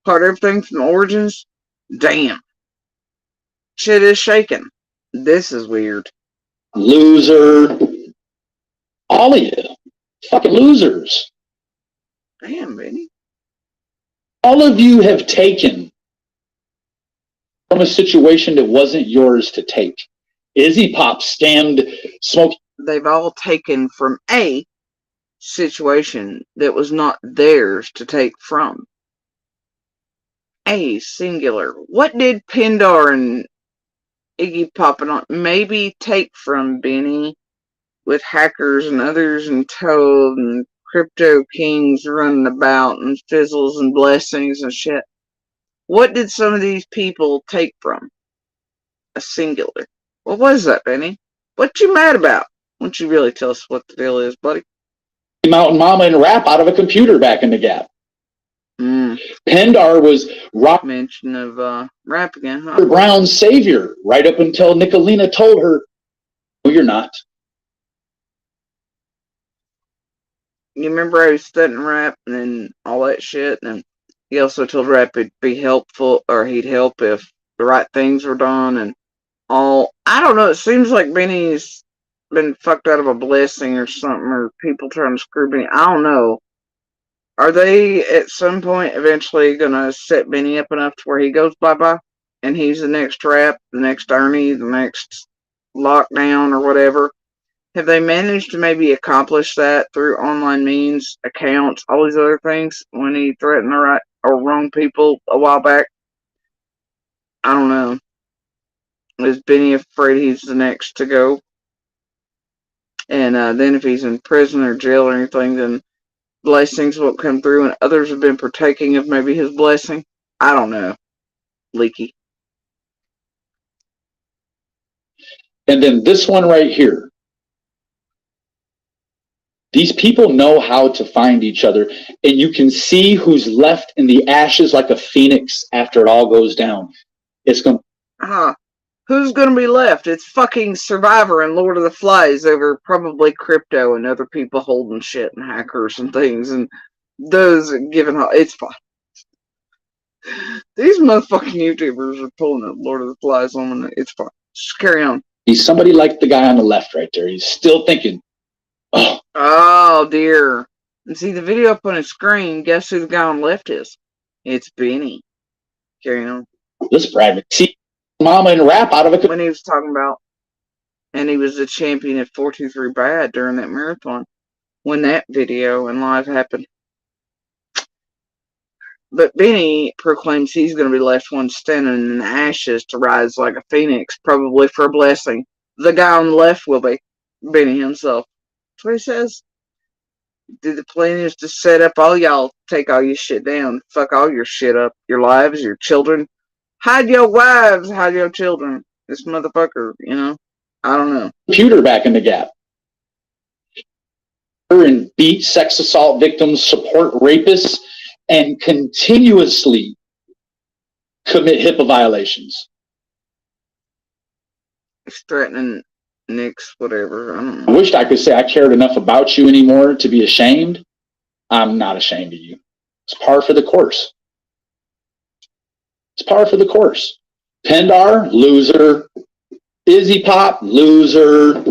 part of everything from Origins. Damn. Shit is shaking. This is weird. Loser. All of you. Fucking losers. Damn, Benny. All of you have taken from a situation that wasn't yours to take. Izzy Pop scammed Smoke. They've all taken from a situation that was not theirs to take from. A singular. What did Pendar and Iggy Pop and maybe take from Benny with hackers and others and Toad and Crypto Kings running about and Fizzles and Blessings and shit? What did some of these people take from? A singular. What was that, Benny? What you mad about? Why don't you really tell us what the deal is, buddy? Mountain Mama and rap out of a computer back in the gap. Pendar was rock mention of rap again, huh? Brown's savior right up until Nicolina told her, "No, you're not." You remember I was studying rap and then all that shit, and he also told rap it'd be helpful, or he'd help if the right things were done and all. I don't know. It seems like Benny's been fucked out of a blessing or something, or people trying to screw Benny. I don't know. Are they at some point eventually gonna set Benny up enough to where he goes bye-bye and he's the next Rap, the next Ernie, the next Lockdown or whatever, Have they managed to maybe accomplish that through online means, accounts, all these other things when he threatened the right or wrong people a while back? I don't know. Is Benny afraid he's the next to go? And then if he's in prison or jail or anything, then blessings won't come through and others have been partaking of maybe his blessing? I don't know. Leaky. And then this one right here. These people know how to find each other, and you can see who's left in the ashes like a phoenix after it all goes down. It's going Huh. Who's gonna be left? It's fucking Survivor and Lord of the Flies over probably crypto and other people holding shit and hackers and things and those giving. It's fine. These motherfucking YouTubers are pulling up Lord of the Flies on me. It's fine. Just carry on. He's somebody like the guy on the left right there. He's still thinking, oh. Oh dear. And see the video up on his screen, guess who the guy on the left is? It's Benny. Carry on. Let's brag. See, mama and rap out of it. When he was talking about, and he was the champion at 423 Bad during that marathon. When that video and live happened. But Benny proclaims he's going to be left one standing in the ashes to rise like a phoenix, probably for a blessing. The guy on the left will be Benny himself. That's what he says. The plan is to set up all y'all, take all your shit down, fuck all your shit up, your lives, your children. Hide your wives, hide your children. This motherfucker, you know, I don't know. Computer back in the gap. And beat sex assault victims, support rapists, and continuously commit HIPAA violations. He's threatening Nick's whatever. I don't I know. wished I could say I cared enough about you anymore to be ashamed. I'm not ashamed of you. It's par for the course. It's par for the course. Pendar, loser. Izzy Pop, loser.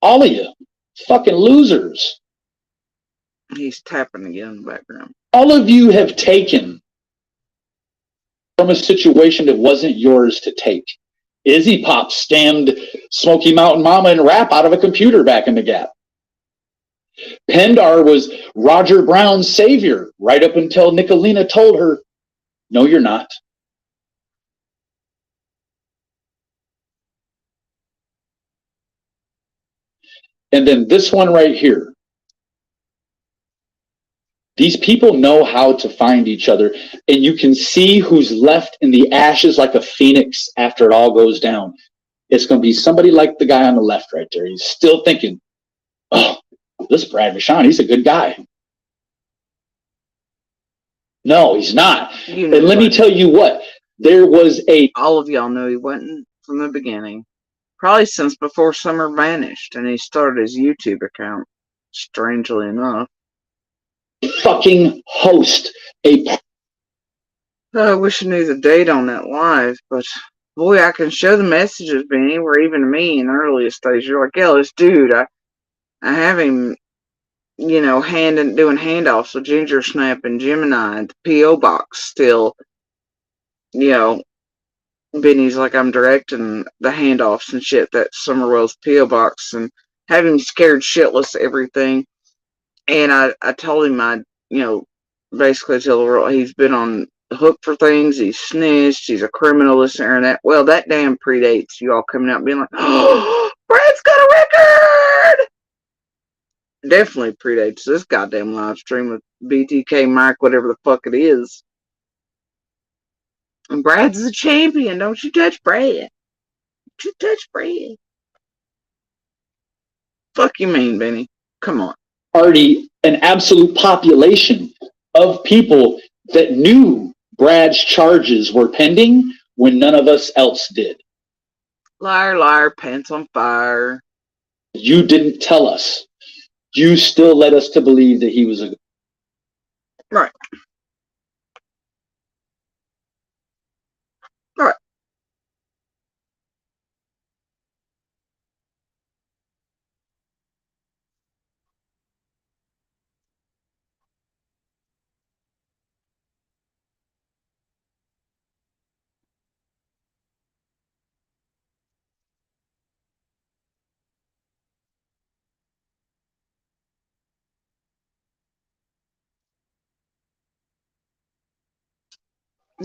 All of you, fucking losers. He's tapping again in the background. All of you have taken from a situation that wasn't yours to take. Izzy Pop stemmed Smoky Mountain Mama and rap out of a computer back in the gap. Pendar was Roger Brown's savior right up until Nicolina told her, no, you're not. And then this one right here. These people know how to find each other, and you can see who's left in the ashes like a phoenix after it all goes down. It's going to be somebody like the guy on the left right there. He's still thinking, oh, this Brad Vachon, he's a good guy. No, he's not. And let me tell you what, there was all of y'all know he wasn't from the beginning. Probably since before Summer vanished and he started his YouTube account, strangely enough. Fucking host. I wish I knew the date on that live, but boy, I can show the messages, Benny, where even to me in the earliest days, you're like, yeah, this dude, I have him, you know, doing handoffs with Ginger Snap and Gemini and the P.O. Box still, you know, Benny's like, I'm directing the handoffs and shit, that Summerwell's P.O. Box, and having scared shitless of everything. And I told him I'd, you know, basically tell the world he's been on the hook for things, he's snitched, he's a criminal, this and that. Well, that damn predates you all coming out and being like, oh, Brad's got a record! Definitely predates this goddamn live stream with BTK Mike, whatever the fuck it is. And Brad's the champion. Don't you touch Brad. Don't you touch Brad. Fuck you mean, Benny? Come on. Already an absolute population of people that knew Brad's charges were pending when none of us else did. Liar, liar, pants on fire. You didn't tell us. You still led us to believe that he was a... Right. Right.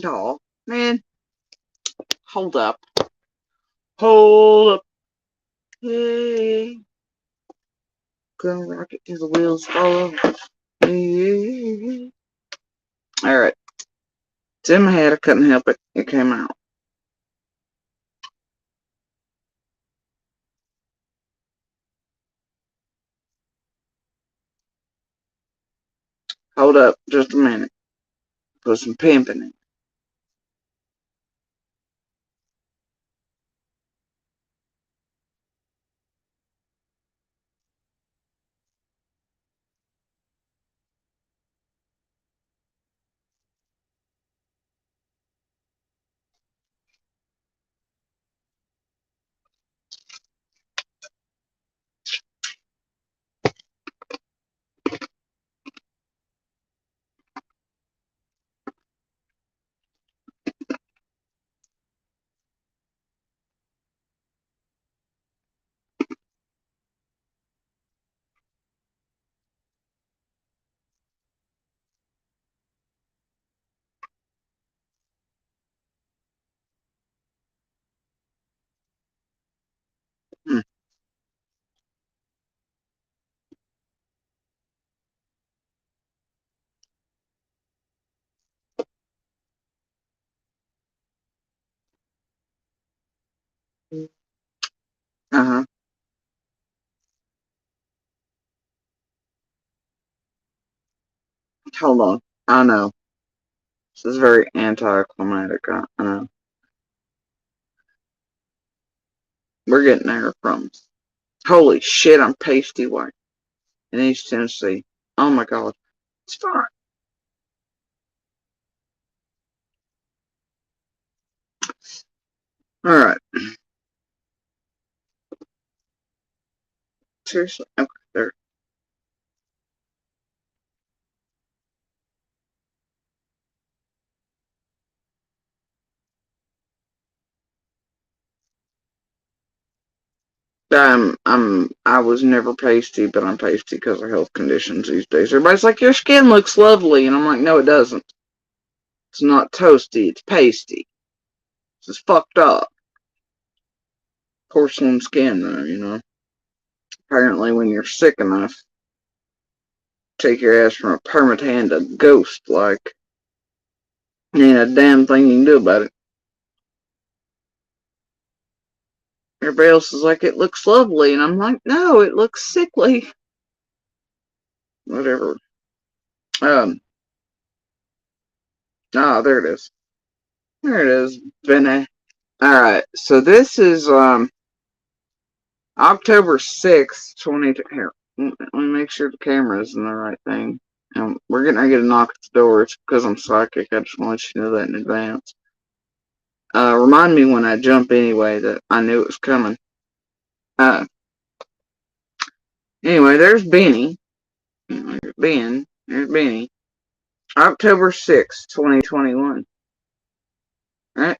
Oh, man. Hold up. Hold up. Hey. Gonna rock it till the wheels fall off. Hey. Alright. It's in my head. I couldn't help it. It came out. Hold up. Just a minute. Put some pimping in. Uh-huh. Hold on. I know. This is very anticlimactic. I know. We're getting there from. Holy shit, I'm pasty white in East Tennessee. Oh my god. It's fine. Alright. Seriously? Okay, there. I was never pasty, but I'm pasty because of health conditions these days. Everybody's like, your skin looks lovely, and I'm like, no, it doesn't. It's not toasty, it's pasty. This is fucked up. Porcelain skin, though, you know. Apparently, when you're sick enough, take your ass from a permatan to ghost, like, ain't a damn thing you can do about it. Everybody else is like, it looks lovely, and I'm like, no, it looks sickly. Whatever. There it is. There it is, Benny. Alright, so this is, October 6th, 2020. Here, let me make sure the camera's in the right thing. We're getting ready to get a knock at the door. It's because I'm psychic. I just want you to know that in advance. Remind me when I jump anyway that I knew it was coming. Anyway, there's Benny. There's Ben. There's Benny. October 6th, 2021. Alright?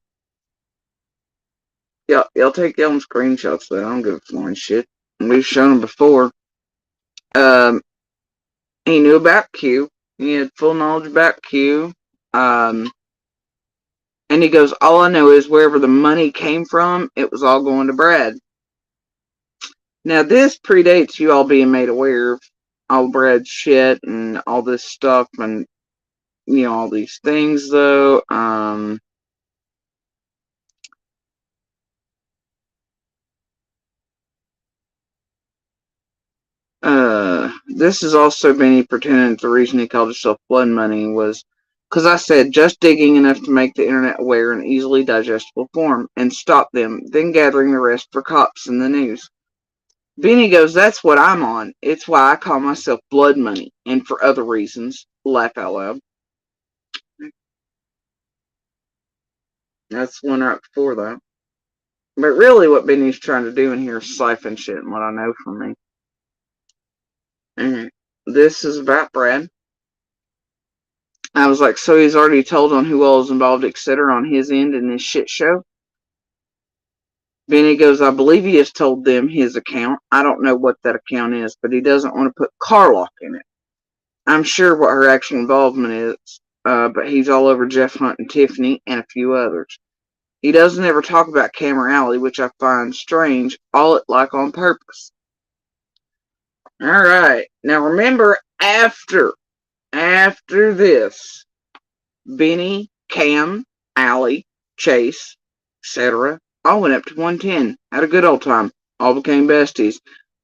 Y'all take your own screenshots though. I don't give a flying shit. We've shown him before. He knew about Q. He had full knowledge about Q. And he goes, all I know is wherever the money came from, it was all going to Brad. Now, this predates you all being made aware of all Brad's shit and all this stuff and, you know, all these things, though. This is also Benny pretending the reason he called himself Blood Money was because I said just digging enough to make the internet aware in easily digestible form and stop them, then gathering the rest for cops in the news. Benny goes, that's what I'm on. It's why I call myself Blood Money, and for other reasons. Laugh out loud. That's one right before that. But really what Benny's trying to do in here is siphon shit and what I know from me. Alright. This is about Brad. I was like, so he's already told on who all is involved, etc. on his end in this shit show? Benny goes, I believe he has told them his account. I don't know what that account is, but he doesn't want to put Carlock in it. I'm sure what her actual involvement is but he's all over Jeff Hunt and Tiffany and a few others. He doesn't ever talk about Camera Alley, which I find strange, all like on purpose. Alright, now remember, after this, Benny, Cam, Allie, Chase, etc. all went up to 110. Had a good old time. All became besties.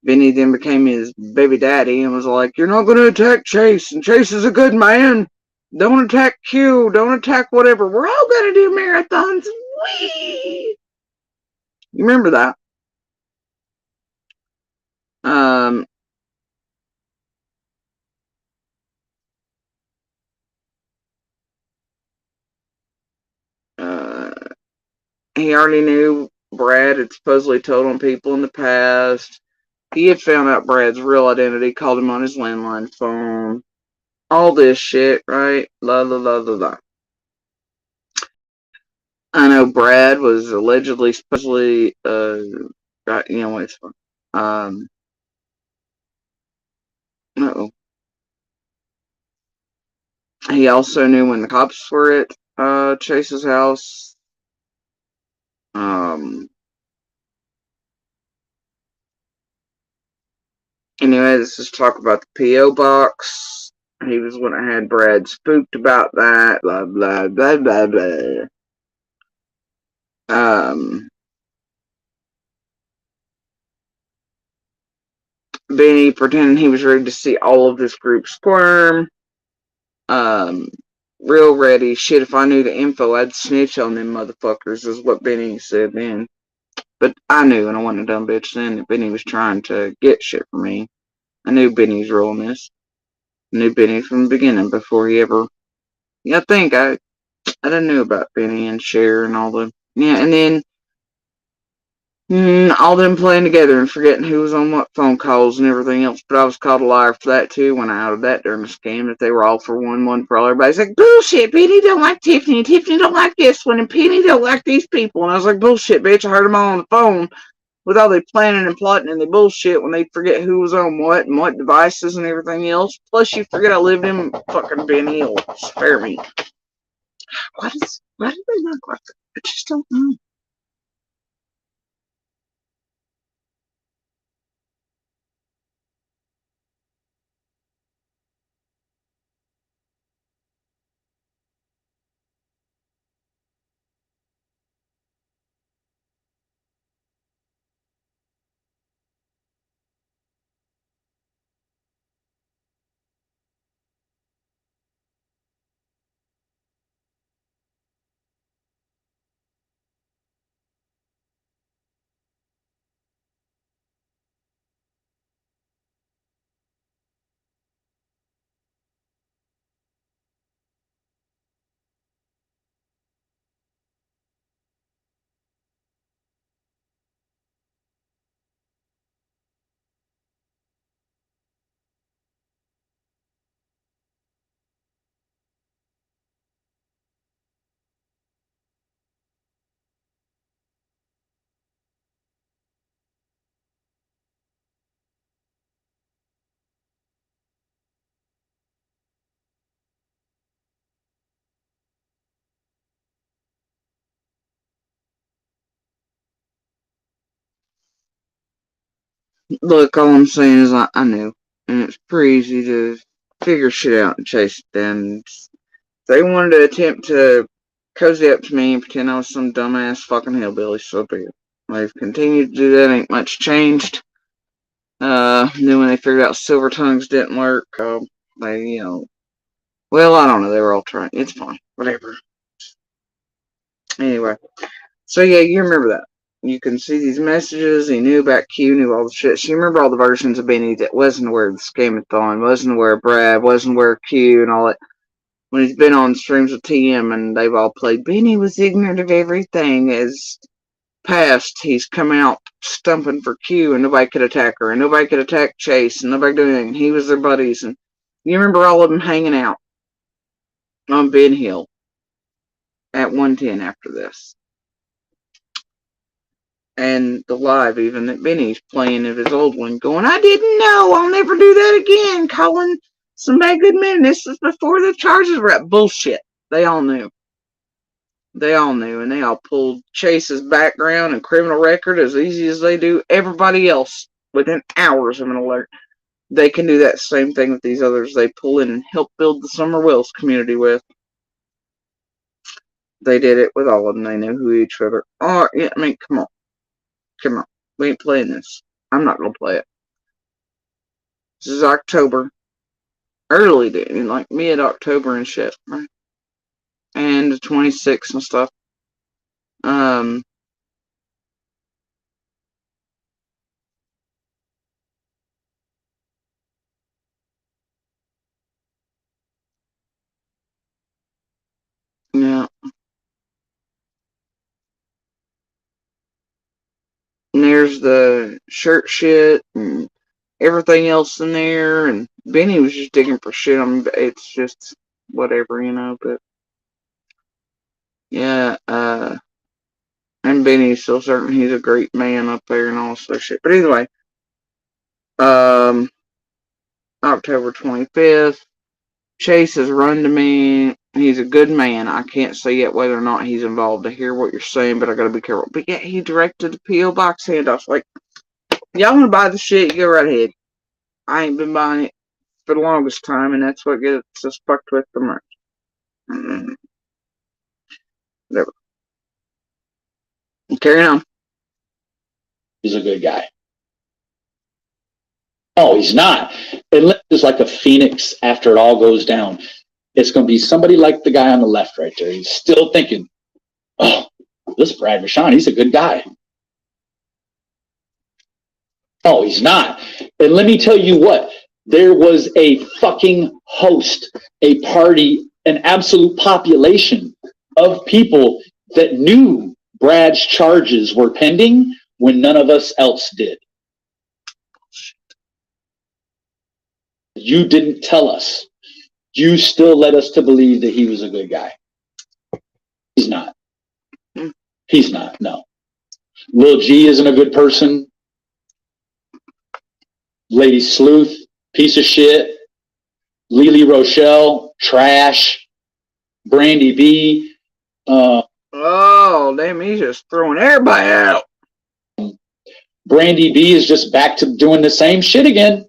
Benny then became his baby daddy and was like, "You're not going to attack Chase, and Chase is a good man. Don't attack Q. Don't attack whatever. We're all going to do marathons." Whee! You remember that? He already knew Brad had supposedly told on people in the past. He had found out Brad's real identity, called him on his landline phone. All this shit, right? La la la la la. I know Brad was allegedly, supposedly, right, you know, it's fun. Uh-oh. He also knew when the cops were at Chase's house. Anyway, let's just talk about the P.O. box. He was when I had Brad spooked about that. Blah, blah, blah, blah, blah. Benny pretending he was ready to see all of this group squirm. Real ready. Shit, if I knew the info, I'd snitch on them motherfuckers, is what Benny said then. But I knew, and I wasn't a dumb bitch then, that Benny was trying to get shit from me. I knew Benny's role in this. I knew Benny from the beginning before he ever... Yeah, I think I didn't know about Benny and Cher and all the... Yeah, and then all them playing together and forgetting who was on what phone calls and everything else. But I was called a liar for that too when I outed that during the scam, that they were all for one for all. Everybody's like, "Bullshit, Penny don't like Tiffany, and Tiffany don't like this one, and Penny don't like these people." And I was like, "Bullshit, bitch, I heard them all on the phone with all they planning and plotting and the bullshit when they forget who was on what and what devices and everything else. Plus you forget I lived in fucking Ben Hill. Spare me." Why do they look like that? I just don't know. Look, all I'm saying is I knew. And it's pretty easy to figure shit out and chase it down. They wanted to attempt to cozy up to me and pretend I was some dumbass fucking hillbilly, so be it. They've continued to do that, ain't much changed. Then when they figured out silver tongues didn't work, they, well, I don't know, they were all trying. It's fine, whatever. Anyway, so yeah, you remember that. You can see these messages. He knew about Q, knew all the shit. So you remember all the versions of Benny that wasn't aware of the scamathon, wasn't aware of Brad, wasn't aware of Q and all that. When he's been on streams with TM and they've all played, Benny was ignorant of everything. As past, he's come out stumping for Q and nobody could attack her and nobody could attack Chase and nobody could do anything. He was their buddies. And you remember all of them hanging out on Ben Hill at 110 after this. And the live even that Benny's playing of his old one going, "I didn't know, I'll never do that again," calling some bad good men. This is before the charges were up. Bullshit. They all knew. They all knew, and they all pulled Chase's background and criminal record as easy as they do everybody else within hours of an alert. They can do that same thing with these others they pull in and help build the Summer Wells community with. They did it with all of them. They knew who each other are. Yeah, I mean, come on. Come on. We ain't playing this. I'm not going to play it. This is October. Early day, like mid-October and shit. Right? And the 26th and stuff. Yeah. And there's the shirt shit and everything else in there. And Benny was just digging for shit. I mean, it's just whatever, you know. But yeah, and Benny's still certain he's a great man up there and all this other shit. But anyway, October 25th, Chase has run to me. He's a good man. I can't say yet whether or not he's involved. To hear what you're saying, but I gotta be careful. But yeah, he directed the P.O. Box handoffs. Like, y'all wanna buy the shit, you go right ahead. I ain't been buying it for the longest time, and that's what gets us fucked with the most. Whatever. Carry on. He's a good guy. No, he's not. Unless it's like a phoenix after it all goes down. It's going to be somebody like the guy on the left right there. He's still thinking, oh, this Brad Rashawn, he's a good guy. Oh, he's not. And let me tell you what, there was a fucking host, a party, an absolute population of people that knew Brad's charges were pending when none of us else did. You didn't tell us. You still led us to believe that he was a good guy. He's not. He's not, no. Lil G isn't a good person. Lady Sleuth, piece of shit. Lily Rochelle, trash. Brandy B. Oh, damn, he's just throwing everybody out. Brandy B is just back to doing the same shit again.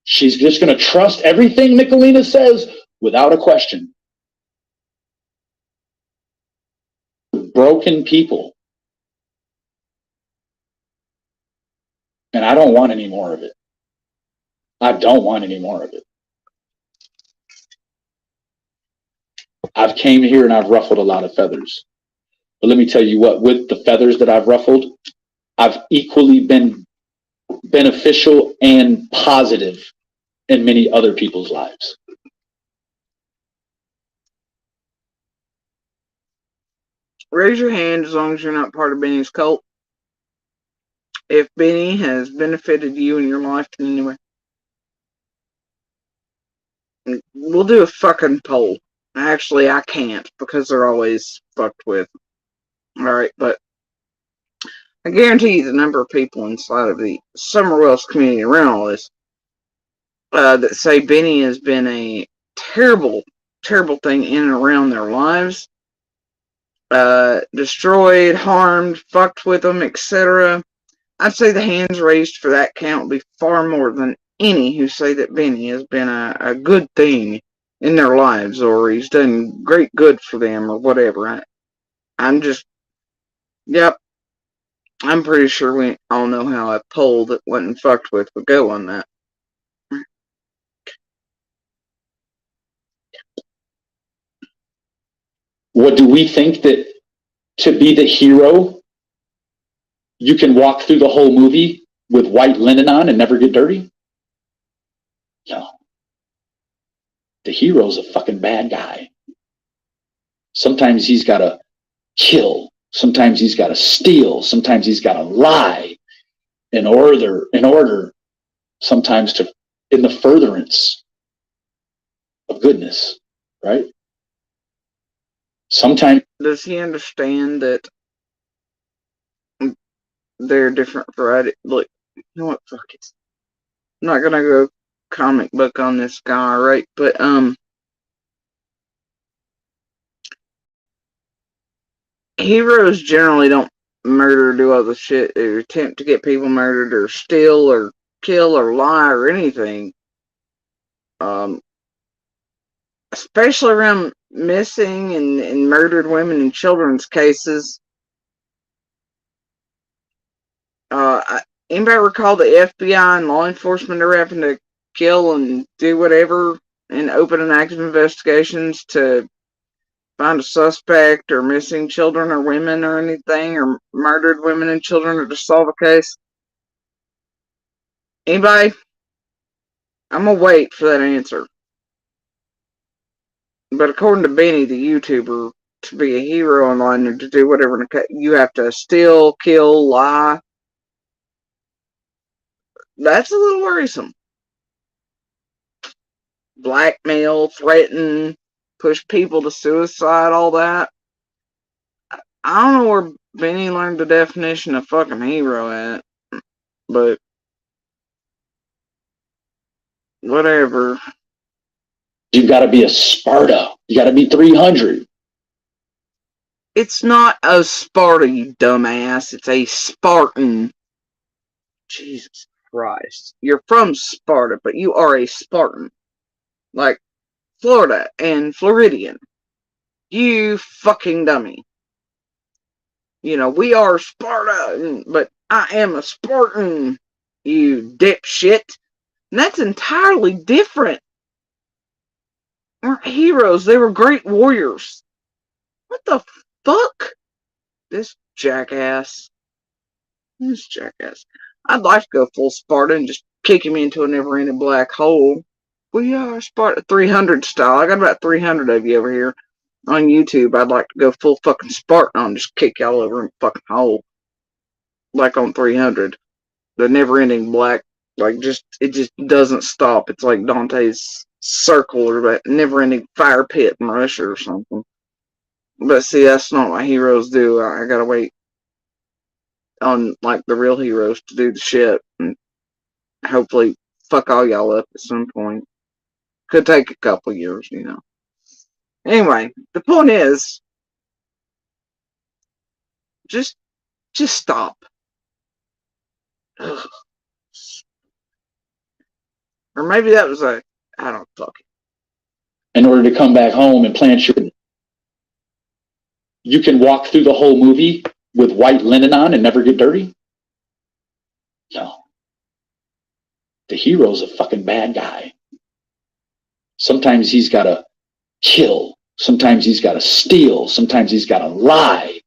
She's just going to trust everything Nicolina says without a question. Broken people. And I don't want any more of it. I don't want any more of it. I've came here and I've ruffled a lot of feathers. But let me tell you what, with the feathers that I've ruffled, I've equally been beneficial and positive in many other people's lives. Raise your hand as long as you're not part of Benny's cult. If Benny has benefited you in your life in any way. We'll do a fucking poll. Actually, I can't because they're always fucked with. Alright, but I guarantee you the number of people inside of the Summer Wells community around all this that say Benny has been a terrible, terrible thing in and around their lives. Destroyed, harmed, fucked with them, etc. I'd say the hands raised for that count would be far more than any who say that Benny has been a good thing in their lives or he's done great good for them or whatever. I'm just, yep, I'm pretty sure we all know how a poll that wasn't fucked with would go on that. What do we think that to be the hero, you can walk through the whole movie with white linen on and never get dirty? No. The hero's a fucking bad guy. Sometimes he's got to kill. Sometimes he's got to steal. Sometimes he's got to lie in order sometimes to, in the furtherance of goodness, right? Sometimes. Does he understand that they're different variety? Look, you know what? Fuck it. I'm not gonna go comic book on this guy, right? But heroes generally don't murder or do other shit or attempt to get people murdered or steal or kill or lie or anything. Especially around missing and murdered women and children's cases. Anybody recall the FBI and law enforcement are having to kill and do whatever and open an active investigations to find a suspect or missing children or women or anything, or murdered women and children, or to solve a case? Anybody? I'm gonna wait for that answer. But according to Benny, the YouTuber, to be a hero online or to do whatever, you have to steal, kill, lie. That's a little worrisome. Blackmail, threaten, push people to suicide, all that. I don't know where Benny learned the definition of fucking hero at, but whatever. You gotta be a Sparta. You gotta be 300. It's not a Sparta, you dumbass. It's a Spartan. Jesus Christ. You're from Sparta, but you are a Spartan. Like Florida and Floridian. You fucking dummy. You know, we are Sparta, but I am a Spartan, you dipshit. And that's entirely different. They weren't heroes, they were great warriors. What the fuck? This jackass. I'd like to go full Sparta and just kick him into a never-ending black hole. We are Sparta 300 style. I got about 300 of you over here on YouTube. I'd like to go full fucking Spartan on, just kick y'all over in a fucking hole. Like on 300. The never-ending black, like it just doesn't stop. It's like Dante's circle or that never-ending fire pit in Russia or something. But see, that's not what heroes do. I gotta wait on like the real heroes to do the shit and hopefully fuck all y'all up at some point. Could take a couple years, you know. Anyway, the point is, just stop. Ugh. Or maybe that was I don't fuck it. In order to come back home and plant your... You can walk through the whole movie with white linen on and never get dirty? No. The hero's a fucking bad guy. Sometimes he's got to kill. Sometimes he's got to steal. Sometimes he's got to lie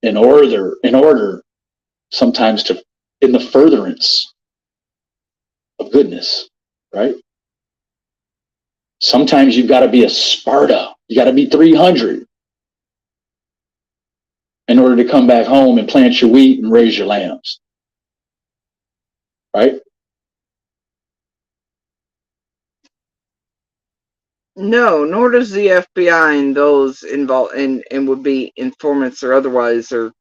in order sometimes to, in the furtherance of goodness, right? Sometimes you've got to be a Sparta. You got to be 300 in order to come back home and plant your wheat and raise your lambs, right? No, nor does the FBI and those involved and would be informants or otherwise or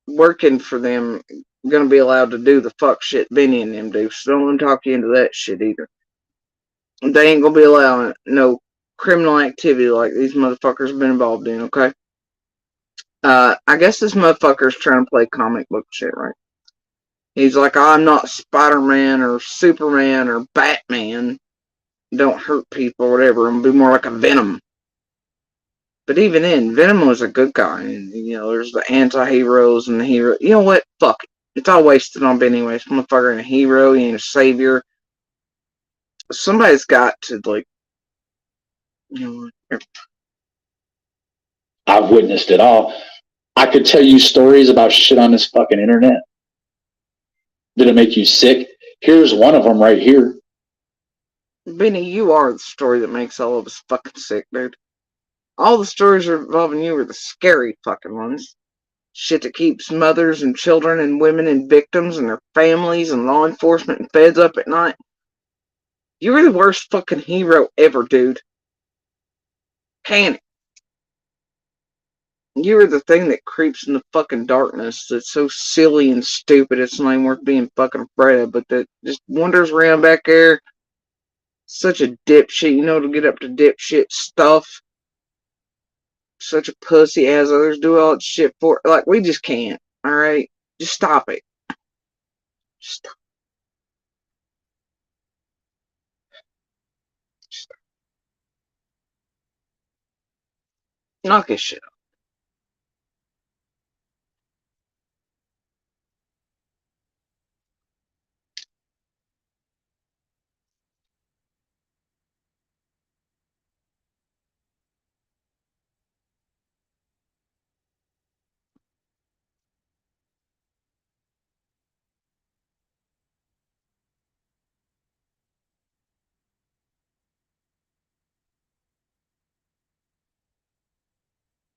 working for them gonna be allowed to do the fuck shit Benny and them do. So don't let them talk you into that shit either. They ain't gonna be allowing no criminal activity like these motherfuckers have been involved in, okay? I guess this motherfucker's trying to play comic book shit, right? He's like, I'm not Spider-Man or Superman or Batman. Don't hurt people or whatever. I'm gonna be more like a Venom. But even then, Venom was a good guy. And, you know, there's the anti-heroes and the hero. You know what? Fuck it. It's all wasted on Benny anyway. This motherfucker ain't a hero. He ain't a savior. Somebody's got to, like, you know. I've witnessed it all. I could tell you stories about shit on this fucking internet. Did it make you sick? Here's one of them right here. Benny, you are the story that makes all of us fucking sick, dude. All the stories involving you are the scary fucking ones. Shit that keeps mothers and children and women and victims and their families and law enforcement and feds up at night. You're the worst fucking hero ever, dude. Panic. You're the thing that creeps in the fucking darkness that's so silly and stupid it's not even worth being fucking afraid of, but that just wanders around back there such a dipshit, to get up to dipshit stuff. Such a pussy as others do all that shit for. Like, we just can't. Alright? Just stop it. Just stop. Knock his shit off.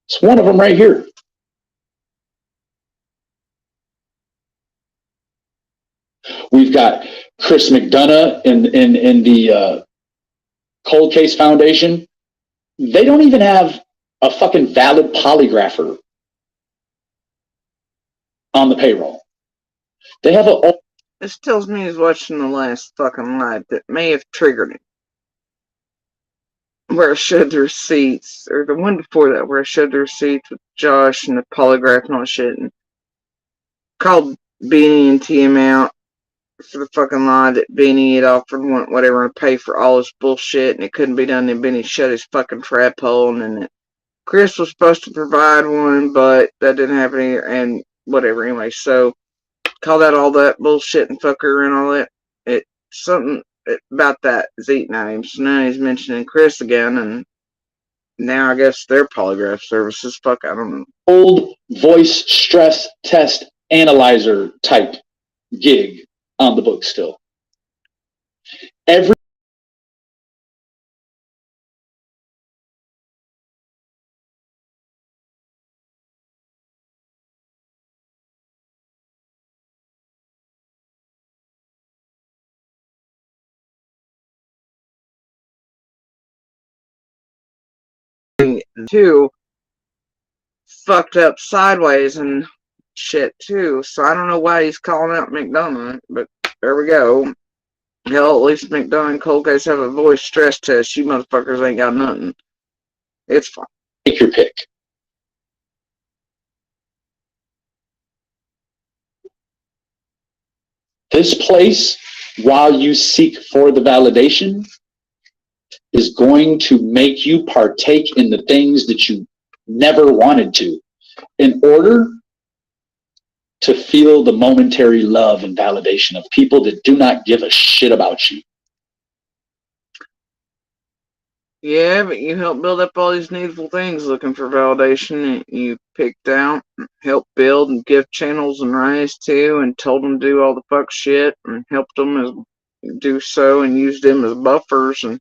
It's one of them right here. We've got Chris McDonough in the Cold Case Foundation. They don't even have a fucking valid polygrapher on the payroll. They have a. This tells me he's watching the last fucking live that may have triggered him. Where I showed the receipts, or the one before that, where I showed the receipts with Josh and the polygraph and all that shit, and called Beanie and TM out for the fucking lie that Beanie had offered whatever to pay for all this bullshit, and it couldn't be done, and Beanie shut his fucking trap hole, and then Chris was supposed to provide one, but that didn't happen either, and whatever, anyway, so call that all that bullshit and fucker and all that. Something about that is eating at him, so now he's mentioning Chris again, and now I guess their polygraph services, fuck, I don't know. Old voice stress test analyzer type gig on the book still. Every Two fucked up sideways and shit too, so I don't know why he's calling out McDonough, but there we go. Hell, at least McDonough and Cold Case have a voice stress test. You motherfuckers ain't got nothing. It's fine. Take your pick. This place, while you seek for the validation, is going to make you partake in the things that you never wanted to in order to feel the momentary love and validation of people that do not give a shit about you. Yeah, but you helped build up all these needful things looking for validation, and you picked out, helped build and gift channels and rise to, and told them to do all the fuck shit, and helped them do so, and used them as buffers, and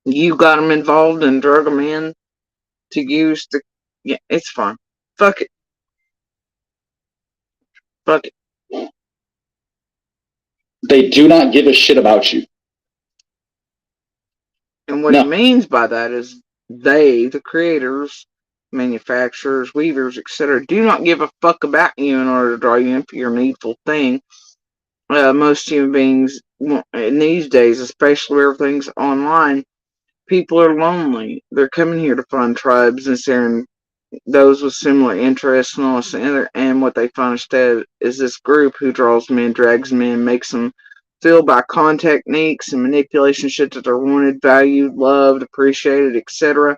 you got them involved and drug them in to use to. Yeah, it's fine. Fuck it. Fuck it. They do not give a shit about you. And what he means by that is they, the creators, manufacturers, weavers, etc., do not give a fuck about you in order to draw you in for your needful thing. Most human beings, in these days, especially where everything's online, people are lonely. They're coming here to find tribes and those with similar interests and all this and what they find instead is this group who draws them in, drags them in, makes them feel by contact techniques and manipulation shit that they're wanted, valued, loved, appreciated, etc.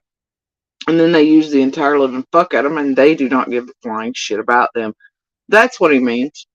And then they use the entire living fuck out of them, and they do not give a flying shit about them. That's what he means.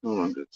Hold on, dude.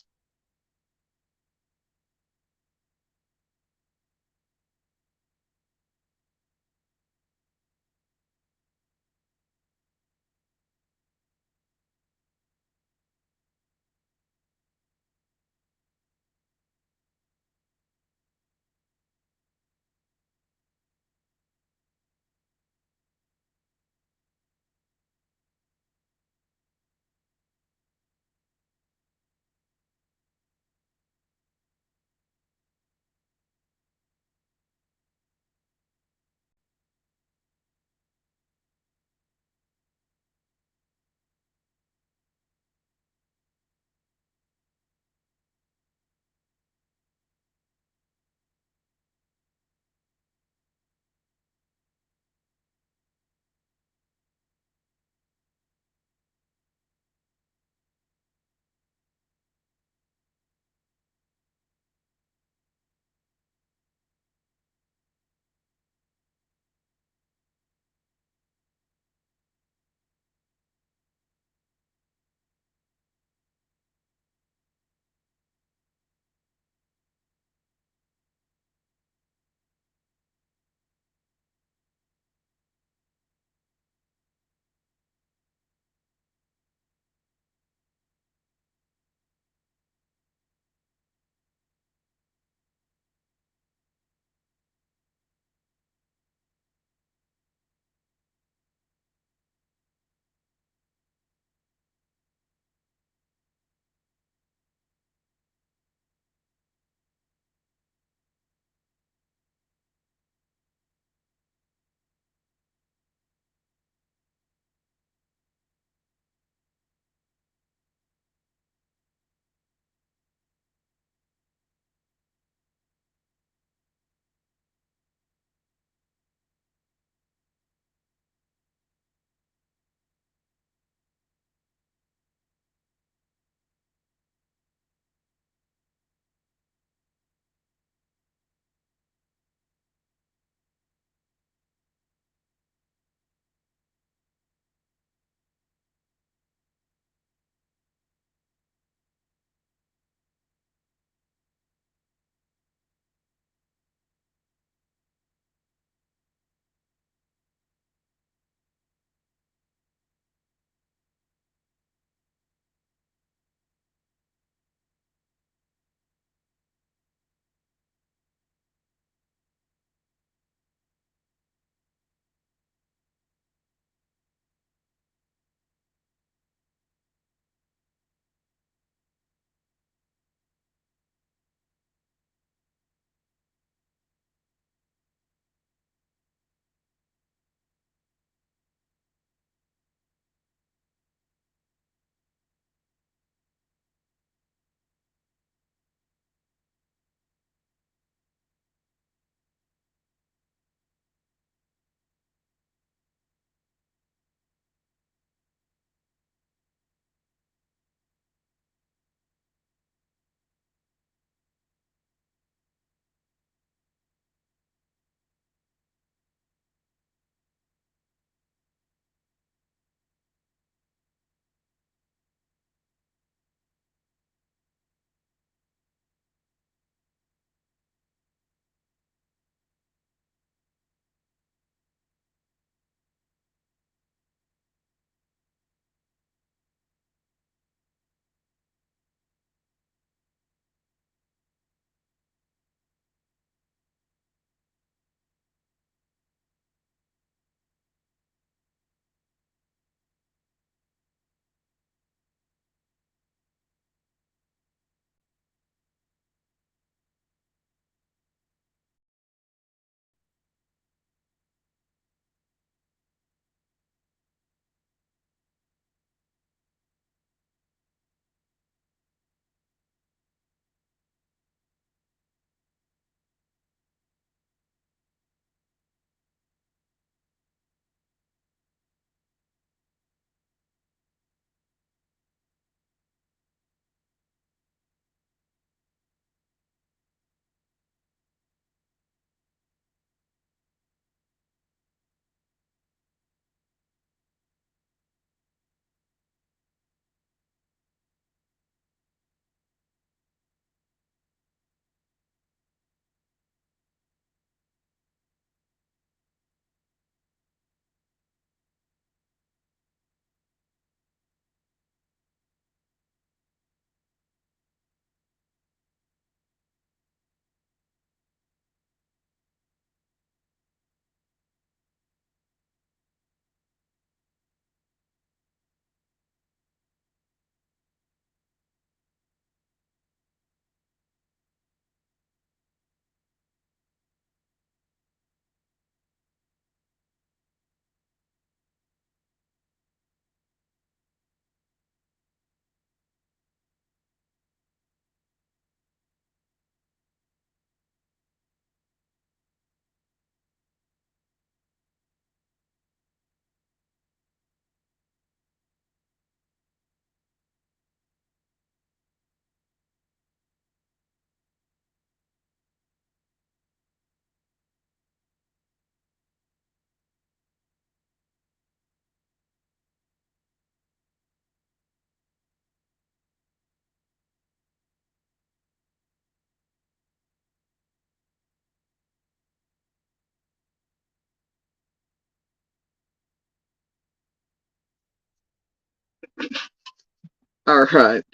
All right.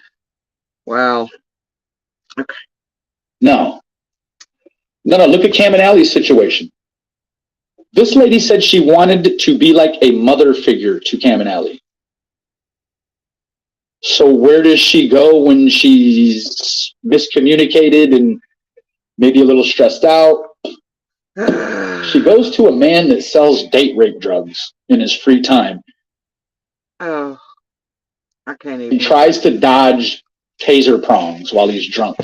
Wow. No. Look at Cam and Allie's situation. This lady said she wanted to be like a mother figure to Cam and Allie. So where does she go when she's miscommunicated and maybe a little stressed out? She goes to a man that sells date rape drugs in his free time. Oh, I can't even. He tries to dodge taser prongs while he's drunk.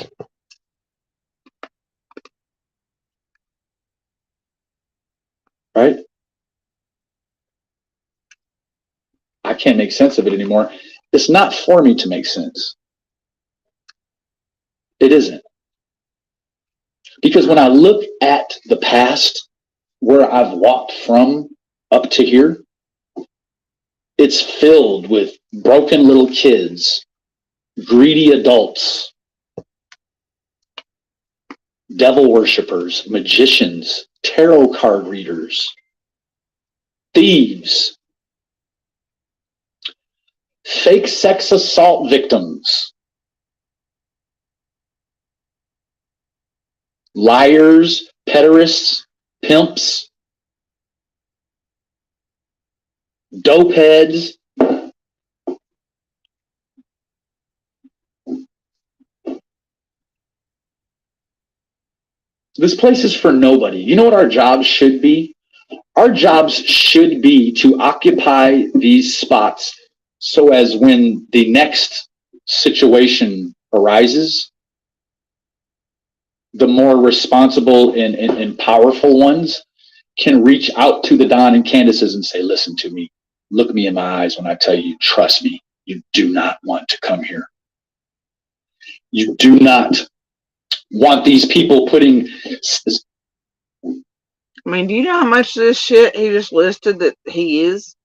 Right? I can't make sense of it anymore. It's not for me to make sense. It isn't. Because when I look at the past, where I've walked from up to here, it's filled with broken little kids, greedy adults, devil worshippers, magicians, tarot card readers, thieves, fake sex assault victims, liars, pederasts, pimps, dopeheads. This place is for nobody. You know what our jobs should be? Our jobs should be to occupy these spots so as when the next situation arises, the more responsible and powerful ones can reach out to the Don and Candaces and say, listen to me. Look me in my eyes when I tell you, trust me, you do not want to come here. You do not want these people putting... I mean, do you know how much of this shit he just listed that he is?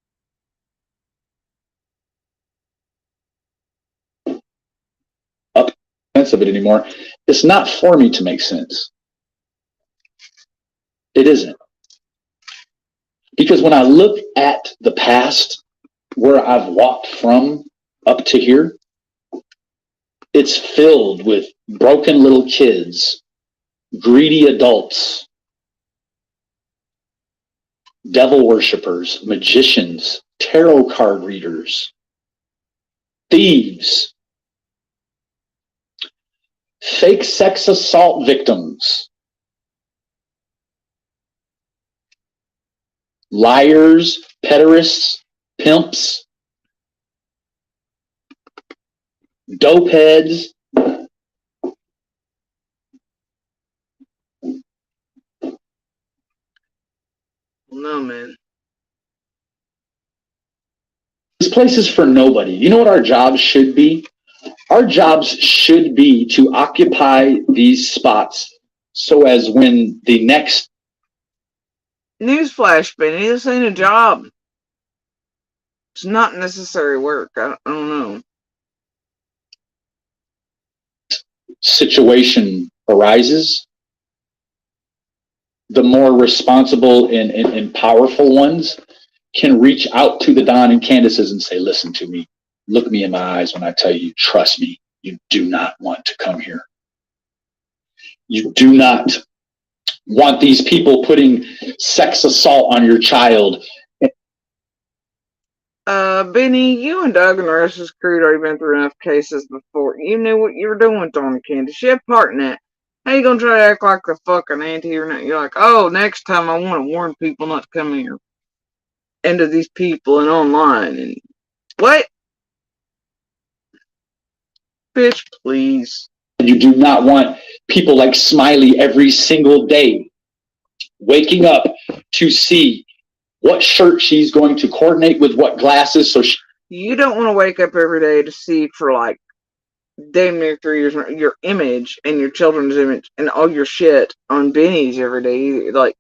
Up sense of it anymore. It's not for me to make sense. It isn't. Because when I look at the past, where I've walked from up to here, it's filled with broken little kids, greedy adults, devil worshippers, magicians, tarot card readers, thieves, fake sex assault victims, liars, pederasts, pimps, dopeheads. No, man. This place is for nobody. You know what our jobs should be? Our jobs should be to occupy these spots so as when the next... Newsflash, Benny, this ain't a job. It's not necessary work. I don't know. situation arises, the more responsible and powerful ones can reach out to the Don and Candaces and say, listen to me. Look me in my eyes when I tell you, trust me, you do not want to come here. You do not want these people putting sex assault on your child. Benny, you and Doug and the rest of his crew had already been through enough cases before. You knew what you were doing with Dawn and Candace. You had part in that. How you gonna try to act like the fucking auntie or not? You're like, oh, next time I want to warn people not to come here. And to these people and online. And what? Bitch, please. You do not want people like Smiley every single day waking up to see what shirt she's going to coordinate with what glasses. So you don't want to wake up every day to see for like damn near 3 years your image and your children's image and all your shit on Benny's every day. Like,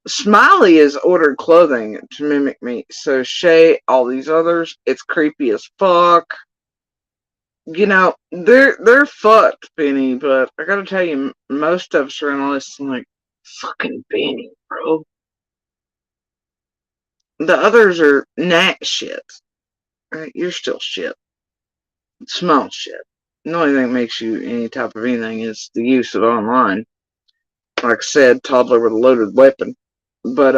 Smiley has ordered clothing to mimic me. So Shay, all these others, it's creepy as fuck. You know, they're fucked, Benny, but I gotta tell you, most of us are on this like, fucking Benny, bro. The others are not shit. Right? You're still shit. Small shit. The only thing that makes you any type of anything is the use of online. Like I said, toddler with a loaded weapon. But,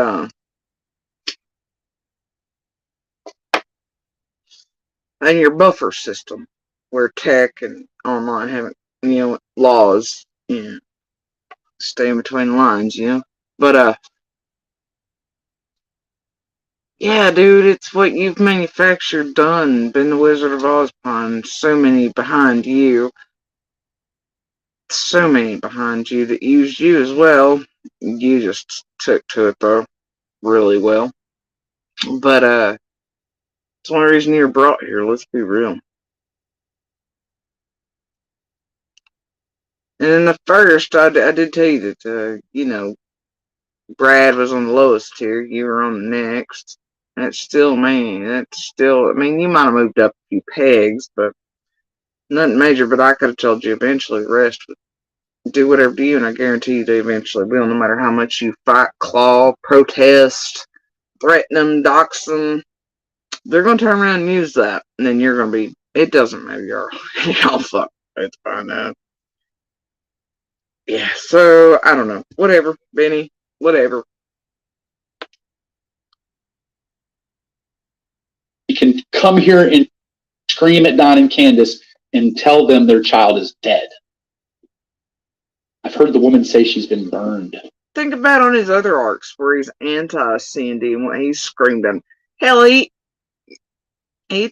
and your buffer system, where tech and online haven't, laws, stay in between the lines, But, yeah, dude, it's what you've manufactured, done, been the Wizard of Oz upon, so many behind you that used you as well. You just took to it, though, really well. But, it's one reason you're brought here, let's be real. And in the first, I did tell you that, Brad was on the lowest tier, you were on the next. That's still, man, you might have moved up a few pegs, but nothing major, but I could have told you eventually the rest would do whatever to you, and I guarantee you they eventually will, no matter how much you fight, claw, protest, threaten them, dox them. They're going to turn around and use that, and then you're going to be, it doesn't matter, y'all fuck. It's fine now. Yeah, so, I don't know. Whatever, Benny. Whatever. You can come here and scream at Don and Candace and tell them their child is dead. I've heard the woman say she's been burned. Think about on his other arcs where he's anti-Cindy and what he's screamed at him. Hell, he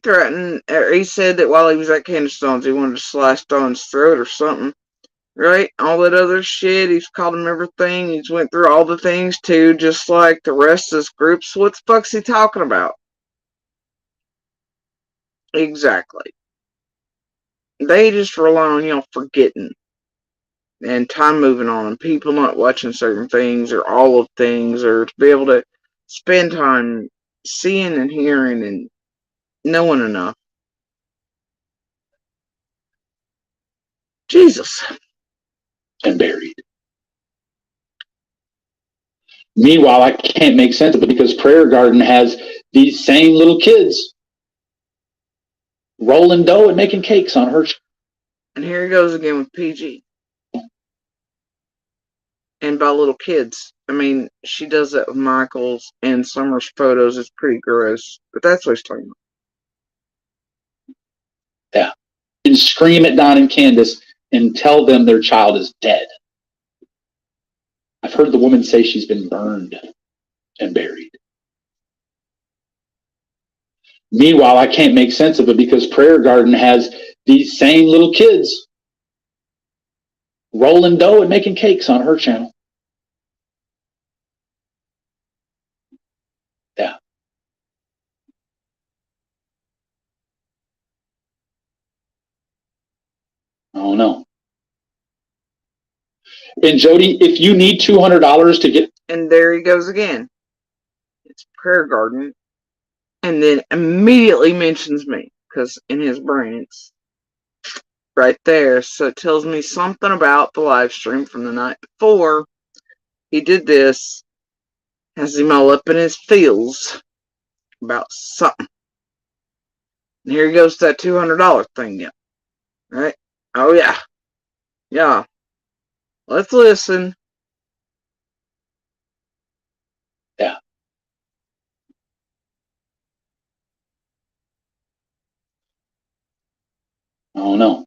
threatened, or he said that while he was at Candace Stone's, he wanted to slice Dawn's throat or something. Right? All that other shit. He's called him everything. He's went through all the things too, just like the rest of this group. So what the fuck's he talking about? Exactly. They just rely on y'all forgetting. And time moving on, and people not watching certain things, or all of things, or to be able to spend time seeing and hearing and knowing enough. Jesus. And buried. Meanwhile, I can't make sense of it because Prayer Garden has these same little kids rolling dough and making cakes on her. And here he goes again with PG. And by little kids, I mean, she does that with Michael's and Summer's photos. It's pretty gross. But that's what he's talking about. Yeah. And scream at Don and Candace and tell them their child is dead. I've heard the woman say she's been burned and buried. Meanwhile, I can't make sense of it because Prayer Garden has these same little kids rolling dough and making cakes on her channel. Yeah. Oh no. And Jody, if you need $200 to get... And there he goes again. It's Prayer Garden. And then immediately mentions me. Because in his brain, it's right there. So it tells me something about the live stream from the night before. He did this. Has him all up in his feels about something. And here he goes to that $200 thing again. Right? Oh, yeah. Yeah. Let's listen. Yeah. Oh no.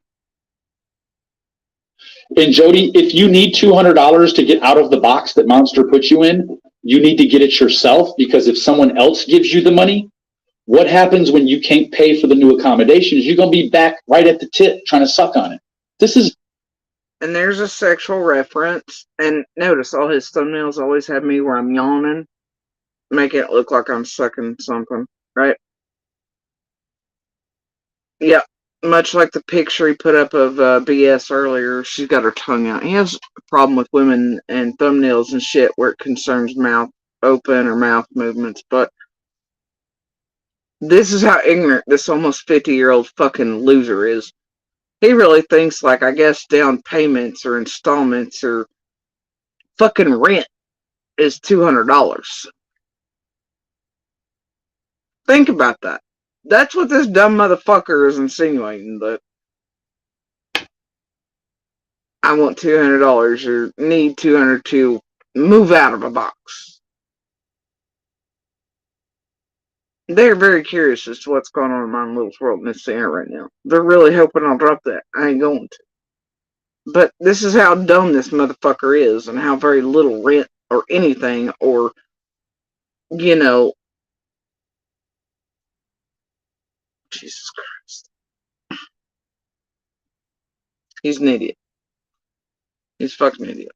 And Jody, if you need $200 to get out of the box that Monster put you in, you need to get it yourself, because if someone else gives you the money, what happens when you can't pay for the new accommodations? You're going to be back right at the tip trying to suck on it. This is... And there's a sexual reference. And notice all his thumbnails always have me where I'm yawning, making it look like I'm sucking something, right? Yeah, much like the picture he put up of BS earlier. She's got her tongue out. He has a problem with women and thumbnails and shit where it concerns mouth open or mouth movements. But this is how ignorant this almost 50-year-old fucking loser is. He really thinks, like, I guess down payments or installments or fucking rent is $200. Think about that. That's what this dumb motherfucker is insinuating, that I want $200 or need $200 to move out of a box. They're very curious as to what's going on in my little world in this center right now. They're really hoping I'll drop that. I ain't going to. But this is how dumb this motherfucker is, and how very little rent or anything, or, you know, Jesus Christ. He's an idiot. He's a fucking idiot.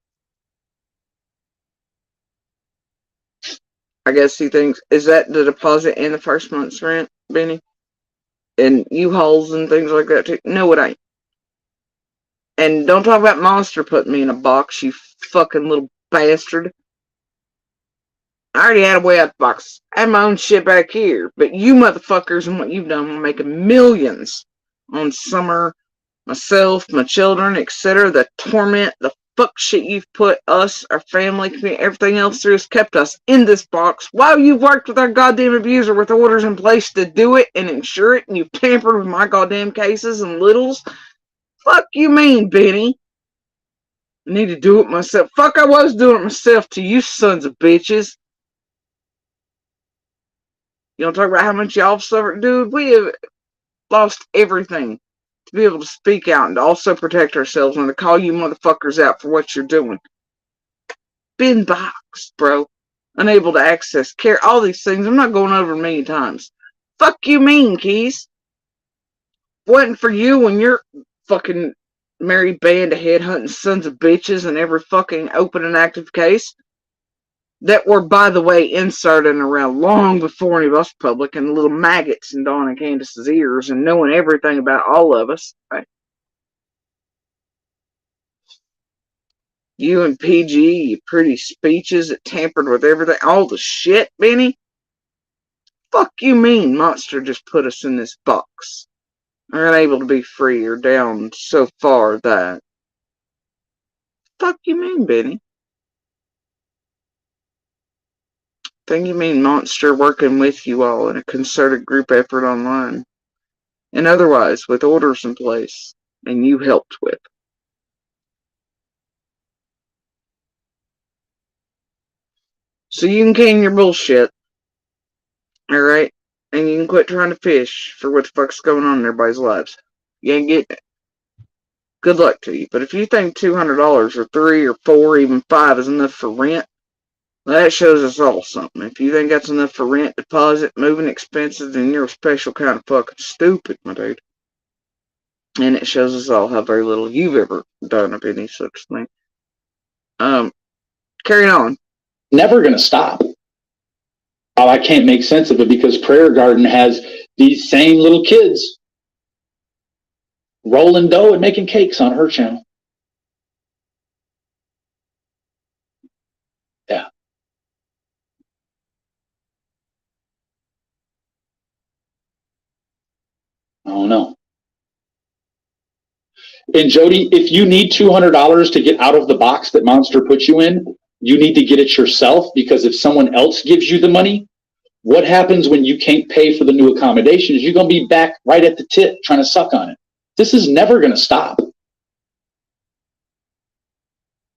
I guess he thinks, is that the deposit and the first month's rent, Benny? And U-Hauls and things like that too? No, it ain't. And don't talk about Monster putting me in a box, you fucking little bastard. I already had a way out the box. I had my own shit back here. But you motherfuckers and what you've done will make millions on Summer, myself, my children, etc. The torment, the fuck shit you've put us, our family, everything else through has kept us in this box while you've worked with our goddamn abuser with orders in place to do it and ensure it, and you've tampered with my goddamn cases and littles. Fuck you mean, Benny? I need to do it myself. Fuck, I was doing it myself to you sons of bitches. You don't talk about how much y'all suffered. Dude, we have lost everything to be able to speak out and to also protect ourselves and to call you motherfuckers out for what you're doing. Been boxed, bro. Unable to access care. All these things. I'm not going over many times. Fuck you mean, Keyz? Wasn't for you and your fucking merry band of headhunting sons of bitches in every fucking open and active case that were, by the way, inserted around long before any of us public, and little maggots in Dawn and Candace's ears and knowing everything about all of us. Right? You and PG, you pretty speeches that tampered with everything, all the shit, Benny. Fuck you mean Monster just put us in this box? We're unable to be free or down so far that. Fuck you mean, Benny? Think you mean Monster working with you all in a concerted group effort online, and otherwise with orders in place, and you helped with. So you can can your bullshit, alright? And you can quit trying to fish for what the fuck's going on in everybody's lives. You ain't getting it. Good luck to you. But if you think $200 or $3 or $4, even $5 is enough for rent, well, that shows us all something. If you think that's enough for rent, deposit, moving expenses, then you're a special kind of fucking stupid, my dude. And it shows us all how very little you've ever done of any such thing. Carrying on. Never going to stop. Oh, I can't make sense of it because Prayer Garden has these same little kids rolling dough and making cakes on her channel. Yeah. I don't know. And Jody, if you need $200 to get out of the box that Monster put you in, you need to get it yourself, because if someone else gives you the money, what happens when you can't pay for the new accommodations? You're going to be back right at the tip trying to suck on it. This is never going to stop.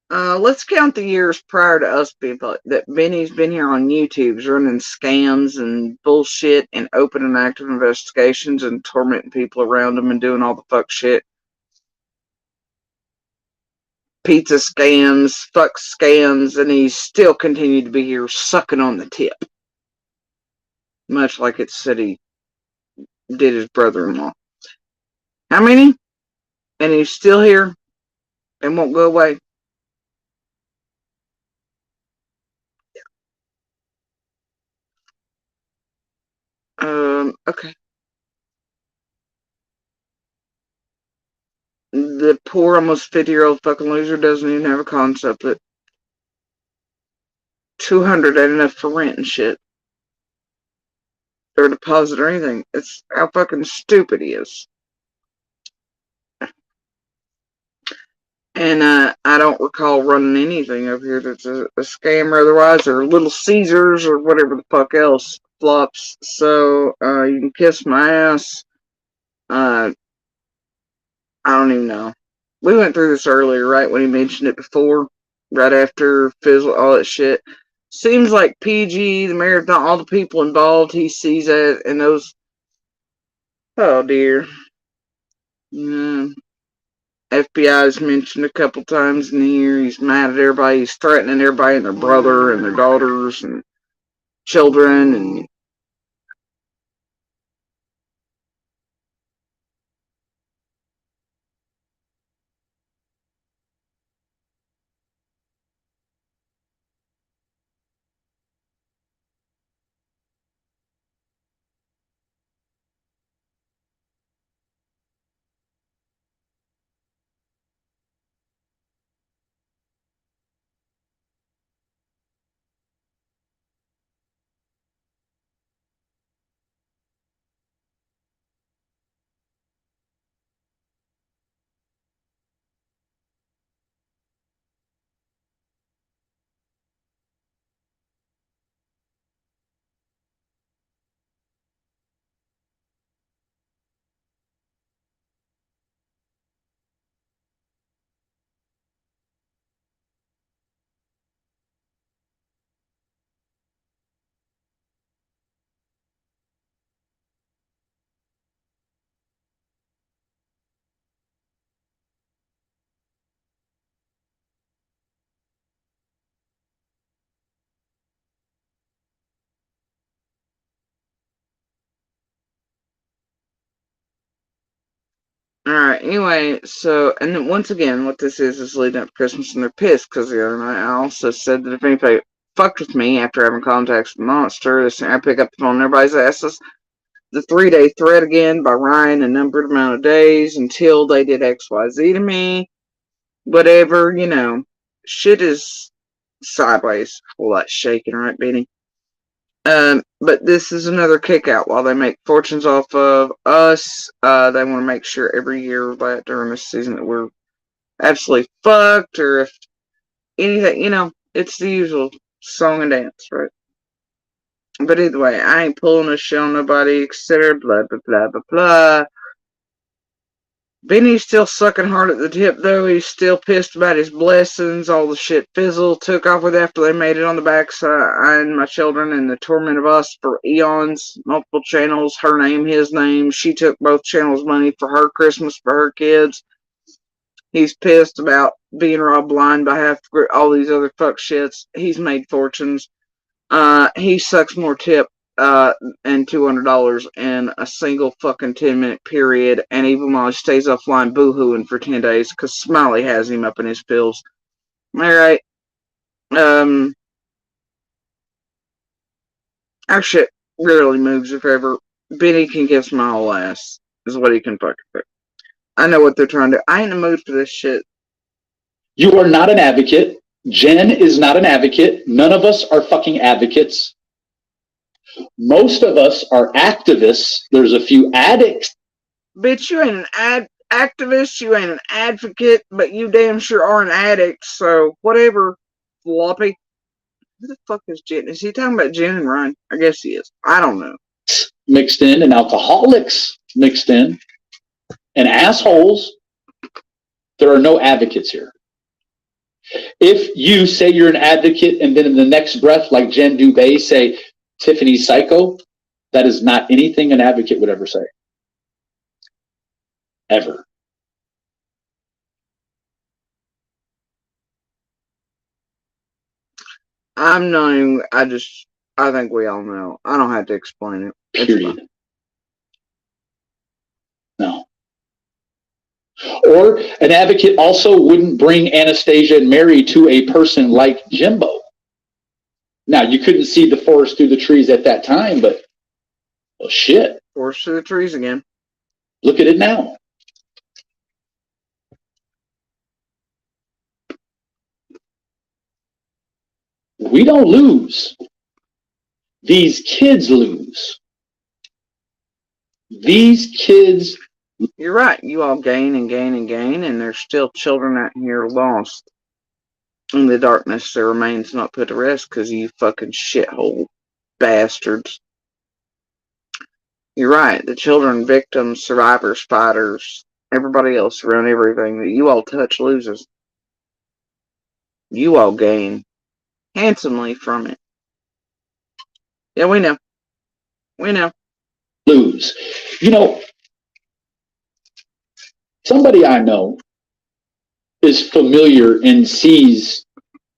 Let's count the years prior to us people that Benny's been here on YouTube's running scams and bullshit and open and active investigations and tormenting people around him and doing all the fuck shit. Pizza scams, fuck scams, and he's still continued to be here sucking on the tip. Much like it said he did his brother-in-law. How many? And he's still here and won't go away. Okay. The poor, almost 50-year-old fucking loser doesn't even have a concept that 200 ain't enough for rent and shit. Or deposit or anything. It's how fucking stupid he is. And I don't recall running anything over here that's a scam or otherwise, or Little Caesars or whatever the fuck else. flops. So you can kiss my ass. I don't even know. We went through this earlier, right? When he mentioned it before, right after Fizzle, all that shit. Seems like PG, the marathon, all the people involved, he sees that, and those. Oh dear. FBI is mentioned a couple times in here. He's mad at everybody. He's threatening everybody and their brother and their daughters and children and alright, anyway, so, and then once again, what this is leading up to Christmas, and they're pissed, because the other night I also said that if anybody fucked with me after having contacts with the monster, I pick up the phone and everybody's asses. The 3-day threat again by Ryan, a numbered amount of days until they did XYZ to me. Whatever, shit is sideways. All that shaking, right, Benny? But this is another kick out while they make fortunes off of us. They want to make sure every year that during this season that we're absolutely fucked, or if anything, it's the usual song and dance, right? But either way, I ain't pulling a shit on nobody, etc. Blah, blah, blah, blah, blah. Benny's still sucking hard at the tip, though. He's still pissed about his blessings, all the shit Fizzle took off with after they made it on the backside. I and my children and the torment of us for eons, multiple channels, her name, his name. She took both channels' money for her Christmas for her kids. He's pissed about being robbed blind by half all these other fuck shits. He's made fortunes. He sucks more tip and $200 in a single fucking 10-minute period, and even while he stays offline boohooing for 10 days, because Smiley has him up in his pills. Alright. Our shit rarely moves if ever. Benny can kiss my whole ass, is what he can fucking do. I know what they're trying to do. I ain't in the mood for this shit. You are not an advocate. Jen is not an advocate. None of us are fucking advocates. Most of us are activists. There's a few addicts. Bitch, you ain't an activist, you ain't an advocate, but you damn sure are an addict, so whatever, floppy. Who the fuck is Jen? Is he talking about Jen and Ryan? I guess he is. I don't know. Mixed in, and alcoholics mixed in, and assholes. There are no advocates here. If you say you're an advocate and then in the next breath, like Jen Dubé, say Tiffany's psycho, that is not anything an advocate would ever say. Ever. I'm not even, I think we all know. I don't have to explain it. Period. No. Or an advocate also wouldn't bring Anastasia and Mary to a person like Jimbo. Now, you couldn't see the forest through the trees at that time, but, well, shit. Forest through the trees again. Look at it now. We don't lose. These kids lose. These kids. You're right. You all gain and gain and gain, and there's still children out here lost in the darkness. Their remains not put to rest because you fucking shithole bastards. You're right. The children, victims, survivors, fighters, everybody else around everything that you all touch loses. You all gain handsomely from it. Yeah, we know. We know. Lose. You know, somebody I know is familiar and sees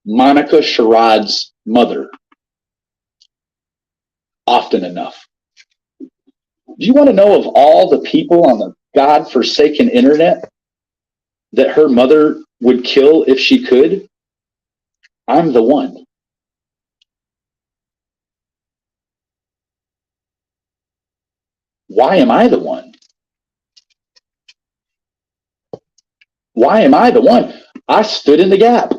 Monica Sherrod's mother often enough. Do you want to know of all the people on the God-forsaken internet that her mother would kill if she could? I'm the one. Why am I the one? Why am I the one? I stood in the gap.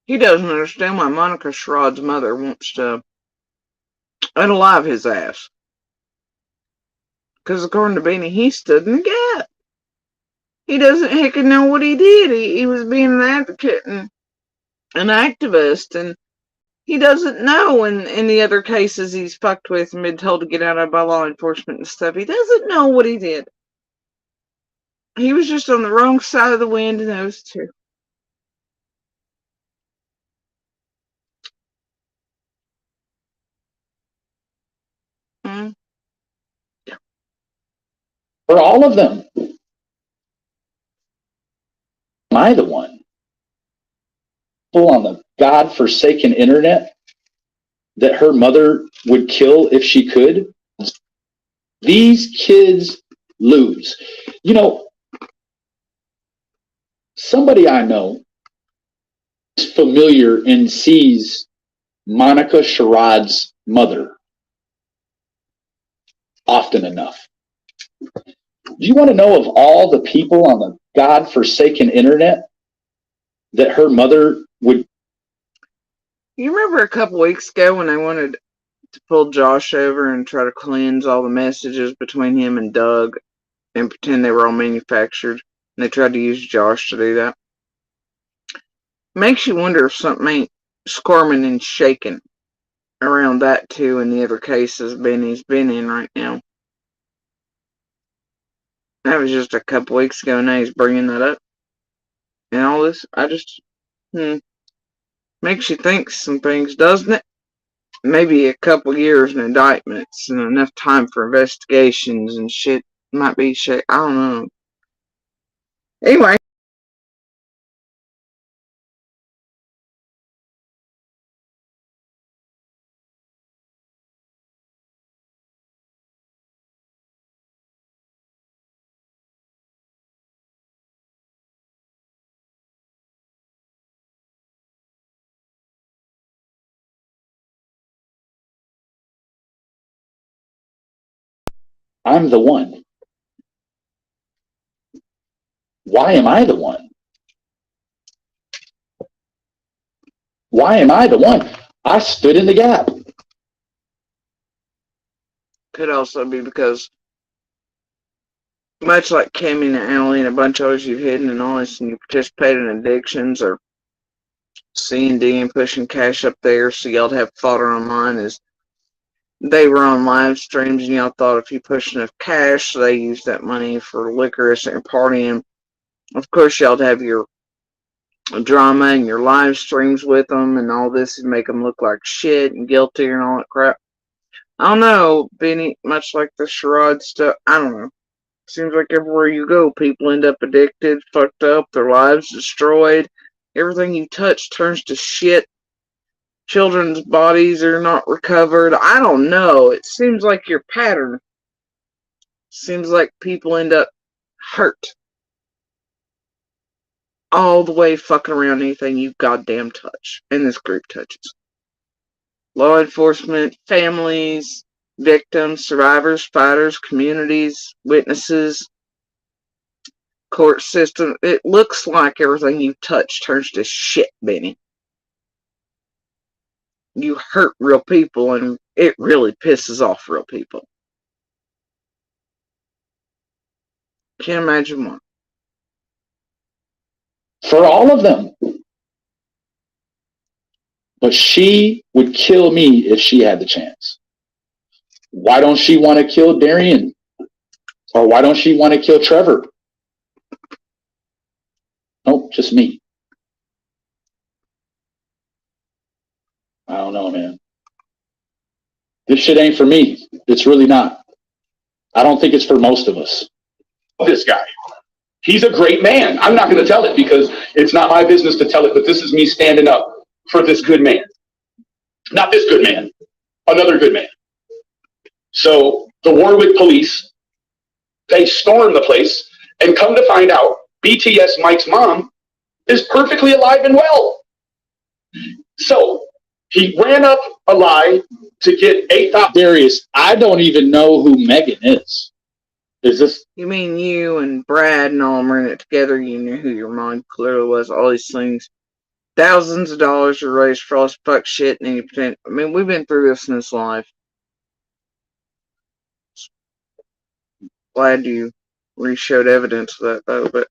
He doesn't understand why Monica Sherrod's mother wants to unalive his ass. Because according to Beanie, he stood in the gap. He doesn't heckin' know what he did. He was being an advocate and an activist, and he doesn't know in the other cases he's fucked with and been told to get out of by law enforcement and stuff. He doesn't know what he did. He was just on the wrong side of the wind in those two. Mm. For all of them. Am I the one? People on the God-forsaken internet that her mother would kill if she could? These kids lose. You know, somebody I know is familiar and sees Monica Sherrod's mother often enough. Do you want to know of all the people on the God-forsaken internet that her mother would? You remember a couple weeks ago when I wanted to pull Josh over and try to cleanse all the messages between him and Doug and pretend they were all manufactured, and they tried to use Josh to do that? Makes you wonder if something ain't squirming and shaking around that too in the other cases Benny's been in right now. That was just a couple weeks ago, now he's bringing that up. And all this, I just, makes you think some things, doesn't it? Maybe a couple years in indictments and enough time for investigations and shit might be shit. I don't know. Anyway. I'm the one. Why am I the one? Why am I the one? I stood in the gap. Could also be because, much like Kimmy and Allie and a bunch of others you've hidden and all this, and you participate in addictions or C&D and pushing cash up there, so y'all have fodder online as they were on live streams and y'all thought if you push enough cash, they use that money for licorice and partying. Of course, y'all have your drama and your live streams with them and all this and make them look like shit and guilty and all that crap. I don't know, Benny, much like the Sherrod stuff, I don't know. Seems like everywhere you go, people end up addicted, fucked up, their lives destroyed. Everything you touch turns to shit. Children's bodies are not recovered. I don't know. It seems like your pattern. Seems like people end up hurt. All the way fucking around anything you goddamn touch. And this group touches. Law enforcement, families, victims, survivors, fighters, communities, witnesses, court system. It looks like everything you touch turns to shit, Benny. You hurt real people and it really pisses off real people. Can't imagine one. For all of them. But she would kill me if she had the chance. Why don't she want to kill Darian? Or why don't she want to kill Trevor? Nope, just me. I don't know, man. This shit ain't for me. It's really not. I don't think it's for most of us. This guy. He's a great man. I'm not going to tell it because it's not my business to tell it, but this is me standing up for this good man. Not this good man, another good man. So the Warwick police, they storm the place and come to find out BTS Mike's mom is perfectly alive and well. So he ran up a lie to get $8,000. Darius, I don't even know who Megan is. Is this? You mean you and Brad and all them ran it together? You knew who your mom clearly was. All these things. Thousands of dollars are raised for all this fuck shit. And you pretend. I mean, we've been through this in this life. Glad you re-showed evidence of that, though. But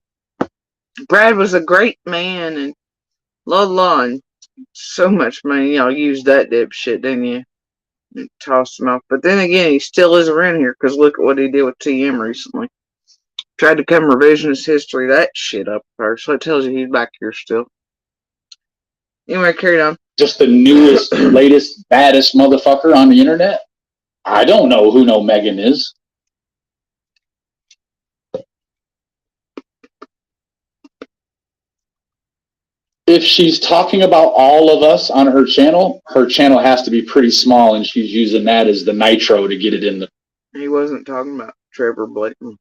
Brad was a great man and and so much money. Y'all used that dipshit, didn't you? And tossed him off. But then again, he still is around here because look at what he did with TM recently. Tried to come revisionist history that shit up first. So it tells you he's back here still. Anyway, carry on. Just the newest, latest, baddest motherfucker on the internet? I don't know who no Megan is. If she's talking about all of us on her channel has to be pretty small, and she's using that as the nitro to get it in the... He wasn't talking about Trevor Blakely.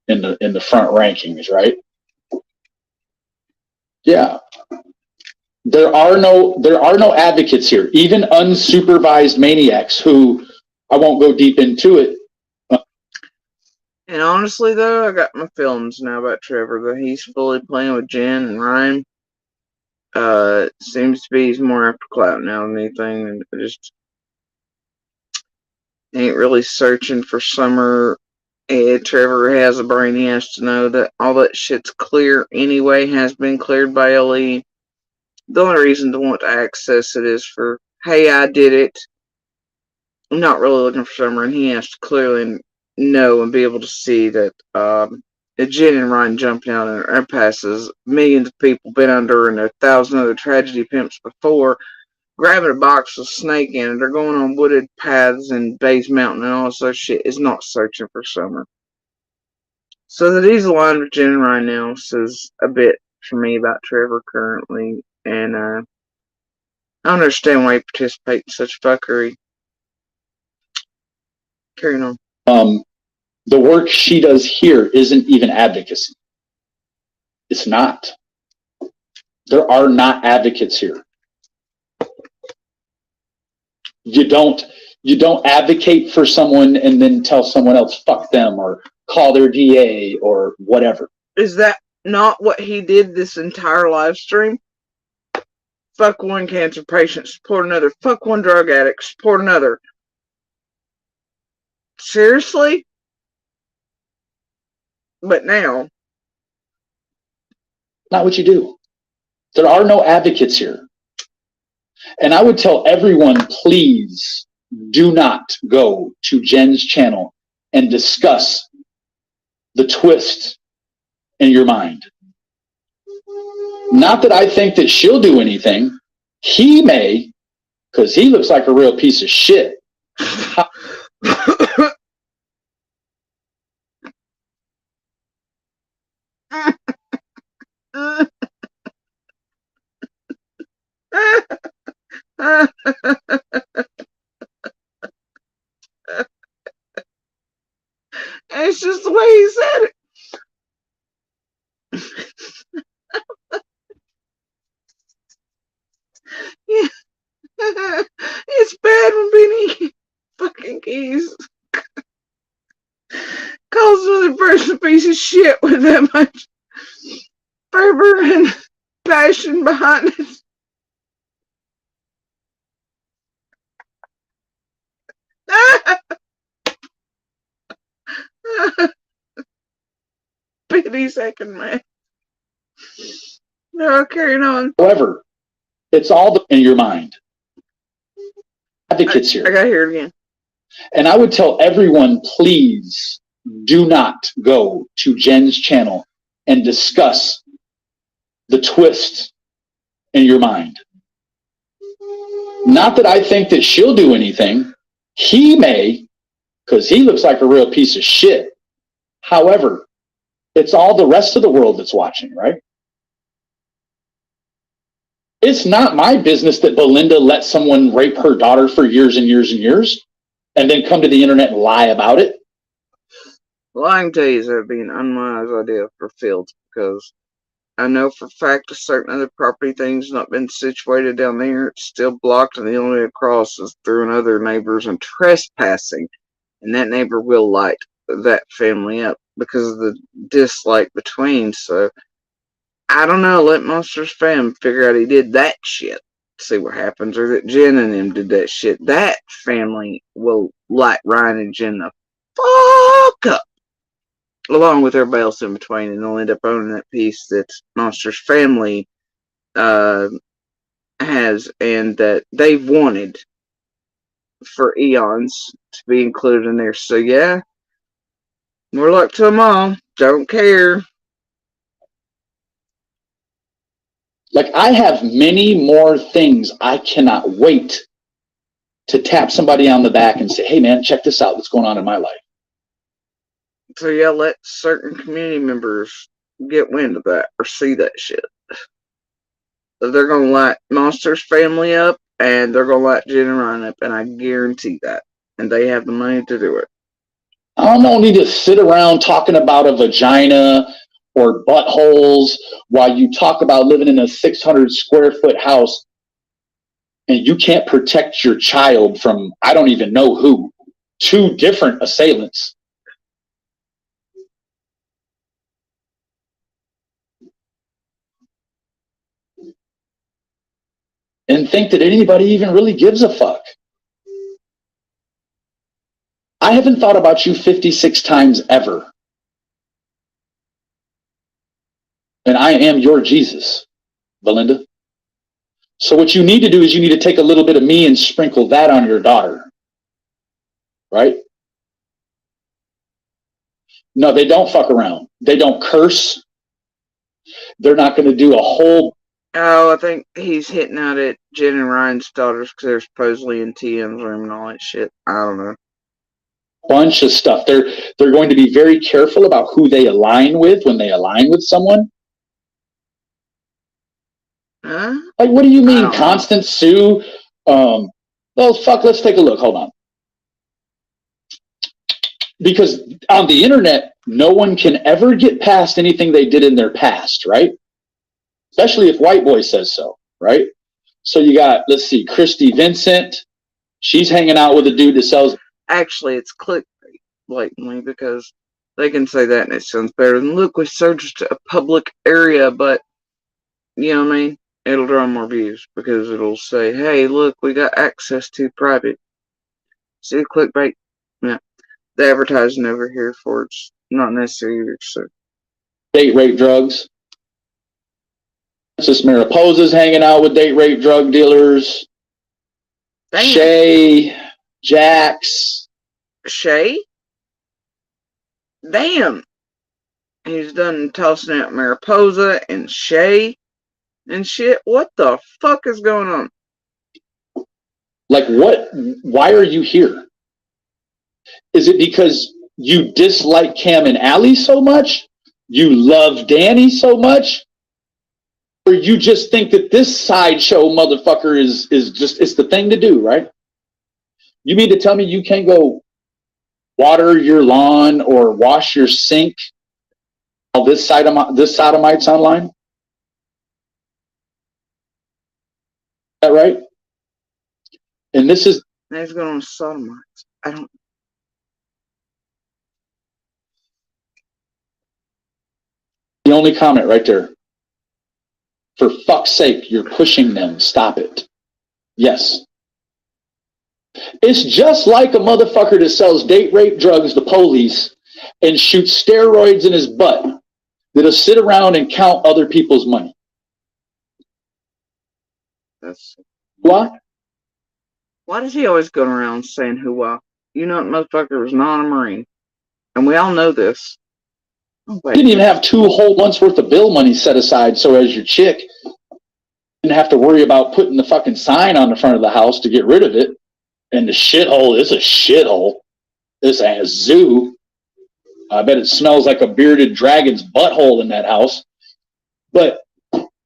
in the front rankings, right? Yeah. There are no advocates here, even unsupervised maniacs who, I won't go deep into it. And honestly, though, I got my feelings now about Trevor. That he's fully playing with Jen and Ryan. Seems to be he's more after clout now than anything, and just ain't really searching for Summer. Trevor has a brain. He has to know that all that shit's clear anyway. Has been cleared by LE. The only reason to want to access it is for, hey, I did it. I'm not really looking for Summer, and he has to clearly know and be able to see that Jen and Ryan jumping out in their passes. Millions of people been under, and 1,000 other tragedy pimps before, grabbing a box with Snake in it. They're going on wooded paths and Bays Mountain and all this other shit is not searching for Summer. So that he's aligned with Jen and Ryan now says a bit for me about Trevor currently, and I don't understand why he participates in such fuckery. Carrying on. The work she does here isn't even advocacy. It's not. There are not advocates here. You don't advocate for someone and then tell someone else fuck them or call their DA or whatever. Is that not what he did this entire live stream? Fuck one cancer patient, support another. Fuck one drug addict, support another. Seriously? But now, not what you do. There are no advocates here. And I would tell everyone, please do not go to Jen's channel and discuss the twist in your mind. Not that I think that she'll do anything. He may, because he looks like a real piece of shit. It's just the way he said it. Yeah. It's bad when Benny fucking Keyz calls another person a piece of shit with that much fervor and passion behind it. 50-second man. No, carrying on. However, it's all in your mind. Advocates here. I gotta hear it again. And I would tell everyone, please do not go to Jen's channel and discuss the twist in your mind. Not that I think that she'll do anything. He may, because he looks like a real piece of shit. However, it's all the rest of the world that's watching, right? It's not my business that Belinda let someone rape her daughter for years and years and years and then come to the internet and lie about it. Well, I can tell you that would be an unwise idea for Fields, because I know for a fact a certain other property thing's not been situated down there. It's still blocked, and the only way across is through another neighbors and trespassing. And that neighbor will light that family up because of the dislike between. So, I don't know. Let Monster's fam figure out he did that shit. See what happens. Or that Jen and him did that shit. That family will light Ryan and Jen the fuck up, along with everybody else in between, and they'll end up owning that piece that Monster's family has and that they've wanted for eons to be included in there. So yeah, more luck to them all. Don't care. Like, I have many more things I cannot wait to tap somebody on the back and say, hey man, check this out, what's going on in my life. So yeah, let certain community members get wind of that or see that shit. So they're gonna light Monster's family up, and they're gonna light Jen and Ryan up, and I guarantee that. And they have the money to do it. I don't need to sit around talking about a vagina or buttholes while you talk about living in a 600 square foot house and you can't protect your child from, I don't even know who, 2 different assailants. And think that anybody even really gives a fuck. I haven't thought about you 56 times ever. And I am your Jesus, Belinda. So what you need to do is you need to take a little bit of me and sprinkle that on your daughter. Right? No, they don't fuck around. They don't curse. They're not going to do a whole... Oh, I think he's hitting out at Jen and Ryan's daughters because they're supposedly in TM's room and all that shit. I don't know. Bunch of stuff. They're going to be very careful about who they align with when they align with someone. Huh? Like, what do you mean, Constant Sue? Well, fuck, let's take a look. Hold on. Because on the internet, no one can ever get past anything they did in their past, right? Especially if White Boy says so, right? So you got, let's see, Christy Vincent. She's hanging out with a dude that sells... Actually, it's clickbait, blatantly, because they can say that and it sounds better than, look, we searched a public area, but, you know what I mean? It'll draw more views because it'll say, hey, look, we got access to private. See, clickbait? Yeah. The advertising over here for it's not necessary either, so. Date rape drugs. Princess Mariposa's hanging out with date rape drug dealers. Damn. Shay, Jax. Shay? Damn. He's done tossing out Mariposa and Shay and shit. What the fuck is going on? Like, what? Why are you here? Is it because you dislike Cam and Allie so much? You love Danny so much? Or you just think that this sideshow motherfucker is just, it's the thing to do, right? You mean to tell me you can't go water your lawn or wash your sink while this sodomite's online? Is that right? And this is... Now he's going on sodomites. I don't... The only comment right there. For fuck's sake, you're pushing them. Stop it. Yes. It's just like a motherfucker that sells date rape drugs to police and shoots steroids in his butt that'll sit around and count other people's money. That's What? why does he always go around saying "hoo-wah"? You know, that motherfucker was not a Marine, and we all know this. Oh, You didn't even have 2 whole months worth of bill money set aside, so as your chick didn't have to worry about putting the fucking sign on the front of the house to get rid of it. And the shithole is a shithole. It's a zoo. I bet it smells like a bearded dragon's butthole in that house. But,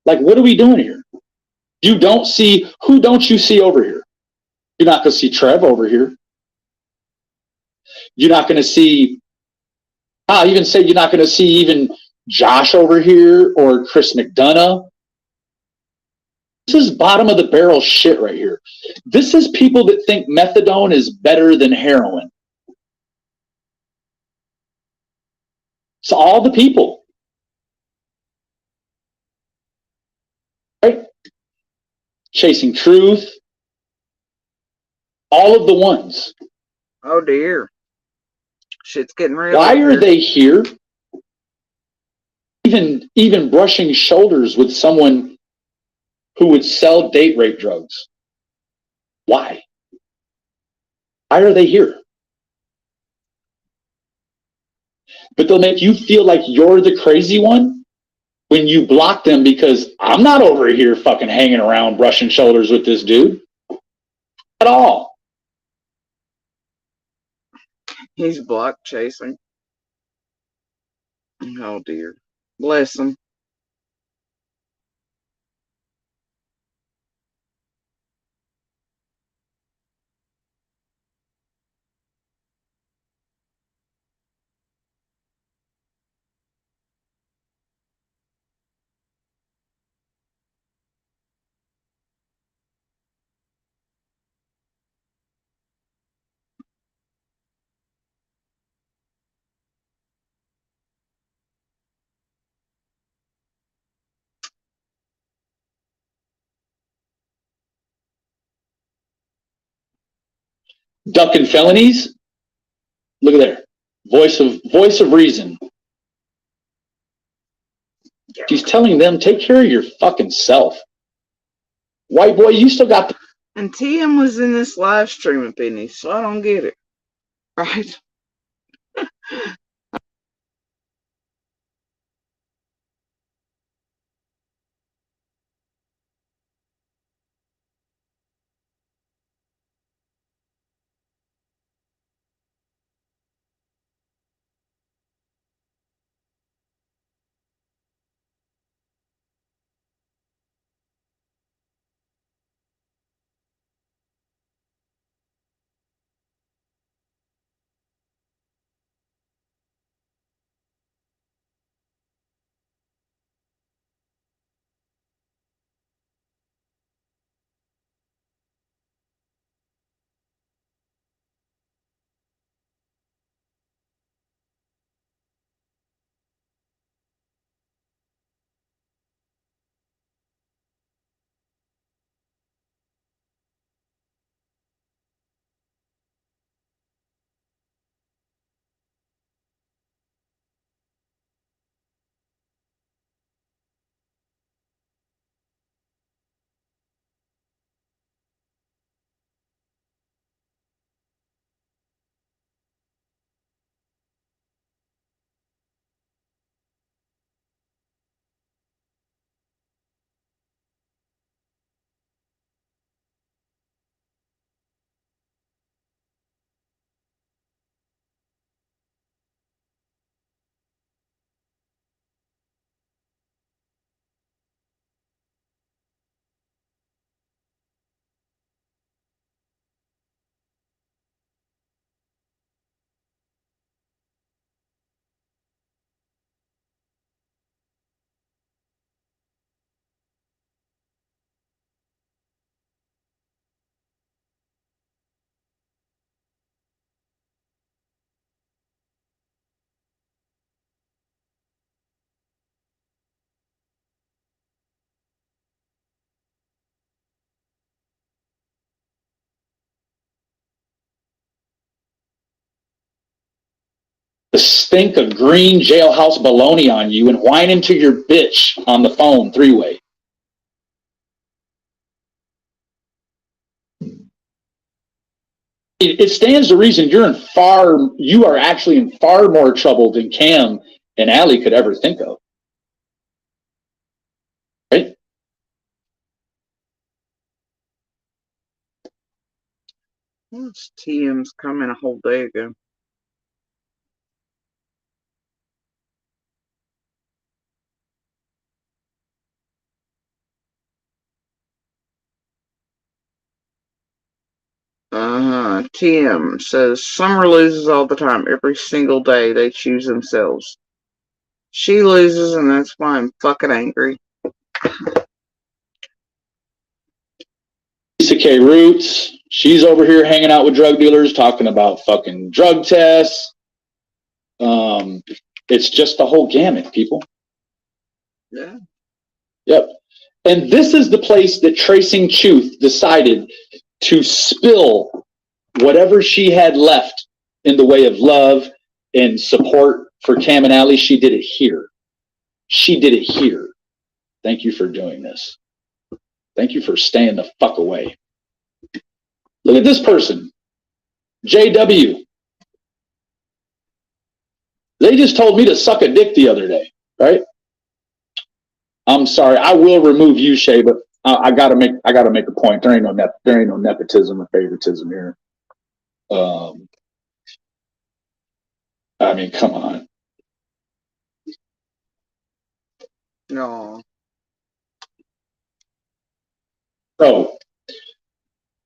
like, what are we doing here? You don't see, who don't you see over here? You're not going to see Trev over here. You're not going to see, I'll even say you're not going to see even Josh over here or Chris McDonough. This is bottom of the barrel shit right here. This is people that think methadone is better than heroin. It's all the people. Right? Chasing truth. All of the ones. Oh dear. Shit's getting real. Why are they here? Even brushing shoulders with someone who would sell date rape drugs. Why? Why are they here? But they'll make you feel like you're the crazy one when you block them because I'm not over here fucking hanging around brushing shoulders with this dude at all. He's block chasing. Oh dear. Bless him. Ducking felonies. Look at there. Voice of reason. She's telling them, take care of your fucking self. White boy, you still got the... And TM was in this live stream with Benny, so I don't get it. Right? stink of green jailhouse baloney on you and whining to your bitch on the phone three-way. It stands to reason you are actually in far more trouble than Cam and Allie could ever think of. Right? This TM's coming a whole day ago. TM says Summer loses all the time. Every single day they choose themselves. She loses, and that's why I'm fucking angry. Lisa K. Roots, she's over here hanging out with drug dealers, talking about fucking drug tests. It's just the whole gamut, people. Yeah. Yep. And this is the place that Tracing Truth decided to spill whatever she had left in the way of love and support for Cam and Allie. She did it here. She did it here. Thank you for doing this. Thank you for staying the fuck away. Look at this person. JW. They just told me to suck a dick the other day, right? I'm sorry. I will remove you, Shay, but I gotta make a point. There ain't no nepotism or favoritism here. I mean, come on. No. So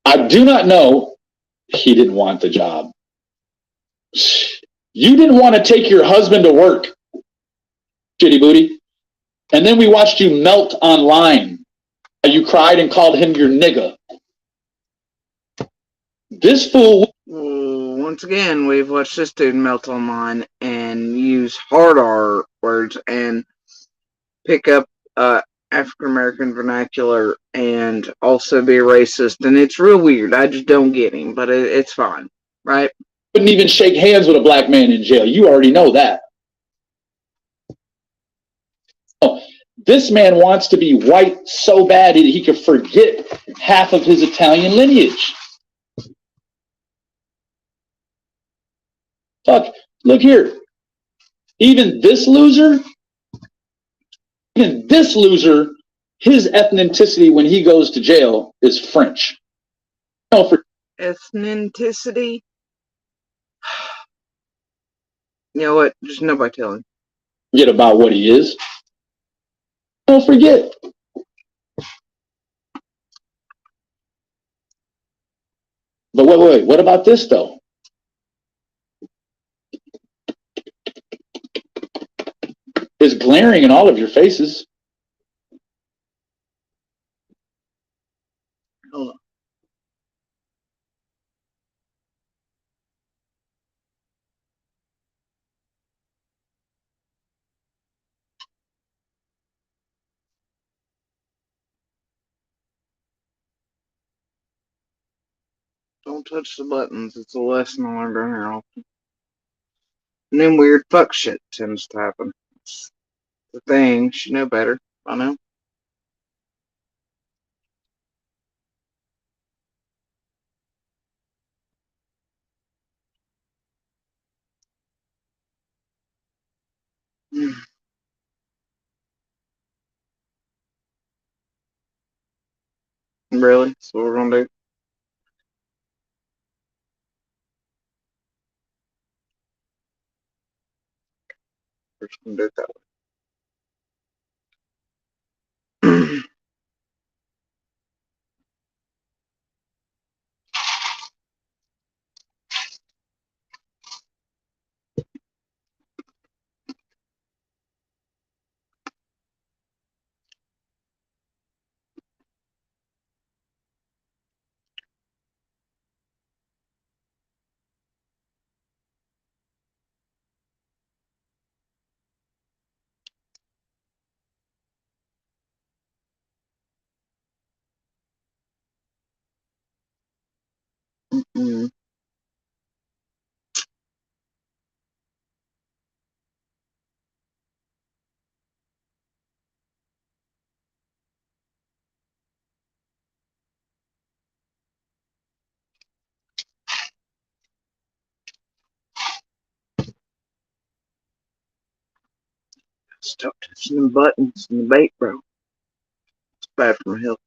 I do not know. He didn't want the job. You didn't want to take your husband to work, shitty booty. And then we watched you melt online. You cried and called him your nigga. This fool. Once again, we've watched this dude melt online and use hard R words and pick up African American vernacular and also be racist. And it's real weird. I just don't get him, but it's fine, right? Couldn't even shake hands with a black man in jail. You already know that. This man wants to be white so bad he could forget half of his Italian lineage. Fuck, look here. Even this loser, his ethnicity when he goes to jail is French. Ethnicity? You know what? Just nobody tell him. Forget about what he is. Don't forget. But wait. What about this, though? It's glaring in all of your faces. Hold on. Don't touch the buttons. It's a lesson I learned around here often. And then weird fuck shit tends to happen. It's the thing. She know better. I know. Really? That's what we're gonna do? We're just gonna do it that way. Stop touching them buttons and the bait, bro. It's bad for my health.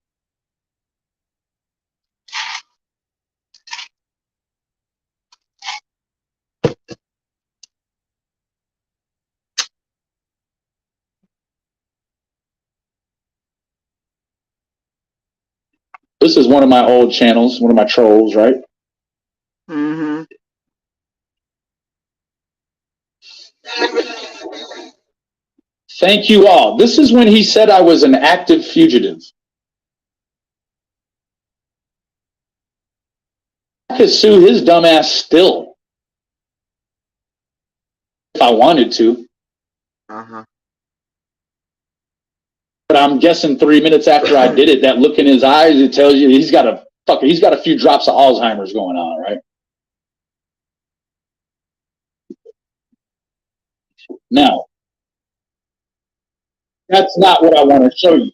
This is one of my old channels, one of my trolls, right? Mm-hmm. Thank you all. This is when he said I was an active fugitive. I could sue his dumb ass still if I wanted to. Uh-huh. But I'm guessing 3 minutes after I did it, that look in his eyes, it tells you he's got a few drops of Alzheimer's going on, right? Now, that's not what I want to show you.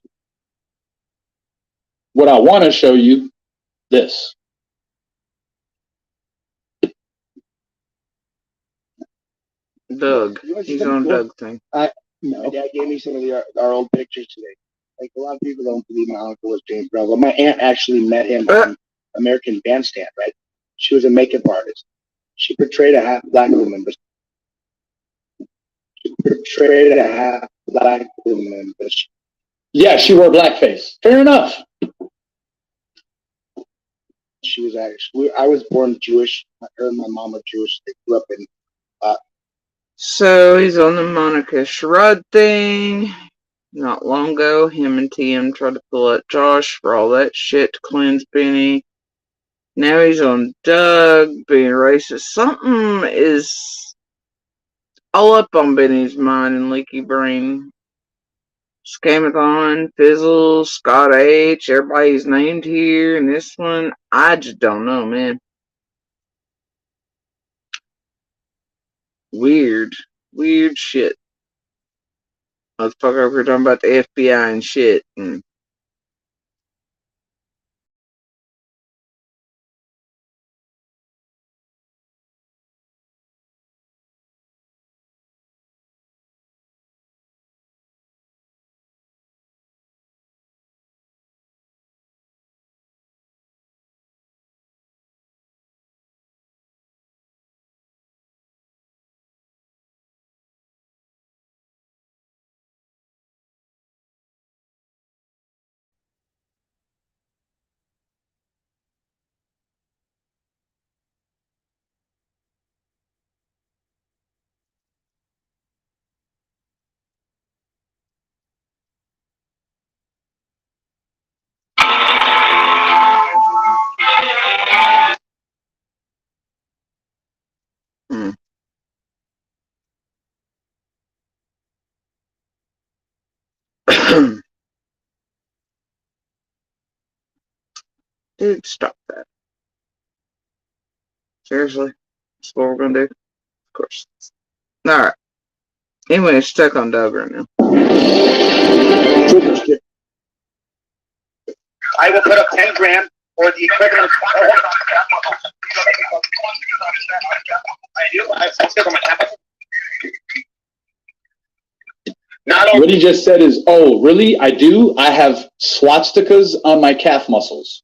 What I want to show you, this. Doug. He's on Doug thing. No. My dad gave me some of our old pictures today. Like, a lot of people don't believe my uncle was James Brown. Well, my aunt actually met him on American Bandstand, right? She was a makeup artist. She portrayed a half black woman, but Yeah, she wore blackface. Fair enough. she was actually. I was born Jewish. Her and my mom are Jewish. They grew up in. So he's on the Monica Sherrod thing. Not long ago, him and TM tried to pull out Josh for all that shit to cleanse Benny. Now he's on Doug being racist. Something is all up on Benny's mind and leaky brain. Scamathon, Fizzle, Scott H, everybody's named here, and this one, I just don't know, man. Weird shit. Motherfucker over here talking about the FBI and shit. Dude, stop that. Seriously? That's what we're gonna do? Of course. Alright. Anyway, it's stuck on Doug right now. I will put up 10 grand or the equivalent of I do. I still on my tablet. What he just said is, oh, really? I do? I have swastikas on my calf muscles.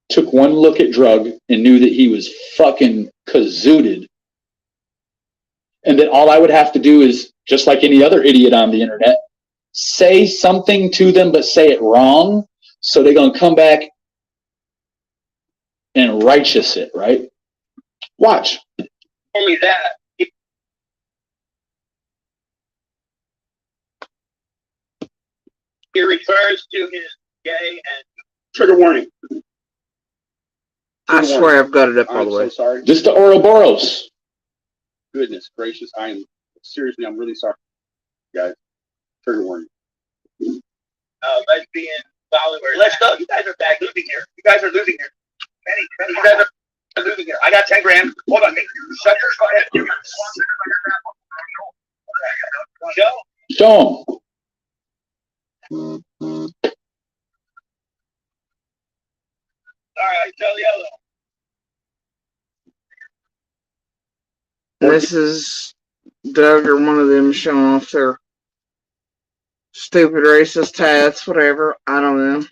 Took one look at Drug and knew that he was fucking kazooted. And that all I would have to do is, just like any other idiot on the internet, say something to them but say it wrong. So they're going to come back and righteous it, right? Watch. Only that. He refers to his gay and trigger warning. I swear I've got it up all the way. I'm so sorry. Just the Ouroboros. Goodness gracious, I'm really sorry, guys. Trigger warning. Lesbian followers. Let's go. You guys are back losing here. You guys are losing here. Benny, you guys are losing here. I got 10 grand. Hold on. Shut your head. Show him. All right, tell yellow. This is Doug or one of them showing off their stupid racist hats, whatever. I don't know.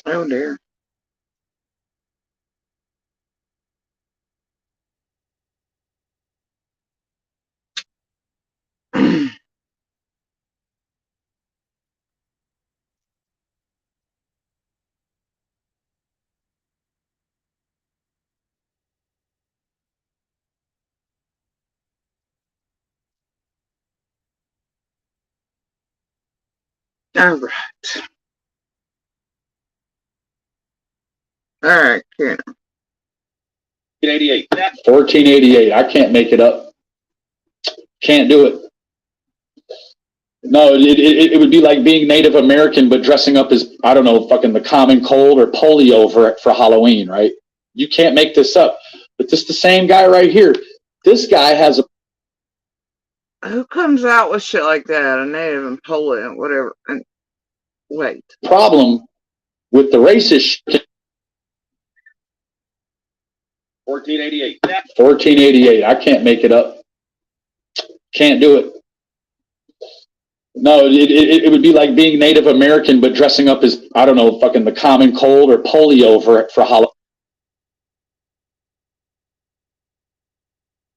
Oh dear. All right. All right, Karen. 1488. 1488. I can't make it up. Can't do it. No, it would be like being Native American, but dressing up as, I don't know, fucking the common cold or polio for Halloween, right? You can't make this up. But this the same guy right here. This guy has a Who comes out with shit like that? A native and polio and whatever. And wait. problem with the racist shit. 1488. 1488. I can't make it up. Can't do it. No, it would be like being Native American, but dressing up as, I don't know, fucking the common cold or polio for Halloween.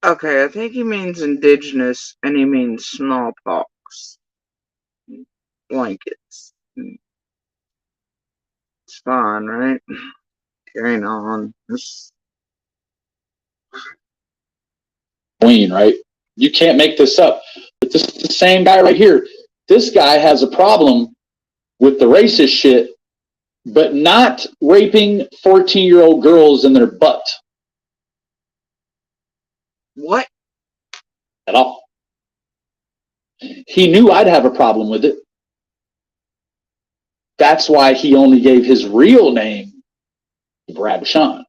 Okay, I think he means indigenous and he means smallpox. Blankets. It's fine, right? Carrying on. Right? You can't make this up. But this is the same guy right here. This guy has a problem with the racist shit, but not raping 14-year-old girls in their butt. What? At all. He knew I'd have a problem with it. That's why he only gave his real name to Brad Bashan.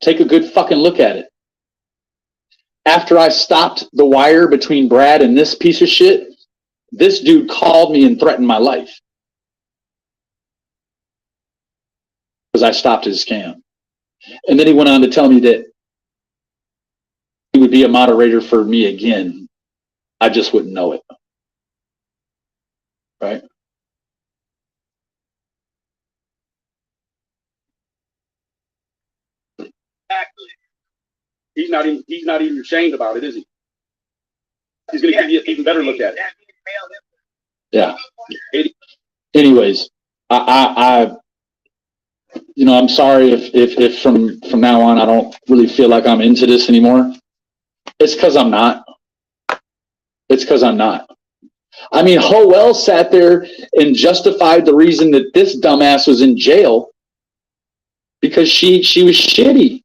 Take a good fucking look at it. After I stopped the wire between Brad and this piece of shit, this dude called me and threatened my life. Because I stopped his scam. And then he went on to tell me that he would be a moderator for me again. I just wouldn't know it. Right? Exactly. He's not even ashamed about it, is he? He's going to give you an even better look at it. Yeah. Anyways, I I'm sorry if from now on I don't really feel like I'm into this anymore. It's because I'm not. It's because I'm not. I mean, Howell sat there and justified the reason that this dumbass was in jail because she was shitty.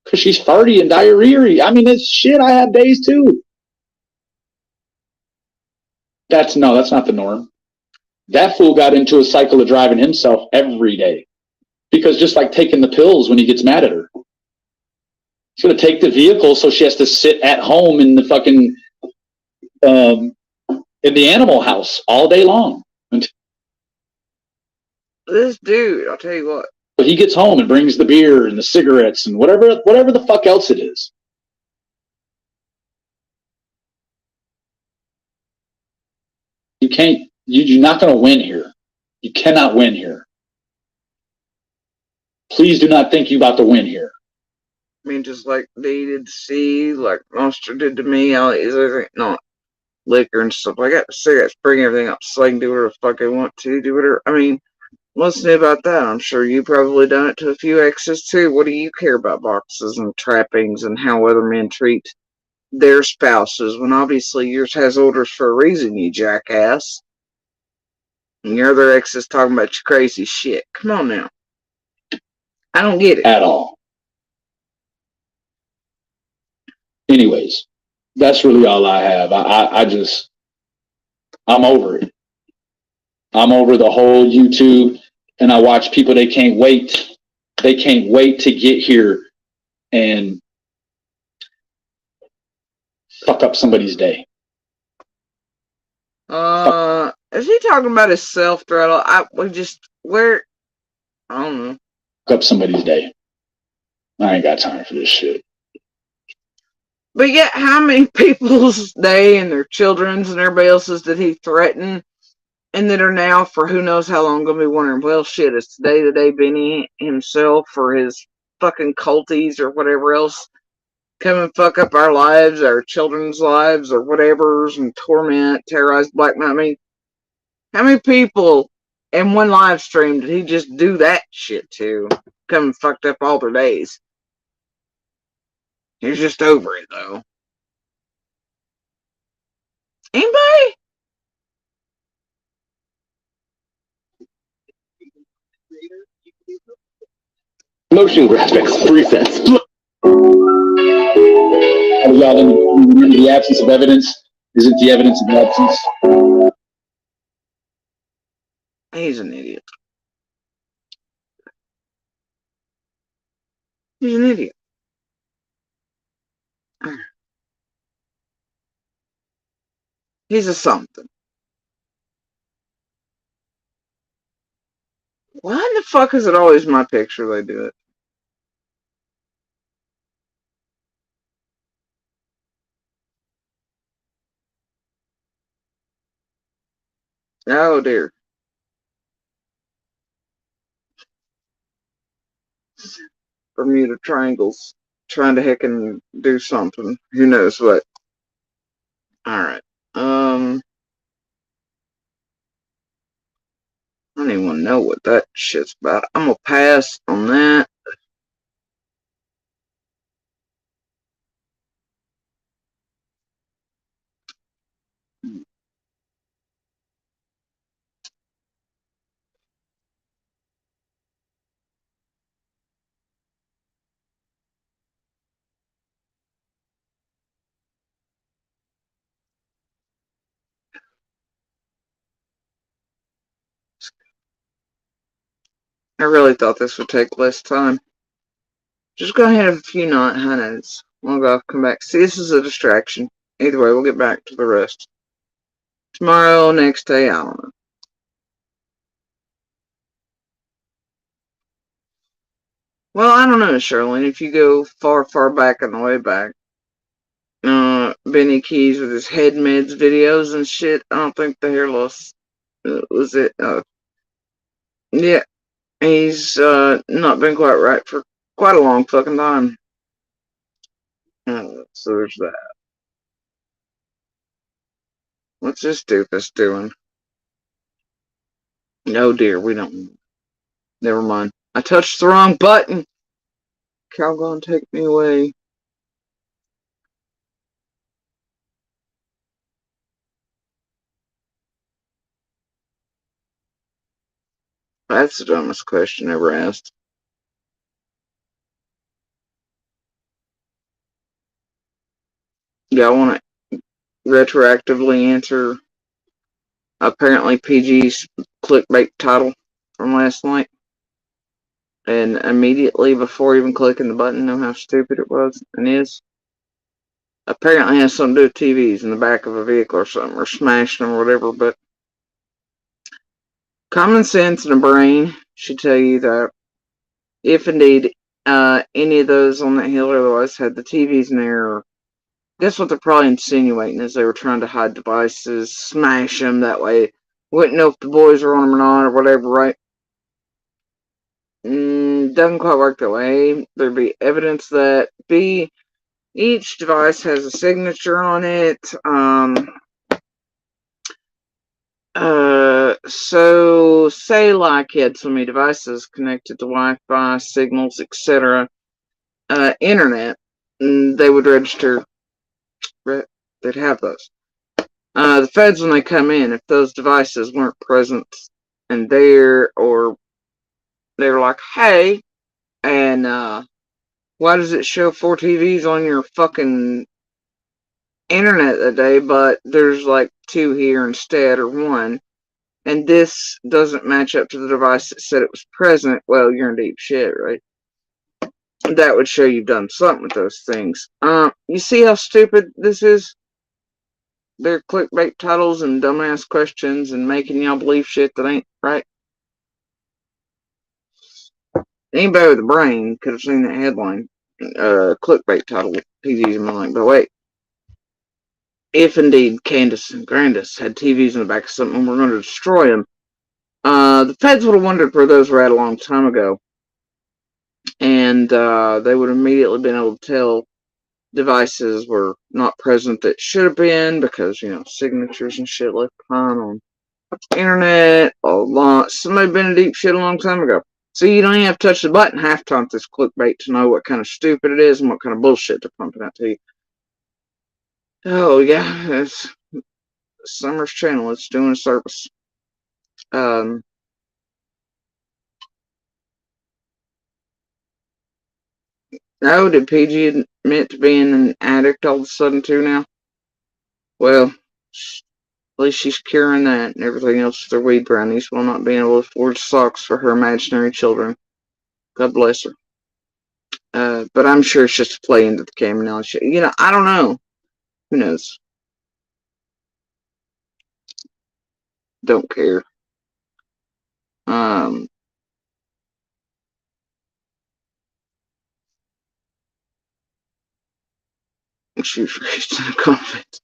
Because she's farty and diarrhea. I mean, it's shit. I have days too. That's not the norm. That fool got into a cycle of driving himself every day. Because just like taking the pills when he gets mad at her. He's going to take the vehicle so she has to sit at home in the fucking, in the animal house all day long. This dude, I'll tell you what. But he gets home and brings the beer and the cigarettes and whatever the fuck else it is. You're not going to win here. You cannot win here. Please do not think you're about to win here. I mean, just like they did to C, like Monster did to me, all these other things, not liquor and stuff like that. Cigarettes, bring everything up so I can do whatever the fuck I want to, do whatever. I mean, What's new about that? I'm sure you probably done it to a few exes too. What do you care about boxes and trappings and how other men treat their spouses when obviously yours has orders for a reason, you jackass? And your other ex is talking about your crazy shit. Come on now. I don't get it. At all. Anyways, that's really all I have. I'm over it. I'm over the whole YouTube, and I watch people, they can't wait to get here and fuck up somebody's day. Is he talking about his self-throttle? I don't know. Fuck up somebody's day. I ain't got time for this shit. But yet, how many people's day and their children's and everybody else's did he threaten? And that are now, for who knows how long, going to be wondering, well, shit, it's day-to-day Benny himself or his fucking culties or whatever else come and fuck up our lives, our children's lives, or whatever's, and torment, terrorize, blackmail. I mean, how many people in one live stream did he just do that shit to? Come and fucked up all their days. He's just over it, though. Anybody? Motion graphics, presets. Y'all in the absence of evidence? Isn't the evidence of absence? He's an idiot. He's an idiot. He's a something. Why in the fuck is it always my picture they do it? Oh dear. Bermuda Triangles trying to heckin' do something. Who knows what. Alright. I don't even want to know what that shit's about. I'm gonna pass on that. I really thought this would take less time. Just go ahead and have a few high notes. We'll go come back. See, this is a distraction. Either way, we'll get back to the rest. Tomorrow, next day, I don't know. Well, I don't know, Charlene. If you go far, far back on the way back, Benny Keyz with his head meds videos and shit, I don't think the hair loss was it. Yeah, he's not been quite right for quite a long fucking time. So there's that. What's this doofus doing? Oh dear, we don't. Never mind. I touched the wrong button. Calgon, take me away. That's the dumbest question ever asked. Yeah, I want to retroactively answer apparently PG's clickbait title from last night. And immediately before even clicking the button, know how stupid it was and is. Apparently has something to do with TVs in the back of a vehicle or something, or smashing them or whatever, but common sense and a brain should tell you that if indeed any of those on that hill or otherwise had the TVs in there, guess what they're probably insinuating is they were trying to hide devices, smash them, that way wouldn't know if the boys were on them or not or whatever, right? Doesn't quite work that way. There'd be evidence that each device has a signature on it. So say like you had so many devices connected to Wi-Fi, signals, etc., internet, and they would register. They'd have those. The feds, when they come in, if those devices weren't present and there, or they were like, hey, and why does it show 4 TVs on your fucking internet that day, but there's like 2 here instead, or 1, and this doesn't match up to the device that said it was present? Well, you're in deep shit, right? That would show you've done something with those things. You see how stupid this is? They're clickbait titles and dumbass questions and making y'all believe shit that ain't right. Anybody with a brain could have seen that headline, clickbait title, TVs in my mind. But wait, if indeed Candace and Grandis had TVs in the back of something and we're going to destroy them, the feds would have wondered where those were at a long time ago. And they would have immediately been able to tell devices were not present that should have been, because, signatures and shit left behind on the internet. Somebody been in deep shit a long time ago. So you don't even have to touch the button half time with this clickbait to know what kind of stupid it is and what kind of bullshit they're pumping out to you. Oh yeah, it's Summer's channel. It's doing a service. No, did PG admit to being an addict all of a sudden too now? Well, at least she's curing that, and everything else with her weed brownies while not being able to afford socks for her imaginary children. God bless her. But I'm sure it's just a play into the camera now. I don't know. Who knows? Don't care. She was raised in a convent.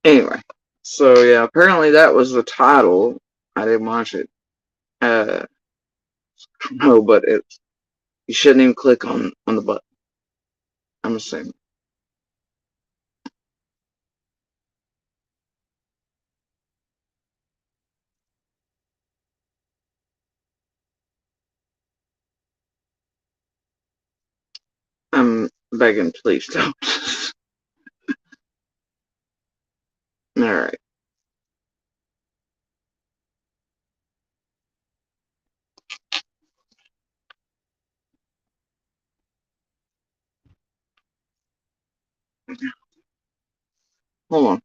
Anyway, so yeah, apparently that was the title. I didn't watch it. No, but you shouldn't even click on the button. I'm assuming. I'm begging, please don't. Alright. Hold on.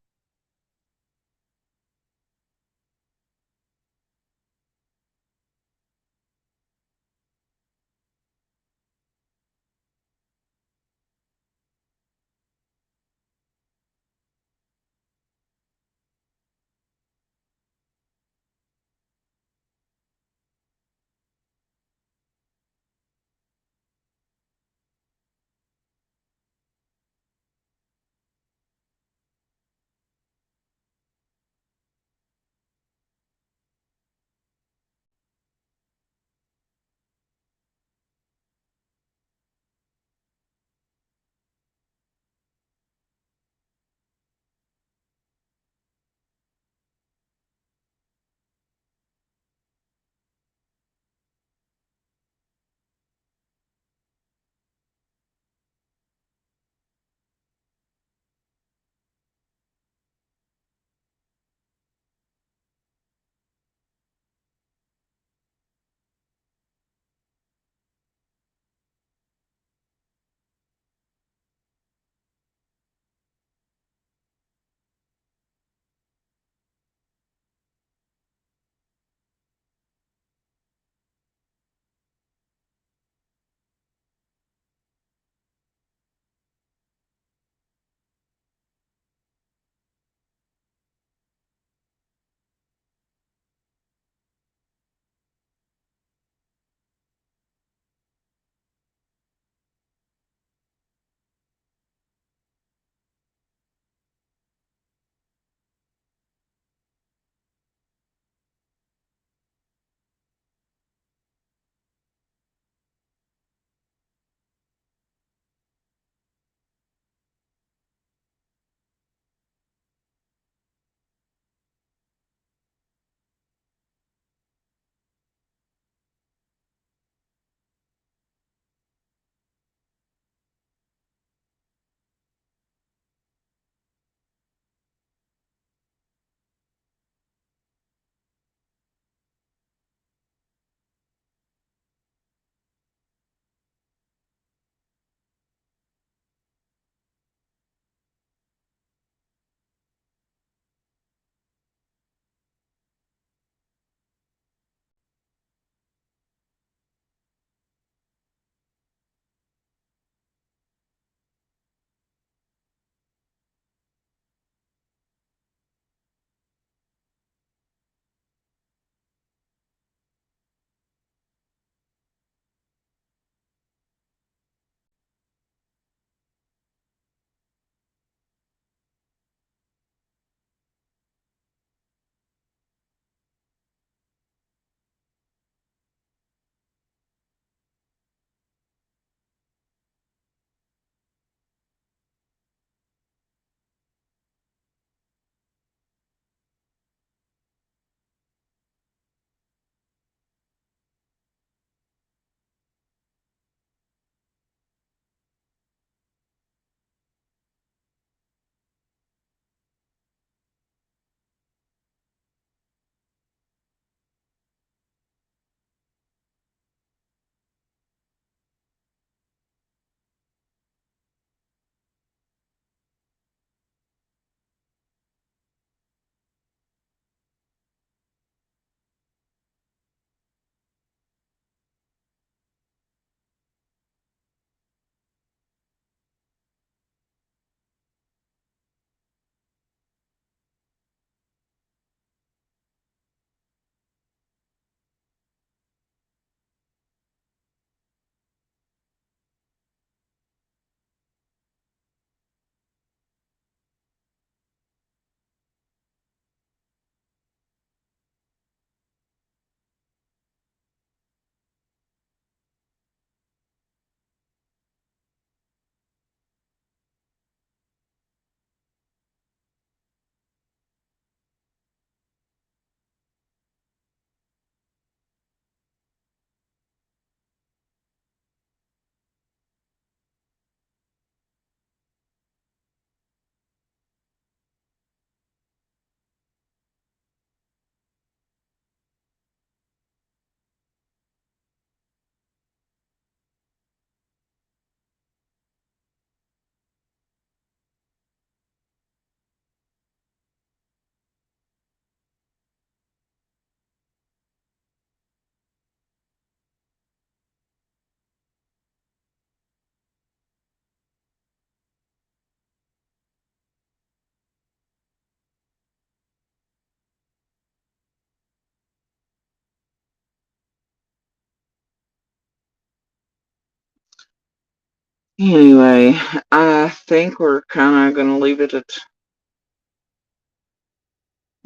Anyway, I think we're kind of going to leave it at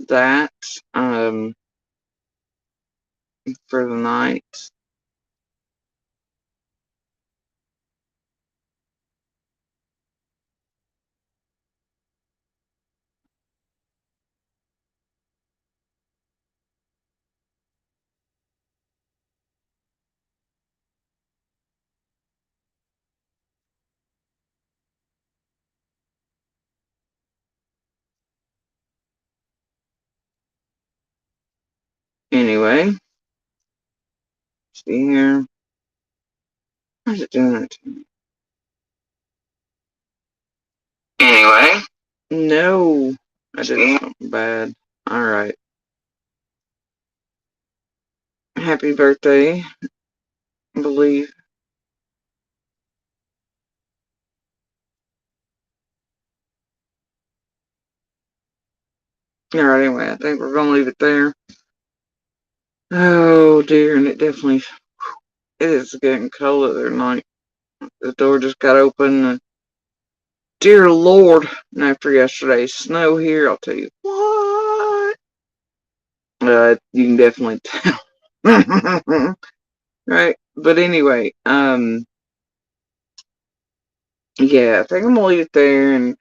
that for the night. Anyway, see here. How's it doing it? Anyway. No, I did something bad. Alright. Happy birthday, I believe. Alright, anyway, I think we're going to leave it there. Oh dear, and it is getting cold there tonight. The door just got open. And dear Lord, and after yesterday's snow here, I'll tell you what. You can definitely tell. Right, but anyway, yeah, I think I'm gonna leave it there, and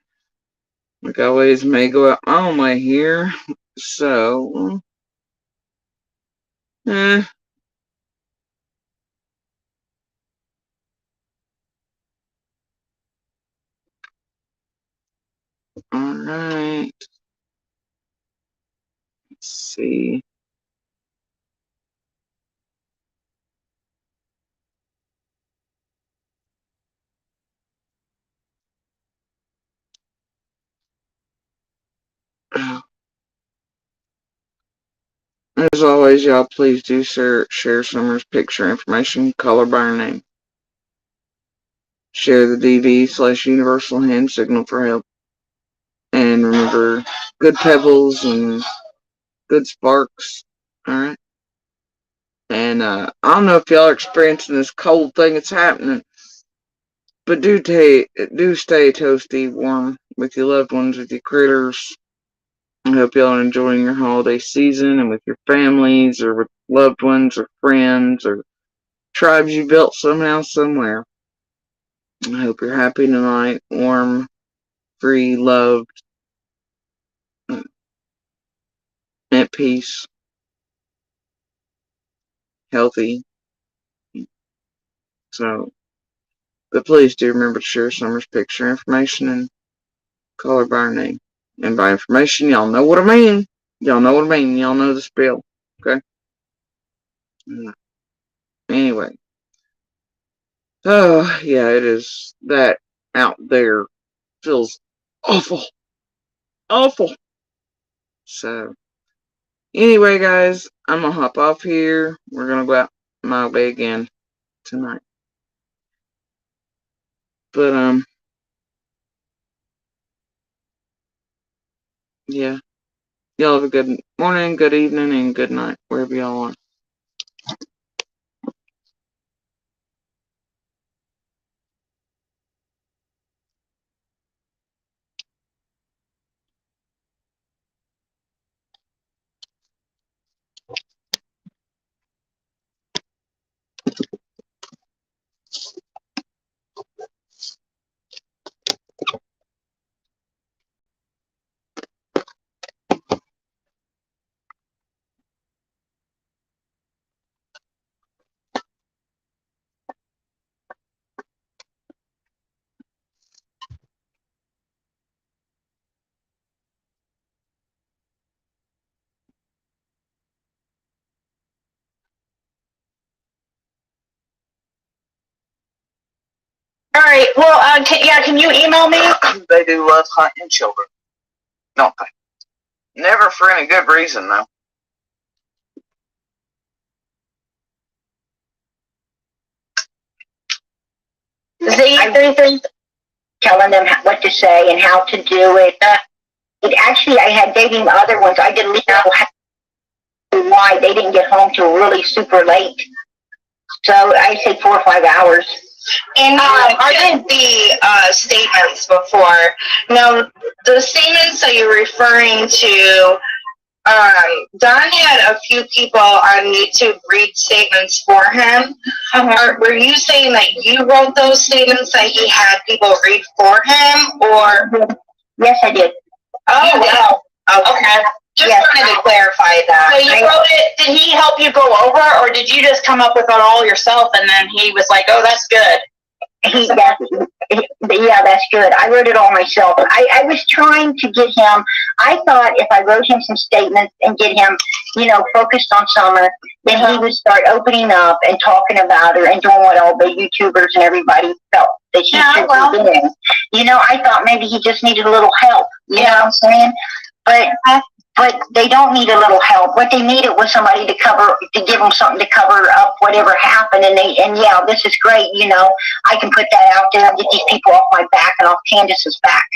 like always, may go out my own way here. So, alright. Let's see. As always, y'all, please do share Summer's picture information, color by her name. Share the DV/universal hand signal for help. And remember, good pebbles and good sparks. Alright? And I don't know if y'all are experiencing this cold thing that's happening, but do stay toasty, warm with your loved ones, with your critters. I hope y'all are enjoying your holiday season and with your families or with loved ones or friends or tribes you built somehow, somewhere. I hope you're happy tonight, warm, free, loved, at peace, healthy. So, but please do remember to share Summer's picture information and call her by her name. And by information, y'all know what I mean. Y'all know what I mean. Y'all know the spiel. Okay? Anyway. Oh, yeah, it is. That out there feels awful. Awful. So, anyway, guys, I'm gonna hop off here. We're gonna go out my way again tonight. But, yeah. Y'all have a good morning, good evening, and good night, wherever y'all are. All right. Well, can you email me? They do love hunting children, don't they? Never for any good reason, though. Everything, telling them what to say and how to do it. Actually, I had dating other ones. I didn't know why they didn't get home till really super late. So I say 4 or 5 hours. And I did the statements before. Now, the statements that you're referring to, Don had a few people on YouTube read statements for him. Were you saying that you wrote those statements that he had people read for him, or? Yes, I did. Oh, wow. Okay. Just wanted to clarify that. So you wrote it, did he help you go over, or did you just come up with it all yourself and then he was like, oh, that's good? Yeah, that's good. I wrote it all myself. I was trying to get him, I thought if I wrote him some statements and get him, focused on Summer, then he would start opening up and talking about her and doing what all the YouTubers and everybody felt that she should be doing. I thought maybe he just needed a little help. You know what I'm saying? But they don't need a little help. What they needed was somebody to give them something to cover up whatever happened. And yeah, this is great. I can put that out there and get these people off my back and off Candace's back.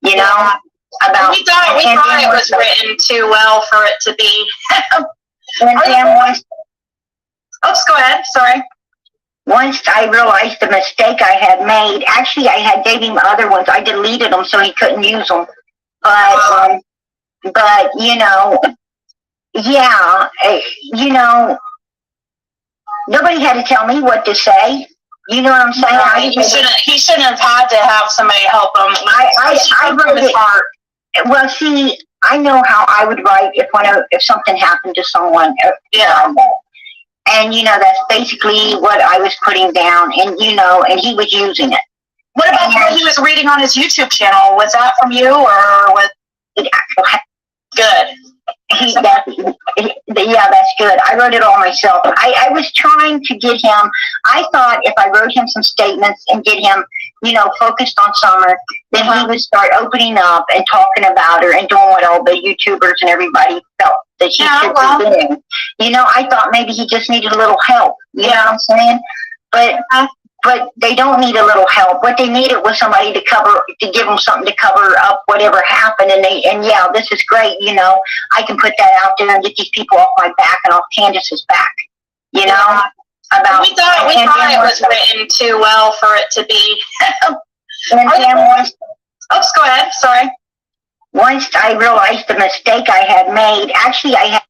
We thought it was written too well for it to be. Go ahead. Sorry. Once I realized the mistake I had made, actually I had gave him other ones. I deleted them so he couldn't use them. But, nobody had to tell me what to say. You know what I'm saying? Right. He shouldn't have had to have somebody help him. I wrote his heart. Well, see, I know how I would write if something happened to someone. And, that's basically what I was putting down. And, and he was using it. What about what he was reading on his YouTube channel? Was that from you or was it good? Yeah, that's good. I wrote it all myself. I was trying to get him, I thought if I wrote him some statements and get him, focused on Summer, then he would start opening up and talking about her and doing what all the YouTubers and everybody felt that she should be doing. I thought maybe he just needed a little help. You know what I'm saying? But they don't need a little help. What they needed was somebody to give them something to cover up whatever happened. And yeah, this is great. I can put that out there and get these people off my back and off Candace's back. We thought it was written too well for it to be. Go ahead. Sorry. Once I realized the mistake I had made, actually I had.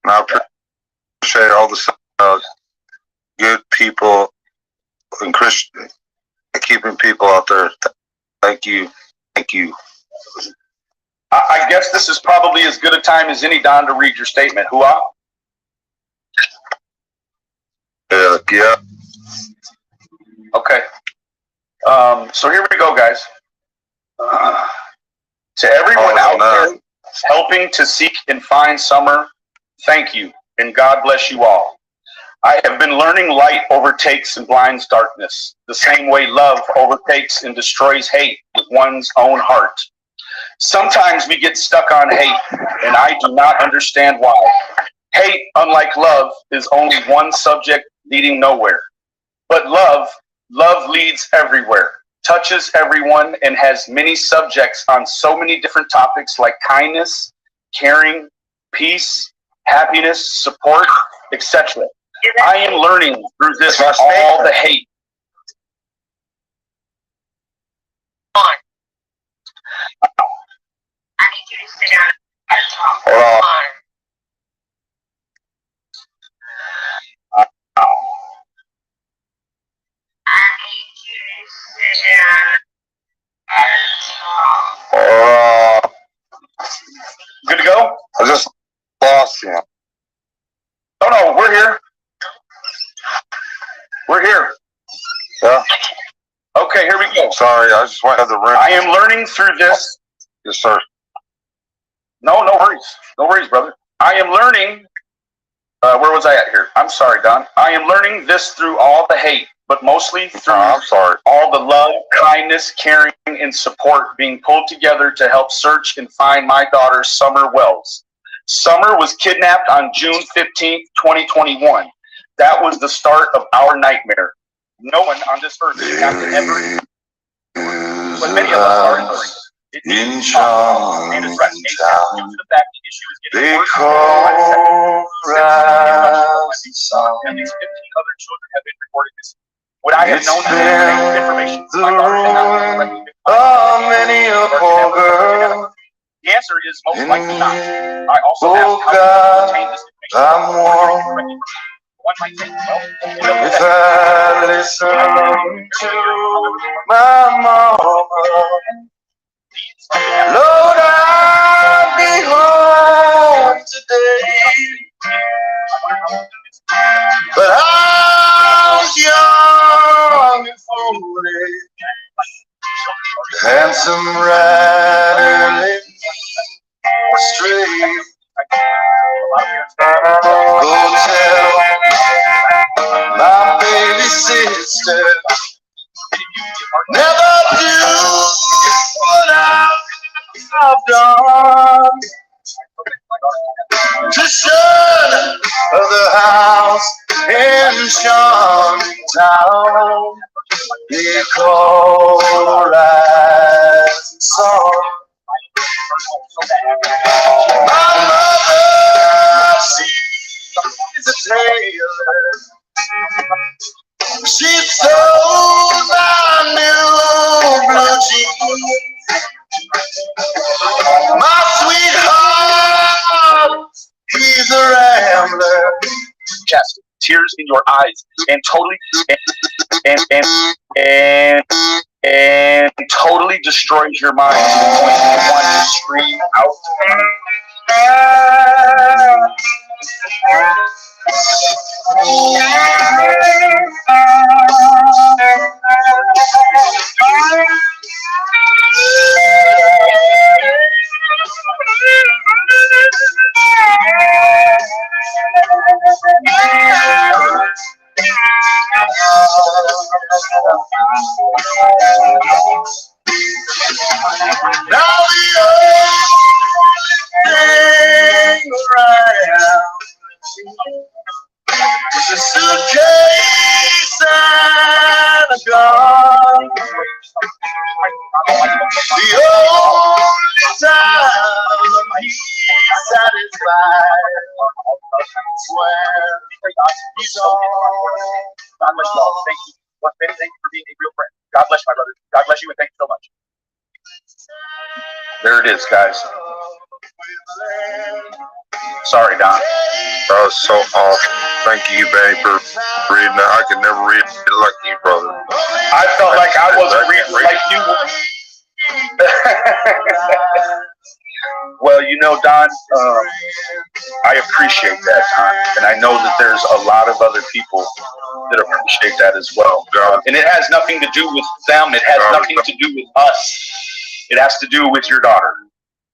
I appreciate all the good people and Christian keeping people out there. Thank you. I guess this is probably as good a time as any, Don, to read your statement. Hooah? Yeah. Okay. So here we go, guys. To everyone out there helping to seek and find Summer, thank you, and God bless you all. I have been learning light overtakes and blinds darkness, the same way love overtakes and destroys hate with one's own heart. Sometimes we get stuck on hate, and I do not understand why. Hate, unlike love, is only one subject leading nowhere. But love leads everywhere, touches everyone, and has many subjects on so many different topics like kindness, caring, peace, happiness, support, etc. I am learning through this all the hate. I need you to sit down and talk. Hold on. I need you to sit down and talk. Good to go? I just lost you. No, we're here. We're here. Yeah. Okay, here we go. Sorry, I just went to the room. I am learning through this. Yes, sir. No worries, brother. I am learning. Where was I at here? I'm sorry, Don. I am learning this through all the hate but mostly through I'm sorry. all the love, kindness, caring, and support being pulled together to help search and find my daughter, Summer Wells. Summer was kidnapped on June 15th, 2021. That was the start of our nightmare. No one on this earth should have to ever, but many of us are ignoring it. It needs to stop and address due to the fact the issue is getting worse. At least 15 other children have been reported missing. Would I have known this information? My daughter did not directly many a poor girl. The answer is most likely not. I also asked how to obtain this information. One might think, well, if I listen to my mama, Lord, I'll be home today. But I was young and foolish. The handsome rider led me astray. Go tell my baby sister, never do what I've done. To shun the house in charming town, they call rising sun. My mother, she's a tailor. She sewed my new blue jeans. My sweetheart, he's a rambler. Yes, tears in your eyes, and totally, and totally destroys your mind to the point that you want to scream out. Now the only thing around is a suitcase and a gun. The only time he's satisfied is when he's on. God bless you all. Thank you. Thank you for being a real friend. God bless my brother. God bless you, and thank you so much. There it is, guys. Sorry, Don. That was so awesome. Thank you, Benny, for reading that. I could never read it like you, brother. I felt like I wasn't reading like you were. Well, you know, Don, I appreciate that, Don. And I know that there's a lot of other people that appreciate that as well. And it has nothing to do with them. It has nothing to do with us. It has to do with your daughter.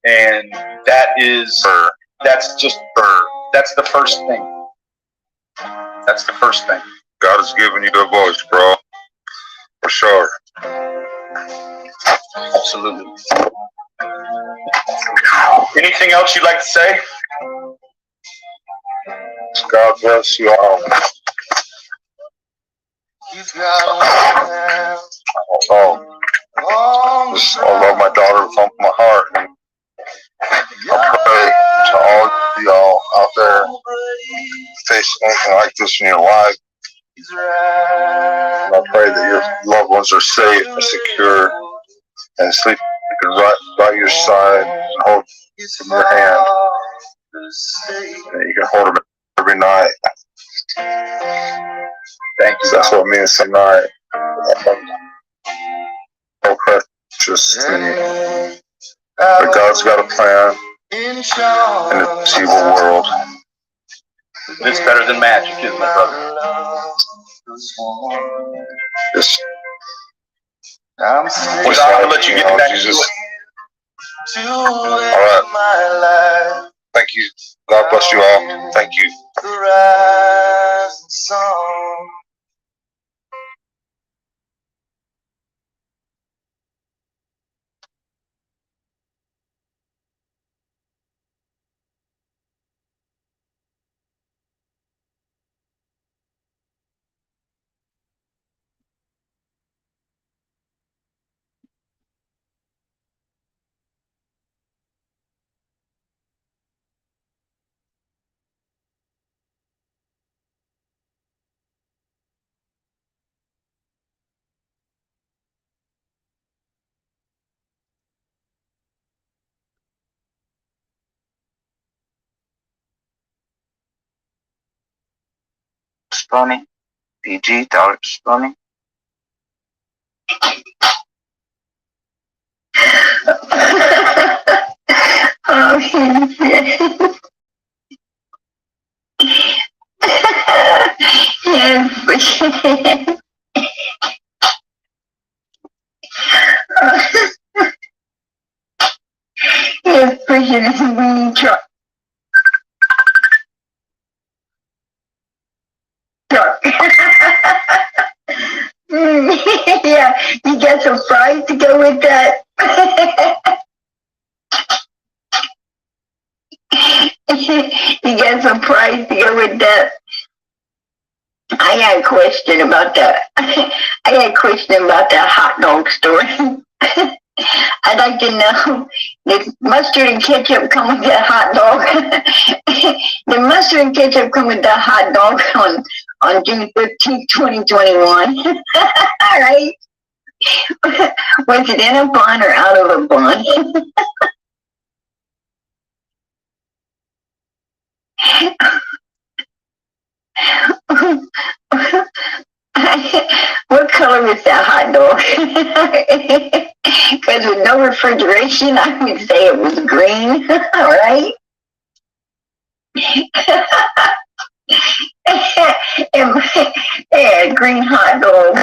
And that's just that's the first thing. That's the first thing. God has given you a voice, bro. For sure. Absolutely. Anything else you'd like to say? God bless you all. I love my daughter with all my heart. And I pray to all of y'all out there facing anything like this in your life. And I pray that your loved ones are safe and secure and sleep right by your side and hold from your hand. And you can hold them every night. Thank you. That's what means tonight. So precious to me. But God's got a plan in this evil world. It's better than magic, isn't it, brother? It's Well, I'll let you get back to it. All right. Thank you. God bless you all. Thank you. funny. PG thought it was funny. Oh, shit. Yes. Yes, pushing is being truck. Yeah, you got some fries to go with that. You got some fries to go with that. I got a question about that. I got a question about that hot dog story. I'd like to know, if mustard and ketchup come with that hot dog? The mustard and ketchup come with that hot dog on June 15th, 2021. All right. Was it in a bun or out of a bun? What color was that hot dog? Because with no refrigeration, I would say it was green. All right. Yeah, green hot dog.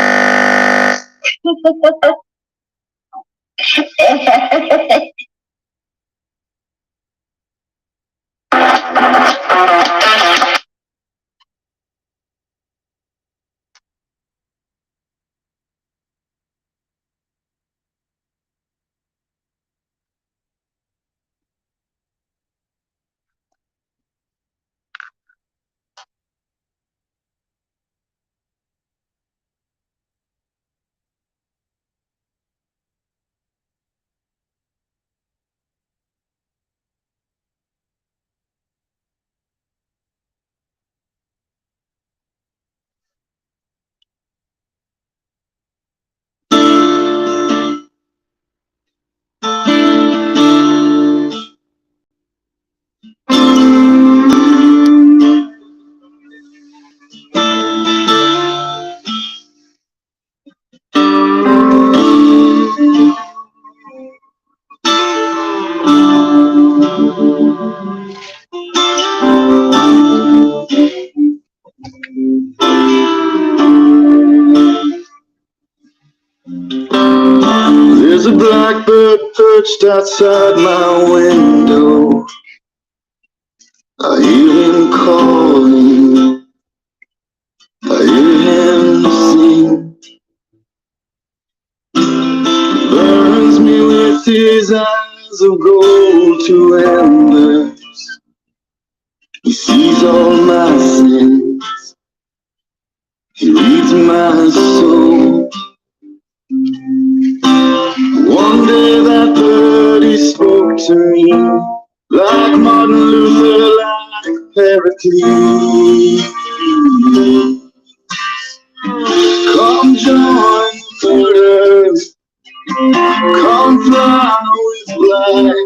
There's a blackbird perched outside my window. I hear him calling, I hear him sing. Burns me with his eyes of gold to embers. He sees all my sins, he reads my soul. One day that bird, he spoke to me, like Martin Luther, like Pericles. Come join the murder, come fly with black.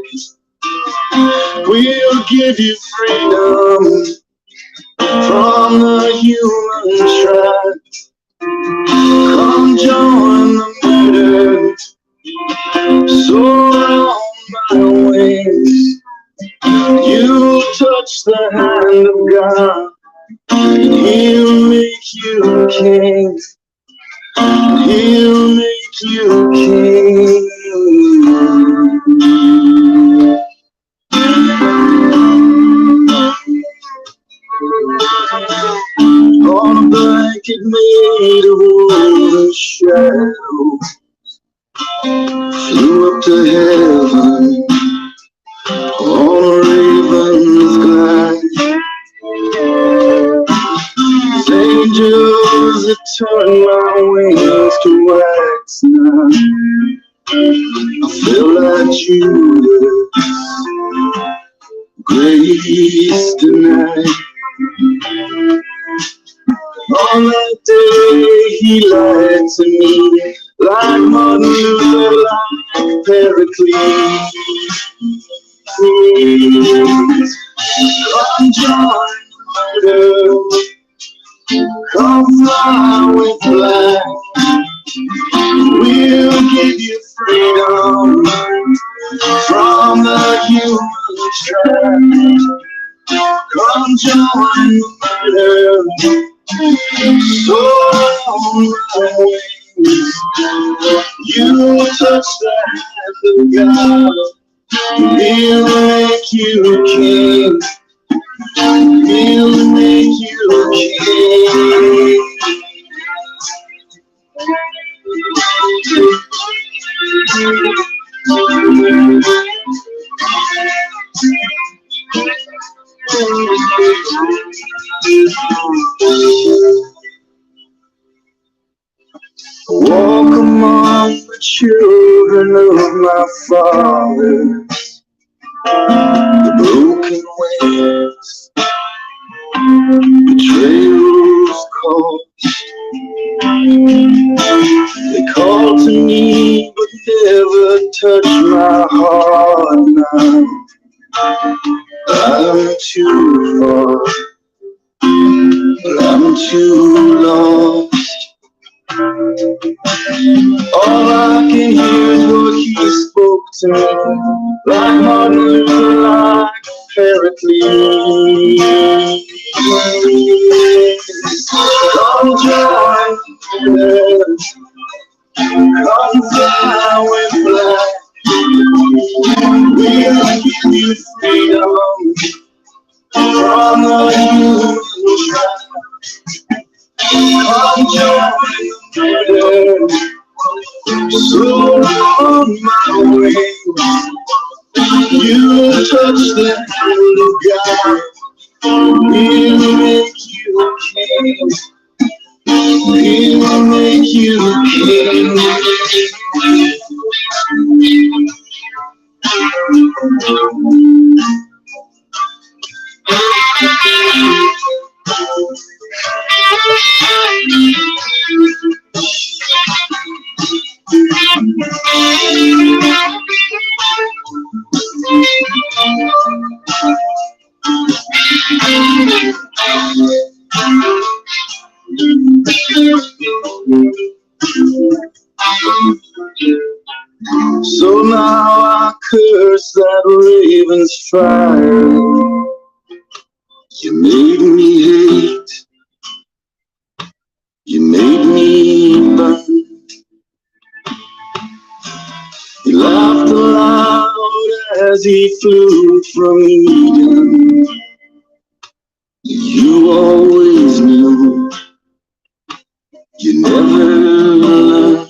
We'll give you freedom from the human tribe. Come join the murder, soar on my wings. You touch the hand of God, and He'll make you king. He'll make you king. On a blanket made of woven shadow, flew up to heaven on a raven's glide. Angels that turn my wings to wax now. I feel like Judas, grace tonight. On that day he lied to me, like Martin Luther, like Pericles. Come join the murder, Come fly with black. We'll give you freedom from the human trap. Come join the murder. So on my wings, you touch the hand of God. He'll make you king. He'll make you king. Walk among the children of my Father, the broken ways, betrayals call. They call to me, but never touch my heart now. I'm too far, but I'm too lost. All I can hear is what he spoke to me, like Martin Luther, like Pericles. Come join us, come fly with black. We'll give you freedom from the human trap. Come join us. So on my way, you touch the hand of God. He'll make you king. He'll make you king. So now I curse that raven's fire. You made me hate, you made me burn. He laughed aloud as he flew from Eden. You always knew, you never learned.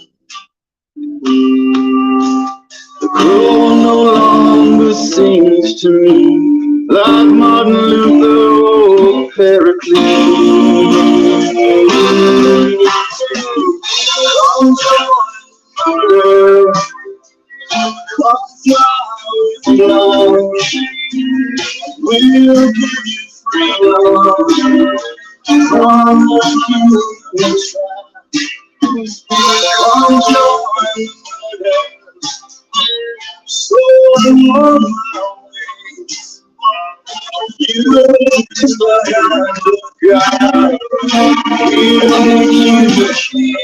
The crow no longer sings to me like Martin Luther or Pericles. Come join the come fly with love. We'll give you freedom from the human trap. Come join the so on my way, you touch the hand of God. He'll make you king.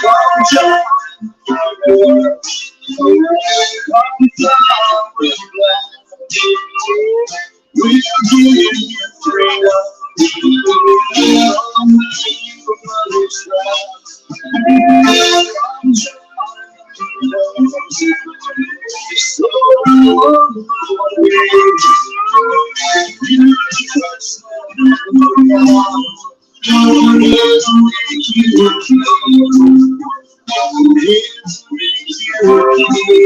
Come join the come down with black. We'll give you freedom from the human trap. Come join so on my way, you touch the ground. He'll make you king. He'll make you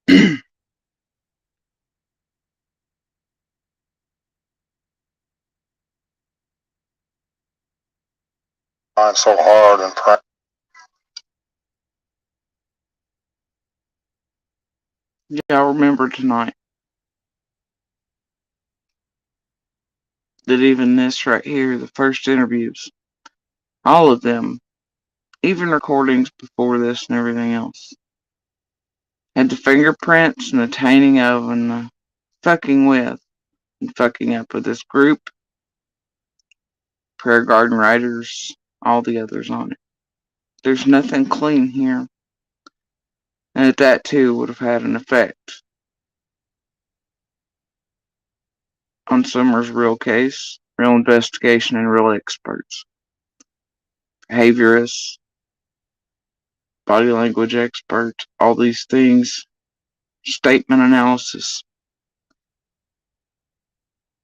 Trying so hard and praying. Y'all remember tonight that even this right here, the first interviews, all of them, even recordings before this and everything else, had the fingerprints and the tainting of and the fucking with and fucking up with this group, Prayer Garden Writers, all the others on it. There's nothing clean here. And that too would have had an effect on Summer's real case, real investigation, and real experts. Behaviorists, body language experts, all these things, statement analysis.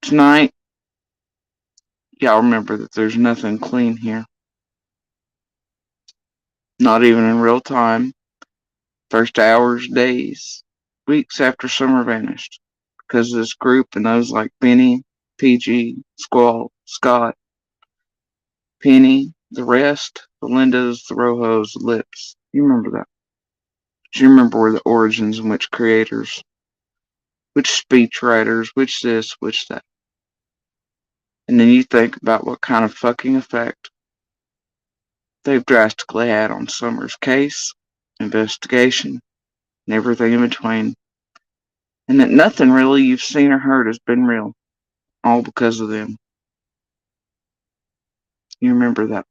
Tonight, y'all remember that there's nothing clean here. Not even in real time. First hours, days, weeks after Summer vanished. Because of this group and those like Benny, PG, Squall, Scott, Penny, the rest, the Lindas, the Rojos, the Lips. You remember that. But you remember where the origins and which creators, which speech writers, which this, which that. And then you think about what kind of fucking effect they've drastically had on Summer's case, investigation, and everything in between. And that nothing really you've seen or heard has been real. All because of them. You remember that.